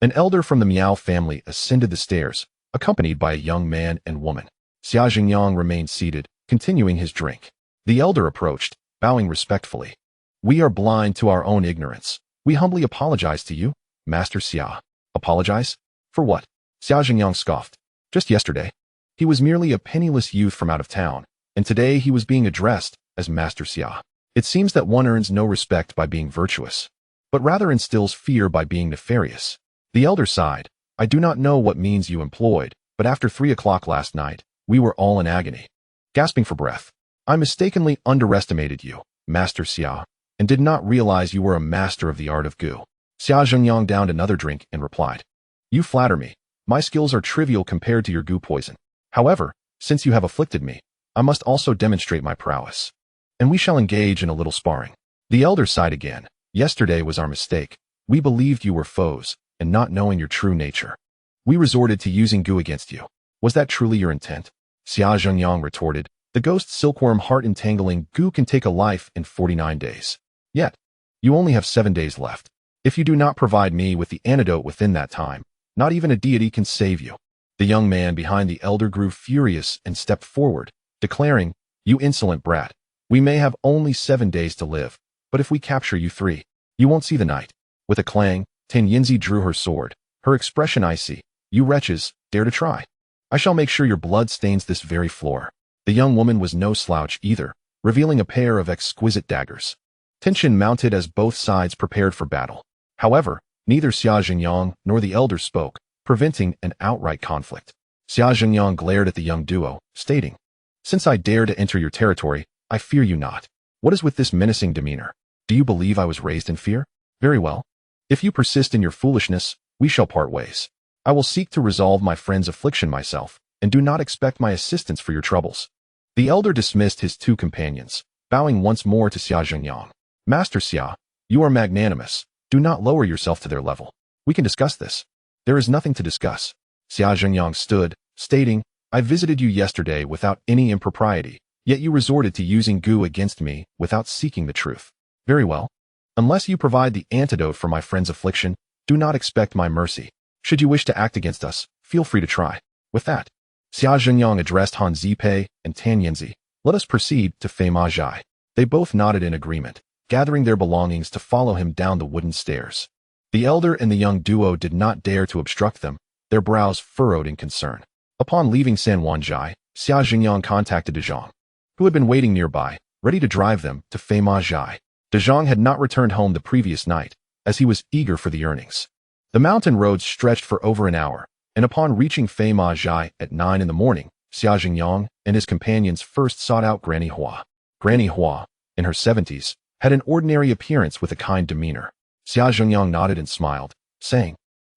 an elder from the Miao family ascended the stairs, accompanied by a young man and woman. Xia Jingyang remained seated, continuing his drink. The elder approached, bowing respectfully. "We are blind to our own ignorance. We humbly apologize to you, Master Xia." "Apologize? For what?" Xia Jingyang scoffed. "Just yesterday, he was merely a penniless youth from out of town, and today he was being addressed as Master Xia. It seems that one earns no respect by being virtuous, but rather instills fear by being nefarious." The elder sighed. "I do not know what means you employed, but after 3 o'clock last night, we were all in agony, gasping for breath. I mistakenly underestimated you, Master Xia, and did not realize you were a master of the art of gu." Xia Zhengyang downed another drink and replied, "You flatter me. My skills are trivial compared to your gu poison. However, since you have afflicted me, I must also demonstrate my prowess, and we shall engage in a little sparring." The elder sighed again. "Yesterday was our mistake. We believed you were foes, and not knowing your true nature, we resorted to using gu against you. Was that truly your intent?" Xia Zhengyang retorted, "The ghost silkworm heart entangling gu can take a life in 49 days. Yet, you only have 7 days left. If you do not provide me with the antidote within that time, not even a deity can save you." The young man behind the elder grew furious and stepped forward, declaring, "You insolent brat, we may have only 7 days to live, but if we capture you three, you won't see the night." With a clang, Tan Yanzi drew her sword, her expression icy. "You wretches, dare to try. I shall make sure your blood stains this very floor." The young woman was no slouch either, revealing a pair of exquisite daggers. Tension mounted as both sides prepared for battle. However, neither Xia Jingyang nor the elder spoke, preventing an outright conflict. Xia Jingyang glared at the young duo, stating, "Since I dare to enter your territory, I fear you not. What is with this menacing demeanor? Do you believe I was raised in fear? Very well. If you persist in your foolishness, we shall part ways. I will seek to resolve my friend's affliction myself, and do not expect my assistance for your troubles." The elder dismissed his two companions, bowing once more to Xia Jingyang. "Master Xia, you are magnanimous. Do not lower yourself to their level. We can discuss this." "There is nothing to discuss." Xia Jingyang stood, stating, "I visited you yesterday without any impropriety, yet you resorted to using gu against me without seeking the truth. Very well. Unless you provide the antidote for my friend's affliction, do not expect my mercy. Should you wish to act against us, feel free to try." With that, Xia Jingyang addressed Han Zipei and Tan Yanzi. "Let us proceed to femme Zhai." They both nodded in agreement, gathering their belongings to follow him down the wooden stairs. The elder and the young duo did not dare to obstruct them, their brows furrowed in concern. Upon leaving San Wanzhai, Xia Jingyang contacted De Zhang, who had been waiting nearby, ready to drive them to femme Zhai. De Zhang had not returned home the previous night, as he was eager for the earnings. The mountain road stretched for over an hour, and upon reaching femme Zhai at 9 in the morning, Xia Jingyang and his companions first sought out Granny Hua. Granny Hua, in her 70s, had an ordinary appearance with a kind demeanor. Xia Jingyang nodded and smiled, saying,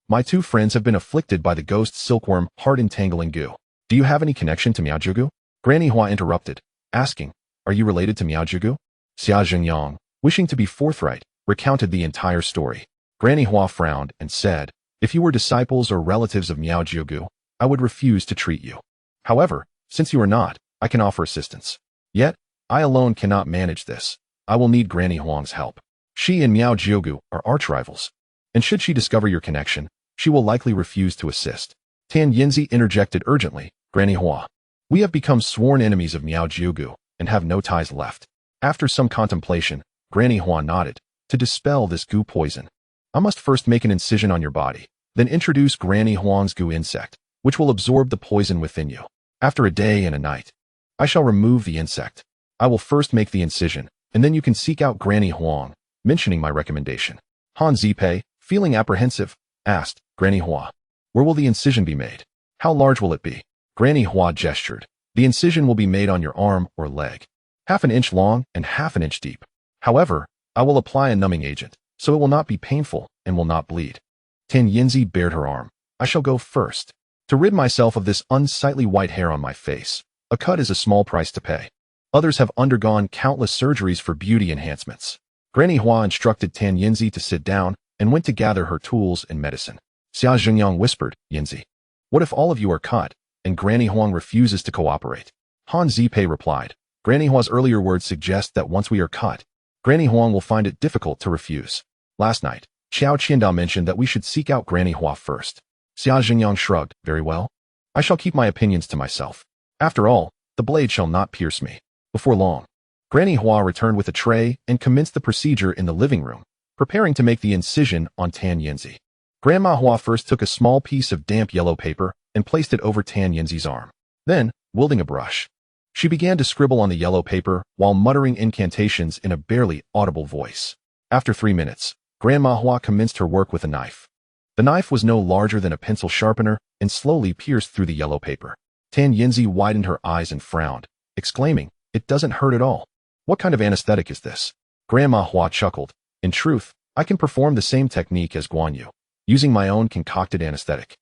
"My two friends have been afflicted by the ghost silkworm heart entangling gu. Do you have any connection to Miao Jugu?" Granny Hua interrupted, asking, "Are you related to Miao Jugu?" Xia Jingyang, wishing to be forthright, recounted the entire story. Granny Hua frowned and said, "If you were disciples or relatives of Miao Jugu, I would refuse to treat you. However, since you are not, I can offer assistance. Yet, I alone cannot manage this. I will need Granny Huang's help. She and Miao Jiugu are arch-rivals, and should she discover your connection, she will likely refuse to assist." Tan Yanzi interjected urgently, "Granny Hua, we have become sworn enemies of Miao Jiugu and have no ties left." After some contemplation, Granny Hua nodded, "To dispel this gu poison, I must first make an incision on your body, then introduce Granny Huang's gu insect, which will absorb the poison within you. After a day and a night, I shall remove the insect. I will first make the incision, and then you can seek out Granny Huang, mentioning my recommendation." Han Zipei, feeling apprehensive, asked Granny Hua. Where will the incision be made? How large will it be? Granny Hua gestured. The incision will be made on your arm or leg, 1/2 inch long and 1/2 inch deep. However, I will apply a numbing agent, so it will not be painful and will not bleed. Tan Yinzi bared her arm. I shall go first. To rid myself of this unsightly white hair on my face, a cut is a small price to pay. Others have undergone countless surgeries for beauty enhancements. Granny Hua instructed Tan Yinzi to sit down and went to gather her tools and medicine. Xia Zhengyang whispered, Yinzi, what if all of you are cut and Granny Huang refuses to cooperate? Han Zipei replied, Granny Hua's earlier words suggest that once we are cut, Granny Huang will find it difficult to refuse. Last night, Xiao Qiandao mentioned that we should seek out Granny Hua first. Xia Zhengyang shrugged, very well. I shall keep my opinions to myself. After all, the blade shall not pierce me. Before long, Granny Hua returned with a tray and commenced the procedure in the living room, preparing to make the incision on Tan Yinzi. Grandma Hua first took a small piece of damp yellow paper and placed it over Tan Yinzi's arm. Then, wielding a brush, she began to scribble on the yellow paper while muttering incantations in a barely audible voice. After 3 minutes, Grandma Hua commenced her work with a knife. The knife was no larger than a pencil sharpener and slowly pierced through the yellow paper. Tan Yinzi widened her eyes and frowned, exclaiming, it doesn't hurt at all. What kind of anesthetic is this? Grandma Hua chuckled. In truth, I can perform the same technique as Guan Yu, using my own concocted anesthetic.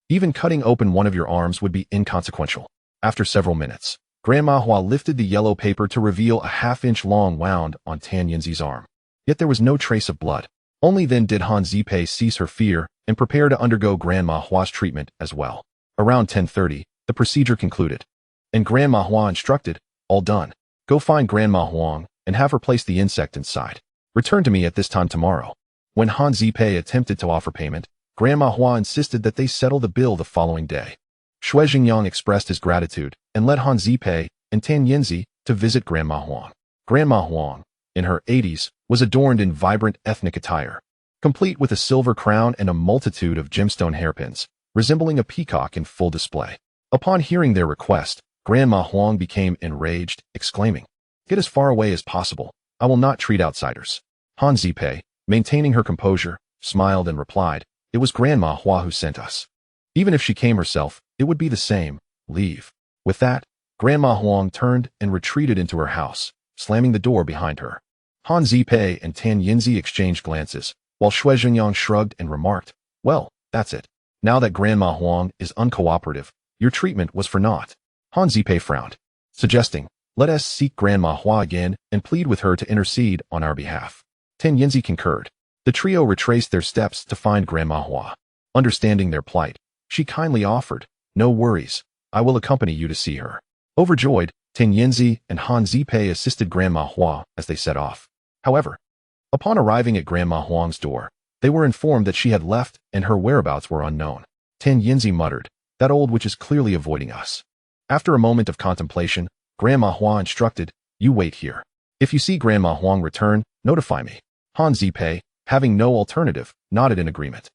Even cutting open one of your arms would be inconsequential. After several minutes, Grandma Hua lifted the yellow paper to reveal a 1/2 inch long wound on Tan Yinzi's arm. Yet there was no trace of blood. Only then did Han Zipei cease her fear and prepare to undergo Grandma Hua's treatment as well. Around 10:30, the procedure concluded, and Grandma Hua instructed, all done. Go find Grandma Huang and have her place the insect inside. Return to me at this time tomorrow. When Han Zipei attempted to offer payment, Grandma Hua insisted that they settle the bill the following day. Shui Jingyang expressed his gratitude and led Han Zipei and Tan Yinzi to visit Grandma Huang. Grandma Huang, in her 80s, was adorned in vibrant ethnic attire, complete with a silver crown and a multitude of gemstone hairpins, resembling a peacock in full display. Upon hearing their request, Grandma Huang became enraged, exclaiming, get as far away as possible. I will not treat outsiders. Han Zipei, maintaining her composure, smiled and replied, it was Grandma Hua who sent us. Even if she came herself, it would be the same. Leave. With that, Grandma Huang turned and retreated into her house, slamming the door behind her. Han Zipei and Tan Yinzi exchanged glances, while Shui Jingyang shrugged and remarked, well, that's it. Now that Grandma Huang is uncooperative, your treatment was for naught. Han Zipei frowned, suggesting, let us seek Grandma Hua again and plead with her to intercede on our behalf. Tan Yinzi concurred. The trio retraced their steps to find Grandma Hua. Understanding their plight, she kindly offered, no worries, I will accompany you to see her. Overjoyed, Tan Yinzi and Han Zipei assisted Grandma Hua as they set off. However, upon arriving at Grandma Huang's door, they were informed that she had left and her whereabouts were unknown. Tan Yinzi muttered, that old witch is clearly avoiding us. After a moment of contemplation, Grandma Hua instructed, you wait here. If you see Grandma Huang return, notify me. Han Zipei, having no alternative, nodded in agreement.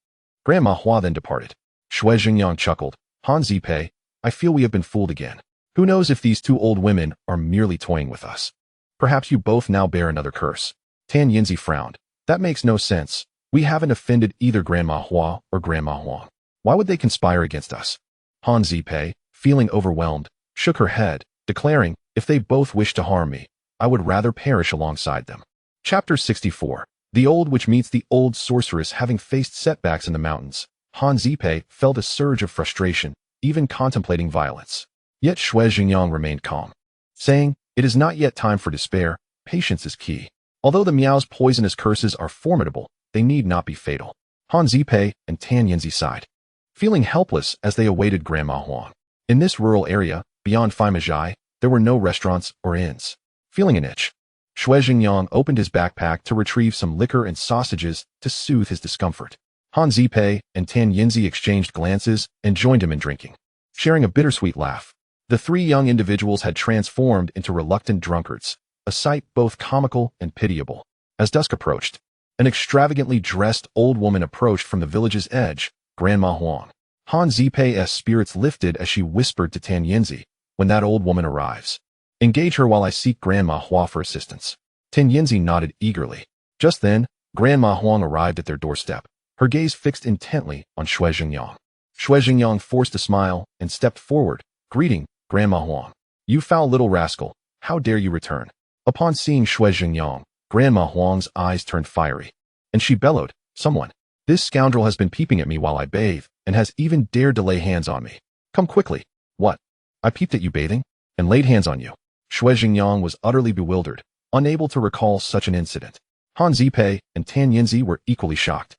Grandma Hua then departed. Shui Jingyang chuckled, Han Zipei, I feel we have been fooled again. Who knows if these two old women are merely toying with us? Perhaps you both now bear another curse. Tan Yinzi frowned. That makes no sense. We haven't offended either Grandma Hua or Grandma Huang. Why would they conspire against us? Han Zipei, feeling overwhelmed, shook her head, declaring, if they both wish to harm me, I would rather perish alongside them. Chapter 64. The old witch meets the old sorceress. Having faced setbacks in the mountains, Han Zipei felt a surge of frustration, even contemplating violence. Yet Shui Jingyang remained calm, saying, it is not yet time for despair, patience is key. Although the Miao's poisonous curses are formidable, they need not be fatal. Han Zipei and Tan Yinzi sighed, feeling helpless as they awaited Grandma Huang. In this rural area, beyond Faimazhai, there were no restaurants or inns. Feeling an itch, Shui Jingyang opened his backpack to retrieve some liquor and sausages to soothe his discomfort. Han Zipei and Tan Yinzi exchanged glances and joined him in drinking, sharing a bittersweet laugh. The three young individuals had transformed into reluctant drunkards, a sight both comical and pitiable. As dusk approached, an extravagantly dressed old woman approached from the village's edge, Grandma Huang. Han Zipei's spirits lifted as she whispered to Tan Yinzi, when that old woman arrives, engage her while I seek Grandma Hua for assistance. Tan Yinzi nodded eagerly. Just then, Grandma Huang arrived at their doorstep, her gaze fixed intently on Shui Jingyang. Shui Jingyang forced a smile and stepped forward, greeting, Grandma Huang. You foul little rascal, how dare you return? Upon seeing Shui Jingyang, Grandma Huang's eyes turned fiery, and she bellowed, someone. This scoundrel has been peeping at me while I bathe, and has even dared to lay hands on me. Come quickly. What? I peeped at you bathing? And laid hands on you? Shui Jingyang was utterly bewildered, unable to recall such an incident. Han Zipei and Tan Yinzi were equally shocked,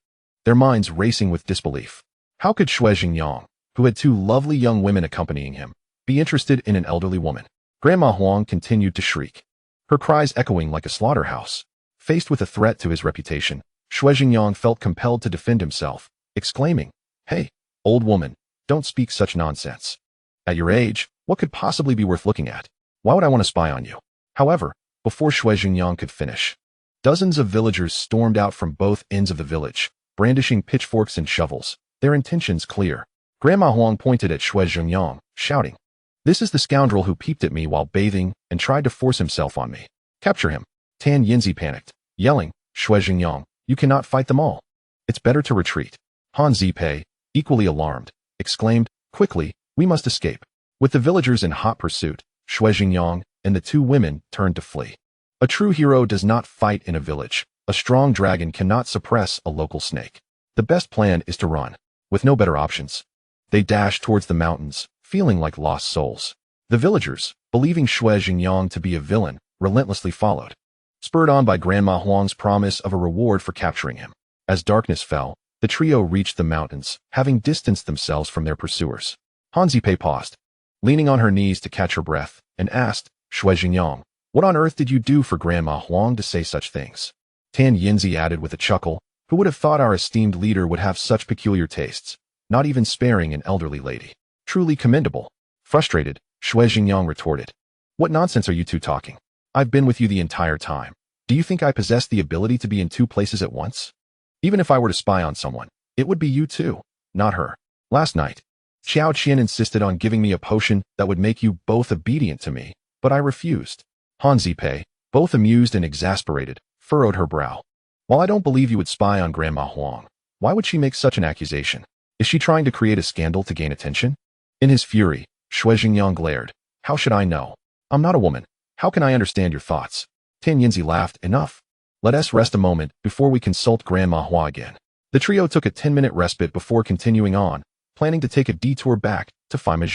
their minds racing with disbelief. How could Shui Jingyang, who had two lovely young women accompanying him, be interested in an elderly woman? Grandma Huang continued to shriek, her cries echoing like a slaughterhouse. Faced with a threat to his reputation, Shui Jingyang felt compelled to defend himself, exclaiming, Hey, old woman, don't speak such nonsense. At your age, what could possibly be worth looking at? Why would I want to spy on you? However, before Shui Jingyang could finish, dozens of villagers stormed out from both ends of the village, brandishing pitchforks and shovels, their intentions clear. Grandma Huang pointed at Shui Jingyang, shouting, This is the scoundrel who peeped at me while bathing and tried to force himself on me. Capture him. Tan Yinzi panicked, yelling, Shui Jingyang, you cannot fight them all. It's better to retreat. Han Zipei, equally alarmed, exclaimed, Quickly, we must escape. With the villagers in hot pursuit, Shui Jingyang and the two women turned to flee. A true hero does not fight in a village. A strong dragon cannot suppress a local snake. The best plan is to run. With no better options, they dashed towards the mountains, feeling like lost souls. The villagers, believing Shui Jingyang to be a villain, relentlessly followed, spurred on by Grandma Huang's promise of a reward for capturing him. As darkness fell, the trio reached the mountains, having distanced themselves from their pursuers. Han Zipei paused, leaning on her knees to catch her breath, and asked, Shui Jingyang, what on earth did you do for Grandma Huang to say such things? Tan Yinzi added with a chuckle, who would have thought our esteemed leader would have such peculiar tastes, not even sparing an elderly lady. Truly commendable. Frustrated, Shui Jingyang retorted, What nonsense are you two talking? I've been with you the entire time. Do you think I possess the ability to be in two places at once? Even if I were to spy on someone, it would be you too, not her. Last night, Xiao Qian insisted on giving me a potion that would make you both obedient to me, but I refused. Han Zipei, both amused and exasperated, furrowed her brow. While I don't believe you would spy on Grandma Huang, why would she make such an accusation? Is she trying to create a scandal to gain attention? In his fury, Shui Jingyang glared. How should I know? I'm not a woman. How can I understand your thoughts? Tan Yinzi laughed. Enough. Let us rest a moment before we consult Grandma Huang again. The trio took a 10-minute respite before continuing on, planning to take a detour back to Femme.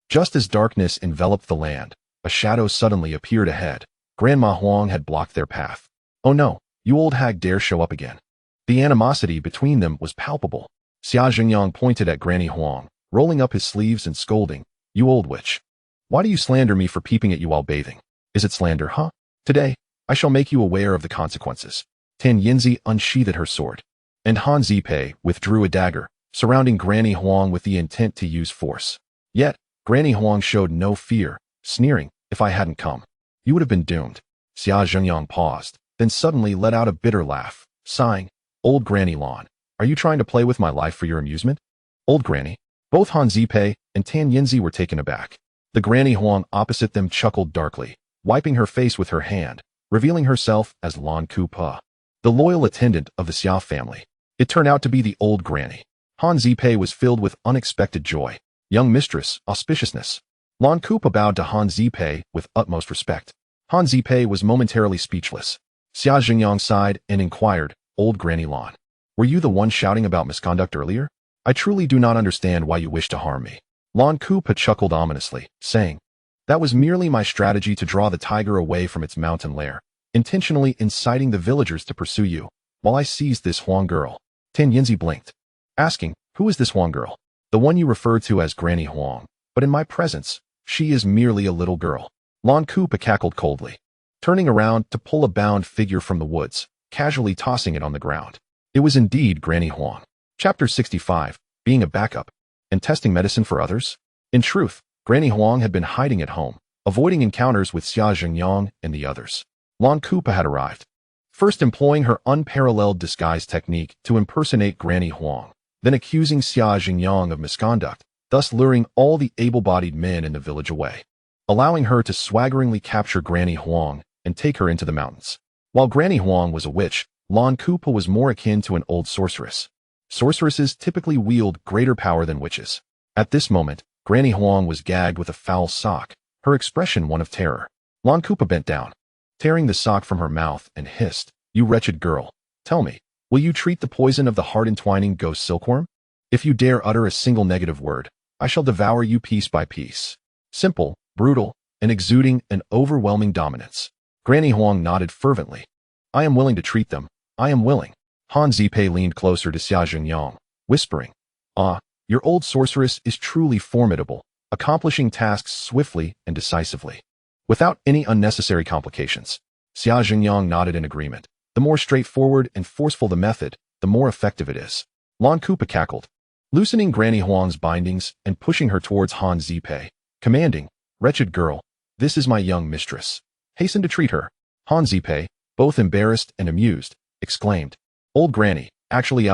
Just as darkness enveloped the land, a shadow suddenly appeared ahead. Grandma Huang had blocked their path. Oh no, you old hag dare show up again. The animosity between them was palpable. Xia Jingyang pointed at Granny Huang, rolling up his sleeves and scolding, You old witch. Why do you slander me for peeping at you while bathing? Is it slander, huh? Today, I shall make you aware of the consequences. Tan Yinzi unsheathed her sword, and Han Zipei withdrew a dagger, surrounding Granny Huang with the intent to use force. Yet, Granny Huang showed no fear, sneering, If I hadn't come, you would have been doomed. Xia Jingyang paused, then suddenly let out a bitter laugh, sighing, Old Granny Lan, are you trying to play with my life for your amusement? Old Granny. Both Han Zipei and Tan Yinzi were taken aback. The Granny Huang opposite them chuckled darkly, wiping her face with her hand, revealing herself as Lan Kupa, the loyal attendant of the Xia family. It turned out to be the old granny. Han Zipei was filled with unexpected joy. Young mistress, auspiciousness. Lan Kupa bowed to Han Zipei with utmost respect. Han Zipei was momentarily speechless. Xia Jingyang sighed and inquired, Old Granny Lan, were you the one shouting about misconduct earlier? I truly do not understand why you wish to harm me. Lan Kupa chuckled ominously, saying, That was merely my strategy to draw the tiger away from its mountain lair, intentionally inciting the villagers to pursue you, while I seized this Huang girl. Tan Yinzi blinked, asking, Who is this Huang girl? The one you refer to as Granny Huang, but in my presence, she is merely a little girl. Lan Kupa cackled coldly, turning around to pull a bound figure from the woods, casually tossing it on the ground. It was indeed Granny Huang. Chapter 65, Being a Backup, and Testing Medicine for Others. In truth, Granny Huang had been hiding at home, avoiding encounters with Xia Jingyang and the others. Lan Kupa had arrived, first employing her unparalleled disguise technique to impersonate Granny Huang, then accusing Xia Jingyang of misconduct, thus luring all the able-bodied men in the village away, allowing her to swaggeringly capture Granny Huang and take her into the mountains. While Granny Huang was a witch, Lan Kupa was more akin to an old sorceress. Sorceresses typically wield greater power than witches. At this moment, Granny Huang was gagged with a foul sock, her expression one of terror. Lan Kupa bent down, tearing the sock from her mouth, and hissed, "You wretched girl, tell me, will you treat the poison of the heart-entwining ghost silkworm? If you dare utter a single negative word, I shall devour you piece by piece." Simple, brutal, and exuding an overwhelming dominance. Granny Huang nodded fervently. "I am willing to treat them. I am willing." Han Zipei leaned closer to Xia Zhengyang, whispering, "Ah, your old sorceress is truly formidable, accomplishing tasks swiftly and decisively, without any unnecessary complications." Xia Zhengyang nodded in agreement. The more straightforward and forceful the method, the more effective it is. Lan Kupa cackled, loosening Granny Huang's bindings and pushing her towards Han Zipei, commanding, "Wretched girl, this is my young mistress. Hasten to treat her." Han Zipei, both embarrassed and amused, exclaimed, "Old Granny, actually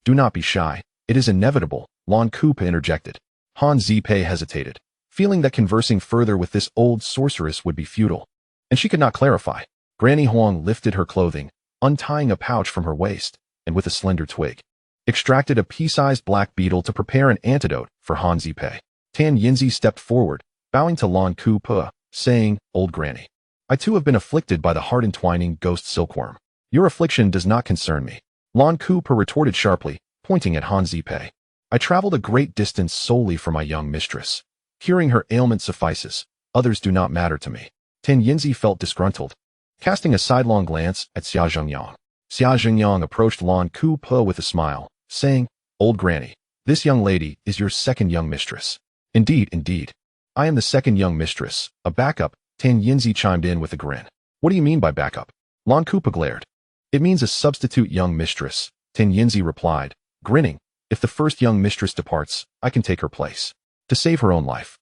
do not be shy. It is inevitable," Lan Kupa interjected. Han Zipei hesitated, feeling that conversing further with this old sorceress would be futile, and she could not clarify. Granny Huang lifted her clothing, untying a pouch from her waist, and with a slender twig, extracted a pea-sized black beetle to prepare an antidote for Han Zipei. Tan Yinzi stepped forward, bowing to Lan Kupa, saying, "Old Granny, I too have been afflicted by the heart-entwining ghost silkworm. Your affliction does not concern me." Lan Kupa retorted sharply, pointing at Han Zipei. "I traveled a great distance solely for my young mistress. Curing her ailment suffices. Others do not matter to me." Tan Yinzi felt disgruntled, casting a sidelong glance at Xia Zhengyang. Xia Zhengyang approached Lan Kupa with a smile, saying, "Old Granny, this young lady is your second young mistress." Indeed. "I am the second young mistress, a backup," Tan Yinzi chimed in with a grin. "What do you mean by backup?" Lan Kupa glared. "It means a substitute young mistress," Tan Yinzi replied, grinning. "If the first young mistress departs, I can take her place." To save her own life,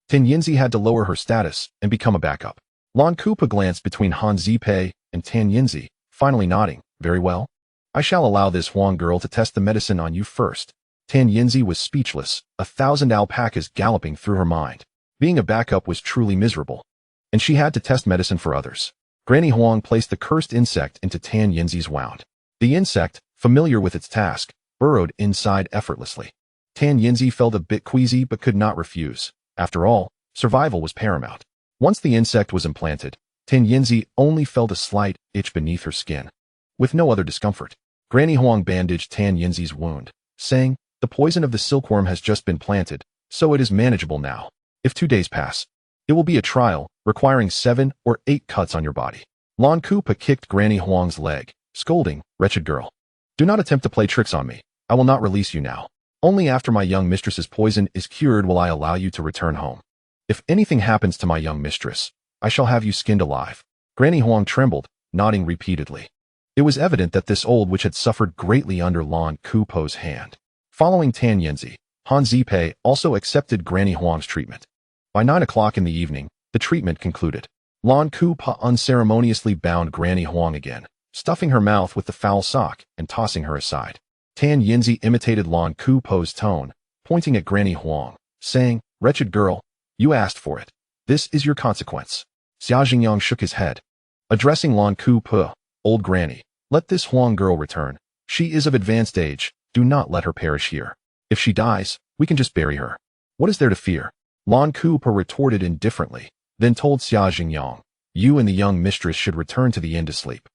Tan Yinzi had to lower her status and become a backup. Lan Kupa glanced between Han Zipei and Tan Yinzi, finally nodding. "Very well. I shall allow this Huang girl to test the medicine on you first." Tan Yinzi was speechless, 1,000 alpacas galloping through her mind. Being a backup was truly miserable, and she had to test medicine for others. Granny Huang placed the cursed insect into Tan Yinzi's wound. The insect, familiar with its task, burrowed inside effortlessly. Tan Yinzi felt a bit queasy but could not refuse. After all, survival was paramount. Once the insect was implanted, Tan Yinzi only felt a slight itch beneath her skin, with no other discomfort. Granny Huang bandaged Tan Yinzi's wound, saying, "The poison of the silkworm has just been planted, so it is manageable now. If 2 days pass, it will be a trial, requiring 7 or 8 cuts on your body." Lan Kupa kicked Granny Huang's leg, scolding, "Wretched girl, do not attempt to play tricks on me. I will not release you now. Only after my young mistress's poison is cured will I allow you to return home. If anything happens to my young mistress, I shall have you skinned alive." Granny Huang trembled, nodding repeatedly. It was evident that this old witch had suffered greatly under Lan Kupa's hand. Following Tan Yinzi, Han Zipei also accepted Granny Huang's treatment. By 9 o'clock in the evening, the treatment concluded. Lan Kupa unceremoniously bound Granny Huang again, stuffing her mouth with the foul sock and tossing her aside. Tan Yinzi imitated Lan Kupa's tone, pointing at Granny Huang, saying, "Wretched girl, you asked for it. This is your consequence." Xia Zhengyang shook his head, addressing Lan Kupa, "Old Granny, let this Huang girl return. She is of advanced age. Do not let her perish here. If she dies, we can just bury her. What is there to fear?" Lan Kupa retorted indifferently, then told Xia Zhengyang, "You and the young mistress should return to the inn to sleep.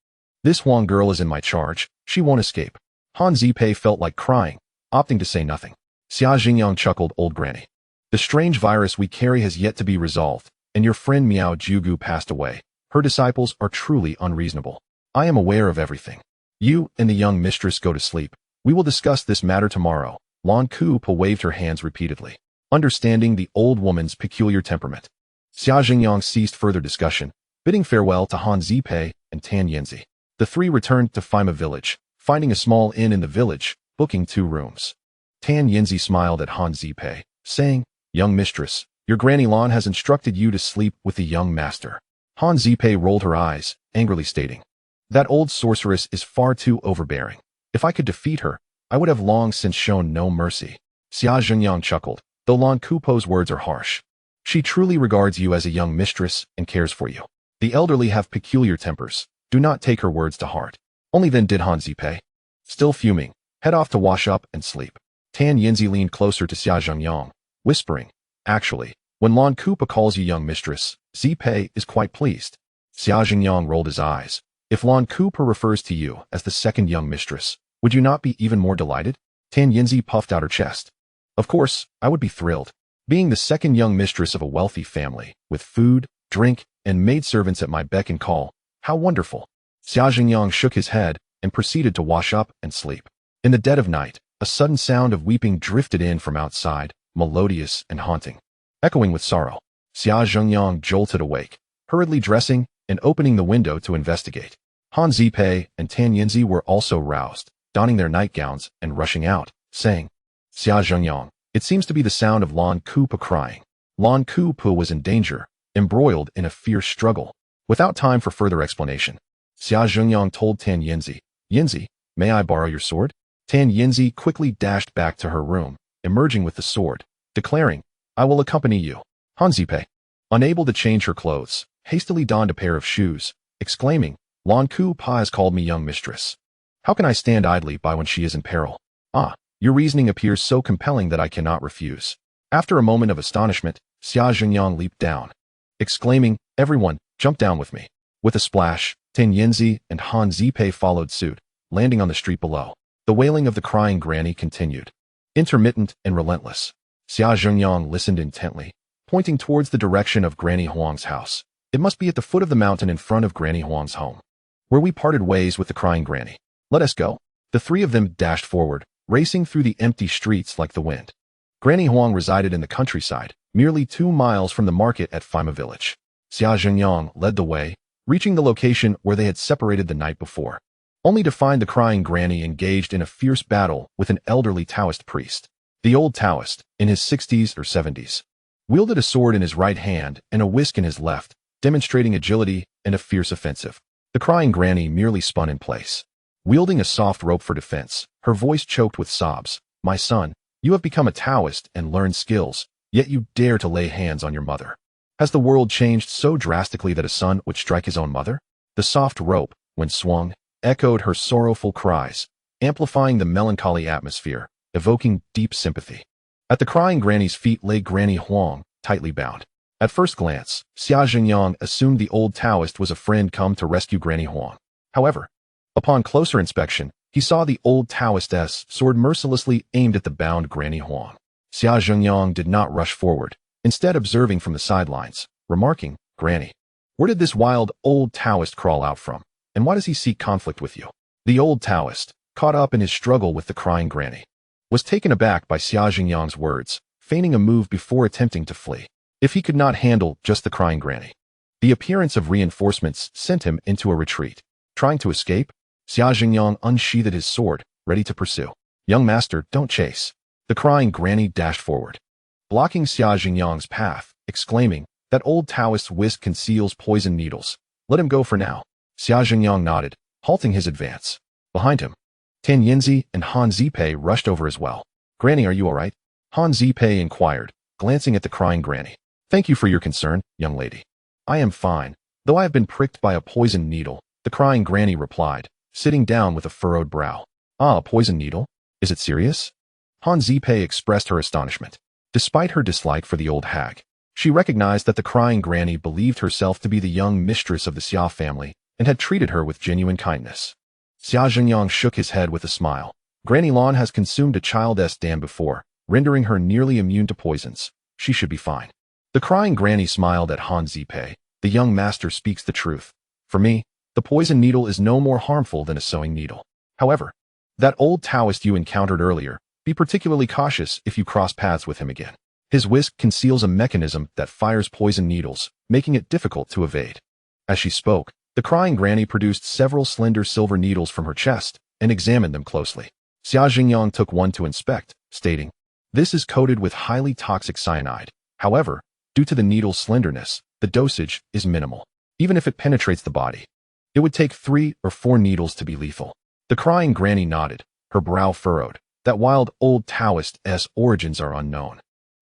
This Huang girl is in my charge. She won't escape." Han Zipei felt like crying, opting to say nothing. Xia Zhengyang chuckled, "Old Granny, the strange virus we carry has yet to be resolved, and your friend Miao Jugu passed away. Her disciples are truly unreasonable. I am aware of everything. You and the young mistress go to sleep. We will discuss this matter tomorrow." Lan Kupa waved her hands repeatedly, understanding the old woman's peculiar temperament. Xia Zhengyang ceased further discussion, bidding farewell to Han Zipei and Tan Yinzi. The three returned to Femme village, finding a small inn in the village, booking 2 rooms. Tan Yinzi smiled at Han Zipei, saying, "Young mistress, your Granny Lan has instructed you to sleep with the young master." Han Zipei rolled her eyes, angrily stating, "That old sorceress is far too overbearing. If I could defeat her, I would have long since shown no mercy." Xia Zhengyang chuckled, though Lan Kupa's words are harsh. "She truly regards you as a young mistress and cares for you. The elderly have peculiar tempers. Do not take her words to heart." Only then did Han Zipei. Still fuming, Head off to wash up and sleep. Tan Yinzi leaned closer to Xia Zhengyang, whispering, actually, when Lan Kupa calls you young mistress, Zipei is quite pleased. Xia Zhengyang rolled his eyes. If Lan Kupa refers to you as the second young mistress, would you not be even more delighted? Tan Yinzi puffed out her chest. Of course, I would be thrilled. Being the second young mistress of a wealthy family, with food, drink, and maidservants at my beck and call, how wonderful. Xia Zhengyang shook his head and proceeded to wash up and sleep. In the dead of night, a sudden sound of weeping drifted in from outside, melodious and haunting. Echoing with sorrow, Xia Zhengyang jolted awake, hurriedly dressing and opening the window to investigate. Han Zipei and Tan Yinzi were also roused, donning their nightgowns and rushing out, saying, Xia Zhengyang, it seems to be the sound of Lan Kupa crying. Lan Kupa was in danger, embroiled in a fierce struggle. Without time for further explanation, Xia Zhengyang told Tan Yinzi, Yinzi, may I borrow your sword? Tan Yinzi quickly dashed back to her room, emerging with the sword, declaring, I will accompany you. Han Zipei, unable to change her clothes, hastily donned a pair of shoes, exclaiming, Lan Kupa has called me young mistress. How can I stand idly by when she is in peril? Ah, your reasoning appears so compelling that I cannot refuse. After a moment of astonishment, Xia Zhengyang leaped down, exclaiming, everyone, jump down with me. With a splash, Tan Yinzi and Han Zipei followed suit, landing on the street below. The wailing of the crying granny continued, intermittent and relentless. Xia Zhengyang listened intently, pointing towards the direction of Granny Huang's house. It must be at the foot of the mountain in front of Granny Huang's home, where we parted ways with the crying granny. Let us go. The three of them dashed forward, racing through the empty streets like the wind. Granny Huang resided in the countryside, merely 2 miles from the market at Femme village. Xia Zhengyang led the way, reaching the location where they had separated the night before, only to find the crying granny engaged in a fierce battle with an elderly Taoist priest. The old Taoist, in his 60s or 70s, wielded a sword in his right hand and a whisk in his left, demonstrating agility and a fierce offensive. The crying granny merely spun in place, wielding a soft rope for defense, her voice choked with sobs. My son, you have become a Taoist and learned skills, yet you dare to lay hands on your mother. Has the world changed so drastically that a son would strike his own mother? The soft rope, when swung, echoed her sorrowful cries, amplifying the melancholy atmosphere, evoking deep sympathy. At the crying granny's feet lay Granny Huang, tightly bound. At first glance, Xia Zhengyang assumed the old Taoist was a friend come to rescue Granny Huang. However, upon closer inspection, he saw the old Taoistess sword mercilessly aimed at the bound Granny Huang. Xia Zhengyang did not rush forward, instead observing from the sidelines, remarking, Granny, where did this wild old Taoist crawl out from, and why does he seek conflict with you? The old Taoist, caught up in his struggle with the crying granny, was taken aback by Xia Zhengyang's words, feigning a move before attempting to flee. If he could not handle just the crying granny, the appearance of reinforcements sent him into a retreat. Trying to escape, Xia Zhengyang unsheathed his sword, ready to pursue. Young master, don't chase. The crying granny dashed forward, blocking Xia Zhengyang's path, exclaiming, that old Taoist's whisk conceals poison needles. Let him go for now. Xia Zhengyang nodded, halting his advance. Behind him, Tan Yinzi and Han Zipei rushed over as well. Granny, are you all right? Han Zipei inquired, glancing at the crying granny. Thank you for your concern, young lady. I am fine, though I have been pricked by a poisoned needle, the crying granny replied, sitting down with a furrowed brow. Ah, a poisoned needle? Is it serious? Han Zipei expressed her astonishment. Despite her dislike for the old hag, she recognized that the crying granny believed herself to be the young mistress of the Xia family and had treated her with genuine kindness. Xia Zhengyang shook his head with a smile. Granny Lan has consumed a child's dam before, rendering her nearly immune to poisons. She should be fine. The crying granny smiled at Han Zipei. The young master speaks the truth. For me, the poison needle is no more harmful than a sewing needle. However, that old Taoist you encountered earlier, be particularly cautious if you cross paths with him again. His whisk conceals a mechanism that fires poison needles, making it difficult to evade. As she spoke, the crying granny produced several slender silver needles from her chest and examined them closely. Xia Zhengyang took one to inspect, stating, this is coated with highly toxic cyanide. However, due to the needle's slenderness, the dosage is minimal. Even if it penetrates the body, it would take 3 or 4 needles to be lethal. The crying granny nodded, her brow furrowed. That wild old Taoist's origins are unknown.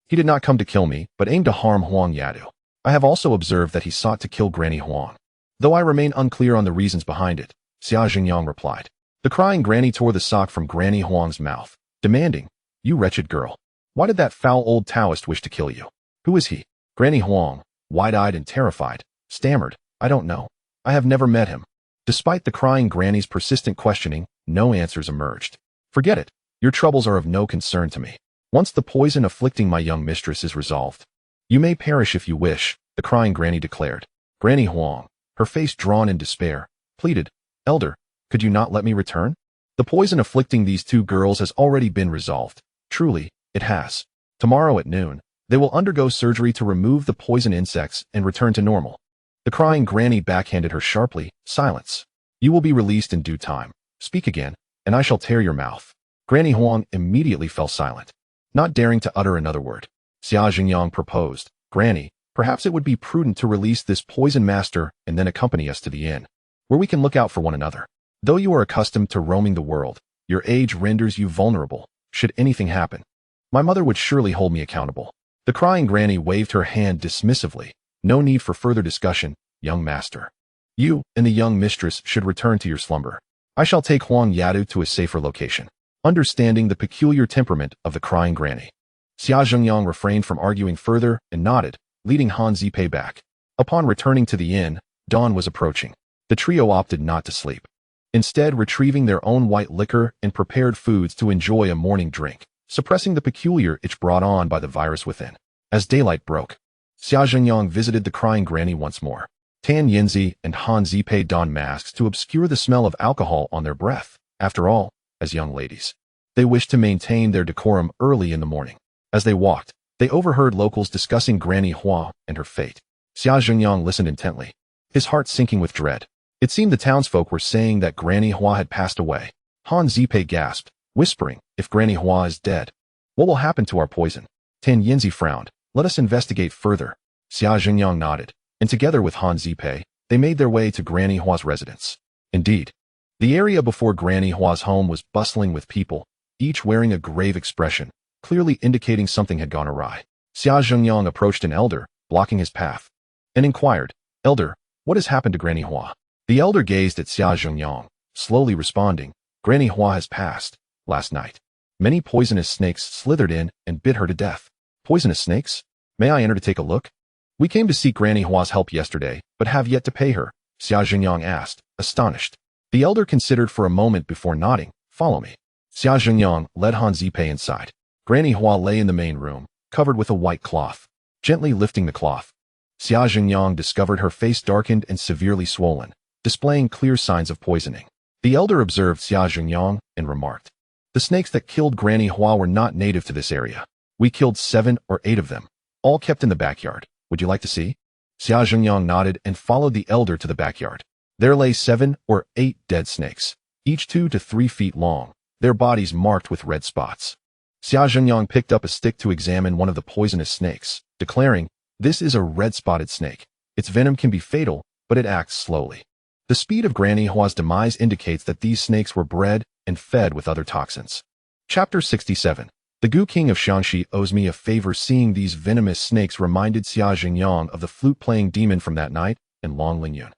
He did not come to kill me, but aimed to harm Huang Yadu. I have also observed that he sought to kill Granny Huang, though I remain unclear on the reasons behind it, Xia Zhengyang replied. The crying granny tore the sock from Granny Huang's mouth, demanding, "You wretched girl. Why did that foul old Taoist wish to kill you? Who is he?" Granny Huang, wide-eyed and terrified, stammered, "I don't know. I have never met him." Despite the crying granny's persistent questioning, no answers emerged. "Forget it. Your troubles are of no concern to me. Once the poison afflicting my young mistress is resolved, you may perish if you wish," the crying granny declared. Granny Huang, her face drawn in despair, pleaded, "Elder, could you not let me return? The poison afflicting these two girls has already been resolved. Truly, it has. Tomorrow at noon, they will undergo surgery to remove the poison insects and return to normal." The crying granny backhanded her sharply, "Silence. You will be released in due time. Speak again, and I shall tear your mouth." Granny Huang immediately fell silent, not daring to utter another word. Xia Jingyang proposed, "Granny, perhaps it would be prudent to release this poison master and then accompany us to the inn, where we can look out for one another. Though you are accustomed to roaming the world, your age renders you vulnerable, should anything happen. My mother would surely hold me accountable." The crying granny waved her hand dismissively. "No need for further discussion, young master. You and the young mistress should return to your slumber. I shall take Huang Yadu to a safer location." Understanding the peculiar temperament of the crying granny, Xia Zhengyang refrained from arguing further and nodded, leading Han Zipei back. Upon returning to the inn, dawn was approaching. The trio opted not to sleep, instead retrieving their own white liquor and prepared foods to enjoy a morning drink, suppressing the peculiar itch brought on by the virus within. As daylight broke, Xia Zhengyang visited the crying granny once more. Tan Yinzi and Han Zipei donned masks to obscure the smell of alcohol on their breath. After all, as young ladies, they wished to maintain their decorum early in the morning. As they walked, they overheard locals discussing Granny Hua and her fate. Xia Zhengyang listened intently, his heart sinking with dread. It seemed the townsfolk were saying that Granny Hua had passed away. Han Zipei gasped, whispering, "If Granny Hua is dead, what will happen to our poison?" Tan Yinzi frowned. "Let us investigate further." Xia Zhengyang nodded, and together with Han Zipei, they made their way to Granny Hua's residence. Indeed, the area before Granny Hua's home was bustling with people, each wearing a grave expression, clearly indicating something had gone awry. Xia Zhengyang approached an elder, blocking his path, and inquired, "Elder, what has happened to Granny Hua?" The elder gazed at Xia Zhengyang, slowly responding, "Granny Hua has passed last night. Many poisonous snakes slithered in and bit her to death." "Poisonous snakes? May I enter to take a look?" "We came to seek Granny Hua's help yesterday, but have yet to pay her," Xia Zhengyang asked, astonished. The elder considered for a moment before nodding. "Follow me." Xia Zhengyang led Han Zipei inside. Granny Hua lay in the main room, covered with a white cloth. Gently lifting the cloth, Xia Zhengyang discovered her face darkened and severely swollen, displaying clear signs of poisoning. The elder observed Xia Zhengyang and remarked, "The snakes that killed Granny Hua were not native to this area. We killed 7 or 8 of them, all kept in the backyard. Would you like to see?" Xia Zhengyang nodded and followed the elder to the backyard. There lay 7 or 8 dead snakes, each 2 to 3 feet long, their bodies marked with red spots. Xia Zhengyang picked up a stick to examine one of the poisonous snakes, declaring, "This is a red-spotted snake. Its venom can be fatal, but it acts slowly." The speed of Granny Hua's demise indicates that these snakes were bred and fed with other toxins. Chapter 67. The Gu King of Shanxi owes me a favor. Seeing these venomous snakes reminded Xia Zhengyang of the flute-playing demon from that night and Long Lingyun,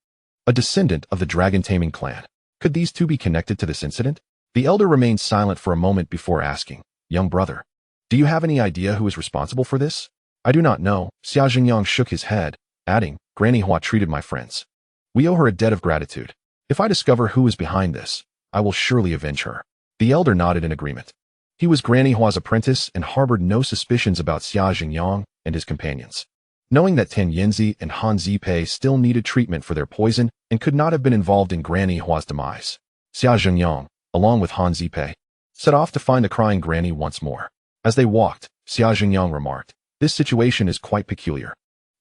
a descendant of the dragon-taming clan. Could these two be connected to this incident? The elder remained silent for a moment before asking, "Young brother, do you have any idea who is responsible for this?" "I do not know." Xia Zhengyang shook his head, adding, "Granny Hua treated my friends. We owe her a debt of gratitude. If I discover who is behind this, I will surely avenge her." The elder nodded in agreement. He was Granny Hua's apprentice and harbored no suspicions about Xia Zhengyang and his companions. Knowing that Tan Yinzi and Han Zipei still needed treatment for their poison and could not have been involved in Granny Hua's demise, Xia Zhengyang, along with Han Zipei, set off to find the crying granny once more. As they walked, Xia Zhengyang remarked, "This situation is quite peculiar.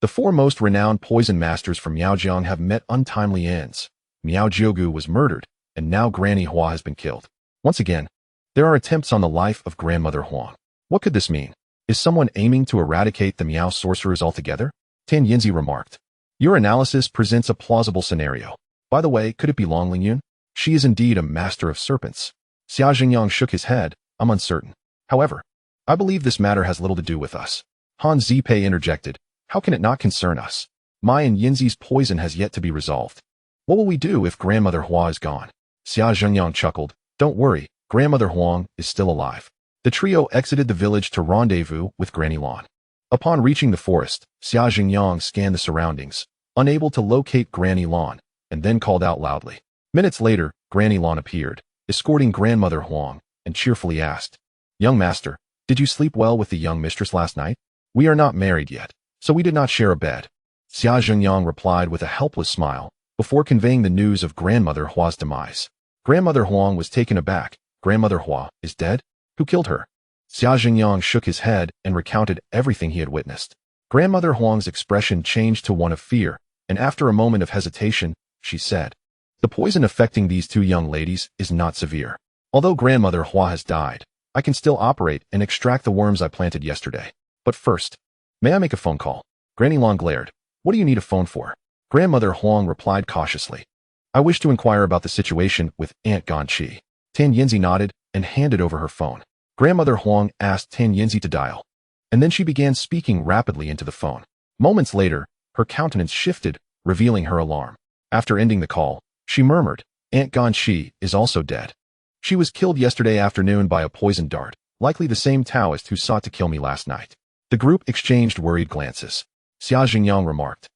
The 4 most renowned poison masters from Miaojiang have met untimely ends. Miao Jiugu was murdered, and now Granny Hua has been killed. Once again, there are attempts on the life of Grandmother Huang. What could this mean? Is someone aiming to eradicate the Miao sorcerers altogether?" Tan Yinzi remarked, "Your analysis presents a plausible scenario. By the way, could it be Long Lingyun? She is indeed a master of serpents." Xia Zhengyang shook his head. "I'm uncertain. However, I believe this matter has little to do with us." Han Zipei interjected, "How can it not concern us? My and Yinzi's poison has yet to be resolved. What will we do if Grandmother Hua is gone?" Xia Zhengyang chuckled. Don't worry, Grandmother Huang is still alive. The trio exited the village to rendezvous with Granny Lan. Upon reaching the forest, Xia Zhengyang scanned the surroundings, unable to locate Granny Lan, and then called out loudly. Minutes later, Granny Lan appeared, escorting Grandmother Huang, and cheerfully asked, Young master, did you sleep well with the young mistress last night? We are not married yet, so we did not share a bed. Xia Zhengyang replied with a helpless smile, before conveying the news of Grandmother Hua's demise. Grandmother Huang was taken aback. Grandmother Hua is dead? Who killed her? Xia Zhengyang shook his head and recounted everything he had witnessed. Grandmother Huang's expression changed to one of fear, and after a moment of hesitation, she said, The poison affecting these two young ladies is not severe. Although Grandmother Hua has died, I can still operate and extract the worms I planted yesterday. But first, may I make a phone call? Granny Lan glared. What do you need a phone for? Grandmother Huang replied cautiously. I wish to inquire about the situation with Aunt Ganqi. Tan Yinzi nodded and handed over her phone. Grandmother Huang asked Tan Yinzi to dial, and then she began speaking rapidly into the phone. Moments later, her countenance shifted, revealing her alarm. After ending the call, she murmured, Aunt Ganqi is also dead. She was killed yesterday afternoon by a poison dart, likely the same Taoist who sought to kill me last night. The group exchanged worried glances. Xia Zhengyang remarked,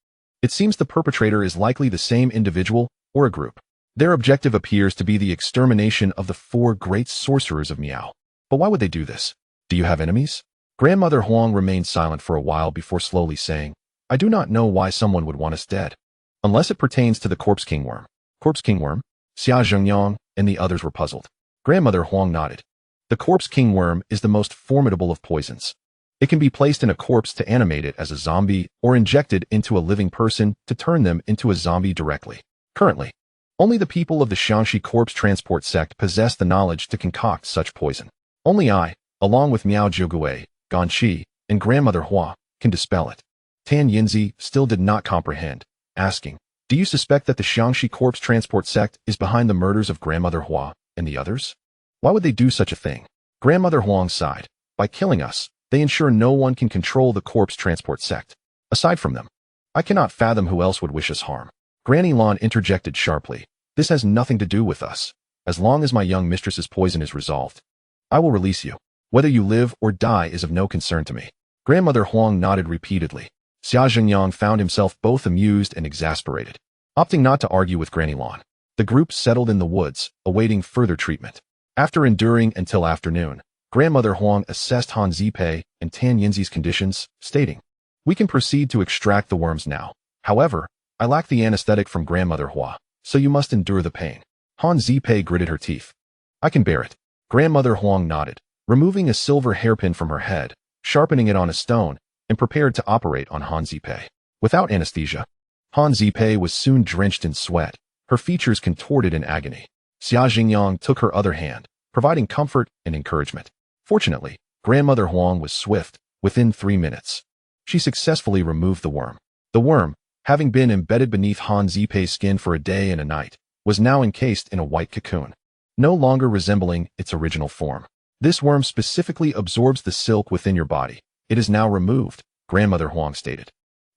It seems the perpetrator is likely the same individual or a group. Their objective appears to be the extermination of the 4 great sorcerers of Miao. But why would they do this? Do you have enemies? Grandmother Huang remained silent for a while before slowly saying, I do not know why someone would want us dead. Unless it pertains to the corpse kingworm. Corpse kingworm? Xia Zhengyang and the others were puzzled. Grandmother Huang nodded. The corpse kingworm is the most formidable of poisons. It can be placed in a corpse to animate it as a zombie or injected into a living person to turn them into a zombie directly. Currently, only the people of the Xiangxi corpse transport sect possess the knowledge to concoct such poison. Only I, along with Miao Zhigui, Ganqi, and Grandmother Hua, can dispel it. Tan Yinzi still did not comprehend, asking, Do you suspect that the Xiangxi corpse transport sect is behind the murders of Grandmother Hua and the others? Why would they do such a thing? Grandmother Huang sighed. By killing us, they ensure no one can control the corpse transport sect. Aside from them, I cannot fathom who else would wish us harm. Granny Lan interjected sharply. This has nothing to do with us. As long as my young mistress's poison is resolved, I will release you. Whether you live or die is of no concern to me. Grandmother Huang nodded repeatedly. Xia Zhengyang found himself both amused and exasperated. Opting not to argue with Granny Lan, the group settled in the woods, awaiting further treatment. After enduring until afternoon, Grandmother Huang assessed Han Zipei and Tan Yinzi's conditions, stating, We can proceed to extract the worms now. However, I lack the anesthetic from Grandmother Hua, so you must endure the pain. Han Zipei gritted her teeth. I can bear it. Grandmother Huang nodded, removing a silver hairpin from her head, sharpening it on a stone, and prepared to operate on Han Zipei. Without anesthesia, Han Zipei was soon drenched in sweat, her features contorted in agony. Xia Zhengyang took her other hand, providing comfort and encouragement. Fortunately, Grandmother Huang was swift. Within 3 minutes, she successfully removed the worm. The worm, having been embedded beneath Han Zipei's skin for a day and a night, was now encased in a white cocoon, no longer resembling its original form. This worm specifically absorbs the silk within your body. It is now removed, Grandmother Huang stated,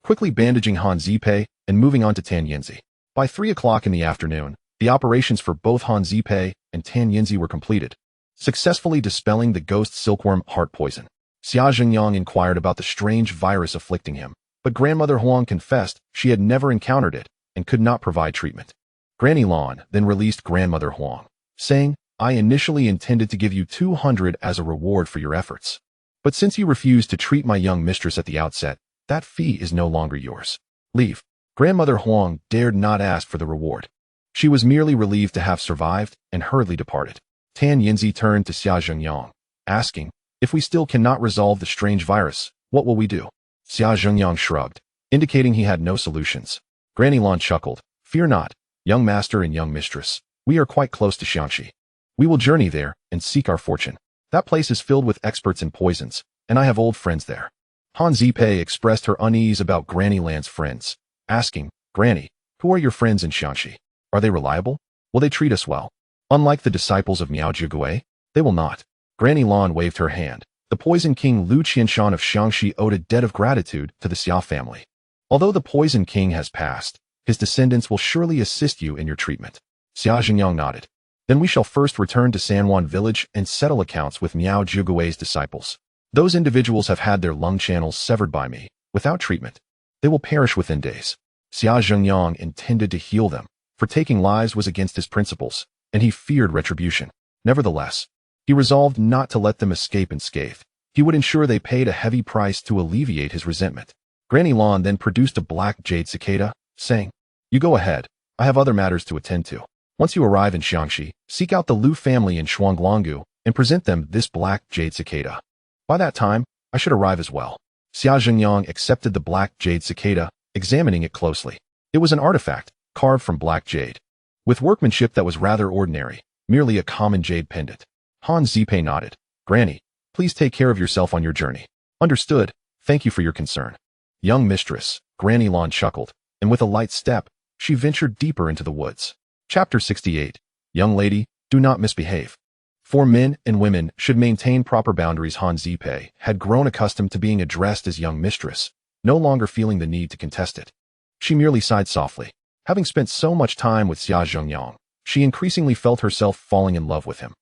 quickly bandaging Han Zipei and moving on to Tan Yinzi. By 3 o'clock in the afternoon, the operations for both Han Zipei and Tan Yinzi were completed, successfully dispelling the ghost silkworm heart poison. Xia Zhengyang inquired about the strange virus afflicting him, but Grandmother Huang confessed she had never encountered it and could not provide treatment. Granny Lan then released Grandmother Huang, saying, I initially intended to give you 200 as a reward for your efforts. But since you refused to treat my young mistress at the outset, that fee is no longer yours. Leave. Grandmother Huang dared not ask for the reward. She was merely relieved to have survived and hurriedly departed. Tan Yinzi turned to Xia Zhengyang, asking, If we still cannot resolve the strange virus, what will we do? Xia Zhengyang shrugged, indicating he had no solutions. Granny Lan chuckled. Fear not, young master and young mistress. We are quite close to Xiangxi. We will journey there and seek our fortune. That place is filled with experts in poisons, and I have old friends there. Han Zipei expressed her unease about Granny Lan's friends, asking, Granny, who are your friends in Xiangxi? Are they reliable? Will they treat us well? Unlike the disciples of Miao Zhigui, they will not. Granny Lan waved her hand. The Poison King Lu Qianshan of Xiangxi owed a debt of gratitude to the Xia family. Although the Poison King has passed, his descendants will surely assist you in your treatment. Xia Zhengyang nodded. Then we shall first return to Sanwan village and settle accounts with Miao Zhigui's disciples. Those individuals have had their lung channels severed by me, without treatment. They will perish within days. Xia Zhengyang intended to heal them, for taking lives was against his principles, and he feared retribution. Nevertheless, he resolved not to let them escape unscathed. He would ensure they paid a heavy price to alleviate his resentment. Granny Lan then produced a black jade cicada, saying, "You go ahead, I have other matters to attend to. Once you arrive in Xiangxi, seek out the Lu family in Shuanglonggu and present them this black jade cicada. By that time, I should arrive as well." Xia Zhengyang accepted the black jade cicada, examining it closely. It was an artifact, carved from black jade, with workmanship that was rather ordinary, merely a common jade pendant. Han Zipei nodded. "Granny, please take care of yourself on your journey." "Understood, thank you for your concern." "Young mistress," Granny Lan chuckled, and with a light step, she ventured deeper into the woods. Chapter 68. Young lady, do not misbehave. For men and women should maintain proper boundaries. Han Zipei had grown accustomed to being addressed as young mistress, no longer feeling the need to contest it. She merely sighed softly. Having spent so much time with Xia Zhengyang, she increasingly felt herself falling in love with him.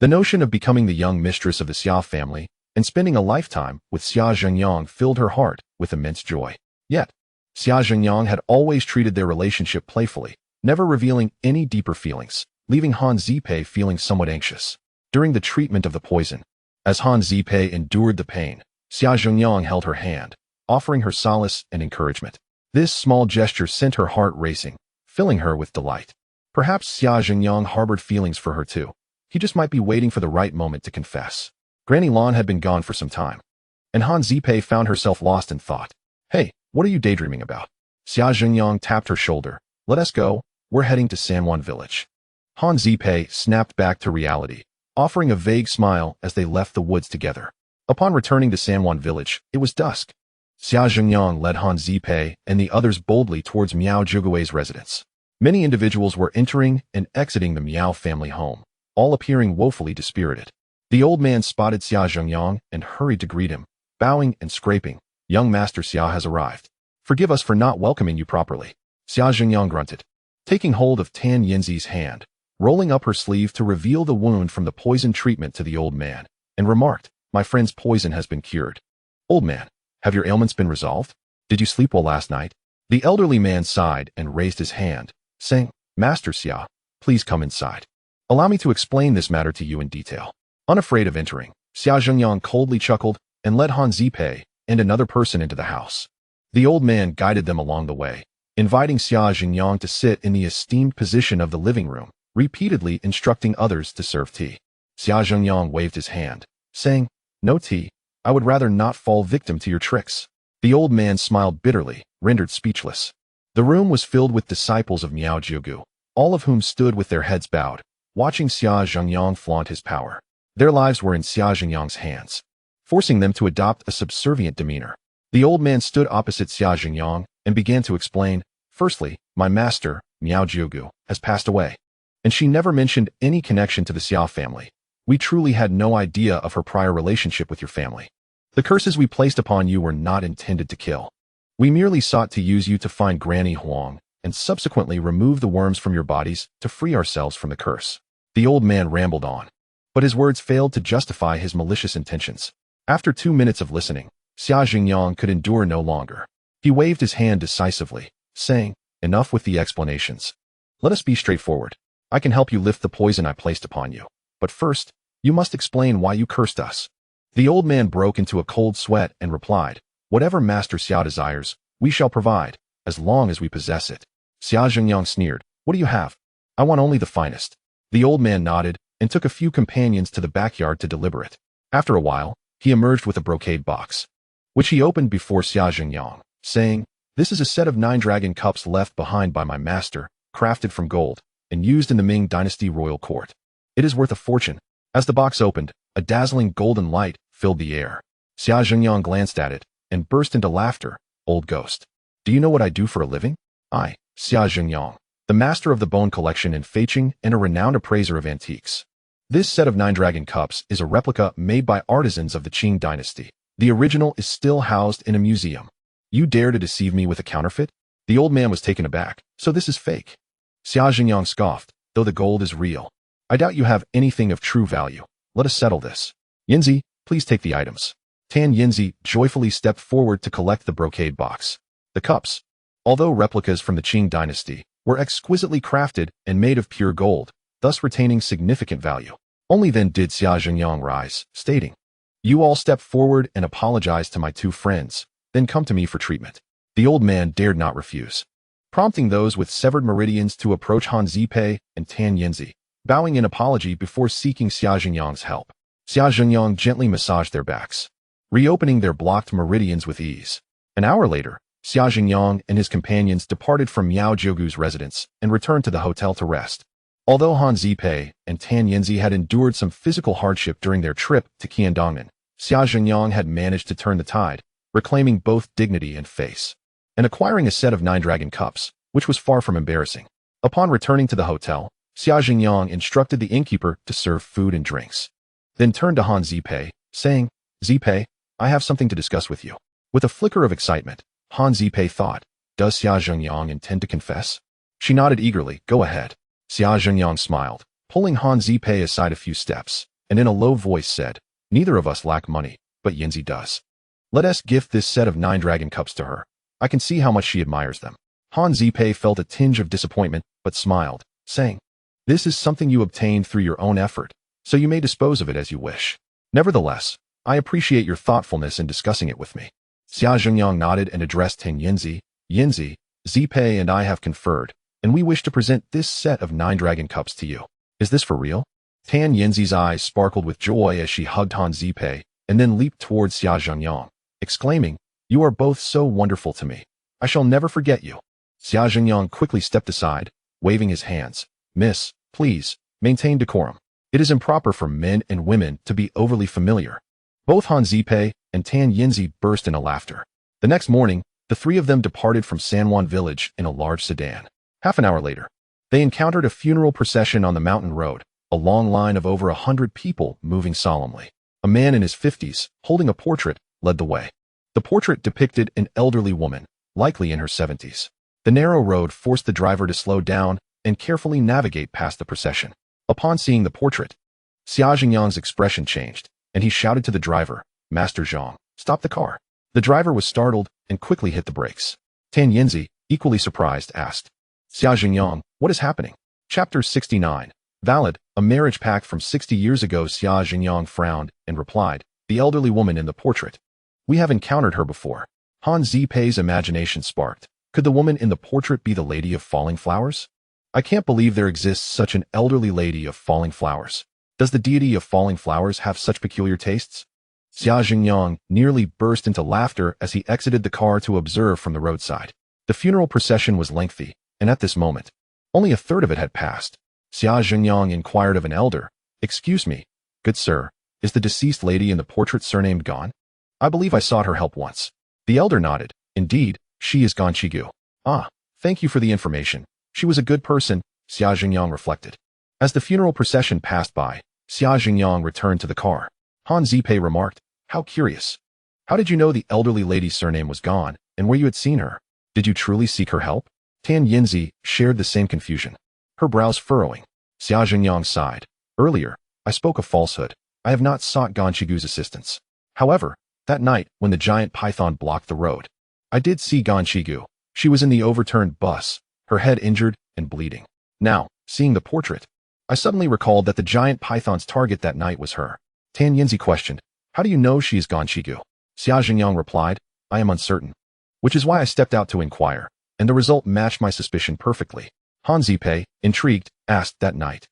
The notion of becoming the young mistress of the Xia family and spending a lifetime with Xia Zhengyang filled her heart with immense joy. Yet, Xia Zhengyang had always treated their relationship playfully, never revealing any deeper feelings, leaving Han Zipei feeling somewhat anxious. During the treatment of the poison, as Han Zipei endured the pain, Xia Zhengyang held her hand, offering her solace and encouragement. This small gesture sent her heart racing, filling her with delight. Perhaps Xia Zhengyang harbored feelings for her too. He just might be waiting for the right moment to confess. Granny Lan had been gone for some time, and Han Zipei found herself lost in thought. "Hey, what are you daydreaming about?" Xia Zhengyang tapped her shoulder. "Let us go, we're heading to Sanwan village." Han Zipei snapped back to reality, offering a vague smile as they left the woods together. Upon returning to Sanwan village, it was dusk. Xia Zhengyang led Han Zipei and the others boldly towards Miao Zhigui's residence. Many individuals were entering and exiting the Miao family home, all appearing woefully dispirited. The old man spotted Xia Zhengyang and hurried to greet him, bowing and scraping. "Young Master Xia has arrived. Forgive us for not welcoming you properly." Xia Zhengyang grunted, taking hold of Tan Yinzi's hand, rolling up her sleeve to reveal the wound from the poison treatment to the old man, and remarked, "My friend's poison has been cured." "Old man, have your ailments been resolved? Did you sleep well last night?" The elderly man sighed and raised his hand, saying, "Master Xia, please come inside. Allow me to explain this matter to you in detail." Unafraid of entering, Xia Zhengyang coldly chuckled and led Han Zipei and another person into the house. The old man guided them along the way, inviting Xia Zhengyang to sit in the esteemed position of the living room, repeatedly instructing others to serve tea. Xia Zhengyang waved his hand, saying, "No tea, I would rather not fall victim to your tricks." The old man smiled bitterly, rendered speechless. The room was filled with disciples of Miao Zhigui, all of whom stood with their heads bowed, watching Xia Zhengyang flaunt his power. Their lives were in Xia Zhengyang's hands, forcing them to adopt a subservient demeanor. The old man stood opposite Xia Zhengyang and began to explain, "Firstly, my master, Miao Zhigui, has passed away." And she never mentioned any connection to the Xia family. "We truly had no idea of her prior relationship with your family. The curses we placed upon you were not intended to kill. We merely sought to use you to find Granny Huang and subsequently remove the worms from your bodies to free ourselves from the curse." The old man rambled on, but his words failed to justify his malicious intentions. After 2 minutes of listening, Xia Zhengyang could endure no longer. He waved his hand decisively, saying, "Enough with the explanations. Let us be straightforward. I can help you lift the poison I placed upon you. But first, you must explain why you cursed us." The old man broke into a cold sweat and replied, "Whatever Master Xia desires, we shall provide, as long as we possess it." Xia Zhengyang sneered, "What do you have? I want only the finest." The old man nodded and took a few companions to the backyard to deliberate. After a while, he emerged with a brocade box, which he opened before Xia Zhengyang, saying, "This is a set of 9 dragon cups left behind by my master, crafted from gold, and used in the Ming Dynasty royal court. It is worth a fortune." As the box opened, a dazzling golden light filled the air. Xia Zhengyang glanced at it and burst into laughter. "Old ghost. Do you know what I do for a living? I, Xia Zhengyang, the master of the bone collection in Feiqing and a renowned appraiser of antiques. This set of 9 dragon cups is a replica made by artisans of the Qing dynasty. The original is still housed in a museum. You dare to deceive me with a counterfeit?" The old man was taken aback. "So this is fake?" Xia Zhengyang scoffed, "Though the gold is real. I doubt you have anything of true value. Let us settle this. Yinzi, please take the items. Tan Yinzi joyfully stepped forward to collect the brocade box. The cups, although replicas from the Qing dynasty, were exquisitely crafted and made of pure gold, thus retaining significant value. Only then did Xia Zhengyang rise, stating, "You all step forward and apologize to my two friends, then come to me for treatment." The old man dared not refuse, prompting those with severed meridians to approach Han Zipei and Tan Yinzi, bowing in apology before seeking Xia Zhengyang's help. Xia Zhengyang gently massaged their backs, reopening their blocked meridians with ease. An hour later, Xia Zhengyang and his companions departed from Miao Jiugu's residence and returned to the hotel to rest. Although Han Zipei and Tan Yinzi had endured some physical hardship during their trip to Qiandongnan, Xia Zhengyang had managed to turn the tide, reclaiming both dignity and face, and acquiring a set of 9 dragon cups, which was far from embarrassing. Upon returning to the hotel, Xia Zhengyang instructed the innkeeper to serve food and drinks, then turned to Han Zipei, saying, "Zipei, I have something to discuss with you." With a flicker of excitement, Han Zipei thought, "Does Xia Zhengyang intend to confess?" She nodded eagerly, "Go ahead." Xia Zhengyang smiled, pulling Han Zipei aside a few steps, and in a low voice said, "Neither of us lack money, but Yinzi does. Let us gift this set of 9 dragon cups to her. I can see how much she admires them." Han Zipei felt a tinge of disappointment, but smiled, saying, "This is something you obtained through your own effort, so you may dispose of it as you wish. Nevertheless, I appreciate your thoughtfulness in discussing it with me." Xia Zhengyang nodded and addressed Tan Yinzi, "Yinzi, Zipei and I have conferred, and we wish to present this set of 9 dragon cups to you. Is this for real?" Tan Yinzi's eyes sparkled with joy as she hugged Han Zipei, and then leaped towards Xia Zhengyang, exclaiming, "You are both so wonderful to me. I shall never forget you." Xia Zhengyang quickly stepped aside, waving his hands. "Miss, please, maintain decorum. It is improper for men and women to be overly familiar." Both Han Zipei and Tan Yinzi burst into laughter. The next morning, the 3 of them departed from Sanwan village in a large sedan. Half an hour later, they encountered a funeral procession on the mountain road, a long line of over 100 people moving solemnly. A man in his 50s, holding a portrait, led the way. The portrait depicted an elderly woman, likely in her 70s. The narrow road forced the driver to slow down and carefully navigate past the procession. Upon seeing the portrait, Xia Zhengyang's expression changed, and he shouted to the driver, "Master Zhang, stop the car." The driver was startled and quickly hit the brakes. Tan Yinzi, equally surprised, asked, "Xia Zhengyang, what is happening?" Chapter 69. Valid, a marriage pact from 60 years ago. Xia Zhengyang frowned and replied, "The elderly woman in the portrait. We have encountered her before." Han Zipei's imagination sparked. Could the woman in the portrait be the Lady of Falling Flowers? I can't believe there exists such an elderly Lady of Falling Flowers. Does the deity of falling flowers have such peculiar tastes? Xia Zhengyang nearly burst into laughter as he exited the car to observe from the roadside. The funeral procession was lengthy, and at this moment, only a third of it had passed. Xia Zhengyang inquired of an elder, "Excuse me, good sir, is the deceased lady in the portrait surnamed Gan? I believe I sought her help once." The elder nodded. "Indeed, she is Gan Qigu." "Ah, thank you for the information. She was a good person," Xia Zhengyang reflected. As the funeral procession passed by, Xia Zhengyang returned to the car. Han Zipei remarked, "How curious. How did you know the elderly lady's surname was Gan, and where you had seen her? Did you truly seek her help?" Tan Yinzi shared the same confusion, her brows furrowing. Xia Zhengyang sighed. "Earlier, I spoke a falsehood. I have not sought Gan Qigu's assistance. However, that night when the giant python blocked the road, I did see Gan Qigu. She was in the overturned bus, her head injured and bleeding. Now, seeing the portrait, I suddenly recalled that the giant python's target that night was her." Tan Yinzi questioned, "How do you know she is Gan Qigu?" Xia Zhengyang replied, "I am uncertain. Which is why I stepped out to inquire, and the result matched my suspicion perfectly." Han Zipei, intrigued, asked, "That night,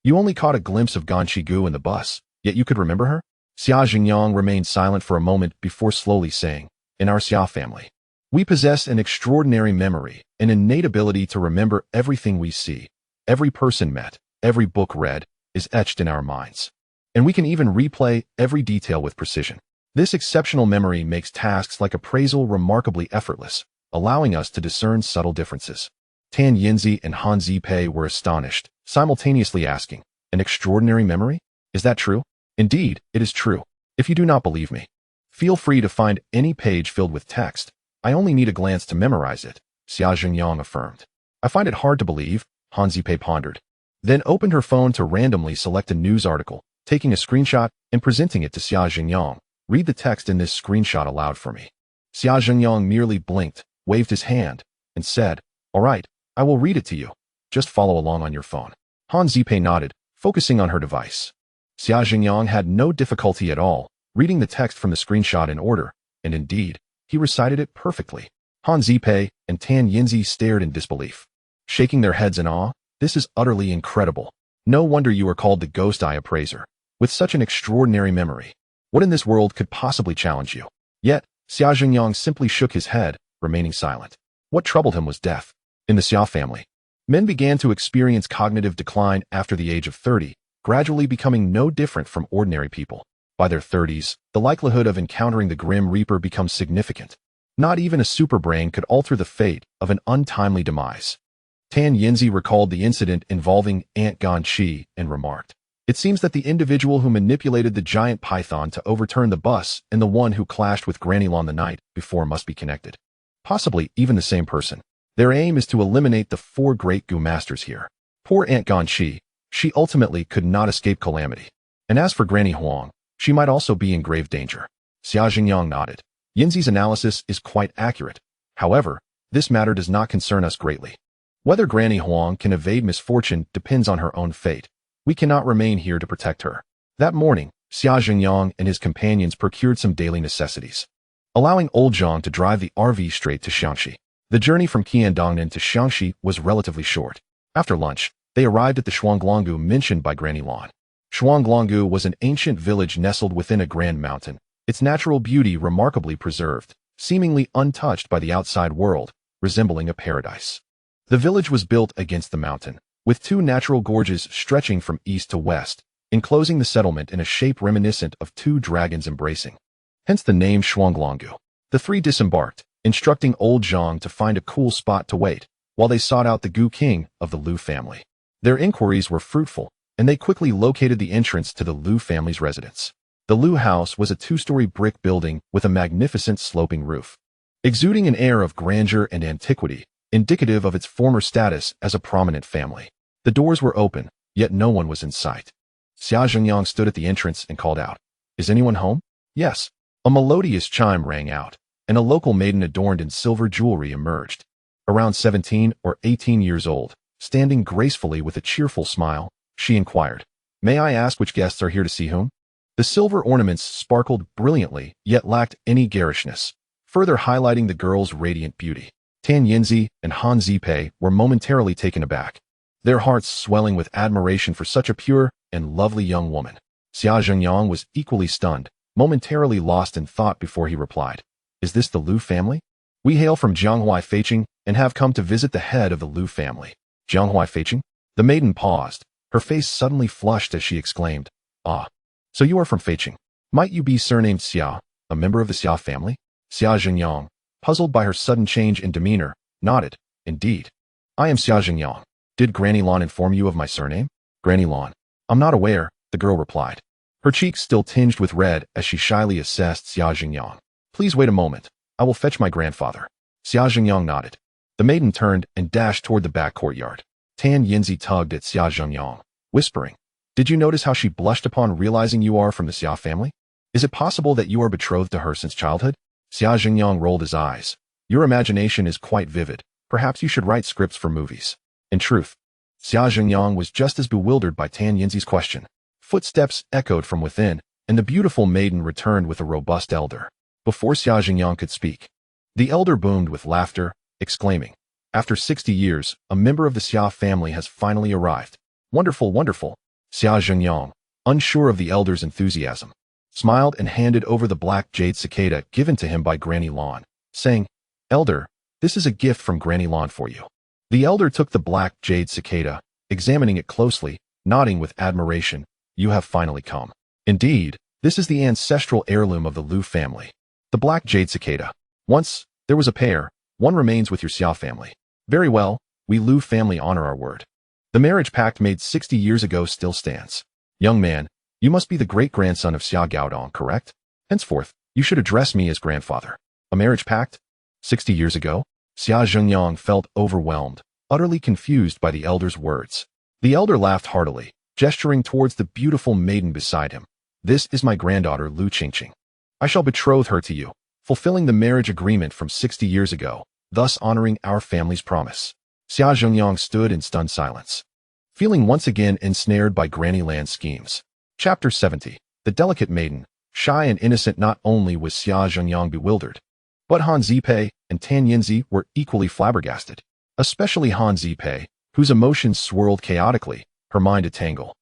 you only caught a glimpse of Gan Qigu in the bus, yet you could remember her?" Xia Zhengyang remained silent for a moment before slowly saying, "In our Xia family, we possess an extraordinary memory, an innate ability to remember everything we see. Every person met, every book read, is etched in our minds. And we can even replay every detail with precision. This exceptional memory makes tasks like appraisal remarkably effortless, allowing us to discern subtle differences." Tan Yinzi and Han Zipei were astonished, simultaneously asking, "An extraordinary memory? Is that true?" "Indeed, it is true. If you do not believe me, feel free to find any page filled with text. I only need a glance to memorize it," Xia Zhengyang affirmed. "I find it hard to believe," Han Zipei pondered. then opened her phone to randomly select a news article, taking a screenshot and presenting it to Xia Zhengyang. Read the text in this screenshot aloud for me. Xia Zhengyang merely blinked, waved his hand, and said, "All right, I will read it to you. Just follow along on your phone." Han Zipei nodded, focusing on her device. Xia Zhengyang had no difficulty at all, reading the text from the screenshot in order, and indeed, he recited it perfectly. Han Zipei and Tan Yinzi stared in disbelief, shaking their heads in awe. "This is utterly incredible. No wonder you are called the Ghost Eye Appraiser. With such an extraordinary memory, what in this world could possibly challenge you?" Yet, Xia Zhengyang simply shook his head, remaining silent. What troubled him was death. In the Xia family, men began to experience cognitive decline after the age of 30, gradually becoming no different from ordinary people. By their 30s, the likelihood of encountering the Grim Reaper becomes significant. Not even a superbrain could alter the fate of an untimely demise. Tan Yinzi recalled the incident involving Aunt Ganqi and remarked, "It seems that the individual who manipulated the giant python to overturn the bus and the one who clashed with Granny Lon the night before must be connected. Possibly even the same person. Their aim is to eliminate the 4 great Gu masters here. Poor Aunt Ganqi, she ultimately could not escape calamity. And as for Granny Huang, she might also be in grave danger." Xia Zhengyang nodded. Yinzi's analysis is quite accurate. However, this matter does not concern us greatly. Whether Granny Huang can evade misfortune depends on her own fate. We cannot remain here to protect her. That morning, Xia Zhengyang and his companions procured some daily necessities, allowing Old Zhang to drive the RV straight to Xiangxi. The journey from Qiandongnan to Xiangxi was relatively short. After lunch, they arrived at the Shuanglonggu mentioned by Granny Lon. Shuanglonggu was an ancient village nestled within a grand mountain, its natural beauty remarkably preserved, seemingly untouched by the outside world, resembling a paradise. The village was built against the mountain, with 2 natural gorges stretching from east to west, enclosing the settlement in a shape reminiscent of 2 dragons embracing. Hence the name Shuanglonggu. The 3 disembarked, instructing Old Zhang to find a cool spot to wait, while they sought out the Gu King of the Lu family. Their inquiries were fruitful, and they quickly located the entrance to the Lu family's residence. The Lu house was a 2-story brick building with a magnificent sloping roof, exuding an air of grandeur and antiquity, indicative of its former status as a prominent family. The doors were open, yet no one was in sight. Xia Zhengyang stood at the entrance and called out, "Is anyone home?" Yes. A melodious chime rang out, and a local maiden adorned in silver jewelry emerged. Around 17 or 18 years old, standing gracefully with a cheerful smile, she inquired, "May I ask which guests are here to see whom?" The silver ornaments sparkled brilliantly, yet lacked any garishness, further highlighting the girl's radiant beauty. Tan Yinzi and Han Zipei were momentarily taken aback, their hearts swelling with admiration for such a pure and lovely young woman. Xia Zhengyang was equally stunned, momentarily lost in thought before he replied, "Is this the Lu family? We hail from Jianghuai Feiqing and have come to visit the head of the Lu family." Jianghuai Feiqing? The maiden paused, her face suddenly flushed as she exclaimed, "Ah, so you are from Feiqing. Might you be surnamed Xia, a member of the Xia family?" Xia Zhengyang, puzzled by her sudden change in demeanor, nodded, "Indeed. I am Xia Zhengyang. Did Granny Lon inform you of my surname?" "Granny Lon? I'm not aware," the girl replied, her cheeks still tinged with red as she shyly assessed Xia Zhengyang. "Please wait a moment. I will fetch my grandfather." Xia Zhengyang nodded. The maiden turned and dashed toward the back courtyard. Tan Yinzi tugged at Xia Zhengyang, whispering, "Did you notice how she blushed upon realizing you are from the Xia family? Is it possible that you are betrothed to her since childhood?" Xia Zhengyang rolled his eyes. "Your imagination is quite vivid. Perhaps you should write scripts for movies." In truth, Xia Zhengyang was just as bewildered by Tan Yinzi's question. Footsteps echoed from within, and the beautiful maiden returned with a robust elder. Before Xia Zhengyang could speak, the elder boomed with laughter, exclaiming, "After 60 years, a member of the Xia family has finally arrived. Wonderful, wonderful." Xia Zhengyang, unsure of the elder's enthusiasm, smiled and handed over the black jade cicada given to him by Granny Lon, saying, "Elder, this is a gift from Granny Lon for you." The elder took the black jade cicada, examining it closely, nodding with admiration. "You have finally come. Indeed, this is the ancestral heirloom of the Lu family. The black jade cicada. Once, there was a pair, one remains with your Xia family." "Very well, we Lu family honor our word. The marriage pact made 60 years ago still stands. Young man, you must be the great-grandson of Xia Gaodong, correct? Henceforth, you should address me as grandfather." "A marriage pact? 60 years ago?" Xia Zhengyang felt overwhelmed, utterly confused by the elder's words. The elder laughed heartily, gesturing towards the beautiful maiden beside him. This is my granddaughter Lu Qingqing. I shall betroth her to you, fulfilling the marriage agreement from 60 years ago, thus honoring our family's promise. Xia Zhengyang stood in stunned silence, feeling once again ensnared by Granny Lan's schemes. Chapter 70. The delicate maiden. Shy and innocent. Not only was Xia Zhengyang bewildered, but Han Zipei and Tan Yinzi were equally flabbergasted, especially Han Zipei, whose emotions swirled chaotically, her mind a tangle.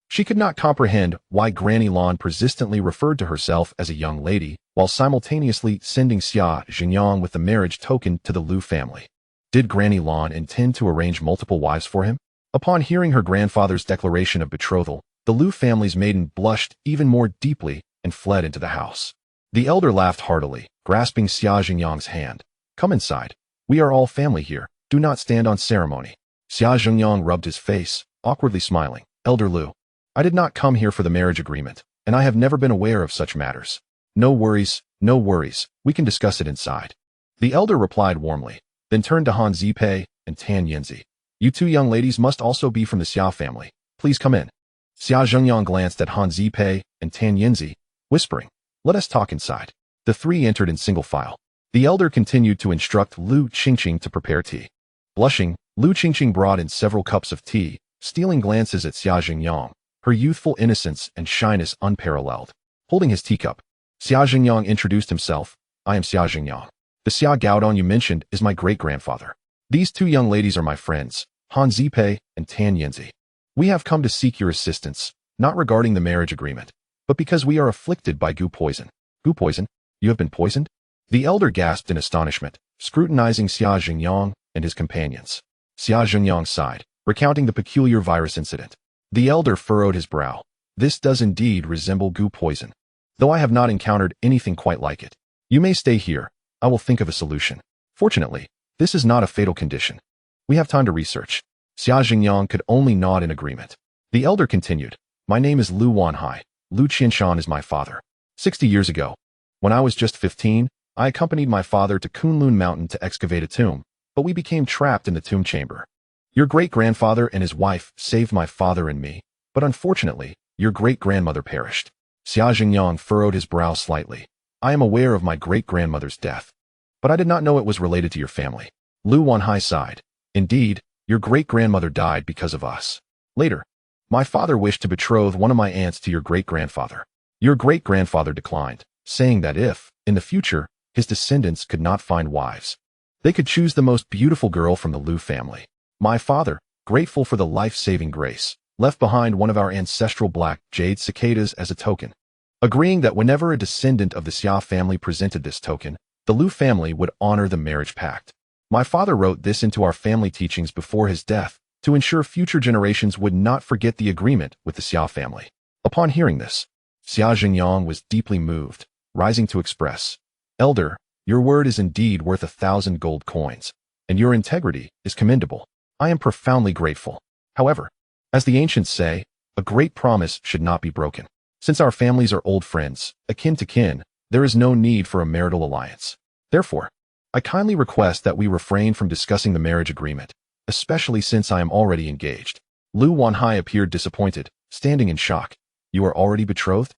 She could not comprehend why Granny Lan persistently referred to herself as a young lady, while simultaneously sending Xia Zhengyang with the marriage token to the Lu family. Did Granny Lan intend to arrange multiple wives for him? Upon hearing her grandfather's declaration of betrothal, the Lu family's maiden blushed even more deeply and fled into the house. The elder laughed heartily, grasping Xia Zhengyang's hand. Come inside. We are all family here. Do not stand on ceremony. Xia Zhengyang rubbed his face, awkwardly smiling. Elder Lu, I did not come here for the marriage agreement, and I have never been aware of such matters. No worries, no worries. We can discuss it inside. The elder replied warmly, then turned to Han Zipei and Tan Yinzi. You two young ladies must also be from the Xia family. Please come in. Xia Zhengyang glanced at Han Zipei and Tan Yinzi, whispering, let us talk inside. The three entered in single file. The elder continued to instruct Lu Qingqing to prepare tea. Blushing, Lu Qingqing brought in several cups of tea, stealing glances at Xia Zhengyang, her youthful innocence and shyness unparalleled. Holding his teacup, Xia Zhengyang introduced himself. I am Xia Zhengyang. The Xia Gaodong you mentioned is my great-grandfather. These two young ladies are my friends, Han Zipei and Tan Yinzi. We have come to seek your assistance, not regarding the marriage agreement, but because we are afflicted by goo poison. Goo poison? You have been poisoned? The elder gasped in astonishment, scrutinizing Xia Zhengyang and his companions. Xia Zhengyang sighed, recounting the peculiar virus incident. The elder furrowed his brow. This does indeed resemble goo poison, though I have not encountered anything quite like it. You may stay here. I will think of a solution. Fortunately, this is not a fatal condition. We have time to research. Xia Zhengyang could only nod in agreement. The elder continued. My name is Lu Wanhai. Lu Qianshan is my father. 60 years ago, when I was just 15, I accompanied my father to Kunlun Mountain to excavate a tomb, but we became trapped in the tomb chamber. Your great-grandfather and his wife saved my father and me, but unfortunately, your great-grandmother perished. Xia Zhengyang furrowed his brow slightly. I am aware of my great-grandmother's death, but I did not know it was related to your family. Lu Wanhai sighed. Indeed, your great-grandmother died because of us. Later, my father wished to betroth one of my aunts to your great-grandfather. Your great-grandfather declined, saying that if, in the future, his descendants could not find wives, they could choose the most beautiful girl from the Lu family. My father, grateful for the life-saving grace, left behind one of our ancestral black jade cicadas as a token, agreeing that whenever a descendant of the Xia family presented this token, the Lu family would honor the marriage pact. My father wrote this into our family teachings before his death to ensure future generations would not forget the agreement with the Xia family. Upon hearing this, Xia Zhengyang was deeply moved, rising to express, Elder, your word is indeed worth 1,000 gold coins, and your integrity is commendable. I am profoundly grateful. However, as the ancients say, a great promise should not be broken. Since our families are old friends, akin to kin, there is no need for a marital alliance. Therefore, I kindly request that we refrain from discussing the marriage agreement, especially since I am already engaged. Lu Wanhai appeared disappointed, standing in shock. You are already betrothed?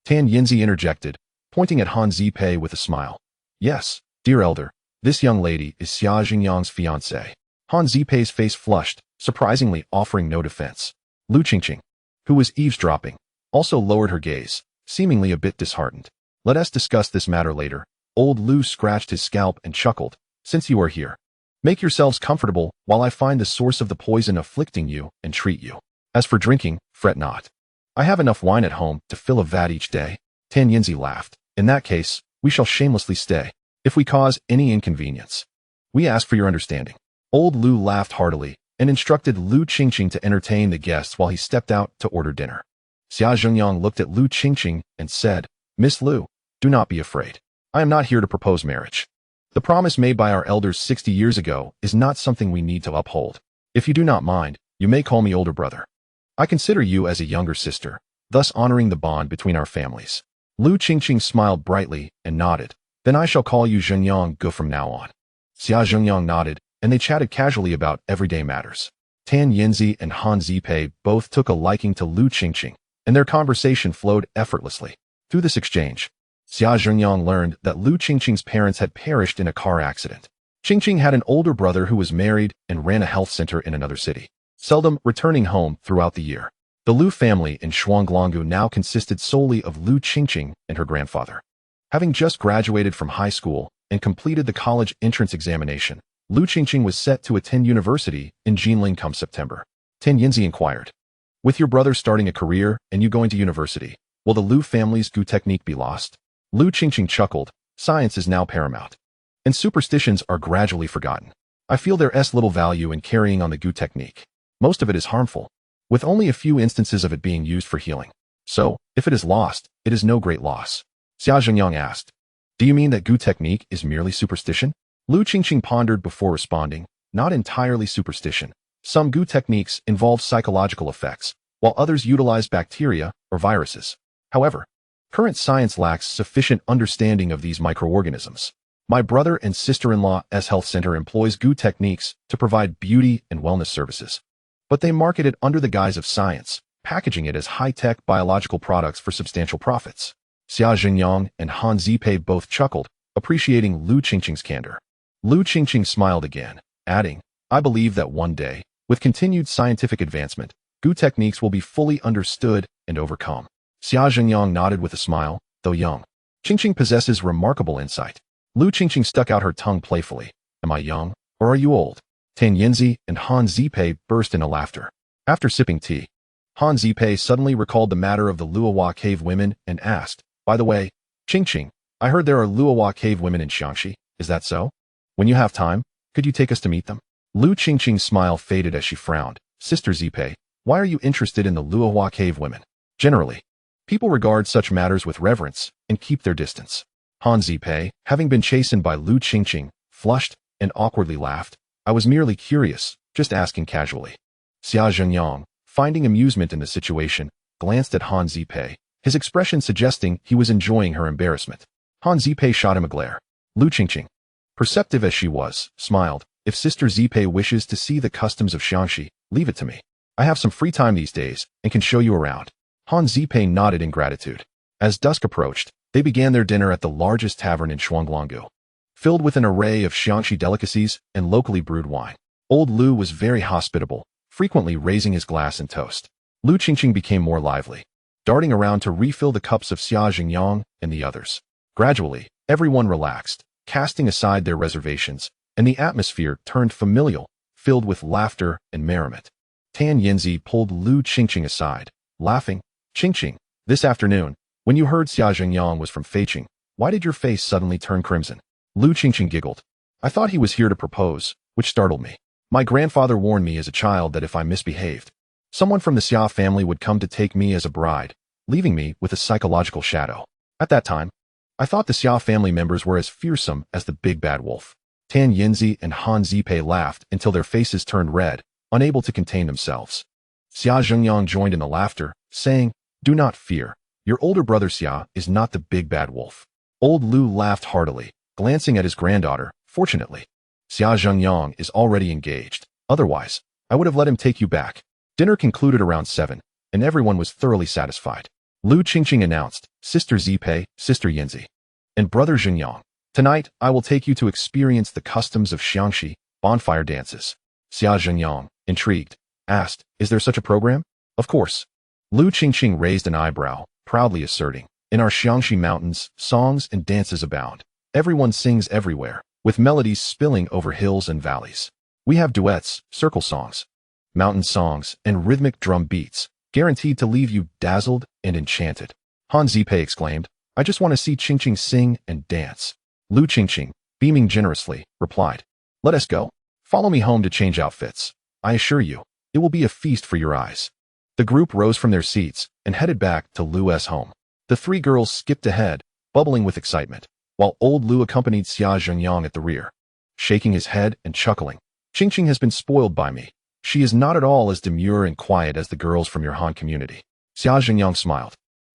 Tan Yinzi interjected, pointing at Han Zipei with a smile. Yes, dear elder, this young lady is Xia Zhengyang's fiancée. Han Zipei's face flushed, surprisingly offering no defense. Lu Qingqing, who was eavesdropping, also lowered her gaze, seemingly a bit disheartened. Let us discuss this matter later. Old Lu scratched his scalp and chuckled. Since you are here, make yourselves comfortable while I find the source of the poison afflicting you and treat you. As for drinking, fret not. I have enough wine at home to fill a vat each day. Tan Yinzi laughed. In that case, we shall shamelessly stay. If we cause any inconvenience, we ask for your understanding. Old Lu laughed heartily and instructed Lu Qingqing to entertain the guests while he stepped out to order dinner. Xia Zhengyang looked at Lu Qingqing and said, Miss Lu, do not be afraid. I am not here to propose marriage. The promise made by our elders 60 years ago is not something we need to uphold. If you do not mind, you may call me older brother. I consider you as a younger sister, thus honoring the bond between our families. Lu Qingqing smiled brightly and nodded. Then I shall call you Zhengyang Gu from now on. Xia Zhengyang nodded, and they chatted casually about everyday matters. Tan Yinzi and Han Zipei both took a liking to Lu Qingqing, and their conversation flowed effortlessly. Through this exchange, Xia Zhengyang learned that Lu Qingqing's parents had perished in a car accident. Qingqing had an older brother who was married and ran a health center in another city, seldom returning home throughout the year. The Lu family in Shuanglanggu now consisted solely of Lu Qingqing and her grandfather. Having just graduated from high school and completed the college entrance examination, Lu Qingqing was set to attend university in Jinling come September. Tan Yinzi inquired, "With your brother starting a career and you going to university, will the Lu family's Gu technique be lost?" Lu Qingqing chuckled, "Science is now paramount, and superstitions are gradually forgotten. I feel there's little value in carrying on the Gu technique. Most of it is harmful, with only a few instances of it being used for healing. So, if it is lost, it is no great loss." Xia Zhengyang asked, "Do you mean that Gu technique is merely superstition?" Lu Qingqing pondered before responding, "Not entirely superstition. Some Gu techniques involve psychological effects, while others utilize bacteria or viruses. However, current science lacks sufficient understanding of these microorganisms. My brother and sister-in-law's health center employs Gu techniques to provide beauty and wellness services, but they market it under the guise of science, packaging it as high-tech biological products for substantial profits." Xia Zhengyang and Han Zipei both chuckled, appreciating Lu Qingqing's candor. Lu Qingqing smiled again, adding, "I believe that one day, with continued scientific advancement, Gu techniques will be fully understood and overcome." Xia Zhengyang nodded with a smile, though young. "Qingqing possesses remarkable insight." Lu Qingqing stuck out her tongue playfully. "Am I young, or are you old?" Tan Yinzi and Han Zipei burst into laughter. After sipping tea, Han Zipei suddenly recalled the matter of the Luohua cave women and asked, "By the way, Qingqing, I heard there are Luohua cave women in Xiangxi. Is that so? When you have time, could you take us to meet them?" Lu Qingqing's smile faded as she frowned. "Sister Zipei, why are you interested in the Luohua cave women?" "Generally, people regard such matters with reverence and keep their distance." Han Zipei, having been chastened by Lu Qingqing, flushed and awkwardly laughed. "I was merely curious, just asking casually." Xia Zhengyang, finding amusement in the situation, glanced at Han Zipei, his expression suggesting he was enjoying her embarrassment. Han Zipei shot him a glare. Lu Qingqing, perceptive as she was, smiled. "If Sister Zipei wishes to see the customs of Xiangxi, leave it to me. I have some free time these days and can show you around." Han Zipei nodded in gratitude. As dusk approached, they began their dinner at the largest tavern in Shuanglanggu, filled with an array of Xiangxi delicacies and locally brewed wine. Old Lu was very hospitable, frequently raising his glass and toast. Lu Qingqing became more lively, darting around to refill the cups of Xia Zhengyang and the others. Gradually, everyone relaxed, casting aside their reservations, and the atmosphere turned familial, filled with laughter and merriment. Tan Yinzi pulled Lu Qingqing aside, laughing. "Qingqing, this afternoon, when you heard Xia Zhengyang was from Feiqing, why did your face suddenly turn crimson?" Lu Qingqing giggled. "I thought he was here to propose, which startled me. My grandfather warned me as a child that if I misbehaved, someone from the Xia family would come to take me as a bride, leaving me with a psychological shadow. At that time, I thought the Xia family members were as fearsome as the big bad wolf." Tan Yinzi and Han Zipei laughed until their faces turned red, unable to contain themselves. Xia Zhengyang joined in the laughter, saying, "Do not fear. Your older brother Xia is not the big bad wolf." Old Lu laughed heartily, glancing at his granddaughter. "Fortunately, Xia Zhengyang is already engaged. Otherwise, I would have let him take you back." Dinner concluded around 7, and everyone was thoroughly satisfied. Lu Qingqing announced, "Sister Zipei, Sister Yinzi, and Brother Zhenyang, tonight I will take you to experience the customs of Xiangxi, bonfire dances." Xia Zhenyang, intrigued, asked, "Is there such a program?" "Of course." Lu Qingqing raised an eyebrow, proudly asserting, "In our Xiangxi mountains, songs and dances abound. Everyone sings everywhere, with melodies spilling over hills and valleys. We have duets, circle songs, mountain songs, and rhythmic drum beats, guaranteed to leave you dazzled and enchanted." Han Zipei exclaimed, "I just want to see Qingqing sing and dance." Lu Qingqing, beaming generously, replied, "Let us go. Follow me home to change outfits. I assure you, it will be a feast for your eyes." The group rose from their seats and headed back to Lu's home. The three girls skipped ahead, bubbling with excitement, while old Lu accompanied Xia Zhengyang at the rear, shaking his head and chuckling. "Qingqing has been spoiled by me. She is not at all as demure and quiet as the girls from your Han community." Xia Zhengyang smiled.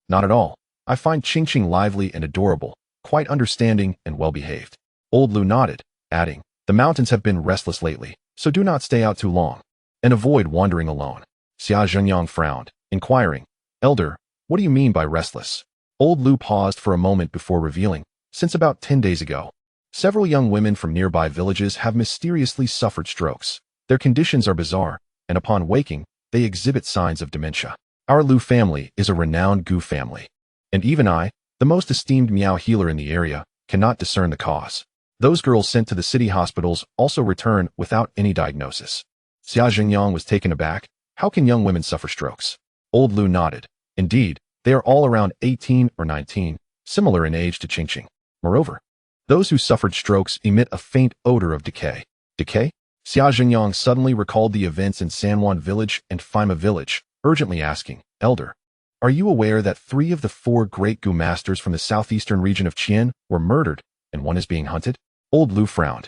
"Not at all. I find Qingqing lively and adorable, quite understanding and well-behaved." Old Lu nodded, adding, "The mountains have been restless lately, so do not stay out too long. and avoid wandering alone. Xia Zhenyang frowned, inquiring, Elder, what do you mean by restless? Old Lu paused for a moment before revealing, since about 10 days ago, several young women from nearby villages have mysteriously suffered strokes. Their conditions are bizarre, and upon waking, they exhibit signs of dementia. Our Lu family is a renowned Gu family, and even I, the most esteemed Miao healer in the area, cannot discern the cause. Those girls sent to the city hospitals also return without any diagnosis. Xia Zhenyang was taken aback. How can young women suffer strokes? Old Lu nodded. Indeed, they are all around 18 or 19, similar in age to Qingqing. Moreover, those who suffered strokes emit a faint odor of decay. Decay? Xia Zhenyang suddenly recalled the events in Sanwan village and Femme village, urgently asking, Elder, are you aware that 3 of the 4 great Gu masters from the southeastern region of Qian were murdered, and 1 is being hunted? Old Lu frowned.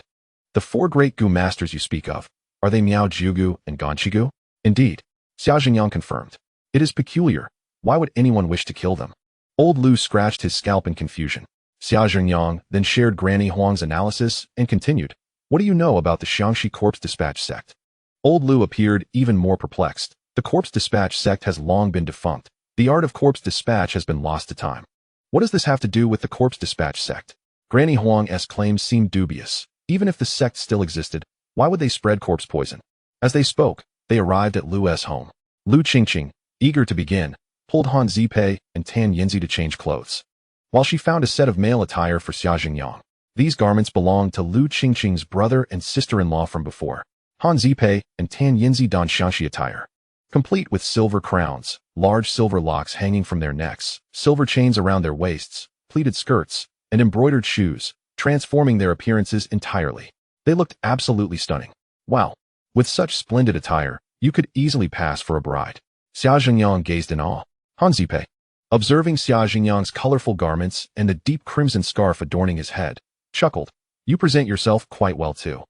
The 4 great Gu masters you speak of, are they Miao Jiugu and Ganqigu? Indeed, Xia Zhenyang confirmed. It is peculiar. Why would anyone wish to kill them? Old Lu scratched his scalp in confusion. Xia Zhenyang then shared Granny Huang's analysis and continued, what do you know about the Xiangxi Corpse Dispatch sect? Old Lu appeared even more perplexed. The Corpse Dispatch sect has long been defunct. The art of corpse dispatch has been lost to time. What does this have to do with the Corpse Dispatch sect? Granny Huang's claims seemed dubious. Even if the sect still existed, why would they spread corpse poison? As they spoke, they arrived at Lu's home. Lu Qingqing, eager to begin, pulled Han Zipei and Tan Yinzi to change clothes, while she found a set of male attire for Xia Zhenyang. These garments belonged to Lu Qingqing's brother and sister-in-law from before. Han Zipei and Tan Yinzi donned Xiangxi attire, complete with silver crowns, large silver locks hanging from their necks, silver chains around their waists, pleated skirts, and embroidered shoes, transforming their appearances entirely. They looked absolutely stunning. Wow! With such splendid attire, you could easily pass for a bride. Xia Zhenyang gazed in awe. Han Zipei, observing Xia Zhenyang's colorful garments and the deep crimson scarf adorning his head, chuckled. You present yourself quite well too.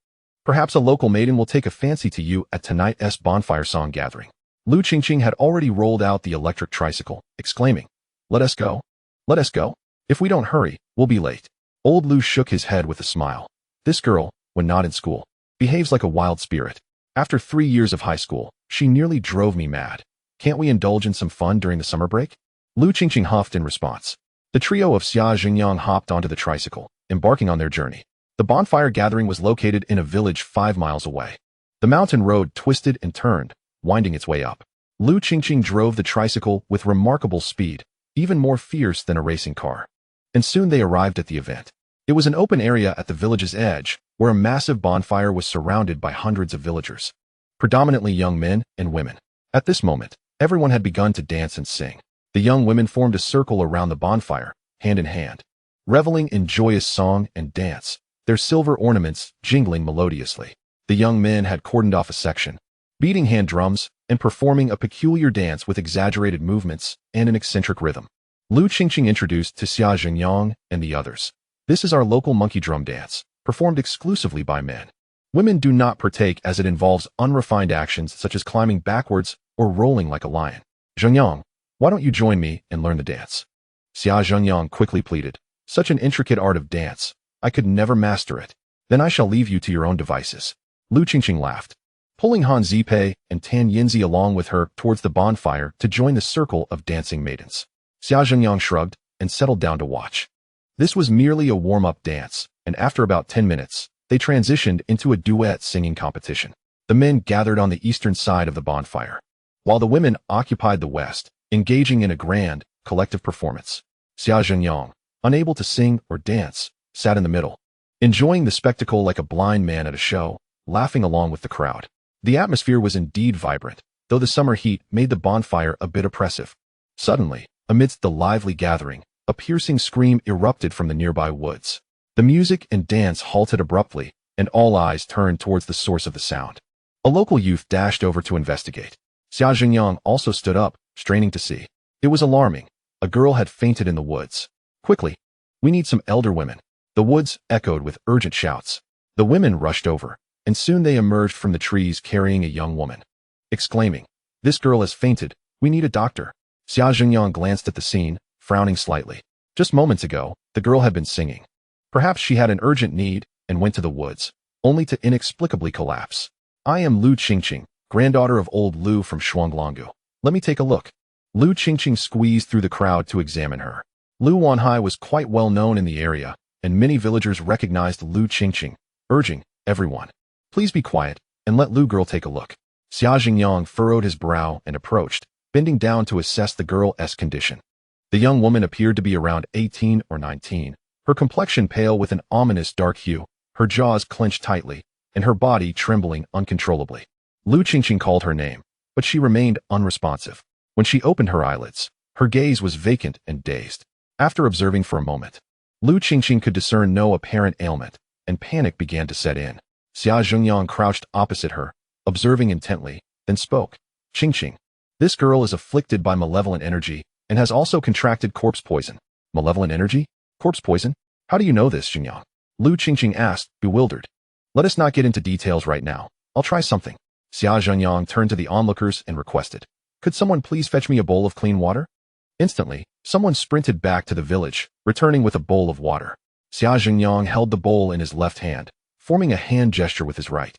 Perhaps a local maiden will take a fancy to you at tonight's bonfire song gathering. Lu Qingqing had already rolled out the electric tricycle, exclaiming, Let us go. Let us go. If we don't hurry, we'll be late. Old Lu shook his head with a smile. This girl, when not in school, behaves like a wild spirit. After 3 years of high school, she nearly drove me mad. Can't we indulge in some fun during the summer break? Lu Qingqing huffed in response. The trio of Xia Zhenyang hopped onto the tricycle, embarking on their journey. The bonfire gathering was located in a village 5 miles away. The mountain road twisted and turned, winding its way up. Lu Qingqing drove the tricycle with remarkable speed, even more fierce than a racing car. And soon they arrived at the event. It was an open area at the village's edge, where a massive bonfire was surrounded by hundreds of villagers, predominantly young men and women. At this moment, everyone had begun to dance and sing. The young women formed a circle around the bonfire, hand in hand, reveling in joyous song and dance, their silver ornaments jingling melodiously. The young men had cordoned off a section, beating hand drums and performing a peculiar dance with exaggerated movements and an eccentric rhythm. Lu Qingqing introduced to Xia Zhenyang and the others. This is our local monkey drum dance, performed exclusively by men. Women do not partake as it involves unrefined actions such as climbing backwards or rolling like a lion. Zhenyang, why don't you join me and learn the dance? Xia Zhenyang quickly pleaded. Such an intricate art of dance, I could never master it. Then I shall leave you to your own devices. Lu Qingqing laughed, pulling Han Zipei and Tan Yinzi along with her towards the bonfire to join the circle of dancing maidens. Xia Zhenyang shrugged and settled down to watch. This was merely a warm-up dance, and after about 10 minutes, they transitioned into a duet singing competition. The men gathered on the eastern side of the bonfire, while the women occupied the west, engaging in a grand, collective performance. Xia Zhenyang, unable to sing or dance, sat in the middle, enjoying the spectacle like a blind man at a show, laughing along with the crowd. The atmosphere was indeed vibrant, though the summer heat made the bonfire a bit oppressive. Suddenly, amidst the lively gathering, a piercing scream erupted from the nearby woods. The music and dance halted abruptly, and all eyes turned towards the source of the sound. A local youth dashed over to investigate. Xia Zhenyang also stood up, straining to see. It was alarming. A girl had fainted in the woods. Quickly, we need some elder women. The woods echoed with urgent shouts. The women rushed over, and soon they emerged from the trees carrying a young woman, exclaiming, This girl has fainted. We need a doctor. Xia Zhenyang glanced at the scene, frowning slightly. Just moments ago, the girl had been singing. Perhaps she had an urgent need and went to the woods, only to inexplicably collapse. I am Lu Qingqing, granddaughter of old Lu from Shuanglongu. Let me take a look. Lu Qingqing squeezed through the crowd to examine her. Lu Wanhai was quite well known in the area, and many villagers recognized Lu Qingqing, urging everyone, please be quiet and let Lu girl take a look. Xia Jingyang furrowed his brow and approached, bending down to assess the girl's condition. The young woman appeared to be around 18 or 19, her complexion pale with an ominous dark hue, her jaws clenched tightly, and her body trembling uncontrollably. Lu Qingqing called her name, but she remained unresponsive. When she opened her eyelids, her gaze was vacant and dazed. After observing for a moment, Lu Qingqing could discern no apparent ailment, and panic began to set in. Xia Zhengyang crouched opposite her, observing intently, then spoke. Qingqing, this girl is afflicted by malevolent energy and has also contracted corpse poison. Malevolent energy? Corpse poison? How do you know this, Zhengyang? Lu Qingqing asked, bewildered. Let us not get into details right now. I'll try something. Xia Zhengyang turned to the onlookers and requested, could someone please fetch me a bowl of clean water? Instantly, someone sprinted back to the village, returning with a bowl of water. Xia Zhengyang held the bowl in his left hand, forming a hand gesture with his right.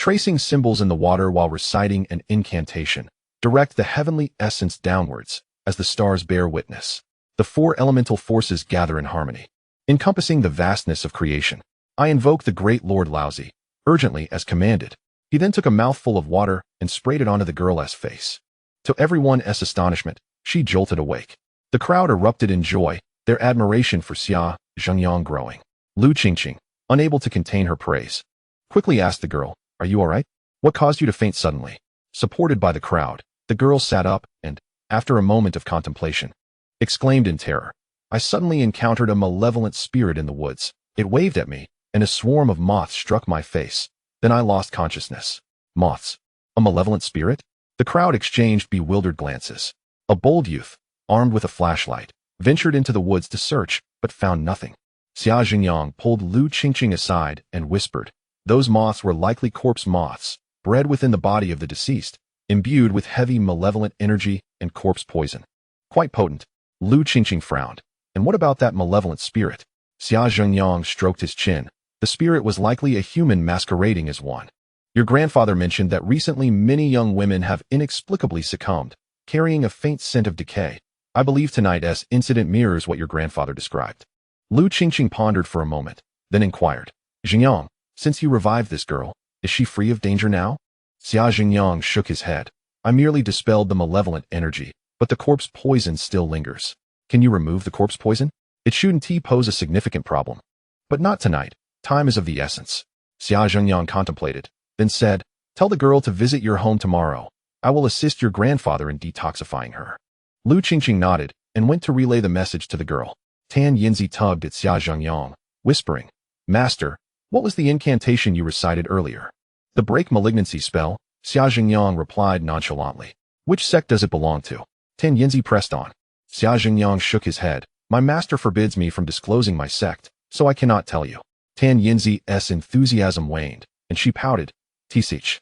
Tracing symbols in the water while reciting an incantation, direct the heavenly essence downwards, as the stars bear witness. The four elemental forces gather in harmony, encompassing the vastness of creation. I invoke the great Lord Laozi, urgently as commanded. He then took a mouthful of water and sprayed it onto the girl's face. To everyone's astonishment, she jolted awake. The crowd erupted in joy, their admiration for Xia Zhengyang growing. Lu Qingqing, unable to contain her praise, quickly asked the girl, are you all right? What caused you to faint suddenly? Supported by the crowd, the girl sat up and, after a moment of contemplation, exclaimed in terror, I suddenly encountered a malevolent spirit in the woods. It waved at me, and a swarm of moths struck my face. Then I lost consciousness. Moths? A malevolent spirit? The crowd exchanged bewildered glances. A bold youth, armed with a flashlight, ventured into the woods to search, but found nothing. Xia Zhengyang pulled Lu Qingqing aside and whispered, those moths were likely corpse moths, bred within the body of the deceased, imbued with heavy malevolent energy and corpse poison. Quite potent. Lu Qingqing frowned. And what about that malevolent spirit? Xia Zhengyang stroked his chin. The spirit was likely a human masquerading as one. Your grandfather mentioned that recently many young women have inexplicably succumbed, carrying a faint scent of decay. I believe tonight's incident mirrors what your grandfather described. Lu Qingqing pondered for a moment, then inquired, Zhengyang, since you revived this girl, is she free of danger now? Xia Zhengyang shook his head. I merely dispelled the malevolent energy, but the corpse poison still lingers. Can you remove the corpse poison? It shouldn't pose a significant problem. But not tonight. Time is of the essence. Xia Zhengyang contemplated, then said, tell the girl to visit your home tomorrow. I will assist your grandfather in detoxifying her. Lu Qingqing nodded and went to relay the message to the girl. Tan Yinzi tugged at Xia Zhengyang, whispering, Master, what was the incantation you recited earlier? The break malignancy spell, Xia Zhengyang replied nonchalantly. Which sect does it belong to? Tan Yinzi pressed on. Xia Zhengyang shook his head. My master forbids me from disclosing my sect, so I cannot tell you. Tan Yinzi's enthusiasm waned, and she pouted. Tisich.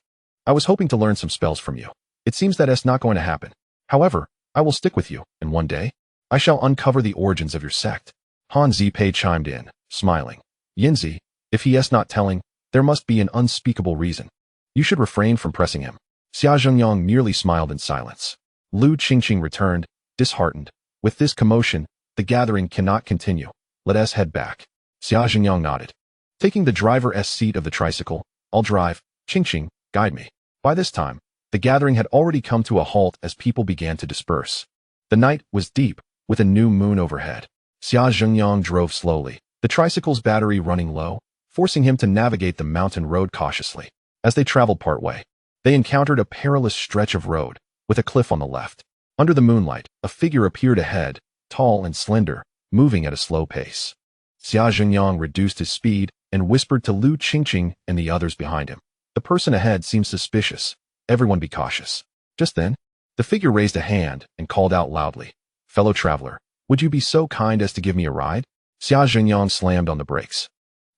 I was hoping to learn some spells from you. It seems that it's not going to happen. However, I will stick with you, and one day, I shall uncover the origins of your sect. Han Zipei chimed in, smiling. Yinzi, if he is not telling, there must be an unspeakable reason. You should refrain from pressing him. Xia Zhengyang merely smiled in silence. Lu Qingqing returned, disheartened. With this commotion, the gathering cannot continue. Let us head back. Xia Zhengyang nodded. Taking the driver's seat of the tricycle, I'll drive. Qingqing, guide me. By this time, the gathering had already come to a halt as people began to disperse. The night was deep, with a new moon overhead. Xia Zhengyang drove slowly, the tricycle's battery running low, forcing him to navigate the mountain road cautiously. As they traveled partway, they encountered a perilous stretch of road, with a cliff on the left. Under the moonlight, a figure appeared ahead, tall and slender, moving at a slow pace. Xia Zhengyang reduced his speed and whispered to Lu Qingqing and the others behind him. The person ahead seems suspicious. Everyone be cautious. Just then, the figure raised a hand and called out loudly, Fellow traveler, would you be so kind as to give me a ride? Xia Zhengyang slammed on the brakes,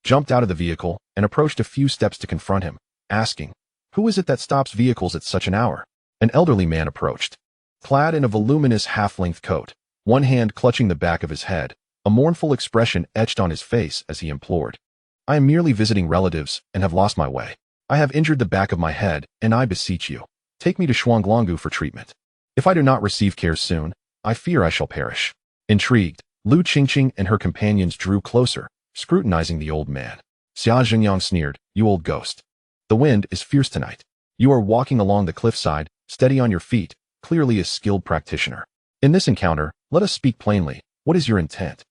jumped out of the vehicle, and approached a few steps to confront him, asking, Who is it that stops vehicles at such an hour? An elderly man approached, clad in a voluminous half-length coat, one hand clutching the back of his head, a mournful expression etched on his face as he implored. I am merely visiting relatives and have lost my way. I have injured the back of my head, and I beseech you, Take me to Shuanglongu for treatment. If I do not receive care soon, I fear I shall perish. Intrigued, Lu Qingqing and her companions drew closer, scrutinizing the old man. Xia Zhengyang sneered, "You old ghost. The wind is fierce tonight. You are walking along the cliffside, steady on your feet, clearly a skilled practitioner. In this encounter, let us speak plainly. What is your intent?"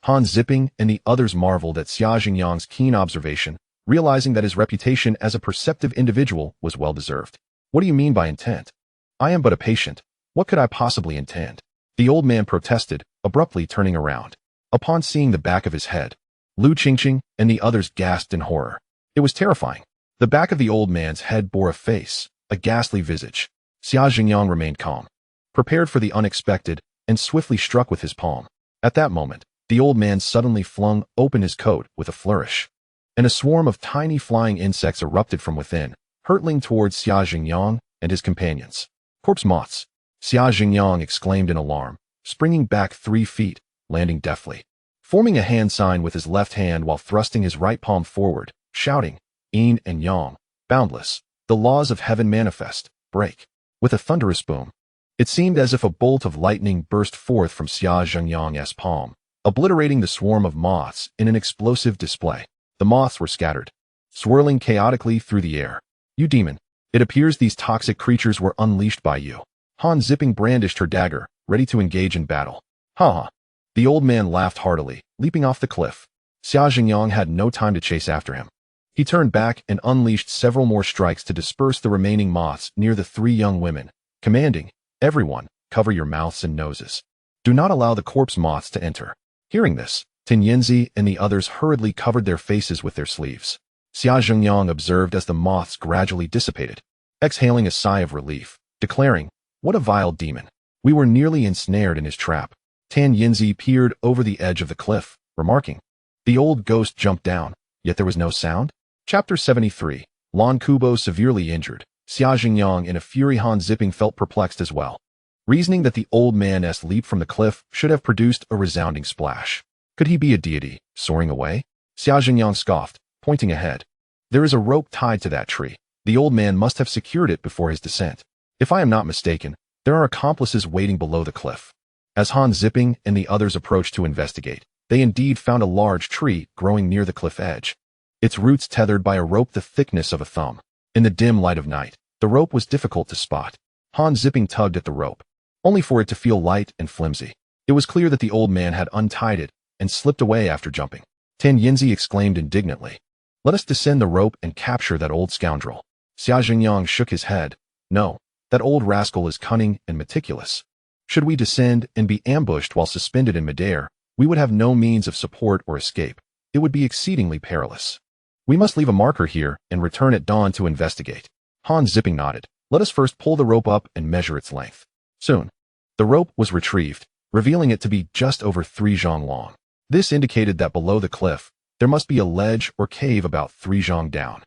Han Zipping and the others marveled at Xia Zhengyang's keen observation, realizing that his reputation as a perceptive individual was well-deserved. "What do you mean by intent? I am but a patient. What could I possibly intend?" The old man protested, abruptly turning around. Upon seeing the back of his head, Lu Qingqing and the others gasped in horror. It was terrifying. The back of the old man's head bore a face, a ghastly visage. Xia Zhengyang remained calm, prepared for the unexpected, and swiftly struck with his palm. At that moment, the old man suddenly flung open his coat with a flourish, and a swarm of tiny flying insects erupted from within, hurtling towards Xia Zhengyang and his companions. "Corpse moths!" Xia Zhengyang exclaimed in alarm, springing back 3 feet, landing deftly, forming a hand sign with his left hand while thrusting his right palm forward, shouting, "Yin and Yang, boundless, the laws of heaven manifest, break." With a thunderous boom, it seemed as if a bolt of lightning burst forth from Xia Zhengyang's palm, obliterating the swarm of moths in an explosive display. The moths were scattered, swirling chaotically through the air. "You demon, it appears these toxic creatures were unleashed by you." Han Zipping brandished her dagger, ready to engage in battle. "Ha ha." The old man laughed heartily, leaping off the cliff. Xia Zhengyang had no time to chase after him. He turned back and unleashed several more strikes to disperse the remaining moths near the 3 young women, commanding, "Everyone, cover your mouths and noses. Do not allow the corpse moths to enter." Hearing this, Tin Yinzi and the others hurriedly covered their faces with their sleeves. Xia Zhengyang observed as the moths gradually dissipated, exhaling a sigh of relief, declaring, "What a vile demon. We were nearly ensnared in his trap." Tan Yinzi peered over the edge of the cliff, remarking, "The old ghost jumped down, yet there was no sound." Chapter 73. Lan Kubo severely injured. Xia Zhengyang in a fury. Han Zipping felt perplexed as well, reasoning that the old man's leap from the cliff should have produced a resounding splash. Could he be a deity, soaring away? Xia Zhengyang scoffed, pointing ahead. "There is a rope tied to that tree. The old man must have secured it before his descent. If I am not mistaken, there are accomplices waiting below the cliff." As Han Zipping and the others approached to investigate, they indeed found a large tree growing near the cliff edge, its roots tethered by a rope the thickness of a thumb. In the dim light of night, the rope was difficult to spot. Han Zipping tugged at the rope, only for it to feel light and flimsy. It was clear that the old man had untied it and slipped away after jumping. Tin Yinzi exclaimed indignantly, "Let us descend the rope and capture that old scoundrel." Xia Zhengyang shook his head. "No, that old rascal is cunning and meticulous. Should we descend and be ambushed while suspended in midair, we would have no means of support or escape. It would be exceedingly perilous. We must leave a marker here and return at dawn to investigate." Han Zipping nodded. "Let us first pull the rope up and measure its length." Soon, the rope was retrieved, revealing it to be just over 3 zhang long. This indicated that below the cliff, there must be a ledge or cave about 3 zhang down,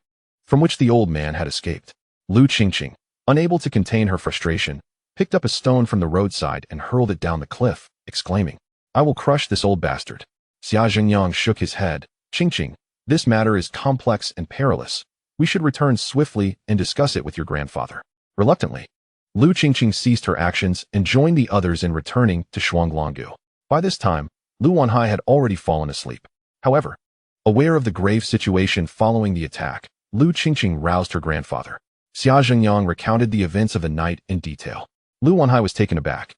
from which the old man had escaped. Lu Qingqing, unable to contain her frustration, picked up a stone from the roadside and hurled it down the cliff, exclaiming, "I will crush this old bastard." Xia Zhengyang shook his head. "Qingqing, this matter is complex and perilous. We should return swiftly and discuss it with your grandfather." Reluctantly, Lu Qingqing ceased her actions and joined the others in returning to Shuanglongu. By this time, Lu Wanhai had already fallen asleep. However, aware of the grave situation following the attack, Lu Qingqing roused her grandfather. Xia Zhengyang recounted the events of the night in detail. Lu Wanhai was taken aback,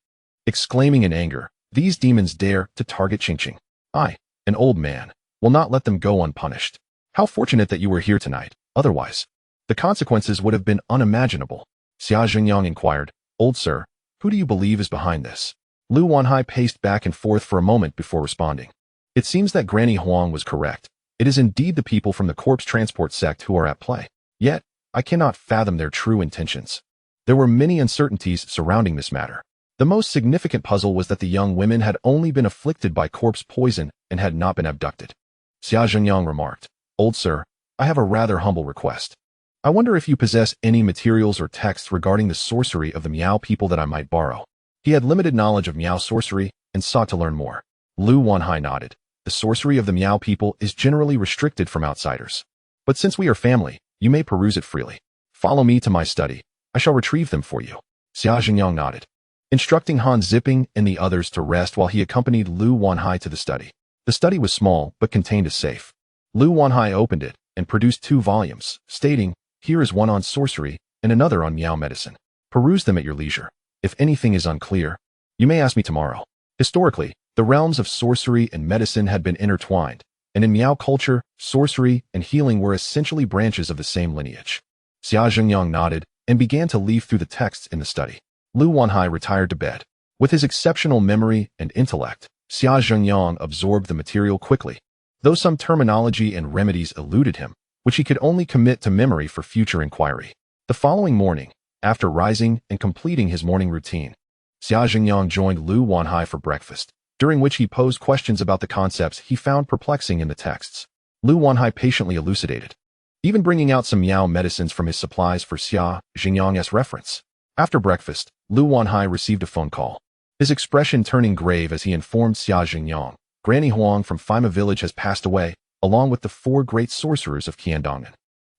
exclaiming in anger, "These demons dare to target Qingqing. I, an old man, will not let them go unpunished. How fortunate that you were here tonight, otherwise, the consequences would have been unimaginable." Xia Zhengyang inquired, "Old sir, who do you believe is behind this?" Lu Wanhai paced back and forth for a moment before responding. "It seems that Granny Huang was correct. It is indeed the people from the corpse transport sect who are at play. Yet, I cannot fathom their true intentions. There were many uncertainties surrounding this matter. The most significant puzzle was that the young women had only been afflicted by corpse poison and had not been abducted." Xia Zhengyang remarked, "Old sir, I have a rather humble request. I wonder if you possess any materials or texts regarding the sorcery of the Miao people that I might borrow." He had limited knowledge of Miao sorcery and sought to learn more. Lu Wanhai nodded. "The sorcery of the Miao people is generally restricted from outsiders. But since we are family, you may peruse it freely. Follow me to my study. I shall retrieve them for you. Xia Jingyang nodded, instructing Han Ziping and the others to rest while he accompanied Lu Wanhai to the study. The study was small, but contained a safe. Lu Wanhai opened it and produced 2 volumes, stating, "Here is one on sorcery and another on Miao medicine. Peruse them at your leisure. If anything is unclear, you may ask me tomorrow." Historically, the realms of sorcery and medicine had been intertwined, and in Miao culture, sorcery and healing were essentially branches of the same lineage. Xia Jingyang nodded and began to leaf through the texts in the study. Lu Wanhai retired to bed. With his exceptional memory and intellect, Xia Jingyang absorbed the material quickly, though some terminology and remedies eluded him, which he could only commit to memory for future inquiry. The following morning, after rising and completing his morning routine, Xia Jingyang joined Lu Wanhai for breakfast, during which he posed questions about the concepts he found perplexing in the texts. Lu Wanhai patiently elucidated, even bringing out some Miao medicines from his supplies for Xia Jingyang's reference. After breakfast, Lu Wanhai received a phone call, his expression turning grave as he informed Xia Jingyang, "Granny Huang from Femme village has passed away, along with the 4 great sorcerers of Qiandongnan.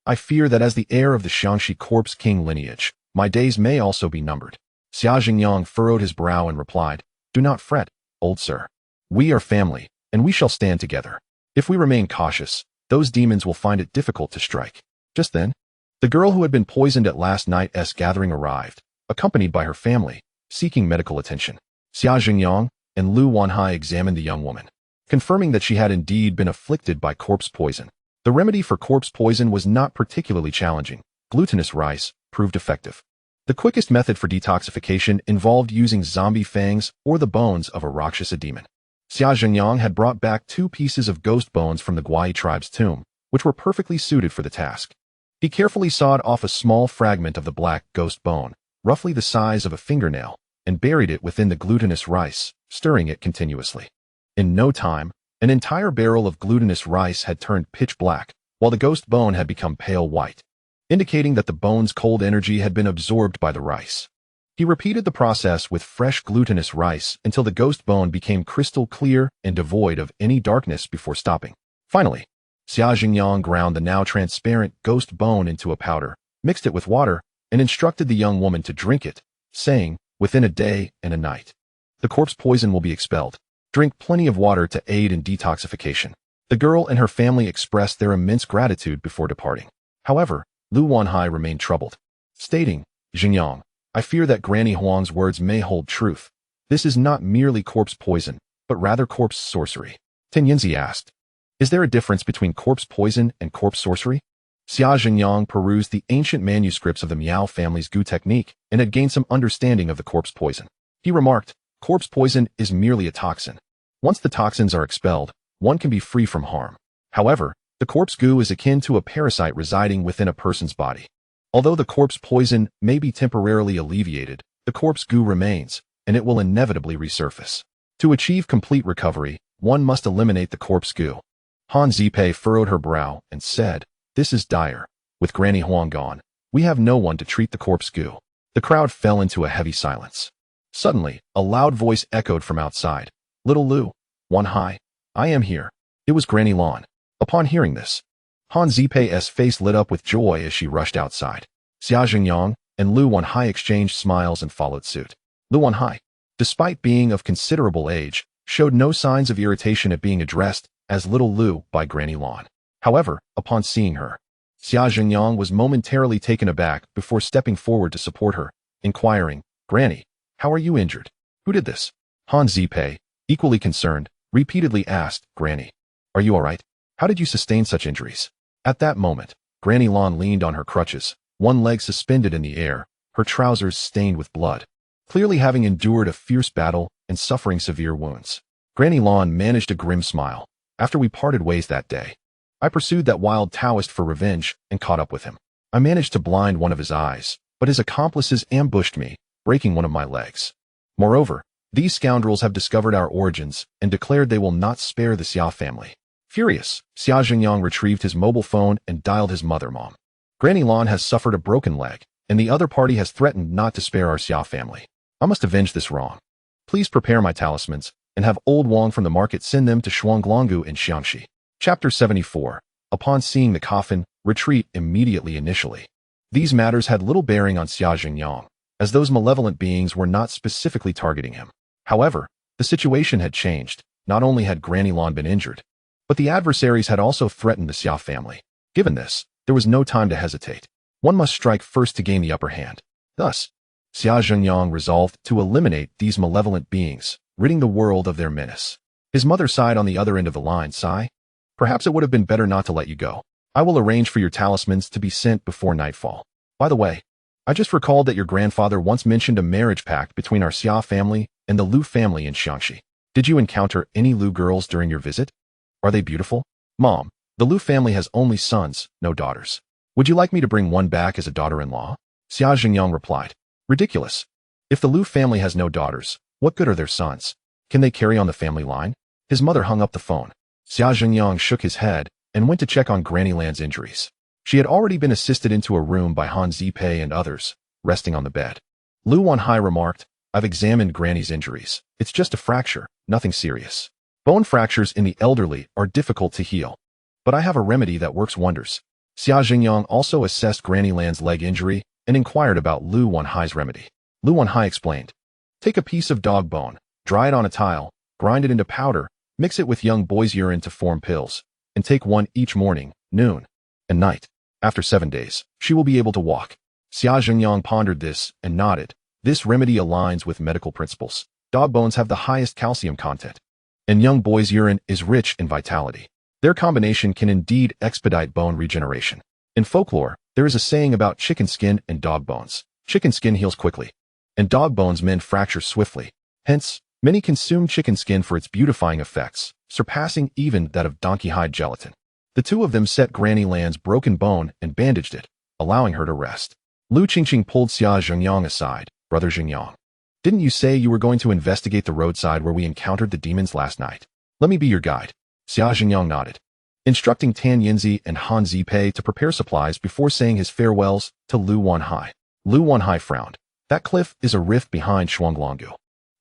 I fear that as the heir of the Xiangxi Corpse King lineage, my days may also be numbered." Xia Jingyang furrowed his brow and replied, "Do not fret, old sir. We are family, and we shall stand together. If we remain cautious, those demons will find it difficult to strike." Just then, the girl who had been poisoned at last night's gathering arrived, accompanied by her family, seeking medical attention. Xia Jingyang and Lu Wanhai examined the young woman, confirming that she had indeed been afflicted by corpse poison. The remedy for corpse poison was not particularly challenging. Glutinous rice proved effective. The quickest method for detoxification involved using zombie fangs or the bones of a Rakshasa demon. Xia Jingyang had brought back 2 pieces of ghost bones from the Guai tribe's tomb, which were perfectly suited for the task. He carefully sawed off a small fragment of the black ghost bone, roughly the size of a fingernail, and buried it within the glutinous rice, stirring it continuously. In no time, an entire barrel of glutinous rice had turned pitch black, while the ghost bone had become pale white, indicating that the bone's cold energy had been absorbed by the rice. He repeated the process with fresh glutinous rice until the ghost bone became crystal clear and devoid of any darkness before stopping. Finally, Xia Jingyang ground the now transparent ghost bone into a powder, mixed it with water, and instructed the young woman to drink it, saying, "Within a day and a night, the corpse poison will be expelled. Drink plenty of water to aid in detoxification." The girl and her family expressed their immense gratitude before departing. However, Lu Wanhai remained troubled, stating, "Jingyang, I fear that Granny Huang's words may hold truth. This is not merely corpse poison, but rather corpse sorcery." Ten Yinzi asked, "Is there a difference between corpse poison and corpse sorcery?" Xia Jingyang perused the ancient manuscripts of the Miao family's Gu technique and had gained some understanding of the corpse poison. He remarked, "Corpse poison is merely a toxin. Once the toxins are expelled, one can be free from harm. However, the corpse goo is akin to a parasite residing within a person's body. Although the corpse poison may be temporarily alleviated, the corpse goo remains, and it will inevitably resurface. To achieve complete recovery, one must eliminate the corpse goo." Han Zipei furrowed her brow and said, "This is dire. With Granny Huang gone, we have no one to treat the corpse goo." The crowd fell into a heavy silence. Suddenly, a loud voice echoed from outside, "Little Lu Wanhai, I am here." It was Granny Lan. Upon hearing this, Han Zipei's face lit up with joy as she rushed outside. Xia Jingyang and Lu Wanhai exchanged smiles and followed suit. Lu Wanhai, despite being of considerable age, showed no signs of irritation at being addressed as Little Lu by Granny Lan. However, upon seeing her, Xia Jingyang was momentarily taken aback before stepping forward to support her, inquiring, "Granny, how are you injured? Who did this?" Han Zipei, equally concerned, repeatedly asked, "Granny, are you all right? How did you sustain such injuries?" At that moment, Granny Lan leaned on her crutches, one leg suspended in the air, her trousers stained with blood, clearly having endured a fierce battle and suffering severe wounds. Granny Lan managed a grim smile. "After we parted ways that day, I pursued that wild Taoist for revenge and caught up with him. I managed to blind one of his eyes, but his accomplices ambushed me, breaking one of my legs. Moreover, these scoundrels have discovered our origins and declared they will not spare the Xia family." Furious, Xia Jingyang retrieved his mobile phone and dialed his mother-mom. "Granny Lan has suffered a broken leg, and the other party has threatened not to spare our Xia family. I must avenge this wrong. Please prepare my talismans, and have old Wang from the market send them to Shuanglonggu in Xiangxi." Chapter 74. Upon seeing the coffin, retreat immediately initially. These matters had little bearing on Xia Jingyang, as those malevolent beings were not specifically targeting him. However, the situation had changed. Not only had Granny Lan been injured, but the adversaries had also threatened the Xia family. Given this, there was no time to hesitate. One must strike first to gain the upper hand. Thus, Xia Jingyang resolved to eliminate these malevolent beings, ridding the world of their menace. His mother sighed on the other end of the line. Sigh, perhaps it would have been better not to let you go. I will arrange for your talismans to be sent before nightfall. By the way, I just recalled that your grandfather once mentioned a marriage pact between our Xia family and the Lu family in Xiangxi. Did you encounter any Lu girls during your visit? Are they beautiful? Mom, the Lu family has only sons, no daughters. Would you like me to bring one back as a daughter-in-law? Xia Jingyang replied. Ridiculous. If the Lu family has no daughters, what good are their sons? Can they carry on the family line? His mother hung up the phone. Xia Jingyang shook his head and went to check on Granny Lan's injuries. She had already been assisted into a room by Han Zipei and others, resting on the bed. Lu Wanhai remarked, I've examined Granny's injuries. It's just a fracture, nothing serious. Bone fractures in the elderly are difficult to heal. But I have a remedy that works wonders. Xia Jingyang also assessed Granny Lan's leg injury and inquired about Lu Wanhai's remedy. Lu Wanhai explained, take a piece of dog bone, dry it on a tile, grind it into powder, mix it with young boy's urine to form pills, and take one each morning, noon, and night. After 7 days, she will be able to walk. Xia Jingyang pondered this and nodded. This remedy aligns with medical principles. Dog bones have the highest calcium content, and young boy's urine is rich in vitality. Their combination can indeed expedite bone regeneration. In folklore, there is a saying about chicken skin and dog bones. Chicken skin heals quickly, and dog bones mend fractures swiftly. Hence, many consume chicken skin for its beautifying effects, surpassing even that of donkey hide gelatin. The two of them set Granny Lan's broken bone and bandaged it, allowing her to rest. Lu Qingqing pulled Xia Jingyang aside. Brother Jingyang, didn't you say you were going to investigate the roadside where we encountered the demons last night? Let me be your guide. Xia Jingyang nodded, instructing Tan Yinzi and Han Zipei to prepare supplies before saying his farewells to Lu Wanhai. Lu Wanhai frowned. That cliff is a rift behind Shuanglonggu.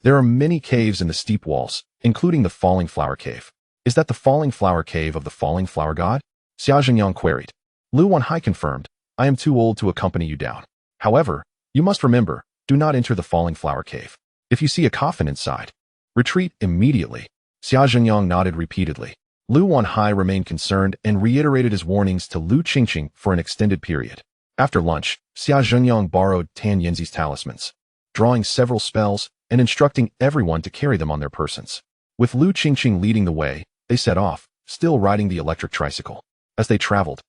There are many caves in the steep walls, including the Falling Flower Cave. Is that the Falling Flower Cave of the Falling Flower God? Xia Jingyang queried. Lu Wanhai confirmed, I am too old to accompany you down. However, you must remember, do not enter the Falling Flower Cave. If you see a coffin inside, retreat immediately. Xia Jingyang nodded repeatedly. Lu Wanhai remained concerned and reiterated his warnings to Lu Qingqing for an extended period. After lunch, Xia Jingyang borrowed Tan Yinzi's talismans, drawing several spells and instructing everyone to carry them on their persons. With Lu Qingqing leading the way, they set off, still riding the electric tricycle. As they traveled,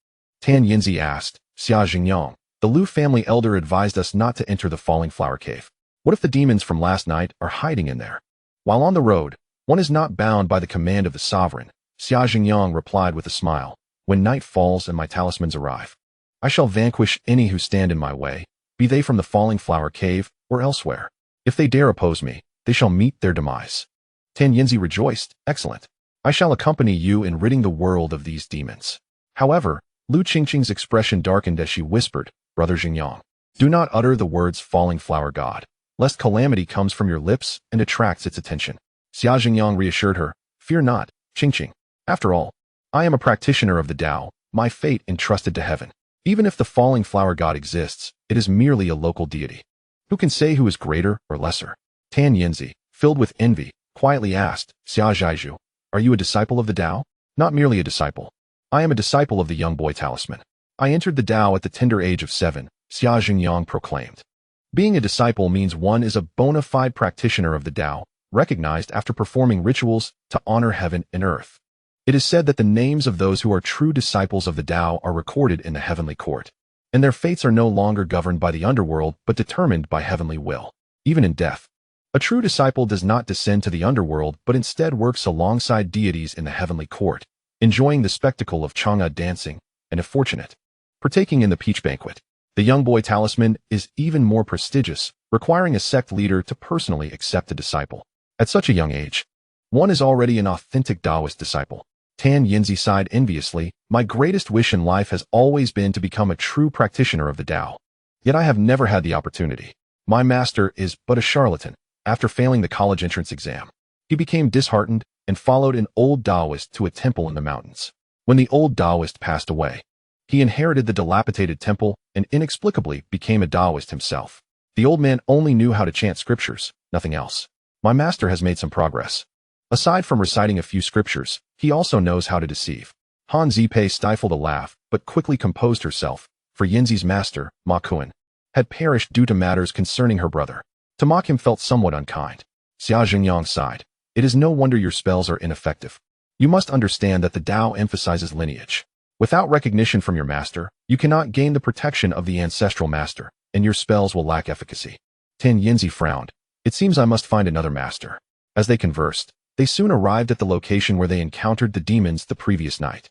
Tan Yinzi asked, Xia Jingyang, the Lu family elder advised us not to enter the Falling Flower Cave. What if the demons from last night are hiding in there? While on the road, one is not bound by the command of the sovereign, Xia Jingyang replied with a smile. When night falls and my talismans arrive, I shall vanquish any who stand in my way, be they from the Falling Flower Cave or elsewhere. If they dare oppose me, they shall meet their demise. Tan Yinzi rejoiced. Excellent. I shall accompany you in ridding the world of these demons. However, Lu Qingqing's expression darkened as she whispered, Brother Jingyang, do not utter the words Falling Flower God, lest calamity comes from your lips and attracts its attention. Xia Jingyang reassured her, fear not, Qingqing. After all, I am a practitioner of the Tao, my fate entrusted to heaven. Even if the Falling Flower God exists, it is merely a local deity. Who can say who is greater or lesser? Tan Yinzi, filled with envy, quietly asked, Xia Zhaizhu, are you a disciple of the Tao? Not merely a disciple. I am a disciple of the young boy talisman. I entered the Tao at the tender age of 7, Xia Jingyang proclaimed. Being a disciple means one is a bona fide practitioner of the Tao, recognized after performing rituals to honor heaven and earth. It is said that the names of those who are true disciples of the Tao are recorded in the heavenly court, and their fates are no longer governed by the underworld but determined by heavenly will. Even in death, a true disciple does not descend to the underworld but instead works alongside deities in the heavenly court, enjoying the spectacle of Chang'e dancing, and if fortunate, partaking in the peach banquet. The young boy talisman is even more prestigious, requiring a sect leader to personally accept a disciple. At such a young age, one is already an authentic Taoist disciple. Tan Yinzi sighed enviously, my greatest wish in life has always been to become a true practitioner of the Tao. Yet I have never had the opportunity. My master is but a charlatan. After failing the college entrance exam, he became disheartened and followed an old Taoist to a temple in the mountains. When the old Taoist passed away, he inherited the dilapidated temple and inexplicably became a Taoist himself. The old man only knew how to chant scriptures, nothing else. My master has made some progress. Aside from reciting a few scriptures, he also knows how to deceive. Han Zipei stifled a laugh, but quickly composed herself, for Yinzi's master, Ma Kuan, had perished due to matters concerning her brother. To mock him felt somewhat unkind. Xia Jingyang sighed. It is no wonder your spells are ineffective. You must understand that the Tao emphasizes lineage. Without recognition from your master, you cannot gain the protection of the ancestral master, and your spells will lack efficacy. Tan Yinzi frowned. It seems I must find another master. As they conversed, they soon arrived at the location where they encountered the demons the previous night.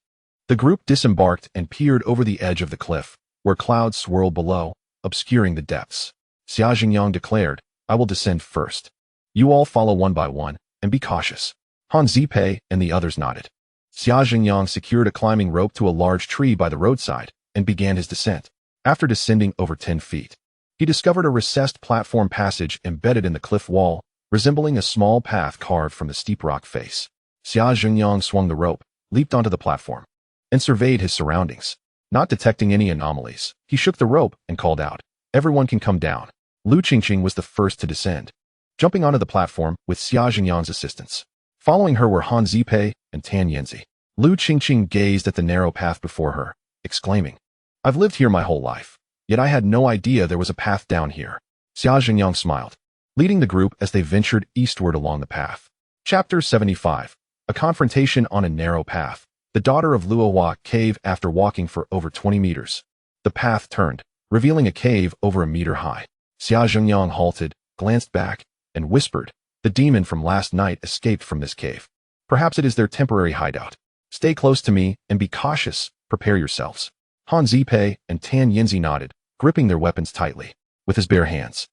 The group disembarked and peered over the edge of the cliff, where clouds swirled below, obscuring the depths. Xia Jingyang declared, I will descend first. You all follow one by one, and be cautious. Han Zipei and the others nodded. Xia Jingyang secured a climbing rope to a large tree by the roadside and began his descent. After descending over 10 feet, he discovered a recessed platform passage embedded in the cliff wall, resembling a small path carved from the steep rock face. Xia Jingyang swung the rope, leaped onto the platform, and surveyed his surroundings. Not detecting any anomalies, he shook the rope and called out, Everyone can come down. Lu Qingqing was the first to descend, jumping onto the platform with Xia Jingyang's assistance. Following her were Han Zipei and Tan Yinzi. Lu Qingqing gazed at the narrow path before her, exclaiming, I've lived here my whole life, yet I had no idea there was a path down here. Xia Jingyang smiled, leading the group as they ventured eastward along the path. Chapter 75. A confrontation on a narrow path. The daughter of Luohua cave. After walking for over 20 meters, the path turned, revealing a cave over a meter high. Xia Jingyang halted, glanced back, and whispered, The demon from last night escaped from this cave. Perhaps it is their temporary hideout. Stay close to me and be cautious. Prepare yourselves. Han Zipei and Tan Yinzi nodded, gripping their weapons tightly with his bare hands.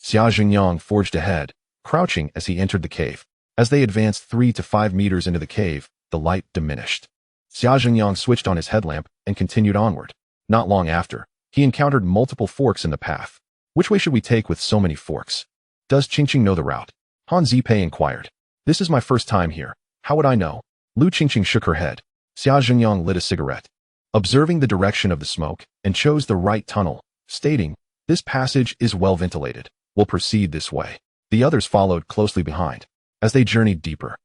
Xia Jingyang forged ahead, crouching as he entered the cave. As they advanced 3 to 5 meters into the cave, the light diminished. Xia Jingyang switched on his headlamp and continued onward. Not long after, he encountered multiple forks in the path. Which way should we take with so many forks? Does Qingqing know the route? Han Zipei inquired. This is my first time here. How would I know? Lu Qingqing shook her head. Xia Jingyang lit a cigarette, observing the direction of the smoke, and chose the right tunnel, stating, This passage is well ventilated. We'll proceed this way. The others followed closely behind. As they journeyed deeper,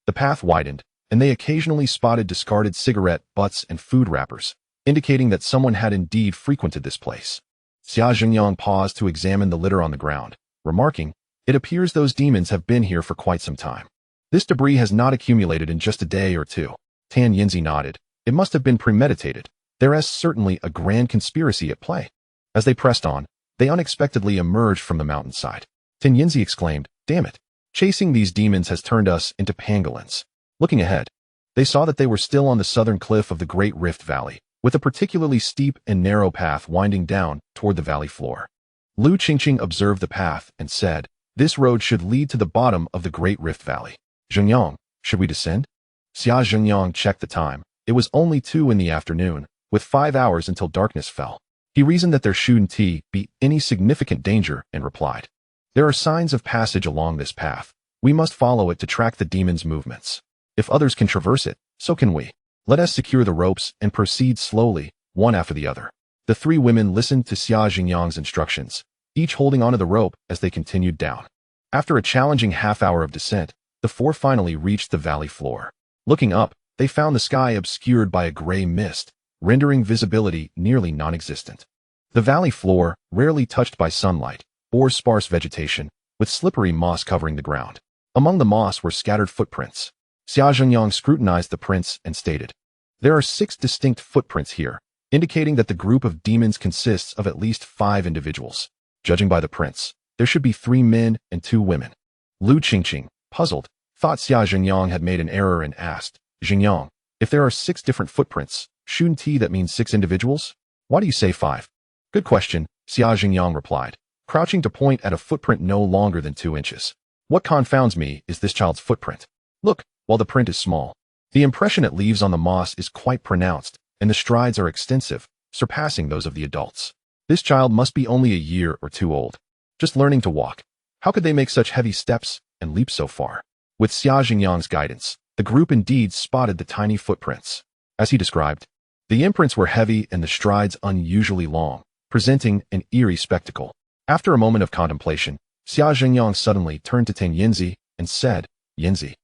the path widened, and they occasionally spotted discarded cigarette butts and food wrappers, indicating that someone had indeed frequented this place. Xia Jingyang paused to examine the litter on the ground, remarking, It appears those demons have been here for quite some time. This debris has not accumulated in just a day or two. Tan Yinzi nodded. It must have been premeditated. There is certainly a grand conspiracy at play. As they pressed on, they unexpectedly emerged from the mountainside. Tan Yinzi exclaimed, Damn it! Chasing these demons has turned us into pangolins. Looking ahead, they saw that they were still on the southern cliff of the Great Rift Valley, with a particularly steep and narrow path winding down toward the valley floor. Lu Qingqing observed the path and said, This road should lead to the bottom of the Great Rift Valley. Jingyang, should we descend? Xia Jingyang checked the time. It was only 2 in the afternoon, with 5 hours until darkness fell. He reasoned that there shouldn't be any significant danger and replied, There are signs of passage along this path. We must follow it to track the demon's movements. If others can traverse it, so can we. Let us secure the ropes and proceed slowly, one after the other. The 3 women listened to Xia Jingyang's instructions, each holding onto the rope as they continued down. After a challenging half-hour of descent, the 4 finally reached the valley floor. Looking up, they found the sky obscured by a gray mist, rendering visibility nearly non-existent. The valley floor, rarely touched by sunlight, bore sparse vegetation, with slippery moss covering the ground. Among the moss were scattered footprints. Xia Jingyang scrutinized the prints and stated, There are 6 distinct footprints here, indicating that the group of demons consists of at least 5 individuals. Judging by the prints, there should be 3 men and 2 women. Lu Qingqing, puzzled, thought Xia Jingyang had made an error and asked, Jingyang, if there are 6 different footprints, shouldn't that mean 6 individuals? Why do you say 5? Good question, Xia Jingyang replied, crouching to point at a footprint no longer than 2 inches. What confounds me is this child's footprint. Look, while the print is small, the impression it leaves on the moss is quite pronounced, and the strides are extensive, surpassing those of the adults. This child must be only a year or 2 old, just learning to walk. How could they make such heavy steps and leap so far? With Xia Jingyang's guidance, the group indeed spotted the tiny footprints. As he described, the imprints were heavy and the strides unusually long, presenting an eerie spectacle. After a moment of contemplation, Xia Zhengyang suddenly turned to Tan Yinzi and said, "Yinzi,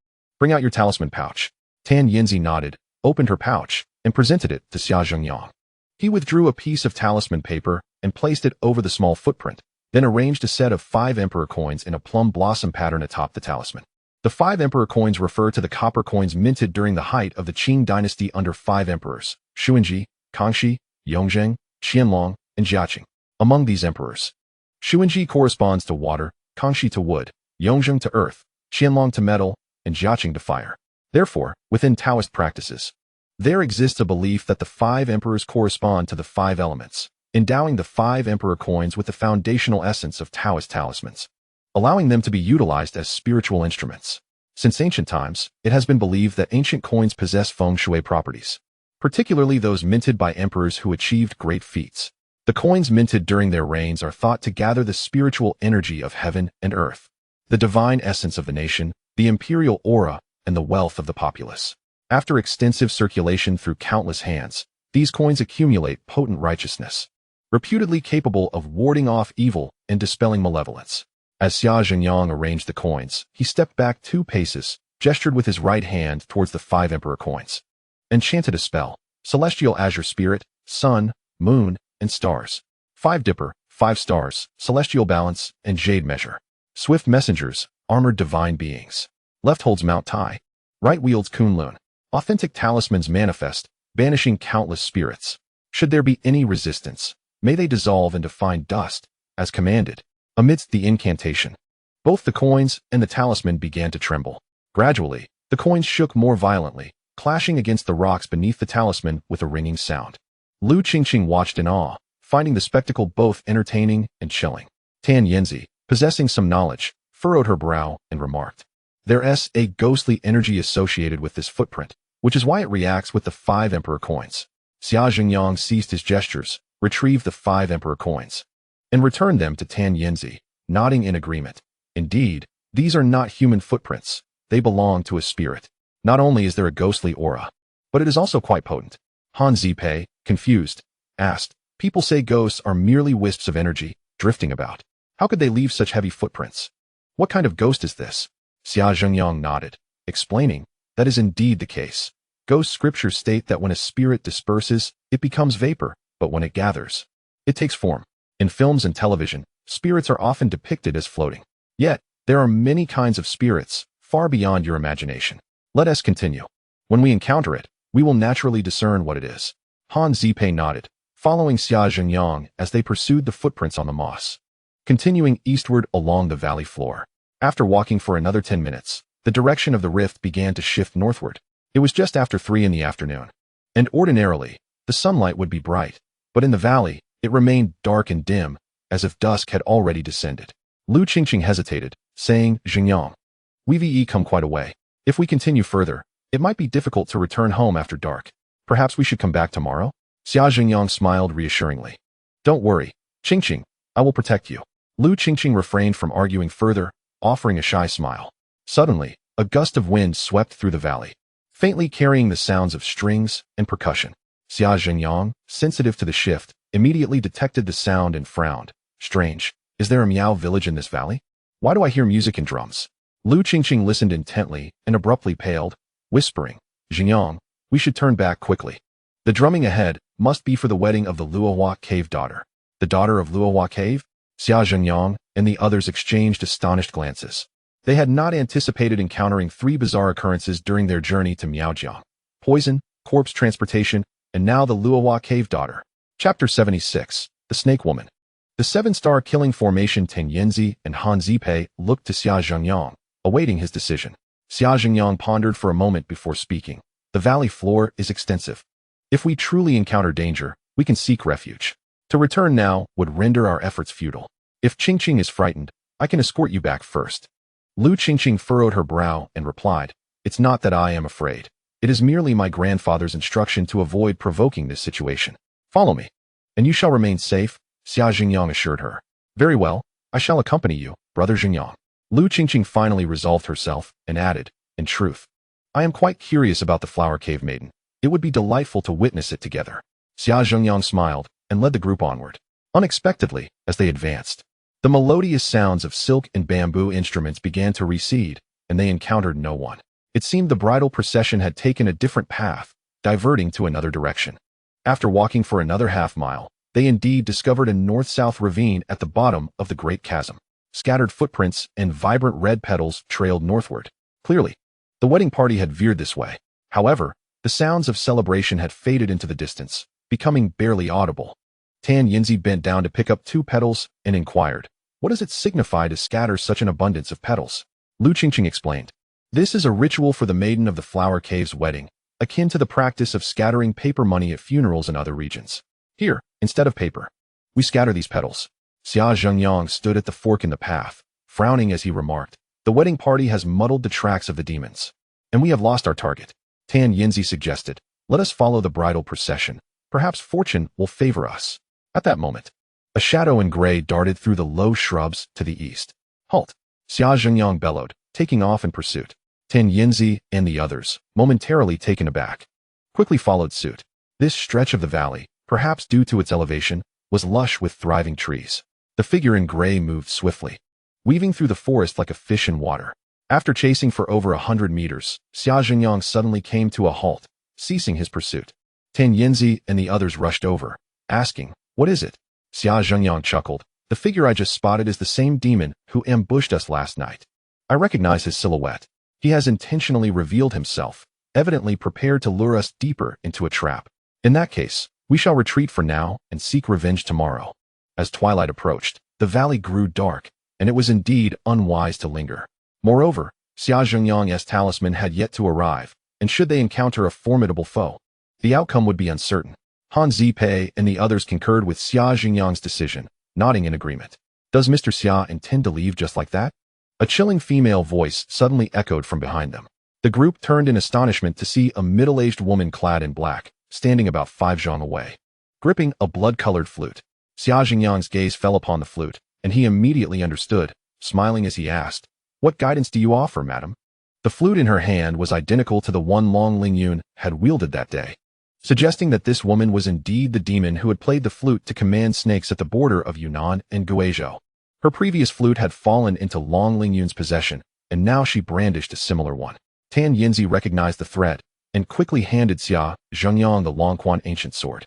bring out your talisman pouch." Tan Yinzi nodded, opened her pouch, and presented it to Xia Zhengyang. He withdrew a piece of talisman paper and placed it over the small footprint, then arranged a set of 5 emperor coins in a plum blossom pattern atop the talisman. The 5 emperor coins refer to the copper coins minted during the height of the Qing dynasty under 5 emperors, Xuanji, Kangxi, Yongzheng, Qianlong, and Jiaqing. Among these emperors, Xuanji corresponds to water, Kangxi to wood, Yongzheng to earth, Qianlong to metal, and Jiaqing to fire. Therefore, within Taoist practices, there exists a belief that the 5 emperors correspond to the 5 elements, endowing the 5 emperor coins with the foundational essence of Taoist talismans, allowing them to be utilized as spiritual instruments. Since ancient times, it has been believed that ancient coins possess feng shui properties, particularly those minted by emperors who achieved great feats. The coins minted during their reigns are thought to gather the spiritual energy of heaven and earth, the divine essence of the nation, the imperial aura, and the wealth of the populace. After extensive circulation through countless hands, these coins accumulate potent righteousness, reputedly capable of warding off evil and dispelling malevolence. As Xia Zhengyang arranged the coins, he stepped back 2 paces, gestured with his right hand towards the 5 emperor coins, and chanted a spell: Celestial Azure Spirit, Sun, Moon, and Stars. 5 Dipper, 5 Stars, Celestial Balance, and Jade Measure. Swift Messengers, Armored Divine Beings. Left holds Mount Tai. Right wields Kunlun. Authentic talismans manifest, banishing countless spirits. Should there be any resistance, may they dissolve into fine dust, as commanded. Amidst the incantation, both the coins and the talisman began to tremble. Gradually, the coins shook more violently, clashing against the rocks beneath the talisman with a ringing sound. Lu Qingqing watched in awe, finding the spectacle both entertaining and chilling. Tan Yinzi, possessing some knowledge, furrowed her brow and remarked, "There's a ghostly energy associated with this footprint, which is why it reacts with the 5 emperor coins." Xia Zhengyang ceased his gestures, retrieved the 5 emperor coins, and returned them to Tan Yinzi, nodding in agreement. Indeed, these are not human footprints, they belong to a spirit. Not only is there a ghostly aura, but it is also quite potent. Han Zipei, confused, asked, "People say ghosts are merely wisps of energy, drifting about. How could they leave such heavy footprints? What kind of ghost is this?" Xia Zhengyang nodded, explaining, "That is indeed the case. Ghost scriptures state that when a spirit disperses, it becomes vapor, but when it gathers, it takes form. In films and television, spirits are often depicted as floating. Yet, there are many kinds of spirits, far beyond your imagination. Let us continue. When we encounter it, we will naturally discern what it is." Han Zipei nodded, following Xia Zhengyang as they pursued the footprints on the moss, continuing eastward along the valley floor. After walking for another 10 minutes, the direction of the rift began to shift northward. It was just after 3 in the afternoon, and ordinarily, the sunlight would be bright, but in the valley, it remained dark and dim, as if dusk had already descended. Lu Qingqing hesitated, saying, "Zhengyang, we've come quite a way. If we continue further, it might be difficult to return home after dark. Perhaps we should come back tomorrow?" Xia Zhengyang smiled reassuringly. "Don't worry, Qingqing, I will protect you." Lu Qingqing refrained from arguing further, offering a shy smile. Suddenly, a gust of wind swept through the valley, faintly carrying the sounds of strings and percussion. Xia Zhengyang, sensitive to the shift, immediately detected the sound and frowned. "Strange, is there a Miao village in this valley? Why do I hear music and drums?" Lu Qingqing listened intently and abruptly paled, whispering, "Zhengyang, we should turn back quickly. The drumming ahead must be for the wedding of the Luohua Cave daughter." "The daughter of Luohua Cave?" Xia Zhengyang and the others exchanged astonished glances. They had not anticipated encountering 3 bizarre occurrences during their journey to Miaojiang: poison, corpse transportation, and now the Luohua Cave daughter. Chapter 76, The Snake Woman. The 7-star killing formation Tan Yinzi and Han Zipei looked to Xia Zhengyang, awaiting his decision. Xia Zhengyang pondered for a moment before speaking. "The valley floor is extensive. If we truly encounter danger, we can seek refuge. To return now would render our efforts futile. If Qingqing is frightened, I can escort you back first." Lu Qingqing furrowed her brow and replied, "It's not that I am afraid. It is merely my grandfather's instruction to avoid provoking this situation. Follow me, and you shall remain safe," Xia Zhengyang assured her. "Very well, I shall accompany you, brother Zhengyang." Lu Qingqing finally resolved herself and added, "In truth, I am quite curious about the Flower Cave Maiden. It would be delightful to witness it together." Xia Zhengyang smiled and led the group onward. Unexpectedly, as they advanced, the melodious sounds of silk and bamboo instruments began to recede, and they encountered no one. It seemed the bridal procession had taken a different path, diverting to another direction. After walking for another half-mile, they indeed discovered a north-south ravine at the bottom of the great chasm. Scattered footprints and vibrant red petals trailed northward. Clearly, the wedding party had veered this way. However, the sounds of celebration had faded into the distance, becoming barely audible. Tan Yinzi bent down to pick up 2 petals and inquired, "What does it signify to scatter such an abundance of petals?" Lu Qingqing explained, "This is a ritual for the Maiden of the Flower Cave's wedding, akin to the practice of scattering paper money at funerals in other regions. Here, instead of paper, we scatter these petals." Xia Zhengyang stood at the fork in the path, frowning as he remarked, "The wedding party has muddled the tracks of the demons, and we have lost our target." Tan Yinzi suggested, "Let us follow the bridal procession. Perhaps fortune will favor us." At that moment, a shadow in gray darted through the low shrubs to the east. "Halt!" Xia Zhengyang bellowed, taking off in pursuit. Tan Yinzi and the others, momentarily taken aback, quickly followed suit. This stretch of the valley, perhaps due to its elevation, was lush with thriving trees. The figure in gray moved swiftly, weaving through the forest like a fish in water. After chasing for over 100 meters, Xia Zhengyang suddenly came to a halt, ceasing his pursuit. Tan Yinzi and the others rushed over, asking, "What is it?" Xia Zhengyang chuckled, "The figure I just spotted is the same demon who ambushed us last night. I recognize his silhouette. He has intentionally revealed himself, evidently prepared to lure us deeper into a trap. In that case, we shall retreat for now and seek revenge tomorrow." As twilight approached, the valley grew dark, and it was indeed unwise to linger. Moreover, Xia Zhengyang's talisman had yet to arrive, and should they encounter a formidable foe, the outcome would be uncertain. Han Zipei and the others concurred with Xia Zhengyang's decision, nodding in agreement. "Does Mr. Xia intend to leave just like that?" A chilling female voice suddenly echoed from behind them. The group turned in astonishment to see a middle-aged woman clad in black, standing about 5 zhang away, gripping a blood-colored flute. Xia Zhengyang's gaze fell upon the flute, and he immediately understood, smiling as he asked, "What guidance do you offer, madam?" The flute in her hand was identical to the one Long Lingyun had wielded that day, suggesting that this woman was indeed the demon who had played the flute to command snakes at the border of Yunnan and Guizhou. Her previous flute had fallen into Long Lingyun's possession, and now she brandished a similar one. Tan Yinzi recognized the threat, and quickly handed Xia Zhengyang the Longquan ancient sword.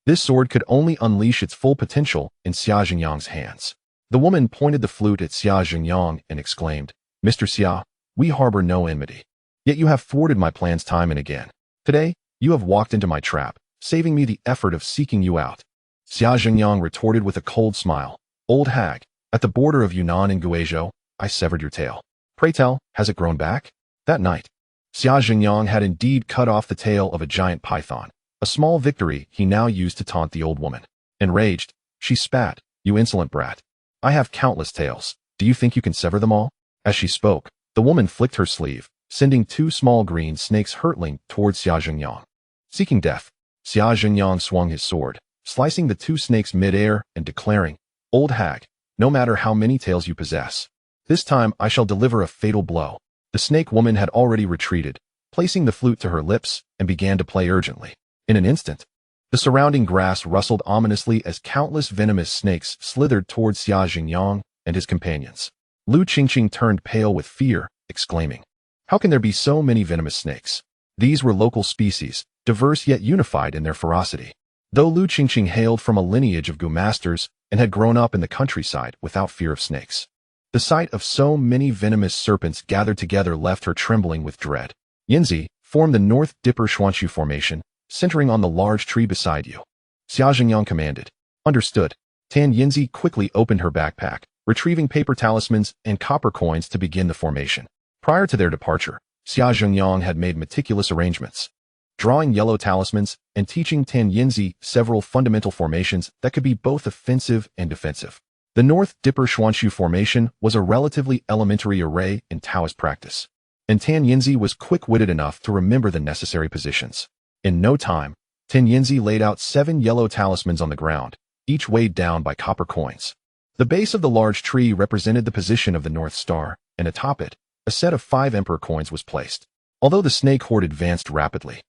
This sword could only unleash its full potential in Xia Zhengyang's hands. The woman pointed the flute at Xia Zhengyang and exclaimed, "Mr. Xia, we harbor no enmity. Yet you have thwarted my plans time and again. Today, you have walked into my trap, saving me the effort of seeking you out." Xia Zhengyang retorted with a cold smile, "Old hag, at the border of Yunnan and Guizhou, I severed your tail. Pray tell, has it grown back?" That night, Xia Zhengyang had indeed cut off the tail of a giant python, a small victory he now used to taunt the old woman. Enraged, she spat, "You insolent brat. I have countless tails. Do you think you can sever them all?" As she spoke, the woman flicked her sleeve, sending 2 small green snakes hurtling towards Xia Zhengyang. Seeking death, Xia Zhengyang swung his sword, slicing the 2 snakes mid-air and declaring, "Old hag, no matter how many tails you possess, this time I shall deliver a fatal blow." The snake woman had already retreated, placing the flute to her lips, and began to play urgently. In an instant, the surrounding grass rustled ominously as countless venomous snakes slithered towards Xia Zhengyang and his companions. Lu Qingqing turned pale with fear, exclaiming, "How can there be so many venomous snakes?" These were local species, diverse yet unified in their ferocity. Though Lu Qingqing hailed from a lineage of Gu masters and had grown up in the countryside without fear of snakes, the sight of so many venomous serpents gathered together left her trembling with dread. Yinzi formed the North Dipper Xuanshu formation, centering on the large tree beside you. Xia Zhengyang commanded. "Understood." Tan Yinzi quickly opened her backpack, retrieving paper talismans and copper coins to begin the formation. Prior to their departure, Xia Zhengyang had made meticulous arrangements, drawing yellow talismans and teaching Tan Yinzi several fundamental formations that could be both offensive and defensive. The North Dipper Xuanshu formation was a relatively elementary array in Taoist practice, and Tan Yinzi was quick-witted enough to remember the necessary positions. In no time, Tan Yinzi laid out 7 yellow talismans on the ground, each weighed down by copper coins. The base of the large tree represented the position of the North Star, and atop it, a set of 5 emperor coins was placed. Although the snake horde advanced rapidly,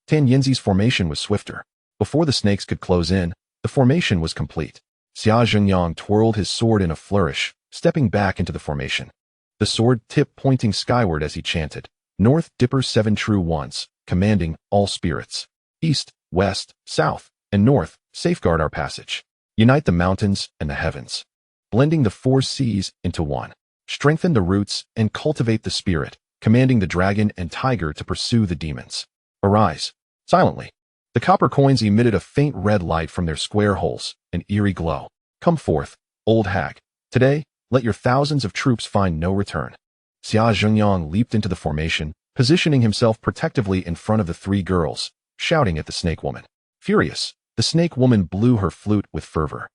Tan Yinzi's formation was swifter. Before the snakes could close in, the formation was complete. Xia Zhengyang twirled his sword in a flourish, stepping back into the formation. The sword tip pointing skyward as he chanted, North Dipper 7 true ones, commanding all spirits. East, west, south, and north, safeguard our passage. Unite the mountains and the heavens. Blending the 4 seas into one. Strengthen the roots and cultivate the spirit, commanding the dragon and tiger to pursue the demons. Arise. Silently. The copper coins emitted a faint red light from their square holes, an eerie glow. Come forth, old hag. Today, let your thousands of troops find no return. Xia Zhengyang leaped into the formation, positioning himself protectively in front of the 3 girls, shouting at the snake woman. Furious, the snake woman blew her flute with fervor.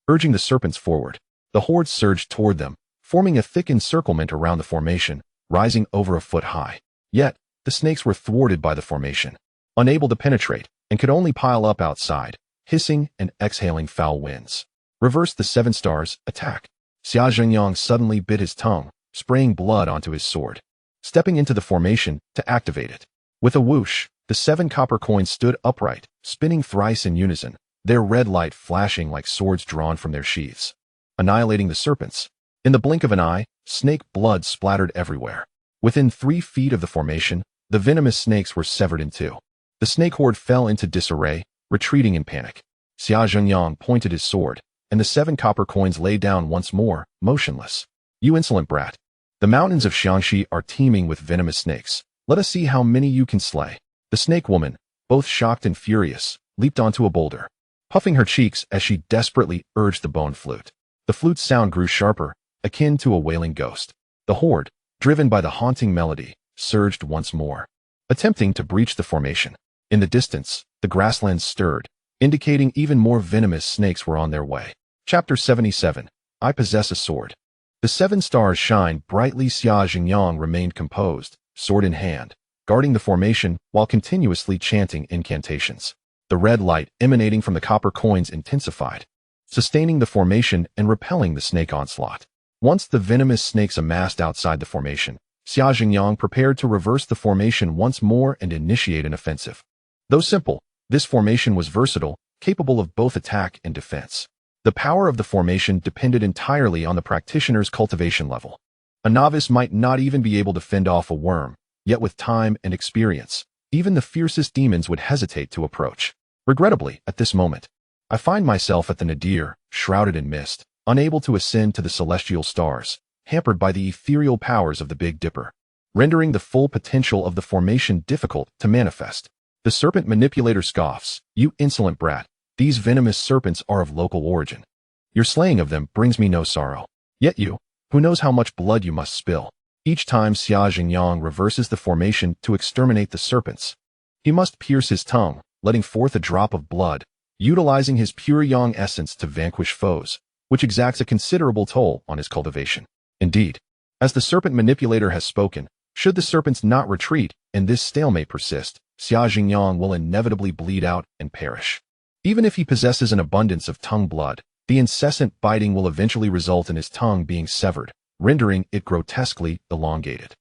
Urging the serpents forward, the horde surged toward them, forming a thick encirclement around the formation, rising over a foot high. Yet, the snakes were thwarted by the formation, unable to penetrate, and could only pile up outside, hissing and exhaling foul winds. Reverse the 7 stars, attack. Xia Zhengyang suddenly bit his tongue, spraying blood onto his sword, stepping into the formation to activate it. With a whoosh, the 7 copper coins stood upright, spinning thrice in unison, their red light flashing like swords drawn from their sheaths, annihilating the serpents. In the blink of an eye, snake blood splattered everywhere. Within 3 feet of the formation, the venomous snakes were severed in 2. The snake horde fell into disarray, retreating in panic. Xia Zhengyang pointed his sword, and the 7 copper coins lay down once more, motionless. You insolent brat. The mountains of Xiangxi are teeming with venomous snakes. Let us see how many you can slay. The snake woman, both shocked and furious, leaped onto a boulder, puffing her cheeks as she desperately urged the bone flute. The flute's sound grew sharper, akin to a wailing ghost. The horde, driven by the haunting melody, surged once more, attempting to breach the formation. In the distance, the grasslands stirred, indicating even more venomous snakes were on their way. Chapter 77. I possess a sword. The 7 stars shine brightly. Xia Zhengyang remained composed, sword in hand, guarding the formation while continuously chanting incantations. The red light emanating from the copper coins intensified, sustaining the formation and repelling the snake onslaught. Once the venomous snakes amassed outside the formation, Xia Zhengyang prepared to reverse the formation once more and initiate an offensive. Though simple, this formation was versatile, capable of both attack and defense. The power of the formation depended entirely on the practitioner's cultivation level. A novice might not even be able to fend off a worm, yet with time and experience, even the fiercest demons would hesitate to approach. Regrettably, at this moment, I find myself at the nadir, shrouded in mist, unable to ascend to the celestial stars, hampered by the ethereal powers of the Big Dipper, rendering the full potential of the formation difficult to manifest. The serpent manipulator scoffs, You insolent brat, these venomous serpents are of local origin. Your slaying of them brings me no sorrow. Yet you, who knows how much blood you must spill? Each time Xia Zhengyang reverses the formation to exterminate the serpents, he must pierce his tongue, letting forth a drop of blood, utilizing his pure yang essence to vanquish foes, which exacts a considerable toll on his cultivation. Indeed, as the serpent manipulator has spoken, should the serpents not retreat and this stalemate persist, Xia Zhengyang will inevitably bleed out and perish. Even if he possesses an abundance of tongue blood, the incessant biting will eventually result in his tongue being severed, rendering it grotesquely elongated.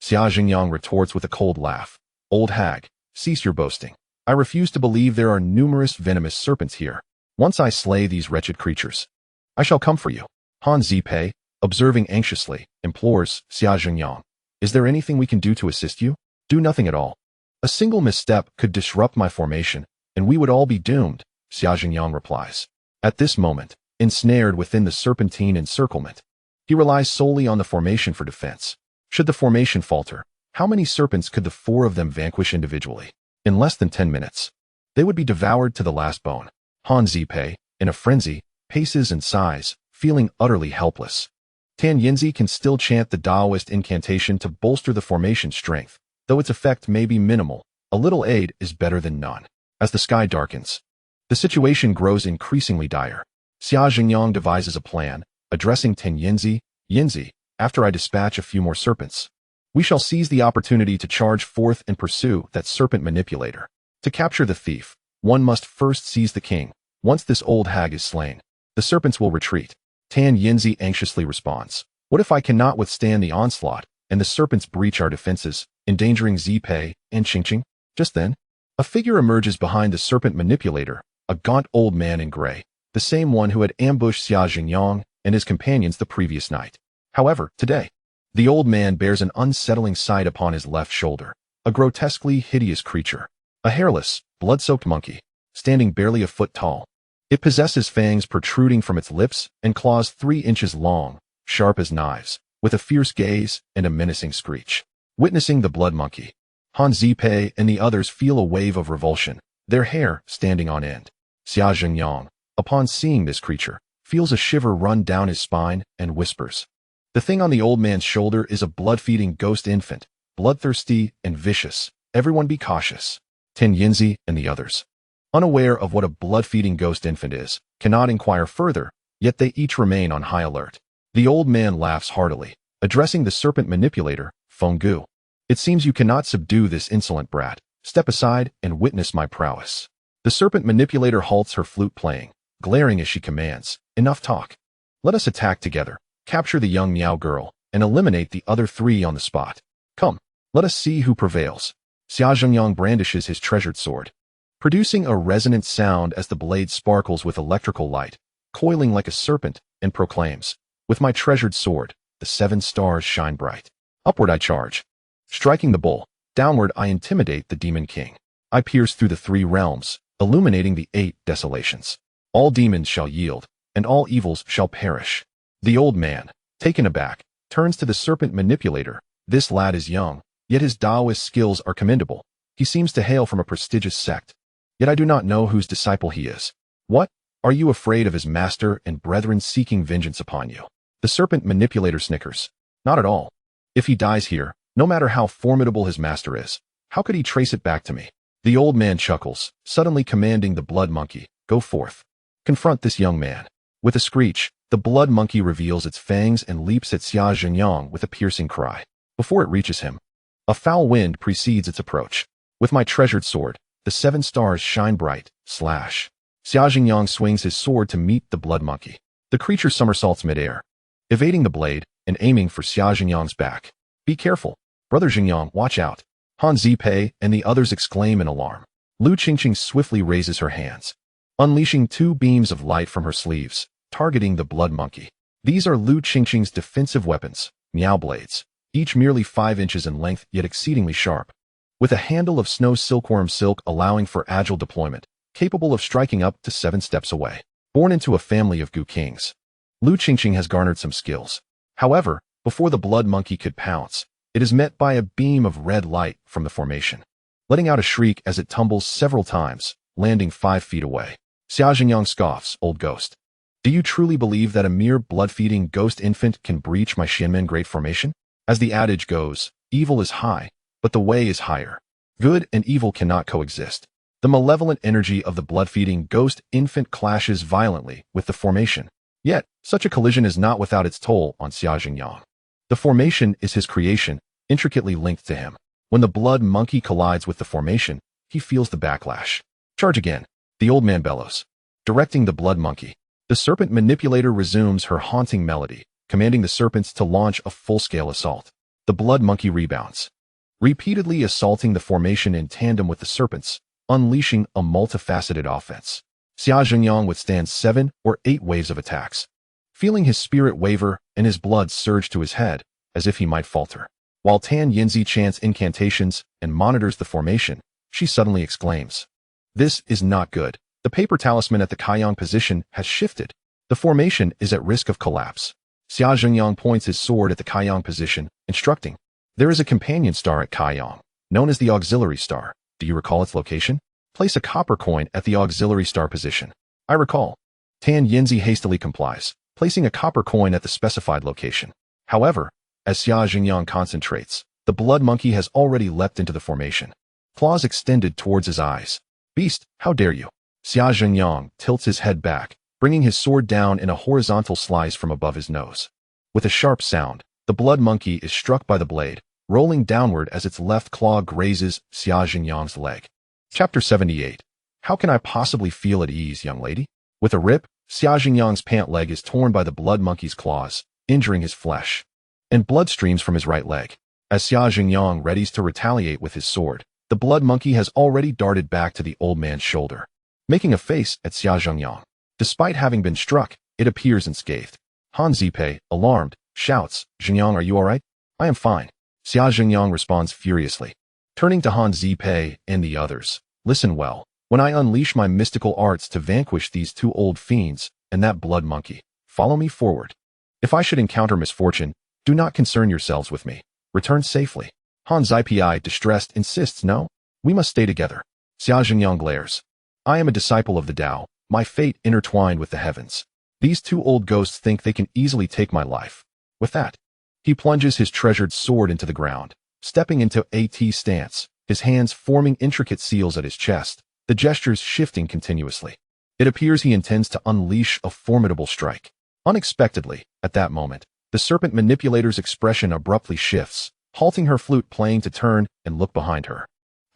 Xia Zhengyang retorts with a cold laugh. Old hag, cease your boasting. I refuse to believe there are numerous venomous serpents here. Once I slay these wretched creatures, I shall come for you. Han Zipei, observing anxiously, implores Xia Zhengyang. Is there anything we can do to assist you? Do nothing at all. A single misstep could disrupt my formation, and we would all be doomed, Xia Zhengyang replies. At this moment, ensnared within the serpentine encirclement, he relies solely on the formation for defense. Should the formation falter, how many serpents could the 4 of them vanquish individually? In less than 10 minutes, they would be devoured to the last bone. Han Zipei, in a frenzy, paces and sighs, feeling utterly helpless. Tan Yinzi can still chant the Taoist incantation to bolster the formation's strength, though its effect may be minimal. A little aid is better than none. As the sky darkens, the situation grows increasingly dire. Xia Zhengyang devises a plan, addressing Tan Yinzi. Yinzi, after I dispatch a few more serpents, we shall seize the opportunity to charge forth and pursue that serpent manipulator. To capture the thief, one must first seize the king. Once this old hag is slain, the serpents will retreat. Tan Yinzi anxiously responds. What if I cannot withstand the onslaught, and the serpents breach our defenses, endangering Zipei and Qingqing? Just then, a figure emerges behind the serpent manipulator, a gaunt old man in gray, the same one who had ambushed Xia Jingyang and his companions the previous night. However, today, the old man bears an unsettling sight upon his left shoulder, a grotesquely hideous creature, a hairless, blood-soaked monkey, standing barely a foot tall. It possesses fangs protruding from its lips and claws 3 inches long, sharp as knives, with a fierce gaze and a menacing screech. Witnessing the blood monkey, Han Zipei and the others feel a wave of revulsion, their hair standing on end. Xia Jingyang, upon seeing this creature, feels a shiver run down his spine and whispers. The thing on the old man's shoulder is a blood-feeding ghost infant, bloodthirsty and vicious. Everyone be cautious. Tan Yinzi and the others, unaware of what a blood-feeding ghost infant is, cannot inquire further, yet they each remain on high alert. The old man laughs heartily, addressing the serpent manipulator, Fenggu. It seems you cannot subdue this insolent brat. Step aside and witness my prowess. The serpent manipulator halts her flute playing, glaring as she commands, enough talk. Let us attack together, capture the young Miao girl, and eliminate the other 3 on the spot. Come, let us see who prevails. Xia Jingyang brandishes his treasured sword, producing a resonant sound as the blade sparkles with electrical light, coiling like a serpent, and proclaims, with my treasured sword, the 7 stars shine bright. Upward I charge. Striking the bull, downward I intimidate the demon king. I pierce through the 3 realms, illuminating the 8 desolations. All demons shall yield, and all evils shall perish. The old man, taken aback, turns to the serpent manipulator. This lad is young, yet his Taoist skills are commendable. He seems to hail from a prestigious sect. Yet I do not know whose disciple he is. What? Are you afraid of his master and brethren seeking vengeance upon you? The serpent manipulator snickers. Not at all. If he dies here, no matter how formidable his master is, how could he trace it back to me? The old man chuckles, suddenly commanding the blood monkey, go forth. Confront this young man. With a screech, the blood monkey reveals its fangs and leaps at Xia Jingyang with a piercing cry. Before it reaches him, a foul wind precedes its approach. With my treasured sword, the 7 stars shine bright, slash. Xia Jingyang swings his sword to meet the blood monkey. The creature somersaults midair, evading the blade and aiming for Xia Jingyang's back. Be careful. Brother Jingyang, watch out. Han Zipei and the others exclaim in alarm. Lu Qingqing swiftly raises her hands, unleashing 2 beams of light from her sleeves, targeting the blood monkey. These are Lu Qingqing's defensive weapons, Miao blades, each merely 5 inches in length yet exceedingly sharp, with a handle of snow silkworm silk allowing for agile deployment, capable of striking up to 7 steps away. Born into a family of Gu kings, Lu Qingqing has garnered some skills. However, before the blood monkey could pounce, it is met by a beam of red light from the formation, letting out a shriek as it tumbles several times, landing 5 feet away. Xia Jingyang scoffs, old ghost. Do you truly believe that a mere blood-feeding ghost infant can breach my Xianmen Great Formation? As the adage goes, evil is high, but the way is higher. Good and evil cannot coexist. The malevolent energy of the blood-feeding ghost infant clashes violently with the formation. Yet, such a collision is not without its toll on Xia Jingyang. The formation is his creation, intricately linked to him. When the blood monkey collides with the formation, he feels the backlash. Charge again. The old man bellows, directing the blood monkey. The serpent manipulator resumes her haunting melody, commanding the serpents to launch a full-scale assault. The blood monkey rebounds, repeatedly assaulting the formation in tandem with the serpents, unleashing a multifaceted offense. Xia Jingyang withstands 7 or 8 waves of attacks, feeling his spirit waver and his blood surge to his head, as if he might falter. While Tan Yinzi chants incantations and monitors the formation, she suddenly exclaims, "This is not good. The paper talisman at the Kaiyang position has shifted. The formation is at risk of collapse." Xia Jingyang points his sword at the Kaiyang position, instructing, "There is a companion star at Kaiyang, known as the auxiliary star. Do you recall its location? Place a copper coin at the auxiliary star position." "I recall." Tan Yinzi hastily complies, placing a copper coin at the specified location. However, as Xia Jingyang concentrates, the blood monkey has already leapt into the formation, claws extended towards his eyes. "Beast, how dare you!" Xia Jingyang tilts his head back, bringing his sword down in a horizontal slice from above his nose. With a sharp sound, the blood monkey is struck by the blade, rolling downward as its left claw grazes Xia Jingyang's leg. Chapter 78. How can I possibly feel at ease, young lady? With a rip, Xia Jingyang's pant leg is torn by the blood monkey's claws, injuring his flesh, and blood streams from his right leg. As Xia Jingyang readies to retaliate with his sword, the blood monkey has already darted back to the old man's shoulder, making a face at Xia Jingyang. Despite having been struck, it appears unscathed. Han Zipei, alarmed, shouts, "Xingyang, are you alright?" "I am fine." Xia Xingyang responds furiously. Turning to Han Zipei and the others, "Listen well. When I unleash my mystical arts to vanquish these two old fiends and that blood monkey, follow me forward. If I should encounter misfortune, do not concern yourselves with me. Return safely." Han Zipei, distressed, insists, "No, we must stay together." Xia Xingyang glares. "I am a disciple of the Tao, my fate intertwined with the heavens. These two old ghosts think they can easily take my life." With that, he plunges his treasured sword into the ground, stepping into a T stance, his hands forming intricate seals at his chest, the gestures shifting continuously. It appears he intends to unleash a formidable strike. Unexpectedly, at that moment, the serpent manipulator's expression abruptly shifts, halting her flute playing to turn and look behind her.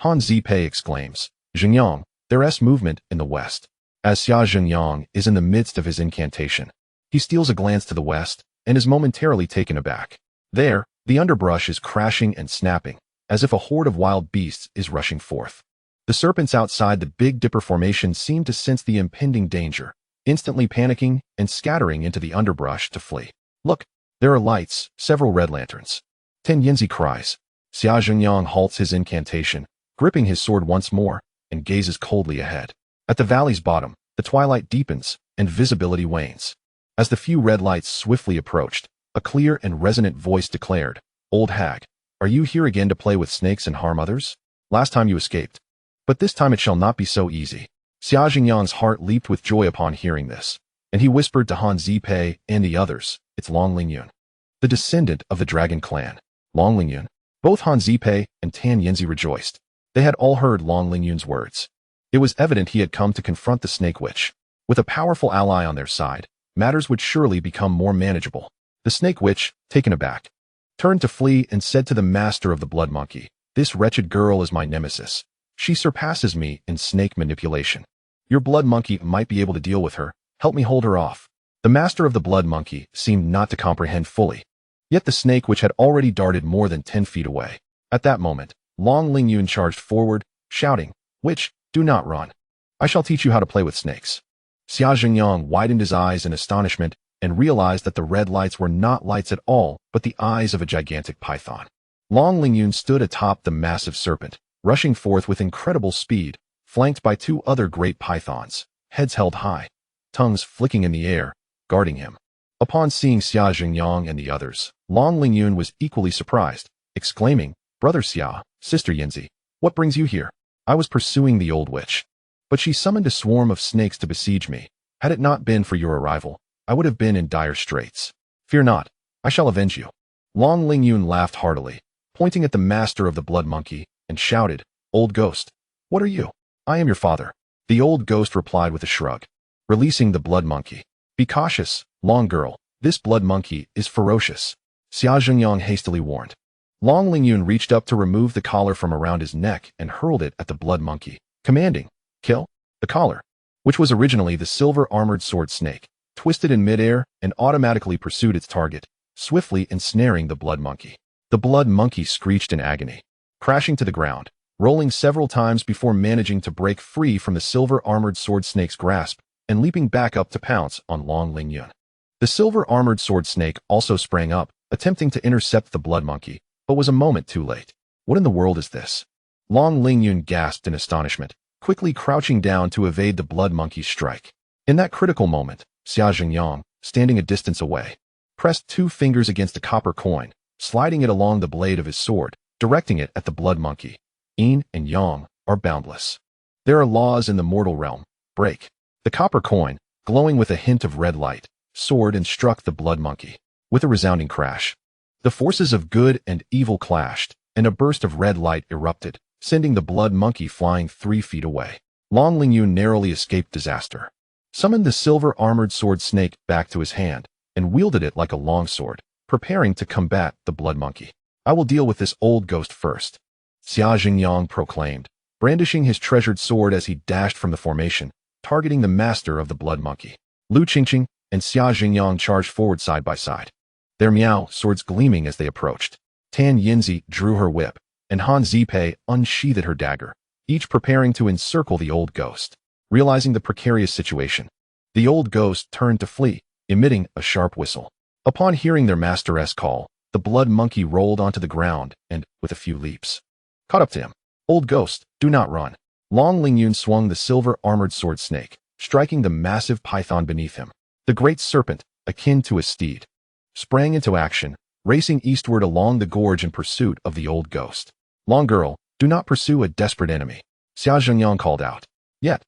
Han Zipei exclaims, "Xingyang, there's movement in the west." As Xia Xingyang is in the midst of his incantation, he steals a glance to the west and is momentarily taken aback. There, the underbrush is crashing and snapping, as if a horde of wild beasts is rushing forth. The serpents outside the Big Dipper formation seem to sense the impending danger, instantly panicking and scattering into the underbrush to flee. "Look, there are lights, several red lanterns." Tan Yinzi cries. Xia Xingyang halts his incantation, gripping his sword once more, and gazes coldly ahead. At the valley's bottom, the twilight deepens and visibility wanes. As the few red lights swiftly approached, a clear and resonant voice declared, "Old hag, are you here again to play with snakes and harm others? Last time you escaped. But this time it shall not be so easy." Xia Xingyang's heart leaped with joy upon hearing this, and he whispered to Han Zipei and the others, "It's Long Lingyun, the descendant of the dragon clan." Long Lingyun. Both Han Zipei and Tan Yinzi rejoiced. They had all heard Long Lingyun's words. It was evident he had come to confront the snake witch. With a powerful ally on their side, matters would surely become more manageable. The snake witch, taken aback, turned to flee and said to the master of the blood monkey, "This wretched girl is my nemesis. She surpasses me in snake manipulation. Your blood monkey might be able to deal with her. Help me hold her off." The master of the blood monkey seemed not to comprehend fully. Yet the snake witch had already darted more than 10 feet away. At that moment, Long Lingyun charged forward, shouting, "Witch, do not run. I shall teach you how to play with snakes." Xia Xingyang widened his eyes in astonishment and realized that the red lights were not lights at all, but the eyes of a gigantic python. Long Lingyun stood atop the massive serpent, rushing forth with incredible speed, flanked by two other great pythons, heads held high, tongues flicking in the air, guarding him. Upon seeing Xia Xingyang and the others, Long Lingyun was equally surprised, exclaiming, "Brother Xia, Sister Yinzi, what brings you here?" "I was pursuing the old witch, but she summoned a swarm of snakes to besiege me. Had it not been for your arrival, I would have been in dire straits. Fear not, I shall avenge you." Long Lingyun laughed heartily, pointing at the master of the blood monkey, and shouted, "Old ghost, what are you?" "I am your father." The old ghost replied with a shrug, releasing the blood monkey. "Be cautious, Long girl, this blood monkey is ferocious," Xia Xingyang hastily warned. Long Lingyun reached up to remove the collar from around his neck and hurled it at the blood monkey, commanding, "Kill." The collar, which was originally the silver armored sword snake, twisted in midair and automatically pursued its target, swiftly ensnaring the blood monkey. The blood monkey screeched in agony, crashing to the ground, rolling several times before managing to break free from the silver armored sword snake's grasp and leaping back up to pounce on Long Lingyun. The silver armored sword snake also sprang up, attempting to intercept the blood monkey, but was a moment too late. "What in the world is this?" Long Lingyun gasped in astonishment, quickly crouching down to evade the blood monkey's strike. In that critical moment, Xia Xingyang, standing a distance away, pressed 2 fingers against a copper coin, sliding it along the blade of his sword, directing it at the blood monkey. Yin and yang are boundless. There are laws in the mortal realm. Break. The copper coin, glowing with a hint of red light, soared and struck the blood monkey. With a resounding crash, the forces of good and evil clashed, and a burst of red light erupted, sending the blood monkey flying 3 feet away. Long Lingyun narrowly escaped disaster, summoned the silver armored sword snake back to his hand, and wielded it like a longsword, preparing to combat the blood monkey. "I will deal with this old ghost first," Xia Xingyang proclaimed, brandishing his treasured sword as he dashed from the formation, targeting the master of the blood monkey. Lu Qingqing and Xia Xingyang charged forward side by side, their miao swords gleaming as they approached. Tan Yinzi drew her whip, and Han Zipei unsheathed her dagger, each preparing to encircle the old ghost. Realizing the precarious situation, The old ghost turned to flee, emitting a sharp whistle. Upon hearing their master's call, the blood monkey rolled onto the ground and, with a few leaps, caught up to him. Old ghost, do not run. Long Lingyun swung the silver-armored sword snake, striking the massive python beneath him. The great serpent, akin to a steed, sprang into action, racing eastward along the gorge in pursuit of the old ghost. Long girl, do not pursue a desperate enemy, Xia Zhengyang called out. Yet,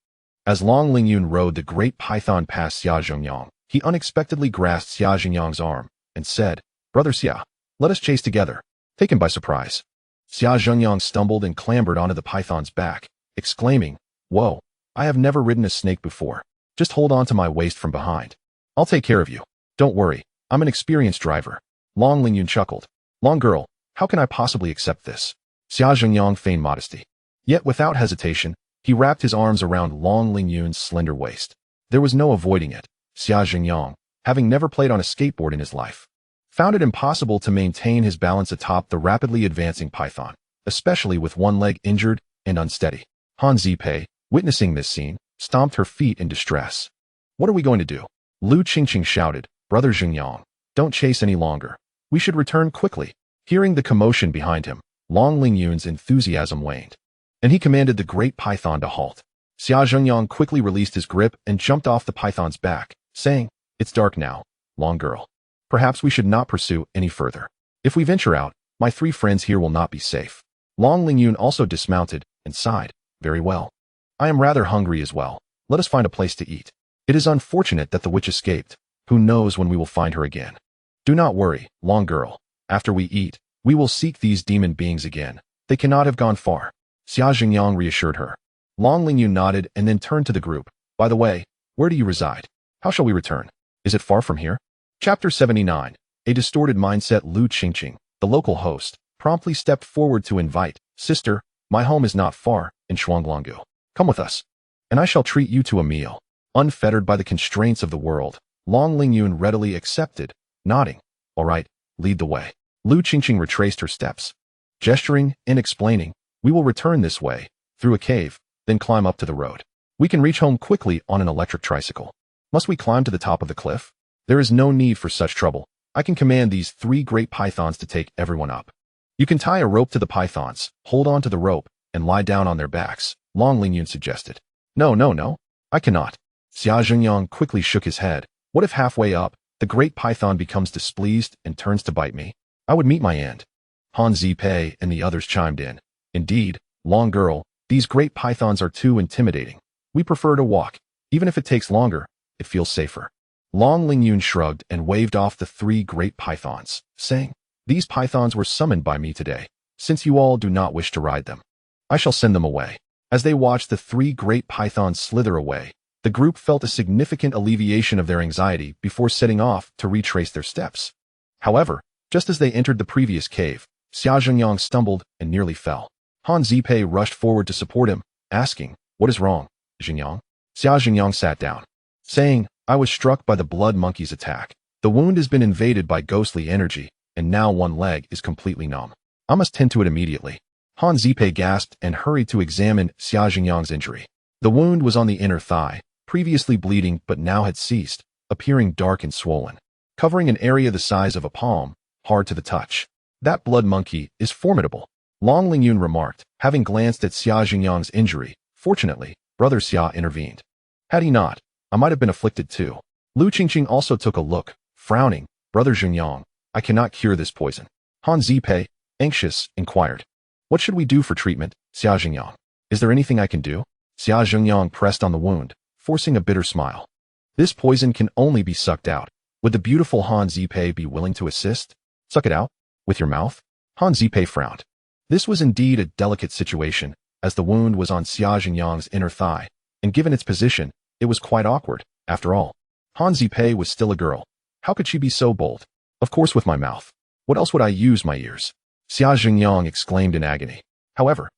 as Long Lingyun rode the great python past Xia Zhengyang, he unexpectedly grasped Xia Zhengyang's arm and said, Brother Xia, let us chase together. Taken by surprise, Xia Zhengyang stumbled and clambered onto the python's back, exclaiming, Whoa, I have never ridden a snake before. Just hold on to my waist from behind. I'll take care of you. Don't worry, I'm an experienced driver. Long Lingyun chuckled. Long girl, how can I possibly accept this? Xia Zhengyang feigned modesty. Yet without hesitation, he wrapped his arms around Long Lingyun's slender waist. There was no avoiding it. Xia Zhengyang, having never played on a skateboard in his life, found it impossible to maintain his balance atop the rapidly advancing python, especially with one leg injured and unsteady. Han Zipei, witnessing this scene, stomped her feet in distress. What are we going to do? Lu Qingqing shouted, Brother Zhengyang, don't chase any longer. We should return quickly. Hearing the commotion behind him, Long Lingyun's enthusiasm waned, and he commanded the great python to halt. Xia Zhengyang quickly released his grip and jumped off the python's back, saying, It's dark now, long girl. Perhaps we should not pursue any further. If we venture out, my 3 friends here will not be safe. Long Lingyun also dismounted and sighed, Very well. I am rather hungry as well. Let us find a place to eat. It is unfortunate that the witch escaped. Who knows when we will find her again? Do not worry, long girl. After we eat, we will seek these demon beings again. They cannot have gone far. Xia Zhengyang reassured her. Long Lingyun nodded and then turned to the group. By the way, where do you reside? How shall we return? Is it far from here? Chapter 79. A distorted mindset. Lu Qingqing, the local host, promptly stepped forward to invite, Sister, my home is not far, in Shuanglonggu. Come with us, and I shall treat you to a meal. Unfettered by the constraints of the world, Long Lingyun readily accepted, nodding. All right, lead the way. Lu Qingqing retraced her steps, gesturing and explaining, We will return this way, through a cave, then climb up to the road. We can reach home quickly on an electric tricycle. Must we climb to the top of the cliff? There is no need for such trouble. I can command these 3 great pythons to take everyone up. You can tie a rope to the pythons, hold on to the rope, and lie down on their backs, Long Lingyun suggested. No, I cannot. Xia Zhengyang quickly shook his head. What if halfway up, the great python becomes displeased and turns to bite me? I would meet my end. Han Zipei and the others chimed in. Indeed, long girl, these great pythons are too intimidating. We prefer to walk. Even if it takes longer, it feels safer. Long Lingyun shrugged and waved off the 3 great pythons, saying, These pythons were summoned by me today. Since you all do not wish to ride them, I shall send them away. As they watched the 3 great pythons slither away, the group felt a significant alleviation of their anxiety before setting off to retrace their steps. However, just as they entered the previous cave, Xia Zhengyang stumbled and nearly fell. Han Zipei rushed forward to support him, asking, What is wrong, Zhengyang? Xia Zhengyang sat down, saying, I was struck by the blood monkey's attack. The wound has been invaded by ghostly energy, and now one leg is completely numb. I must tend to it immediately. Han Zipei gasped and hurried to examine Xia Zhengyang's injury. The wound was on the inner thigh, previously bleeding but now had ceased, appearing dark and swollen, covering an area the size of a palm, hard to the touch. That blood monkey is formidable, Long Lingyun remarked, having glanced at Xia Zhengyang's injury. Fortunately, Brother Xia intervened. Had he not, I might have been afflicted too. Lu Qingqing also took a look, frowning. Brother Zhengyang, I cannot cure this poison. Han Zipei, anxious, inquired. What should we do for treatment, Xia Zhengyang? Is there anything I can do? Xia Zhengyang pressed on the wound, forcing a bitter smile. This poison can only be sucked out. Would the beautiful Han Zipei be willing to assist? Suck it out? With your mouth? Han Zipei frowned. This was indeed a delicate situation, as the wound was on Xia Zhengyang's inner thigh, and given its position, it was quite awkward. After all, Han Zipei was still a girl. How could she be so bold? Of course with my mouth. What else would I use my ears? Xia Zhengyang exclaimed in agony. However,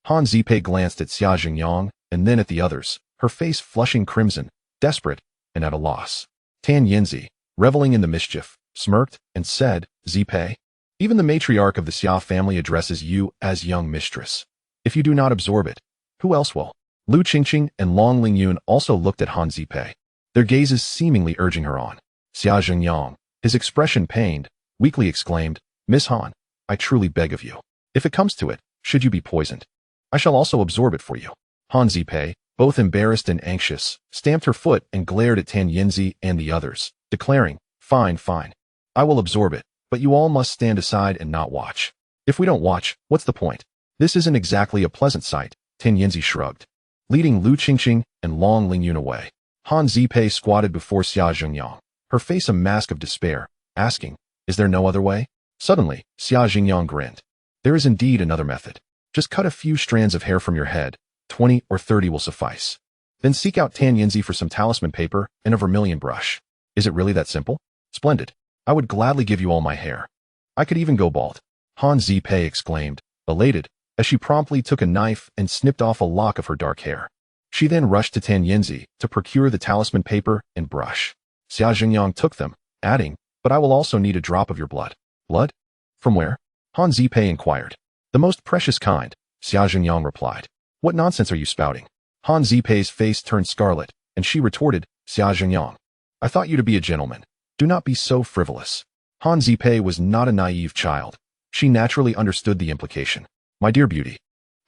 Han Zipei glanced at Xia Zhengyang and then at the others, her face flushing crimson, desperate, and at a loss. Tan Yinzi, reveling in the mischief, smirked and said, Zipei, even the matriarch of the Xia family addresses you as young mistress. If you do not absorb it, who else will? Lu Qingqing and Long Lingyun also looked at Han Zipei. their gazes seemingly urging her on. Xia Zhengyang, his expression pained, weakly exclaimed, "Miss Han, I truly beg of you. If it comes to it, should you be poisoned, I shall also absorb it for you." Han Zipei, both embarrassed and anxious, stamped her foot and glared at Tan Yinzi and the others, declaring, "Fine, fine. I will absorb it, but you all must stand aside and not watch. If we don't watch, what's the point? This isn't exactly a pleasant sight." Tan Yinzi shrugged. Leading Lu Qingqing and Long Lingyun away, Han Zipei squatted before Xia Zhengyang, her face a mask of despair, asking, "Is there no other way?" Suddenly, Xia Zhengyang grinned. "There is indeed another method. Just cut a few strands of hair from your head, 20 or 30 will suffice. Then seek out Tan Yinzi for some talisman paper and a vermilion brush. Is it really that simple? Splendid. I would gladly give you all my hair. I could even go bald." Han Zipei exclaimed, elated, as she promptly took a knife and snipped off a lock of her dark hair. She then rushed to Tan Yinzi to procure the talisman paper and brush. Xia Zhengyang took them, adding, "But I will also need a drop of your blood." "Blood? From where?" Han Zipei inquired. "The most precious kind," Xia Zhengyang replied. "What nonsense are you spouting?" Han Zipei's face turned scarlet, and she retorted, "Xia Zhengyang, I thought you to be a gentleman. Do not be so frivolous." Han Zipei was not a naive child. She naturally understood the implication. "My dear beauty,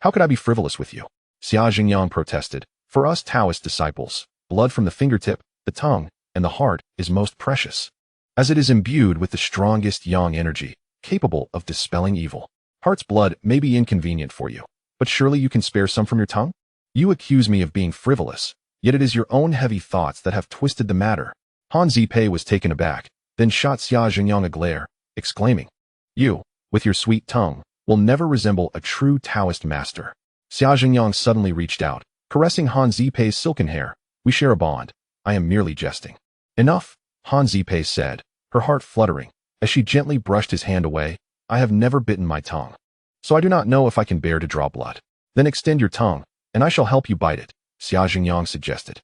how could I be frivolous with you?" Xia Zhengyang protested. "For us Taoist disciples, blood from the fingertip, the tongue, and the heart is most precious, as it is imbued with the strongest yang energy, capable of dispelling evil. Heart's blood may be inconvenient for you, but surely you can spare some from your tongue? You accuse me of being frivolous, yet it is your own heavy thoughts that have twisted the matter." Han Zipei was taken aback, then shot Xia Zhengyang a glare, exclaiming, "You, with your sweet tongue, will never resemble a true Taoist master." Xia Zhengyang suddenly reached out, caressing Han Zipei's silken hair. "We share a bond. I am merely jesting." "Enough," Han Zipei said, her heart fluttering, as she gently brushed his hand away. "I have never bitten my tongue, so I do not know if I can bear to draw blood." "Then extend your tongue, and I shall help you bite it," Xia Zhengyang suggested.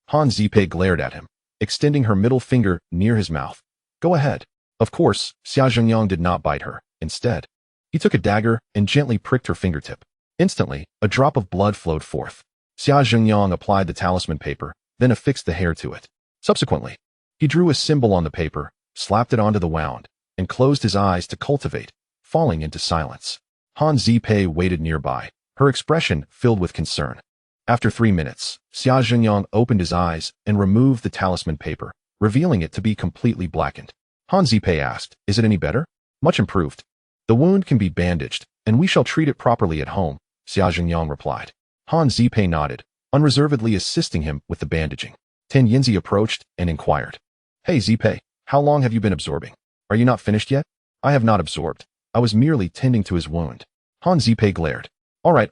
Han Zipei glared at him, extending her middle finger near his mouth. "Go ahead." Of course, Xia Zhengyang did not bite her. Instead, he took a dagger and gently pricked her fingertip. Instantly, a drop of blood flowed forth. Xia Zhengyang applied the talisman paper, then affixed the hair to it. Subsequently, he drew a symbol on the paper, slapped it onto the wound, and closed his eyes to cultivate, falling into silence. Han Zipei waited nearby, her expression filled with concern. After 3 minutes, Xia Zhengyang opened his eyes and removed the talisman paper, revealing it to be completely blackened. Han Zipei asked, "Is it any better?" "Much improved. The wound can be bandaged, and we shall treat it properly at home," Xia Zhengyang replied. Han Zipei nodded, unreservedly assisting him with the bandaging. Tan Yinzi approached and inquired, "Hey Zipei, how long have you been absorbing? Are you not finished yet?" "I have not absorbed. I was merely tending to his wound." Han Zipei glared. All right.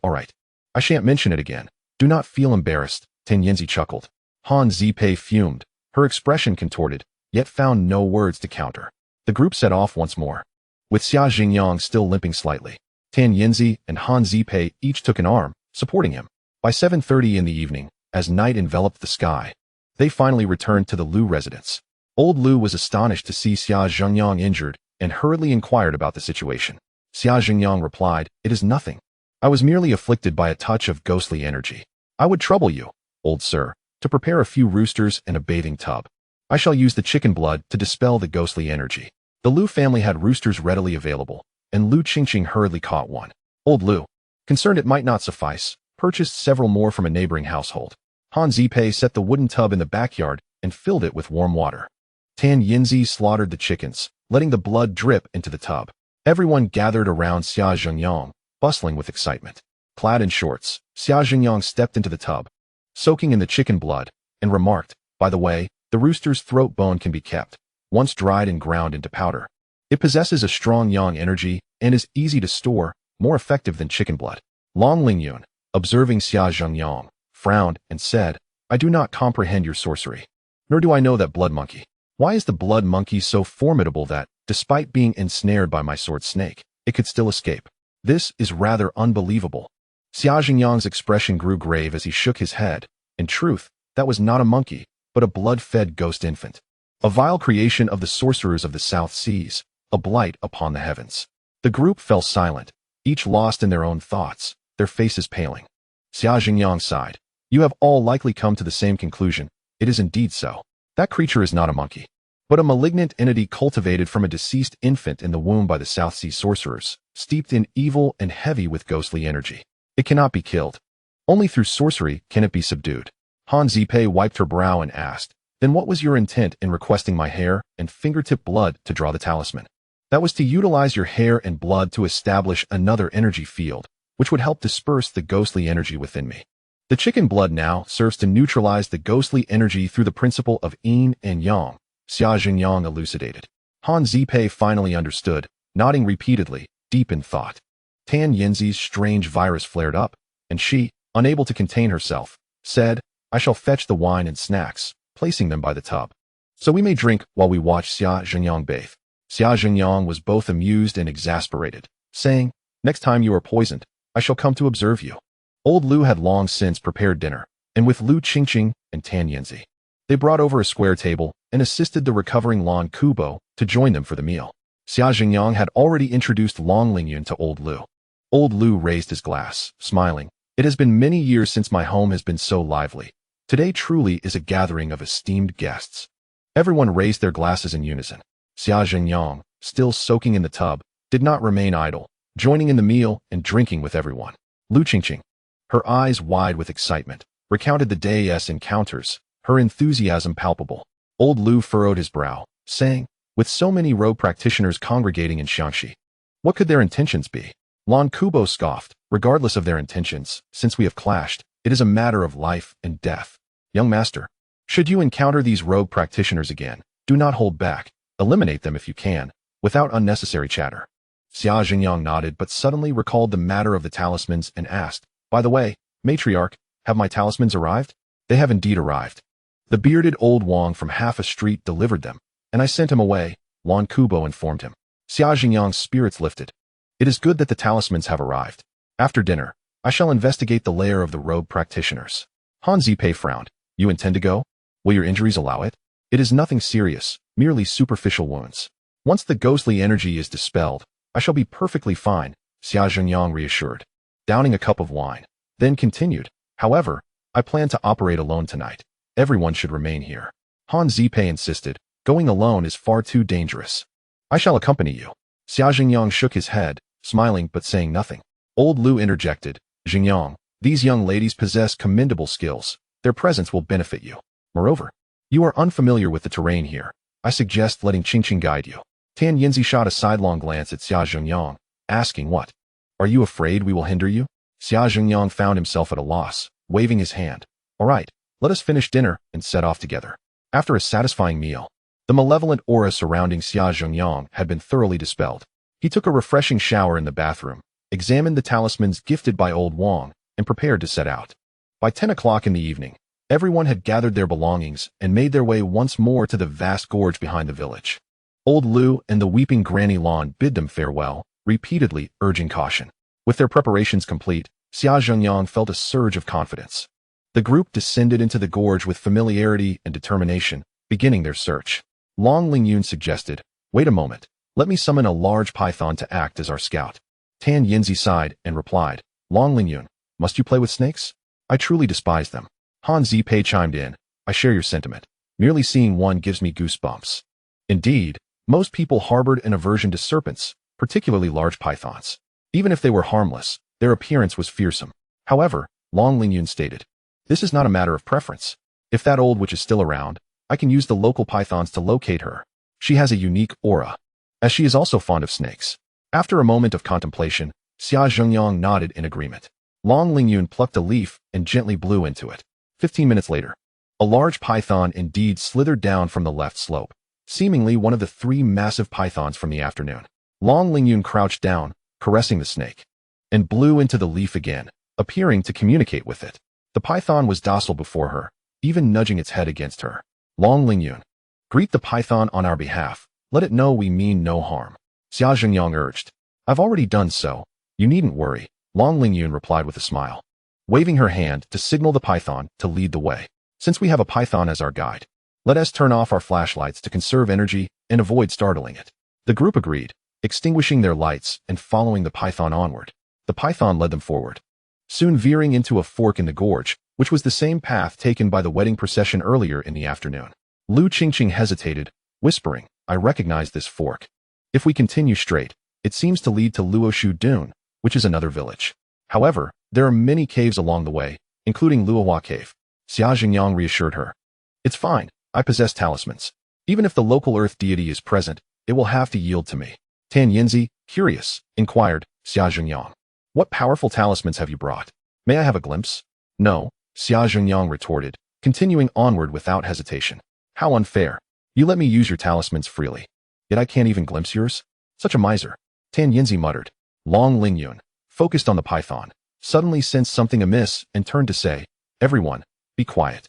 I shan't mention it again. Do not feel embarrassed," Tan Yinzi chuckled. Han Zipei fumed, her expression contorted, yet found no words to counter. The group set off once more, with Xia Zhengyang still limping slightly. Tan Yinzi and Han Zipei each took an arm, supporting him. By 7:30 in the evening, as night enveloped the sky, they finally returned to the Lu residence. Old Lu was astonished to see Xia Zhengyang injured and hurriedly inquired about the situation. Xia Zhengyang replied, "It is nothing. I was merely afflicted by a touch of ghostly energy. I would trouble you, old sir, to prepare a few roosters and a bathing tub. I shall use the chicken blood to dispel the ghostly energy." The Lu family had roosters readily available, and Lu Qingqing hurriedly caught one. Old Lu, concerned it might not suffice, purchased several more from a neighboring household. Han Zipei set the wooden tub in the backyard and filled it with warm water. Tan Yinzi slaughtered the chickens, letting the blood drip into the tub. Everyone gathered around Xia Zhengyang, bustling with excitement. Clad in shorts, Xia Zhengyang stepped into the tub, soaking in the chicken blood, and remarked, "By the way, the rooster's throat bone can be kept, once dried and ground into powder. It possesses a strong yang energy and is easy to store, more effective than chicken blood." Long Lingyun, observing Xia Zhengyang, frowned and said, "I do not comprehend your sorcery. Nor do I know that blood monkey. Why is the blood monkey so formidable that, despite being ensnared by my sword snake, it could still escape? This is rather unbelievable." Xia Zhengyang's expression grew grave as he shook his head. In truth, that was not a monkey, but a blood-fed ghost infant. A vile creation of the sorcerers of the South Seas, a blight upon the heavens. The group fell silent, each lost in their own thoughts, their faces paling. Xia Zhengyang sighed. "You have all likely come to the same conclusion, It is indeed so. That creature is not a monkey, but a malignant entity cultivated from a deceased infant in the womb by the South Sea sorcerers, steeped in evil and heavy with ghostly energy. It cannot be killed. Only through sorcery can it be subdued. Han Zipei wiped her brow and asked, "Then what was your intent in requesting my hair and fingertip blood to draw the talisman?" "That was to utilize your hair and blood to establish another energy field, which would help disperse the ghostly energy within me. The chicken blood now serves to neutralize the ghostly energy through the principle of yin and yang," Xia Zhenyang elucidated. Han Zipei finally understood, nodding repeatedly, deep in thought. Tan Yinzi's strange virus flared up, and she, unable to contain herself, said, "I shall fetch the wine and snacks," placing them by the tub. "So we may drink while we watch Xia Zhenyang bathe." Xia Zhenyang was both amused and exasperated, saying, "Next time you are poisoned, I shall come to observe you." Old Lu had long since prepared dinner, and with Lu Qingqing and Tan Yinzi, they brought over a square table and assisted the recovering Lan Kubo to join them for the meal. Xia Zhenyang had already introduced Long Lingyun to Old Lu. Old Lu raised his glass, smiling. "It has been many years since my home has been so lively. Today truly is a gathering of esteemed guests." Everyone raised their glasses in unison. Xia Zhenyang, still soaking in the tub, did not remain idle, joining in the meal and drinking with everyone. Lu Qingqing, her eyes wide with excitement, recounted the day's encounters, her enthusiasm palpable. Old Lu furrowed his brow, saying, "With so many rogue practitioners congregating in Xiangxi, what could their intentions be?" Lan Kubo scoffed, "Regardless of their intentions, since we have clashed, it is a matter of life and death. Young master, should you encounter these rogue practitioners again, do not hold back. Eliminate them if you can, without unnecessary chatter." Xia Zhenyang nodded but suddenly recalled the matter of the talismans and asked, "By the way, matriarch, have my talismans arrived?" "They have indeed arrived. The bearded old Wang from half a street delivered them, and I sent him away," Lan Kubo informed him. Xia Zhenyang's spirits lifted. "It is good that the talismans have arrived. After dinner, I shall investigate the lair of the rogue practitioners." Han Zipei frowned. "You intend to go? Will your injuries allow it?" "It is nothing serious, merely superficial wounds. Once the ghostly energy is dispelled, I shall be perfectly fine," Xia Zhenyang reassured, downing a cup of wine, then continued, "However, I plan to operate alone tonight. Everyone should remain here." Han Zipei insisted, "Going alone is far too dangerous." "I shall accompany you." Xia Zhenyang shook his head, smiling but saying nothing. Old Lu interjected, "Zhenyang, these young ladies possess commendable skills. Their presence will benefit you. Moreover, you are unfamiliar with the terrain here. I suggest letting Qingqing guide you." Tan Yinzi shot a sidelong glance at Xia Zhenyang, asking, "What? Are you afraid we will hinder you?" Xia Zhenyang found himself at a loss, waving his hand. "All right, let us finish dinner and set off together." After a satisfying meal, the malevolent aura surrounding Xia Zhenyang had been thoroughly dispelled. He took a refreshing shower in the bathroom, examined the talismans gifted by old Wang, and prepared to set out. By 10 o'clock in the evening, everyone had gathered their belongings and made their way once more to the vast gorge behind the village. Old Lu and the weeping Granny Lan bid them farewell, repeatedly urging caution. With their preparations complete, Xia Zhenyang felt a surge of confidence. The group descended into the gorge with familiarity and determination, beginning their search. Long Lingyun suggested, "Wait a moment, let me summon a large python to act as our scout." Tan Yinzi sighed and replied, "Long Lingyun, must you play with snakes? I truly despise them." Han Zipei chimed in, "I share your sentiment. Merely seeing one gives me goosebumps." Indeed, most people harbored an aversion to serpents, particularly large pythons. Even if they were harmless, their appearance was fearsome. However, Long Lingyun stated, "This is not a matter of preference. If that old witch is still around, I can use the local pythons to locate her. She has a unique aura, as she is also fond of snakes." After a moment of contemplation, Xia Zhenyang nodded in agreement. Long Lingyun plucked a leaf and gently blew into it. 15 minutes later, a large python indeed slithered down from the left slope, seemingly one of the 3 massive pythons from the afternoon. Long Lingyun crouched down, caressing the snake, and blew into the leaf again, appearing to communicate with it. The python was docile before her, even nudging its head against her. Long Lingyun, greet the python on our behalf. Let it know we mean no harm." Xia Zhenyang urged. "I've already done so. You needn't worry," Long Lingyun replied with a smile, waving her hand to signal the python to lead the way. "Since we have a python as our guide, let us turn off our flashlights to conserve energy and avoid startling it." The group agreed, extinguishing their lights and following the python onward. The python led them forward. Soon veering into a fork in the gorge, which was the same path taken by the wedding procession earlier in the afternoon. Lu Qingqing hesitated, whispering, "I recognize this fork. If we continue straight, it seems to lead to Luoshu Dune, which is another village. However, there are many caves along the way, including Luohua Cave." Xia Jingyang reassured her. "It's fine, I possess talismans. Even if the local earth deity is present, it will have to yield to me." Tan Yinzi, curious, inquired, "Xia Jingyang, what powerful talismans have you brought? May I have a glimpse?" "No," Xia Jingyang retorted, continuing onward without hesitation. "How unfair. You let me use your talismans freely. Yet I can't even glimpse yours? Such a miser." Tan Yinzi muttered. Long Lingyun, focused on the python, suddenly sensed something amiss and turned to say, "Everyone, be quiet.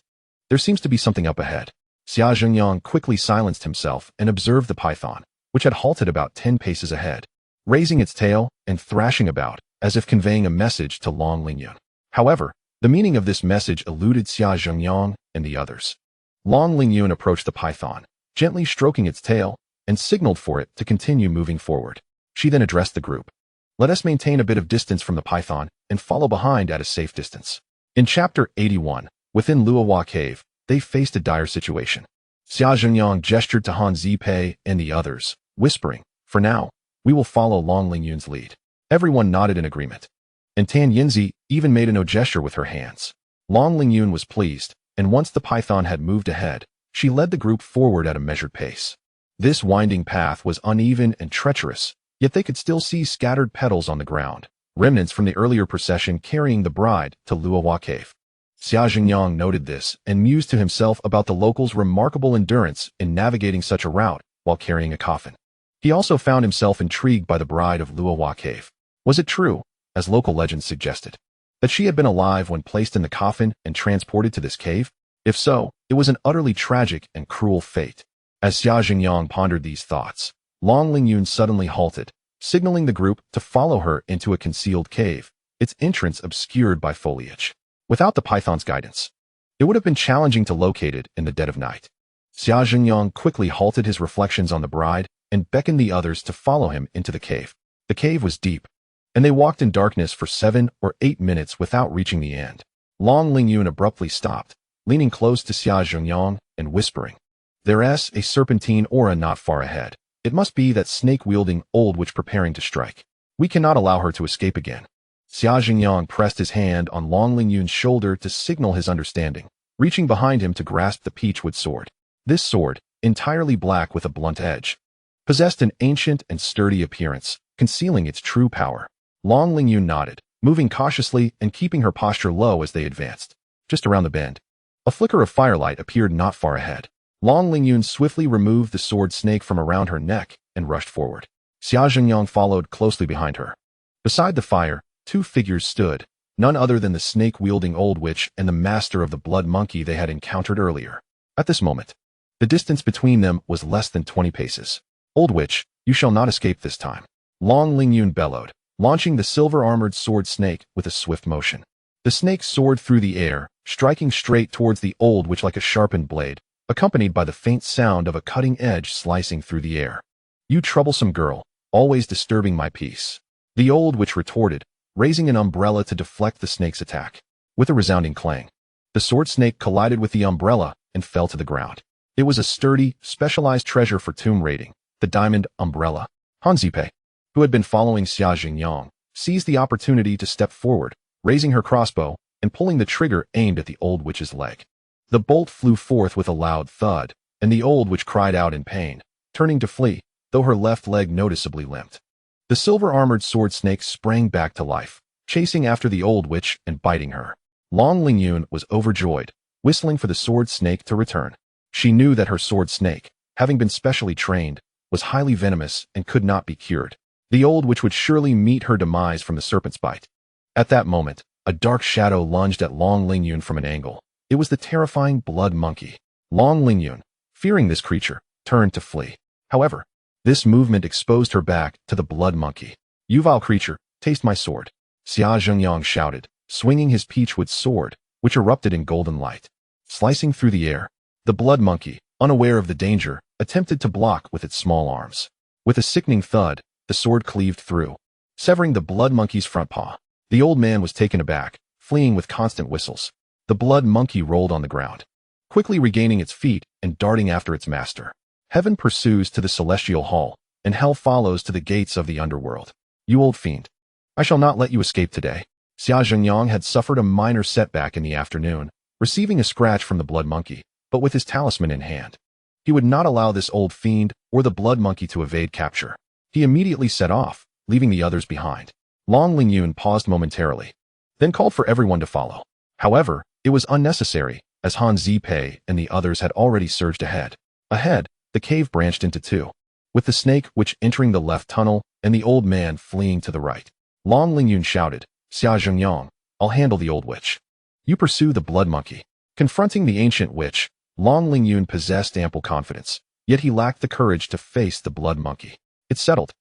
There seems to be something up ahead." Xia Jingyang quickly silenced himself and observed the python, which had halted about 10 paces ahead, raising its tail and thrashing about, as if conveying a message to Long Lingyun. However, the meaning of this message eluded Xia Jingyang and the others. Long Lingyun approached the python, gently stroking its tail, and signaled for it to continue moving forward. She then addressed the group. "Let us maintain a bit of distance from the python and follow behind at a safe distance." In Chapter 81, within Luohua Cave, they faced a dire situation. Xia Jingyang gestured to Han Zipei and the others, whispering, "For now, we will follow Long Lingyun's lead." Everyone nodded in agreement. And Tan Yinzi even made a no gesture with her hands. Long Lingyun was pleased, and once the python had moved ahead, she led the group forward at a measured pace. This winding path was uneven and treacherous, yet they could still see scattered petals on the ground, remnants from the earlier procession carrying the bride to Luohua Cave. Xia Jingyang noted this and mused to himself about the locals' remarkable endurance in navigating such a route while carrying a coffin. He also found himself intrigued by the bride of Luohua Cave. Was it true, as local legends suggested, that she had been alive when placed in the coffin and transported to this cave? If so, it was an utterly tragic and cruel fate. As Xia Jingyang pondered these thoughts, Long Lingyun suddenly halted, signaling the group to follow her into a concealed cave, its entrance obscured by foliage. Without the python's guidance, it would have been challenging to locate it in the dead of night. Xia Jingyang quickly halted his reflections on the bride and beckoned the others to follow him into the cave. The cave was deep, and they walked in darkness for 7 or 8 minutes without reaching the end. Long Lingyun abruptly stopped, leaning close to Xia Jingyang and whispering, "There's a serpentine aura not far ahead. It must be that snake-wielding old witch preparing to strike. We cannot allow her to escape again." Xia Jingyang pressed his hand on Long Lingyun's shoulder to signal his understanding, reaching behind him to grasp the peachwood sword. This sword, entirely black with a blunt edge, possessed an ancient and sturdy appearance, concealing its true power. Long Lingyun nodded, moving cautiously and keeping her posture low as they advanced. Just around the bend, a flicker of firelight appeared not far ahead. Long Lingyun swiftly removed the sword snake from around her neck and rushed forward. Xia Jingyang followed closely behind her. Beside the fire, 2 figures stood, none other than the snake-wielding old witch and the master of the blood monkey they had encountered earlier. At this moment, the distance between them was less than 20 paces. "Old witch, you shall not escape this time," Long Lingyun bellowed, launching the silver-armored sword snake with a swift motion. The snake soared through the air, striking straight towards the old witch like a sharpened blade, accompanied by the faint sound of a cutting edge slicing through the air. "You troublesome girl, always disturbing my peace," the old witch retorted, raising an umbrella to deflect the snake's attack. With a resounding clang, the sword snake collided with the umbrella and fell to the ground. It was a sturdy, specialized treasure for tomb raiding, the diamond umbrella. Han Zipei, who had been following Xia Jingyang, seized the opportunity to step forward, raising her crossbow and pulling the trigger aimed at the old witch's leg. The bolt flew forth with a loud thud, and the old witch cried out in pain, turning to flee, though her left leg noticeably limped. The silver-armored sword snake sprang back to life, chasing after the old witch and biting her. Long Lingyun was overjoyed, whistling for the sword snake to return. She knew that her sword snake, having been specially trained, was highly venomous and could not be cured. The old witch would surely meet her demise from the serpent's bite. At that moment, a dark shadow lunged at Long Lingyun from an angle. It was the terrifying blood monkey. Long Lingyun, fearing this creature, turned to flee. However, this movement exposed her back to the blood monkey. "You vile creature, taste my sword," Xia Jingyang shouted, swinging his peachwood sword, which erupted in golden light. Slicing through the air, the blood monkey, unaware of the danger, attempted to block with its small arms. With a sickening thud, the sword cleaved through, severing the blood monkey's front paw. The old man was taken aback, fleeing with constant whistles. The blood monkey rolled on the ground, quickly regaining its feet and darting after its master. Heaven pursues to the celestial hall, and hell follows to the gates of the underworld. You old fiend. I shall not let you escape today. Xia Zhengyang had suffered a minor setback in the afternoon, receiving a scratch from the blood monkey, but with his talisman in hand. He would not allow this old fiend or the blood monkey to evade capture. He immediately set off, leaving the others behind. Long Lingyun paused momentarily, then called for everyone to follow. However, it was unnecessary, as Han Zipei and the others had already surged ahead. Ahead, the cave branched into two, with the snake witch entering the left tunnel and the old man fleeing to the right. Long Lingyun shouted, Xia Zhengyang, I'll handle the old witch. You pursue the blood monkey. Confronting the ancient witch, Long Lingyun possessed ample confidence, yet he lacked the courage to face the blood monkey. It settled.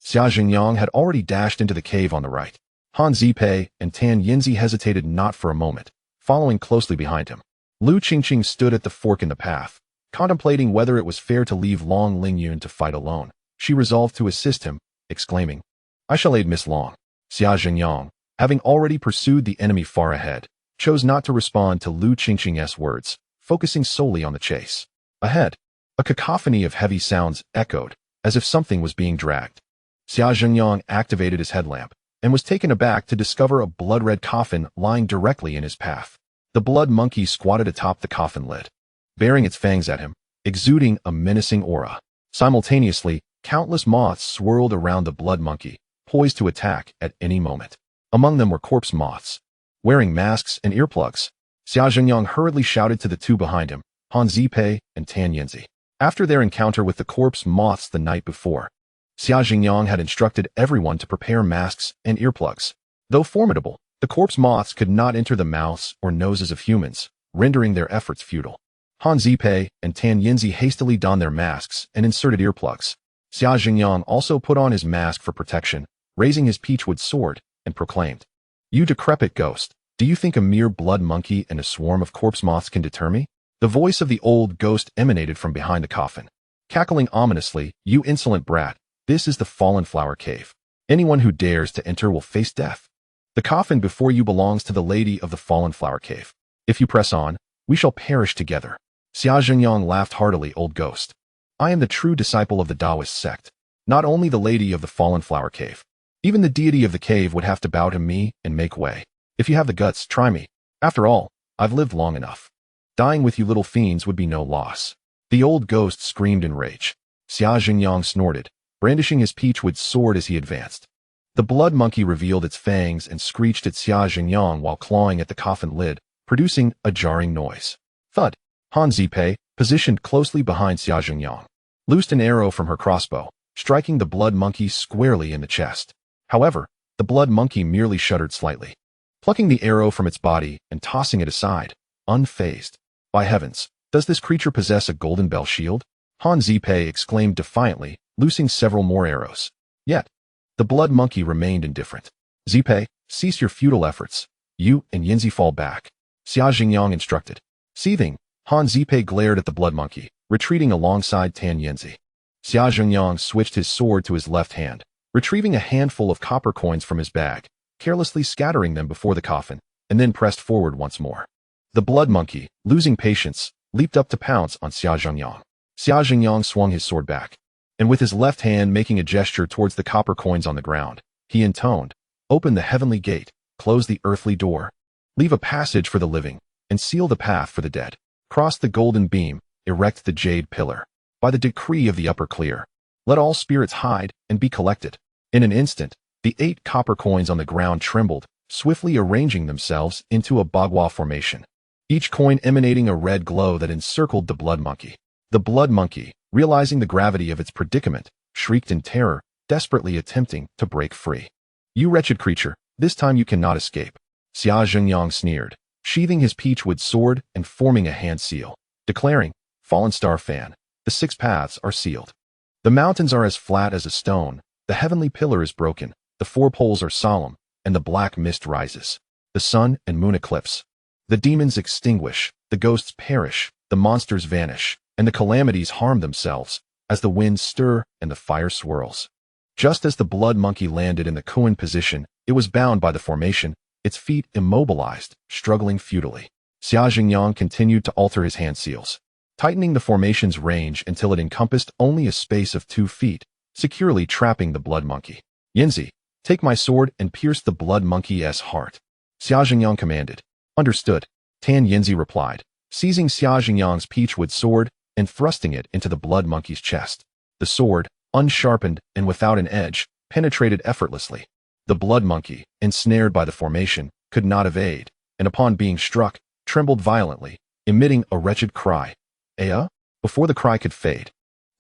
Xia Zhengyang had already dashed into the cave on the right. Han Zipei and Tan Yinzi hesitated not for a moment, following closely behind him. Lu Qingqing stood at the fork in the path, contemplating whether it was fair to leave Long Lingyun to fight alone. She resolved to assist him, exclaiming, I shall aid Miss Long. Xia Zhengyang, having already pursued the enemy far ahead, chose not to respond to Lu Qingqing's words, focusing solely on the chase. Ahead, a cacophony of heavy sounds echoed, as if something was being dragged. Xia Zhengyang activated his headlamp, and was taken aback to discover a blood-red coffin lying directly in his path. The blood monkey squatted atop the coffin lid, baring its fangs at him, exuding a menacing aura. Simultaneously, countless moths swirled around the blood monkey, poised to attack at any moment. Among them were corpse moths, wearing masks and earplugs. Xia Zhengyang hurriedly shouted to the two behind him, Han Zipei and Tan Yinzi. After their encounter with the corpse moths the night before, Xia Zhengyang had instructed everyone to prepare masks and earplugs. Though formidable, the corpse moths could not enter the mouths or noses of humans, rendering their efforts futile. Han Zipei and Tan Yinzi hastily donned their masks and inserted earplugs. Xia Zhengyang also put on his mask for protection, raising his peachwood sword, and proclaimed, You decrepit ghost, do you think a mere blood monkey and a swarm of corpse moths can deter me? The voice of the old ghost emanated from behind the coffin, cackling ominously, You insolent brat, this is the Fallen Flower Cave. Anyone who dares to enter will face death. The coffin before you belongs to the lady of the Fallen Flower Cave. If you press on, we shall perish together. Xia Zhengyang laughed heartily, old ghost. I am the true disciple of the Taoist sect, not only the lady of the Fallen Flower Cave. Even the deity of the cave would have to bow to me and make way. If you have the guts, try me. After all, I've lived long enough. Dying with you little fiends would be no loss. The old ghost screamed in rage. Xia Zhengyang snorted, brandishing his peachwood sword as he advanced. The blood monkey revealed its fangs and screeched at Xia Zhengyang while clawing at the coffin lid, producing a jarring noise. Thud. Han Zipei, positioned closely behind Xia Zhengyang, loosed an arrow from her crossbow, striking the blood monkey squarely in the chest. However, the blood monkey merely shuddered slightly, plucking the arrow from its body and tossing it aside, unfazed. By heavens, does this creature possess a golden bell shield? Han Zipei exclaimed defiantly, loosing several more arrows. Yet, the blood monkey remained indifferent. Zipei, cease your futile efforts. You and Yinzi fall back. Xia Zhengyang instructed. Seething, Han Zipei glared at the blood monkey, retreating alongside Tan Yinzi. Xia Zhengyang switched his sword to his left hand, retrieving a handful of copper coins from his bag, carelessly scattering them before the coffin, and then pressed forward once more. The blood monkey, losing patience, leaped up to pounce on Xia Zhengyang. Xia Zhengyang swung his sword back, and with his left hand making a gesture towards the copper coins on the ground, he intoned, Open the heavenly gate, close the earthly door, leave a passage for the living, and seal the path for the dead. Cross the golden beam, erect the jade pillar. By the decree of the upper clear, let all spirits hide and be collected. In an instant, the 8 copper coins on the ground trembled, swiftly arranging themselves into a bagua formation, each coin emanating a red glow that encircled the blood monkey. The blood monkey, realizing the gravity of its predicament, shrieked in terror, desperately attempting to break free. You wretched creature, this time you cannot escape. Xia Zhengyang sneered, sheathing his peachwood sword and forming a hand seal, declaring, Fallen Star Fan, the 6 paths are sealed. The mountains are as flat as a stone, the heavenly pillar is broken, the 4 poles are solemn, and the black mist rises. The sun and moon eclipse. The demons extinguish, the ghosts perish, the monsters vanish, and the calamities harm themselves, as the winds stir and the fire swirls. Just as the blood monkey landed in the koan position, it was bound by the formation, its feet immobilized, struggling futilely. Xia Jingyang continued to alter his hand seals, tightening the formation's range until it encompassed only a space of 2 feet, securely trapping the blood monkey. Yinzi, take my sword and pierce the blood monkey's heart. Xia Jingyang commanded. Understood, Tan Yinzi replied, seizing Xia Jingyang's peachwood sword and thrusting it into the blood monkey's chest. The sword, unsharpened and without an edge, penetrated effortlessly. The blood monkey, ensnared by the formation, could not evade, and upon being struck, trembled violently, emitting a wretched cry. Aya? Before the cry could fade,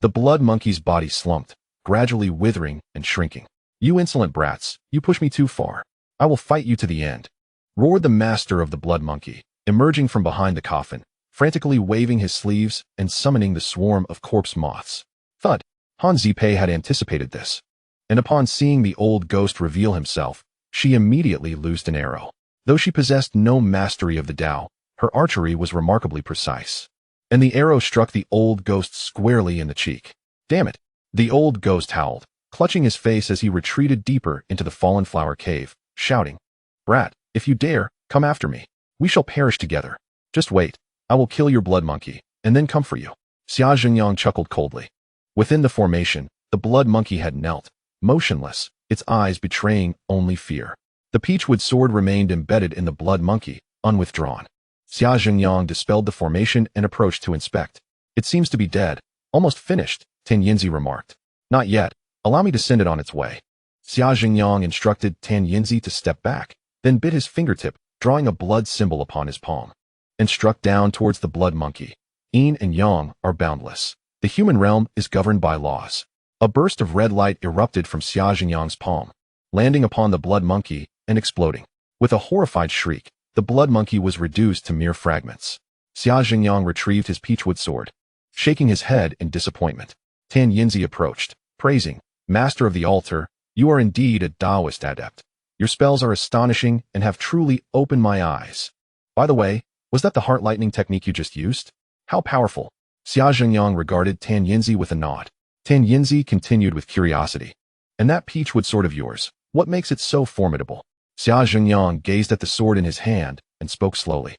the blood monkey's body slumped, gradually withering and shrinking. You insolent brats, you push me too far. I will fight you to the end, roared the master of the blood monkey, emerging from behind the coffin, frantically waving his sleeves and summoning the swarm of corpse moths. Thud. Han Zipei had anticipated this, and upon seeing the old ghost reveal himself, she immediately loosed an arrow. Though she possessed no mastery of the Tao, her archery was remarkably precise, and the arrow struck the old ghost squarely in the cheek. Damn it! The old ghost howled, clutching his face as he retreated deeper into the fallen flower cave, shouting, Brat, if you dare, come after me. We shall perish together. Just wait. I will kill your blood monkey, and then come for you. Xia Jingyang chuckled coldly. Within the formation, the blood monkey had knelt, motionless, its eyes betraying only fear. The peachwood sword remained embedded in the blood monkey, unwithdrawn. Xia Jingyang dispelled the formation and approached to inspect. It seems to be dead, almost finished, Tan Yinzi remarked. Not yet. Allow me to send it on its way. Xia Jingyang instructed Tan Yinzi to step back, then bit his fingertip, drawing a blood symbol upon his palm, and struck down towards the blood monkey. Yin and yang are boundless. The human realm is governed by laws. A burst of red light erupted from Xia Jingyang's palm, landing upon the blood monkey and exploding. With a horrified shriek, the blood monkey was reduced to mere fragments. Xia Jingyang retrieved his peachwood sword, shaking his head in disappointment. Tan Yinzi approached, praising, Master of the altar, you are indeed a Taoist adept. Your spells are astonishing and have truly opened my eyes. By the way, was that the heart lightning technique you just used? How powerful! Xia Jingyang regarded Tan Yinzi with a nod. Tan Yinzi continued with curiosity. And that peachwood sword of yours, what makes it so formidable? Xia Jingyang gazed at the sword in his hand and spoke slowly.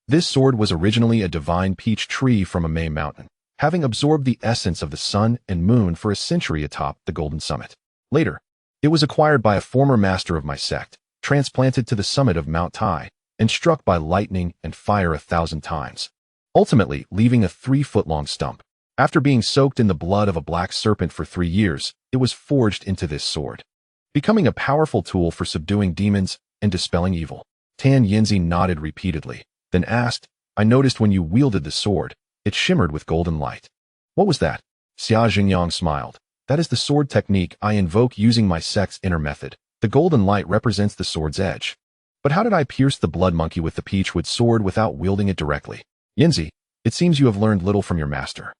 This sword was originally a divine peach tree from a May mountain, having absorbed the essence of the sun and moon for a century atop the golden summit. Later, it was acquired by a former master of my sect, transplanted to the summit of Mount Tai, and struck by lightning and fire 1,000 times, ultimately leaving a 3-foot-long stump. After being soaked in the blood of a black serpent for 3 years, it was forged into this sword, becoming a powerful tool for subduing demons and dispelling evil. Tan Yinzi nodded repeatedly, then asked, I noticed when you wielded the sword, it shimmered with golden light. What was that? Xia Jingyang smiled. That is the sword technique I invoke using my sect's inner method. The golden light represents the sword's edge. But how did I pierce the blood monkey with the peachwood sword without wielding it directly? Yinzi, it seems you have learned little from your master.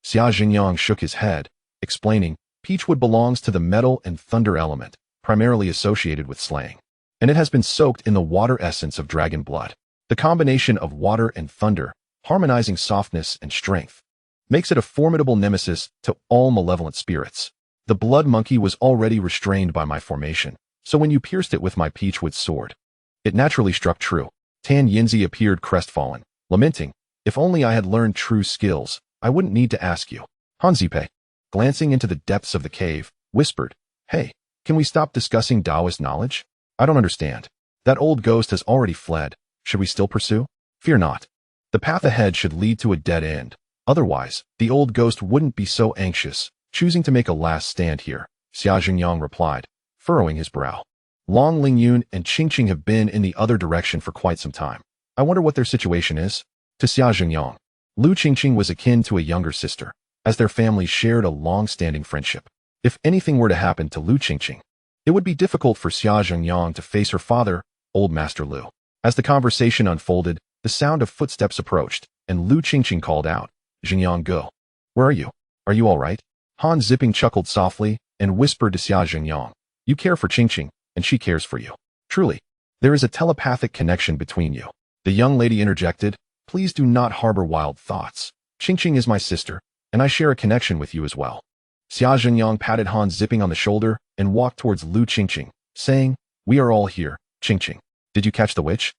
Xia Jingyang shook his head, explaining, peachwood belongs to the metal and thunder element, primarily associated with slaying, and it has been soaked in the water essence of dragon blood. The combination of water and thunder, harmonizing softness and strength, makes it a formidable nemesis to all malevolent spirits. The blood monkey was already restrained by my formation, so when you pierced it with my peachwood sword, it naturally struck true. Tan Yinzi appeared crestfallen, lamenting, if only I had learned true skills, I wouldn't need to ask you. Han Zipei, glancing into the depths of the cave, whispered, Hey, can we stop discussing Taoist knowledge? I don't understand. That old ghost has already fled. Should we still pursue? Fear not. The path ahead should lead to a dead end. Otherwise, the old ghost wouldn't be so anxious, choosing to make a last stand here, Xia Jingyang replied, furrowing his brow. Long Lingyun and Qingqing have been in the other direction for quite some time. I wonder what their situation is. To Xia Jingyang, Lu Qingqing was akin to a younger sister, as their families shared a long-standing friendship. If anything were to happen to Lu Qingqing, it would be difficult for Xia Jingyang to face her father, old Master Lu. As the conversation unfolded, the sound of footsteps approached, and Lu Qingqing called out, Jingyang go. Where are you? Are you all right? Han Zipping chuckled softly and whispered to Xia Jingyang, You care for Qingqing, and she cares for you. Truly, there is a telepathic connection between you. The young lady interjected, Please do not harbor wild thoughts. Qingqing is my sister, and I share a connection with you as well. Xia Jingyang patted Han Zipping on the shoulder and walked towards Lu Qingqing, saying, We are all here, Qingqing. Did you catch the witch?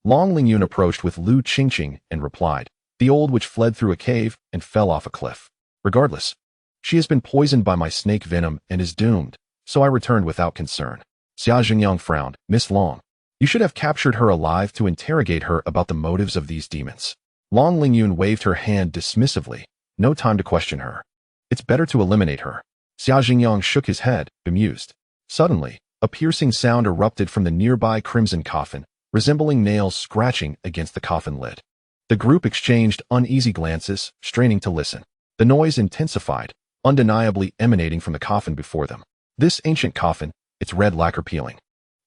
Long Lingyun approached with Lu Qingqing and replied, "The old witch fled through a cave and fell off a cliff. Regardless, she has been poisoned by my snake venom and is doomed, so I returned without concern." Xia Jingyang frowned. "Miss Long, you should have captured her alive to interrogate her about the motives of these demons." Long Lingyun waved her hand dismissively. "No time to question her. It's better to eliminate her." Xia Jingyang shook his head, bemused. Suddenly, a piercing sound erupted from the nearby crimson coffin, resembling nails scratching against the coffin lid. The group exchanged uneasy glances, straining to listen. The noise intensified, undeniably emanating from the coffin before them. This ancient coffin, its red lacquer peeling,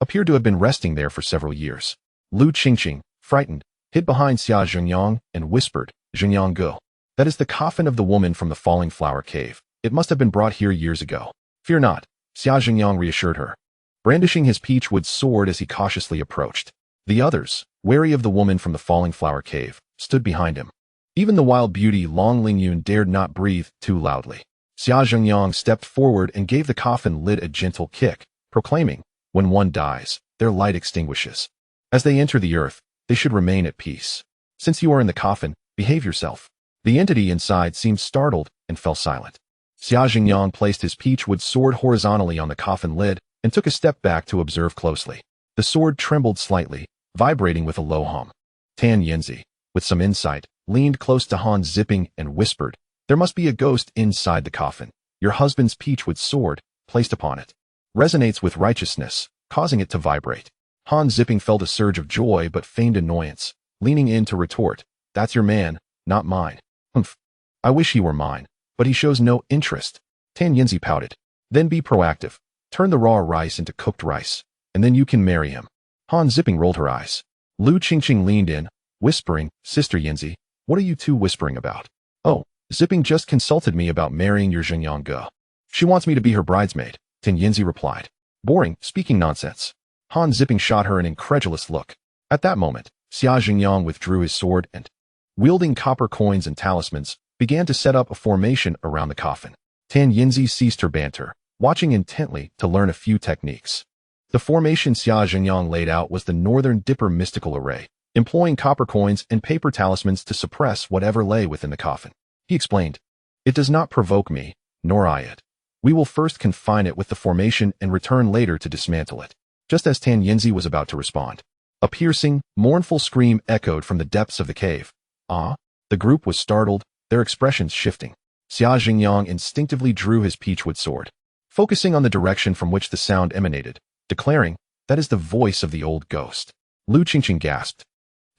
appeared to have been resting there for several years. Lu Qingqing, frightened, hid behind Xia Jingyang and whispered, "Jingyang Ge. That is the coffin of the woman from the falling flower cave. It must have been brought here years ago." "Fear not," Xia Jingyang reassured her, brandishing his peachwood sword as he cautiously approached. The others, wary of the woman from the falling flower cave, stood behind him. Even the wild beauty Long Lingyun dared not breathe too loudly. Xia Jingyang stepped forward and gave the coffin lid a gentle kick, proclaiming, "When one dies, their light extinguishes. As they enter the earth, they should remain at peace. Since you are in the coffin, behave yourself." The entity inside seemed startled and fell silent. Xia Jingyang placed his peachwood sword horizontally on the coffin lid and took a step back to observe closely. The sword trembled slightly, vibrating with a low hum. Tan Yanzi, with some insight, leaned close to Han Zipping and whispered, "There must be a ghost inside the coffin. Your husband's peachwood sword, placed upon it, resonates with righteousness, causing it to vibrate." Han Zipping felt a surge of joy but feigned annoyance, leaning in to retort, "That's your man, not mine." "Humph. I wish he were mine, but he shows no interest." Tan Yanzi pouted. "Then be proactive. Turn the raw rice into cooked rice, and then you can marry him." Han Zipping rolled her eyes. Lu Qingqing leaned in, whispering, "Sister Yanzi, what are you two whispering about?" "Oh, Zipping just consulted me about marrying your Jingyang Ge. She wants me to be her bridesmaid," Tan Yanzi replied. "Boring, speaking nonsense." Han Zipping shot her an incredulous look. At that moment, Xia Jingyang withdrew his sword and, wielding copper coins and talismans, began to set up a formation around the coffin. Tan Yanzi ceased her banter, watching intently to learn a few techniques. The formation Xia Jingyang laid out was the Northern Dipper mystical array, employing copper coins and paper talismans to suppress whatever lay within the coffin. He explained, "It does not provoke me, nor I it. We will first confine it with the formation and return later to dismantle it." Just as Tan Yanzi was about to respond, a piercing, mournful scream echoed from the depths of the cave. "Ah?" The group was startled, their expressions shifting. Xia Jingyang instinctively drew his peachwood sword, focusing on the direction from which the sound emanated, declaring, "That is the voice of the old ghost." Lu Qingqing gasped.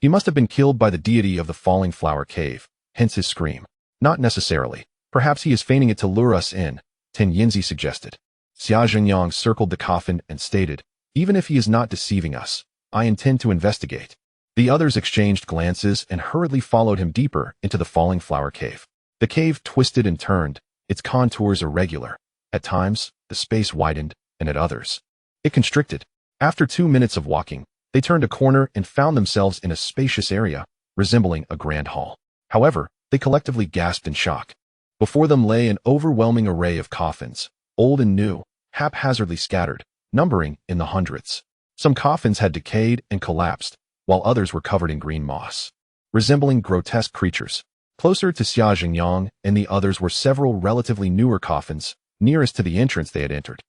"He must have been killed by the deity of the falling flower cave, hence his scream." "Not necessarily. Perhaps he is feigning it to lure us in," Tan Yanzi suggested. Xia Jingyang circled the coffin and stated, "Even if he is not deceiving us, I intend to investigate." The others exchanged glances and hurriedly followed him deeper into the falling flower cave. The cave twisted and turned, its contours irregular. At times, the space widened, and at others, it constricted. After 2 minutes of walking, they turned a corner and found themselves in a spacious area, resembling a grand hall. However, they collectively gasped in shock. Before them lay an overwhelming array of coffins, old and new, haphazardly scattered, numbering in the hundreds. Some coffins had decayed and collapsed, while others were covered in green moss, resembling grotesque creatures. Closer to Xia Jingyang and the others were several relatively newer coffins, nearest to the entrance they had entered.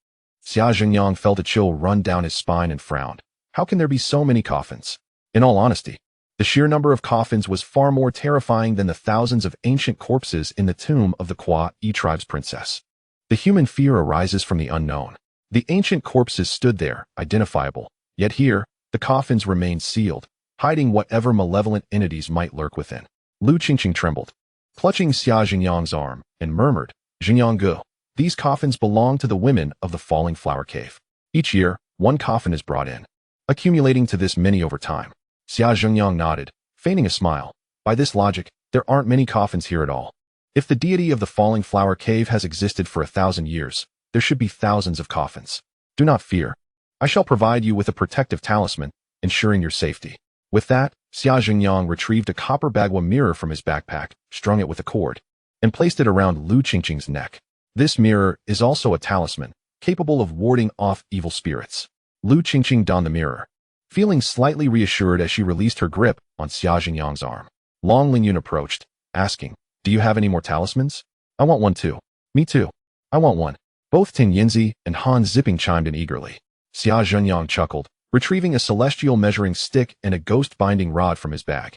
Xia Jingyang felt a chill run down his spine and frowned. How can there be so many coffins? In all honesty, the sheer number of coffins was far more terrifying than the thousands of ancient corpses in the tomb of the Kwa Yi tribe's princess. The human fear arises from the unknown. The ancient corpses stood there, identifiable, yet here, the coffins remained sealed, hiding whatever malevolent entities might lurk within. Lu Qingqing trembled, clutching Xia Jingyang's arm, and murmured, "Jingyang Ge, these coffins belong to the women of the falling flower cave. Each year, one coffin is brought in, accumulating to this many over time." Xia Jingyang nodded, feigning a smile. "By this logic, there aren't many coffins here at all. If the deity of the falling flower cave has existed for 1,000 years, there should be thousands of coffins. Do not fear. I shall provide you with a protective talisman, ensuring your safety." With that, Xia Jingyang retrieved a copper bagua mirror from his backpack, strung it with a cord, and placed it around Lu Qingqing's neck. This mirror is also a talisman, capable of warding off evil spirits. Lu Qingqing donned the mirror, feeling slightly reassured as she released her grip on Xia Jingyang's arm. Long Lingyun approached, asking, "Do you have any more talismans?" "I want one too." "Me too. I want one." Both Tin Yinzi and Han Zipping chimed in eagerly. Xia Jingyang chuckled, retrieving a celestial measuring stick and a ghost binding rod from his bag,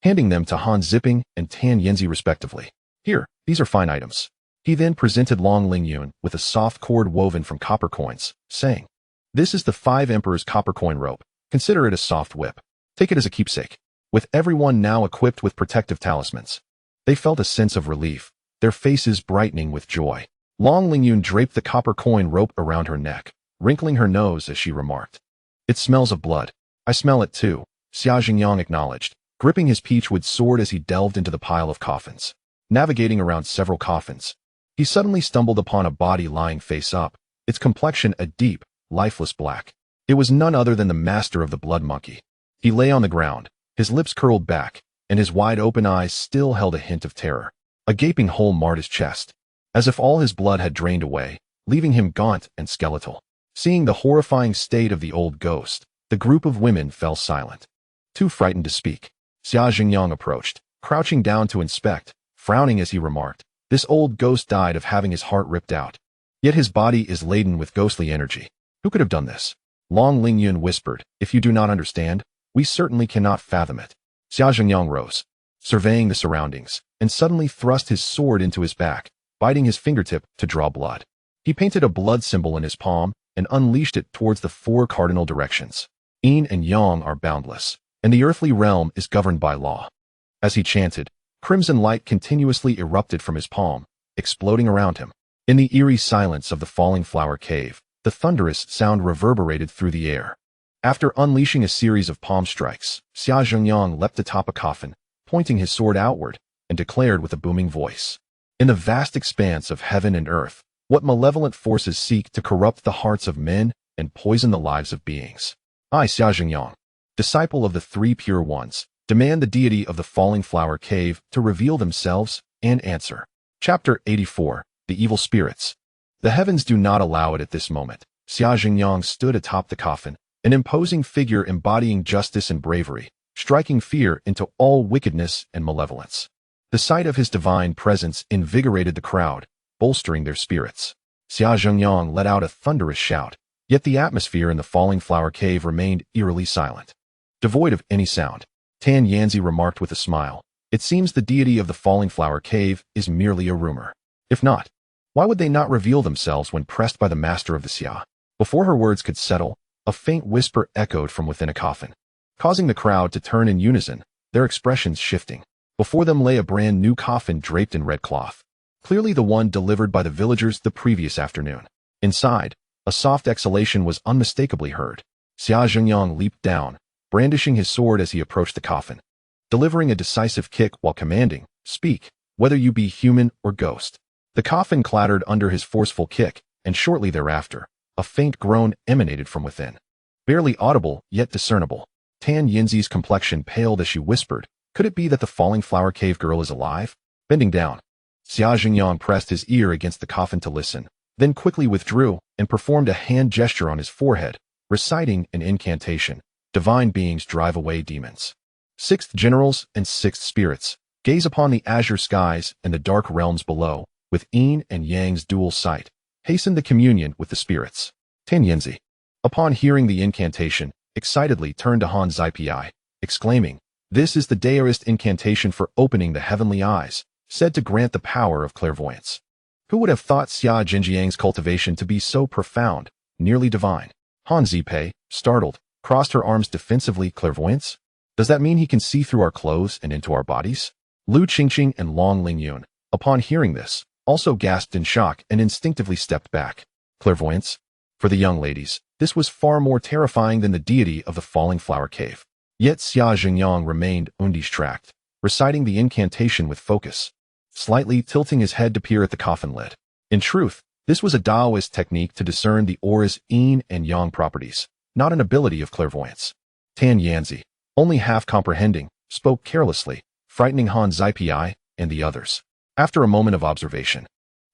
handing them to Han Zipping and Tan Yinzi respectively. "Here, these are fine items." He then presented Long Lingyun with a soft cord woven from copper coins, saying, "This is the 5 Emperor's copper coin rope. Consider it a soft whip. Take it as a keepsake." With everyone now equipped with protective talismans, they felt a sense of relief, their faces brightening with joy. Long Lingyun draped the copper coin rope around her neck, wrinkling her nose as she remarked, "It smells of blood." "I smell it too," Xia Jingyang acknowledged, gripping his peachwood sword as he delved into the pile of coffins. Navigating around several coffins, he suddenly stumbled upon a body lying face up, its complexion a deep, lifeless black. It was none other than the master of the blood monkey. He lay on the ground, his lips curled back, and his wide-open eyes still held a hint of terror. A gaping hole marred his chest, as if all his blood had drained away, leaving him gaunt and skeletal. Seeing the horrifying state of the old ghost, the group of women fell silent, too frightened to speak. Xia Jingyang approached, crouching down to inspect, frowning as he remarked, "This old ghost died of having his heart ripped out. Yet his body is laden with ghostly energy. Who could have done this?" Long Lingyun whispered, "If you do not understand, we certainly cannot fathom it." Xia Jingyang rose, surveying the surroundings, and suddenly thrust his sword into his back, biting his fingertip to draw blood. He painted a blood symbol in his palm and unleashed it towards the 4 cardinal directions. Yin and Yang are boundless, and the earthly realm is governed by law. As he chanted, crimson light continuously erupted from his palm, exploding around him. In the eerie silence of the falling flower cave, the thunderous sound reverberated through the air. After unleashing a series of palm strikes, Xia Jingyang leapt atop a coffin, pointing his sword outward, and declared with a booming voice, "In the vast expanse of heaven and earth, what malevolent forces seek to corrupt the hearts of men and poison the lives of beings? I, Xia Jingyang, disciple of the 3 pure ones, demand the deity of the falling flower cave to reveal themselves and answer." Chapter 84, The Evil Spirits. The heavens do not allow it at this moment. Xia Jingyang stood atop the coffin, an imposing figure embodying justice and bravery, striking fear into all wickedness and malevolence. The sight of his divine presence invigorated the crowd, bolstering their spirits. Xia Jingyang let out a thunderous shout, yet the atmosphere in the falling flower cave remained eerily silent, devoid of any sound. Tan Yanzi remarked with a smile, "It seems the deity of the falling flower cave is merely a rumor. If not, why would they not reveal themselves when pressed by the master of the Xia?" Before her words could settle, a faint whisper echoed from within a coffin, causing the crowd to turn in unison, their expressions shifting. Before them lay a brand new coffin draped in red cloth, clearly the one delivered by the villagers the previous afternoon. Inside, a soft exhalation was unmistakably heard. Xia Jingyang leaped down, brandishing his sword as he approached the coffin, delivering a decisive kick while commanding, "Speak, whether you be human or ghost." The coffin clattered under his forceful kick, and shortly thereafter, a faint groan emanated from within. Barely audible, yet discernible. Tan Yinzi's complexion paled as she whispered, "Could it be that the falling flower cave girl is alive?" Bending down, Xia Jingyang pressed his ear against the coffin to listen, then quickly withdrew and performed a hand gesture on his forehead, reciting an incantation, "Divine beings drive away demons. 6th generals and 6th spirits, gaze upon the azure skies and the dark realms below, with yin and yang's dual sight. Hasten the communion with the spirits." Tan Yinzi, upon hearing the incantation, excitedly turned to Han Zipi, exclaiming, "This is the Daoist incantation for opening the heavenly eyes, said to grant the power of clairvoyance." Who would have thought Xia Jinjiang's cultivation to be so profound, nearly divine? Han Zipe, startled, crossed her arms defensively. "Clairvoyance? Does that mean he can see through our clothes and into our bodies?" Lu Qingqing and Long Lingyun, upon hearing this, also gasped in shock and instinctively stepped back. Clairvoyance? For the young ladies, this was far more terrifying than the deity of the falling flower cave. Yet Xia Jingyang remained undistracted, reciting the incantation with focus, slightly tilting his head to peer at the coffin lid. In truth, this was a Taoist technique to discern the aura's yin and yang properties, not an ability of clairvoyance. Tan Yanzi, only half comprehending, spoke carelessly, frightening Han Zipi and the others. After a moment of observation,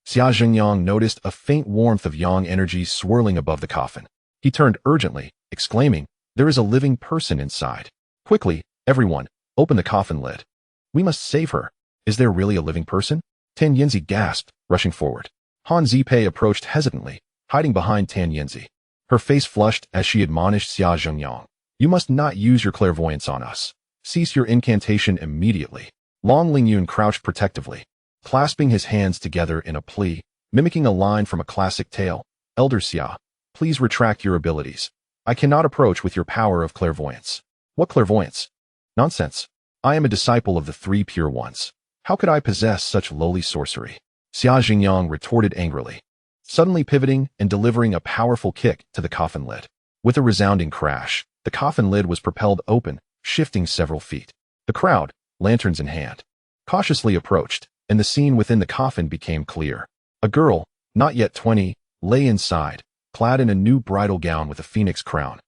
Xia Jingyang noticed a faint warmth of yang energy swirling above the coffin. He turned urgently, exclaiming, There is a living person inside. Quickly, everyone, open the coffin lid. We must save her. Is there really a living person? Tan Yinzi gasped, rushing forward. Han Zipei approached hesitantly, hiding behind Tan Yinzi. Her face flushed as she admonished Xia Zhengyang. You must not use your clairvoyance on us. Cease your incantation immediately. Long Lingyun crouched protectively, clasping his hands together in a plea, mimicking a line from a classic tale. Elder Xia, please retract your abilities. I cannot approach with your power of clairvoyance. What clairvoyance? Nonsense. I am a disciple of the three pure ones. How could I possess such lowly sorcery? Xia Zhengyang retorted angrily, suddenly pivoting and delivering a powerful kick to the coffin lid. With a resounding crash, the coffin lid was propelled open, shifting several feet. The crowd, lanterns in hand, cautiously approached, and the scene within the coffin became clear. A girl, not yet 20, lay inside, clad in a new bridal gown with a phoenix crown.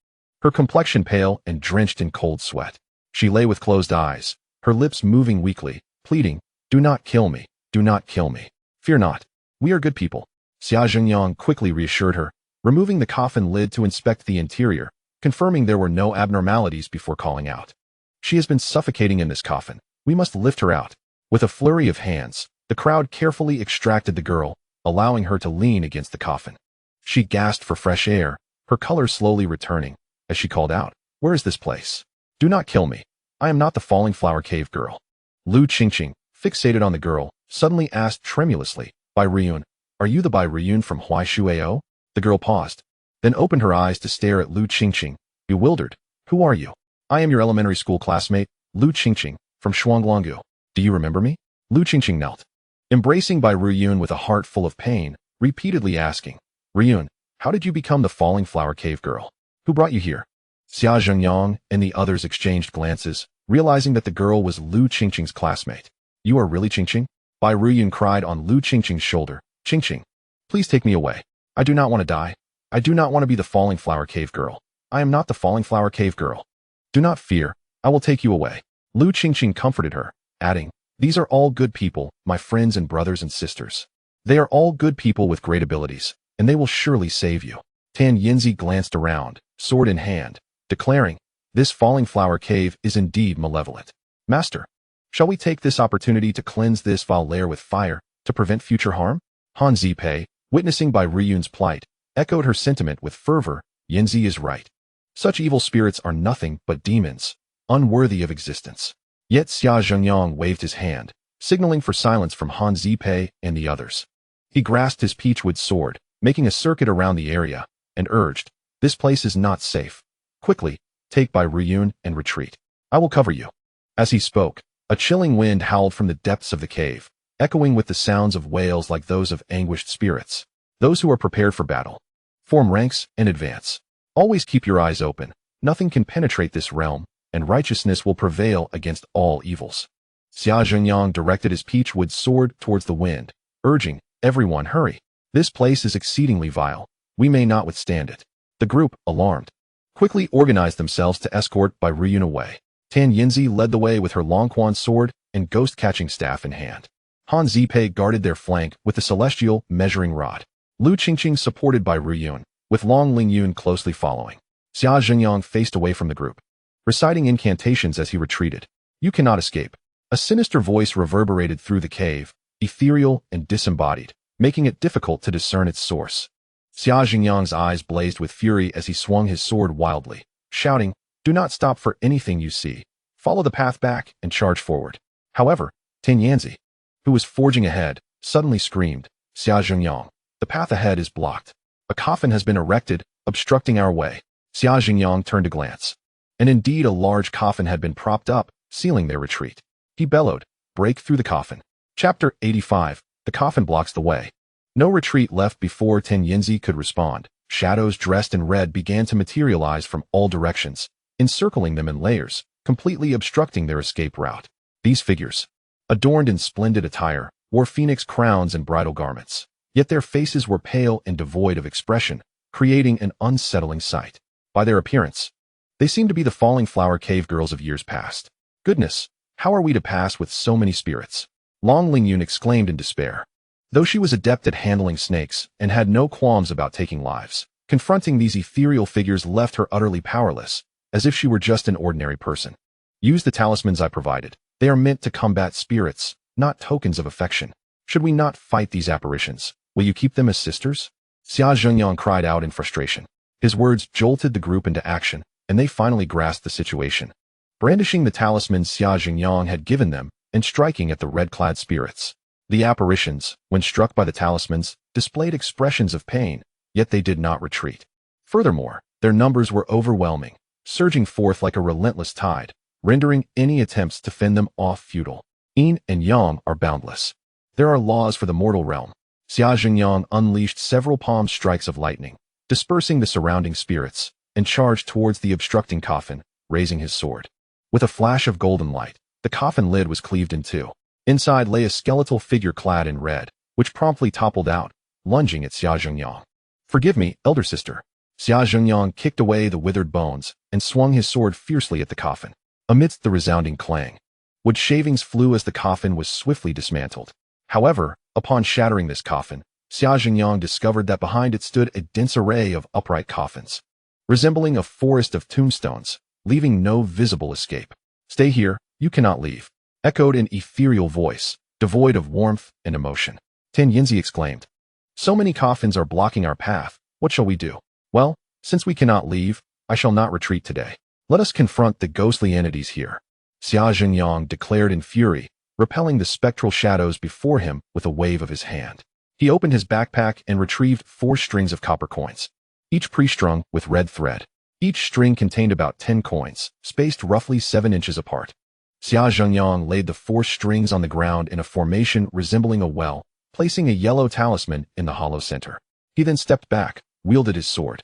Her complexion pale and drenched in cold sweat. She lay with closed eyes, her lips moving weakly, pleading, "Do not kill me, do not kill me. Fear not. We are good people." Xia Zhengyang quickly reassured her, removing the coffin lid to inspect the interior, confirming there were no abnormalities before calling out. She has been suffocating in this coffin. We must lift her out. With a flurry of hands, the crowd carefully extracted the girl, allowing her to lean against the coffin. She gasped for fresh air, her color slowly returning, as she called out, "Where is this place? Do not kill me. I am not the Falling Flower Cave girl." Lu Qingqing, fixated on the girl, suddenly asked tremulously, "Bai Riyun, are you the Bai Riyun from Huaishuao?" The girl paused, then opened her eyes to stare at Lu Qingqing, bewildered. "Who are you?" "I am your elementary school classmate, Lu Qingqing, from Shuanglonggu. Do you remember me?" Lu Qingqing knelt, embracing Bai Riyun with a heart full of pain, repeatedly asking, "Riyun, how did you become the Falling Flower Cave girl? Who brought you here?" Xia Zhengyang and the others exchanged glances, realizing that the girl was Lu Qingqing's classmate. "You are really Qingqing?" Bai Riyun cried on Lu Qingqing's shoulder. "Qingqing, please take me away. I do not want to die. I do not want to be the Falling Flower Cave girl. I am not the Falling Flower Cave girl. Do not fear, I will take you away." Lu Qingqing comforted her, adding, "These are all good people, my friends and brothers and sisters. They are all good people with great abilities, and they will surely save you." Tan Yinzi glanced around, sword in hand, declaring, "This Falling Flower Cave is indeed malevolent. Master, shall we take this opportunity to cleanse this vile lair with fire, to prevent future harm?" Han Zipei, witnessing Bai Riyun's plight, echoed her sentiment with fervor. Yinzi is right. Such evil spirits are nothing but demons, unworthy of existence. Yet Xia Zhengyang waved his hand, signaling for silence from Han Zipei and the others. He grasped his peachwood sword, making a circuit around the area, and urged, "This place is not safe. Quickly, take Bai Riyun and retreat. I will cover you." As he spoke, a chilling wind howled from the depths of the cave, echoing with the sounds of wails like those of anguished spirits. Those who are prepared for battle, form ranks and advance. Always keep your eyes open. Nothing can penetrate this realm, and righteousness will prevail against all evils. Xia Zhengyang directed his peachwood sword towards the wind, urging, "Everyone hurry. This place is exceedingly vile. We may not withstand it." The group, alarmed, quickly organized themselves to escort Bai Riyun away. Tan Yinzi led the way with her Longquan sword and ghost-catching staff in hand. Han Zipei guarded their flank with the celestial measuring rod. Lu Qingqing supported Bai Riyun, with Long Lingyun closely following. Xia Zhengyang faced away from the group, reciting incantations as he retreated. "You cannot escape." A sinister voice reverberated through the cave, ethereal and disembodied, making it difficult to discern its source. Xia Zhengyang's eyes blazed with fury as he swung his sword wildly, shouting, "Do not stop for anything you see. Follow the path back and charge forward." However, Tan Yanzi, who was forging ahead, suddenly screamed, "Xia Zhengyang, the path ahead is blocked. A coffin has been erected, obstructing our way." Xia Zhengyang turned to glance, and indeed a large coffin had been propped up, sealing their retreat. He bellowed, "Break through the coffin." Chapter 85, The Coffin Blocks the Way. No retreat left before Tan Yinzi could respond. Shadows dressed in red began to materialize from all directions, encircling them in layers, completely obstructing their escape route. These figures, adorned in splendid attire, wore phoenix crowns and bridal garments, yet their faces were pale and devoid of expression, creating an unsettling sight. By their appearance, they seemed to be the Falling Flower Cave girls of years past. "Goodness, how are we to pass with so many spirits?" Long Lingyun exclaimed in despair. Though she was adept at handling snakes and had no qualms about taking lives, confronting these ethereal figures left her utterly powerless. as if she were just an ordinary person. Use the talismans I provided. They are meant to combat spirits, not tokens of affection. Should we not fight these apparitions? Will you keep them as sisters? Xia Zhengyang cried out in frustration. His words jolted the group into action, and they finally grasped the situation. Brandishing the talismans Xia Zhengyang had given them and striking at the red-clad spirits. The apparitions, when struck by the talismans, displayed expressions of pain, yet they did not retreat. Furthermore, their numbers were overwhelming, surging forth like a relentless tide, rendering any attempts to fend them off futile. Yin and Yang are boundless. There are laws for the mortal realm. Xia Zhengyang unleashed several palm strikes of lightning, dispersing the surrounding spirits, and charged towards the obstructing coffin, raising his sword. With a flash of golden light, the coffin lid was cleaved in two. Inside lay a skeletal figure clad in red, which promptly toppled out, lunging at Xia Zhengyang. "Forgive me, elder sister." Xia Zhengyang kicked away the withered bones and swung his sword fiercely at the coffin. Amidst the resounding clang, wood shavings flew as the coffin was swiftly dismantled. However, upon shattering this coffin, Xia Zhengyang discovered that behind it stood a dense array of upright coffins, resembling a forest of tombstones, leaving no visible escape. "Stay here, you cannot leave," echoed an ethereal voice, devoid of warmth and emotion. Tan Yinzi exclaimed. "So many coffins are blocking our path, what shall we do?" "Well, since we cannot leave, I shall not retreat today. Let us confront the ghostly entities here," Xia Zhengyang declared in fury, repelling the spectral shadows before him with a wave of his hand. He opened his backpack and retrieved 4 strings of copper coins, each pre-strung with red thread. Each string contained about 10 coins, spaced roughly 7 inches apart. Xia Zhengyang laid the 4 strings on the ground in a formation resembling a well, placing a yellow talisman in the hollow center. He then stepped back, wielded his sword,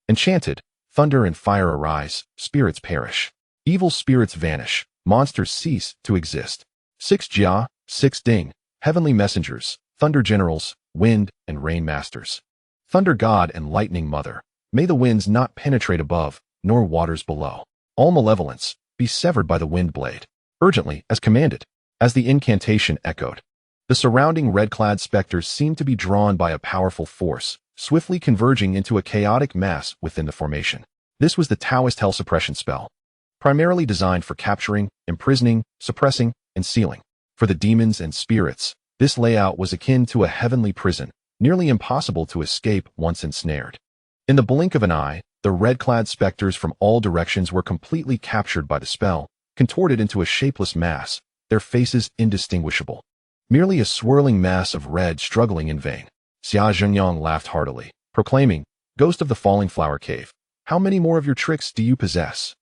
and chanted, "Thunder and fire arise, spirits perish. Evil spirits vanish, monsters cease to exist. 6 Jia, 6 Ding, heavenly messengers, thunder generals, wind and rain masters. Thunder god and lightning mother, may the winds not penetrate above, nor waters below. All malevolence, be severed by the wind blade, urgently as commanded." As the incantation echoed, the surrounding red-clad specters seemed to be drawn by a powerful force, swiftly converging into a chaotic mass within the formation. This was the Taoist Hell Suppression spell, primarily designed for capturing, imprisoning, suppressing, and sealing. For the demons and spirits, this layout was akin to a heavenly prison, nearly impossible to escape once ensnared. In the blink of an eye, the red-clad specters from all directions were completely captured by the spell, contorted into a shapeless mass, their faces indistinguishable. Merely a swirling mass of red struggling in vain. Xia Zhengyang laughed heartily, proclaiming, "Ghost of the Falling Flower Cave, how many more of your tricks do you possess?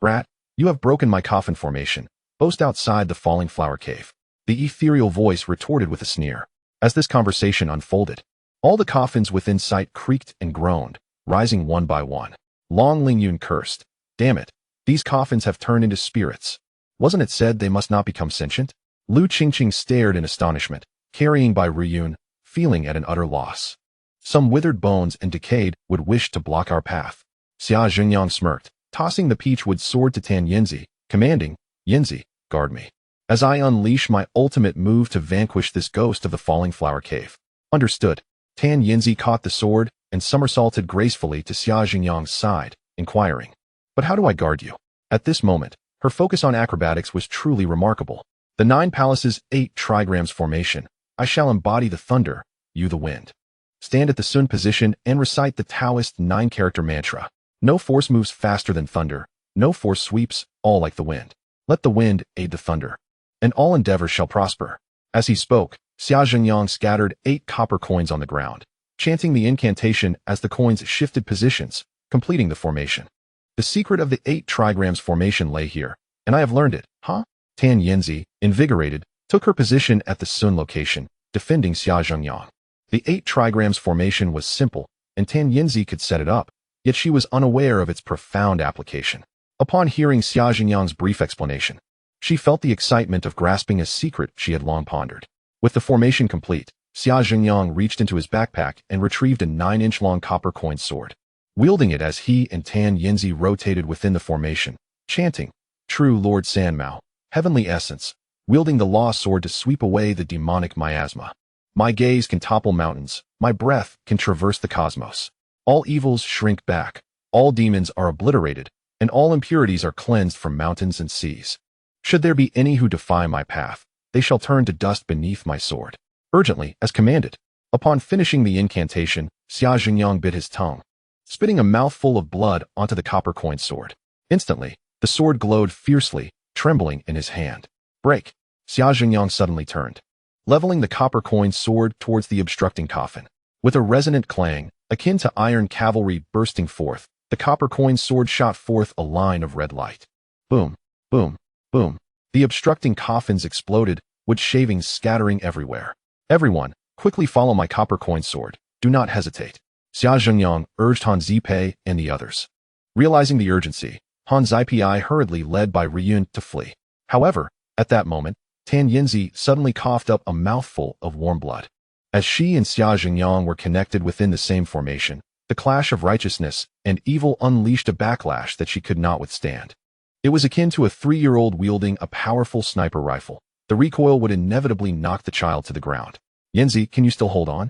Brat, you have broken my coffin formation. Boast outside the Falling Flower Cave." The ethereal voice retorted with a sneer. As this conversation unfolded, all the coffins within sight creaked and groaned, rising one by one. Long Lingyun cursed. "Damn it, these coffins have turned into spirits. Wasn't it said they must not become sentient?" Lu Qingqing stared in astonishment, carrying by Riyun, feeling at an utter loss. "Some withered bones and decayed would wish to block our path." Xia Zhengyang smirked, tossing the peachwood sword to Tan Yinzi, commanding, "Yinzi, guard me, as I unleash my ultimate move to vanquish this ghost of the Falling Flower Cave." "Understood." Tan Yinzi caught the sword and somersaulted gracefully to Xia Zhengyang's side, inquiring, "But how do I guard you?" At this moment, her focus on acrobatics was truly remarkable. The 9 Palaces 8 trigrams formation. "I shall embody the thunder, you the wind. Stand at the Sun position and recite the Taoist 9-character mantra. No force moves faster than thunder. No force sweeps, all like the wind. Let the wind aid the thunder, and all endeavors shall prosper." As he spoke, Xia Zhengyang scattered 8 copper coins on the ground, chanting the incantation as the coins shifted positions, completing the formation. "The secret of the 8 trigrams formation lay here, and I have learned it, huh?" Tan Yinzi, invigorated, took her position at the Sun location, defending Xia Zhengyang. The 8 trigrams formation was simple, and Tan Yinzi could set it up, yet she was unaware of its profound application. Upon hearing Xia Zhengyang's brief explanation, she felt the excitement of grasping a secret she had long pondered. With the formation complete, Xia Zhengyang reached into his backpack and retrieved a 9-inch-long copper coin sword. Wielding it as he and Tan Yinzi rotated within the formation, chanting, "True Lord Sanmao, heavenly essence, wielding the law sword to sweep away the demonic miasma. My gaze can topple mountains, my breath can traverse the cosmos. All evils shrink back, all demons are obliterated, and all impurities are cleansed from mountains and seas. Should there be any who defy my path, they shall turn to dust beneath my sword. Urgently, as commanded. Upon finishing the incantation, Xia Jingyang bit his tongue, spitting a mouthful of blood onto the copper-coined sword. Instantly, the sword glowed fiercely, trembling in his hand. Break! Xia Jingyang suddenly turned, leveling the copper-coined sword towards the obstructing coffin. With a resonant clang, akin to iron cavalry bursting forth, the copper-coined sword shot forth a line of red light. Boom, boom, boom. The obstructing coffins exploded, wood shavings scattering everywhere. Everyone, quickly follow my copper-coined sword. Do not hesitate. Xia Jingyang urged Han Zipei and the others. Realizing the urgency, Han Zipei hurriedly led by Riyun to flee. However, at that moment, Tan Yinzi suddenly coughed up a mouthful of warm blood. As she and Xia Jingyang were connected within the same formation, the clash of righteousness and evil unleashed a backlash that she could not withstand. It was akin to a 3-year-old wielding a powerful sniper rifle. The recoil would inevitably knock the child to the ground. Yinzi, can you still hold on?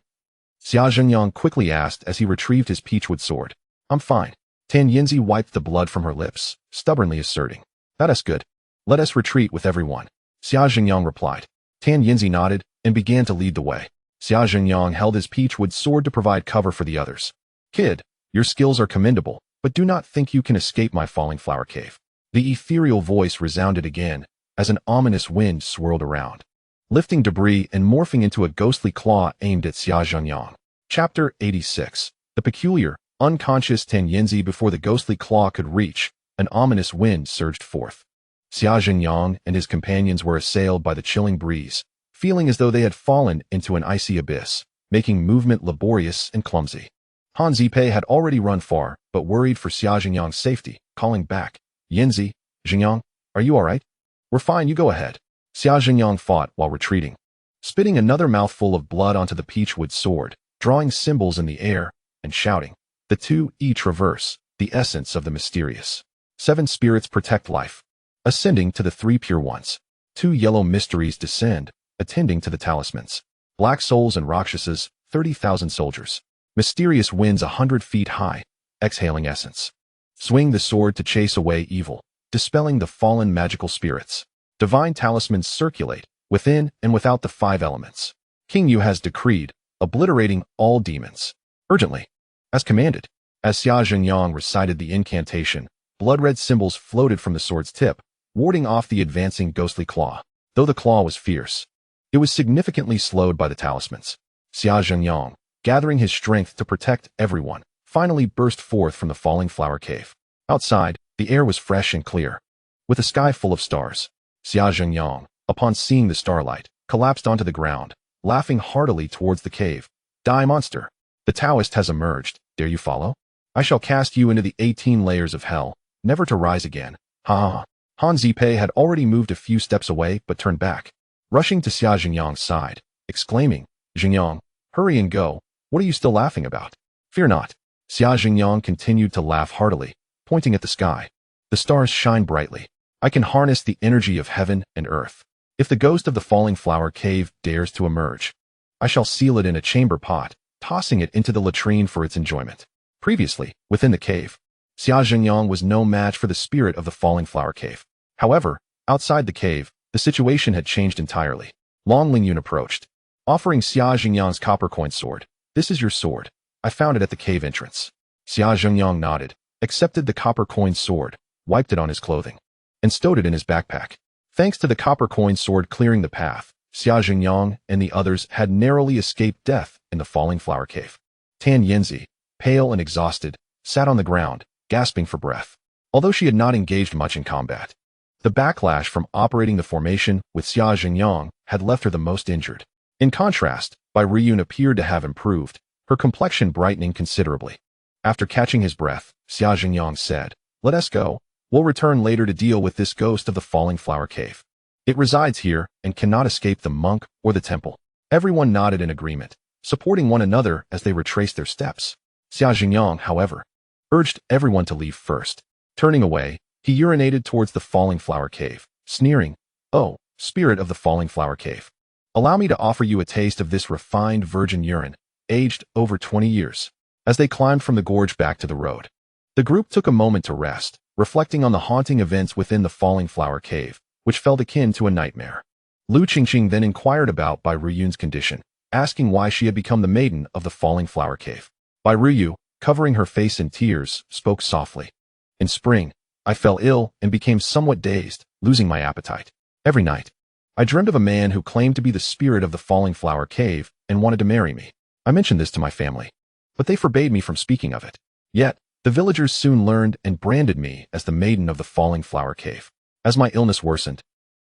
Xia Jingyang quickly asked as he retrieved his peachwood sword. I'm fine. Tan Yinzi wiped the blood from her lips, stubbornly asserting. That is good. Let us retreat with everyone. Xia Jingyang replied. Tan Yinzi nodded and began to lead the way. Xia Jingyang held his peachwood sword to provide cover for the others. Kid, your skills are commendable, but do not think you can escape my falling flower cave. The ethereal voice resounded again as an ominous wind swirled around, lifting debris and morphing into a ghostly claw aimed at Xia Jingyang. Chapter 86. The peculiar, unconscious Tan Yinzi. Before the ghostly claw could reach, an ominous wind surged forth. Xia Jingyang and his companions were assailed by the chilling breeze, feeling as though they had fallen into an icy abyss, making movement laborious and clumsy. Han Zipei had already run far, but worried for Xia Jingyang's safety, calling back, Yinzi, Jingyang, are you all right? We're fine, you go ahead. Xia Jingyang fought while retreating, spitting another mouthful of blood onto the peachwood sword, drawing symbols in the air, and shouting. The two each reverse, the essence of the mysterious. 7 spirits protect life. Ascending to the 3 pure ones. 2 yellow mysteries descend, attending to the talismans. Black souls and rakshasas, 30,000 soldiers. Mysterious winds 100 feet high, exhaling essence. Swing the sword to chase away evil, dispelling the fallen magical spirits. Divine talismans circulate, within and without the 5 elements. King Yu has decreed, obliterating all demons. Urgently. As commanded. As Xia Jingyang recited the incantation, blood-red symbols floated from the sword's tip, warding off the advancing ghostly claw. Though the claw was fierce, it was significantly slowed by the talismans. Xia Jingyang, gathering his strength to protect everyone, finally burst forth from the falling flower cave. Outside, the air was fresh and clear, with a sky full of stars. Xia Jingyang, upon seeing the starlight, collapsed onto the ground, laughing heartily towards the cave. Die, monster! The Taoist has emerged. Dare you follow? I shall cast you into the 18 layers of hell, never to rise again. Ha ha ha. Han Zipei had already moved a few steps away but turned back, rushing to Xia Jingyang's side, exclaiming, Jingyang, hurry and go. What are you still laughing about? Fear not. Xia Jingyang continued to laugh heartily, pointing at the sky. The stars shine brightly. I can harness the energy of heaven and earth. If the ghost of the falling flower cave dares to emerge, I shall seal it in a chamber pot, tossing it into the latrine for its enjoyment. Previously, within the cave, Xia Jingyang was no match for the spirit of the falling flower cave. However, outside the cave, the situation had changed entirely. Long Lingyun approached, offering Xia Jingyang's copper-coined sword. This is your sword. I found it at the cave entrance. Xia Jingyang nodded, accepted the copper-coined sword, wiped it on his clothing, and stowed it in his backpack. Thanks to the copper-coined sword clearing the path, Xia Jingyang and the others had narrowly escaped death in the falling flower cave. Tan Yinzi, pale and exhausted, sat on the ground, gasping for breath. Although she had not engaged much in combat, the backlash from operating the formation with Xia Jingyang had left her the most injured. In contrast, Bai Riyun appeared to have improved, her complexion brightening considerably. After catching his breath, Xia Jingyang said, Let us go. We'll return later to deal with this ghost of the falling flower cave. It resides here and cannot escape the monk or the temple. Everyone nodded in agreement, supporting one another as they retraced their steps. Xia Jingyang, however, urged everyone to leave first. Turning away, he urinated towards the falling flower cave, sneering, Oh, spirit of the falling flower cave. Allow me to offer you a taste of this refined virgin urine, aged over 20 years. As they climbed from the gorge back to the road, the group took a moment to rest, reflecting on the haunting events within the Falling Flower Cave, which felt akin to a nightmare. Lu Qingqing then inquired about Bai Ruyun's condition, asking why she had become the maiden of the Falling Flower Cave. Bai Ruyu, covering her face in tears, spoke softly. In spring, I fell ill and became somewhat dazed, losing my appetite. Every night, I dreamed of a man who claimed to be the spirit of the Falling Flower Cave and wanted to marry me. I mentioned this to my family, but they forbade me from speaking of it. Yet, the villagers soon learned and branded me as the maiden of the Falling Flower Cave. As my illness worsened,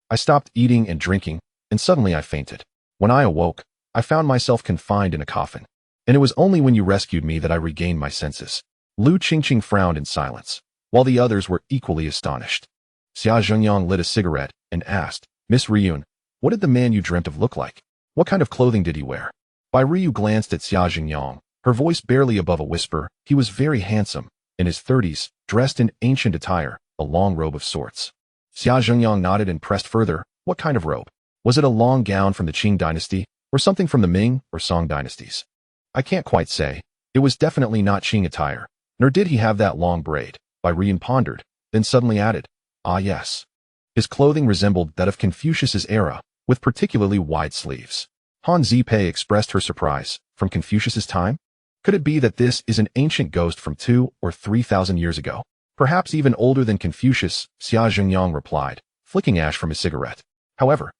I stopped eating and drinking, and suddenly I fainted. When I awoke, I found myself confined in a coffin. And it was only when you rescued me that I regained my senses. Lu Qingqing frowned in silence, while the others were equally astonished. Xia Zhengyang lit a cigarette and asked, Miss Ryun, what did the man you dreamt of look like? What kind of clothing did he wear? Bai Ryu glanced at Xia Zhengyang, her voice barely above a whisper. He was very handsome, in his 30s, dressed in ancient attire, a long robe of sorts. Xia Zhengyang nodded and pressed further. What kind of robe? Was it a long gown from the Qing dynasty, or something from the Ming or Song dynasties? I can't quite say. It was definitely not Qing attire, nor did he have that long braid. Bai Ryu pondered, then suddenly added, ah yes. His clothing resembled that of Confucius's era, with particularly wide sleeves. Han Zipei expressed her surprise. From Confucius's time? Could it be that this is an ancient ghost from 2,000 or 3,000 years ago? Perhaps even older than Confucius, Xia Zhengyang replied, flicking ash from his cigarette. However,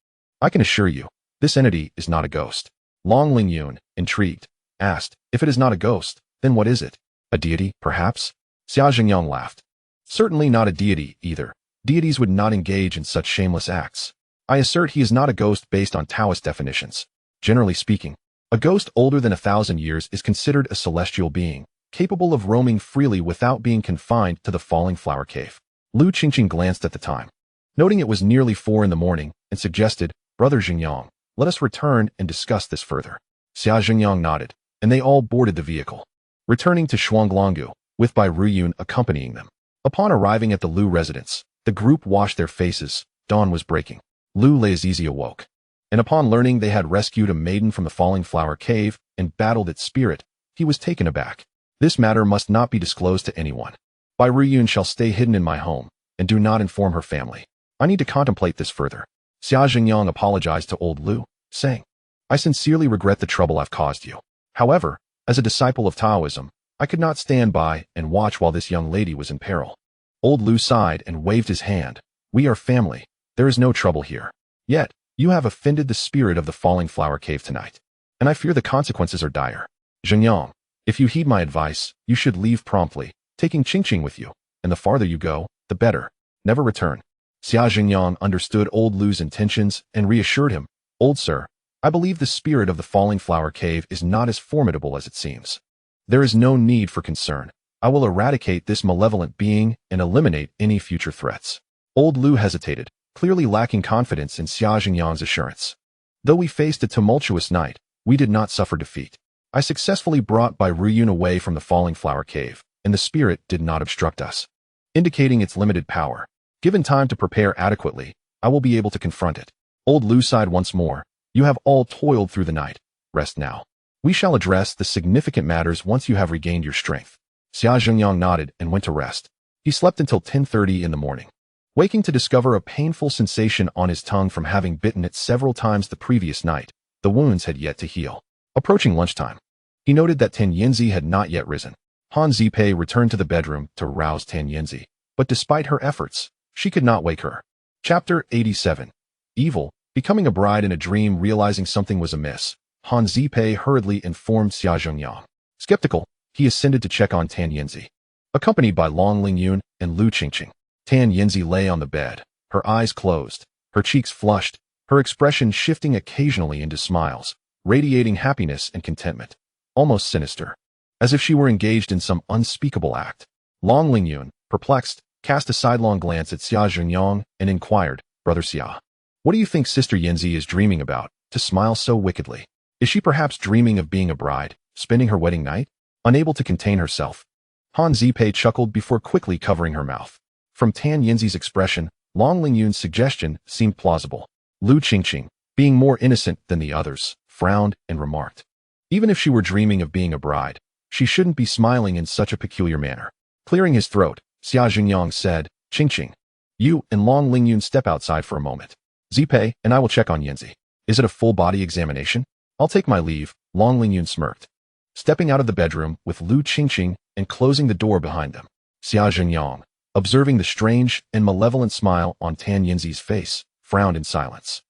I can assure you, this entity is not a ghost. Long Lingyun, intrigued, asked, if it is not a ghost, then what is it? A deity, perhaps? Xia Zhengyang laughed. Certainly not a deity, either. Deities would not engage in such shameless acts. I assert he is not a ghost based on Taoist definitions. Generally speaking, a ghost older than 1,000 years is considered a celestial being, capable of roaming freely without being confined to the Falling Flower Cave. Lu Qingqing glanced at the time, noting it was nearly 4 in the morning, and suggested, Brother Zhengyang, let us return and discuss this further. Xia Zhengyang nodded, and they all boarded the vehicle, returning to Shuanglonggu, with Bai Ruyun accompanying them. Upon arriving at the Lu residence, the group washed their faces. Dawn was breaking. Lu Leizizi awoke, and upon learning they had rescued a maiden from the Falling Flower Cave and battled its spirit, he was taken aback. This matter must not be disclosed to anyone. Bai Ruyun shall stay hidden in my home, and do not inform her family. I need to contemplate this further. Xia Zhengyang apologized to old Lu, saying, I sincerely regret the trouble I've caused you. However, as a disciple of Taoism, I could not stand by and watch while this young lady was in peril. Old Lu sighed and waved his hand. We are family. There is no trouble here. Yet, you have offended the spirit of the Falling Flower Cave tonight, and I fear the consequences are dire. Zhengyang, if you heed my advice, you should leave promptly, taking Qingqing with you, and the farther you go, the better. Never return. Xia Zhengyang understood old Lu's intentions and reassured him, Old sir, I believe the spirit of the Falling Flower Cave is not as formidable as it seems. There is no need for concern. I will eradicate this malevolent being and eliminate any future threats. Old Lu hesitated, clearly lacking confidence in Xia Zhengyang's assurance. Though we faced a tumultuous night, we did not suffer defeat. I successfully brought Bai Ruyun away from the Falling Flower Cave, and the spirit did not obstruct us, indicating its limited power. Given time to prepare adequately, I will be able to confront it. Old Lu sighed once more. You have all toiled through the night. Rest now. We shall address the significant matters once you have regained your strength. Xia Zhengyang nodded and went to rest. He slept until 10:30 in the morning, waking to discover a painful sensation on his tongue from having bitten it several times the previous night. The wounds had yet to heal. Approaching lunchtime, he noted that Tan Yanzi had not yet risen. Han Zipei returned to the bedroom to rouse Tan Yanzi, but despite her efforts, she could not wake her. Chapter 87. Evil, becoming a bride in a dream, realizing something was amiss. Han Zipei hurriedly informed Xia Zhengyang. Skeptical, he ascended to check on Tan Yanzi, accompanied by Long Lingyun and Lu Qingqing. Tan Yanzi lay on the bed, her eyes closed, her cheeks flushed, her expression shifting occasionally into smiles, radiating happiness and contentment, almost sinister, as if she were engaged in some unspeakable act. Long Lingyun, perplexed, cast a sidelong glance at Xia Zhengyang and inquired, Brother Xia, what do you think Sister Yanzi is dreaming about, to smile so wickedly? Is she perhaps dreaming of being a bride, spending her wedding night? Unable to contain herself, Han Zipei chuckled before quickly covering her mouth. From Tan Yanzi's expression, Long Lingyun's suggestion seemed plausible. Lu Qingqing, being more innocent than the others, frowned and remarked, even if she were dreaming of being a bride, she shouldn't be smiling in such a peculiar manner. Clearing his throat, Xia Jingyang said, "Ching-ching. You and Long Lingyun step outside for a moment. Zipei and I will check on Yanzi. Is it a full-body examination? I'll take my leave," Long Lingyun smirked. Stepping out of the bedroom with Lu Qingqing and closing the door behind them, Xia Jingyang, observing the strange and malevolent smile on Tan Yinzi's face, frowned in silence.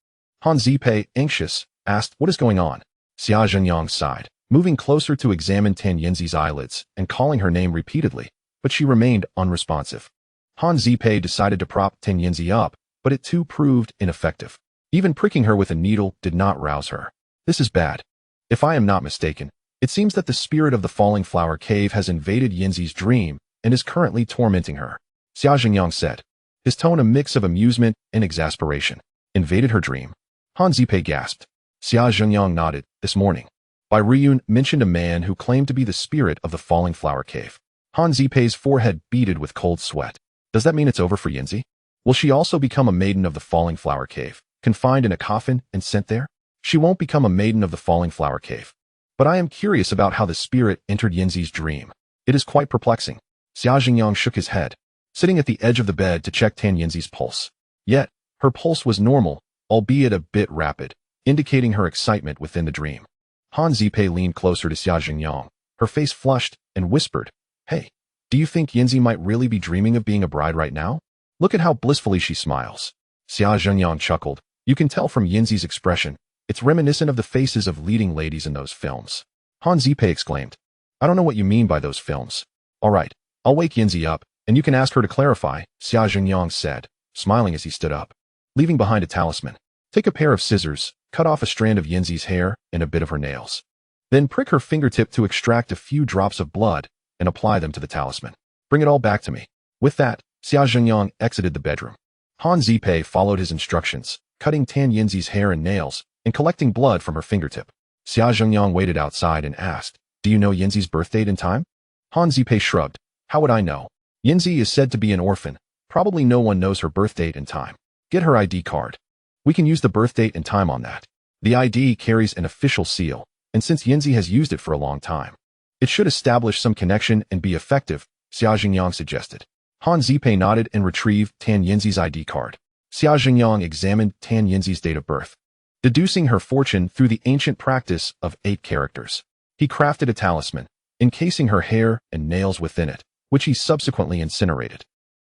Han Zipei, anxious, asked, "What is going on?" Xia Jingyang sighed, moving closer to examine Tan Yinzi's eyelids and calling her name repeatedly, but she remained unresponsive. Han Zipei decided to prop Tan Yinzi up, but it too proved ineffective. Even pricking her with a needle did not rouse her. This is bad. If I am not mistaken, it seems that the spirit of the falling flower cave has invaded Yinzi's dream and is currently tormenting her, Xia Jingyang said, his tone a mix of amusement and exasperation. Invaded her dream? Han Zipei gasped. Xia Jingyang nodded. This morning, Bai Riyun mentioned a man who claimed to be the spirit of the falling flower cave. Han Zipei's forehead beaded with cold sweat. Does that mean it's over for Yinzi? Will she also become a maiden of the falling flower cave, confined in a coffin and sent there? She won't become a maiden of the falling flower cave. But I am curious about how the spirit entered Yinzi's dream. It is quite perplexing. Xia Jingyang shook his head, sitting at the edge of the bed to check Tan Yinzi's pulse. Yet, her pulse was normal, albeit a bit rapid, indicating her excitement within the dream. Han Zipei leaned closer to Xia Jingyang, her face flushed, and whispered, "Hey, do you think Yinzi might really be dreaming of being a bride right now? Look at how blissfully she smiles." Xia Jingyang chuckled. "You can tell from Yinzi's expression. It's reminiscent of the faces of leading ladies in those films." Han Zipei exclaimed, "I don't know what you mean by those films." "All right, I'll wake Yinzi up, and you can ask her to clarify," Xia Jingyang said, smiling as he stood up. Leaving behind a talisman, take a pair of scissors, cut off a strand of Yinzi's hair and a bit of her nails. Then prick her fingertip to extract a few drops of blood and apply them to the talisman. Bring it all back to me. With that, Xia Jingyang exited the bedroom. Han Zipei followed his instructions, cutting Tan Yinzi's hair and nails and collecting blood from her fingertip. Xia Jingyang waited outside and asked, "Do you know Yinzi's birth date and time?" Han Zipei shrugged. "How would I know? Yinzi is said to be an orphan. Probably no one knows her birth date and time. Get her ID card. We can use the birth date and time on that. The ID carries an official seal, and since Yinzi has used it for a long time, it should establish some connection and be effective," Xia Jingyang suggested. Han Zipei nodded and retrieved Tan Yinzi's ID card. Xia Jingyang examined Tan Yinzi's date of birth, deducing her fortune through the ancient practice of 8 characters. He crafted a talisman, encasing her hair and nails within it, which he subsequently incinerated.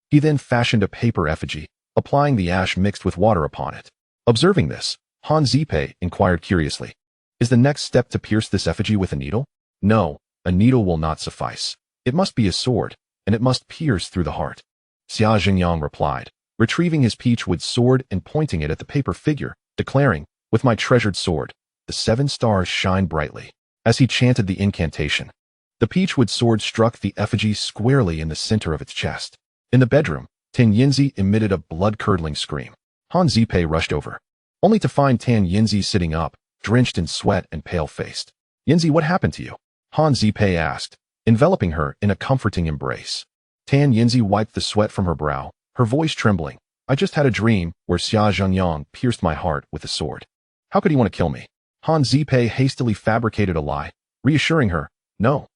He then fashioned a paper effigy, applying the ash mixed with water upon it. Observing this, Han Zipei inquired curiously, "Is the next step to pierce this effigy with a needle?" "No, a needle will not suffice. It must be a sword, and it must pierce through the heart," Xia Jingyang replied, retrieving his peachwood sword and pointing it at the paper figure, declaring, "With my treasured sword, the 7 stars shine brightly." As he chanted the incantation, the peachwood sword struck the effigy squarely in the center of its chest. In the bedroom, Tan Yinzi emitted a blood-curdling scream. Han Zipei rushed over, only to find Tan Yinzi sitting up, drenched in sweat and pale-faced. "Yinzi, what happened to you?" Han Zipei asked, enveloping her in a comforting embrace. Tan Yinzi wiped the sweat from her brow, her voice trembling. "I just had a dream where Xia Jingyang pierced my heart with a sword. How could he want to kill me?" Han Zipei hastily fabricated a lie, reassuring her, No,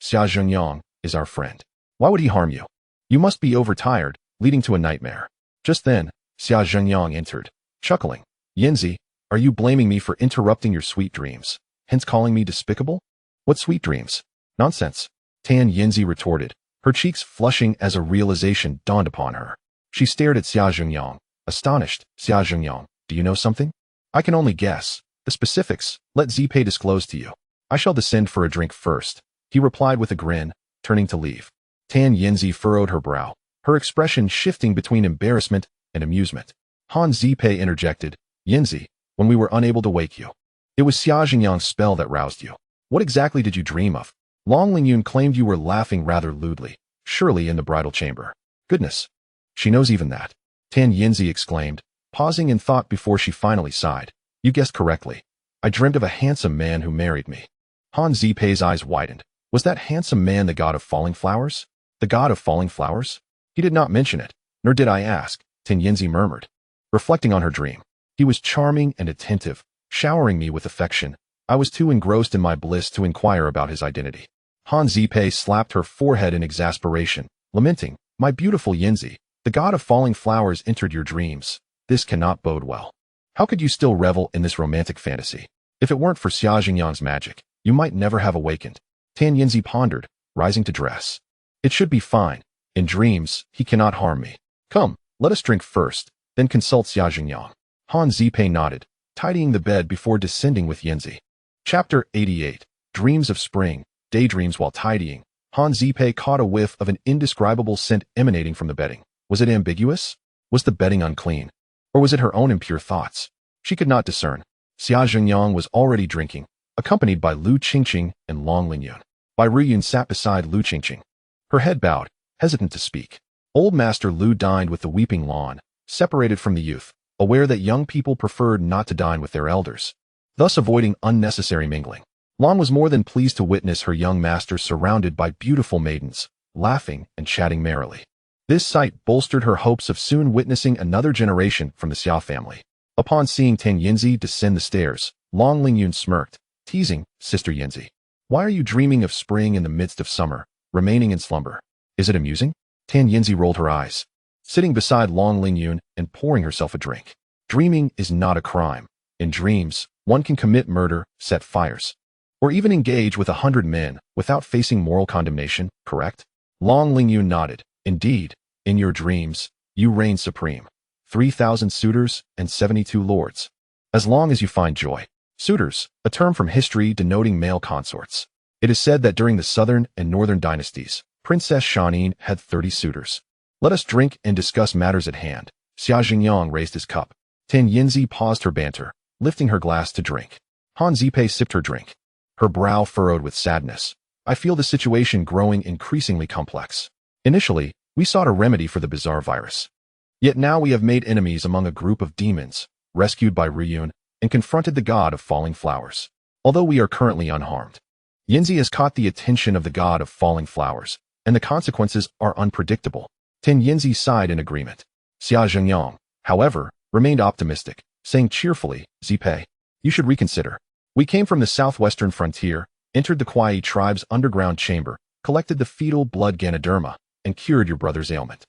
Xia Jingyang is our friend. Why would he harm you? You must be overtired, leading to a nightmare." Just then, Xia Jingyang entered, chuckling. "Yinzi, are you blaming me for interrupting your sweet dreams, hence calling me despicable?" "What sweet dreams? Nonsense," Tan Yinzi retorted, her cheeks flushing as a realization dawned upon her. She stared at Xia Jingyang, astonished. "Xia Jingyang, do you know something?" "I can only guess. The specifics, let Zipei disclose to you." "I shall descend for a drink first," he replied with a grin, turning to leave. Tan Yinzi furrowed her brow, her expression shifting between embarrassment and amusement. Han Zipei interjected, "Yinzi, when we were unable to wake you, it was Xia Jingyang's spell that roused you. What exactly did you dream of?" "Long Lingyun claimed you were laughing rather lewdly, surely in the bridal chamber." "Goodness, she knows even that," Tan Yinzi exclaimed, pausing in thought before she finally sighed. "You guessed correctly. I dreamt of a handsome man who married me." Han Zipei's eyes widened. Was that handsome man the god of falling flowers? The god of falling flowers? "He did not mention it, nor did I ask," Tan Yinzi murmured, reflecting on her dream. "He was charming and attentive, showering me with affection. I was too engrossed in my bliss to inquire about his identity." Han Zipei slapped her forehead in exasperation, lamenting, "My beautiful Yinzi, the god of falling flowers entered your dreams. This cannot bode well. How could you still revel in this romantic fantasy? If it weren't for Xia Jingyang's magic, you might never have awakened." Tan Yinzi pondered, rising to dress. "It should be fine. In dreams, he cannot harm me. Come, let us drink first, then consult Xia Jingyang." Han Zipei nodded, tidying the bed before descending with Yinzi. Chapter 88. Dreams of Spring. Daydreams while tidying. Han Zipei caught a whiff of an indescribable scent emanating from the bedding. Was it ambiguous? Was the bedding unclean? Or was it her own impure thoughts? She could not discern. Xia Jingyang was already drinking, accompanied by Lu Qingqing and Long Lingyun. Bai Ruyun sat beside Lu Qingqing. Her head bowed, hesitant to speak. Old Master Lu dined with the weeping Lan, separated from the youth, aware that young people preferred not to dine with their elders, thus avoiding unnecessary mingling. Lan was more than pleased to witness her young master surrounded by beautiful maidens, laughing and chatting merrily. This sight bolstered her hopes of soon witnessing another generation from the Xia family. Upon seeing Tan Yinzi descend the stairs, Long Lingyun smirked, teasing, "Sister Yinzi, why are you dreaming of spring in the midst of summer, remaining in slumber? Is it amusing?" Tan Yinzi rolled her eyes, sitting beside Long Lingyun and pouring herself a drink. Dreaming is not a crime. In dreams, one can commit murder, set fires, or even engage with 100 men without facing moral condemnation, correct? Long Lingyun nodded. "Indeed, in your dreams, you reign supreme. 3,000 suitors and 72 lords. As long as you find joy." Suitors, a term from history denoting male consorts. It is said that during the southern and northern dynasties, Princess Shanin had 30 suitors. "Let us drink and discuss matters at hand." Xia Jingyang raised his cup. Tan Yinzi paused her banter, lifting her glass to drink. Han Zipei sipped her drink, her brow furrowed with sadness. "I feel the situation growing increasingly complex. Initially, we sought a remedy for the bizarre virus. Yet now we have made enemies among a group of demons, rescued by Ruyun, and confronted the god of falling flowers. Although we are currently unharmed, Yinzi has caught the attention of the god of falling flowers, and the consequences are unpredictable." Tan Yinzi sighed in agreement. Xia Jingyang, however, remained optimistic, saying cheerfully, "Zipei, you should reconsider. We came from the southwestern frontier, entered the Kuai tribe's underground chamber, collected the fetal blood Ganoderma, and cured your brother's ailment.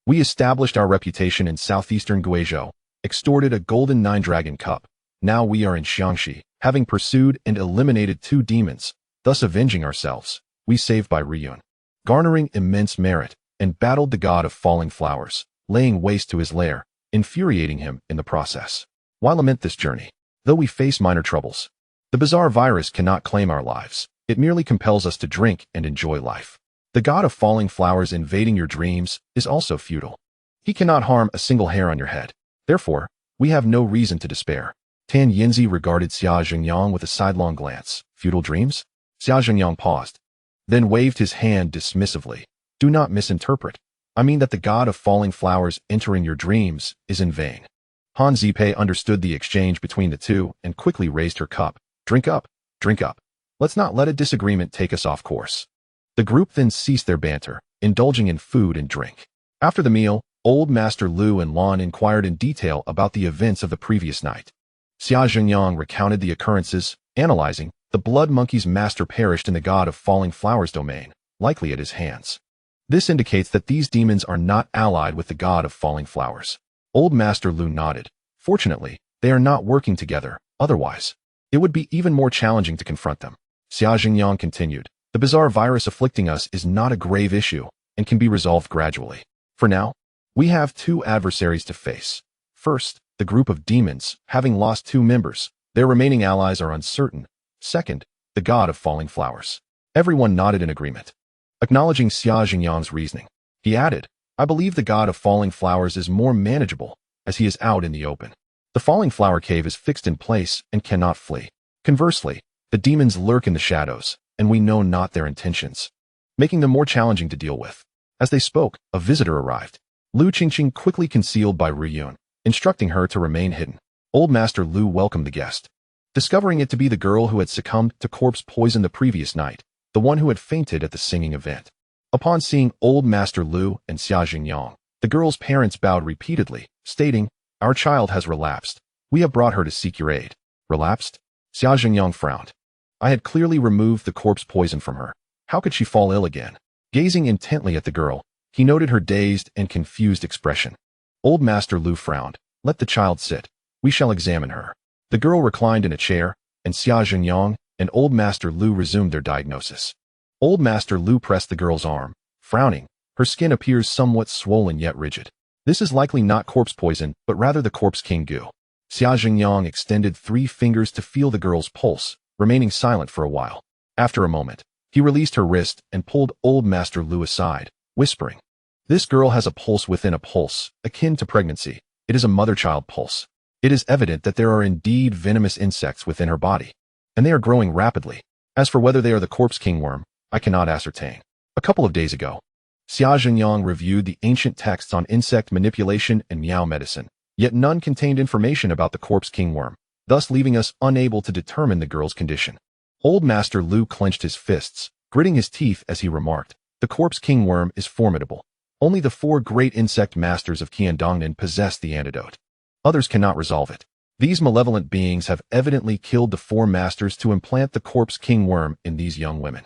We established our reputation in southeastern Guizhou, extorted a golden 9-dragon cup. Now we are in Xiangxi, having pursued and eliminated 2 demons, thus avenging ourselves. We saved Bai Ruyun, garnering immense merit, and battled the god of falling flowers, laying waste to his lair, infuriating him in the process. Why lament this journey? Though we face minor troubles, the bizarre virus cannot claim our lives. It merely compels us to drink and enjoy life. The god of falling flowers invading your dreams is also futile. He cannot harm a single hair on your head. Therefore, we have no reason to despair." Tan Yinzi regarded Xia Jingyang with a sidelong glance. "Futile dreams?" Xia Jingyang paused, then waved his hand dismissively. "Do not misinterpret. I mean that the god of falling flowers entering your dreams is in vain." Han Zipei understood the exchange between the two and quickly raised her cup. Drink up, drink up. Let's not let a disagreement take us off course." The group then ceased their banter, indulging in food and drink. After the meal, Old Master Lu and Lan inquired in detail about the events of the previous night. Xia Jingyang recounted the occurrences, analyzing, "The blood monkey's master perished in the god of falling flowers domain, likely at his hands. This indicates that these demons are not allied with the god of falling flowers." Old Master Lu nodded. "Fortunately, they are not working together, otherwise, it would be even more challenging to confront them." Xia Jingyang continued, "The bizarre virus afflicting us is not a grave issue and can be resolved gradually. For now, we have 2 adversaries to face. First, the group of demons, having lost 2 members. Their remaining allies are uncertain. Second, the god of falling flowers." Everyone nodded in agreement, acknowledging Xia Jingyang's reasoning. He added, "I believe the god of falling flowers is more manageable, as he is out in the open. The falling flower cave is fixed in place and cannot flee. Conversely, the demons lurk in the shadows, and we know not their intentions, making them more challenging to deal with." As they spoke, a visitor arrived. Lu Qingqing quickly concealed by Ruyun, instructing her to remain hidden. Old Master Lu welcomed the guest, discovering it to be the girl who had succumbed to corpse poison the previous night, the one who had fainted at the singing event. Upon seeing Old Master Lu and Xia Jingyang, the girl's parents bowed repeatedly, stating, "Our child has relapsed. We have brought her to seek your aid." "Relapsed?" Xia Jingyang frowned. "I had clearly removed the corpse poison from her. How could she fall ill again?" Gazing intently at the girl, He noted her dazed and confused expression. Old Master Lu frowned. Let the child sit. We shall examine her. The girl reclined in a chair, and Xia Zhenyang and Old Master Lu resumed their diagnosis. Old Master Lu pressed the girl's arm, frowning. Her skin appears somewhat swollen yet rigid. This is likely not corpse poison, but rather the corpse king goo. Xia Zhenyang extended 3 fingers to feel the girl's pulse, remaining silent for a while. After a moment, he released her wrist and pulled Old Master Lu aside, whispering, "This girl has a pulse within a pulse, akin to pregnancy. It is a mother-child pulse. It is evident that there are indeed venomous insects within her body, and they are growing rapidly. As for whether they are the corpse king worm, I cannot ascertain." A couple of days ago, Xia Zhenyang reviewed the ancient texts on insect manipulation and meow medicine, yet none contained information about the corpse king worm, thus leaving us unable to determine the girl's condition. Old Master Lu clenched his fists, gritting his teeth as he remarked, "The corpse king worm is formidable. Only the 4 great insect masters of Qiandongnan possess the antidote. Others cannot resolve it. These malevolent beings have evidently killed the 4 masters to implant the corpse king worm in these young women."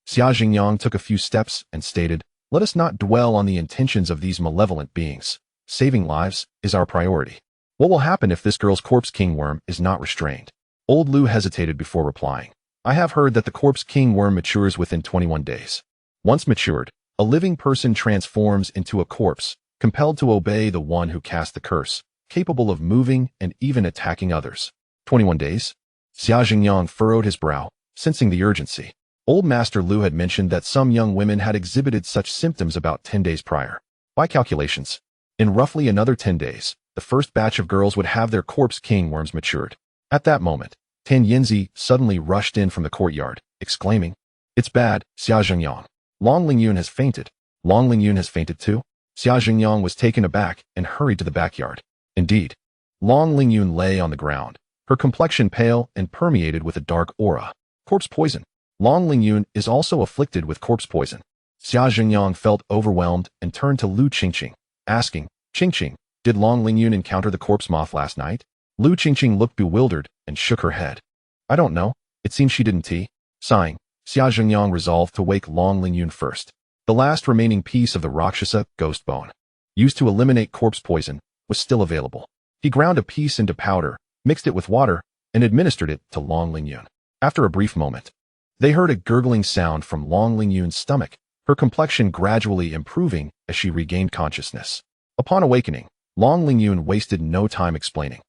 Xia Zhenyang took a few steps and stated, "Let us not dwell on the intentions of these malevolent beings. Saving lives is our priority. What will happen if this girl's corpse king worm is not restrained?" Old Lu hesitated before replying. "I have heard that the corpse king worm matures within 21 days. Once matured, a living person transforms into a corpse, compelled to obey the one who cast the curse, capable of moving and even attacking others." 21 days? Xia Zhenyang furrowed his brow, sensing the urgency. Old Master Lu had mentioned that some young women had exhibited such symptoms about 10 days prior. By calculations, in roughly another 10 days, the first batch of girls would have their corpse king worms matured. At that moment, Tan Yinzi suddenly rushed in from the courtyard, exclaiming, "It's bad, Xia Zhenyang. Long Lingyun has fainted." Long Lingyun has fainted too? Xia Zhenyang was taken aback and hurried to the backyard. Indeed, Long Lingyun lay on the ground, her complexion pale and permeated with a dark aura. Corpse poison. Long Lingyun is also afflicted with corpse poison. Xia Zhenyang felt overwhelmed and turned to Lu Qingqing, asking, "Qingqing, did Long Lingyun encounter the corpse moth last night?" Lu Qingqing looked bewildered and shook her head. "I don't know. It seems she didn't tea." Sighing, Xia Zhenyang resolved to wake Long Lingyun first. The last remaining piece of the Rakshasa ghost bone, used to eliminate corpse poison, was still available. He ground a piece into powder, mixed it with water, and administered it to Long Lingyun. After a brief moment, they heard a gurgling sound from Long Lingyun's stomach, her complexion gradually improving as she regained consciousness. Upon awakening, Long Lingyun wasted no time explaining.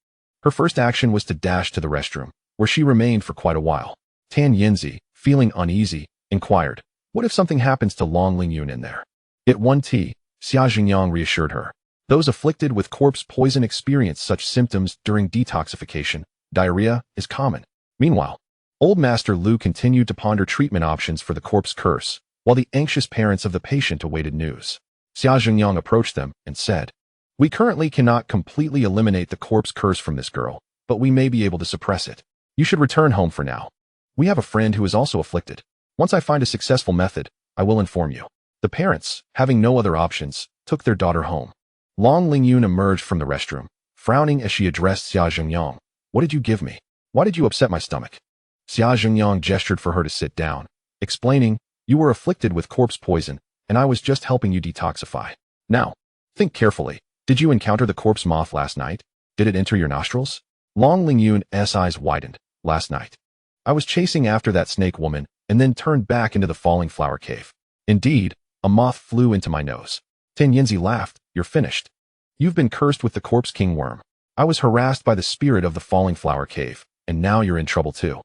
Her first action was to dash to the restroom, where she remained for quite a while. Tan Yinzi, feeling uneasy, inquired, "What if something happens to Long Lingyun in there?" "It won't tea," Xia Zhenyang reassured her. "Those afflicted with corpse poison experience such symptoms during detoxification. Diarrhea is common." Meanwhile, Old Master Lu continued to ponder treatment options for the corpse curse, while the anxious parents of the patient awaited news. Xia Zhenyang approached them and said, "We currently cannot completely eliminate the corpse curse from this girl, but we may be able to suppress it. You should return home for now. We have a friend who is also afflicted. Once I find a successful method, I will inform you." The parents, having no other options, took their daughter home. Long Lingyun emerged from the restroom, frowning as she addressed Xia Zhenyang. "What did you give me? Why did you upset my stomach?" Xia Zhenyang gestured for her to sit down, explaining, "You were afflicted with corpse poison, and I was just helping you detoxify. Now, think carefully. Did you encounter the corpse moth last night? Did it enter your nostrils?" Long Lingyun's eyes widened. "Last night, I was chasing after that snake woman and then turned back into the falling flower cave. Indeed, a moth flew into my nose." Tan Yinzi laughed. "You're finished. You've been cursed with the corpse king worm. I was harassed by the spirit of the falling flower cave, and now you're in trouble too.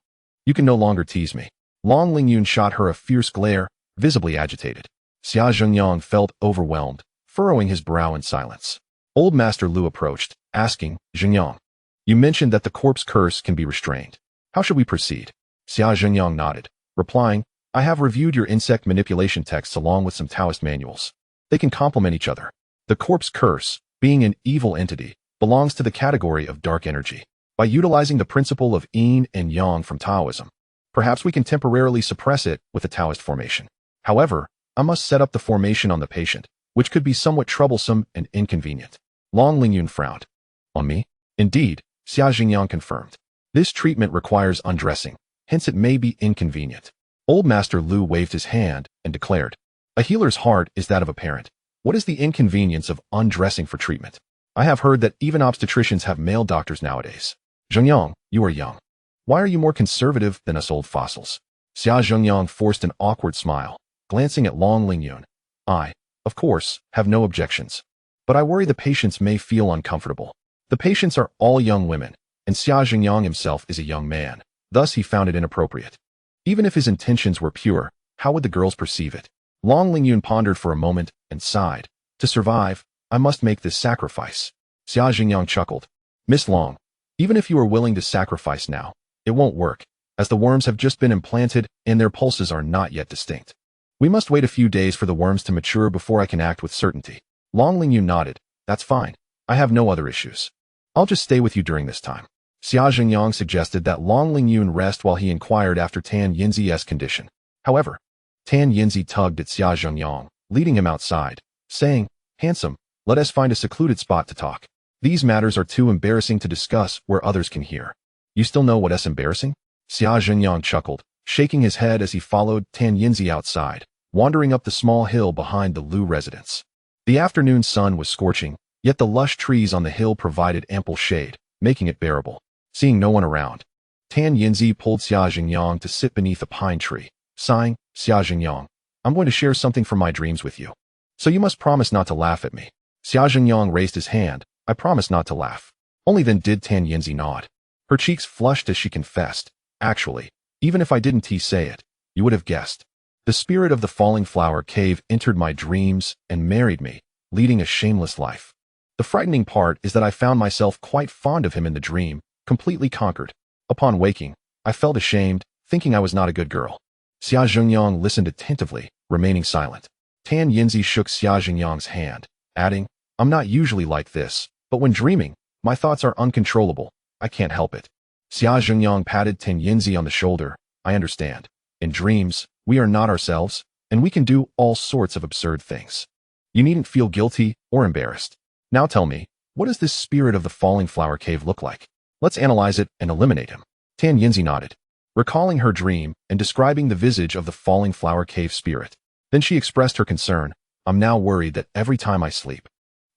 You can no longer tease me." Long Lingyun shot her a fierce glare, visibly agitated. Xia Zhenyang felt overwhelmed, furrowing his brow in silence. Old Master Lu approached, asking, "Zhenyang, you mentioned that the corpse curse can be restrained. How should we proceed?" Xia Zhenyang nodded, replying, "I have reviewed your insect manipulation texts along with some Taoist manuals. They can complement each other. The corpse curse, being an evil entity, belongs to the category of dark energy. By utilizing the principle of yin and yang from Taoism, perhaps we can temporarily suppress it with a Taoist formation. However, I must set up the formation on the patient, which could be somewhat troublesome and inconvenient." Long Lingyun frowned. "On me?" "Indeed," Xia Zhenyang confirmed. "This treatment requires undressing, hence it may be inconvenient." Old Master Lu waved his hand and declared, "A healer's heart is that of a parent. What is the inconvenience of undressing for treatment? I have heard that even obstetricians have male doctors nowadays. Zhengyang, you are young. Why are you more conservative than us old fossils? Xia Zhengyang forced an awkward smile, glancing at Long Lingyun. I, of course, have no objections. But I worry the patients may feel uncomfortable. The patients are all young women, and Xia Zhengyang himself is a young man. Thus he found it inappropriate. Even if his intentions were pure, how would the girls perceive it? Long Lingyun pondered for a moment and sighed. To survive, I must make this sacrifice. Xia Zhengyang chuckled. Miss Long, even if you are willing to sacrifice now, it won't work, as the worms have just been implanted and their pulses are not yet distinct. We must wait a few days for the worms to mature before I can act with certainty. Long Lingyun nodded. That's fine. I have no other issues. I'll just stay with you during this time. Xia Zhengyang suggested that Long Lingyun rest while he inquired after Tan Yinzi's condition. However, Tan Yinzi tugged at Xia Zhengyang, leading him outside, saying, Handsome, let us find a secluded spot to talk. These matters are too embarrassing to discuss where others can hear. You still know what's embarrassing? Xia Zhengyang chuckled, shaking his head as he followed Tan Yinzi outside, wandering up the small hill behind the Lu residence. The afternoon sun was scorching, yet the lush trees on the hill provided ample shade, making it bearable. Seeing no one around, Tan Yinzi pulled Xia Zhengyang to sit beneath a pine tree, sighing, Xia Zhengyang, I'm going to share something from my dreams with you. So you must promise not to laugh at me. Xia Zhengyang raised his hand. I promise not to laugh. Only then did Tan Yinzi nod. Her cheeks flushed as she confessed. Actually, even if I didn't say it, you would have guessed. The spirit of the falling flower cave entered my dreams and married me, leading a shameless life. The frightening part is that I found myself quite fond of him in the dream, completely conquered. Upon waking, I felt ashamed, thinking I was not a good girl. Xia Zhengyang listened attentively, remaining silent. Tan Yinzi shook Xia Zhengyang's hand, adding, I'm not usually like this, but when dreaming, my thoughts are uncontrollable. I can't help it. Xia Zhengyang patted Tan Yinzi on the shoulder. I understand. In dreams, we are not ourselves, and we can do all sorts of absurd things. You needn't feel guilty or embarrassed. Now tell me, what does this spirit of the falling flower cave look like? Let's analyze it and eliminate him. Tan Yinzi nodded, recalling her dream and describing the visage of the falling flower cave spirit. Then she expressed her concern. I'm now worried that every time I sleep,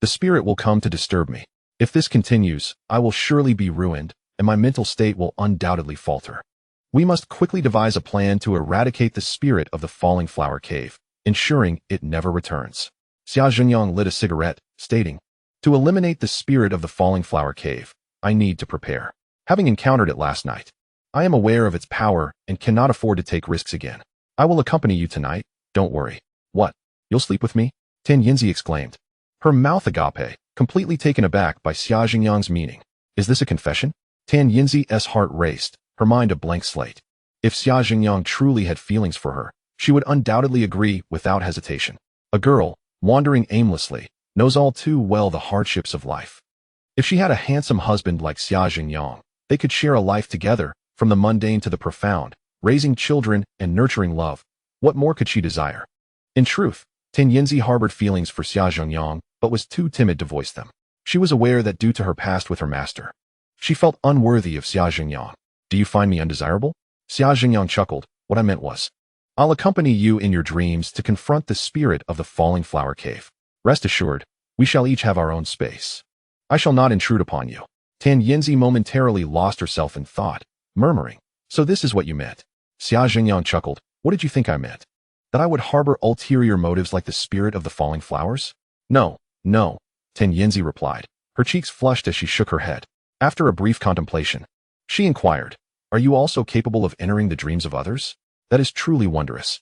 the spirit will come to disturb me. If this continues, I will surely be ruined, and my mental state will undoubtedly falter. We must quickly devise a plan to eradicate the spirit of the falling flower cave, ensuring it never returns. Xia Zhengyang lit a cigarette, stating, To eliminate the spirit of the falling flower cave, I need to prepare. Having encountered it last night, I am aware of its power and cannot afford to take risks again. I will accompany you tonight, don't worry. What? You'll sleep with me? Tan Yinzi exclaimed, her mouth agape, completely taken aback by Xia Zhengyang's meaning. Is this a confession? Tan Yinzi's heart raced, her mind a blank slate. If Xia Zhengyang truly had feelings for her, she would undoubtedly agree without hesitation. A girl, wandering aimlessly, knows all too well the hardships of life. If she had a handsome husband like Xia Zhengyang, they could share a life together, from the mundane to the profound, raising children and nurturing love. What more could she desire? In truth, Tan Yinzi harbored feelings for Xia Zhengyang, but was too timid to voice them. She was aware that due to her past with her master, she felt unworthy of Xia Zhengyang. Do you find me undesirable? Xia Zhengyang chuckled. What I meant was, I'll accompany you in your dreams to confront the spirit of the falling flower cave. Rest assured, we shall each have our own space. I shall not intrude upon you. Tan Yinzi momentarily lost herself in thought, murmuring, So this is what you meant. Xia Zhengyang chuckled. What did you think I meant? That I would harbor ulterior motives like the spirit of the falling flowers? No, no, Tan Yinzi replied. Her cheeks flushed as she shook her head. After a brief contemplation, she inquired, Are you also capable of entering the dreams of others? That is truly wondrous.